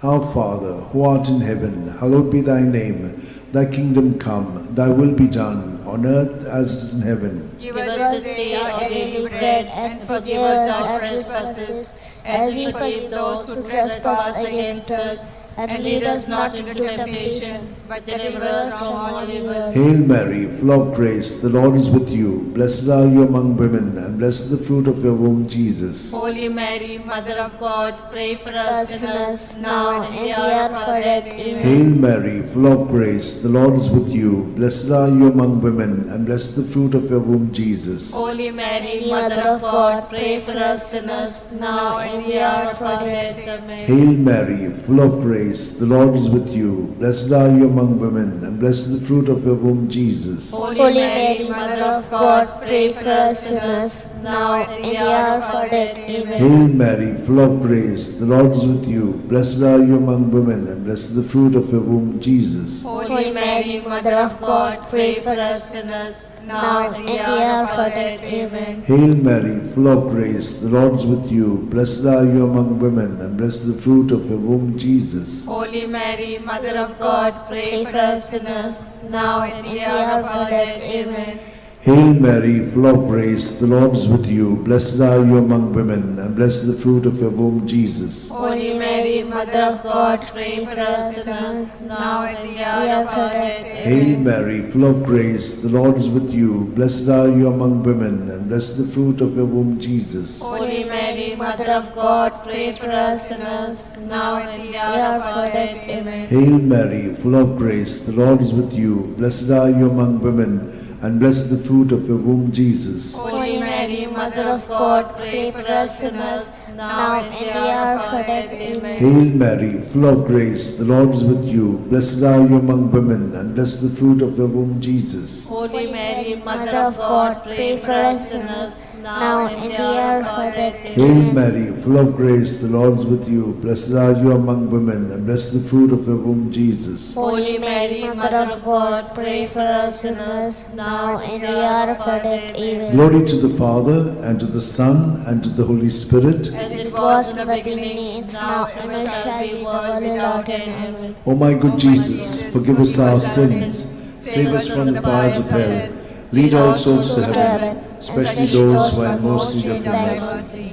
Our Father, who art in heaven, hallowed be thy name. Thy kingdom come, thy will be done, on earth as it is in heaven. Give us this day our daily bread, and forgive us our trespasses, as we forgive those who trespass against us. And lead us not into temptation, but deliver us from all evil. Hail Mary, full of grace, the Lord is with you. Blessed are you among women, and blessed is the fruit of your womb, Jesus. Holy Mary, Mother of God, pray for us sinners, now and in the hour of our death. Amen. Hail Mary, full of grace, the Lord is with you. Blessed are you among women, and blessed is the fruit of your womb, Jesus. Holy Mary, Mother of God, pray for us sinners, now and in the hour of our death. Amen. Hail Mary, full of grace, the Lord is with you. Blessed are you among women, and blessed is the fruit of your womb, Jesus. Holy Mary, Mother of God, pray for us sinners, now and in the hour of our death. Amen. Hail Mary, full of grace, the Lord is with you. Blessed are you among women, and blessed is the fruit of your womb, Jesus. Holy Mary, Mother of God, pray for us sinners, now and in the hour of our death. Amen. Hail Mary, full of grace, the Lord is with you. Blessed are you among women, and blessed is the fruit of your womb, Jesus. Holy Mary, Mother of God, pray for us sinners, now and in the hour of our death. Amen. Hail Mary, full of grace, the Lord is with you. Blessed are you among women, and blessed is the fruit of your womb, Jesus. Holy Mary, Mother of God, pray for us sinners, now and in the hour of our death. Hail Mary, full of grace, the Lord is with you. Blessed are you among women, and blessed is the fruit of your womb, Jesus. Holy Mary, Mother of God, pray for us sinners, now and in the hour of our death. Amen. Hail Mary, full of grace, the Lord is with you. Blessed are you among women, and blessed is the fruit of your womb, Jesus. Holy Mary, Mother of God, pray for us sinners, now and in the hour of our death. Amen. Hail Mary, full of grace, the Lord is with you. Blessed are you among women, and blessed is the fruit of your womb, Jesus. Holy Mary, Mother of God, pray for us sinners, now and in the hour of our death. Hail Mary, full of grace, the Lord is with you. Blessed are you among women, and blessed is the fruit of your womb, Jesus. Holy Mary, Mother of God, pray for us sinners, now and in the hour of our death. Amen. Glory to the Father, and to the Son, and to the Holy Spirit. As it was in the beginning, is now, and ever shall be, world without end. Amen. O my good Jesus, forgive us our sins, save us from the fires of hell, lead all souls to heaven, especially those who are in most need of your mercy.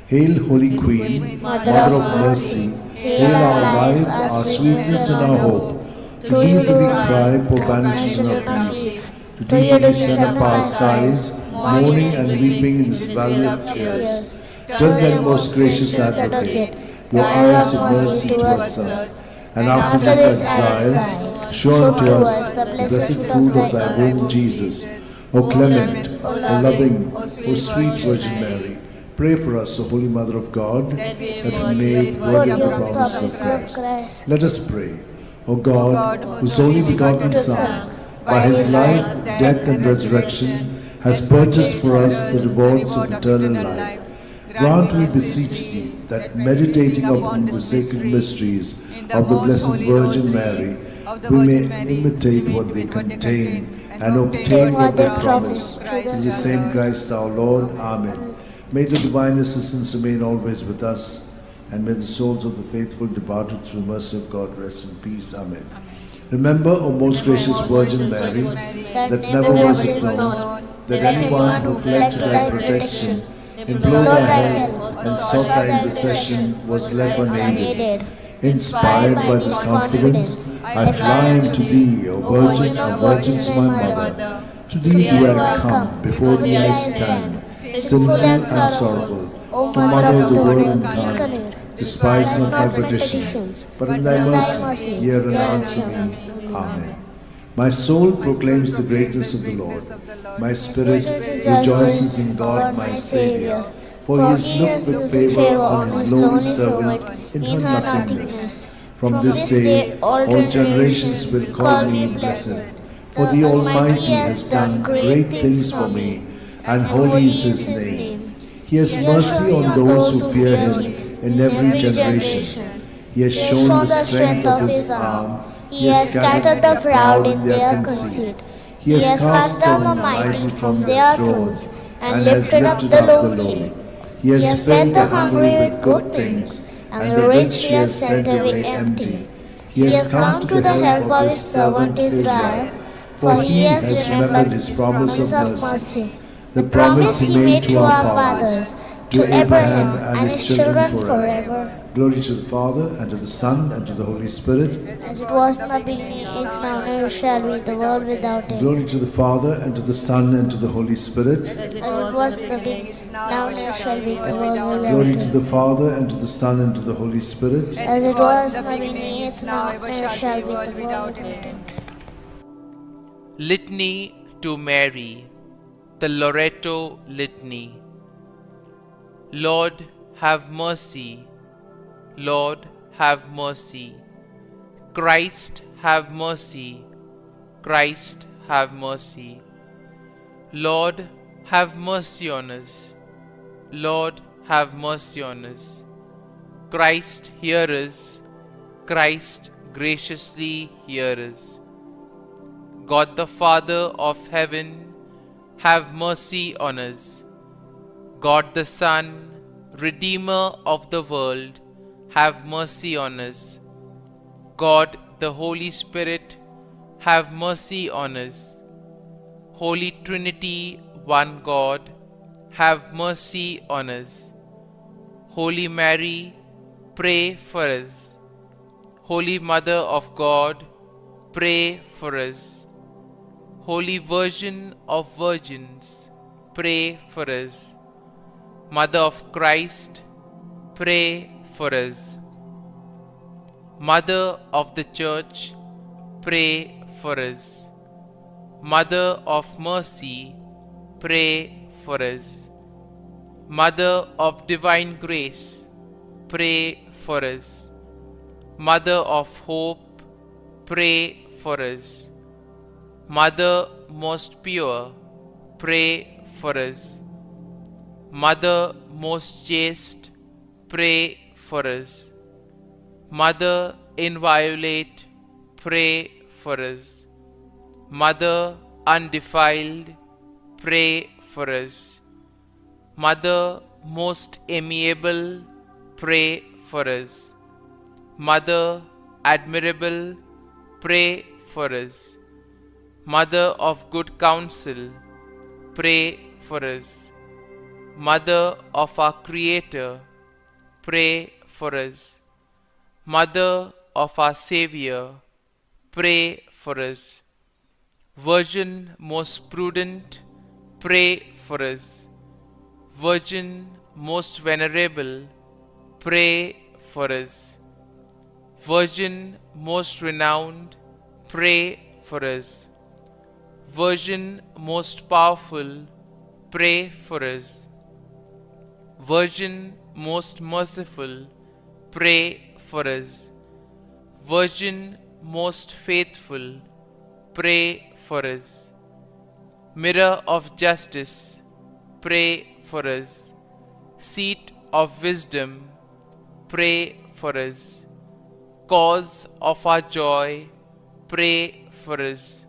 Hail, Holy Queen, Mother of mercy, hail our life, our sweetness, and our hope. To thee do we cry, poor banished of Eve. To thee we send up our sighs, mourning and weeping in this valley of tears. Turn then, most gracious Advocate, your eyes of mercy towards us, and after this exile, show unto us the blessed fruit of thy womb, Jesus. O clement, O loving, O sweet Virgin Mary, pray for us, O Holy Mother of God, that we may be worthy of the promise of Christ. Let us pray. O God, whose only begotten Son, by his life, death, and resurrection, has purchased for us the rewards of eternal life, grant, we beseech thee, that meditating upon the sacred mysteries of the Blessed Virgin Mary, we may imitate what they contain and obtain what they promise. In the same Christ our Lord. Amen. May the divine assistance remain always with us, and may the souls of the faithful departed through mercy of God rest in peace. Amen. Remember, O most gracious Virgin Mary, that never was it known that anyone who fled to thy protection, implored thy help, and sought thy intercession was left unaided. Inspired by this confidence, I fly unto thee, O Virgin of Virgins, my Mother. To thee do I come, before thee I stand, sinful and sorrowful. O Mother of the Word incarnate, despise not my petitions, but in thy mercy hear and answer me. Amen. My soul proclaims the greatness of the Lord. My spirit rejoices in God my Saviour, for he has looked with favour on his lowly servant in her nothingness. From this day all generations will call me blessed, for the Almighty has done great things for me, and holy is his name. He has mercy on those who fear him in every generation. He has shown the strength of his arm. He has scattered the proud in their conceit. He has cast down the mighty from their thrones, and lifted up the lowly. He has fed the hungry with good things, and the rich he has sent away empty. He has come to the help of his servant Israel, for he has remembered his promise of mercy, the promise he made to our fathers, to Abraham and his children forever. Glory to the Father, and to the Son, and to the Holy Spirit. As it was in the beginning, is now, and ever shall be, the world without end. Glory to the Father, and to the Son, and to the Holy Spirit. As it was in the beginning, now, and ever shall be, the world without end. Glory to the Father, and to the Son, and to the Holy Spirit. As it was in the beginning, is now, and ever shall be, the world without end. Litany to Mary, the Loreto Litany. Lord, have mercy. Lord, have mercy. Christ, have mercy. Christ, have mercy. Lord, have mercy on us. Lord, have mercy on us. Christ, hear us. Christ, graciously hear us. God the Father of heaven, have mercy on us. God the Son, Redeemer of the world, have mercy on us. God the Holy Spirit, have mercy on us. Holy Trinity, one God, have mercy on us. Holy Mary, pray for us. Holy Mother of God, pray for us. Holy Virgin of Virgins, pray for us. Mother of Christ, pray for us. Mother of the Church, pray for us. Mother of Mercy, pray for us. Mother of Divine Grace, pray for us. Mother of Hope, pray for us. Mother most pure, pray for us. Mother most chaste, pray for us. Mother inviolate, pray for us. Mother undefiled, pray for us. Mother most amiable, pray for us. Mother admirable, pray for us. Mother of good counsel, pray for us. Mother of our Creator, pray for us. Mother of our Savior, pray for us. Virgin most prudent, pray for us. Virgin most venerable, pray for us. Virgin most renowned, pray for us. Virgin most powerful, pray for us. Virgin most merciful, pray for us. Virgin most faithful, pray for us. Mirror of justice, pray for us. Seat of wisdom, pray for us. Cause of our joy, pray for us.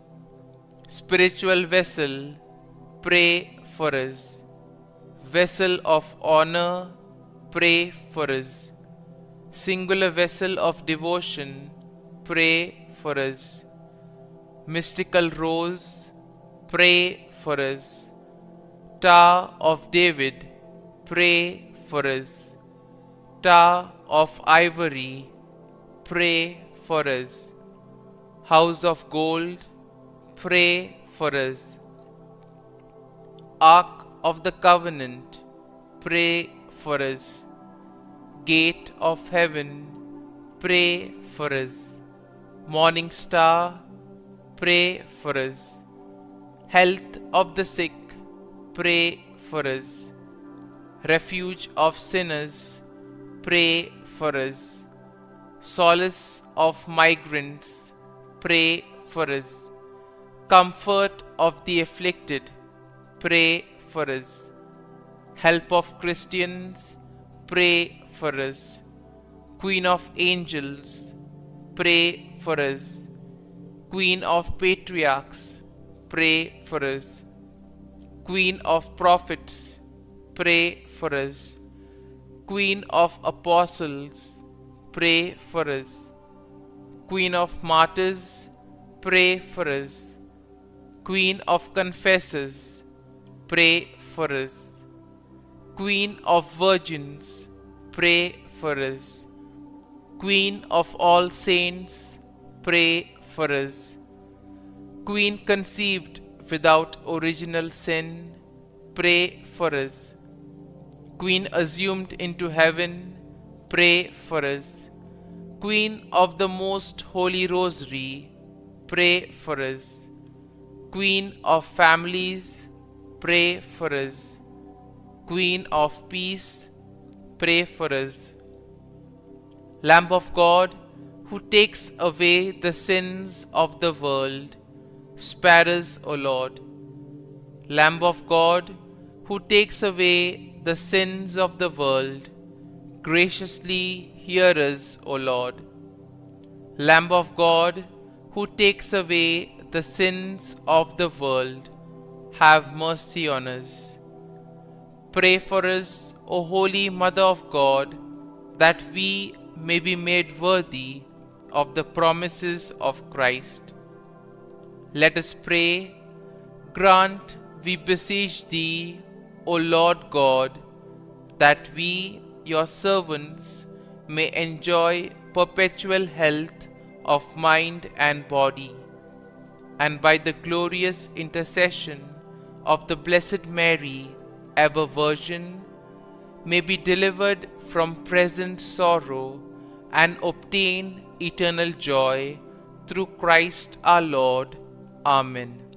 Spiritual vessel, pray for us. Vessel of honor, pray for us. Singular vessel of devotion, pray for us. Mystical rose, pray for us. Tower of David, pray for us. Tower of Ivory, pray for us. House of Gold, pray for us. Ark of the Covenant, pray for us. Gate of Heaven, pray for us. Morning Star, pray for us. Health of the sick, pray for us. Refuge of sinners, pray for us. Solace of migrants, pray for us. Comfort of the afflicted, pray for us. Help of Christians, pray for us. Queen of angels, pray for us. Queen of patriarchs, pray for us. Queen of prophets, pray for us. Queen of apostles, pray for us. Queen of martyrs, pray for us. Queen of confessors, pray for us. Queen of virgins, pray for us. Queen of all saints, pray for us. Queen conceived without original sin, pray for us. Queen assumed into heaven, pray for us. Queen of the Most Holy Rosary, pray for us. Queen of families, pray for us. Queen of peace, pray for us. Lamb of God, who takes away the sins of the world, spare us, O Lord. Lamb of God, who takes away the sins of the world, graciously hear us, O Lord. Lamb of God, who takes away the sins of the world, have mercy on us. Pray for us, O Holy Mother of God, that we may be made worthy of the promises of Christ. Let us pray. Grant, we beseech Thee, O Lord God, that we, Your servants, may enjoy perpetual health of mind and body, and by the glorious intercession of the Blessed Mary, ever Virgin, may be delivered from present sorrow and obtain eternal joy through Christ our Lord. Amen.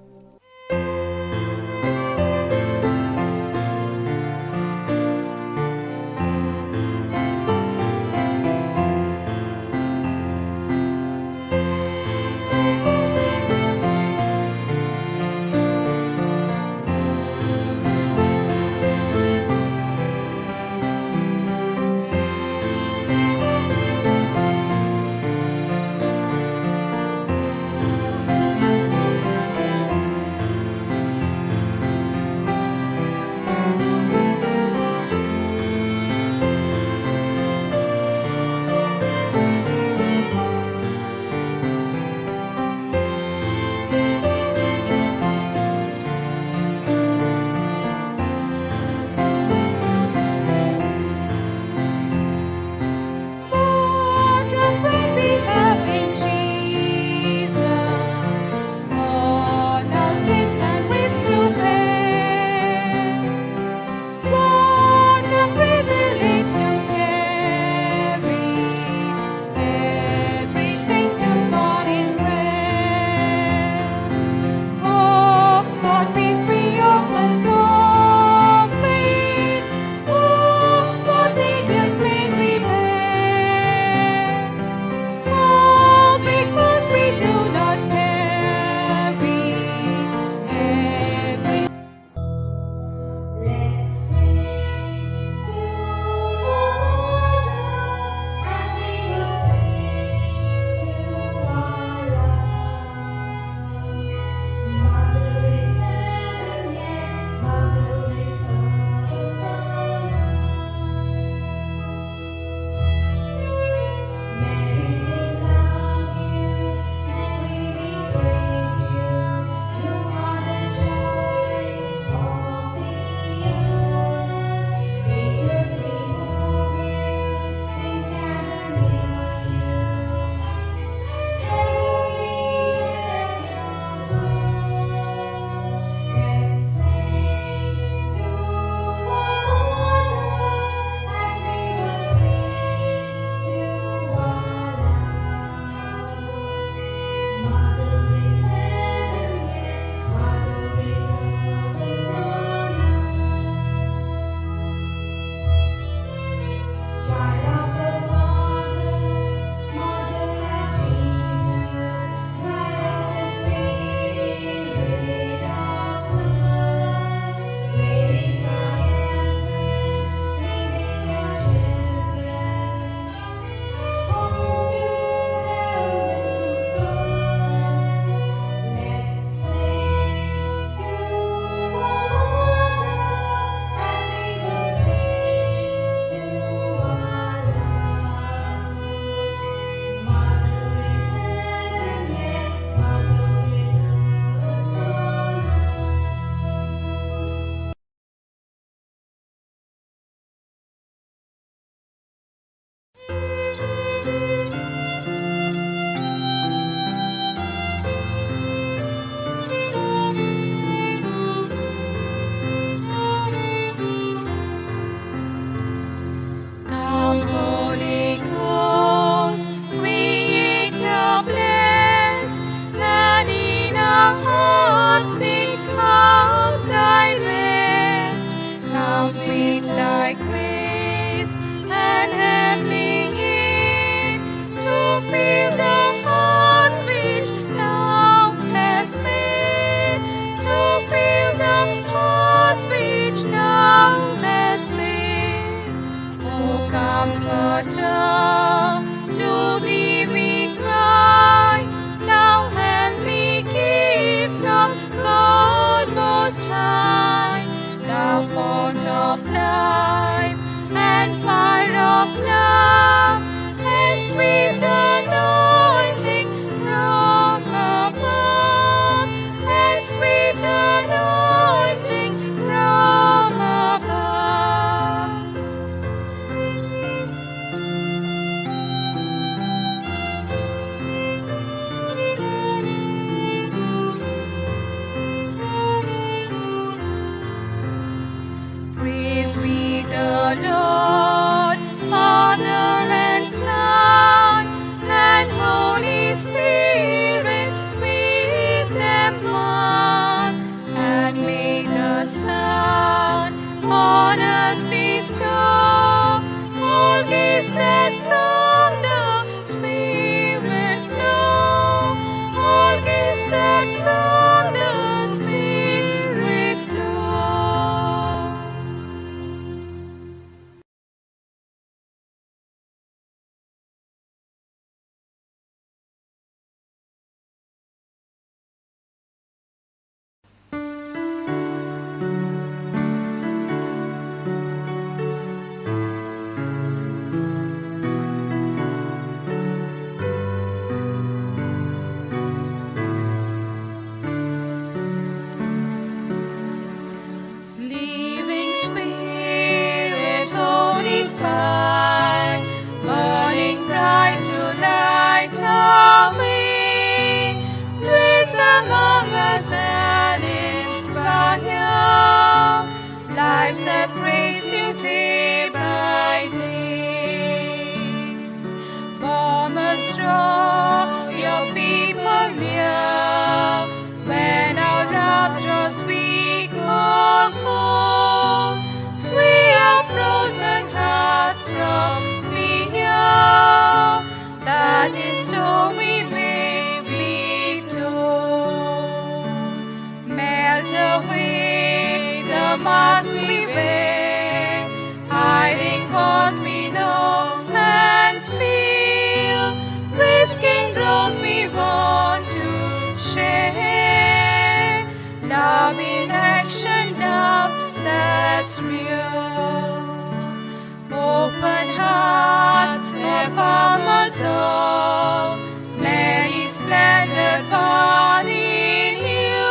song, many splendid parting you.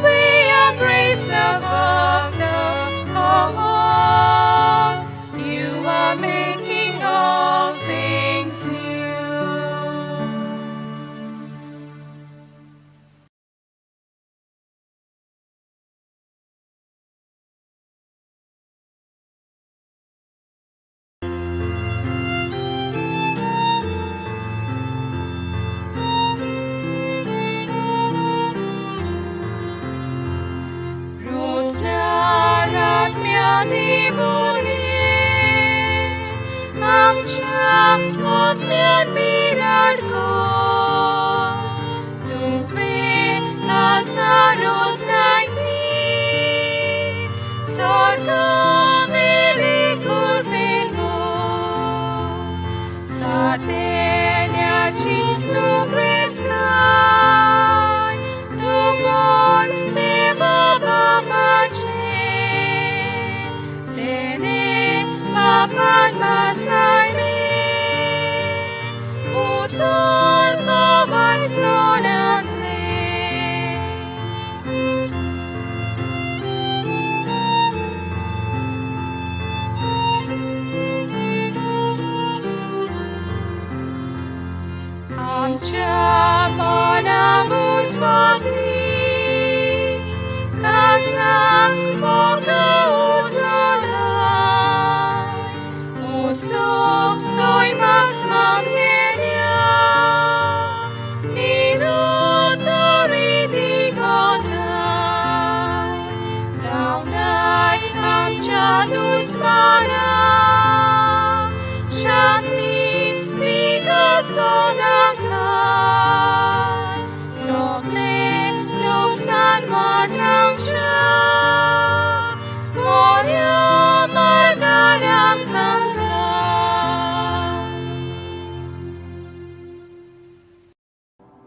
We embrace the work, the call. You are making all things new.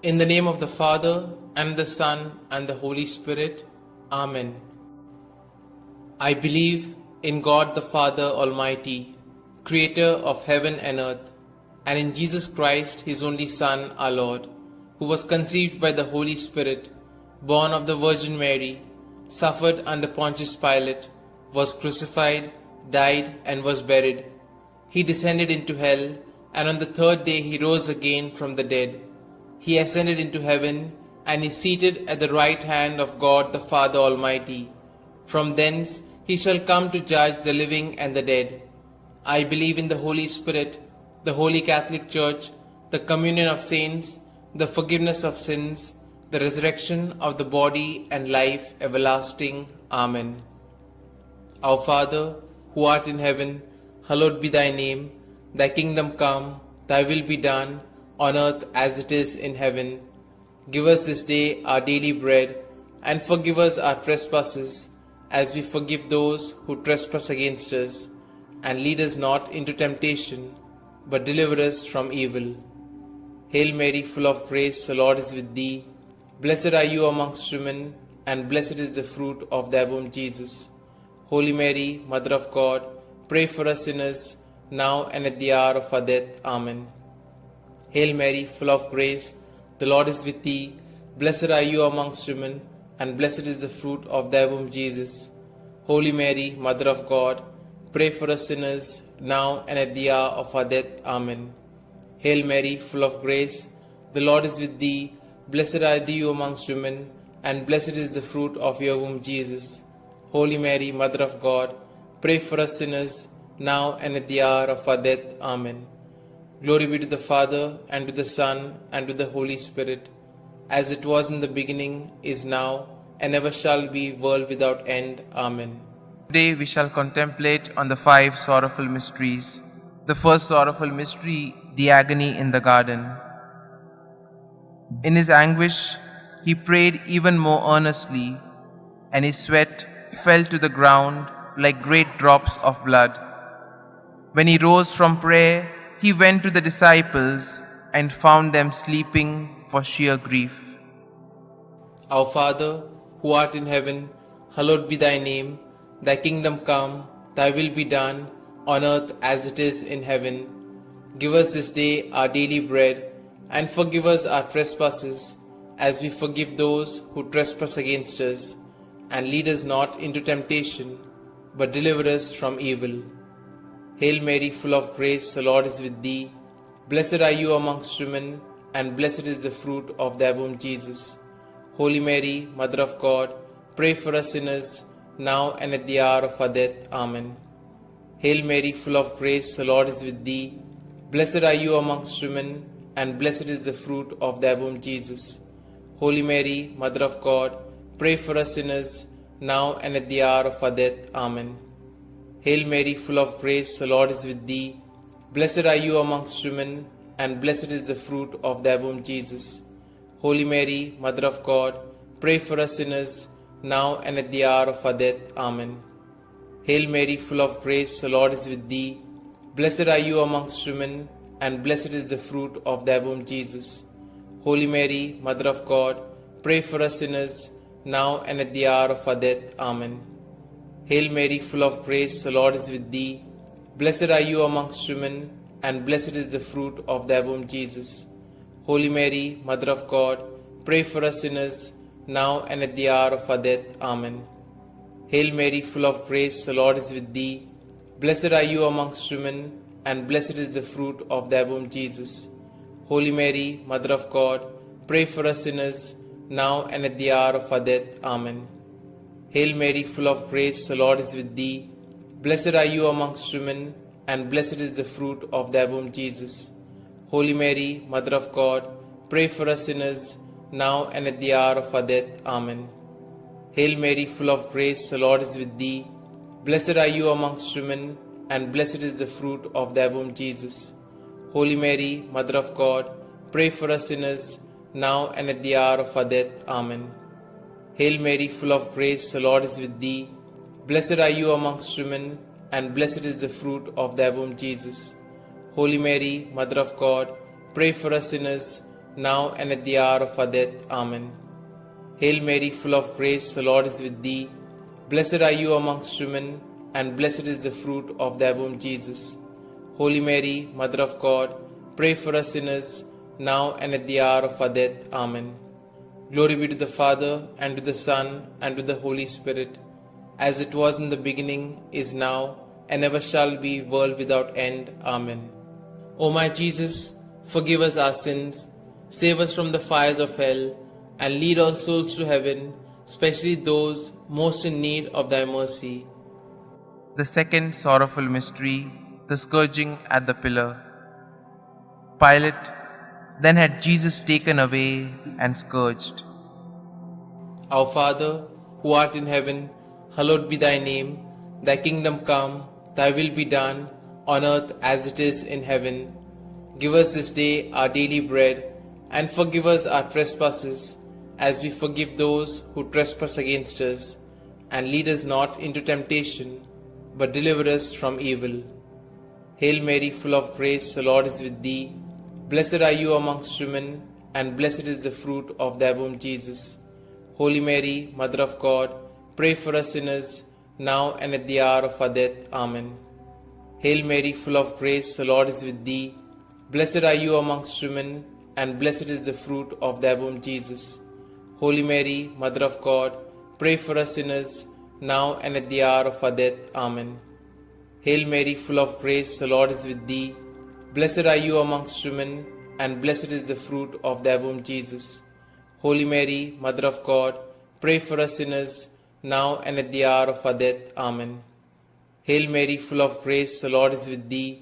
In the name of the Father, and the Son, and the Holy Spirit. Amen. I believe in God the Father Almighty, Creator of heaven and earth, and in Jesus Christ, His only Son, our Lord, who was conceived by the Holy Spirit, born of the Virgin Mary, suffered under Pontius Pilate, was crucified, died, and was buried. He descended into hell, and on the third day He rose again from the dead. He ascended into heaven, and is seated at the right hand of God the Father Almighty. From thence He shall come to judge the living and the dead. I believe in the Holy Spirit, the Holy Catholic Church, the communion of saints, the forgiveness of sins, the resurrection of the body, and life everlasting. Amen. Our Father, who art in heaven, hallowed be thy name. Thy kingdom come, thy will be done, on earth as it is in heaven. Give us this day our daily bread, and forgive us our trespasses, as we forgive those who trespass against us. And lead us not into temptation, but deliver us from evil. Hail Mary, full of grace, the Lord is with thee. Blessed are you amongst women, and blessed is the fruit of thy womb, Jesus. Holy Mary, Mother of God, pray for us sinners, now and at the hour of our death. Amen. Hail Mary, full of grace, the Lord is with thee. Blessed are you amongst women, and blessed is the fruit of thy womb, Jesus. Holy Mary, Mother of God, pray for us sinners, now and at the hour of our death. Amen. Hail Mary, full of grace, the Lord is with thee. Blessed are you amongst women, and blessed is the fruit of your womb, Jesus. Holy Mary, Mother of God, pray for us sinners, now and at the hour of our death. Amen. Glory be to the Father, and to the Son, and to the Holy Spirit, as it was in the beginning, is now, and ever shall be, world without end. Amen. Today we shall contemplate on the 5 sorrowful mysteries. The first sorrowful mystery, the agony in the garden. In his anguish, he prayed even more earnestly, and his sweat fell to the ground like great drops of blood. When he rose from prayer, he went to the disciples and found them sleeping for sheer grief. Our Father, who art in heaven, hallowed be thy name. Thy kingdom come, thy will be done, on earth as it is in heaven. Give us this day our daily bread, and forgive us our trespasses, as we forgive those who trespass against us. And lead us not into temptation, but deliver us from evil. Hail Mary, full of grace, the Lord is with thee. Blessed are you amongst women, and blessed is the fruit of thy womb, Jesus. Holy Mary, Mother of God, pray for us sinners, now and at the hour of our death. Amen. Hail Mary, full of grace, the Lord is with thee. Blessed are you amongst women, and blessed is the fruit of thy womb, Jesus. Holy Mary, Mother of God, pray for us sinners, now and at the hour of our death. Amen. Hail Mary, full of grace, the Lord is with thee. Blessed are you amongst women, and blessed is the fruit of thy womb, Jesus. Holy Mary, Mother of God, pray for us sinners, now and at the hour of our death. Amen. Hail Mary, full of grace, the Lord is with thee. Blessed are you amongst women, and blessed is the fruit of thy womb, Jesus. Holy Mary, Mother of God, pray for us sinners, now and at the hour of our death. Amen. Hail Mary, full of grace, the Lord is with thee. Blessed are you amongst women, and blessed is the fruit of thy womb, Jesus. Holy Mary, Mother of God, pray for us sinners, now and at the hour of our death. Amen. Hail Mary, full of grace, the Lord is with thee. Blessed are you amongst women, and blessed is the fruit of thy womb, Jesus. Holy Mary, Mother of God, pray for us sinners, now and at the hour of our death. Amen. Hail Mary, full of grace, the Lord is with thee. Blessed are you amongst women, and blessed is the fruit of thy womb, Jesus. Holy Mary, Mother of God, pray for us sinners, now and at the hour of our death. Amen. Hail Mary, full of grace, the Lord is with thee. Blessed are you amongst women, and blessed is the fruit of thy womb, Jesus. Holy Mary, Mother of God, pray for us sinners, now and at the hour of our death. Amen. Hail Mary, full of grace, the Lord is with thee. Blessed are you amongst women, and blessed is the fruit of thy womb, Jesus. Holy Mary, Mother of God, pray for us sinners, now and at the hour of our death. Amen. Hail Mary, full of grace, the Lord is with thee. Blessed are you amongst women, and blessed is the fruit of thy womb, Jesus. Holy Mary, Mother of God, pray for us sinners, now and at the hour of our death. Amen. Glory be to the Father, and to the Son, and to the Holy Spirit, as it was in the beginning, is now, and ever shall be, world without end. Amen. O my Jesus, forgive us our sins, save us from the fires of hell, and lead all souls to heaven, especially those most in need of thy mercy. The second sorrowful mystery, the scourging at the pillar. Pilate then had Jesus taken away and scourged. Our Father, who art in heaven, hallowed be thy name. Thy kingdom come, thy will be done, on earth as it is in heaven. Give us this day our daily bread, and forgive us our trespasses, as we forgive those who trespass against us. And lead us not into temptation, but deliver us from evil. Hail Mary, full of grace, the Lord is with thee. Blessed are you amongst women, and blessed is the fruit of thy womb, Jesus. Holy Mary, Mother of God, pray for us sinners, now and at the hour of our death. Amen. Hail Mary, full of grace, the Lord is with thee. Blessed are you amongst women, and blessed is the fruit of thy womb, Jesus. Holy Mary, Mother of God, pray for us sinners, now and at the hour of our death. Amen. Hail Mary, full of grace, the Lord is with thee. Blessed are you amongst women, and blessed is the fruit of thy womb, Jesus. Holy Mary, Mother of God, pray for us sinners, now and at the hour of our death. Amen. Hail Mary, full of grace, the Lord is with thee.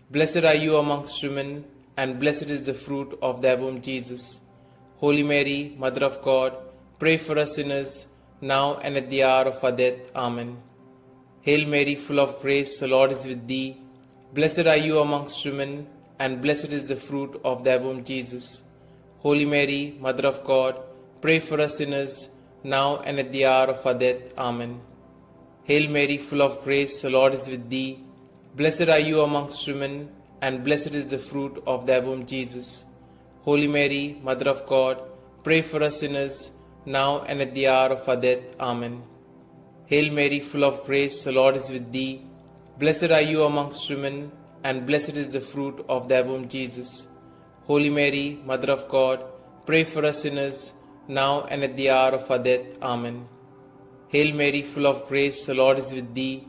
Blessed are you amongst women, and blessed is the fruit of thy womb, Jesus. Holy Mary, Mother of God, pray for us sinners, now and at the hour of our death. Amen. Hail Mary, full of grace, the Lord is with thee. Blessed are you amongst women, and blessed is the fruit of thy womb, Jesus. Holy Mary, Mother of God, pray for us sinners, now and at the hour of our death. Amen. Hail Mary, full of grace, the Lord is with thee. Blessed are you amongst women, and blessed is the fruit of thy womb, Jesus. Holy Mary, Mother of God, pray for us sinners, now and at the hour of our death. Amen. Hail Mary, full of grace, the Lord is with thee. Blessed are you amongst women, and blessed is the fruit of thy womb, Jesus. Holy Mary, Mother of God, pray for us sinners, now and at the hour of our death. Amen. Hail Mary, full of grace, the Lord is with thee.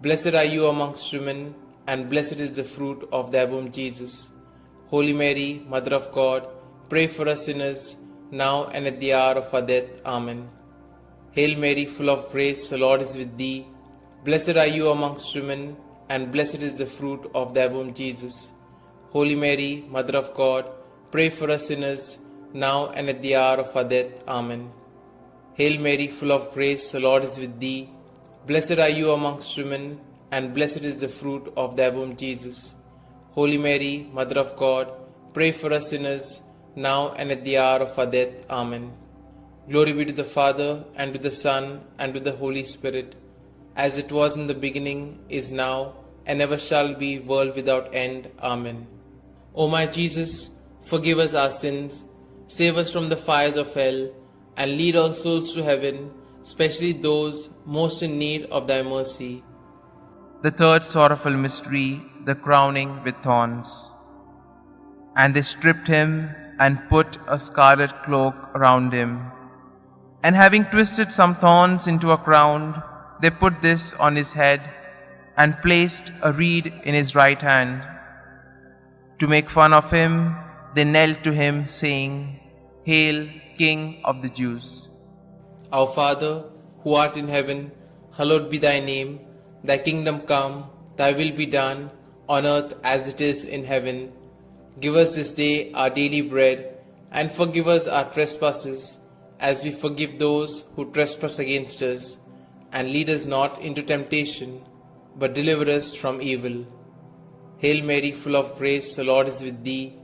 Blessed are you amongst women, and blessed is the fruit of thy womb, Jesus. Holy Mary, Mother of God, pray for us sinners, now and at the hour of our death. Amen. Hail Mary, full of grace, the Lord is with thee. Blessed are you amongst women, and blessed is the fruit of thy womb, Jesus. Holy Mary, Mother of God, pray for us sinners, now and at the hour of our death. Amen. Hail Mary, full of grace, the Lord is with thee. Blessed are you amongst women, and blessed is the fruit of thy womb, Jesus. Holy Mary, Mother of God, pray for us sinners, now and at the hour of our death. Amen. Glory be to the Father, and to the Son, and to the Holy Spirit, as it was in the beginning, is now, and ever shall be, world without end. Amen. O my Jesus, forgive us our sins, save us from the fires of hell, and lead all souls to heaven, especially those most in need of thy mercy. The third sorrowful mystery, the crowning with thorns. And they stripped him and put a scarlet cloak around him. And having twisted some thorns into a crown, they put this on his head and placed a reed in his right hand. To make fun of him, they knelt to him, saying, Hail, King of the Jews. Our Father, who art in heaven, hallowed be thy name. Thy kingdom come, thy will be done, on earth as it is in heaven. Give us this day our daily bread, and forgive us our trespasses, as we forgive those who trespass against us. And lead us not into temptation, but deliver us from evil. Hail Mary, full of grace, the Lord is with thee.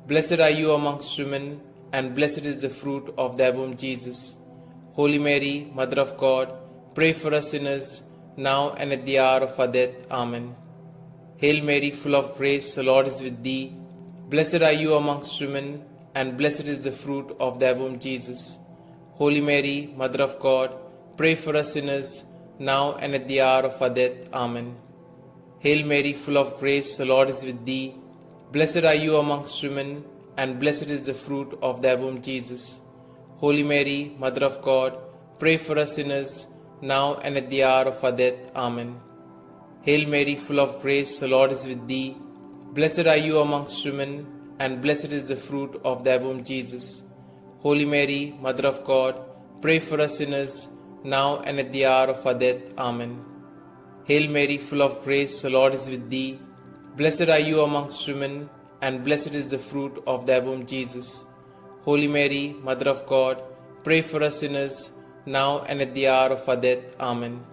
Blessed are you amongst women, and blessed is the fruit of thy womb, Jesus. Holy Mary, Mother of God, pray for us sinners, now and at the hour of our death. Amen. Hail Mary, full of grace, the Lord is with thee. Blessed are you amongst women, and blessed is the fruit of thy womb, Jesus. Holy Mary, Mother of God, pray for us sinners, now and at the hour of our death. Amen. Hail Mary, full of grace, the Lord is with thee. Blessed are you amongst women, and blessed is the fruit of thy womb, Jesus. Holy Mary, Mother of God, pray for us sinners, now and at the hour of our death. Amen. Hail Mary, full of grace, the Lord is with thee. Blessed are you amongst women, and blessed is the fruit of thy womb, Jesus. Holy Mary, Mother of God, pray for us sinners, now and at the hour of our death. Amen. Hail Mary, full of grace, the Lord is with thee. Blessed are you amongst women, and blessed is the fruit of thy womb, Jesus. Holy Mary, Mother of God, pray for us sinners, now and at the hour of our death. Amen.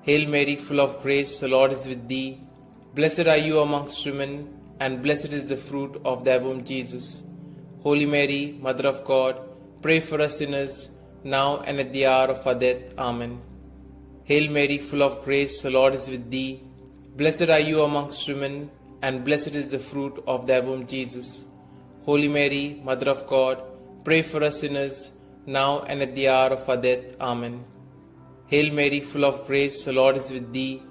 Hail Mary, full of grace, the Lord is with thee. Blessed are you amongst women, and blessed is the fruit of thy womb, Jesus. Holy Mary, Mother of God, pray for us sinners, now and at the hour of our death. Amen. Hail Mary, full of grace, the Lord is with thee. Blessed are you amongst women, and blessed is the fruit of thy womb, Jesus. Holy Mary, Mother of God, pray for us sinners, now and at the hour of our death. Amen. Hail Mary, full of grace, the Lord is with thee.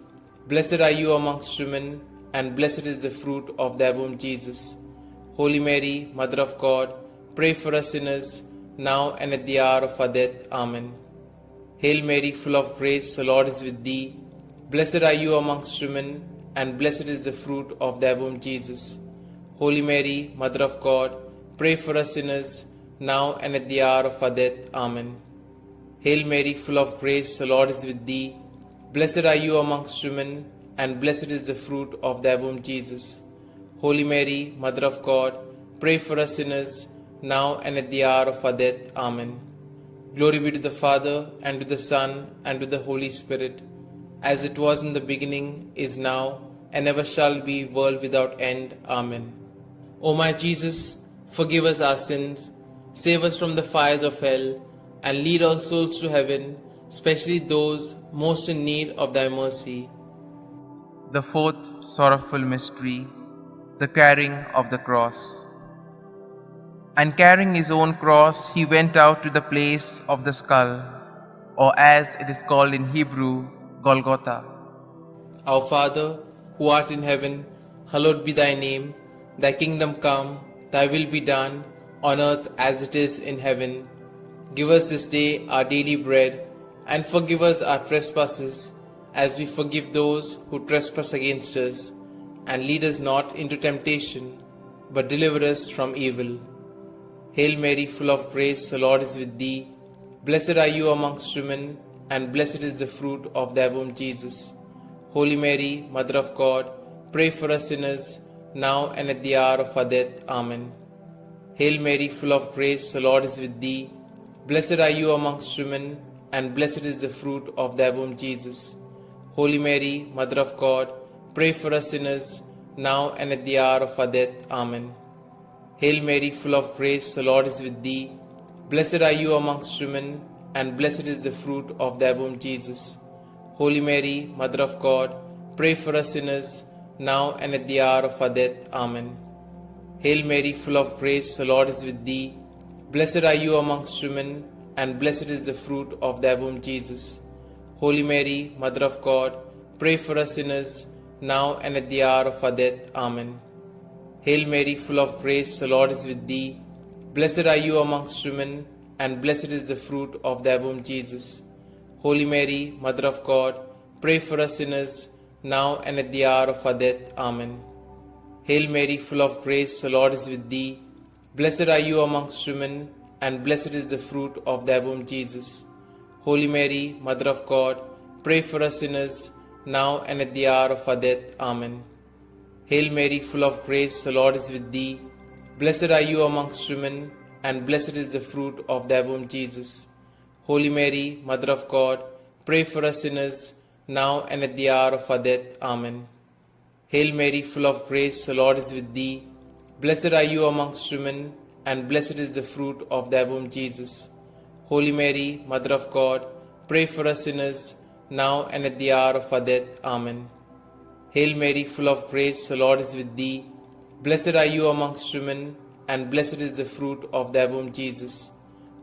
Blessed are you amongst women, and blessed is the fruit of thy womb, Jesus. Holy Mary, Mother of God, pray for us sinners, now and at the hour of our death. Amen. Hail Mary, full of grace, the Lord is with thee. Blessed are you amongst women, and blessed is the fruit of thy womb, Jesus. Holy Mary, Mother of God, pray for us sinners, now and at the hour of our death. Amen. Hail Mary, full of grace, the Lord is with thee. Blessed are you amongst women, and blessed is the fruit of thy womb, Jesus. Holy Mary, Mother of God, pray for us sinners, now and at the hour of our death. Amen. Glory be to the Father, and to the Son, and to the Holy Spirit, as it was in the beginning, is now, and ever shall be, world without end. Amen. O my Jesus, forgive us our sins, save us from the fires of hell, and lead all souls to heaven, especially those most in need of thy mercy. The fourth sorrowful mystery, the carrying of the cross. And carrying his own cross, he went out to the place of the skull, or as it is called in Hebrew, Golgotha. Our Father, who art in heaven, hallowed be thy name. Thy kingdom come, thy will be done, on earth as it is in heaven. Give us this day our daily bread, and forgive us our trespasses, as we forgive those who trespass against us. And lead us not into temptation, but deliver us from evil. Hail Mary, full of grace, the Lord is with thee. Blessed are you amongst women, and blessed is the fruit of thy womb, Jesus. Holy Mary, Mother of God, pray for us sinners, now and at the hour of our death. Amen. Hail Mary, full of grace, the Lord is with thee. Blessed are you amongst women, and blessed is the fruit of thy womb, Jesus. Holy Mary, Mother of God, pray for us sinners, now and at the hour of our death. Amen. Hail Mary, full of grace, the Lord is with thee. Blessed are you amongst women, and blessed is the fruit of thy womb, Jesus. Holy Mary, Mother of God, pray for us sinners, now and at the hour of our death. Amen. Hail Mary, full of grace, the Lord is with thee. Blessed are you amongst women, and blessed is the fruit of thy womb, Jesus. Holy Mary, Mother of God, pray for us sinners, now and at the hour of our death. Amen. Hail Mary, full of grace, the Lord is with thee. Blessed are you amongst women, and blessed is the fruit of thy womb, Jesus. Holy Mary, Mother of God, pray for us sinners, now and at the hour of our death. Amen. Hail Mary, full of grace, the Lord is with thee. Blessed are you amongst women, and blessed is the fruit of thy womb, Jesus. Holy Mary, Mother of God, pray for us sinners, now and at the hour of our death. Amen. Hail Mary, full of grace, the Lord is with thee. Blessed are you amongst women, and blessed is the fruit of thy womb, Jesus. Holy Mary, Mother of God, pray for us sinners, now and at the hour of our death. Amen. Hail Mary, full of grace, the Lord is with thee. Blessed are you amongst women, and blessed is the fruit of thy womb, Jesus. Holy Mary, Mother of God, pray for us sinners, now and at the hour of our death. Amen. Hail Mary, full of grace, the Lord is with thee. Blessed are you amongst women, and blessed is the fruit of thy womb, Jesus.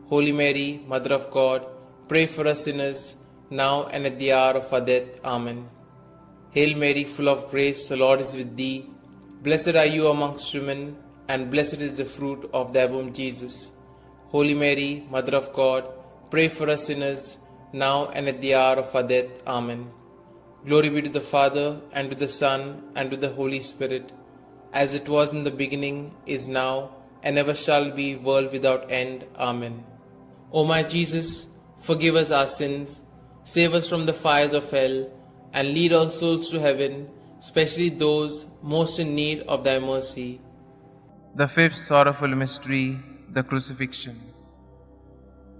Holy Mary, Mother of God, pray for us sinners, now and at the hour of our death. Amen. Hail Mary, full of grace, the Lord is with thee. Blessed are you amongst women, and blessed is the fruit of thy womb, Jesus. Holy Mary, Mother of God, pray for us sinners, now and at the hour of our death. Amen. Glory be to the Father, and to the Son, and to the Holy Spirit, as it was in the beginning, is now, and ever shall be, world without end. Amen. O my Jesus, forgive us our sins, save us from the fires of hell, and lead all souls to heaven, especially those most in need of thy mercy. The fifth sorrowful mystery, the crucifixion.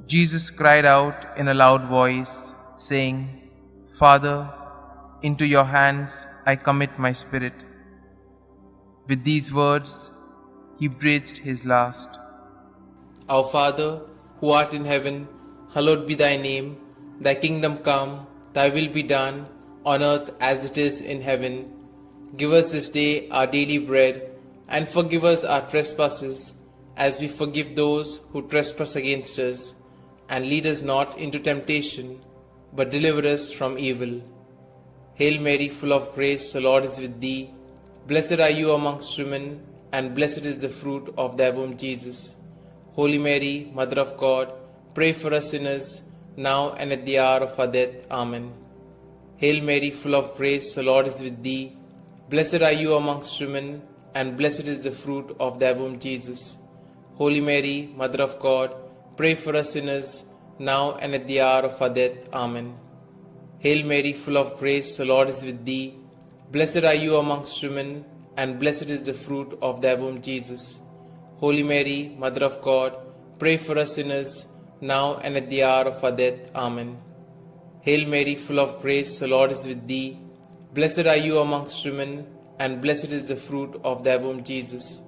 Jesus cried out in a loud voice, saying, Father, into your hands I commit my spirit. With these words, he breathed his last. Our Father, who art in heaven, hallowed be thy name. Thy kingdom come, thy will be done, on earth as it is in heaven. Give us this day our daily bread, and forgive us our trespasses, as we forgive those who trespass against us. And lead us not into temptation, but deliver us from evil. Hail Mary, full of grace, the Lord is with thee. Blessed are you amongst women, and blessed is the fruit of thy womb, Jesus. Holy Mary, Mother of God, pray for us sinners, now and at the hour of our death. Amen. Hail Mary, full of grace, the Lord is with thee. Blessed are you amongst women, and blessed is the fruit of thy womb, Jesus. Holy Mary, Mother of God, pray for us sinners, now and at the hour of our death. Amen. Hail Mary, full of grace, the Lord is with thee. Blessed are you amongst women, and blessed is the fruit of thy womb, Jesus. Holy Mary, Mother of God, pray for us sinners, now and at the hour of our death. Amen. Hail Mary, full of grace, the Lord is with thee. Blessed are you amongst women, and blessed is the fruit of thy womb, Jesus.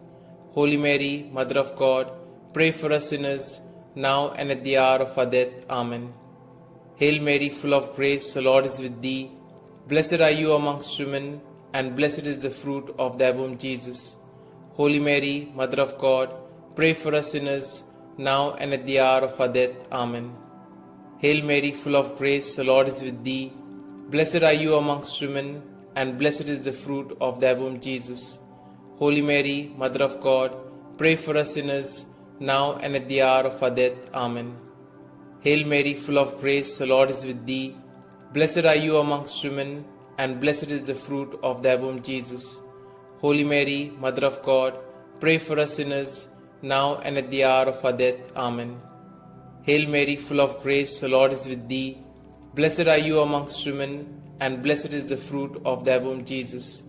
Holy Mary, Mother of God, pray for us sinners, now and at the hour of our death. Amen. Hail Mary, full of grace, the Lord is with thee. Blessed are you amongst women, and blessed is the fruit of thy womb, Jesus. Holy Mary, Mother of God, pray for us sinners, now and at the hour of our death. Amen. Hail Mary, full of grace, the Lord is with thee. Blessed are you amongst women, and blessed is the fruit of thy womb, Jesus. Holy Mary, Mother of God, pray for us sinners, now and at the hour of our death. Amen. Hail Mary, full of grace, the Lord is with thee. Blessed are you amongst women, and blessed is the fruit of thy womb, Jesus. Holy Mary, Mother of God, pray for us sinners, now and at the hour of our death. Amen. Hail Mary, full of grace, the Lord is with thee. Blessed are you amongst women, and blessed is the fruit of thy womb, Jesus.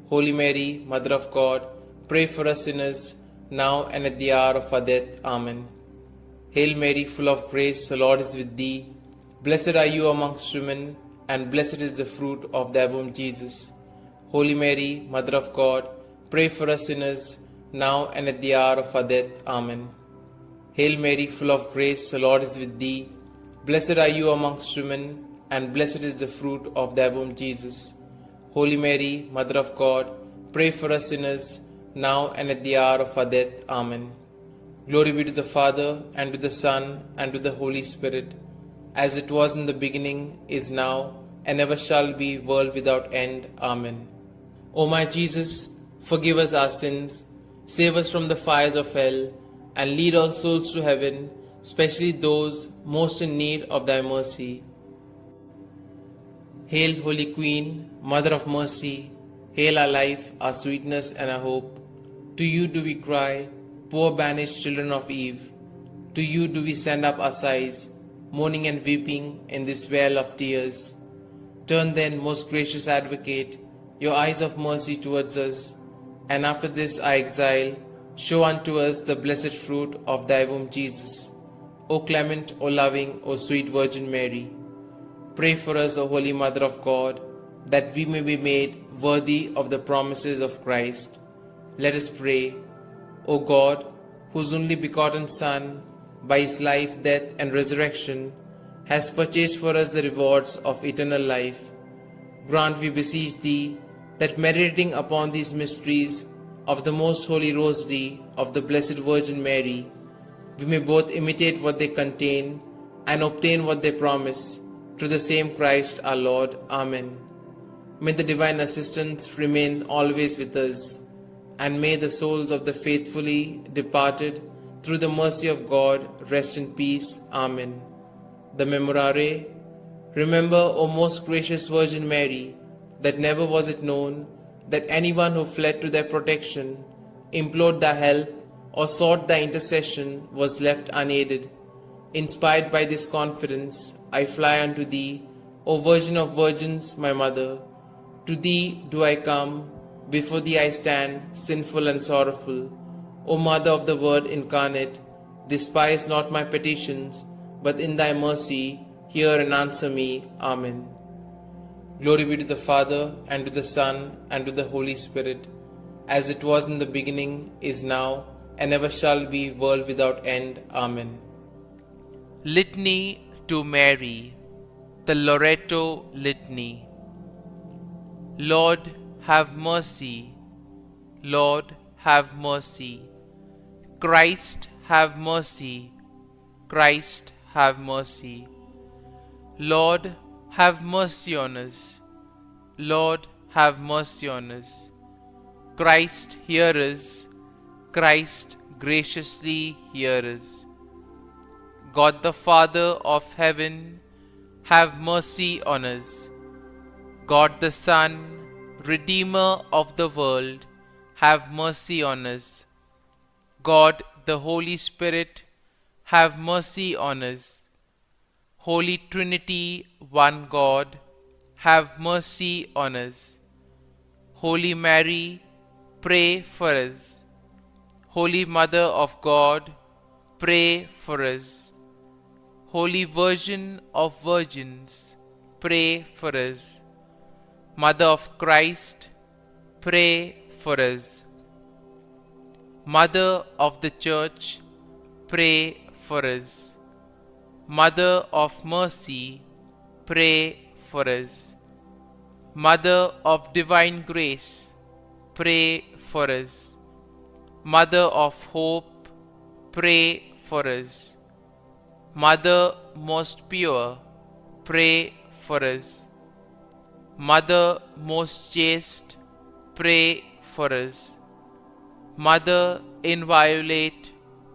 Holy Mary, Mother of God, pray for us sinners, now and at the hour of our death. Amen. Hail Mary, full of grace, the Lord is with thee. Blessed are you amongst women, and blessed is the fruit of thy womb, Jesus. Holy Mary, Mother of God, pray for us sinners, now and at the hour of our death. Amen. Hail Mary, full of grace, the Lord is with thee. Blessed are you amongst women, and blessed is the fruit of thy womb, Jesus. Holy Mary, Mother of God, pray for us sinners, now and at the hour of our death. Amen. Glory be to the Father, and to the Son, and to the Holy Spirit, as it was in the beginning, is now, and ever shall be, world without end. Amen. O my Jesus, forgive us our sins, save us from the fires of hell, and lead all souls to heaven, especially those most in need of thy mercy. Hail, Holy Queen, Mother of Mercy, hail our life, our sweetness, and our hope. To you do we cry, poor banished children of Eve. To you do we send up our sighs, mourning and weeping in this vale of tears. Turn then, most gracious Advocate, your eyes of mercy towards us, and after this our exile, show unto us the blessed fruit of thy womb, Jesus. O clement, O loving, O sweet Virgin Mary, pray for us, O Holy Mother of God, that we may be made worthy of the promises of Christ. Let us pray. O God, whose only begotten Son, by his life, death, and resurrection, has purchased for us the rewards of eternal life, grant, we beseech thee, that meditating upon these mysteries of the most holy Rosary of the Blessed Virgin Mary, we may both imitate what they contain and obtain what they promise, through the same Christ our Lord. Amen. May the divine assistance remain always with us, and may the souls of the faithfully departed, through the mercy of God, rest in peace. Amen. The Memorare. Remember, O most gracious Virgin Mary, that never was it known that anyone who fled to thy protection, implored thy help, or sought thy intercession was left unaided. Inspired by this confidence, I fly unto thee, O Virgin of Virgins, my Mother. To thee do I come, before thee I stand, sinful and sorrowful. O Mother of the Word incarnate, despise not my petitions, but in thy mercy hear and answer me. Amen. Glory be to the Father, and to the Son, and to the Holy Spirit, as it was in the beginning, is now, and ever shall be, world without end. Amen. Litany to Mary, the Loreto Litany. Lord, have mercy. Lord, have mercy. Christ, have mercy. Christ, have mercy. Lord, have mercy on us. Lord, have mercy on us. Christ, hear us. Christ, graciously hear us. God the Father of heaven, have mercy on us. God the Son, Redeemer of the world, have mercy on us. God the Holy Spirit, have mercy on us. Holy Trinity, one God, have mercy on us. Holy Mary, pray for us. Holy Mother of God, pray for us. Holy Virgin of Virgins, pray for us. Mother of Christ, pray for us. Mother of the Church, pray for us. Mother of Mercy, pray for us. Mother of Divine Grace, pray for us. Mother of Hope, pray for us. Mother most pure, pray for us. Mother most chaste, pray for us. Mother inviolate,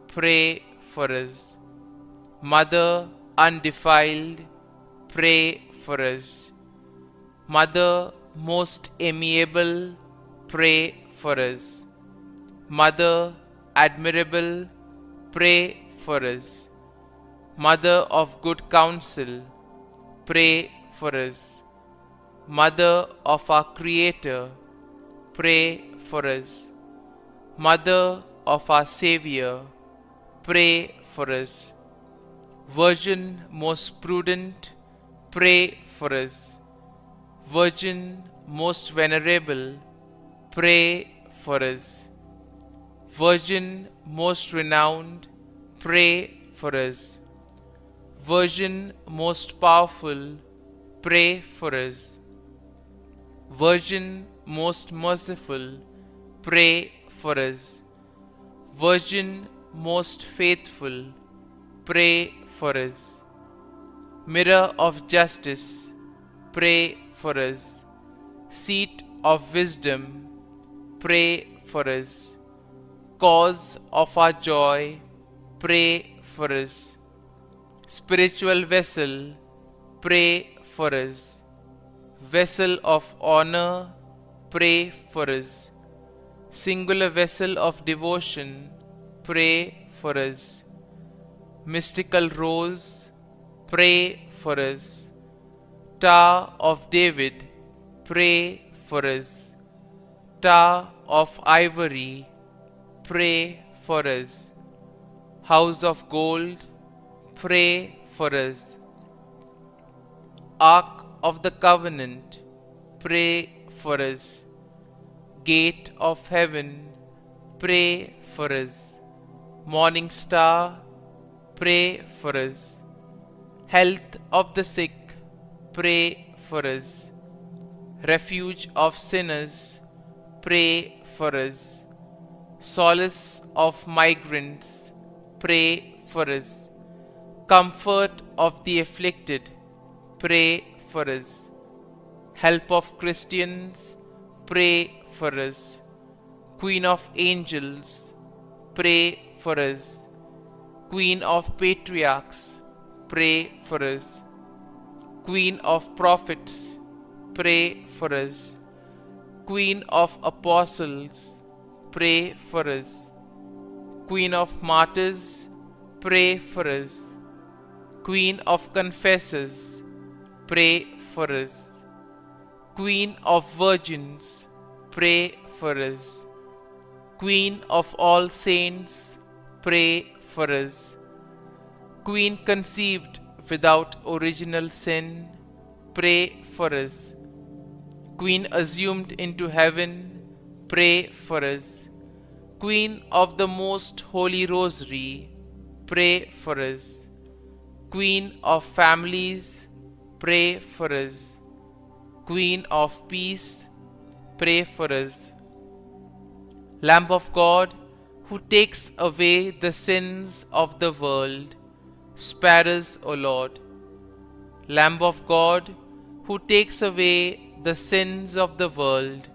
pray for us. Mother undefiled, pray for us. Mother most amiable, pray for us. Mother admirable, pray for us. Mother of good counsel, pray for us. Mother of our Creator, pray for us. Mother of our Savior, pray for us. Virgin most prudent, pray for us. Virgin most venerable, pray for us. Virgin most renowned, pray for us. Virgin most powerful, pray for us. Virgin most merciful, pray for us. Virgin most faithful, pray for us. Mirror of justice, pray for us. Seat of wisdom, pray for us. Cause of our joy, pray for us. Spiritual vessel, pray for us. Vessel of honor, pray for us. Singular vessel of devotion, pray for us. Mystical rose, pray for us. Tower of David, pray for us. Tower of ivory, pray for us. House of gold, pray for us. Ark of the covenant, pray for us. Gate of heaven, pray for us. Morning star, pray for us. Health of the sick, pray for us. Refuge of sinners, pray for us. Solace of migrants, pray for us. Comfort of the afflicted, pray for us. Help of Christians, pray for us. Queen of angels, pray for us. Queen of patriarchs, pray for us. Queen of prophets, pray for us. Queen of apostles, pray for us. Queen of martyrs, pray for us. Queen of confessors, pray for us. Queen of virgins, pray for us. Queen of all saints, pray for us. Queen conceived without original sin, pray for us. Queen assumed into heaven, pray for us. Queen of the most holy Rosary, pray for us. Queen of families, pray for us. Queen of peace, pray for us. Lamb of God, who takes away the sins of the world, spare us, O Lord. Lamb of God, who takes away the sins of the world,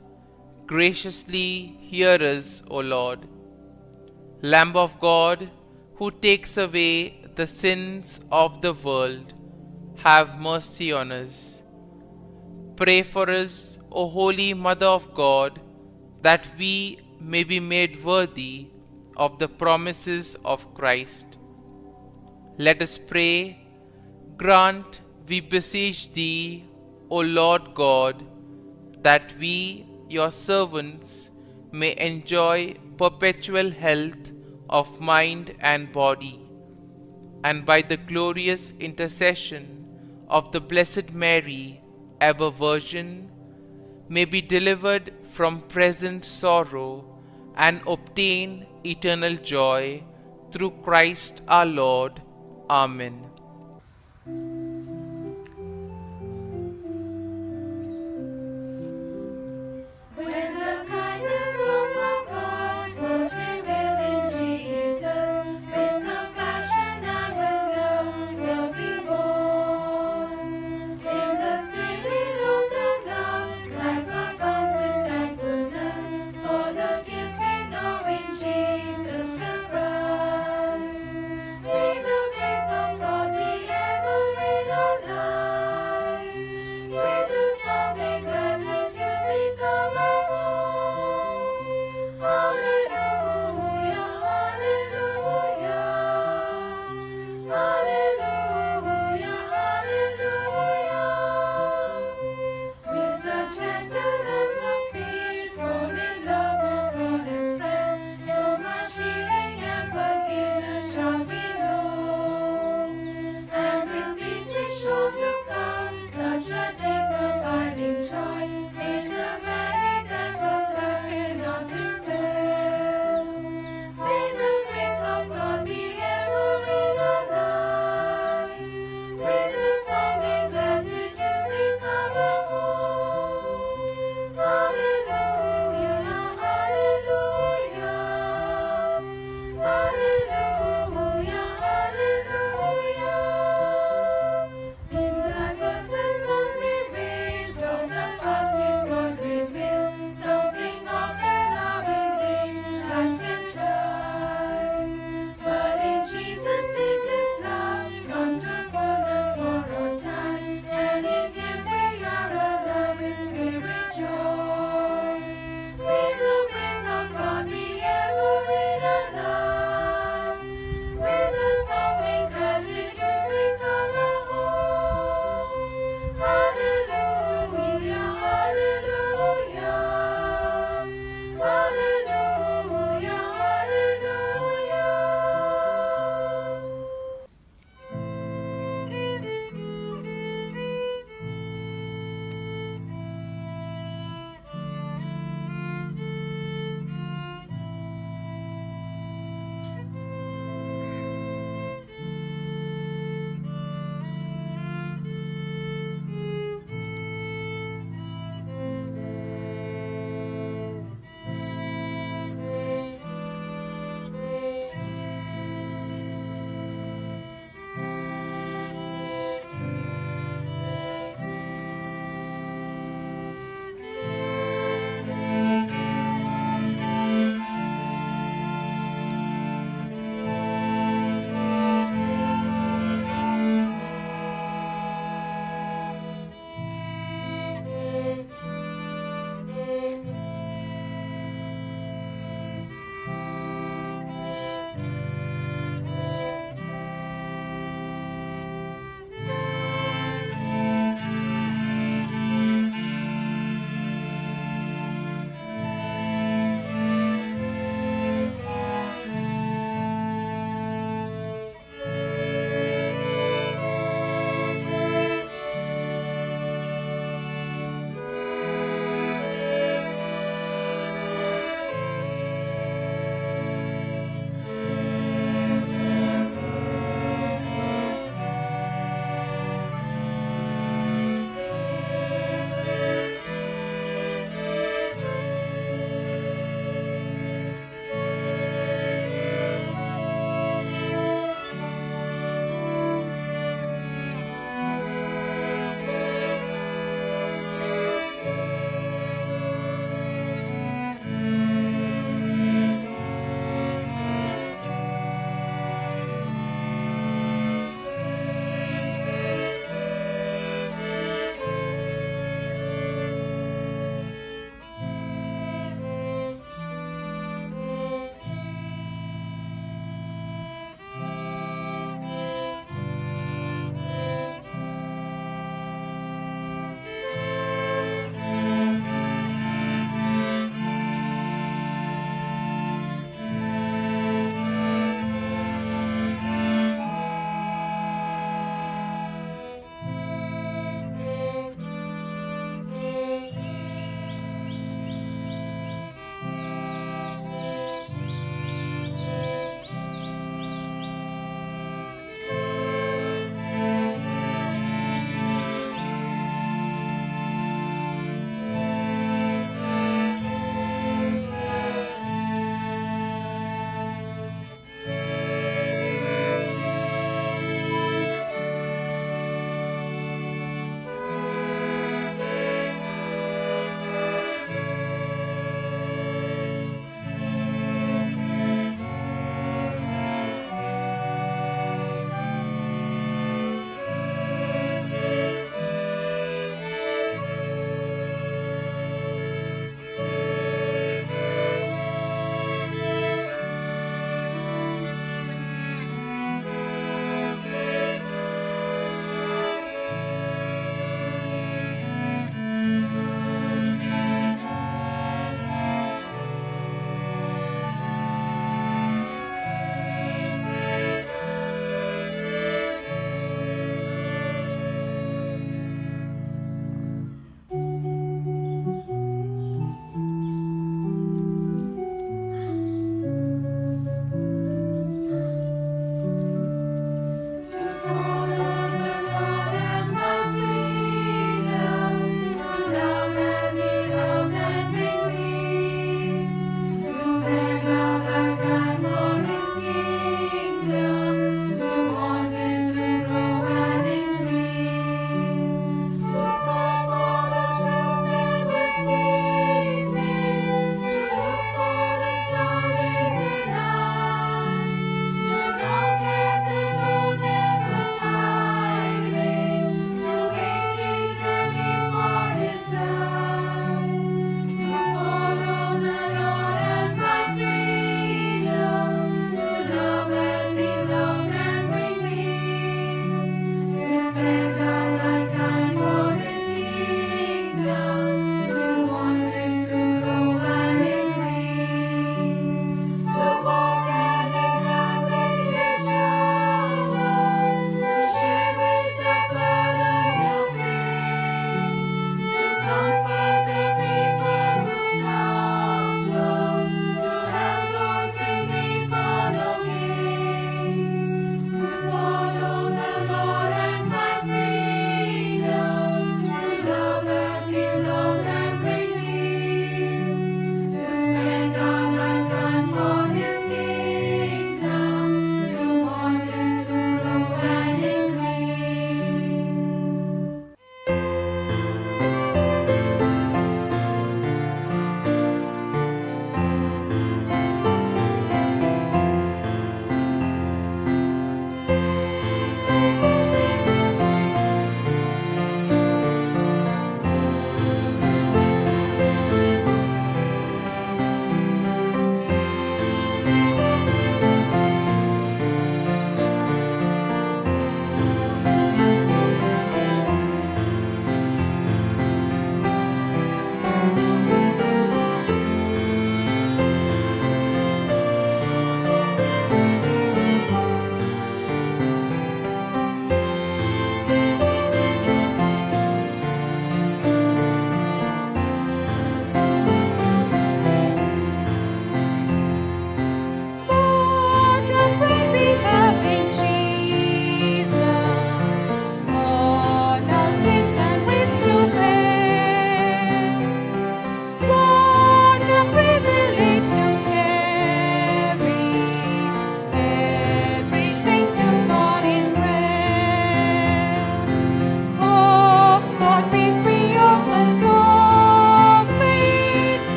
graciously hear us, O Lord. Lamb of God, who takes away the sins of the world, have mercy on us. Pray for us, O Holy Mother of God, that we may be made worthy of the promises of Christ. Let us pray. Grant, we beseech Thee, O Lord God, that we, Your servants, may enjoy perpetual health of mind and body, and by the glorious intercession of the Blessed Mary, ever Virgin, may be delivered from present sorrow and obtain eternal joy through Christ our Lord. Amen. When the kindness of our God was revealed in Jesus, with compassion and with love will be born. In the spirit of the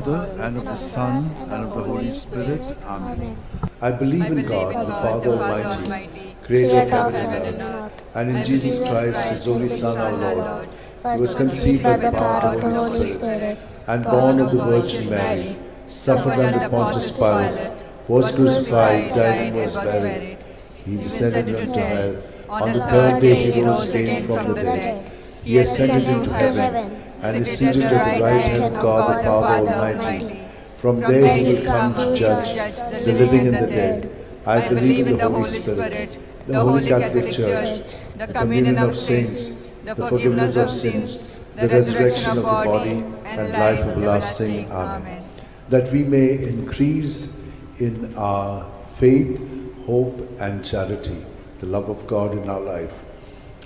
Father, and of the Son, and of the Holy Spirit. Amen. I believe in God, the Father Almighty, creator of heaven and earth, and in Jesus Christ, his only Son, our Lord, who was conceived by the power of the Holy Spirit, and born of the Virgin Mary, suffered under Pontius Pilate, was crucified, died, and was buried. He descended into hell. On the third day he rose again from the dead. He ascended into heaven, and is seated at the right hand of God the Father Almighty. From there he will come to judge the living and the dead. I believe in the Holy Spirit, the Holy Catholic Church, the communion of saints, the forgiveness of sins, the resurrection of the body, and life everlasting. Amen. That we may increase in our faith, hope, and charity, the love of God in our life.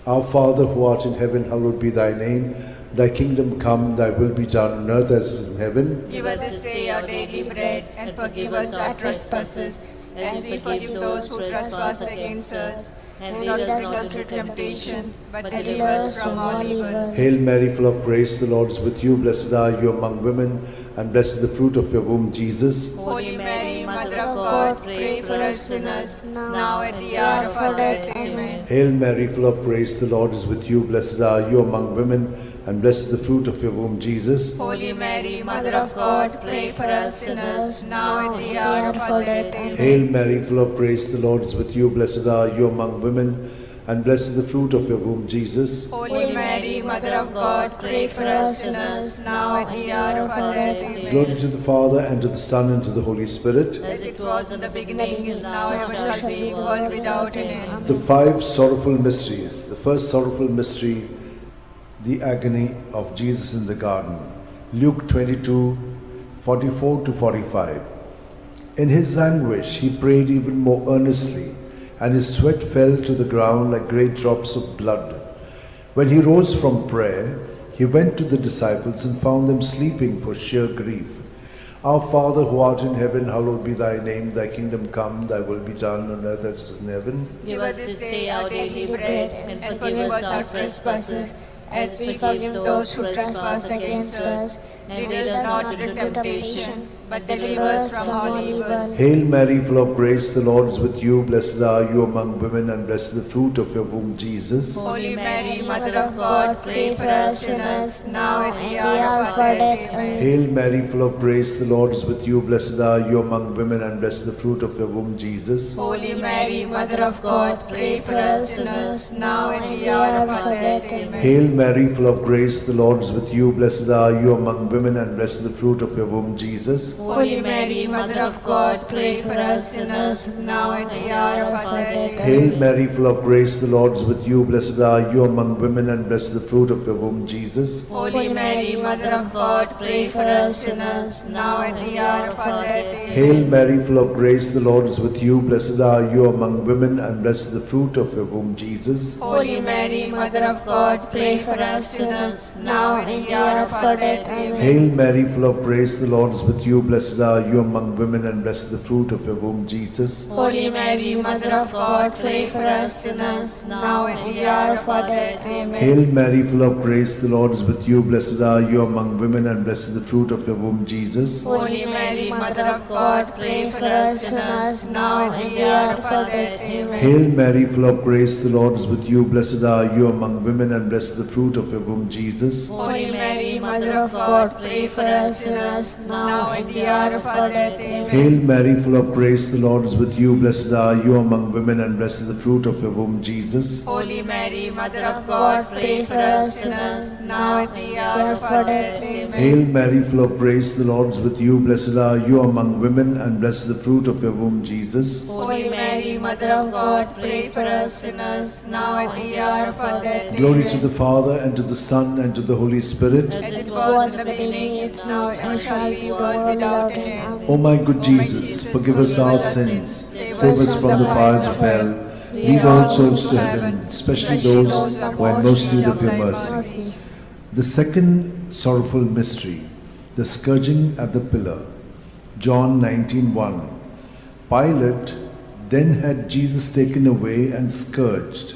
Our Father, who art in heaven, hallowed be thy name. Thy kingdom come, thy will be done on earth as it is in heaven. Give us this day our daily bread, and forgive us our trespasses, as we forgive those who trespass against us. And lead us not into temptation, but deliver us from all evil. Hail Mary, full of grace, the Lord is with you. Blessed are you among women, and blessed is the fruit of your womb, Jesus. Holy Mary, Mother of God, pray for us sinners, now at the hour of our death. Amen. Hail Mary, full of grace, the Lord is with you. Blessed are you among women, and blessed is the fruit of your womb, Jesus. Holy Mary, Mother of God, pray for us sinners, now at the hour of our death. Amen. Hail Mary, full of grace, the Lord is with you. Blessed are you among women, and blessed is the fruit of your womb, Jesus. Holy Mary, Mother of God, pray for us sinners, now at the hour of our death. Amen. Glory to the Father, and to the Son, and to the Holy Spirit. As it was in the beginning, is now, ever shall be, world without end. The five sorrowful mysteries. The first sorrowful mystery, the agony of Jesus in the garden. Luke 22, 44 to 45. In his anguish, he prayed even more earnestly, and his sweat fell to the ground like great drops of blood. When he rose from prayer, he went to the disciples and found them sleeping for sheer grief. Our Father, who art in heaven, hallowed be thy name. Thy kingdom come, thy will be done on earth as it is in heaven. Give us this day our daily bread, and forgive us our trespasses, as we forgive those who trespass against us. And lead us not into temptation, but deliver us from all evil. Hail Mary, full of grace, the Lord is with you. Blessed are you among women, and blessed is the fruit of your womb, Jesus. Holy Mary, Mother of God, pray for us sinners, now and at the hour of our death. Amen. Hail Mary, full of grace, the Lord is with you. Blessed are you among women, and blessed is the fruit of your womb, Jesus. Holy Mary, Mother of God, pray for us sinners, now and at the hour of our death. Amen. Hail Mary, full of grace, the Lord is with you. Blessed are you among women, and blessed is the fruit of your womb, Jesus. Holy Mary, Mother of God, pray for us sinners, now and at the hour of our death. Hail Mary, full of grace, the Lord is with you. Blessed are you among women, and blessed is the fruit of your womb, Jesus. Holy Mary, Mother of God, pray for us sinners, now and at the hour of our death. Hail Mary, full of grace, the Lord is with you. Blessed are you among women, and blessed is the fruit of your womb, Jesus. Holy Mary, Mother of God, pray for us sinners, now and at the hour of our death. Amen. Hail Mary, full of grace, the Lord is with you. Blessed are you among women, and blessed is the fruit of your womb, Jesus. Holy Mary, Mother of God, pray for us sinners, now and at the hour of our death. Amen. Hail Mary, full of grace, the Lord is with you. Blessed are you among women, and blessed is the fruit of your womb, Jesus. Holy Mary, Mother of God, pray for us sinners, now and at the hour of our death. Amen. Hail Mary, full of grace, the Lord is with you. Blessed are you among women, and blessed is the fruit of your womb, Jesus. Holy Mary, Mother of God, pray for us sinners, now and at the hour of our death. Amen. Hail Mary, full of grace, the Lord is with you. Blessed are you among women, and blessed is the fruit of your womb, Jesus. Holy Mary, Mother of God, pray for us sinners, now and at the hour of our death. Amen. Hail Mary, full of grace, the Lord is with you. Blessed are you among women, and blessed is the fruit of your womb, Jesus. Holy Mary, Mother of God, pray for us sinners, now and at the hour of our death. Glory to the Father, and to the Son, and to the Holy Spirit. As it was in the beginning, is now, and shall be, world without end. O my good Jesus, forgive us our sins, save us from the fires of hell, lead all souls to heaven, especially those who are in most need of your mercy. The second sorrowful mystery, the scourging at the pillar. John 19:1. Pilate then had Jesus taken away and scourged.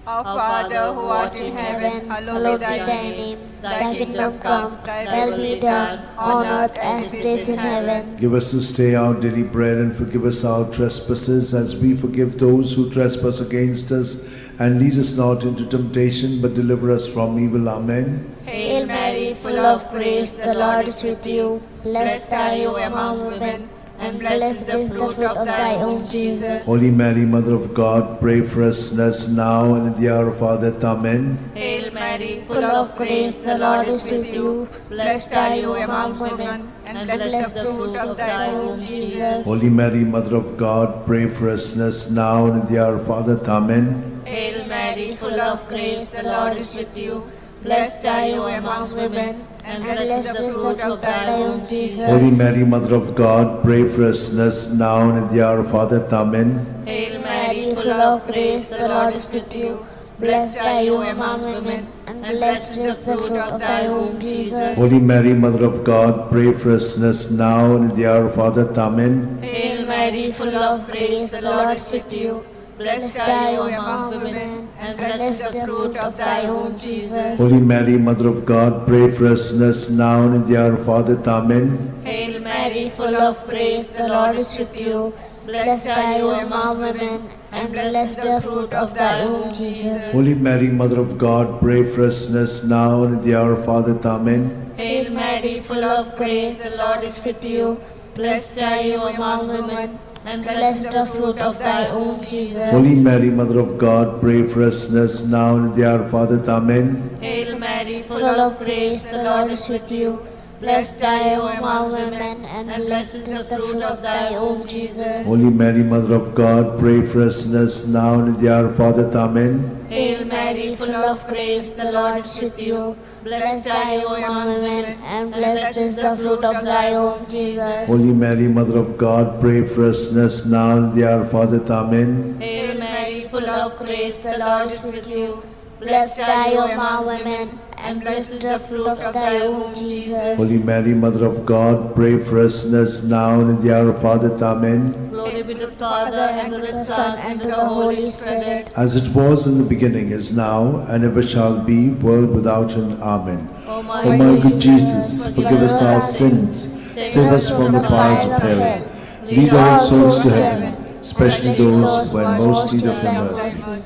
Our Father who art in heaven, hallowed be thy name. Thy kingdom come, thy will be done, on earth as it is in heaven. Give us this day our daily bread, and forgive us our trespasses, as we forgive those who trespass against us. And lead us not into temptation, but deliver us from evil. Amen. Hail Mary, full of grace, the Lord is with you. Blessed are you among women, and blessed is the fruit of thy womb, Jesus. Holy Mary, Mother of God, pray for us sinners now and in the hour of our death. Amen. Hail Mary, full of grace, the Lord is with you. Blessed are you among women, and blessed is the fruit of thy womb, Jesus. Holy Mary, Mother of God, pray for us sinners now and in the hour of our death. Amen. Hail Mary, full of grace, the Lord is with you. Blessed are you among women, and blessed is the fruit of thy womb, Jesus. Holy Mary, Mother of God, pray for us sinners now and in the hour of our death. Amen. Hail Mary, full of grace, the Lord is with you. Blessed are you among women, and blessed is the fruit of thy womb, Jesus. Holy Mary, Mother of God, pray for us sinners now and in the hour of our death. Amen. Hail Mary, full of grace, the Lord is with you. Blessed are you among women, and blessed is the fruit of thy womb, Jesus. Holy Mary, Mother of God, pray for us sinners now and in the hour of our death. Amen. Hail Mary, full of grace, the Lord is with you. Blessed are you among women, and blessed is the fruit of thy womb, Jesus. Holy Mary, Mother of God, pray for us sinners now and in the hour of our death. Amen. Hail Mary, full of grace, the Lord is with you. Blessed are you among women, and blessed is the fruit of thy womb, Jesus. Holy Mary, Mother of God, pray for us sinners now and in the hour of our death. Amen. Hail Mary, full of grace, the Lord is with you. Blessed are you among women, and blessed is the fruit of thy womb, Jesus. Holy Mary, Mother of God, pray for us sinners now and in the hour of our death. Amen. Hail Mary, full of grace, the Lord is with you. Blessed are you among women, and blessed is the fruit of thy womb, Jesus. Holy Mary, Mother of God, pray for us sinners now and in the hour of our death. Amen. Hail Mary, full of grace, the Lord is with you. Blessed are you among women, and blessed is the fruit of thy womb, Jesus. Holy Mary, Mother of God, pray for us sinners now and in the hour of our death. Amen. Glory be to the Father, and to the Son, and to the Holy Spirit. As it was in the beginning, is now, and ever shall be, world without end. Amen. O O my good Jesus, forgive us our sins, save us from the fires of hell, lead all souls to heaven, especially those who are in most need of your mercy.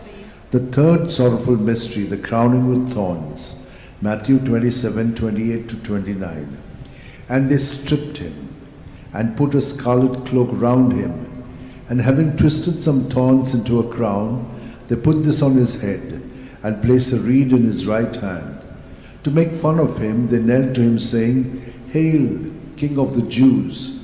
The third sorrowful mystery, the crowning with thorns. Matthew 27:28-29. And they stripped him, and put a scarlet cloak round him, and having twisted some thorns into a crown, they put this on his head, and placed a reed in his right hand. To make fun of him, they knelt to him, saying, Hail, King of the Jews!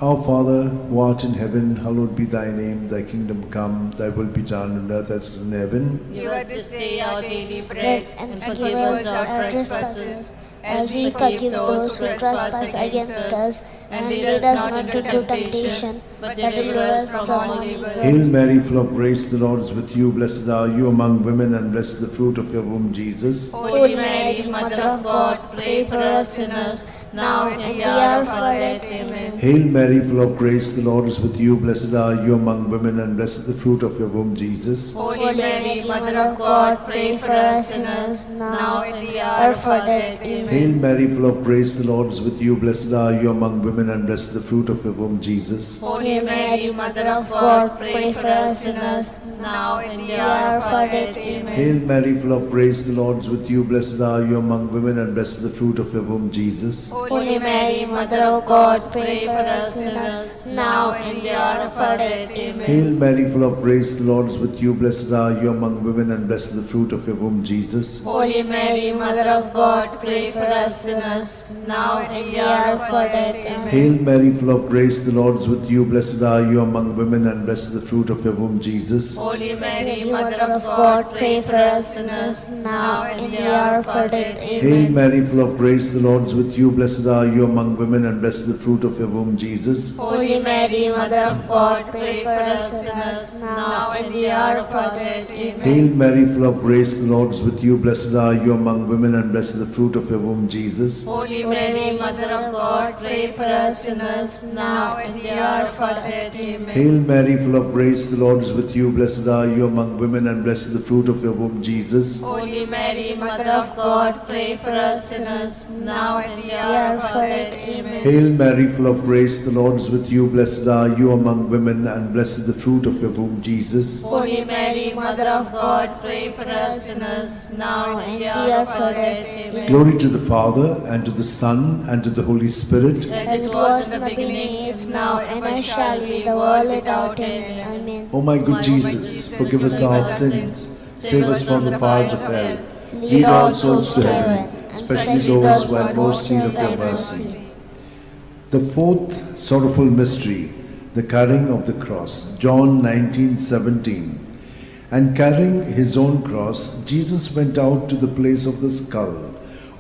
Our Father, who art in heaven, hallowed be thy name. Thy kingdom come, thy will be done on earth as it is in heaven. Give us this day our daily bread, and forgive us our trespasses, as we forgive those who trespass against us. And lead us not into temptation, but deliver us from all evil. Hail Mary, full of grace, the Lord is with you. Blessed are you among women, and blessed is the fruit of your womb, Jesus. Holy Mary, Mother of God, pray for us sinners, now and in the hour of our death. Amen. Hail Mary, full of grace, the Lord is with you. Blessed are you among women, and blessed is the fruit of your womb, Jesus. Holy Mary, Mother of God, pray for us sinners, now and in the hour of our death. Amen. Hail Mary, full of grace, the Lord is with you. Blessed are you among women, and blessed is the fruit of your womb, Jesus. Holy Mary, Mother of God, pray for us sinners, now and in the hour of our death. Amen. Hail Mary, full of grace, the Lord is with you. Blessed are you among women, and blessed is the fruit of your womb, Jesus. Holy Mary, Mother of God, pray for us sinners, now and in the hour of our death. Amen. Hail Mary, full of grace, the Lord is with you. Blessed are you among women, and blessed is the fruit of your womb, Jesus. Holy Mary, Mother of God, pray for us sinners, now and in the hour of our death. Amen. Hail Mary, full of grace, the Lord is with you. Blessed are you among women, and blessed is the fruit of your womb, Jesus. Holy Mary, Mother of God, pray for us sinners, now and in the hour of our death. Amen. Hail Mary, full of grace, the Lord is with you. Blessed are you among women, and blessed is the fruit of your womb, Jesus. Holy Mary, Mother of God, pray for us sinners, now and in the hour of our it. Amen. Hail Mary, full of grace, the Lord is with you. Blessed are you among women, and blessed is the fruit of your womb, Jesus. Holy Mary, Mother of God, pray for us sinners, now and in the hour of our death. Amen. Hail Mary, full of grace, the Lord is with you. Blessed are you among women, and blessed is the fruit of your womb, Jesus. Holy Mary, Mother of God, pray for us sinners, now and in the hour of our death. Amen. Hail Mary, full of grace, the Lord is with you. Blessed are you among women, and blessed is the fruit of your womb, Jesus. Holy Mary, Mother of God, pray for us sinners, now and in the hour of our death. Amen. Glory to the Father, and to the Son, and to the Holy Spirit. As it was in the beginning, is now, and ever shall be, the world without end. Amen. O my good Jesus, forgive us our sins, save us from the fires of hell, lead all souls to heaven, especially those who have most need of your mercy. The fourth sorrowful mystery, the carrying of the cross. John 19:17. And carrying his own cross, Jesus went out to the place of the skull,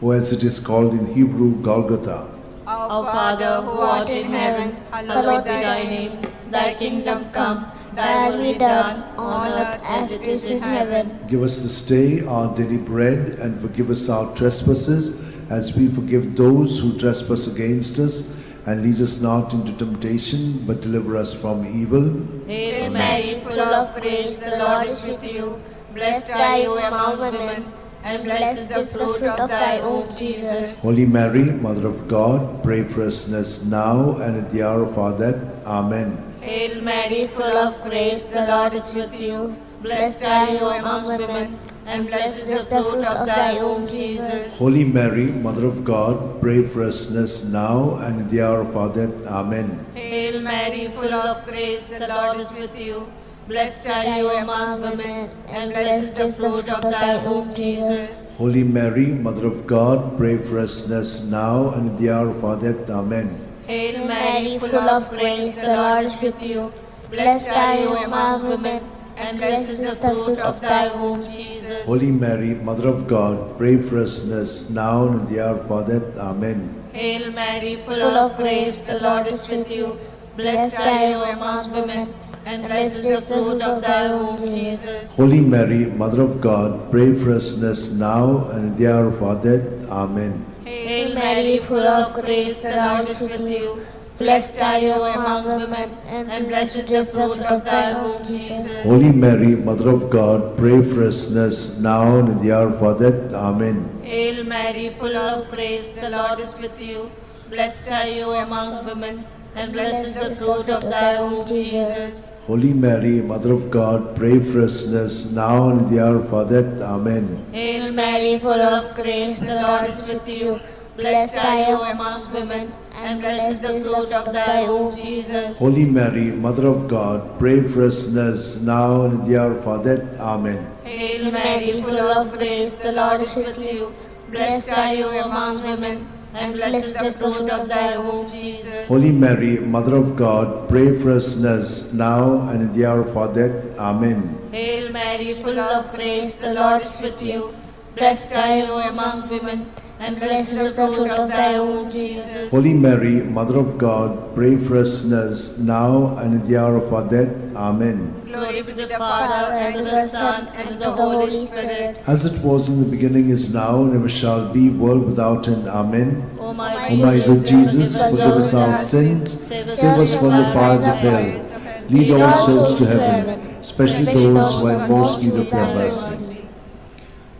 or as it is called in Hebrew, Golgotha. Our Father, who art in heaven, hallowed be thy name. Thy kingdom come, thy will be done, on earth as it is in heaven. Give us this day our daily bread, and forgive us our trespasses, as we forgive those who trespass against us. And lead us not into temptation, but deliver us from evil. Hail Mary, full of grace, the Lord is with you. Blessed are you among women, and blessed is the fruit of thy womb, Jesus. Holy Mary, Mother of God, pray for us sinners now and at the hour of our death. Amen. Hail Mary, full of grace, the Lord is with you. Blessed are you among women, and blessed is the fruit of thy womb, Jesus. Holy Mary, Mother of God, pray for us sinners now and at the hour of our death. Amen. Hail Mary, full of grace, the Lord is with you. Blessed are you among women, and blessed is the fruit of thy womb, Jesus. Holy Mary, Mother of God, pray for us sinners now and at the hour of our death. Amen. Hail Mary, full of grace, the Lord is with you. Blessed are you among women, and blessed is the fruit of thy womb, Jesus. Holy Mary, Mother of God, pray for us sinners now and at the hour of our death. Amen. Hail Mary, full of grace, the Lord is with you. Blessed are you among women, and blessed is the fruit of thy womb, Jesus. Holy Mary, Mother of God, pray for us sinners now and at the hour of our death. Amen. Hail Mary, full of grace, the Lord is with you. Blessed are you among women, and blessed is the fruit of thy womb, Jesus. Holy Mary, Mother of God, pray for us sinners now and at the hour of our death. Amen. Hail Mary, full of grace, the Lord is with you. Blessed are you among women, and blessed is the fruit of thy womb, Jesus. Holy Mary, Mother of God, pray for us sinners now and at the hour of our death. Amen. Hail Mary, full of grace, the Lord is with you. Blessed are you among women, and blessed is the fruit of thy womb, Jesus. Holy Mary, Mother of God, pray for us sinners now and at the hour of our death. Amen. Hail Mary, full of grace, the Lord is with you. Blessed are you among women, and blessed is the fruit of thy womb, Jesus. Holy Mary, Mother of God, pray for us sinners now and at the hour of our death. Amen. Hail Mary, full of grace, the Lord is with you. Blessed are you among women, and blessed is the fruit of thy womb, Jesus. Holy Mary, Mother of God, pray for us sinners now and at the hour of our death. Amen. Glory be to the Father, and to the Son, and to the Holy Spirit. As it was in the beginning, is now, and ever shall be, world without end. Amen. O my O my good Jesus, forgive us our sins, save us from the fires of hell, lead all souls to heaven, especially those who are in most need of your mercy.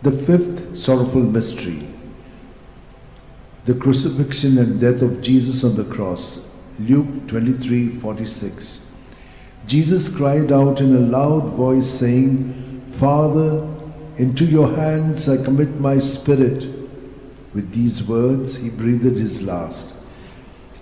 The fifth sorrowful mystery, the crucifixion and death of Jesus on the cross. Luke 23:46. Jesus cried out in a loud voice, saying, Father, into your hands I commit my spirit. With these words he breathed his last.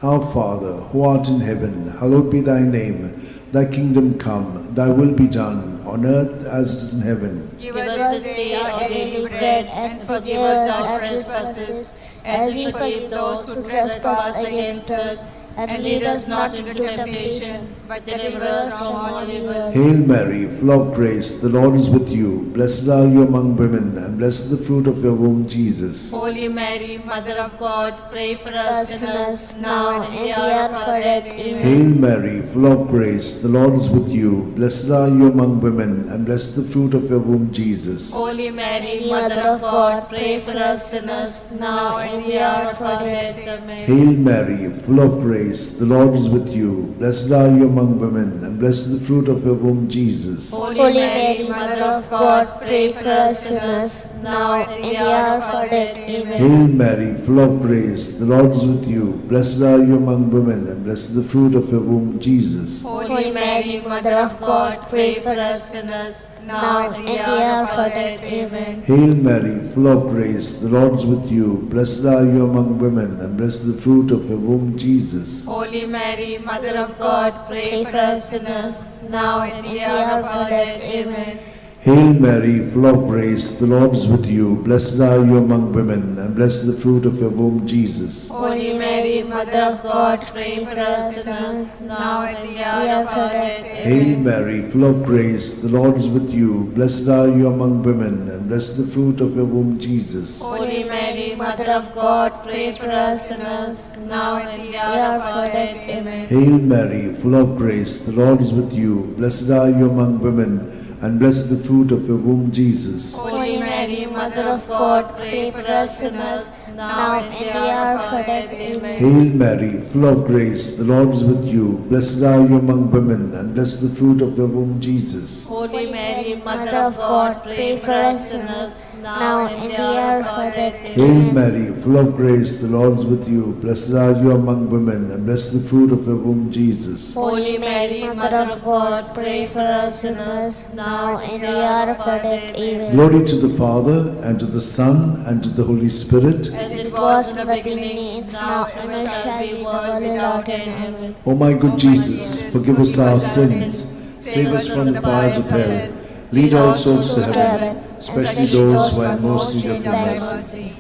Our Father, who art in heaven, hallowed be thy name. Thy kingdom come, thy will be done, on earth as it is in heaven. Give us this day our daily bread, and forgive us our trespasses, as we forgive those who trespass against us. and lead us not into temptation, but deliver us from all evil. Hail Mary, full of grace, the Lord is with you. Blessed are you among women, and blessed is the fruit of your womb, Jesus. Holy Mary, Mother of God, pray for us sinners, now and in the hour hour of of our our death. death. Amen. Hail Mary, full of grace, the Lord is with you. Blessed are you among women, and blessed is the fruit of your womb, Jesus. Holy Mary, Mother of God, pray for us sinners, now and in the hour of our death. Amen. Hail Mary, full of grace, the Lord is with you. Blessed are you among women, and blessed is the fruit of your womb, Jesus. Holy Mary, Mother of God, pray for us sinners, now and in the hour of our death. Amen. Hail Mary, full of grace, the Lord is with you. Blessed are you among women, and blessed is the fruit of your womb, Jesus. Holy Mary, Mother of God, pray for us sinners, now and in the hour of our death. Amen. Hail Mary, full of grace, the Lord is with you. Blessed are you among women, and blessed is the fruit of your womb, Jesus. Holy Mary, Mother of God, pray for us sinners, now and in the hour of our death. Amen. Hail Mary, full of grace, the Lord is with you. Blessed are you among women, and blessed is the fruit of your womb, Jesus. Holy Mary, Mother of God, pray for us sinners, now and in the hour of our death. Hail Amen. Mary, full of grace, the Lord is with you. Blessed are you among women, and blessed is the fruit of your womb, Jesus. Holy Mary, Mother of God, pray for us sinners, now and in the hour of our death. Amen. Hail Mary, full of grace, the Lord is with you. Blessed are you among women, and blessed is the fruit of your womb, Jesus. Holy Mary, Mother of God, pray for us sinners, now and in the hour of our death. Amen. Hail Mary, full of grace, the Lord is with you. Blessed are you among women, and blessed is the fruit of your womb, Jesus. Holy Mary, Mother of God, pray for us sinners, now and in the hour of our death. Hail Amen. Mary, full of grace, the Lord is with you. Blessed are you among women, and blessed is the fruit of your womb, Jesus. Holy Mary, Mother of God, pray for us sinners, now and in the hour of our death. Amen. Glory to the Father, and to the Son, and to the Holy Spirit. As it was in the beginning, is now, and ever shall be, world without end. Amen. O my good Jesus, forgive us our sins, save us from the fires of hell, lead all souls to heaven, especially those who are in most need of your mercy.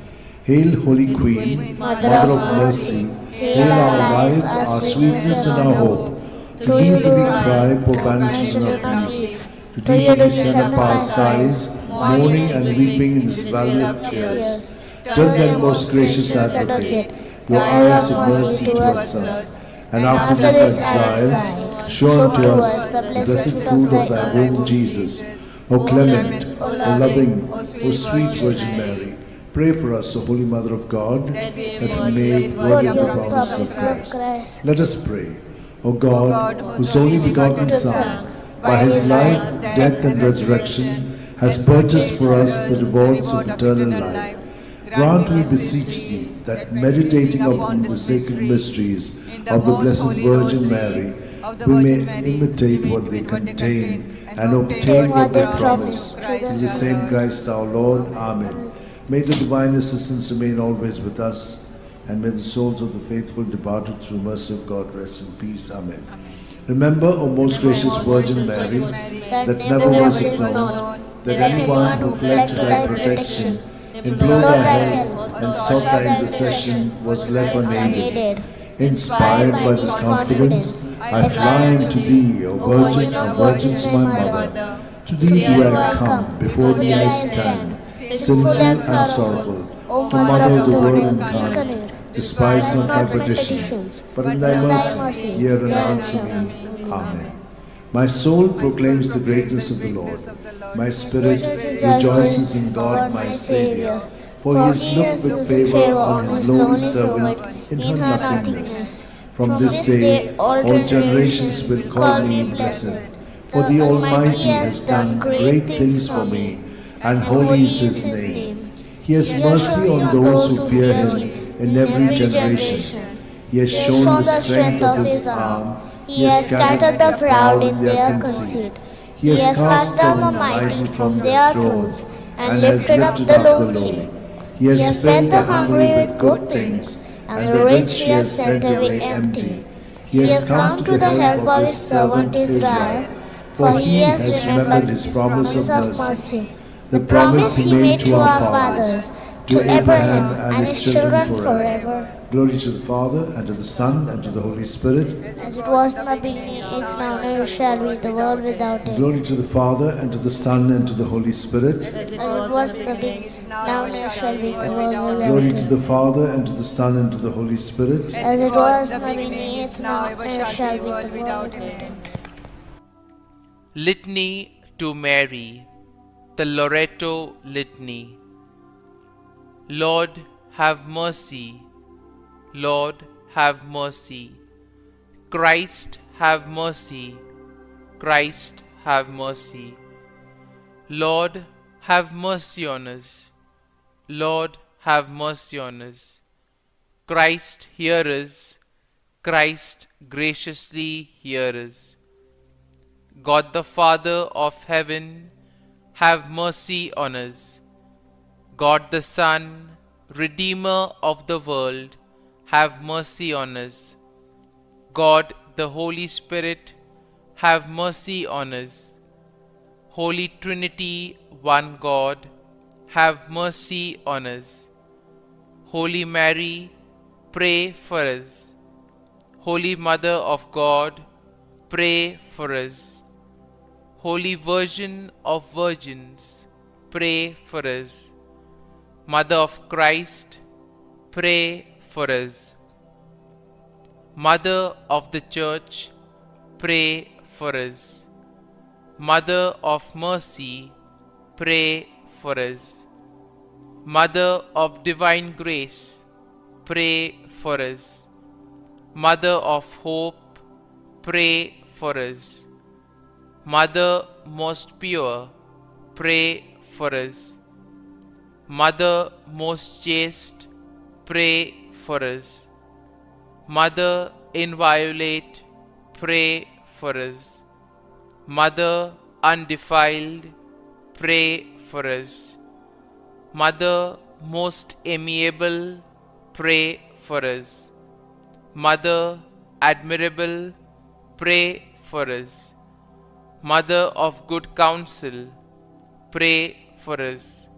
Hail, Holy Queen, Mother of mercy, hail our life, our sweetness, and our hope. To thee do we cry, poor banished children of Eve. To thee do we send up our sighs, mourning and weeping in this valley of tears. Turn then, most gracious Advocate, your eyes of mercy towards us, and after this exile, show unto us the blessed fruit of thy womb, Jesus. O clement, O loving, O sweet Virgin Mary, pray for us, O Holy Mother of God, that we may be worthy of the promise of Christ. Let us pray. O God, whose only begotten Son, by his life, death, and resurrection, has purchased for us the rewards of eternal life, grant, we beseech thee, that meditating upon the sacred mysteries of the Blessed Virgin Mary, we may imitate what they contain and obtain what they promise. Through the same Christ our Lord. Amen. May the divine assistance remain always with us, and may the souls of the faithful departed through mercy of God rest in peace. Amen. Remember, O most gracious Virgin Mary, that never was it known that anyone who fled to thy protection, implored thy help, and sought thy intercession was left unaided. Inspired by this confidence, I fly unto thee, O Virgin of Virgins, my Mother. To thee do I come, before thee I stand, sinful and sorrowful. O Mother of the Word incarnate, despise not my petitions, but in thy mercy hear and answer me. Amen. My soul proclaims the greatness of the Lord. My spirit rejoices in God my Saviour, for he has looked with favour on his lowly servant in her nothingness. From this day all generations will call me blessed, for the Almighty has done great things for me, and holy is his name. He has mercy on those who fear him in every generation. He has shown the strength of his arm. He has scattered the proud in their conceit. He has cast down the mighty from their thrones, and lifted up the lowly. He has fed the hungry with good things, and the rich he has sent away empty. He has come to the help of his servant Israel, for he has remembered his promise of mercy, the promise he made to our fathers, to Abraham and his children forever. Glory to the Father, and to the Son, and to the Holy Spirit. As it was in the beginning, is now, and ever shall be, the world without end. Glory to the Father, and to the Son, and to the Holy Spirit. As it was in the beginning, now, and ever shall be, the world without Glory end. to the Father, and to the Son, and to the Holy Spirit. As it was in the beginning, is now, and ever shall be, the world without end. Litany to Mary, the Loreto Litany. Lord, have mercy. Lord, have mercy. Christ, have mercy. Christ, have mercy. Lord, have mercy on us. Lord, have mercy on us. Christ, hear us. Christ, graciously hear us. God the Father of heaven, have mercy on us. God the Son, Redeemer of the world, have mercy on us. God the Holy Spirit, have mercy on us. Holy Trinity, one God, have mercy on us. Holy Mary, pray for us. Holy Mother of God, pray for us. Holy Virgin of Virgins, pray for us. Mother of Christ, pray for us. Mother of the Church, pray for us. Mother of Mercy, pray for us. Mother of Divine Grace, pray for us. Mother of Hope, pray for us. Mother most pure, pray for us. Mother most chaste, pray for us. Mother inviolate, pray for us. Mother undefiled, pray for us. Mother most amiable, pray for us. Mother admirable, pray for us. Mother of good counsel, pray for us.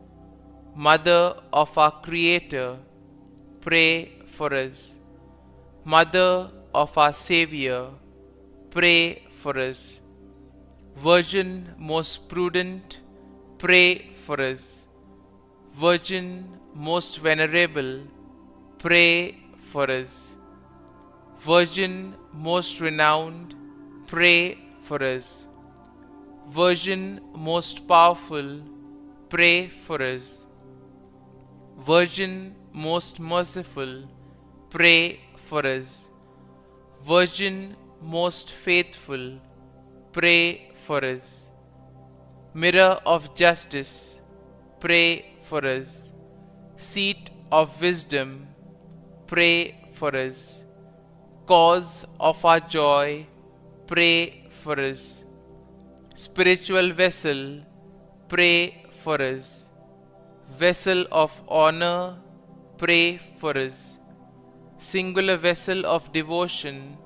Mother of our Creator, pray for us. Mother of our Savior, pray for us. Virgin most prudent, pray for us. Virgin most venerable, pray for us. Virgin most renowned, pray for us. Virgin most powerful, pray for us. Virgin most merciful, pray for us. Virgin most faithful, pray for us. Mirror of justice, pray for us. Seat of wisdom, pray for us. Cause of our joy, pray for us. Spiritual vessel, pray for us. Vessel of honor, pray for us. Singular vessel of devotion,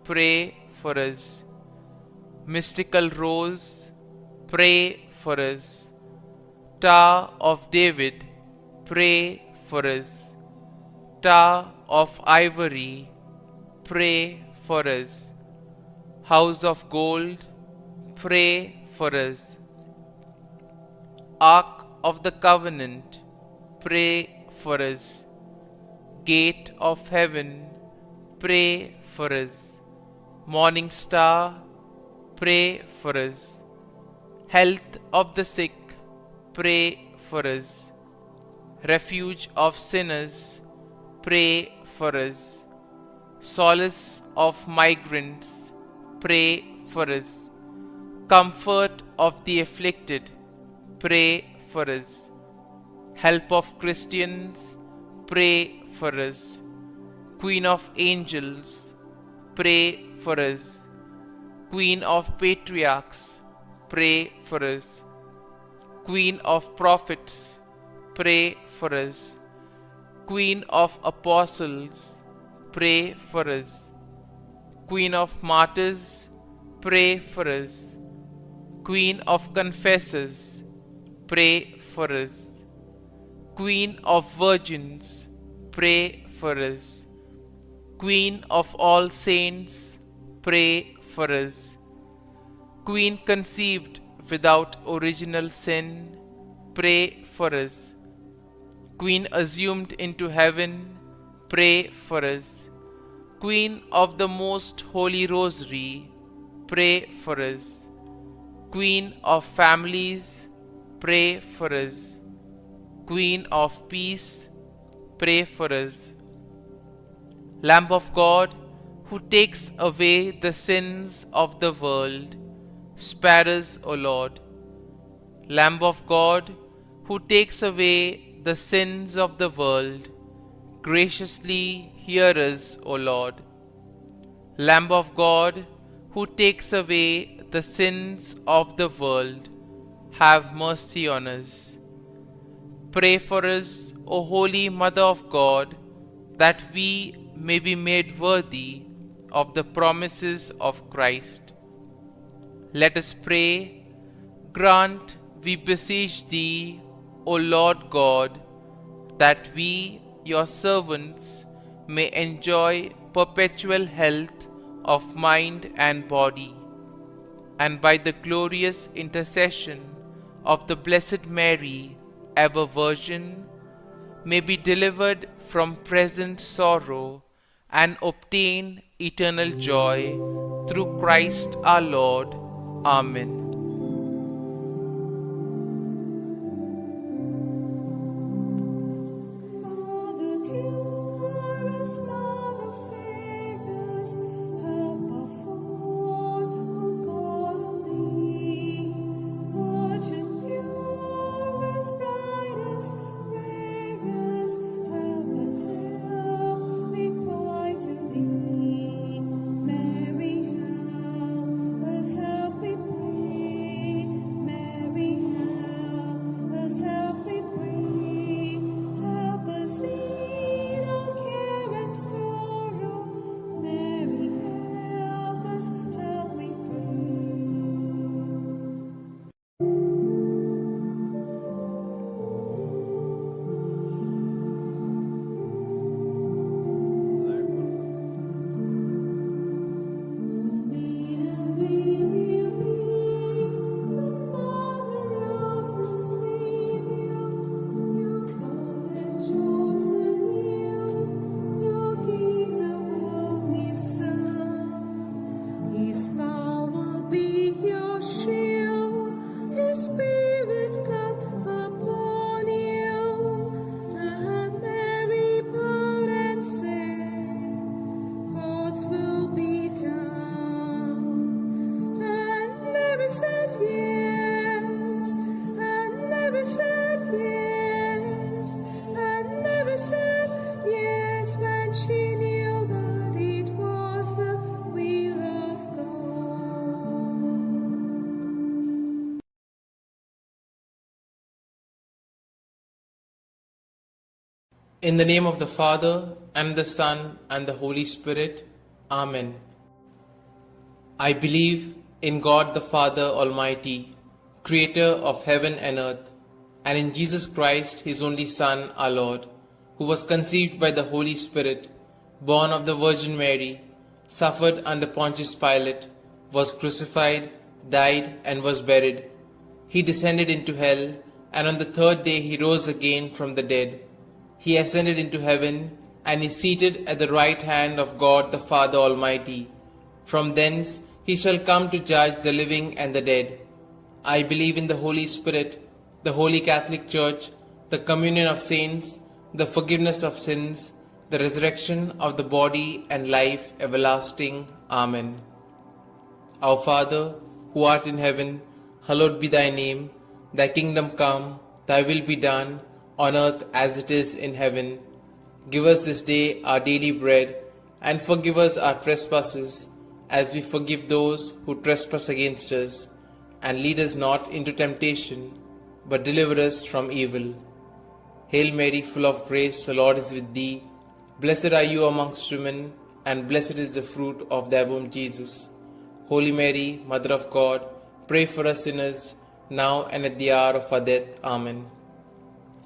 pray for us. Mystical rose, pray for us. Tower of David, pray for us. Tower of ivory, pray for us. House of gold, pray for us. Ark of the Covenant, pray for us. Gate of heaven, pray for us. Morning star, pray for us. Health of the sick, pray for us. Refuge of sinners, pray for us. Solace of migrants, pray for us. Comfort of the afflicted, pray for us. Help of Christians, pray for us. Queen of angels, pray for us. Queen of patriarchs, pray for us. Queen of prophets, pray for us. Queen of apostles, pray for us. Queen of martyrs, pray for us. Queen of confessors, pray for us. Queen of virgins, pray for us. Queen of all saints, pray for us. Queen conceived without original sin, pray for us. Queen assumed into heaven, pray for us. Queen of the most holy Rosary, pray for us. Queen of families, pray for us. Queen of peace, pray for us. Lamb of God, who takes away the sins of the world, spare us, O Lord. Lamb of God, who takes away the sins of the world, graciously hear us, O Lord. Lamb of God, who takes away the sins of the world, have mercy on us. Pray for us, O Holy Mother of God, that we may be made worthy of the promises of Christ. Let us pray. Grant, we beseech Thee, O Lord God, that we, Your servants, may enjoy perpetual health of mind and body, and by the glorious intercession of the Blessed Mary, ever Virgin, may be delivered from present sorrow and obtain eternal joy through Christ our Lord. Amen. In the name of the Father, and the Son, and the Holy Spirit. Amen. I believe in God the Father Almighty, Creator of heaven and earth, and in Jesus Christ, His only Son, our Lord, who was conceived by the Holy Spirit, born of the Virgin Mary, suffered under Pontius Pilate, was crucified, died, and was buried. He descended into hell, and on the third day He rose again from the dead. He ascended into heaven, and is seated at the right hand of God the Father Almighty. From thence He shall come to judge the living and the dead. I believe in the Holy Spirit, the Holy Catholic Church, the communion of saints, the forgiveness of sins, the resurrection of the body, and life everlasting. Amen. Our Father, who art in heaven, hallowed be Thy name. Thy kingdom come, Thy will be done, on earth as it is in heaven. Give us this day our daily bread, and forgive us our trespasses, as we forgive those who trespass against us. And lead us not into temptation, but deliver us from evil. Hail Mary, full of grace, the Lord is with thee. Blessed are you amongst women, and blessed is the fruit of thy womb, Jesus. Holy Mary, Mother of God, pray for us sinners, now and at the hour of our death. Amen.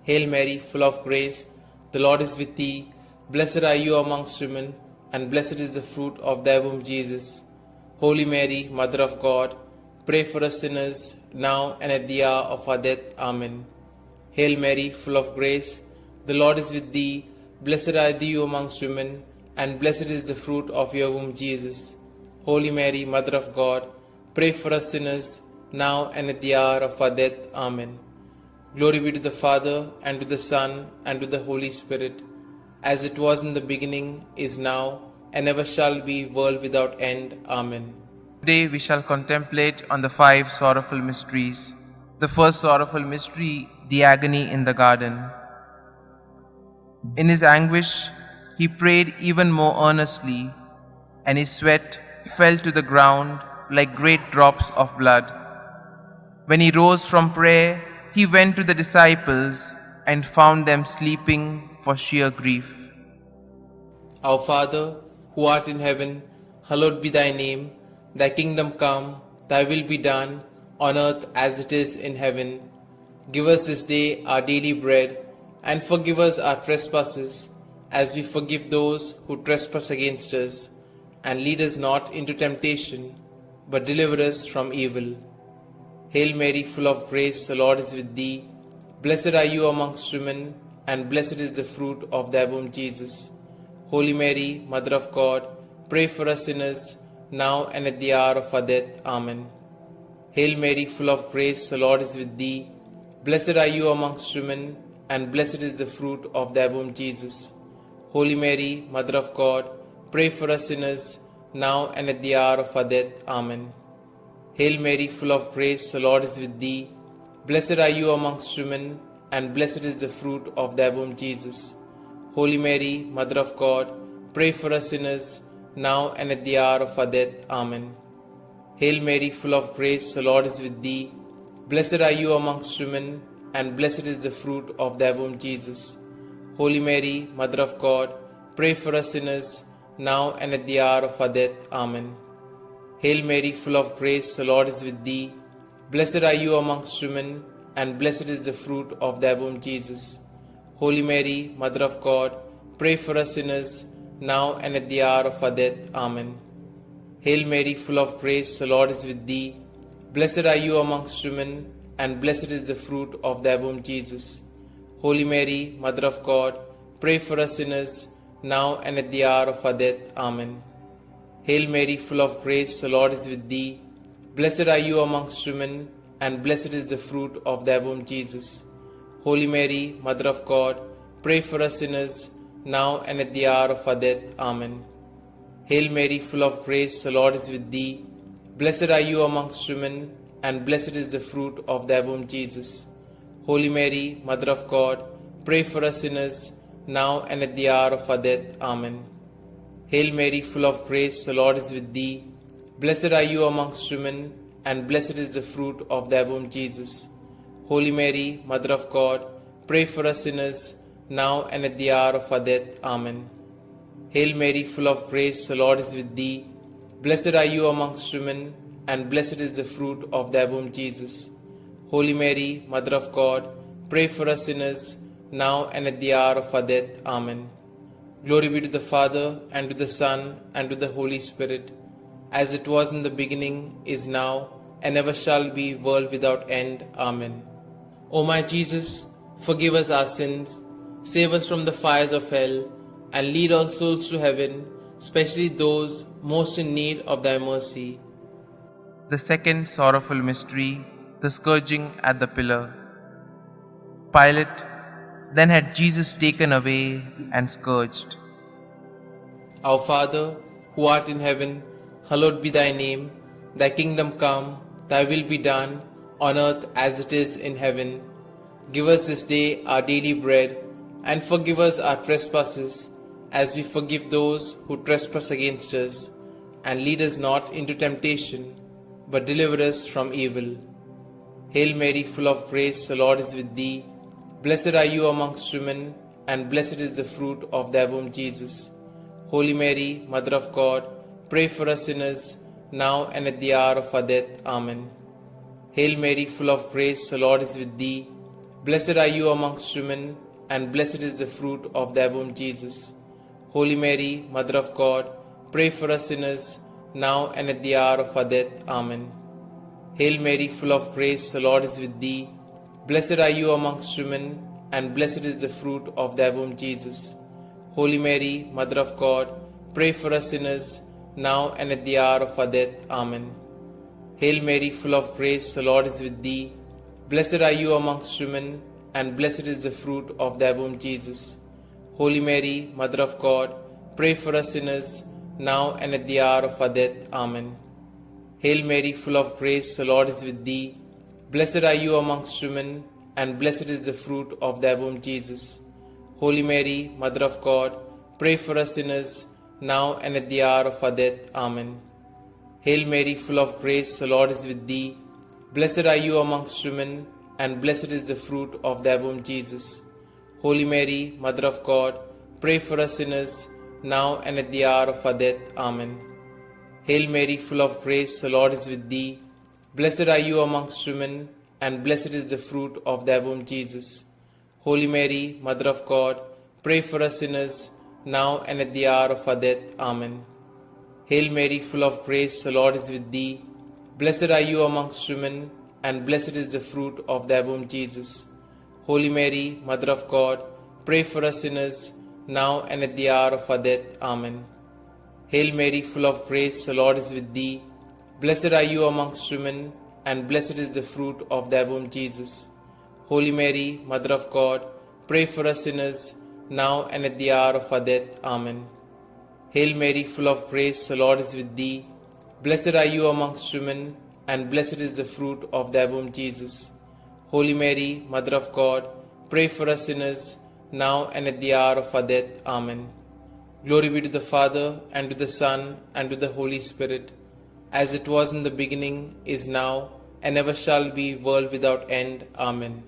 Hail Mary, full of grace, the Lord is with thee. Blessed are you amongst women, and blessed is the fruit of thy womb, Jesus. Holy Mary, Mother of God, pray for us sinners, now and at the hour of our death. Amen. Hail Mary, full of grace, the Lord is with thee. Blessed are thou amongst women, and blessed is the fruit of your womb, Jesus. Holy Mary, Mother of God, pray for us sinners, now and at the hour of our death. Amen. Glory be to the Father, and to the Son, and to the Holy Spirit, as it was in the beginning, is now, and ever shall be, world without end. Amen. Today we shall contemplate on the 5 sorrowful mysteries. The first sorrowful mystery, the agony in the garden. In his anguish, he prayed even more earnestly, and his sweat fell to the ground like great drops of blood. When he rose from prayer, he went to the disciples and found them sleeping for sheer grief. Our Father, who art in heaven, hallowed be thy name. Thy kingdom come, thy will be done, on earth as it is in heaven. Give us this day our daily bread, and forgive us our trespasses, as we forgive those who trespass against us. And lead us not into temptation, but deliver us from evil. Hail Mary, full of grace, the Lord is with thee. Blessed are you amongst women, and blessed is the fruit of thy womb, Jesus. Holy Mary, Mother of God, pray for us sinners, now and at the hour of our death. Amen. Hail Mary, full of grace, the Lord is with thee. Blessed are you amongst women, and blessed is the fruit of thy womb, Jesus. Holy Mary, Mother of God, pray for us sinners, now and at the hour of our death. Amen. Hail Mary, full of grace, the Lord is with thee. Blessed are you amongst women, and blessed is the fruit of thy womb, Jesus. Holy Mary, Mother of God, pray for us sinners, now and at the hour of our death. Amen. Hail Mary, full of grace, the Lord is with thee. Blessed are you amongst women, and blessed is the fruit of thy womb, Jesus. Holy Mary, Mother of God, pray for us sinners, now and at the hour of our death. Amen. Hail Mary, full of grace, the Lord is with thee. Blessed are you amongst women, and blessed is the fruit of thy womb, Jesus. Holy Mary, Mother of God, pray for us sinners, now and at the hour of our death. Amen. Hail Mary, full of grace, the Lord is with thee. Blessed are you amongst women, and blessed is the fruit of thy womb, Jesus. Holy Mary, Mother of God, pray for us sinners, now and at the hour of our death. Amen. Hail Mary, full of grace, the Lord is with thee. Blessed are you amongst women, and blessed is the fruit of thy womb, Jesus. Holy Mary, Mother of God, pray for us sinners, now and at the hour of our death. Amen. Hail Mary, full of grace, the Lord is with thee. Blessed are you amongst women, and blessed is the fruit of thy womb, Jesus. Holy Mary, Mother of God, pray for us sinners, now and at the hour of our death. Amen. Hail Mary, full of grace, the Lord is with thee. Blessed are you amongst women, and blessed is the fruit of thy womb, Jesus. Holy Mary, Mother of God, pray for us sinners, now and at the hour of our death. Amen. Hail Mary, full of grace, the Lord is with thee. Blessed are you amongst women, and blessed is the fruit of thy womb, Jesus. Holy Mary, Mother of God, pray for us sinners, now and at the hour of our death. Amen. Glory be to the Father, and to the Son, and to the Holy Spirit, as it was in the beginning, is now, and ever shall be, world without end. Amen. O my Jesus, forgive us our sins, save us from the fires of hell, and lead all souls to heaven, especially those most in need of thy mercy. The second sorrowful mystery, the scourging at the pillar. Pilate then had Jesus taken away and scourged. Our Father, who art in heaven, hallowed be thy name. Thy kingdom come, thy will be done, on earth as it is in heaven. Give us this day our daily bread, and forgive us our trespasses, as we forgive those who trespass against us. And lead us not into temptation, but deliver us from evil. Hail Mary, full of grace, the Lord is with thee. Blessed are you amongst women, and blessed is the fruit of thy womb, Jesus. Holy Mary, Mother of God, pray for us sinners, now and at the hour of our death. Amen. Hail Mary, full of grace, the Lord is with thee. Blessed are you amongst women, and blessed is the fruit of thy womb, Jesus. Holy Mary, Mother of God, pray for us sinners, now and at the hour of our death. Amen. Hail Mary, full of grace, the Lord is with thee. Blessed are you amongst women, and blessed is the fruit of thy womb, Jesus. Holy Mary, Mother of God, pray for us sinners, now and at the hour of our death. Amen. Hail Mary, full of grace, the Lord is with thee. Blessed are you amongst women, and blessed is the fruit of thy womb, Jesus. Holy Mary, Mother of God, pray for us sinners, now and at the hour of our death. Amen. Hail Mary, full of grace, the Lord is with thee. Blessed are you amongst women, and blessed is the fruit of thy womb, Jesus. Holy Mary, Mother of God, pray for us sinners, now and at the hour of our death. Amen. Hail Mary, full of grace, the Lord is with thee. Blessed are you amongst women, and blessed is the fruit of thy womb, Jesus. Holy Mary, Mother of God, pray for us sinners, now and at the hour of our death. Amen. Hail Mary, full of grace, the Lord is with thee. Blessed are you amongst women, and blessed is the fruit of thy womb, Jesus. Holy Mary, Mother of God, pray for us sinners, now and at the hour of our death. Amen. Hail Mary, full of grace, the Lord is with thee. Blessed are you amongst women, and blessed is the fruit of thy womb, Jesus. Holy Mary, Mother of God, pray for us sinners, now and at the hour of our death. Amen. Hail Mary, full of grace, the Lord is with thee. Blessed are you amongst women, and blessed is the fruit of thy womb, Jesus. Holy Mary, Mother of God, pray for us sinners, now and at the hour of our death. Amen. Hail Mary, full of grace, the Lord is with thee. Blessed are you amongst women, and blessed is the fruit of thy womb, Jesus. Holy Mary, Mother of God, pray for us sinners, now and at the hour of our death. Amen. Glory be to the Father, and to the Son, and to the Holy Spirit, as it was in the beginning, is now, and ever shall be, world without end. Amen.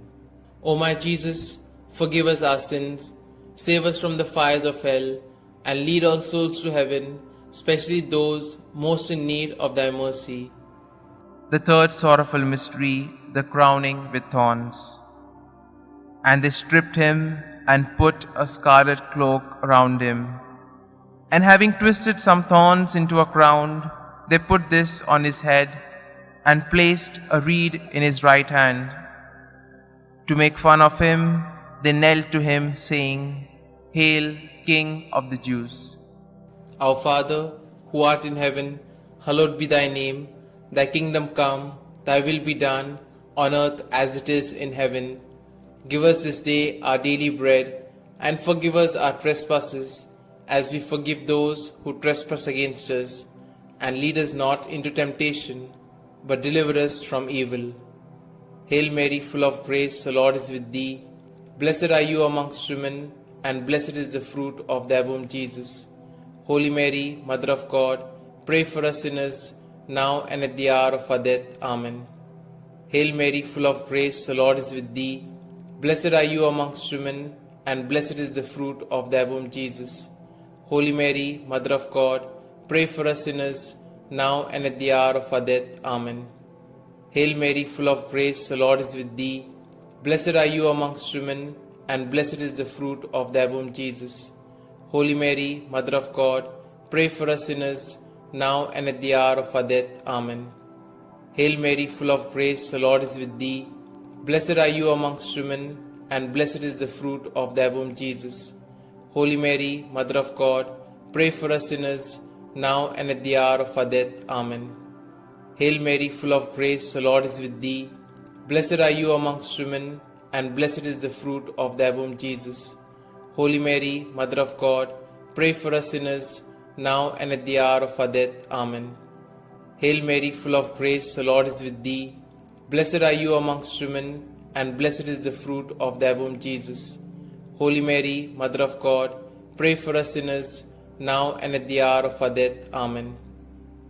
O my Jesus, forgive us our sins, save us from the fires of hell, and lead all souls to heaven, especially those most in need of thy mercy. The third sorrowful mystery, the crowning with thorns. And they stripped him and put a scarlet cloak around him. And having twisted some thorns into a crown, they put this on his head and placed a reed in his right hand. To make fun of him, they knelt to him, saying, Hail, King of the Jews. Our Father, who art in heaven, hallowed be thy name. Thy kingdom come, thy will be done, on earth as it is in heaven. Give us this day our daily bread, and forgive us our trespasses, as we forgive those who trespass against us. And lead us not into temptation, but deliver us from evil. Hail Mary, full of grace, the Lord is with thee. Blessed are you amongst women, and blessed is the fruit of thy womb, Jesus. Holy Mary, Mother of God, pray for us sinners, now and at the hour of our death. Amen. Hail Mary, full of grace, the Lord is with thee. Blessed are you amongst women, and blessed is the fruit of thy womb, Jesus. Holy Mary, Mother of God, pray for us sinners, now and at the hour of our death. Amen. Hail Mary, full of grace, the Lord is with thee. Blessed are you amongst women, and blessed is the fruit of thy womb, Jesus. Holy Mary, Mother of God, pray for us sinners, now and at the hour of our death. Amen. Hail Mary, full of grace, the Lord is with thee. Blessed are you amongst women, and blessed is the fruit of thy womb, Jesus. Holy Mary, Mother of God, pray for us sinners, now and at the hour of our death. Amen. Hail Mary, full of grace, the Lord is with thee. Blessed are you amongst women, and blessed is the fruit of thy womb, Jesus. Holy Mary, Mother of God, pray for us sinners, now and at the hour of our death. Amen. Hail Mary, full of grace, the Lord is with thee. Blessed are you amongst women, and blessed is the fruit of thy womb, Jesus. Holy Mary, Mother of God, pray for us sinners, now and at the hour of our death. Amen.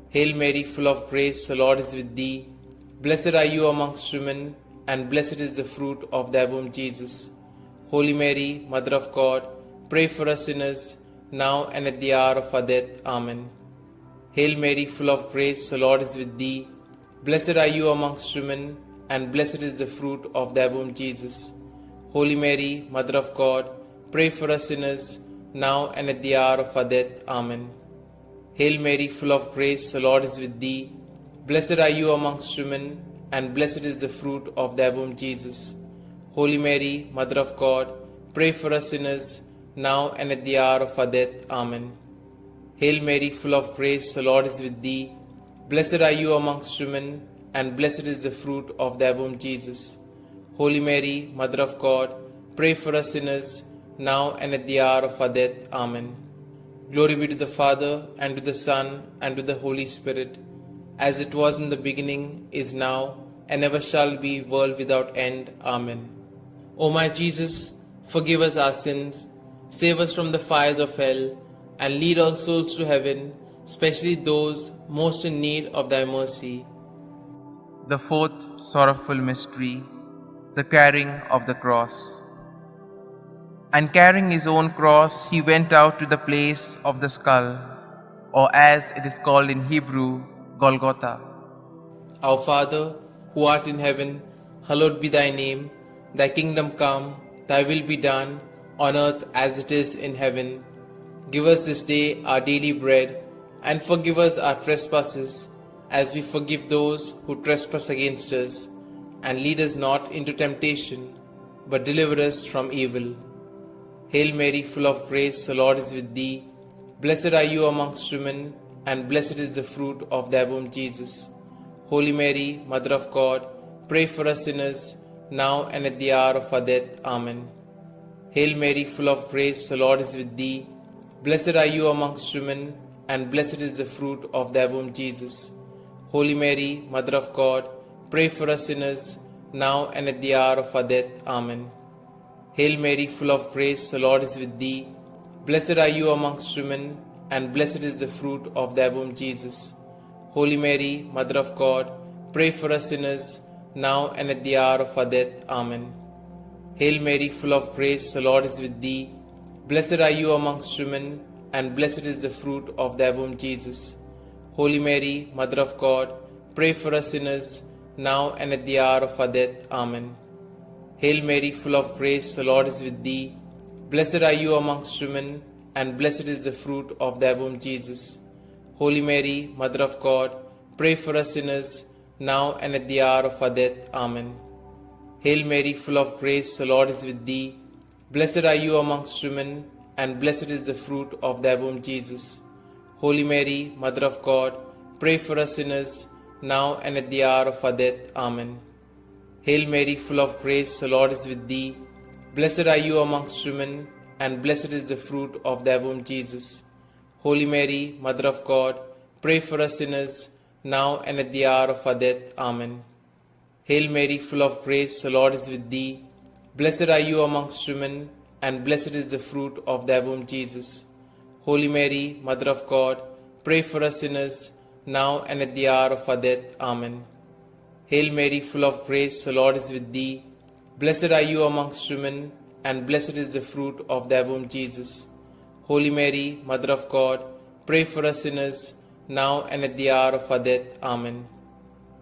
Hail Mary, full of grace, the Lord is with thee. Blessed are you amongst women, and blessed is the fruit of thy womb, Jesus. Holy Mary, Mother of God, pray for us sinners, now and at the hour of our death. Amen. Hail Mary, full of grace, the Lord is with thee. Blessed are you amongst women, and blessed is the fruit of thy womb, Jesus. Holy Mary, Mother of God, pray for us sinners, now and at the hour of our death. Amen. Hail Mary, full of grace, the Lord is with thee. Blessed are you amongst women, and blessed is the fruit of thy womb, Jesus. Holy Mary, Mother of God, pray for us sinners, now and at the hour of our death. Amen. Hail Mary, full of grace, the Lord is with thee. Blessed are you amongst women, and blessed is the fruit of thy womb, Jesus. Holy Mary, Mother of God, pray for us sinners, now and at the hour of our death. Amen. Glory be to the Father, and to the Son, and to the Holy Spirit, as it was in the beginning, is now, and ever shall be, world without end. Amen. O my Jesus, forgive us our sins, save us from the fires of hell, and lead all souls to heaven, especially those most in need of thy mercy. The fourth sorrowful mystery, the carrying of the cross. And carrying his own cross, he went out to the place of the skull, or as it is called in Hebrew, Golgotha. Our Father, who art in heaven, hallowed be thy name. Thy kingdom come, thy will be done, on earth as it is in heaven. Give us this day our daily bread, and forgive us our trespasses, as we forgive those who trespass against us. And lead us not into temptation, but deliver us from evil. Hail Mary, full of grace, the Lord is with thee. Blessed are you amongst women, and blessed is the fruit of thy womb, Jesus. Holy Mary, Mother of God, pray for us sinners, now and at the hour of our death. Amen. Hail Mary, full of grace, the Lord is with thee. Blessed are you amongst women, and blessed is the fruit of thy womb, Jesus. Holy Mary, Mother of God, pray for us sinners, now and at the hour of our death. Amen. Hail Mary, full of grace, the Lord is with thee. Blessed are you amongst women, and blessed is the fruit of thy womb, Jesus. Holy Mary, Mother of God, pray for us sinners, now and at the hour of our death. Amen. Hail Mary, full of grace, the Lord is with thee. Blessed are you amongst women, and blessed is the fruit of thy womb, Jesus. Holy Mary, Mother of God, pray for us sinners, now and at the hour of our death. Amen. Hail Mary, full of grace, the Lord is with thee. Blessed are you amongst women, and blessed is the fruit of thy womb, Jesus. Holy Mary, Mother of God, pray for us sinners, now and at the hour of our death. Amen. Hail Mary, full of grace, the Lord is with thee. Blessed are you amongst women, and blessed is the fruit of thy womb, Jesus. Holy Mary, Mother of God, pray for us sinners, now and at the hour of our death. Amen. Hail Mary, full of grace, the Lord is with thee. Blessed are you amongst women, and blessed is the fruit of thy womb, Jesus. Holy Mary, Mother of God, pray for us sinners, now and at the hour of our death. Amen. Hail Mary, full of grace, the Lord is with thee. Blessed are you amongst women, and blessed is the fruit of thy womb, Jesus. Holy Mary, Mother of God, pray for us sinners, now and at the hour of our death. Amen. Hail Mary, full of grace, the Lord is with thee. Blessed are you amongst women, and blessed is the fruit of thy womb, Jesus. Holy Mary, Mother of God, pray for us sinners, now and at the hour of our death. Amen.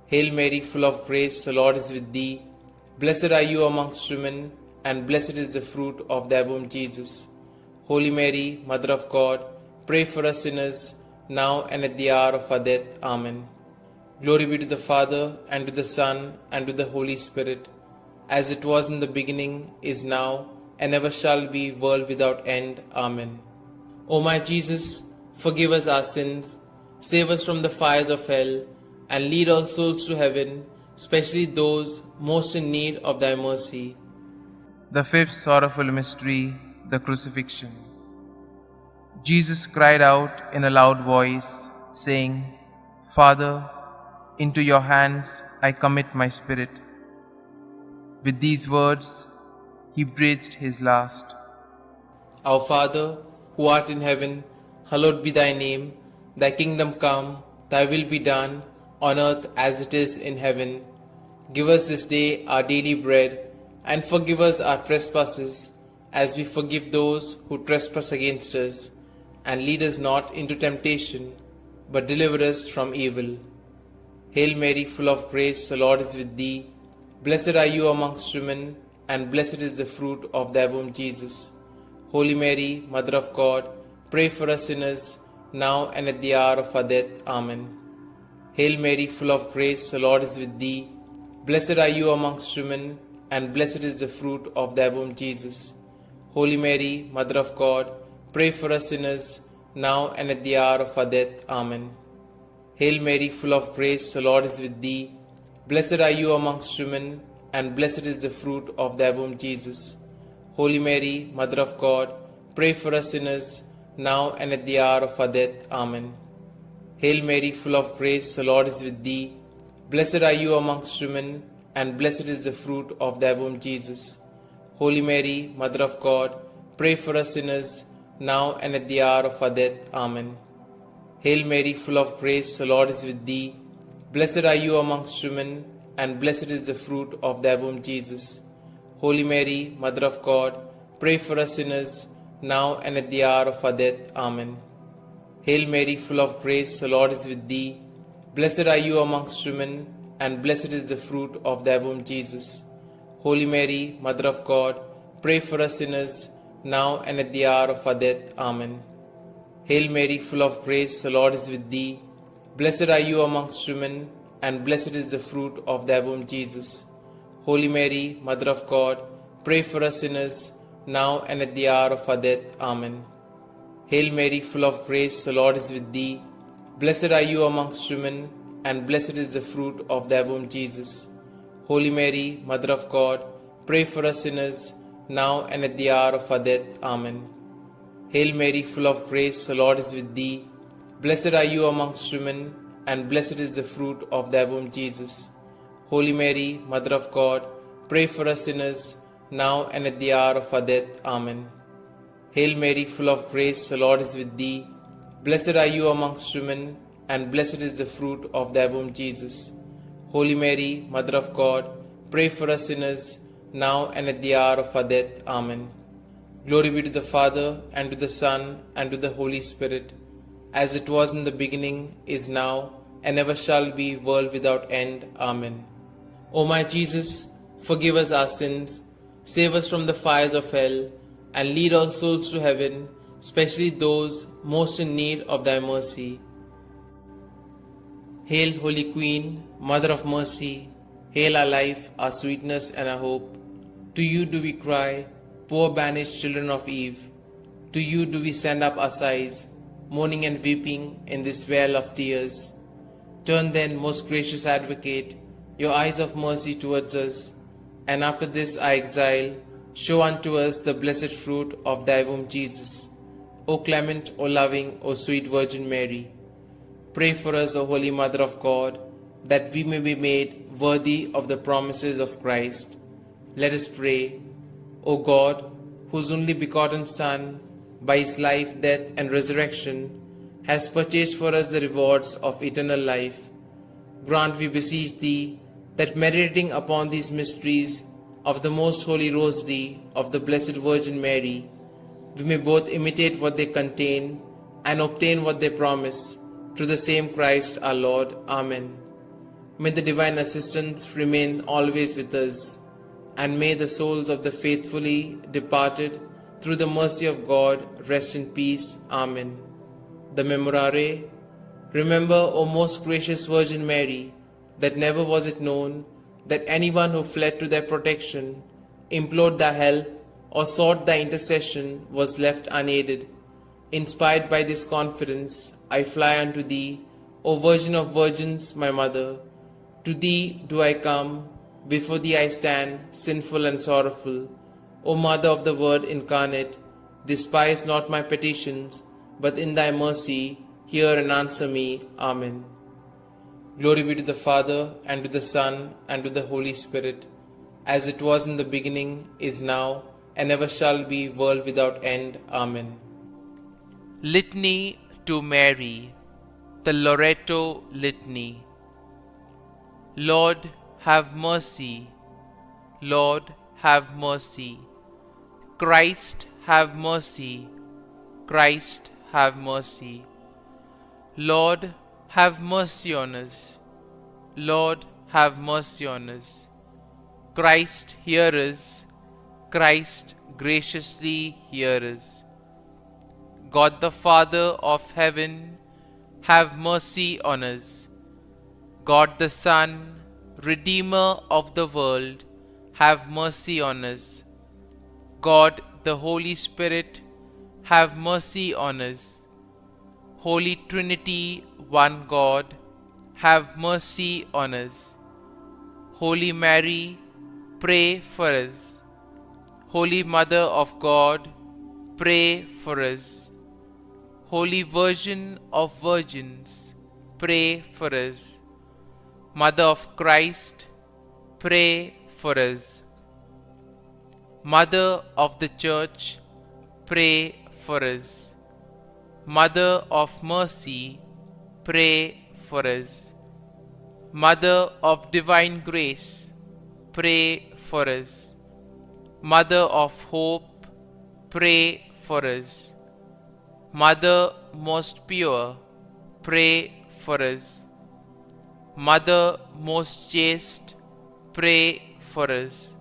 Hail Mary, full of grace, the Lord is with thee. Blessed are you amongst women, and blessed is the fruit of thy womb, Jesus. Holy Mary, Mother of God, pray for us sinners, now and at the hour of our death. Amen. Glory be to the Father, and to the Son, and to the Holy Spirit, as it was in the beginning, is now, and ever shall be, world without end. Amen. O my Jesus, forgive us our sins, save us from the fires of hell, and lead all souls to heaven, especially those most in need of thy mercy. The fifth sorrowful mystery, the crucifixion. Jesus cried out in a loud voice, saying, Father, into your hands I commit my spirit. With these words, he breathed his last. Our Father, who art in heaven, hallowed be thy name. Thy kingdom come, thy will be done, on earth as it is in heaven. Give us this day our daily bread, and forgive us our trespasses, as we forgive those who trespass against us. And lead us not into temptation, but deliver us from evil. Hail Mary, full of grace, the Lord is with thee. Blessed are you amongst women, and blessed is the fruit of thy womb, Jesus. Holy Mary, Mother of God, pray for us sinners, now and at the hour of our death. Amen. Hail Mary, full of grace, the Lord is with thee. Blessed are you amongst women, and blessed is the fruit of thy womb, Jesus. Holy Mary, Mother of God, pray for us sinners, now and at the hour of our death. Amen. Hail Mary, full of grace, the Lord is with thee. Blessed are you amongst women, and blessed is the fruit of thy womb, Jesus. Holy Mary, Mother of God, pray for us sinners, now and at the hour of our death. Amen. Hail Mary, full of grace, the Lord is with thee. Blessed are you amongst women, and blessed is the fruit of thy womb, Jesus. Holy Mary, Mother of God, pray for us sinners, now and at the hour of our death. Amen. Hail Mary, full of grace, the Lord is with thee. Blessed are you amongst women, and blessed is the fruit of thy womb, Jesus. Holy Mary, Mother of God, pray for us sinners, now and at the hour of our death. Amen. Hail Mary, full of grace, the Lord is with thee. Blessed are you amongst women, and blessed is the fruit of thy womb, Jesus. Holy Mary, Mother of God, pray for us sinners, now and at the hour of our death. Amen. Hail Mary, full of grace, the Lord is with thee. Blessed are you amongst women, and blessed is the fruit of thy womb, Jesus. Holy Mary, Mother of God, pray for us sinners, now and at the hour of our death. Amen. Hail Mary, full of grace, the Lord is with thee. Blessed are you amongst women, and blessed is the fruit of thy womb, Jesus. Holy Mary, Mother of God, pray for us sinners, now and at the hour of our death. Amen. Hail Mary, full of grace, the Lord is with thee. Blessed are you amongst women, and blessed is the fruit of thy womb, Jesus. Holy Mary, Mother of God, pray for us sinners, now and at the hour of our death. Amen. Hail Mary, full of grace, the Lord is with thee. Blessed are you amongst women, and blessed is the fruit of thy womb, Jesus. Holy Mary, Mother of God, pray for us sinners, now and at the hour of our death. Amen. Glory be to the Father, and to the Son, and to the Holy Spirit, as it was in the beginning, is now, and ever shall be, world without end. Amen. O my Jesus, forgive us our sins, save us from the fires of hell, and lead all souls to heaven, especially those most in need of thy mercy. Hail, Holy Queen, Mother of Mercy, hail our life, our sweetness, and our hope. To you do we cry, poor banished children of Eve. To you do we send up our sighs, mourning and weeping in this vale of tears. Turn then, most gracious Advocate, your eyes of mercy towards us, and after this our exile, show unto us the blessed fruit of thy womb, Jesus. O clement, O loving, O sweet Virgin Mary, pray for us, O Holy Mother of God, that we may be made worthy of the promises of Christ. Let us pray. O God, whose only begotten Son, by his life, death, and resurrection, has purchased for us the rewards of eternal life, grant, we beseech thee, that meditating upon these mysteries of the most holy Rosary of the Blessed Virgin Mary, we may both imitate what they contain and obtain what they promise, through the same Christ our Lord. Amen. May the divine assistance remain always with us, and may the souls of the faithfully departed, through the mercy of God, rest in peace. Amen. The Memorare. Remember, O most gracious Virgin Mary, that never was it known that anyone who fled to thy protection, implored thy help, or sought thy intercession was left unaided. Inspired by this confidence, I fly unto thee, O Virgin of Virgins, my Mother. To thee do I come, before thee I stand, sinful and sorrowful. O Mother of the Word incarnate, despise not my petitions, but in thy mercy hear and answer me. Amen. Glory be to the Father, and to the Son, and to the Holy Spirit, as it was in the beginning, is now, and ever shall be, world without end. Amen. Litany to Mary, the Loreto Litany. Lord, have mercy. Lord, have mercy. Christ, have mercy. Christ, have mercy. Lord, have mercy on us. Lord, have mercy on us. Christ, hear us. Christ, graciously hear us. God the Father of heaven, have mercy on us. God the Son, Redeemer of the world, have mercy on us. God the Holy Spirit, have mercy on us. Holy Trinity, one God, have mercy on us. Holy Mary, pray for us. Holy Mother of God, pray for us. Holy Virgin of Virgins, pray for us. Mother of Christ, pray for us. Mother of the Church, pray for us. Mother of Mercy, pray for us. Mother of Divine Grace, pray for us. Mother of Hope, pray for us. Mother most pure, pray for us. Mother most chaste, pray for us.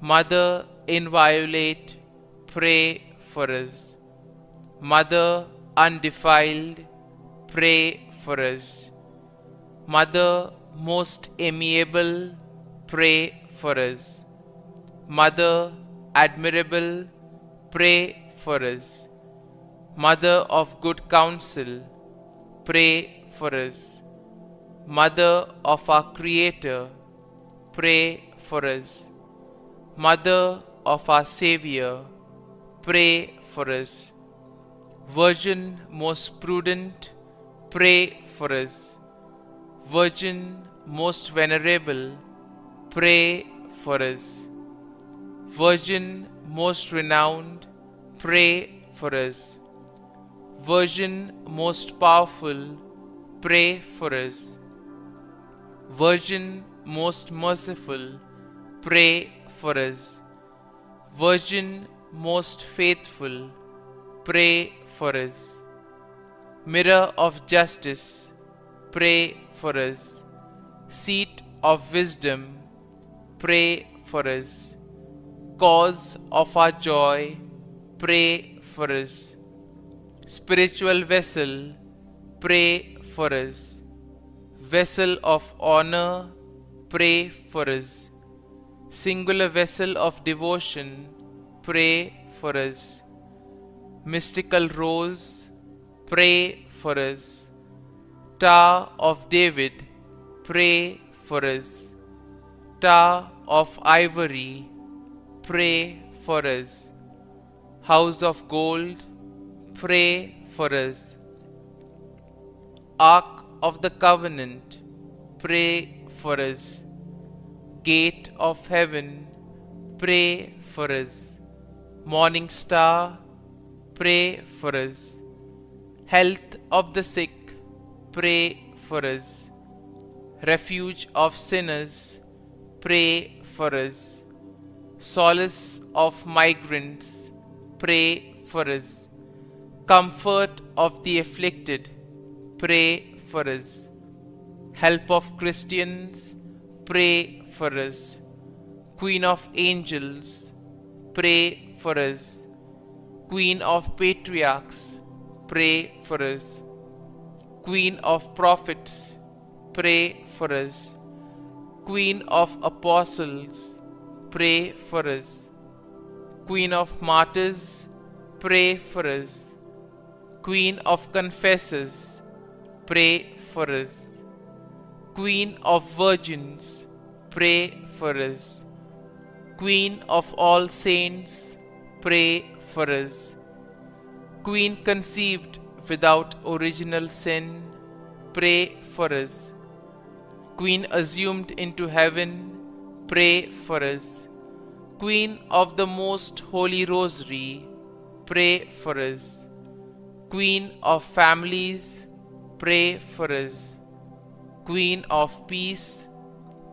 Mother inviolate, pray for us. Mother undefiled, pray for us. Mother most amiable, pray for us. Mother admirable, pray for us. Mother of good counsel, pray for us. Mother of our Creator, pray for us. Mother of our Savior, pray for us. Virgin most prudent, pray for us. Virgin most venerable, pray for us. Virgin most renowned, pray for us. Virgin most powerful, pray for us. Virgin most merciful, pray for us. Virgin most faithful, pray for us. Mirror of justice, pray for us. Seat of wisdom, pray for us. Cause of our joy, pray for us. Spiritual vessel, pray for us. Vessel of honor, pray for us. Singular vessel of devotion, pray for us. Mystical rose, pray for us. Tower of David, pray for us. Tower of ivory, pray for us. House of gold, pray for us. Ark of the covenant, pray for us. Gate of heaven, pray for us. Morning star, pray for us. Health of the sick, pray for us. Refuge of sinners, pray for us. Solace of migrants, pray for us. Comfort of the afflicted, pray for us. Help of Christians, pray for us. Queen of angels, pray for us. Queen of patriarchs, pray for us. Queen of prophets, pray for us. Queen of apostles, pray for us. Queen of martyrs, pray for us. Queen of confessors, pray for us. Queen of virgins, pray for us. Queen of all saints, pray for us. Queen conceived without original sin, pray for us. Queen assumed into heaven, pray for us. Queen of the most holy Rosary, pray for us. Queen of families, pray for us. Queen of peace,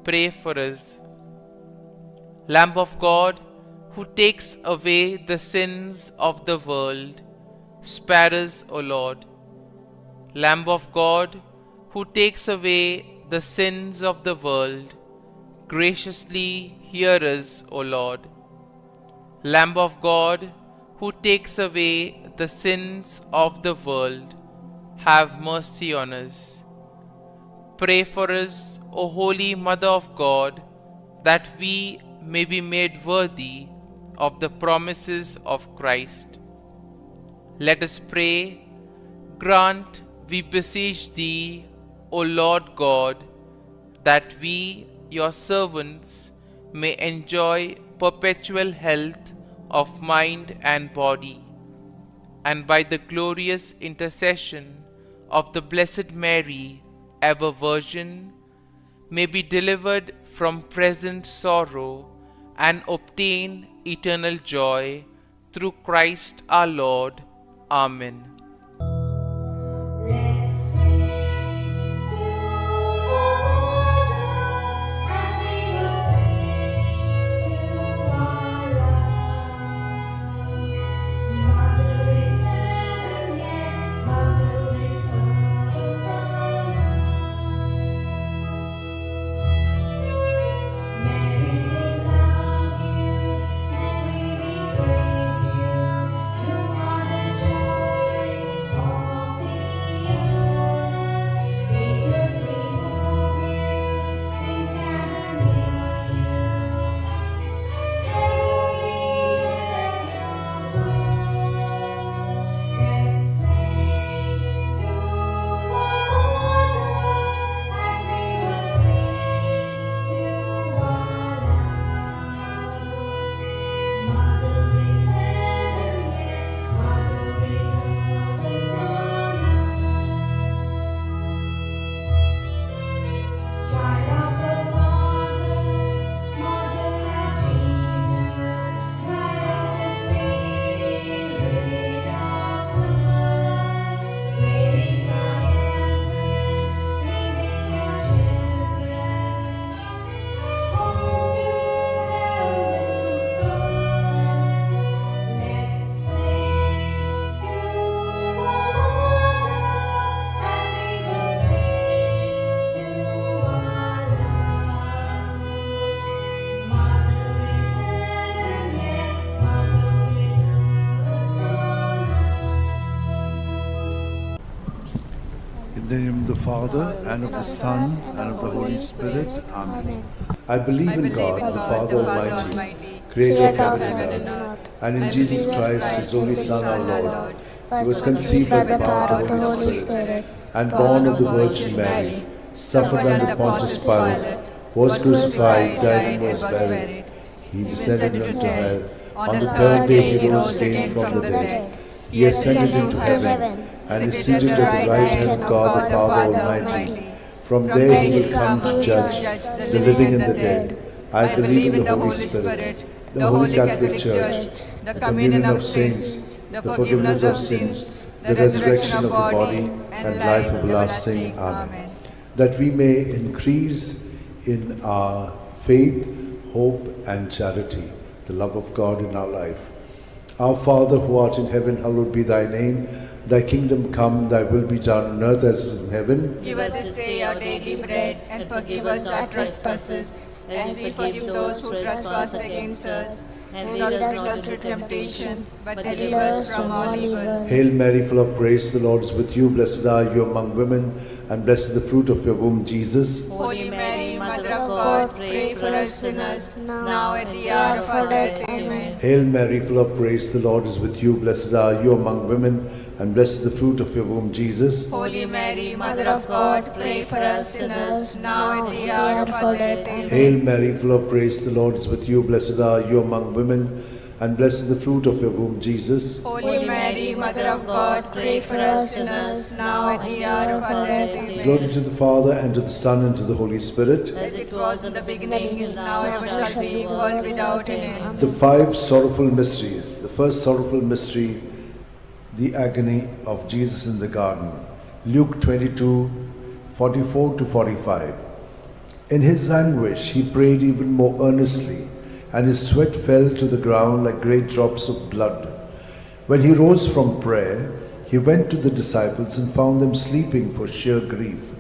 pray for us. Lamb of God, who takes away the sins of the world, spare us, O Lord. Lamb of God, who takes away the sins of the world, graciously hear us, O Lord. Lamb of God, who takes away the sins of the world, have mercy on us. Pray for us, O Holy Mother of God, that we may be made worthy of the promises of Christ. Let us pray. Grant, we beseech Thee, O Lord God, that we, Your servants, may enjoy perpetual health of mind and body, and by the glorious intercession of the Blessed Mary, ever Virgin, may be delivered from present sorrow and obtain eternal joy through Christ our Lord. Amen. In the name of the Father, and of the Son, and of the Holy Spirit. Amen. I believe in God, the Father Almighty, creator of heaven and earth, and in Jesus Christ, His only Son, our Lord, who was conceived by the power of the Holy Spirit, and born of the Virgin Mary, suffered under Pontius Pilate, was crucified, died, and was buried. He descended into hell. On the third day He rose again from the dead. He ascended into heaven, and is seated at the right hand of God the Father Almighty. From there He will come to judge the living and the dead. I believe in the Holy Spirit, the Holy Catholic Church, the communion of saints, the forgiveness of sins, the resurrection of the body, and life everlasting. Amen. That we may increase in our faith, hope, and charity, the love of God in our life. Our Father, who art in heaven, hallowed be thy name. Thy kingdom come, thy will be done on earth as it is in heaven. Give us this day our daily bread, and forgive us our trespasses, as we forgive those who trespass against us. And lead us not into temptation, but deliver us from all evil. Hail Mary, full of grace, the Lord is with you. Blessed are you among women, and blessed is the fruit of your womb, Jesus. Holy Mary, Mother of God, pray for us sinners, now and at the hour of our death. Amen. Hail Mary, full of grace, the Lord is with you. Blessed are you among women, and blessed is the fruit of your womb, Jesus. Holy Mary, Mother of God, pray for us sinners, now and at the hour of our death. Amen. Hail Mary, full of grace, the Lord is with you. Blessed are you among women, and blessed is the fruit of your womb, Jesus. Holy Mary, Mother of God, pray for us sinners, now and at the hour of our death. Amen. Glory to the Father, and to the Son, and to the Holy Spirit. As it was in the beginning, is now, ever shall be, world without end. The five sorrowful mysteries. The first sorrowful mystery, the agony of Jesus in the garden. Luke 22, 44 to 45. In his anguish, he prayed even more earnestly, and his sweat fell to the ground like great drops of blood. When he rose from prayer, he went to the disciples and found them sleeping for sheer grief.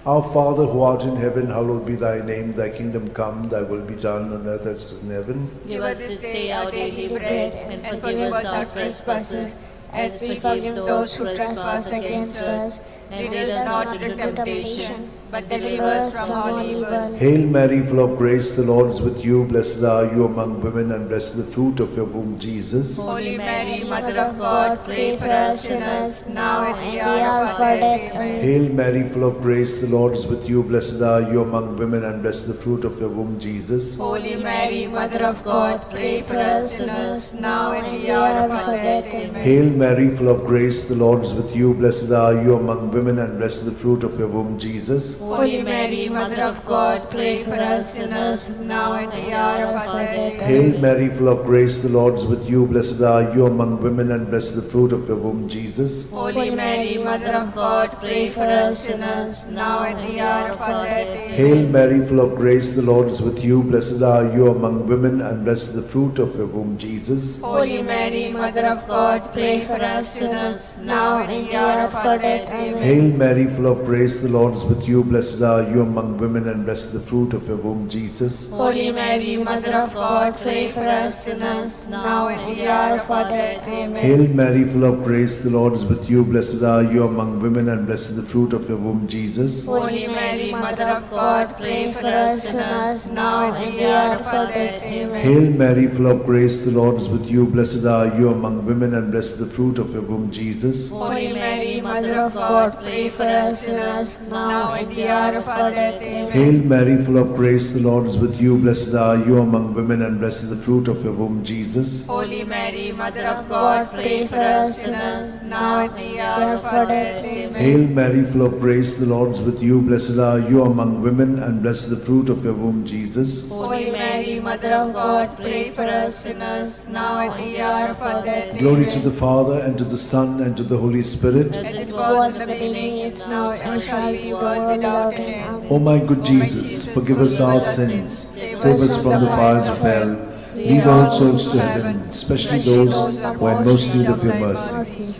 Our Father who art in heaven, hallowed be thy name. Thy kingdom come, thy will be done on earth as it is in heaven. Give us this day our daily bread, and forgive us our trespasses, as we forgive those who trespass against us. And lead us not into temptation, but deliver us from all evil. Hail Mary, full of grace, the Lord is with you. Blessed are you among women, and blessed is the fruit of your womb, Jesus. Holy Mary, Mother of God, pray for us sinners, now and at the hour of our death. Amen. Hail Mary, full of grace, the Lord is with you. Blessed are you among women, and blessed is the fruit of your womb, Jesus. Holy Mary, Mother of God, pray for us sinners, now and at the hour of our death. Amen. Hail Mary, full of grace, the Lord is with you. Blessed are you among women, and blessed is the fruit of your womb, Jesus. Holy Mary, Mother of God, pray for us sinners, now and at the hour of our death. Hail Mary, full of grace, the Lord is with you. Blessed are you among women, and blessed is the fruit of your womb, Jesus. Holy Mary, Mother of God, pray for us sinners, now and at the hour of our death. Amen. Hail Mary, full of grace, the Lord is with you. Blessed are you among women, and blessed is the fruit of your womb, Jesus. Holy Mary, Mother of God, pray for us sinners, now and at the hour of our death. Amen. Hail Mary, full of grace, the Lord is with you. Blessed are you among women, and blessed is the fruit of your womb, Jesus. Holy Mary, Mother of God, pray for us sinners, now and at the hour of our death. Amen. Hail Mary, full of grace, the Lord is with you. Blessed are you among women, and blessed is the fruit of your womb, Jesus. Holy Mary, Mother of God, pray for us sinners, now and at the hour of our death. Amen. Hail Mary, full of grace, the Lord is with you. Blessed are you among women, and blessed is the fruit of your womb, Jesus. Holy Mary, Mother of God, pray for us sinners, now and at the hour of our death. Amen. Hail Mary, full of grace, the Lord is with you. Blessed are you among women, and blessed is the fruit of your womb, Jesus. Holy Mary, Mother of God, pray for us sinners, now and at the hour of our death. Amen. Hail Mary, full of grace, the Lord is with you. Blessed are you among women, and blessed is the fruit of your womb, Jesus. Holy Mary, Mother of God, pray for us sinners, now and at the hour of our death. Glory Amen. to the Father, and to the Son, and to the Holy Spirit. As it was in the beginning, is now, and shall be, world without end. O my good Jesus, forgive us our sins, save us from the fires of hell, lead all souls to heaven, especially those who are in most need of your mercy.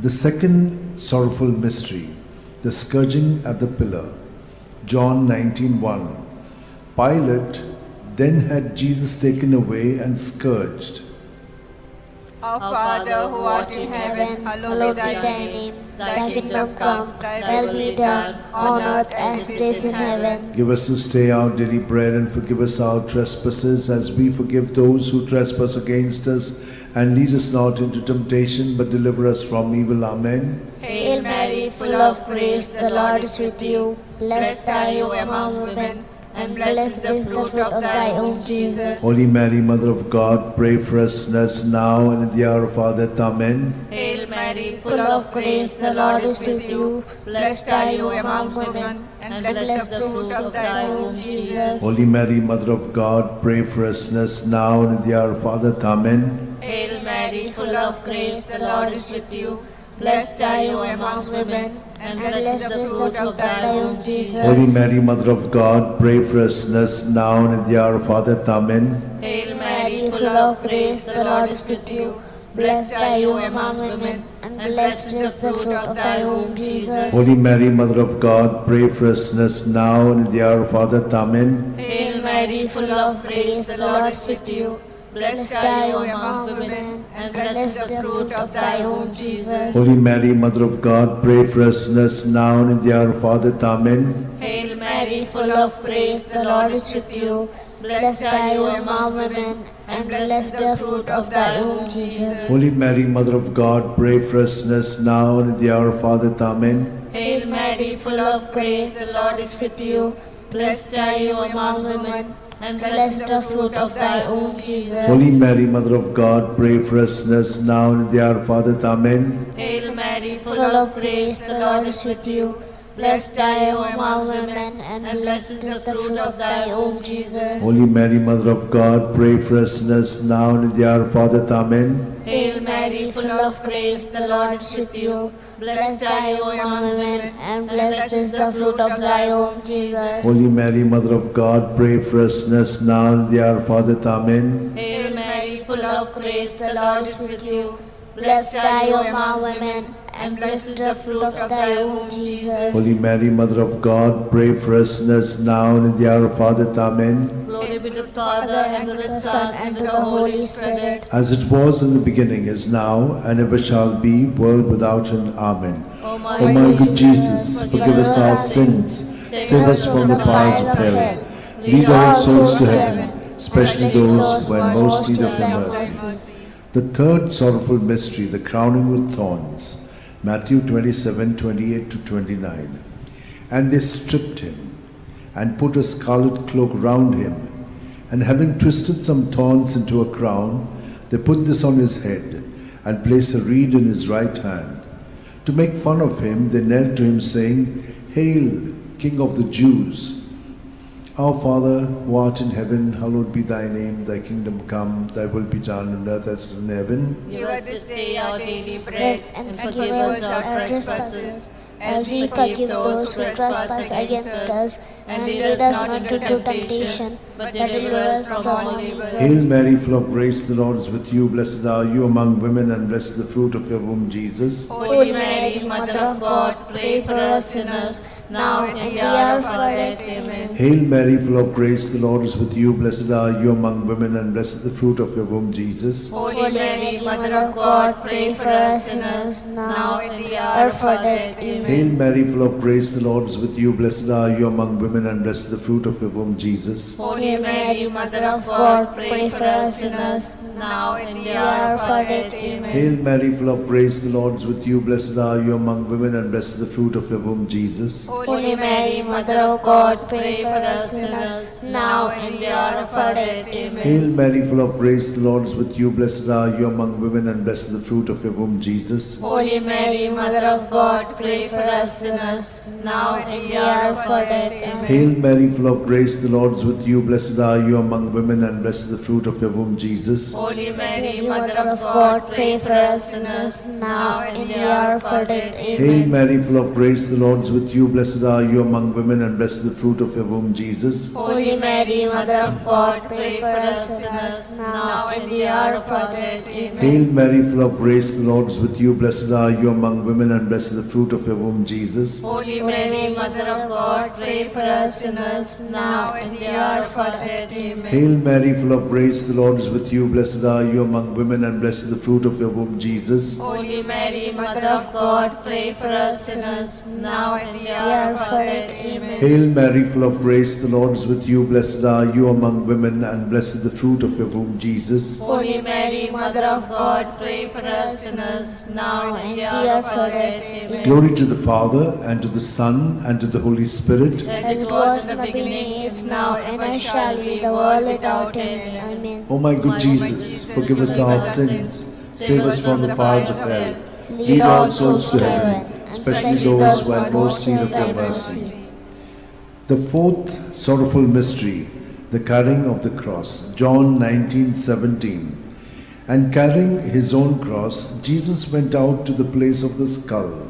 The second sorrowful mystery, the scourging at the pillar. John 19:1. Pilate then had Jesus taken away and scourged. Our Father who art in heaven, hallowed be thy name. Thy kingdom come, thy will be done, on earth as it is in heaven. Give us this day our daily bread, and forgive us our trespasses, as we forgive those who trespass against us. And lead us not into temptation, but deliver us from evil. Amen. Hail Mary, full of grace, the Lord is with you. Blessed are you among women, and blessed is the fruit of thy womb, Jesus. Holy Mary, Mother of God, pray for us sinners, now and at the hour of our death. Amen. Hail Mary, full of grace, the Lord is with you. Blessed are you among women, and blessed is the fruit of thy womb, Jesus. Holy Mary, Mother of God, pray for us sinners, now and at the hour of our death. Amen. Hail Mary, full of grace, the Lord is with you. Blessed are you among women, and blessed is the fruit of thy womb, Jesus. Holy Mary, Mother of God, pray for us sinners, now and at the hour of our death. Amen. Hail Mary, full of grace, the Lord is with you. Blessed are you among women, and blessed is the fruit of thy womb, Jesus. Holy Mary, Mother of God, pray for us sinners, now and at the hour of our death. Amen. Hail Mary, full of grace, the Lord is with you. Blessed are you among women, and blessed is the fruit of thy womb, Jesus. Holy Mary, Mother of God, pray for us sinners, now and at the hour of our death. Amen. Hail Mary, full of grace, the Lord is with you. Blessed are you among women, and blessed is the fruit of thy womb, Jesus. Holy Mary, Mother of God, pray for us sinners, now and at the hour of our death. Amen. Hail Mary, full of grace, the Lord is with you. Blessed are you among women, and blessed is the fruit of thy womb, Jesus. Holy Mary, Mother of God, pray for us sinners, now and at the hour of our death. Amen. Hail Mary, full of grace, the Lord is with you. Blessed are you among women, and blessed is the fruit of thy womb, Jesus. Holy Mary, Mother of God, pray for us sinners, now and at the hour of our death. Amen. Hail Mary, full of grace, the Lord is with you. Blessed are you among women, and blessed is the fruit of thy womb, Jesus. Holy Mary, Mother of God, pray for us sinners, now and at the hour of our death. Amen. Hail Mary, full of grace, the Lord is with you. Blessed are you among women, and blessed is the fruit of thy womb, Jesus. Holy Mary, Mother of God, pray for us sinners now and in the hour of our death. Amen. Glory be to the Father, and to the Son, and to the Holy Spirit. As it was in the beginning, is now, and ever shall be, world without end. Amen. O my good Jesus, forgive us our sins, save us from the fires of hell, lead all souls to heaven, especially those who are in most need of your mercy. The third sorrowful mystery, the crowning with thorns. Matthew 27:28-29. And they stripped him, and put a scarlet cloak round him, and having twisted some thorns into a crown, they put this on his head, and placed a reed in his right hand. To make fun of him, they knelt to him, saying, Hail, King of the Jews! Our Father, who art in heaven, hallowed be thy name. Thy kingdom come, thy will be done on earth as it is in heaven. Give us this day our daily bread, and forgive us our trespasses, as we forgive those who trespass against us. And lead us not into temptation, but deliver us from all evil. Hail Mary, full of grace, the Lord is with you. Blessed are you among women, and blessed is the fruit of your womb, Jesus. Holy Mary, Mother of God, pray for us sinners, now and in the hour of our death. Amen. Hail Mary, full of grace, the Lord is with you. Blessed are you among women, and blessed is the fruit of your womb, Jesus. Holy Mary, Mother of God, pray for us sinners, now and in the hour of our death. Amen. Hail Mary, full of grace, the Lord is with you. Blessed are you among women, and blessed is the fruit of your womb, Jesus. Holy Mary, Mother of God, pray for us sinners, now and in the hour of our death. Amen. Hail Mary, full of grace, the Lord is with you. Blessed are you among women, and blessed is the fruit of your womb, Jesus. Holy Mary, Mother of God, pray for us sinners, now and in the hour of our death. Amen. Hail Mary, full of grace, the Lord is with you. Blessed are you among women, and blessed is the fruit of your womb, Jesus. Holy Mary, Mother of God, pray for us sinners, now and in the hour of our death. Amen. Hail Mary, full of grace, the Lord is with you. Blessed are you among women, and blessed is the fruit of your womb, Jesus. Holy Mary, Mother of God, pray for us sinners, now and in the hour of our death. Hail Amen. Mary, full of grace, the Lord is with you. Blessed are you among women, and blessed is the fruit of your womb, Jesus. Holy Mary, Mother of God, pray for us sinners, now and in the hour of our death. Amen. Hail Mary, full of grace, the Lord is with you. Blessed are you among women, and blessed is the fruit of your womb, Jesus. Holy Mary, Mother of God, pray for us sinners, now and in the hour of our death. Amen. Hail Mary, full of grace, the Lord is with you. Blessed are you among women, and blessed is the fruit of your womb, Jesus. Holy Mary, Mother of God, pray for us sinners, now and in the hour of our death. Amen. Hail Mary, full of grace, the Lord is with you. Blessed are you among women, and blessed is the fruit of your womb, Jesus. Holy Mary, Mother of God, pray for us sinners, now and in the hour of our death. Amen. Glory to the Father, and to the Son, and to the Holy Spirit. As it was in the beginning, is now, and ever shall be, the world without end. Amen. O my good Jesus, forgive us our sins, save us from the fires of hell, lead all souls to heaven, especially those who are most in need of your mercy. The fourth sorrowful mystery, the carrying of the cross. John 19:17. And carrying his own cross, Jesus went out to the place of the skull,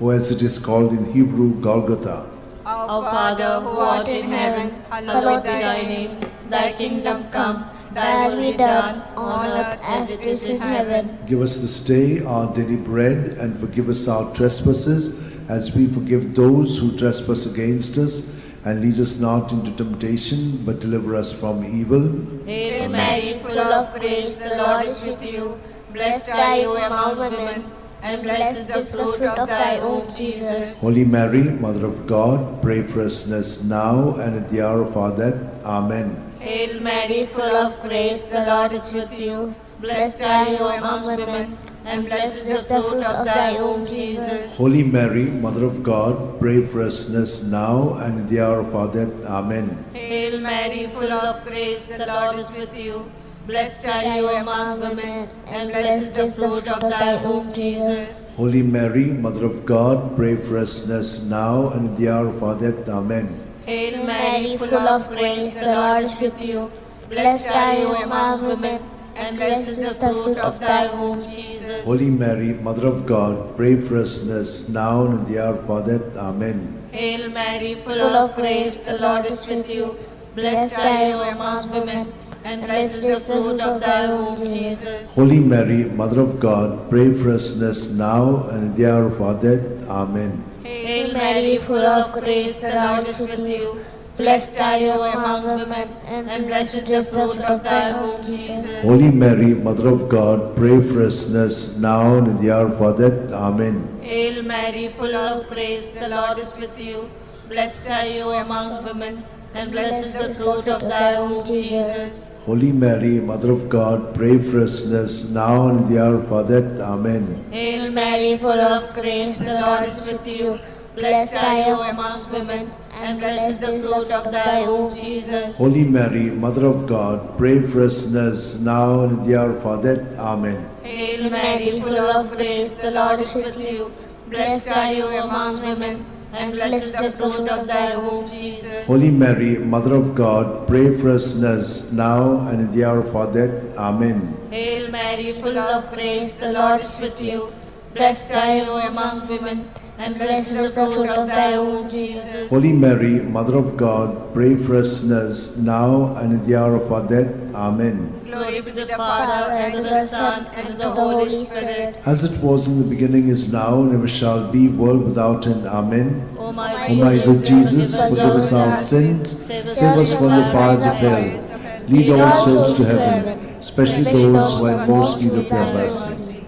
or as it is called in Hebrew, Golgotha. Our Father, who art in heaven, hallowed be thy name. Thy kingdom come, thy will be done, on earth as it is in heaven. Give us this day our daily bread, and forgive us our trespasses, as we forgive those who trespass against us. And lead us not into temptation, but deliver us from evil. Hail Mary, full of grace, the Lord is with you. Blessed are you among women, and blessed is the fruit of thy womb, Jesus. Holy Mary, Mother of God, pray for us sinners now and at the hour of our death. Amen. Hail Mary, full of grace, the Lord is with you. Blessed are you among women, and blessed is the fruit of thy womb, Jesus. Holy Mary, Mother of God, pray for us sinners now and at the hour of our death. Amen. Hail Mary, full of grace, the Lord is with you. Blessed are you among women, and blessed is the fruit of thy womb, Jesus. Holy Mary, Mother of God, pray for us sinners now and at the hour of our death. Amen. Hail Mary, full of grace, the Lord is with you. Blessed are you among women, and blessed is the fruit of thy womb, Jesus. Holy Mary, Mother of God, pray for us sinners now and at the hour of our death. Amen. Hail Mary, full of grace, the Lord is with you. Blessed are you among women, and blessed is the fruit of thy womb, Jesus. Holy Mary, Mother of God, pray for us sinners now and in the hour of our death. Amen. Hail Mary, full of grace, the Lord is with you. Blessed are you among women, and blessed is the fruit of thy womb, Jesus. Holy Mary, Mother of God, pray for us sinners now and in the hour of our death. Amen. Hail Mary, full of grace, the Lord is with you. Blessed are you amongst women, and blessed is the fruit of thy womb, Jesus. Holy Mary, Mother of God, pray for us sinners now and in the hour of our death. Amen. Hail Mary, full of grace, the Lord is with you. Blessed are you amongst women, and blessed is the fruit of thy womb, Jesus. Holy Mary, Mother of God, pray for us sinners now and in the hour of our death. Amen. Hail Mary, full of grace, the Lord is with you. Blessed are you amongst women, and blessed is the fruit of thy womb, Jesus. Holy Mary, Mother of God, pray for us sinners now and in the hour of our death. Amen. Hail Mary, full of grace, the Lord is with you. Blessed are you amongst women, and blessed is the fruit of thy womb, Jesus. Holy Mary, Mother of God, pray for us sinners now and in the hour of our death. Amen. Glory be to the Father, and to the Son, and to the Holy Spirit. As it was in the beginning, is now, and ever shall be, world without end. Amen. O my O my good Jesus, forgive us our sins, save us from the fires of hell, lead all souls to heaven, especially those who are in most need of your mercy.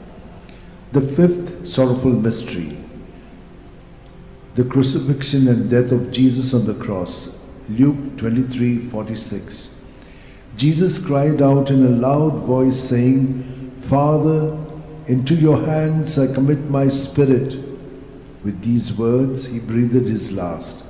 The fifth sorrowful mystery, the crucifixion and death of Jesus on the cross. Luke 23:46. Jesus cried out in a loud voice, saying, Father, into your hands I commit my spirit. With these words he breathed his last.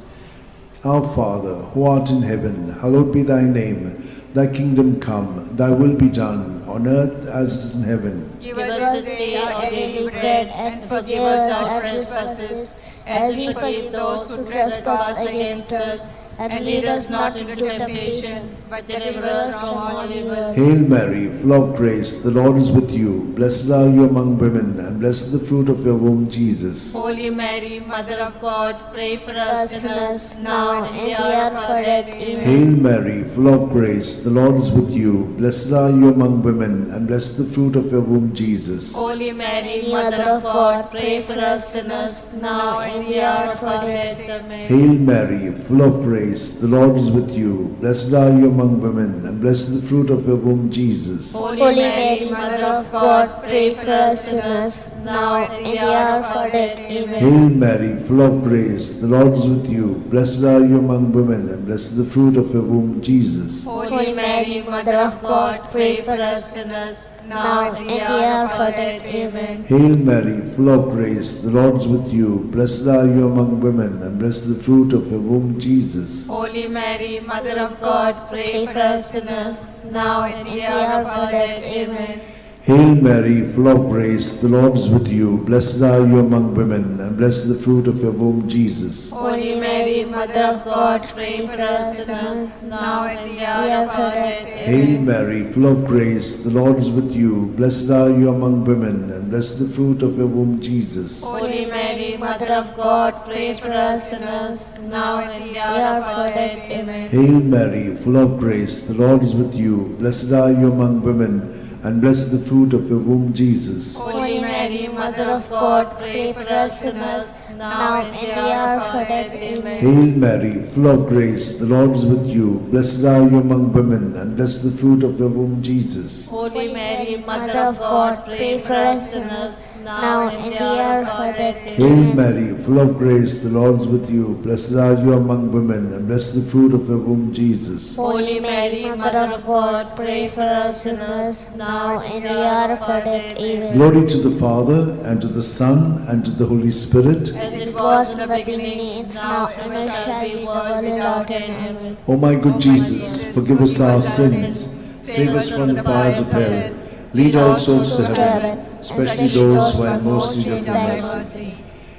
Our Father, who art in heaven, hallowed be thy name. Thy kingdom come, thy will be done, on earth as it is in heaven. Give us this day our daily bread, and forgive us our trespasses, as we forgive those who trespass against us. And lead us not into temptation, but deliver us from all evil. Hail Mary, full of grace, the Lord is with you. Blessed are you among women, and blessed is the fruit of your womb, Jesus. Holy Mary, Mother of God, pray for us sinners, now and in the hour of our death. Amen. Hail Mary, full of grace, the Lord is with you. Blessed are you among women, and blessed is the fruit of your womb, Jesus. Holy Mary, Mother of God, pray for us sinners, now and in the hour of our death. Amen. Hail Mary, full of grace, the Lord is with you. Blessed are you among women, and blessed is the fruit of your womb, Jesus. Holy Mary, Mother of God, pray for us sinners, now and in the hour of our death. Amen. Hail Mary, full of grace, the Lord is with you. Blessed are you among women, and blessed is the fruit of your womb, Jesus. Holy Mary, Mother of God, pray for us sinners, now and in the hour of our death. Amen. Hail Mary, full of grace, the Lord is with you. Blessed are you among women, and blessed is the fruit of your womb, Jesus. Holy Mary, Mother of God, pray for us sinners, now and in the hour of our death. Amen. Hail Mary, full of grace, the Lord is with you. Blessed are you among women, and blessed is the fruit of your womb, Jesus. Holy Mary, Mother of God, pray for us sinners, now and in the hour of our death. Hail Amen. Mary, full of grace, the Lord is with you. Blessed are you among women, and blessed is the fruit of your womb, Jesus. Holy Mary, Mother of God, pray for us sinners, now and in the hour of our death. Amen. Hail Mary, full of grace, the Lord is with you. Blessed are you among women, and blessed is the fruit of your womb, Jesus. Holy Mary, Mother of God, pray for us sinners, now and in the hour of our death. Amen. Hail Mary, full of grace, the Lord is with you. Blessed are you among women, and blessed is the fruit of your womb, Jesus. Holy Mary, Mother of God, pray for us sinners, now and in the hour of our death. Hail Amen. Mary, full of grace, the Lord is with you. Blessed are you among women, and blessed is the fruit of your womb, Jesus. Holy Mary, Mother of God, pray for us sinners, now and in the hour of our death. Amen. Glory to the Father, and to the Son, and to the Holy Spirit. As it was in the beginning, is now, and ever shall be, world without end. Amen. O my good Jesus, forgive us our sins, save us from the fires of hell, lead all souls to heaven, especially those who are in most need of your mercy.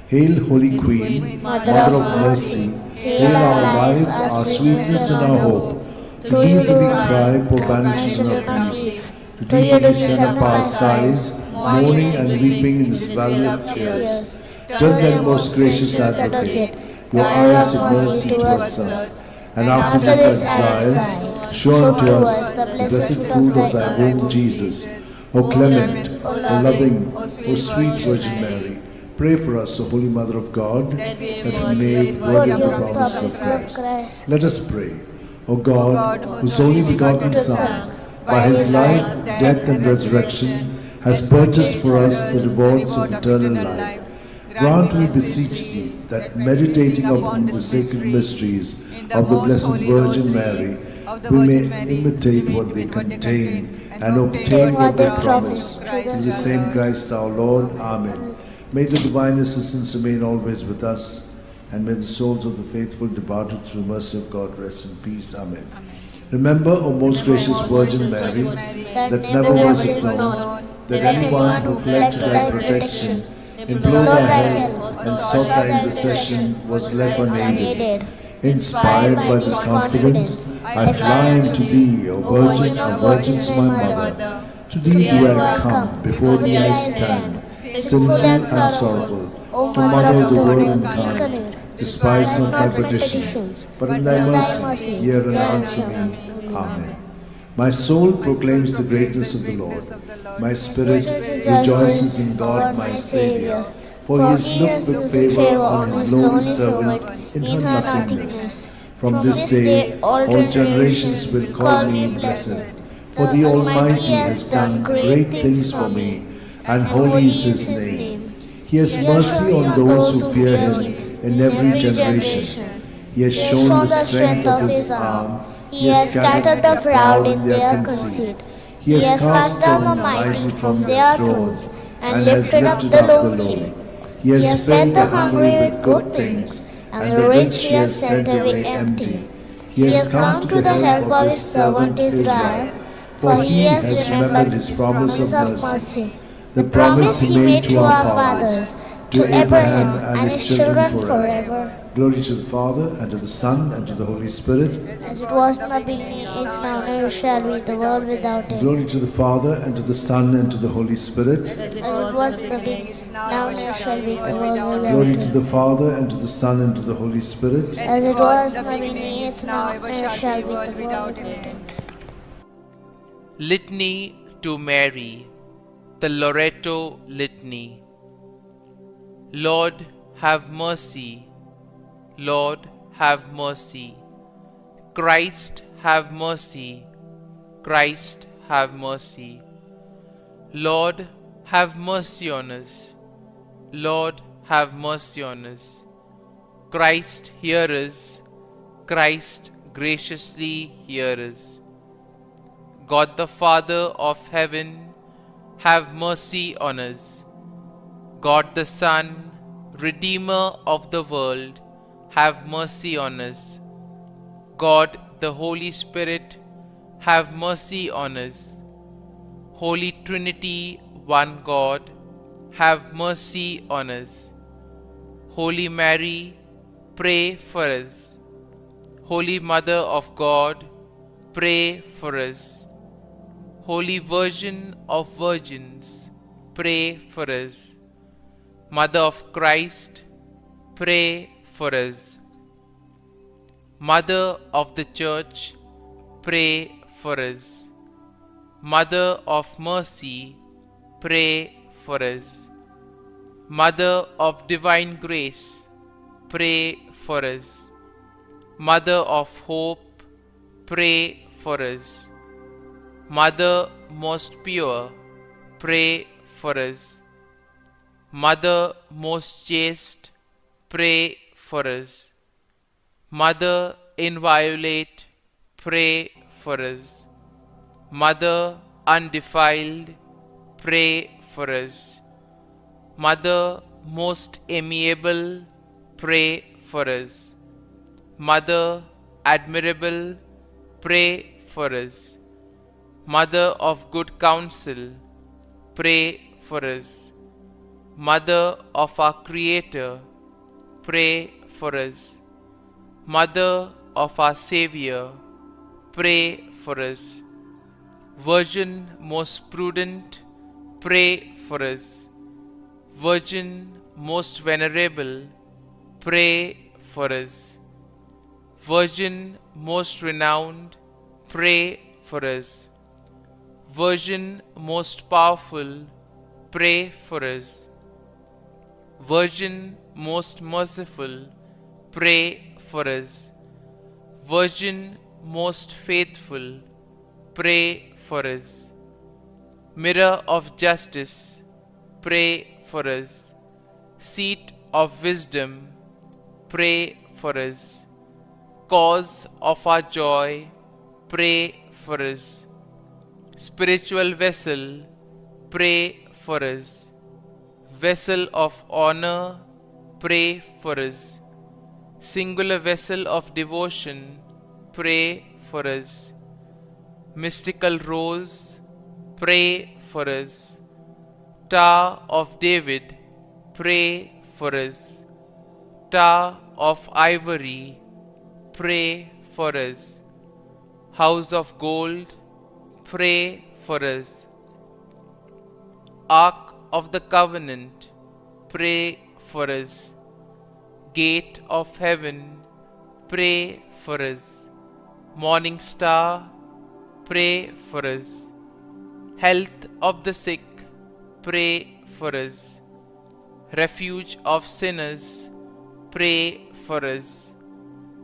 Hail, Holy Queen, Mother of mercy, hail our life, our sweetness, and our hope. To thee do we cry, poor banished children of Eve. To thee we send up our sighs, mourning and weeping in this valley of tears. Turn then, most gracious Advocate, your eyes of mercy towards us, and after this exile, show unto us the blessed fruit of thy womb, Jesus. O clement, O loving, O sweet Virgin Mary, pray for us, O Holy Mother of God, that we may be worthy of the promise of Christ. Let us pray. O God, whose only begotten Son, by his life, death, and resurrection, has purchased for us the rewards of eternal life, grant, we beseech thee, that meditating upon the sacred mysteries of the Blessed Virgin Mary, we may imitate what they contain and obtain what they promise. Through the same Christ our Lord. Amen. May the divine assistance remain always with us, and may the souls of the faithful departed through the mercy of God rest in peace. Amen. Remember, O most gracious Virgin Mary, that never was it known that anyone who fled to thy protection, implored thy help, and sought thy intercession was left unaided. Inspired by this confidence, I fly unto thee, O Virgin of Virgins, my Mother. To thee do I come, before thee I stand, sinful and sorrowful. O Mother of the Word incarnate, despise not my petitions, but in thy mercy hear and answer me. Amen. My soul proclaims the greatness of the Lord. My spirit rejoices in God my Saviour, for he has looked with favour on his lowly servant in her nothingness. From this day all generations will call me blessed, for the Almighty has done great things for me, and holy is his name. He has mercy on those who fear him in every generation. He has shown the strength of his arm. He has scattered the proud in their conceit. He has cast down the mighty from their thrones, and lifted up the lowly. He has fed the hungry with good things, and the rich he has sent away empty. He has come to the help of his servant Israel, for he has remembered his promise of mercy, the promise he made to our fathers, to Abraham and his children forever. Glory to the Father, and to the Son, and to the Holy Spirit. As it was in the beginning, is now, and ever shall be, the world without end. Glory to the Father, and to the Son, and to the Holy Spirit. As it was in the beginning, now, and ever shall be, the world without Glory end. to the Father, and to the Son, and to the Holy Spirit. As it was in the beginning, is now, and ever shall be, the world without end. Litany to Mary, the Loreto Litany. Lord, have mercy. Lord, have mercy. Christ, have mercy. Christ, have mercy. Lord, have mercy on us. Lord, have mercy on us. Christ, hear us. Christ, graciously hear us. God the Father of heaven, have mercy on us. God the Son, Redeemer of the world, have mercy on us. God the Holy Spirit, have mercy on us. Holy Trinity, one God, have mercy on us. Holy Mary, pray for us. Holy Mother of God, pray for us. Holy Virgin of Virgins, pray for us. Mother of Christ, pray for us. Mother of the Church, pray for us. Mother of Mercy, pray for us. Mother of Divine Grace, pray for us. Mother of Hope, pray for us. Mother most pure, pray for us. Mother most chaste, pray for us. Mother inviolate, pray for us. Mother undefiled, pray for us. Mother most amiable, pray for us. Mother admirable, pray for us. Mother of good counsel, pray for us. Mother of our Creator, pray for us. Mother of our Saviour, pray for us. Virgin most prudent, pray for us. Virgin most venerable, pray for us. Virgin most renowned, pray for us. Virgin most powerful, pray for us. Virgin most merciful, pray for us. Virgin most faithful, pray for us. Mirror of justice, pray for us. Seat of wisdom, pray for us. Cause of our joy, pray for us. Spiritual vessel, pray for us. Vessel of honor, pray for us. Singular vessel of devotion, pray for us. Mystical rose, pray for us. Tower of David, pray for us. Tower of ivory, pray for us. House of gold, pray for us. Ark of the covenant, pray for us. Gate of heaven, pray for us. Morning star, pray for us. Health of the sick, pray for us. Refuge of sinners, pray for us.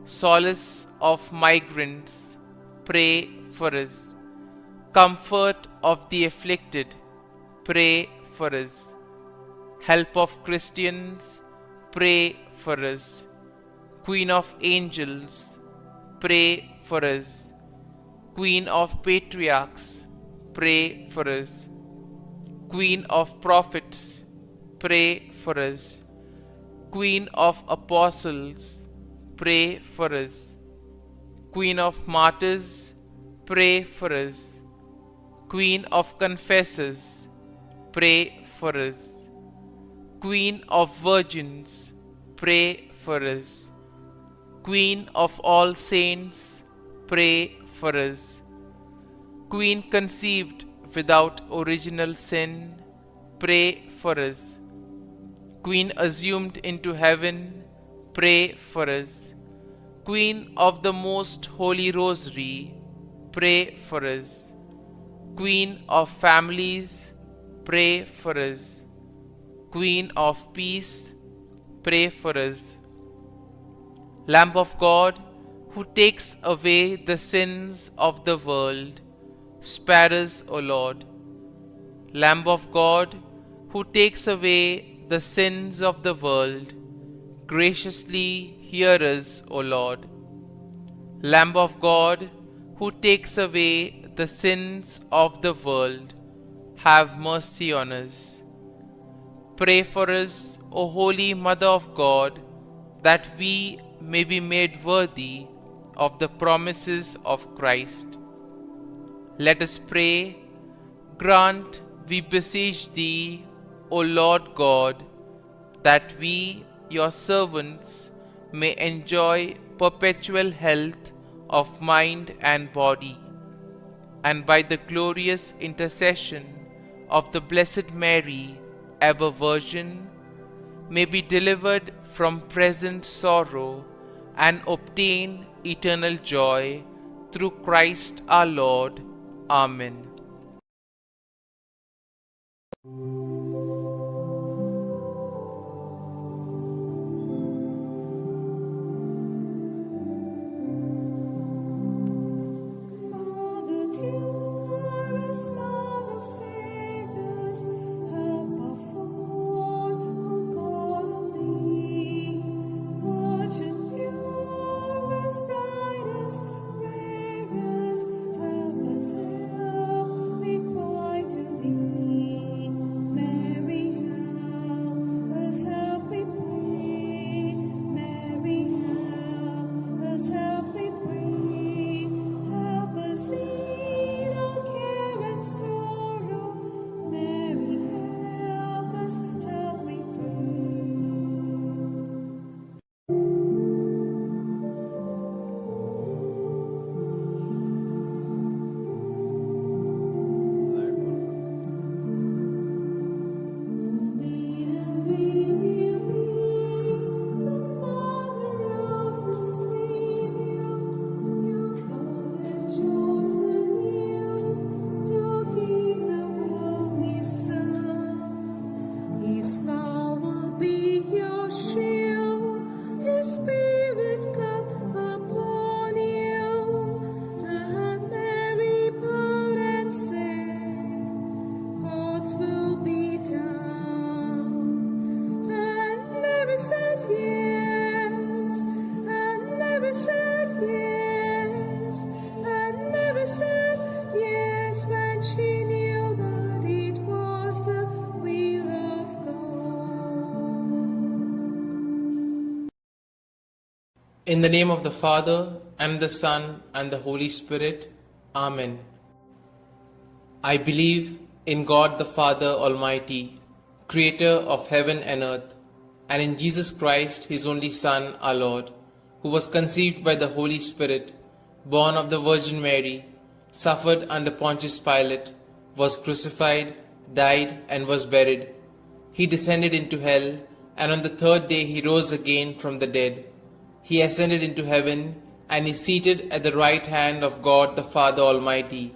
Solace of migrants, pray for us. Comfort of the afflicted, pray for us. Help of Christians, pray for us. Queen of angels, pray for us. Queen of patriarchs, pray for us. Queen of prophets, pray for us. Queen of apostles, pray for us. Queen of martyrs, pray for us. Queen of confessors, pray for us. Queen of virgins, pray for us. Queen of all saints, pray for us. Queen conceived without original sin, pray for us. Queen assumed into heaven, pray for us. Queen of the most holy Rosary, pray for us. Queen of families, pray for us. Queen of peace, pray for us. Lamb of God, who takes away the sins of the world, spare us, O Lord. Lamb of God, who takes away the sins of the world, graciously hear us, O Lord. Lamb of God, who takes away the sins of the world, have mercy on us. Pray for us, O Holy Mother of God, that we may be made worthy of the promises of Christ. Let us pray. Grant, we beseech Thee, O Lord God, that we, Your servants, may enjoy perpetual health of mind and body, and by the glorious intercession of the Blessed Mary, ever Virgin, may be delivered from present sorrow and obtain eternal joy through Christ our Lord. Amen. In the name of the Father, and the Son, and the Holy Spirit. Amen. I believe in God the Father Almighty, Creator of heaven and earth, and in Jesus Christ, His only Son, our Lord, who was conceived by the Holy Spirit, born of the Virgin Mary, suffered under Pontius Pilate, was crucified, died, and was buried. He descended into hell, and on the third day He rose again from the dead. He ascended into heaven, and is seated at the right hand of God the Father Almighty.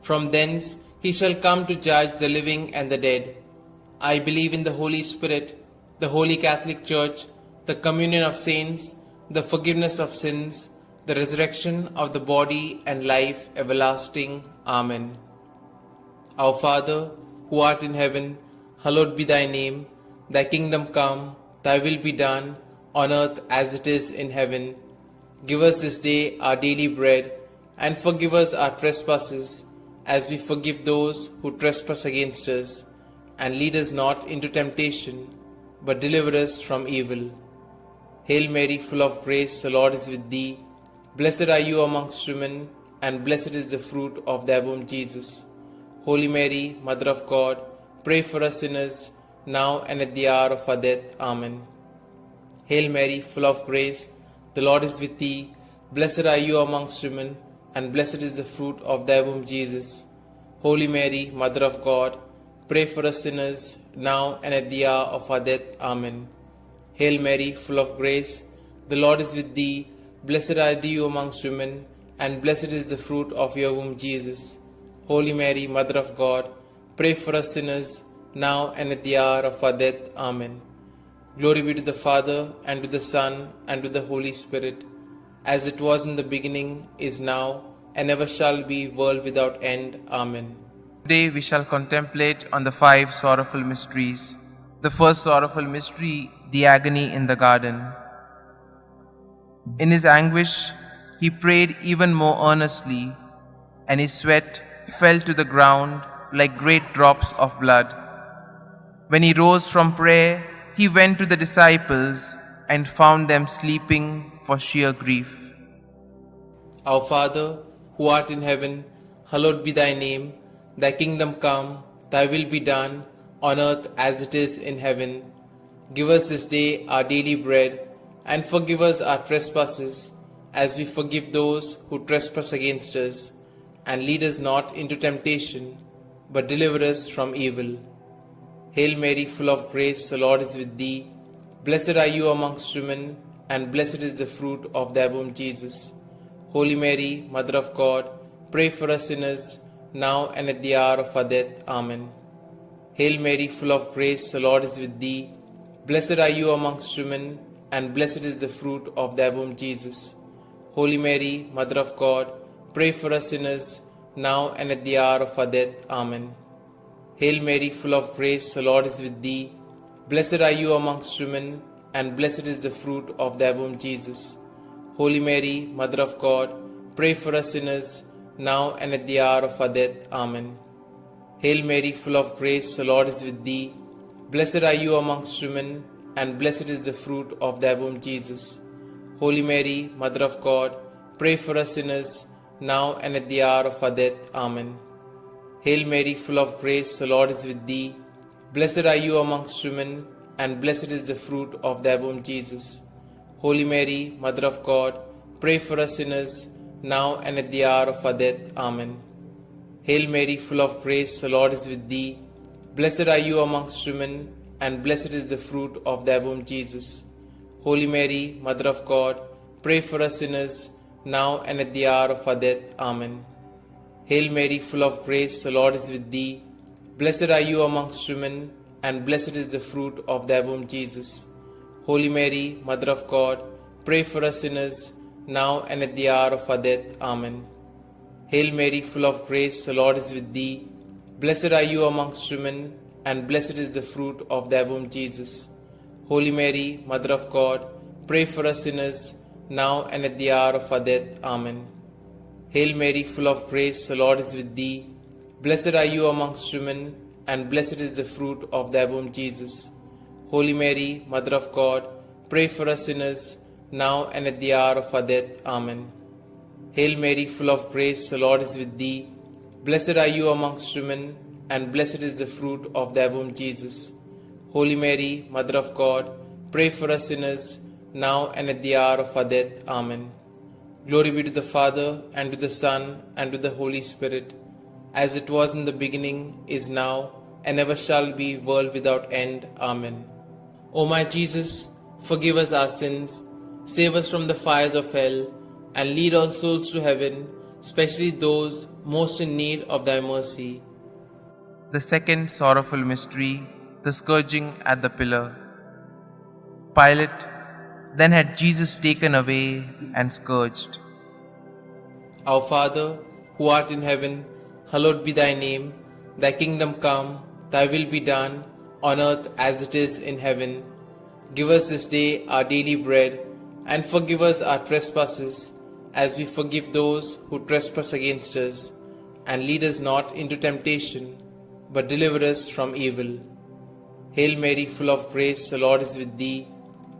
From thence He shall come to judge the living and the dead. I believe in the Holy Spirit, the Holy Catholic Church, the communion of saints, the forgiveness of sins, the resurrection of the body, and life everlasting. Amen. Our Father, who art in heaven, hallowed be thy name. Thy kingdom come, thy will be done, on earth as it is in heaven. Give us this day our daily bread, and forgive us our trespasses, as we forgive those who trespass against us. And lead us not into temptation, but deliver us from evil. Hail Mary, full of grace, the Lord is with thee. Blessed are you amongst women, and blessed is the fruit of thy womb, Jesus. Holy Mary, Mother of God, pray for us sinners, now and at the hour of our death. Amen. Hail Mary, full of grace, the Lord is with thee. Blessed are you amongst women, and blessed is the fruit of thy womb, Jesus. Holy Mary, Mother of God, pray for us sinners, now and at the hour of our death. Amen. Hail Mary, full of grace, the Lord is with thee. Blessed are you amongst women, and blessed is the fruit of your womb, Jesus. Holy Mary, Mother of God, pray for us sinners, now and at the hour of our death. Amen. Glory be to the Father, and to the Son, and to the Holy Spirit, as it was in the beginning, is now, and ever shall be, world without end. Amen. Today we shall contemplate on the 5 sorrowful mysteries. The first sorrowful mystery, the agony in the garden. In his anguish, he prayed even more earnestly, and his sweat fell to the ground like great drops of blood. When he rose from prayer, he went to the disciples and found them sleeping for sheer grief. Our Father, who art in heaven, hallowed be thy name. Thy kingdom come, thy will be done, on earth as it is in heaven. Give us this day our daily bread, and forgive us our trespasses, as we forgive those who trespass against us. And lead us not into temptation, but deliver us from evil. Hail Mary, full of grace, the Lord is with thee. Blessed are you amongst women, and blessed is the fruit of thy womb, Jesus. Holy Mary, Mother of God, pray for us sinners, now and at the hour of our death. Amen. Hail Mary, full of grace, the Lord is with thee. Blessed are you amongst women, and blessed is the fruit of thy womb, Jesus. Holy Mary, Mother of God, pray for us sinners, now and at the hour of our death. Amen. Hail Mary, full of grace, the Lord is with thee. Blessed are you amongst women, and blessed is the fruit of thy womb, Jesus. Holy Mary, Mother of God, pray for us sinners, now and at the hour of our death. Amen. Hail Mary, full of grace, the Lord is with thee. Blessed are you amongst women, and blessed is the fruit of thy womb, Jesus. Holy Mary, Mother of God, pray for us sinners, now and at the hour of our death. Amen. Hail Mary, full of grace, the Lord is with thee. Blessed are you amongst women, and blessed is the fruit of thy womb, Jesus. Holy Mary, Mother of God, pray for us sinners, now and at the hour of our death. Amen. Hail Mary, full of grace, the Lord is with thee. Blessed are you amongst women, and blessed is the fruit of thy womb, Jesus. Holy Mary, Mother of God, pray for us sinners, now and at the hour of our death. Amen. Hail Mary, full of grace, the Lord is with thee. Blessed are you amongst women, and blessed is the fruit of thy womb, Jesus. Holy Mary, Mother of God, pray for us sinners, now and at the hour of our death. Amen. Hail Mary, full of grace, the Lord is with thee. Blessed are you amongst women, and blessed is the fruit of thy womb, Jesus. Holy Mary, Mother of God, pray for us sinners, now and at the hour of our death. Amen. Hail Mary, full of grace, the Lord is with thee. Blessed are you amongst women, and blessed is the fruit of thy womb, Jesus. Holy Mary, Mother of God, pray for us sinners, now and at the hour of our death. Amen. Hail Mary, full of grace, the Lord is with thee. Blessed are you amongst women, and blessed is the fruit of thy womb, Jesus. Holy Mary, Mother of God, pray for us sinners, now and at the hour of our death. Amen. Glory be to the Father, and to the Son, and to the Holy Spirit, as it was in the beginning, is now, and ever shall be, world without end. Amen. O my Jesus, forgive us our sins, save us from the fires of hell, and lead all souls to heaven, especially those most in need of thy mercy. The second sorrowful mystery, the scourging at the pillar. Pilate then had Jesus taken away and scourged. Our Father, who art in heaven, hallowed be thy name. Thy kingdom come, thy will be done, on earth as it is in heaven. Give us this day our daily bread, and forgive us our trespasses, as we forgive those who trespass against us. And lead us not into temptation, but deliver us from evil. Hail Mary, full of grace, the Lord is with thee.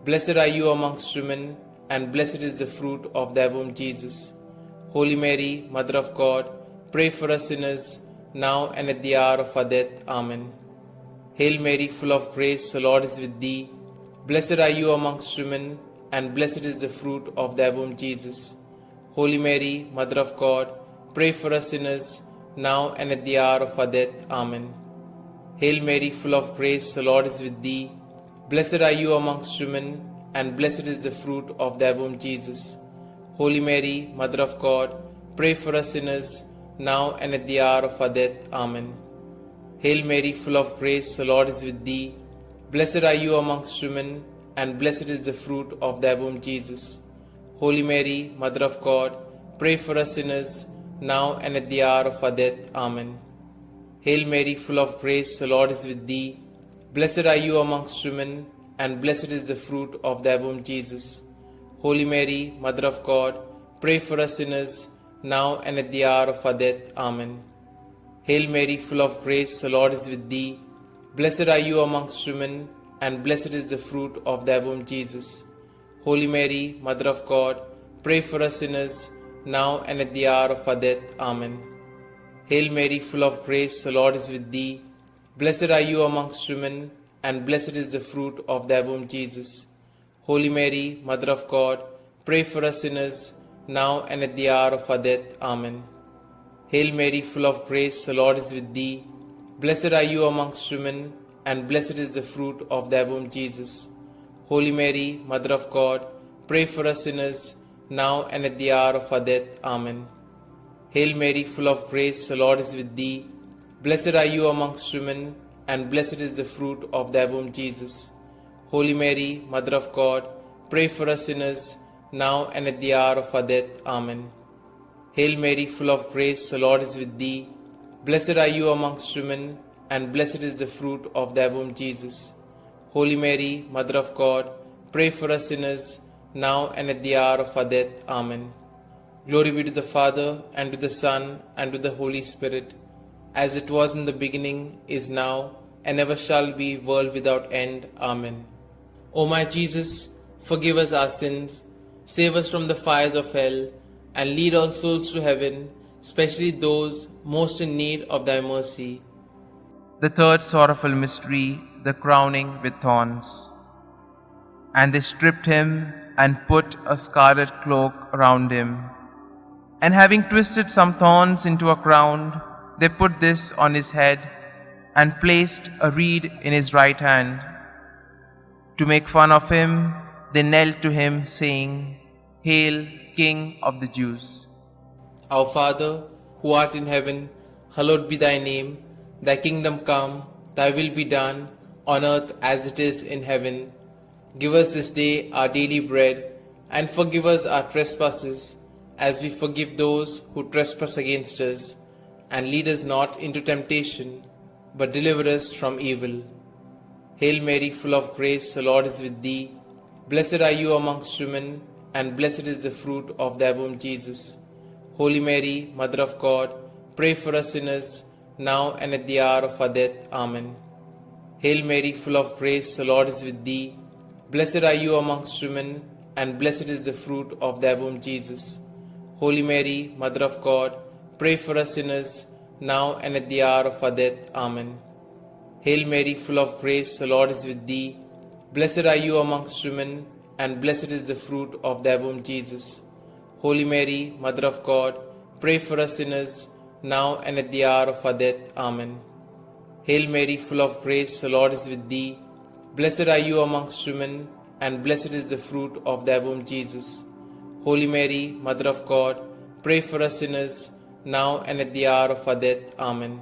Blessed are you amongst women, and blessed is the fruit of thy womb, Jesus. Holy Mary, Mother of God, pray for us sinners, now and at the hour of our death. Amen. Hail Mary, full of grace, the Lord is with thee. Blessed are you amongst women, and blessed is the fruit of thy womb, Jesus. Holy Mary, Mother of God, pray for us sinners, now and at the hour of our death. Amen. Hail Mary, full of grace, the Lord is with thee. Blessed are you amongst women, and blessed is the fruit of thy womb, Jesus. Holy Mary, Mother of God, pray for us sinners, now and at the hour of our death. Amen. Hail Mary, full of grace, the Lord is with thee. Blessed are you amongst women, and blessed is the fruit of thy womb, Jesus. Holy Mary, Mother of God, pray for us sinners, now and at the hour of our death. Amen. Hail Mary, full of grace, the Lord is with thee. Blessed are you amongst women, and blessed is the fruit of thy womb, Jesus. Holy Mary, Mother of God, pray for us sinners, now and at the hour of our death. Amen. Hail Mary, full of grace, the Lord is with thee. Blessed are you amongst women, and blessed is the fruit of thy womb, Jesus. Holy Mary, Mother of God, pray for us sinners, now and at the hour of our death. Amen. Hail Mary, full of grace, the Lord is with thee. Blessed are you amongst women, and blessed is the fruit of thy womb, Jesus. Holy Mary, Mother of God, pray for us sinners, now and at the hour of our death. Amen. Hail Mary, full of grace, the Lord is with thee. Blessed are you amongst women, and blessed is the fruit of thy womb, Jesus. Holy Mary, Mother of God, pray for us sinners, now and at the hour of our death. Amen. Hail Mary, full of grace, the Lord is with thee. Blessed are you amongst women, and blessed is the fruit of thy womb, Jesus. Holy Mary, Mother of God, pray for us sinners, now and at the hour of our death. Amen. Hail Mary, full of grace, the Lord is with thee. Blessed are you amongst women, and blessed is the fruit of thy womb, Jesus. Holy Mary, Mother of God, pray for us sinners, now and at the hour of our death. Amen. Glory be to the Father, and to the Son, and to the Holy Spirit, as it was in the beginning, is now, and ever shall be, world without end. Amen. O my Jesus, forgive us our sins, save us from the fires of hell, and lead all souls to heaven, especially those most in need of thy mercy. The third sorrowful mystery, the crowning with thorns. And they stripped him and put a scarlet cloak around him. And having twisted some thorns into a crown, they put this on his head and placed a reed in his right hand. To make fun of him, they knelt to him, saying, Hail, King of the Jews. Our Father, who art in heaven, hallowed be thy name. Thy kingdom come, thy will be done, on earth as it is in heaven. Give us this day our daily bread, and forgive us our trespasses, as we forgive those who trespass against us. And lead us not into temptation, but deliver us from evil. Hail Mary, full of grace, the Lord is with thee. Blessed are you amongst women, and blessed is the fruit of thy womb, Jesus. Holy Mary, Mother of God, pray for us sinners, now and at the hour of our death. Amen. Hail Mary, full of grace, the Lord is with thee. Blessed are you amongst women, and blessed is the fruit of thy womb, Jesus. Holy Mary, Mother of God, pray for us sinners, now and at the hour of our death. Amen. Hail Mary, full of grace, the Lord is with thee. Blessed are you amongst women, and blessed is the fruit of thy womb, Jesus. Holy Mary, Mother of God, pray for us sinners, now and at the hour of our death. Amen. Hail Mary, full of grace, the Lord is with thee. Blessed are you amongst women, and blessed is the fruit of thy womb, Jesus. Holy Mary, Mother of God, pray for us sinners, now and at the hour of our death. Amen.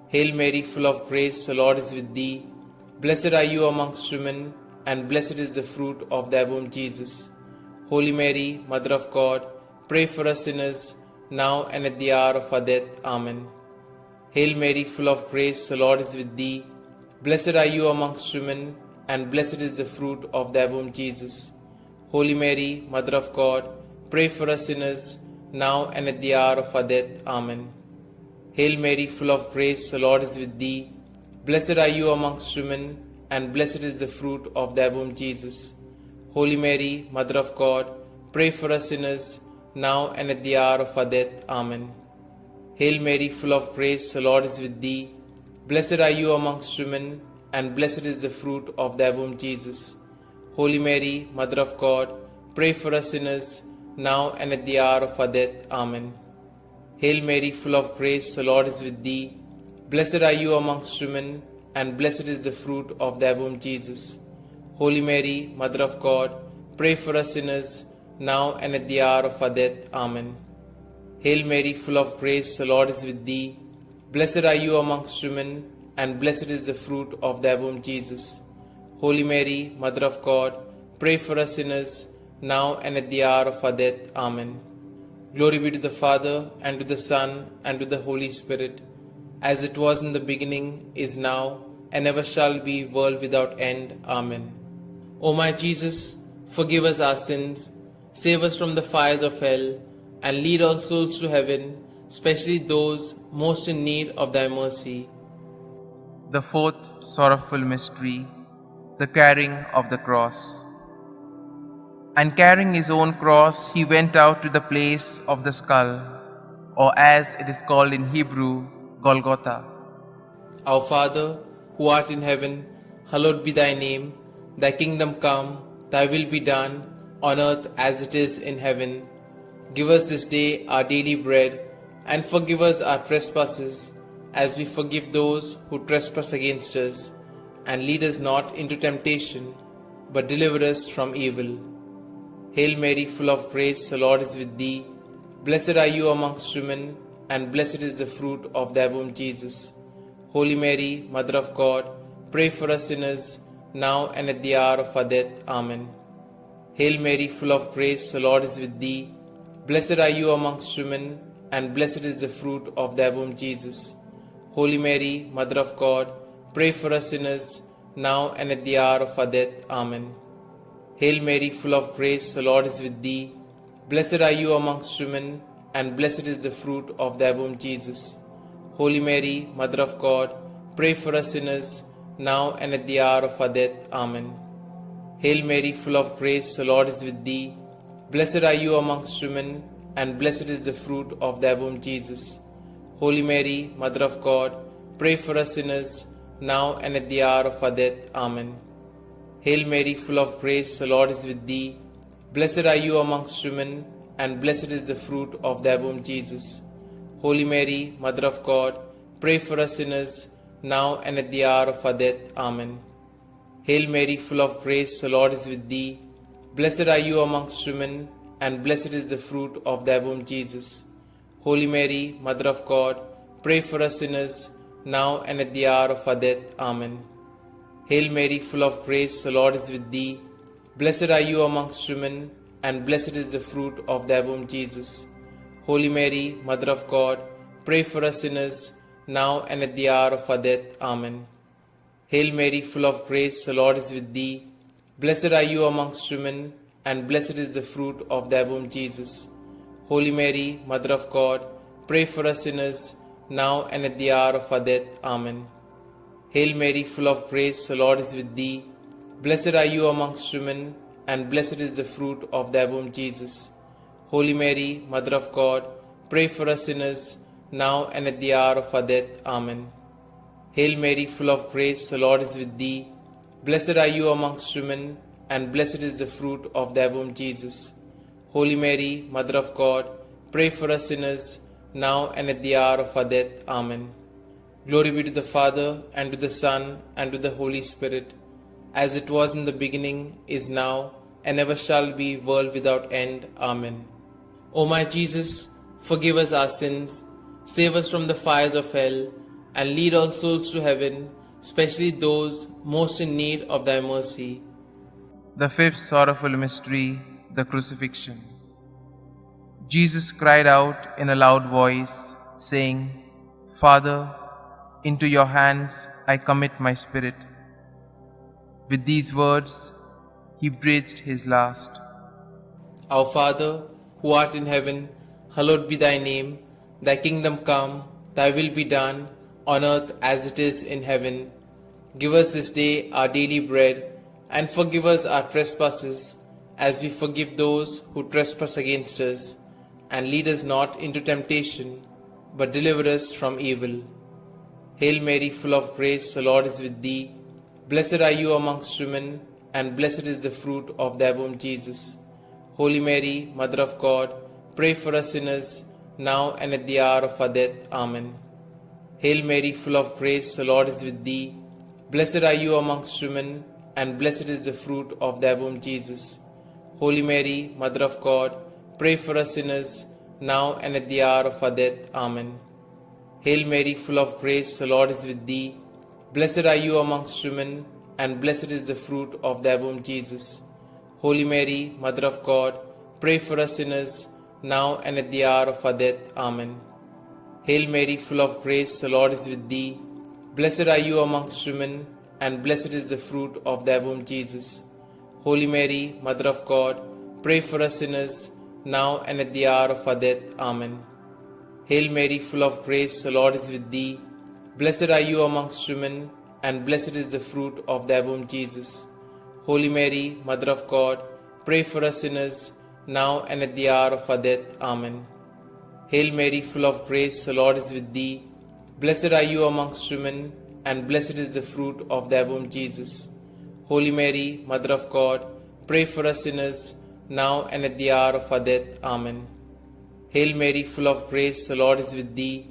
Hail Mary, full of grace, the Lord is with thee. Blessed are you amongst women, and blessed is the fruit of thy womb, Jesus. Holy Mary, Mother of God, pray for us sinners, now and at the hour of our death. Amen. Hail Mary, full of grace, the Lord is with thee. Blessed are you amongst women, and blessed is the fruit of thy womb, Jesus. Holy Mary, Mother of God, pray for us sinners, now and at the hour of our death. Amen. Hail Mary, full of grace, the Lord is with thee. Blessed are you amongst women, and blessed is the fruit of thy womb, Jesus. Holy Mary, Mother of God, pray for us sinners, now and at the hour of our death. Amen. Hail Mary, full of grace, the Lord is with thee. Blessed are you amongst women, and blessed is the fruit of thy womb, Jesus. Holy Mary, Mother of God, pray for us sinners, now and at the hour of our death. Amen. Hail Mary, full of grace, the Lord is with thee. Blessed are you amongst women, and blessed is the fruit of thy womb, Jesus. Holy Mary, Mother of God, pray for us sinners, now and at the hour of our death. Amen. Hail Mary, full of grace, the Lord is with thee. Blessed are you amongst women, and blessed is the fruit of thy womb, Jesus. Holy Mary, Mother of God, pray for us sinners, now and at the hour of our death. Amen. Glory be to the Father, and to the Son, and to the Holy Spirit, as it was in the beginning, is now, and ever shall be, world without end. Amen. O my Jesus, forgive us our sins, save us from the fires of hell, and lead all souls to heaven, especially those most in need of thy mercy. The fourth sorrowful mystery, the carrying of the cross. And carrying his own cross, he went out to the place of the skull, or as it is called in Hebrew, Golgotha. Our Father, who art in heaven, hallowed be thy name. Thy kingdom come, thy will be done, on earth as it is in heaven. Give us this day our daily bread, and forgive us our trespasses, as we forgive those who trespass against us. And lead us not into temptation, but deliver us from evil. Hail Mary, full of grace, the Lord is with thee. Blessed are you amongst women, and blessed is the fruit of thy womb, Jesus. Holy Mary, Mother of God, pray for us sinners, now and at the hour of our death. Amen. Hail Mary, full of grace, the Lord is with thee. Blessed are you amongst women, and blessed is the fruit of thy womb, Jesus. Holy Mary, Mother of God, pray for us sinners, now and at the hour of our death. Amen. Hail Mary, full of grace, the Lord is with thee. Blessed are you amongst women, and blessed is the fruit of thy womb, Jesus. Holy Mary, Mother of God, pray for us sinners, now and at the hour of our death. Amen. Hail Mary, full of grace, the Lord is with thee. Blessed are you amongst women, and blessed is the fruit of thy womb, Jesus. Holy Mary, Mother of God, pray for us sinners, now and at the hour of our death. Amen. Hail Mary, full of grace, the Lord is with thee. Blessed are you amongst women, and blessed is the fruit of thy womb, Jesus. Holy Mary, Mother of God, pray for us sinners, now and at the hour of our death. Amen. Hail Mary, full of grace, the Lord is with thee. Blessed are you amongst women, and blessed is the fruit of thy womb, Jesus. Holy Mary, Mother of God, pray for us sinners, now and at the hour of our death. Amen. Hail Mary, full of grace, the Lord is with thee. Blessed are you amongst women, and blessed is the fruit of thy womb, Jesus. Holy Mary, Mother of God, pray for us sinners, now and at the hour of our death. Amen. Hail Mary, full of grace, the Lord is with thee. Blessed are you amongst women, and blessed is the fruit of thy womb, Jesus. Holy Mary, Mother of God, pray for us sinners, now and at the hour of our death. Amen. Hail Mary, full of grace, the Lord is with thee. Blessed are you amongst women, and blessed is the fruit of thy womb, Jesus. Holy Mary, Mother of God, pray for us sinners, now and at the hour of our death. Amen. Hail Mary, full of grace, the Lord is with thee. Blessed are you amongst women, and blessed is the fruit of thy womb, Jesus. Holy Mary, Mother of God, pray for us sinners, now and at the hour of our death. Amen. Glory be to the Father, and to the Son, and to the Holy Spirit, as it was in the beginning, is now, and ever shall be, world without end. Amen. O my Jesus, forgive us our sins, save us from the fires of hell, and lead all souls to heaven, especially those most in need of thy mercy. The fifth sorrowful mystery, the crucifixion. Jesus cried out in a loud voice, saying, Father, into your hands I commit my spirit. With these words, he breathed his last. Our Father, who art in heaven, hallowed be thy name. Thy kingdom come, thy will be done, on earth as it is in heaven. Give us this day our daily bread, and forgive us our trespasses, as we forgive those who trespass against us. And lead us not into temptation, but deliver us from evil. Hail Mary, full of grace, the Lord is with thee. Blessed are you amongst women, and blessed is the fruit of thy womb, Jesus. Holy Mary, Mother of God, pray for us sinners, now and at the hour of our death. Amen. Hail Mary, full of grace, the Lord is with thee. Blessed are you amongst women, and blessed is the fruit of thy womb, Jesus. Holy Mary, Mother of God, pray for us sinners, now and at the hour of our death. Amen. Hail Mary, full of grace, the Lord is with thee. Blessed are you amongst women, and blessed is the fruit of thy womb, Jesus. Holy Mary, Mother of God, pray for us sinners, now and at the hour of our death. Amen. Hail Mary, full of grace, the Lord is with thee. Blessed are you amongst women, and blessed is the fruit of thy womb, Jesus. Holy Mary, Mother of God, pray for us sinners, now and at the hour of our death. Amen. Hail Mary, full of grace, the Lord is with thee. Blessed are you amongst women, and blessed is the fruit of thy womb, Jesus. Holy Mary, Mother of God, pray for us sinners, now and at the hour of our death. Amen. Hail Mary, full of grace, the Lord is with thee. Blessed are you amongst women, and blessed is the fruit of thy womb, Jesus. Holy Mary, Mother of God, pray for us sinners, now and at the hour of our death. Amen. Hail Mary, full of grace, the Lord is with thee.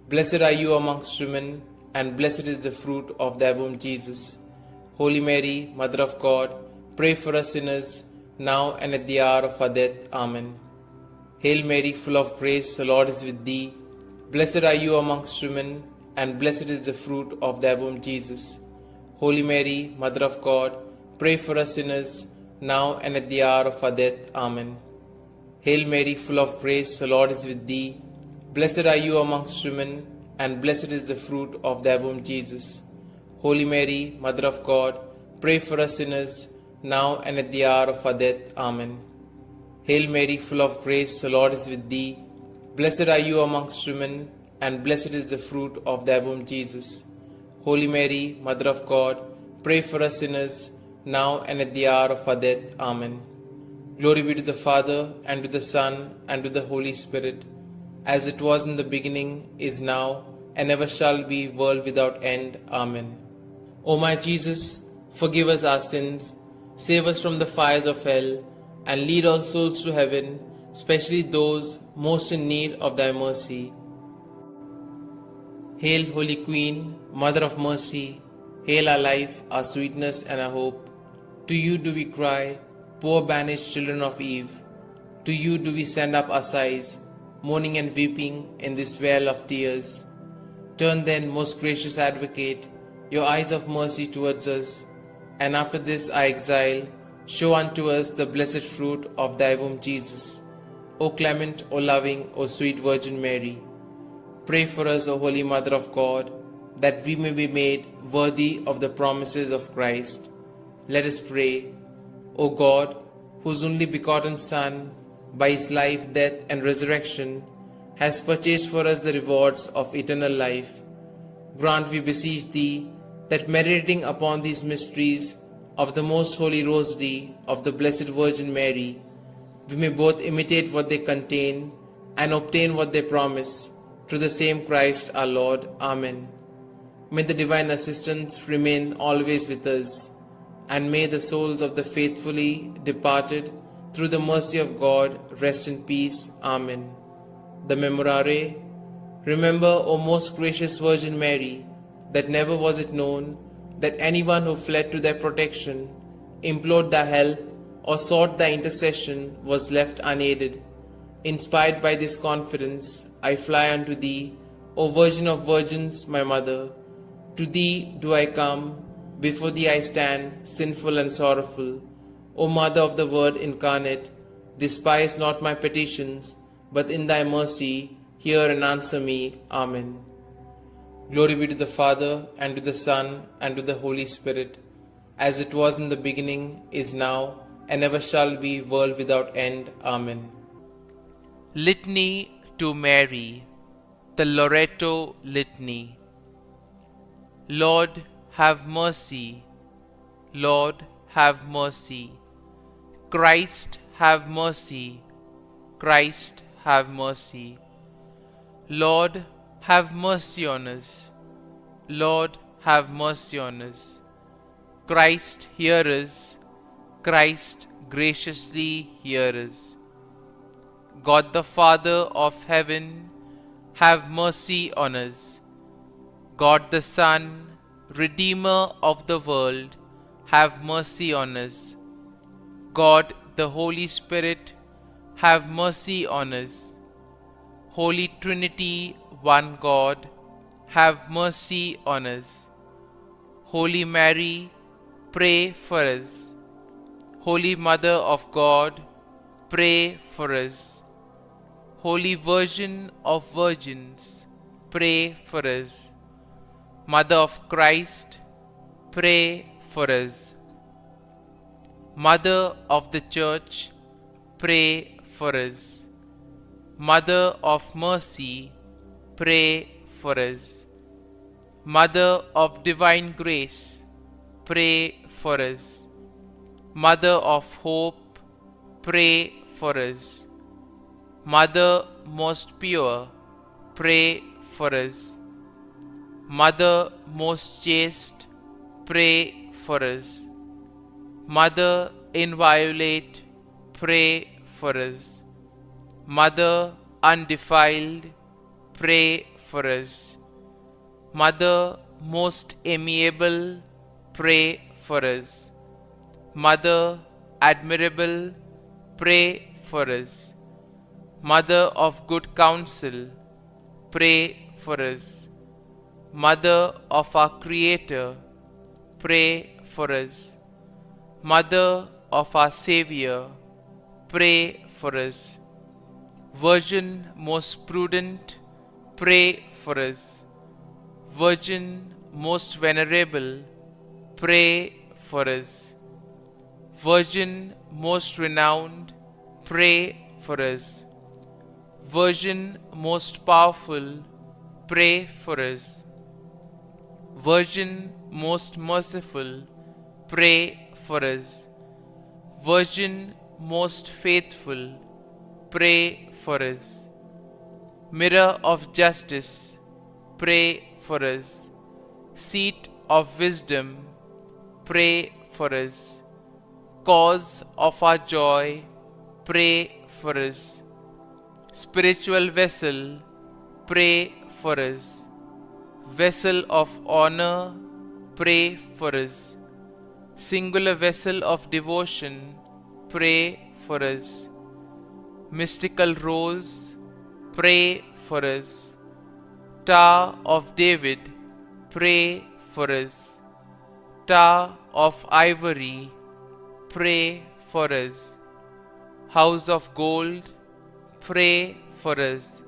Blessed are you amongst women, and blessed is the fruit of thy womb, Jesus. Holy Mary, Mother of God, pray for us sinners, now and at the hour of our death. Amen. Hail Mary, full of grace, the Lord is with thee. Blessed are you amongst women, and blessed is the fruit of thy womb, Jesus. Holy Mary, Mother of God, pray for us sinners, now and at the hour of our death. Amen. Hail Mary, full of grace, the Lord is with thee. Blessed are you amongst women, and blessed is the fruit of thy womb, Jesus. Holy Mary, Mother of God, pray for us sinners, now and at the hour of our death. Amen. Hail Mary, full of grace, the Lord is with thee. Blessed are you amongst women, and blessed is the fruit of thy womb, Jesus. Holy Mary, Mother of God, pray for us sinners, now and at the hour of our death. Amen. Glory be to the Father, and to the Son, and to the Holy Spirit, as it was in the beginning, is now, and ever shall be, world without end. Amen. O my Jesus, forgive us our sins, save us from the fires of hell, and lead all souls to heaven, especially those most in need of thy mercy. Hail, Holy Queen, Mother of Mercy, hail our life, our sweetness, and our hope. To you do we cry, poor banished children of Eve. To you do we send up our sighs, mourning and weeping in this vale of tears. Turn then, most gracious Advocate, your eyes of mercy towards us, and after this our exile, show unto us the blessed fruit of thy womb, Jesus. O clement, O loving, O sweet Virgin Mary, pray for us, O Holy Mother of God, that we may be made worthy of the promises of Christ. Let us pray. O God, whose only begotten Son, by his life, death, and resurrection, has purchased for us the rewards of eternal life, grant, we beseech thee, that meditating upon these mysteries of the Most Holy Rosary of the Blessed Virgin Mary, we may both imitate what they contain and obtain what they promise, through the same Christ our Lord. Amen. May the divine assistance remain always with us, and may the souls of the faithfully departed, through the mercy of God, rest in peace. Amen. The Memorare. Remember, O most gracious Virgin Mary, that never was it known that anyone who fled to thy protection, implored thy help, or sought thy intercession was left unaided. Inspired by this confidence, I fly unto thee, O Virgin of Virgins, my Mother. To thee do I come, before thee I stand, sinful and sorrowful. O Mother of the Word incarnate, despise not my petitions, but in thy mercy hear and answer me. Amen. Glory be to the Father, and to the Son, and to the Holy Spirit, as it was in the beginning, is now, and ever shall be, world without end. Amen. Litany to Mary, the Loreto Litany. Lord, have mercy. Lord, have mercy. Christ, have mercy. Christ, have mercy. Lord, have mercy on us. Lord, have mercy on us. Christ, hear us. Christ, graciously hear us. God the Father of heaven, have mercy on us. God the Son, Redeemer of the world, have mercy on us. God the Holy Spirit, have mercy on us. Holy Trinity, one God, have mercy on us. Holy Mary, pray for us. Holy Mother of God, pray for us. Holy Virgin of Virgins, pray for us. Mother of Christ, pray for us. Mother of the Church, pray for us. Mother of Mercy, pray for us. Mother of Divine Grace, pray for us. Mother of Hope, pray for us. Mother most pure, pray for us. Mother most chaste, pray for us. Mother inviolate, pray for us. Mother undefiled, pray for us. Mother most amiable, pray for us. Mother admirable, pray for us. Mother of good counsel, pray for us. Mother of our Creator, pray for us. Mother of our Xavier, pray for us. Virgin most prudent, pray for us. Virgin most venerable, pray for us. Virgin most renowned, pray for us. Virgin most powerful, pray for us. Virgin most merciful, pray for us. Virgin most faithful, pray for us. Mirror of justice, pray for us. Seat of wisdom, pray for us. Cause of our joy, pray for us. Spiritual vessel, pray for us. Vessel of honor, pray for us. Singular vessel of devotion, pray for us. Mystical rose, pray for us. Tower of David, pray for us. Tower of ivory, pray for us. House of gold, pray for us.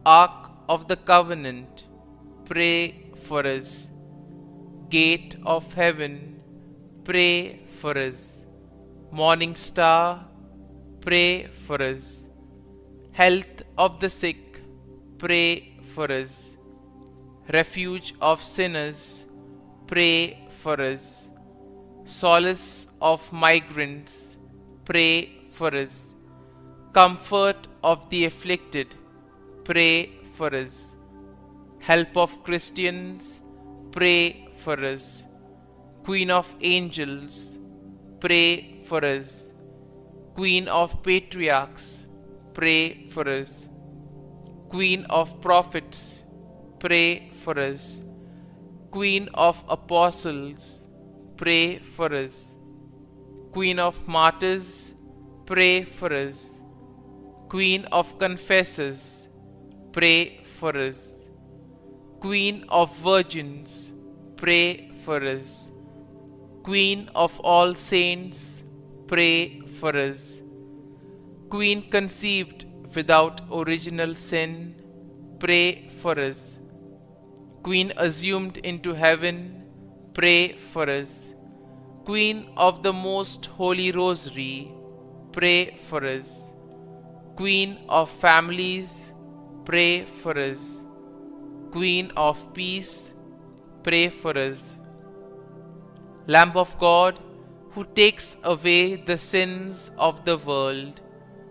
Ark of the Covenant, pray for us. Gate of heaven, pray for us. Morning star, pray for us. Health of the sick, pray for us. Refuge of sinners, pray for us. Solace of migrants, pray for us. Comfort of the afflicted, pray for us. Help of Christians, pray for us. Queen of angels, pray for us. Queen of patriarchs, pray for us. Queen of prophets, pray for us. Queen of apostles, pray for us. Queen of martyrs, pray for us. Queen of confessors, pray for us. Queen of virgins, pray for us. Queen of all saints, pray for us. Queen conceived without original sin, pray for us. Queen assumed into heaven, pray for us. Queen of the Most Holy Rosary, pray for us. Queen of families, pray for us. Queen of peace, pray for us. Lamb of God, who takes away the sins of the world,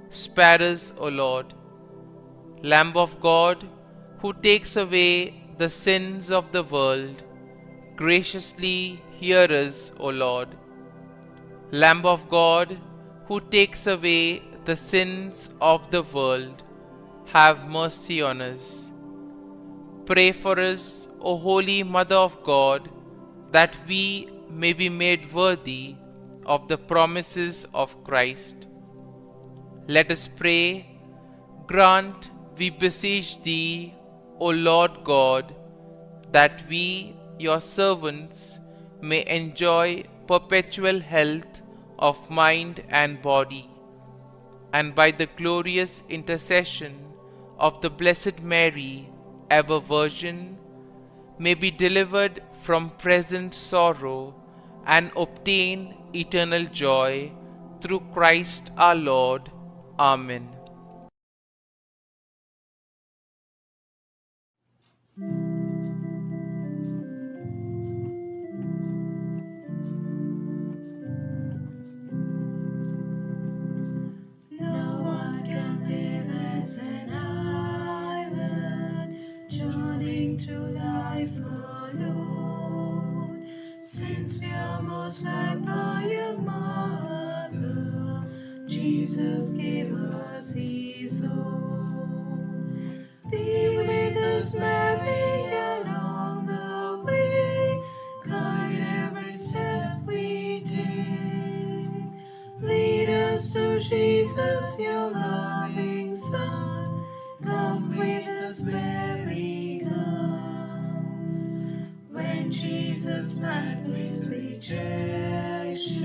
spare us, O Lord. Lamb of God, who takes away the sins of the world, graciously hear us, O Lord. Lamb of God, who takes away the sins of the world, have mercy on us. Pray for us, O Holy Mother of God, that we may be made worthy of the promises of Christ. Let us pray. Grant, we beseech Thee, O Lord God, that we, Your servants, may enjoy perpetual health of mind and body, and by the glorious intercession of the Blessed Mary, ever Virgin, may be delivered from present sorrow and obtain eternal joy through Christ our Lord. Amen. No one can live as an island, journeying through life alone. Since we are most loved by your mother, Jesus gave us his own. Be with us, Mary, along the way, guide every step we take. Lead us to Jesus, your loving Son. Come with us, Mary, come. When Jesus met with rejection,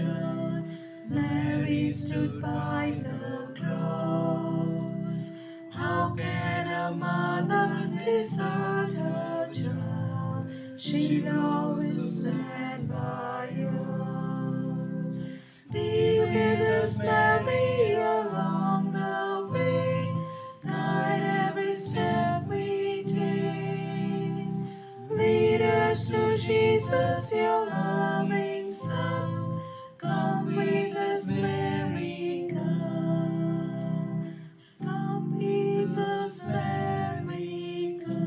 Mary stood by the cross. How can a mother desert her child? She'll always stand by yours. Be with us, Mary, along the way. Guide every step we take. Lead us to Jesus, your loving Son. Come with us, Mary, come. Come with us, Mary, come.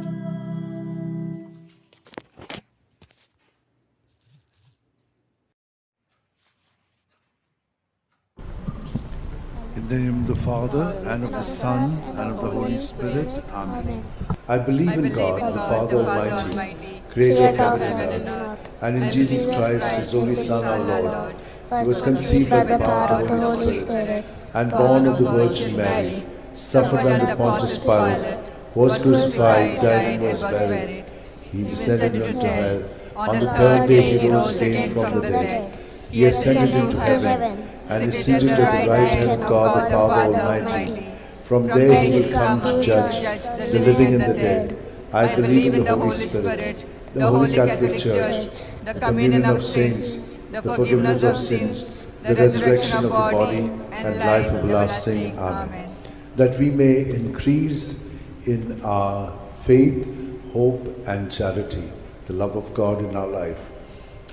In the name of the Father, and of the Son, and of the Holy Spirit. Amen. I believe in God, the Father Almighty, creator of heaven and earth, and in Jesus Christ, his only Son, our Lord, who was conceived by the power of the Holy Spirit, and born of the Virgin Mary, suffered under Pontius Pilate, was crucified, died, and was buried. He descended into hell. On the third day he rose again from the dead. He ascended into heaven, and is seated at the right hand of God the Father Almighty. From there he will come to judge the living and the dead. I believe in the Holy Spirit, the Holy Catholic Church, the communion of saints, the forgiveness of sins, the resurrection of the body, and life everlasting. Amen. That we may increase in our faith, hope, and charity, the love of God in our life.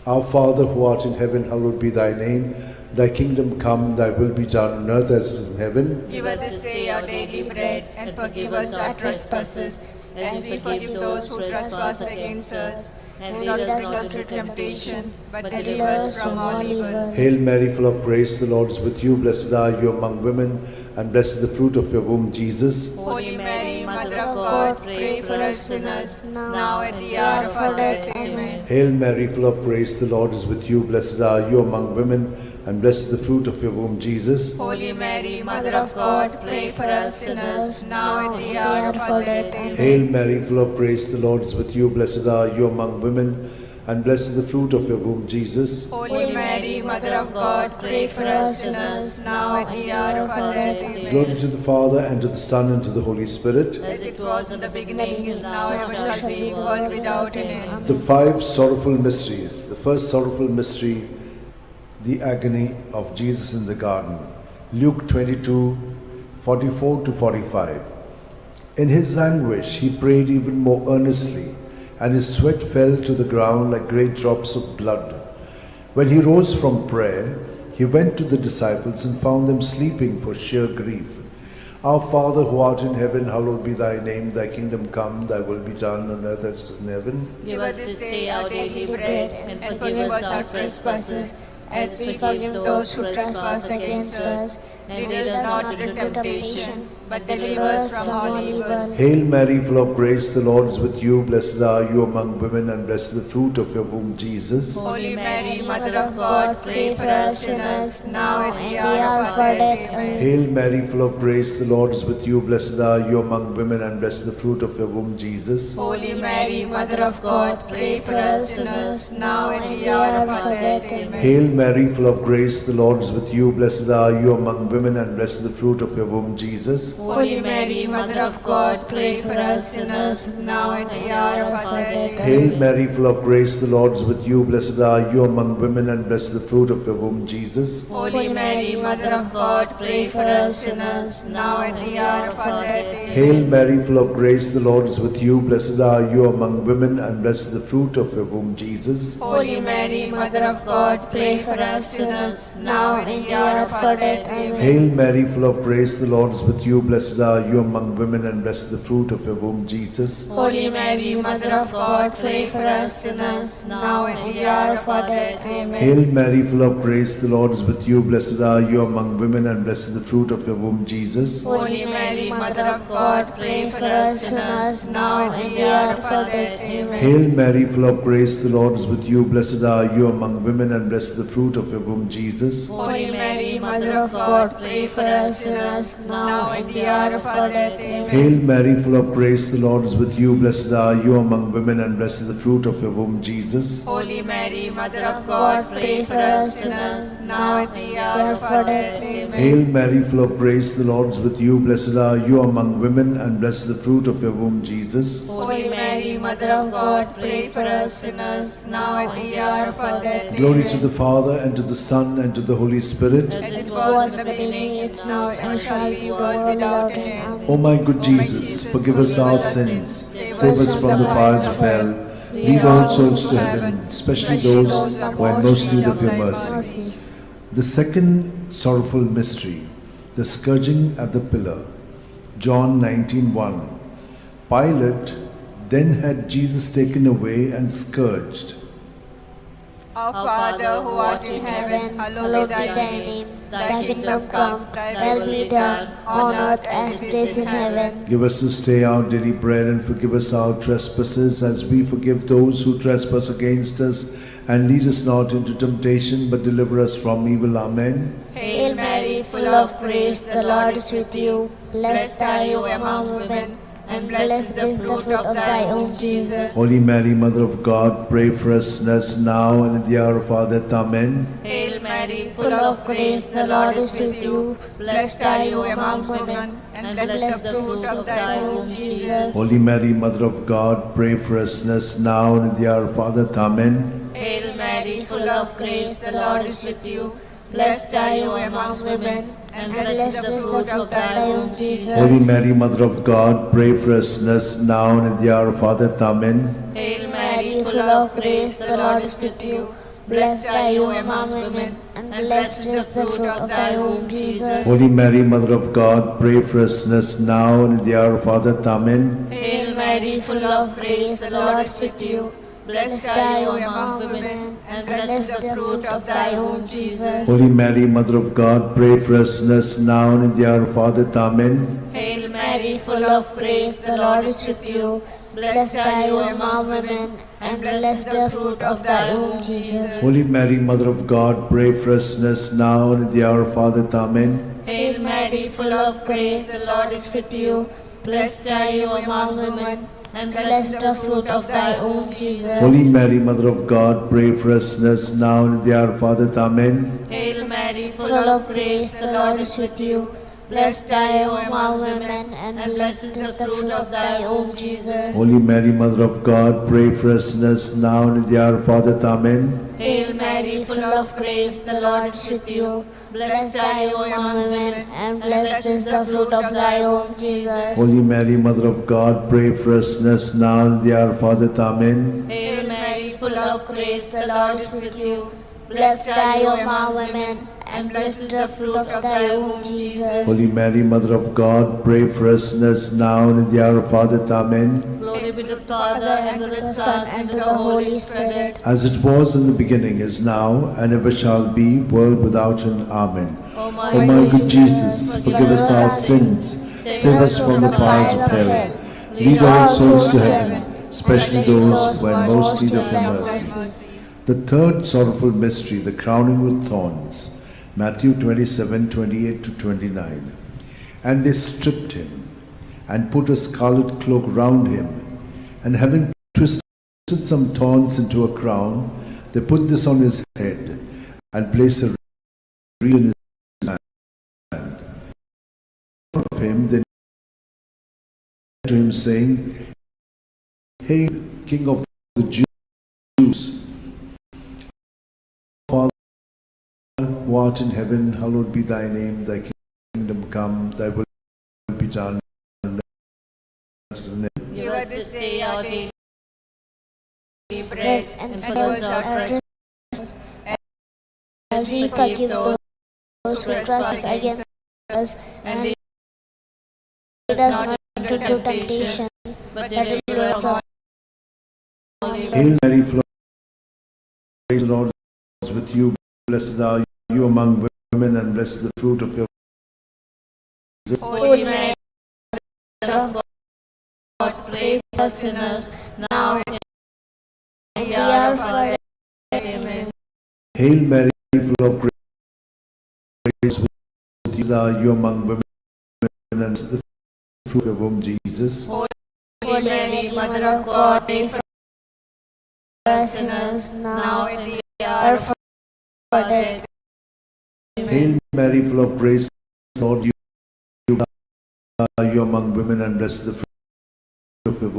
Our Father who art in heaven, hallowed be thy name. Thy kingdom come, thy will be done on earth as it is in heaven. Give us this day our daily bread, and forgive us our trespasses, as we forgive those who trespass against us. And lead us not into temptation, but deliver us from all evil. Hail Mary, full of grace, the Lord is with you. Blessed are you among women, and blessed is the fruit of your womb, Jesus. Holy Mary, Mother of God, pray for us sinners, now and at the hour of our death. Amen. Hail Mary, full of grace, the Lord is with you. Blessed are you among women, and blessed is the fruit of your womb, Jesus. Holy Mary, Mother of God, pray for us sinners, now and at the hour of our death. Amen. Hail Mary, full of grace, the Lord is with you. Blessed are you among women, and blessed is the fruit of your womb, Jesus. Holy Mary, Mother of God, pray for us sinners, now and at the hour of our death. Amen. Glory to the Father, and to the Son, and to the Holy Spirit. As it was in the beginning, is now, and ever shall be, world without end. The five sorrowful mysteries. The first sorrowful mystery, the agony of Jesus in the garden. Luke 22, 44 to 45. In his anguish, he prayed even more earnestly, and his sweat fell to the ground like great drops of blood. When he rose from prayer, he went to the disciples and found them sleeping for sheer grief. Our Father who art in heaven, hallowed be thy name. Thy kingdom come, thy will be done on earth as it is in heaven. Give us this day our daily bread, and forgive us our trespasses, as we forgive those who trespass against us. And lead us not into temptation, but deliver us from all evil. Hail Mary, full of grace, the Lord is with you. Blessed are you among women, and blessed is the fruit of your womb, Jesus. Holy Mary, Mother of God, pray for us sinners, now and at the hour of our death. Amen. Hail Mary, full of grace, the Lord is with you. Blessed are you among women, and blessed is the fruit of your womb, Jesus. Holy Mary, Mother of God, pray for us sinners, now and at the hour of our death. Amen. Hail Mary, full of grace, the Lord is with you. Blessed are you among women, and blessed is the fruit of your womb, Jesus. Holy Mary, Mother of God, pray for us sinners, now and at the hour of our death. Hail Mary, full of grace, the Lord is with you. Blessed are you among women, and blessed is the fruit of your womb, Jesus. Holy Mary, Mother of God, pray for us sinners, now and at the hour of our death. Amen. Hail Mary, full of grace, the Lord is with you. Blessed are you among women, and blessed is the fruit of your womb, Jesus. Holy Mary, Mother of God, pray for us sinners, now and at the hour of our death. Amen. Hail Mary, full of grace, the Lord is with you. Blessed are you among women, and blessed is the fruit of your womb, Jesus. Holy Mary, Mother of God, pray for us sinners, now and at the hour of our death. Amen. Hail Mary, full of grace, the Lord is with you. Blessed are you among women, and blessed is the fruit of your womb, Jesus. Holy Mary, Mother of God, pray for us sinners, now and at the hour of our death. Amen. Hail Mary, full of grace, the Lord is with you. Blessed are you among women, and blessed is the fruit of your womb, Jesus. Holy Mary, Mother of God, pray for us sinners, now and at the hour of our death. Amen. Hail Mary, full of grace, the Lord is with you. Blessed are you among women, and blessed is the fruit of your womb, Jesus. Holy Mary, Mother of God, pray for us sinners, now and at the hour of our death. Amen. Hail Mary, full of grace, the Lord is with you. Blessed are you among women, and blessed is the fruit of your womb, Jesus. Holy Mary, Mother of God, pray for us sinners, now and at the hour of our death. Glory to the Father, and to the Son, and to the Holy Spirit. As it was in the beginning, is now, and shall be, world without end. O my good Jesus, forgive us our sins, save us from the fires of hell, lead all souls to heaven, especially those who are in most need of your mercy. The second sorrowful mystery, the scourging at the pillar. John 19:1. Pilate then had Jesus taken away and scourged. Our Father who art in heaven, hallowed be thy name. Thy kingdom come, thy will be done, on earth as it is in heaven. Give us this day our daily bread, and forgive us our trespasses, as we forgive those who trespass against us. And lead us not into temptation, but deliver us from evil. Amen. Hail Mary, full of grace, the Lord is with you. Blessed are you among women, and blessed is the fruit of thy womb, Jesus. Holy Mary, Mother of God, pray for us sinners, now and at the hour of our death. Amen. Hail Mary, full of grace, the Lord is with you. Blessed are you among women, and blessed is the fruit of thy womb, Jesus. Holy Mary, Mother of God, pray for us sinners, now and at the hour of our death. Amen. Hail Mary, full of grace, the Lord is with you. Blessed are you among women, and blessed is the fruit of thy womb, Jesus. Holy Mary, Mother of God, pray for us sinners, now and at the hour of our death. Amen. Hail Mary, full of grace, the Lord is with you. Blessed are you among women, and blessed is the fruit of thy womb, Jesus. Holy Mary, Mother of God, pray for us sinners now and in the hour of our death. Amen. Hail Mary, full of grace, the Lord is with you. Blessed are you among women, and blessed the fruit of thy womb, Jesus. Holy Mary, Mother of God, pray for us sinners now and in the hour of our death. Amen. Hail Mary, full of grace, the Lord is with you. Blessed are you among women, and blessed the fruit of thy womb, Jesus. Holy Mary, Mother of God, pray for us sinners now and in the hour of our death. Amen. Hail Mary, full of grace, the Lord is with you. Blessed are you among women, and blessed the fruit of thy womb, Jesus. Holy Mary, Mother of God, pray for us sinners now and in the hour of our death. Amen. Hail Mary, full of grace, the Lord is with you. Blessed are you among women, and blessed is the fruit of thy womb, Jesus. Holy Mary, Mother of God, pray for us sinners now and in the hour of our death. Amen. Hail Mary, full of grace, the Lord is with you. Blessed are you among women, and blessed is the fruit of thy womb, Jesus. Holy Mary, Mother of God, pray for us sinners now and in the hour of our death. Amen. Hail Mary, full of grace, the Lord is with you. Blessed are you among women, and blessed the fruit of thy womb, Jesus. Holy Mary, Mother of God, pray for us sinners now and in the hour of our death. Amen. Glory be to the Father, and to the Son, and to the Holy Spirit. As it was in the beginning, is now, and ever shall be, world without end. Amen. O O my good Jesus, forgive us our sins, save us from the fires of hell, lead all souls to heaven, especially those who are in most need of your mercy. The third sorrowful mystery, the crowning with thorns. Matthew 27:28-29. And they stripped him, and put a scarlet cloak round him, and having twisted some thorns into a crown, they put this on his head, and placed a reed in his hand. Of him, they to him, saying, Hail, King of the Jews! Father, who art in heaven, hallowed be thy name. Thy kingdom come, thy will be done. Give us this day our daily bread, and forgive us our trespasses, as we forgive those who trespass against us, and lead us not into temptation, but deliver us from evil. Hail Mary, full of grace, the Lord is with you. Blessed are you among women, and blessed the fruit of your womb. Holy Mary, Mother of God, pray for us sinners, now and in the hour of our death. Amen. Hail Mary, full of grace, with you are you among women, and blessed the fruit of your womb, Jesus. Holy Mary, Mother of God, pray for us sinners, now and in the hour of our death. Hail Mary, full of grace, Lord, you are you among women, and blessed the fruit of your womb.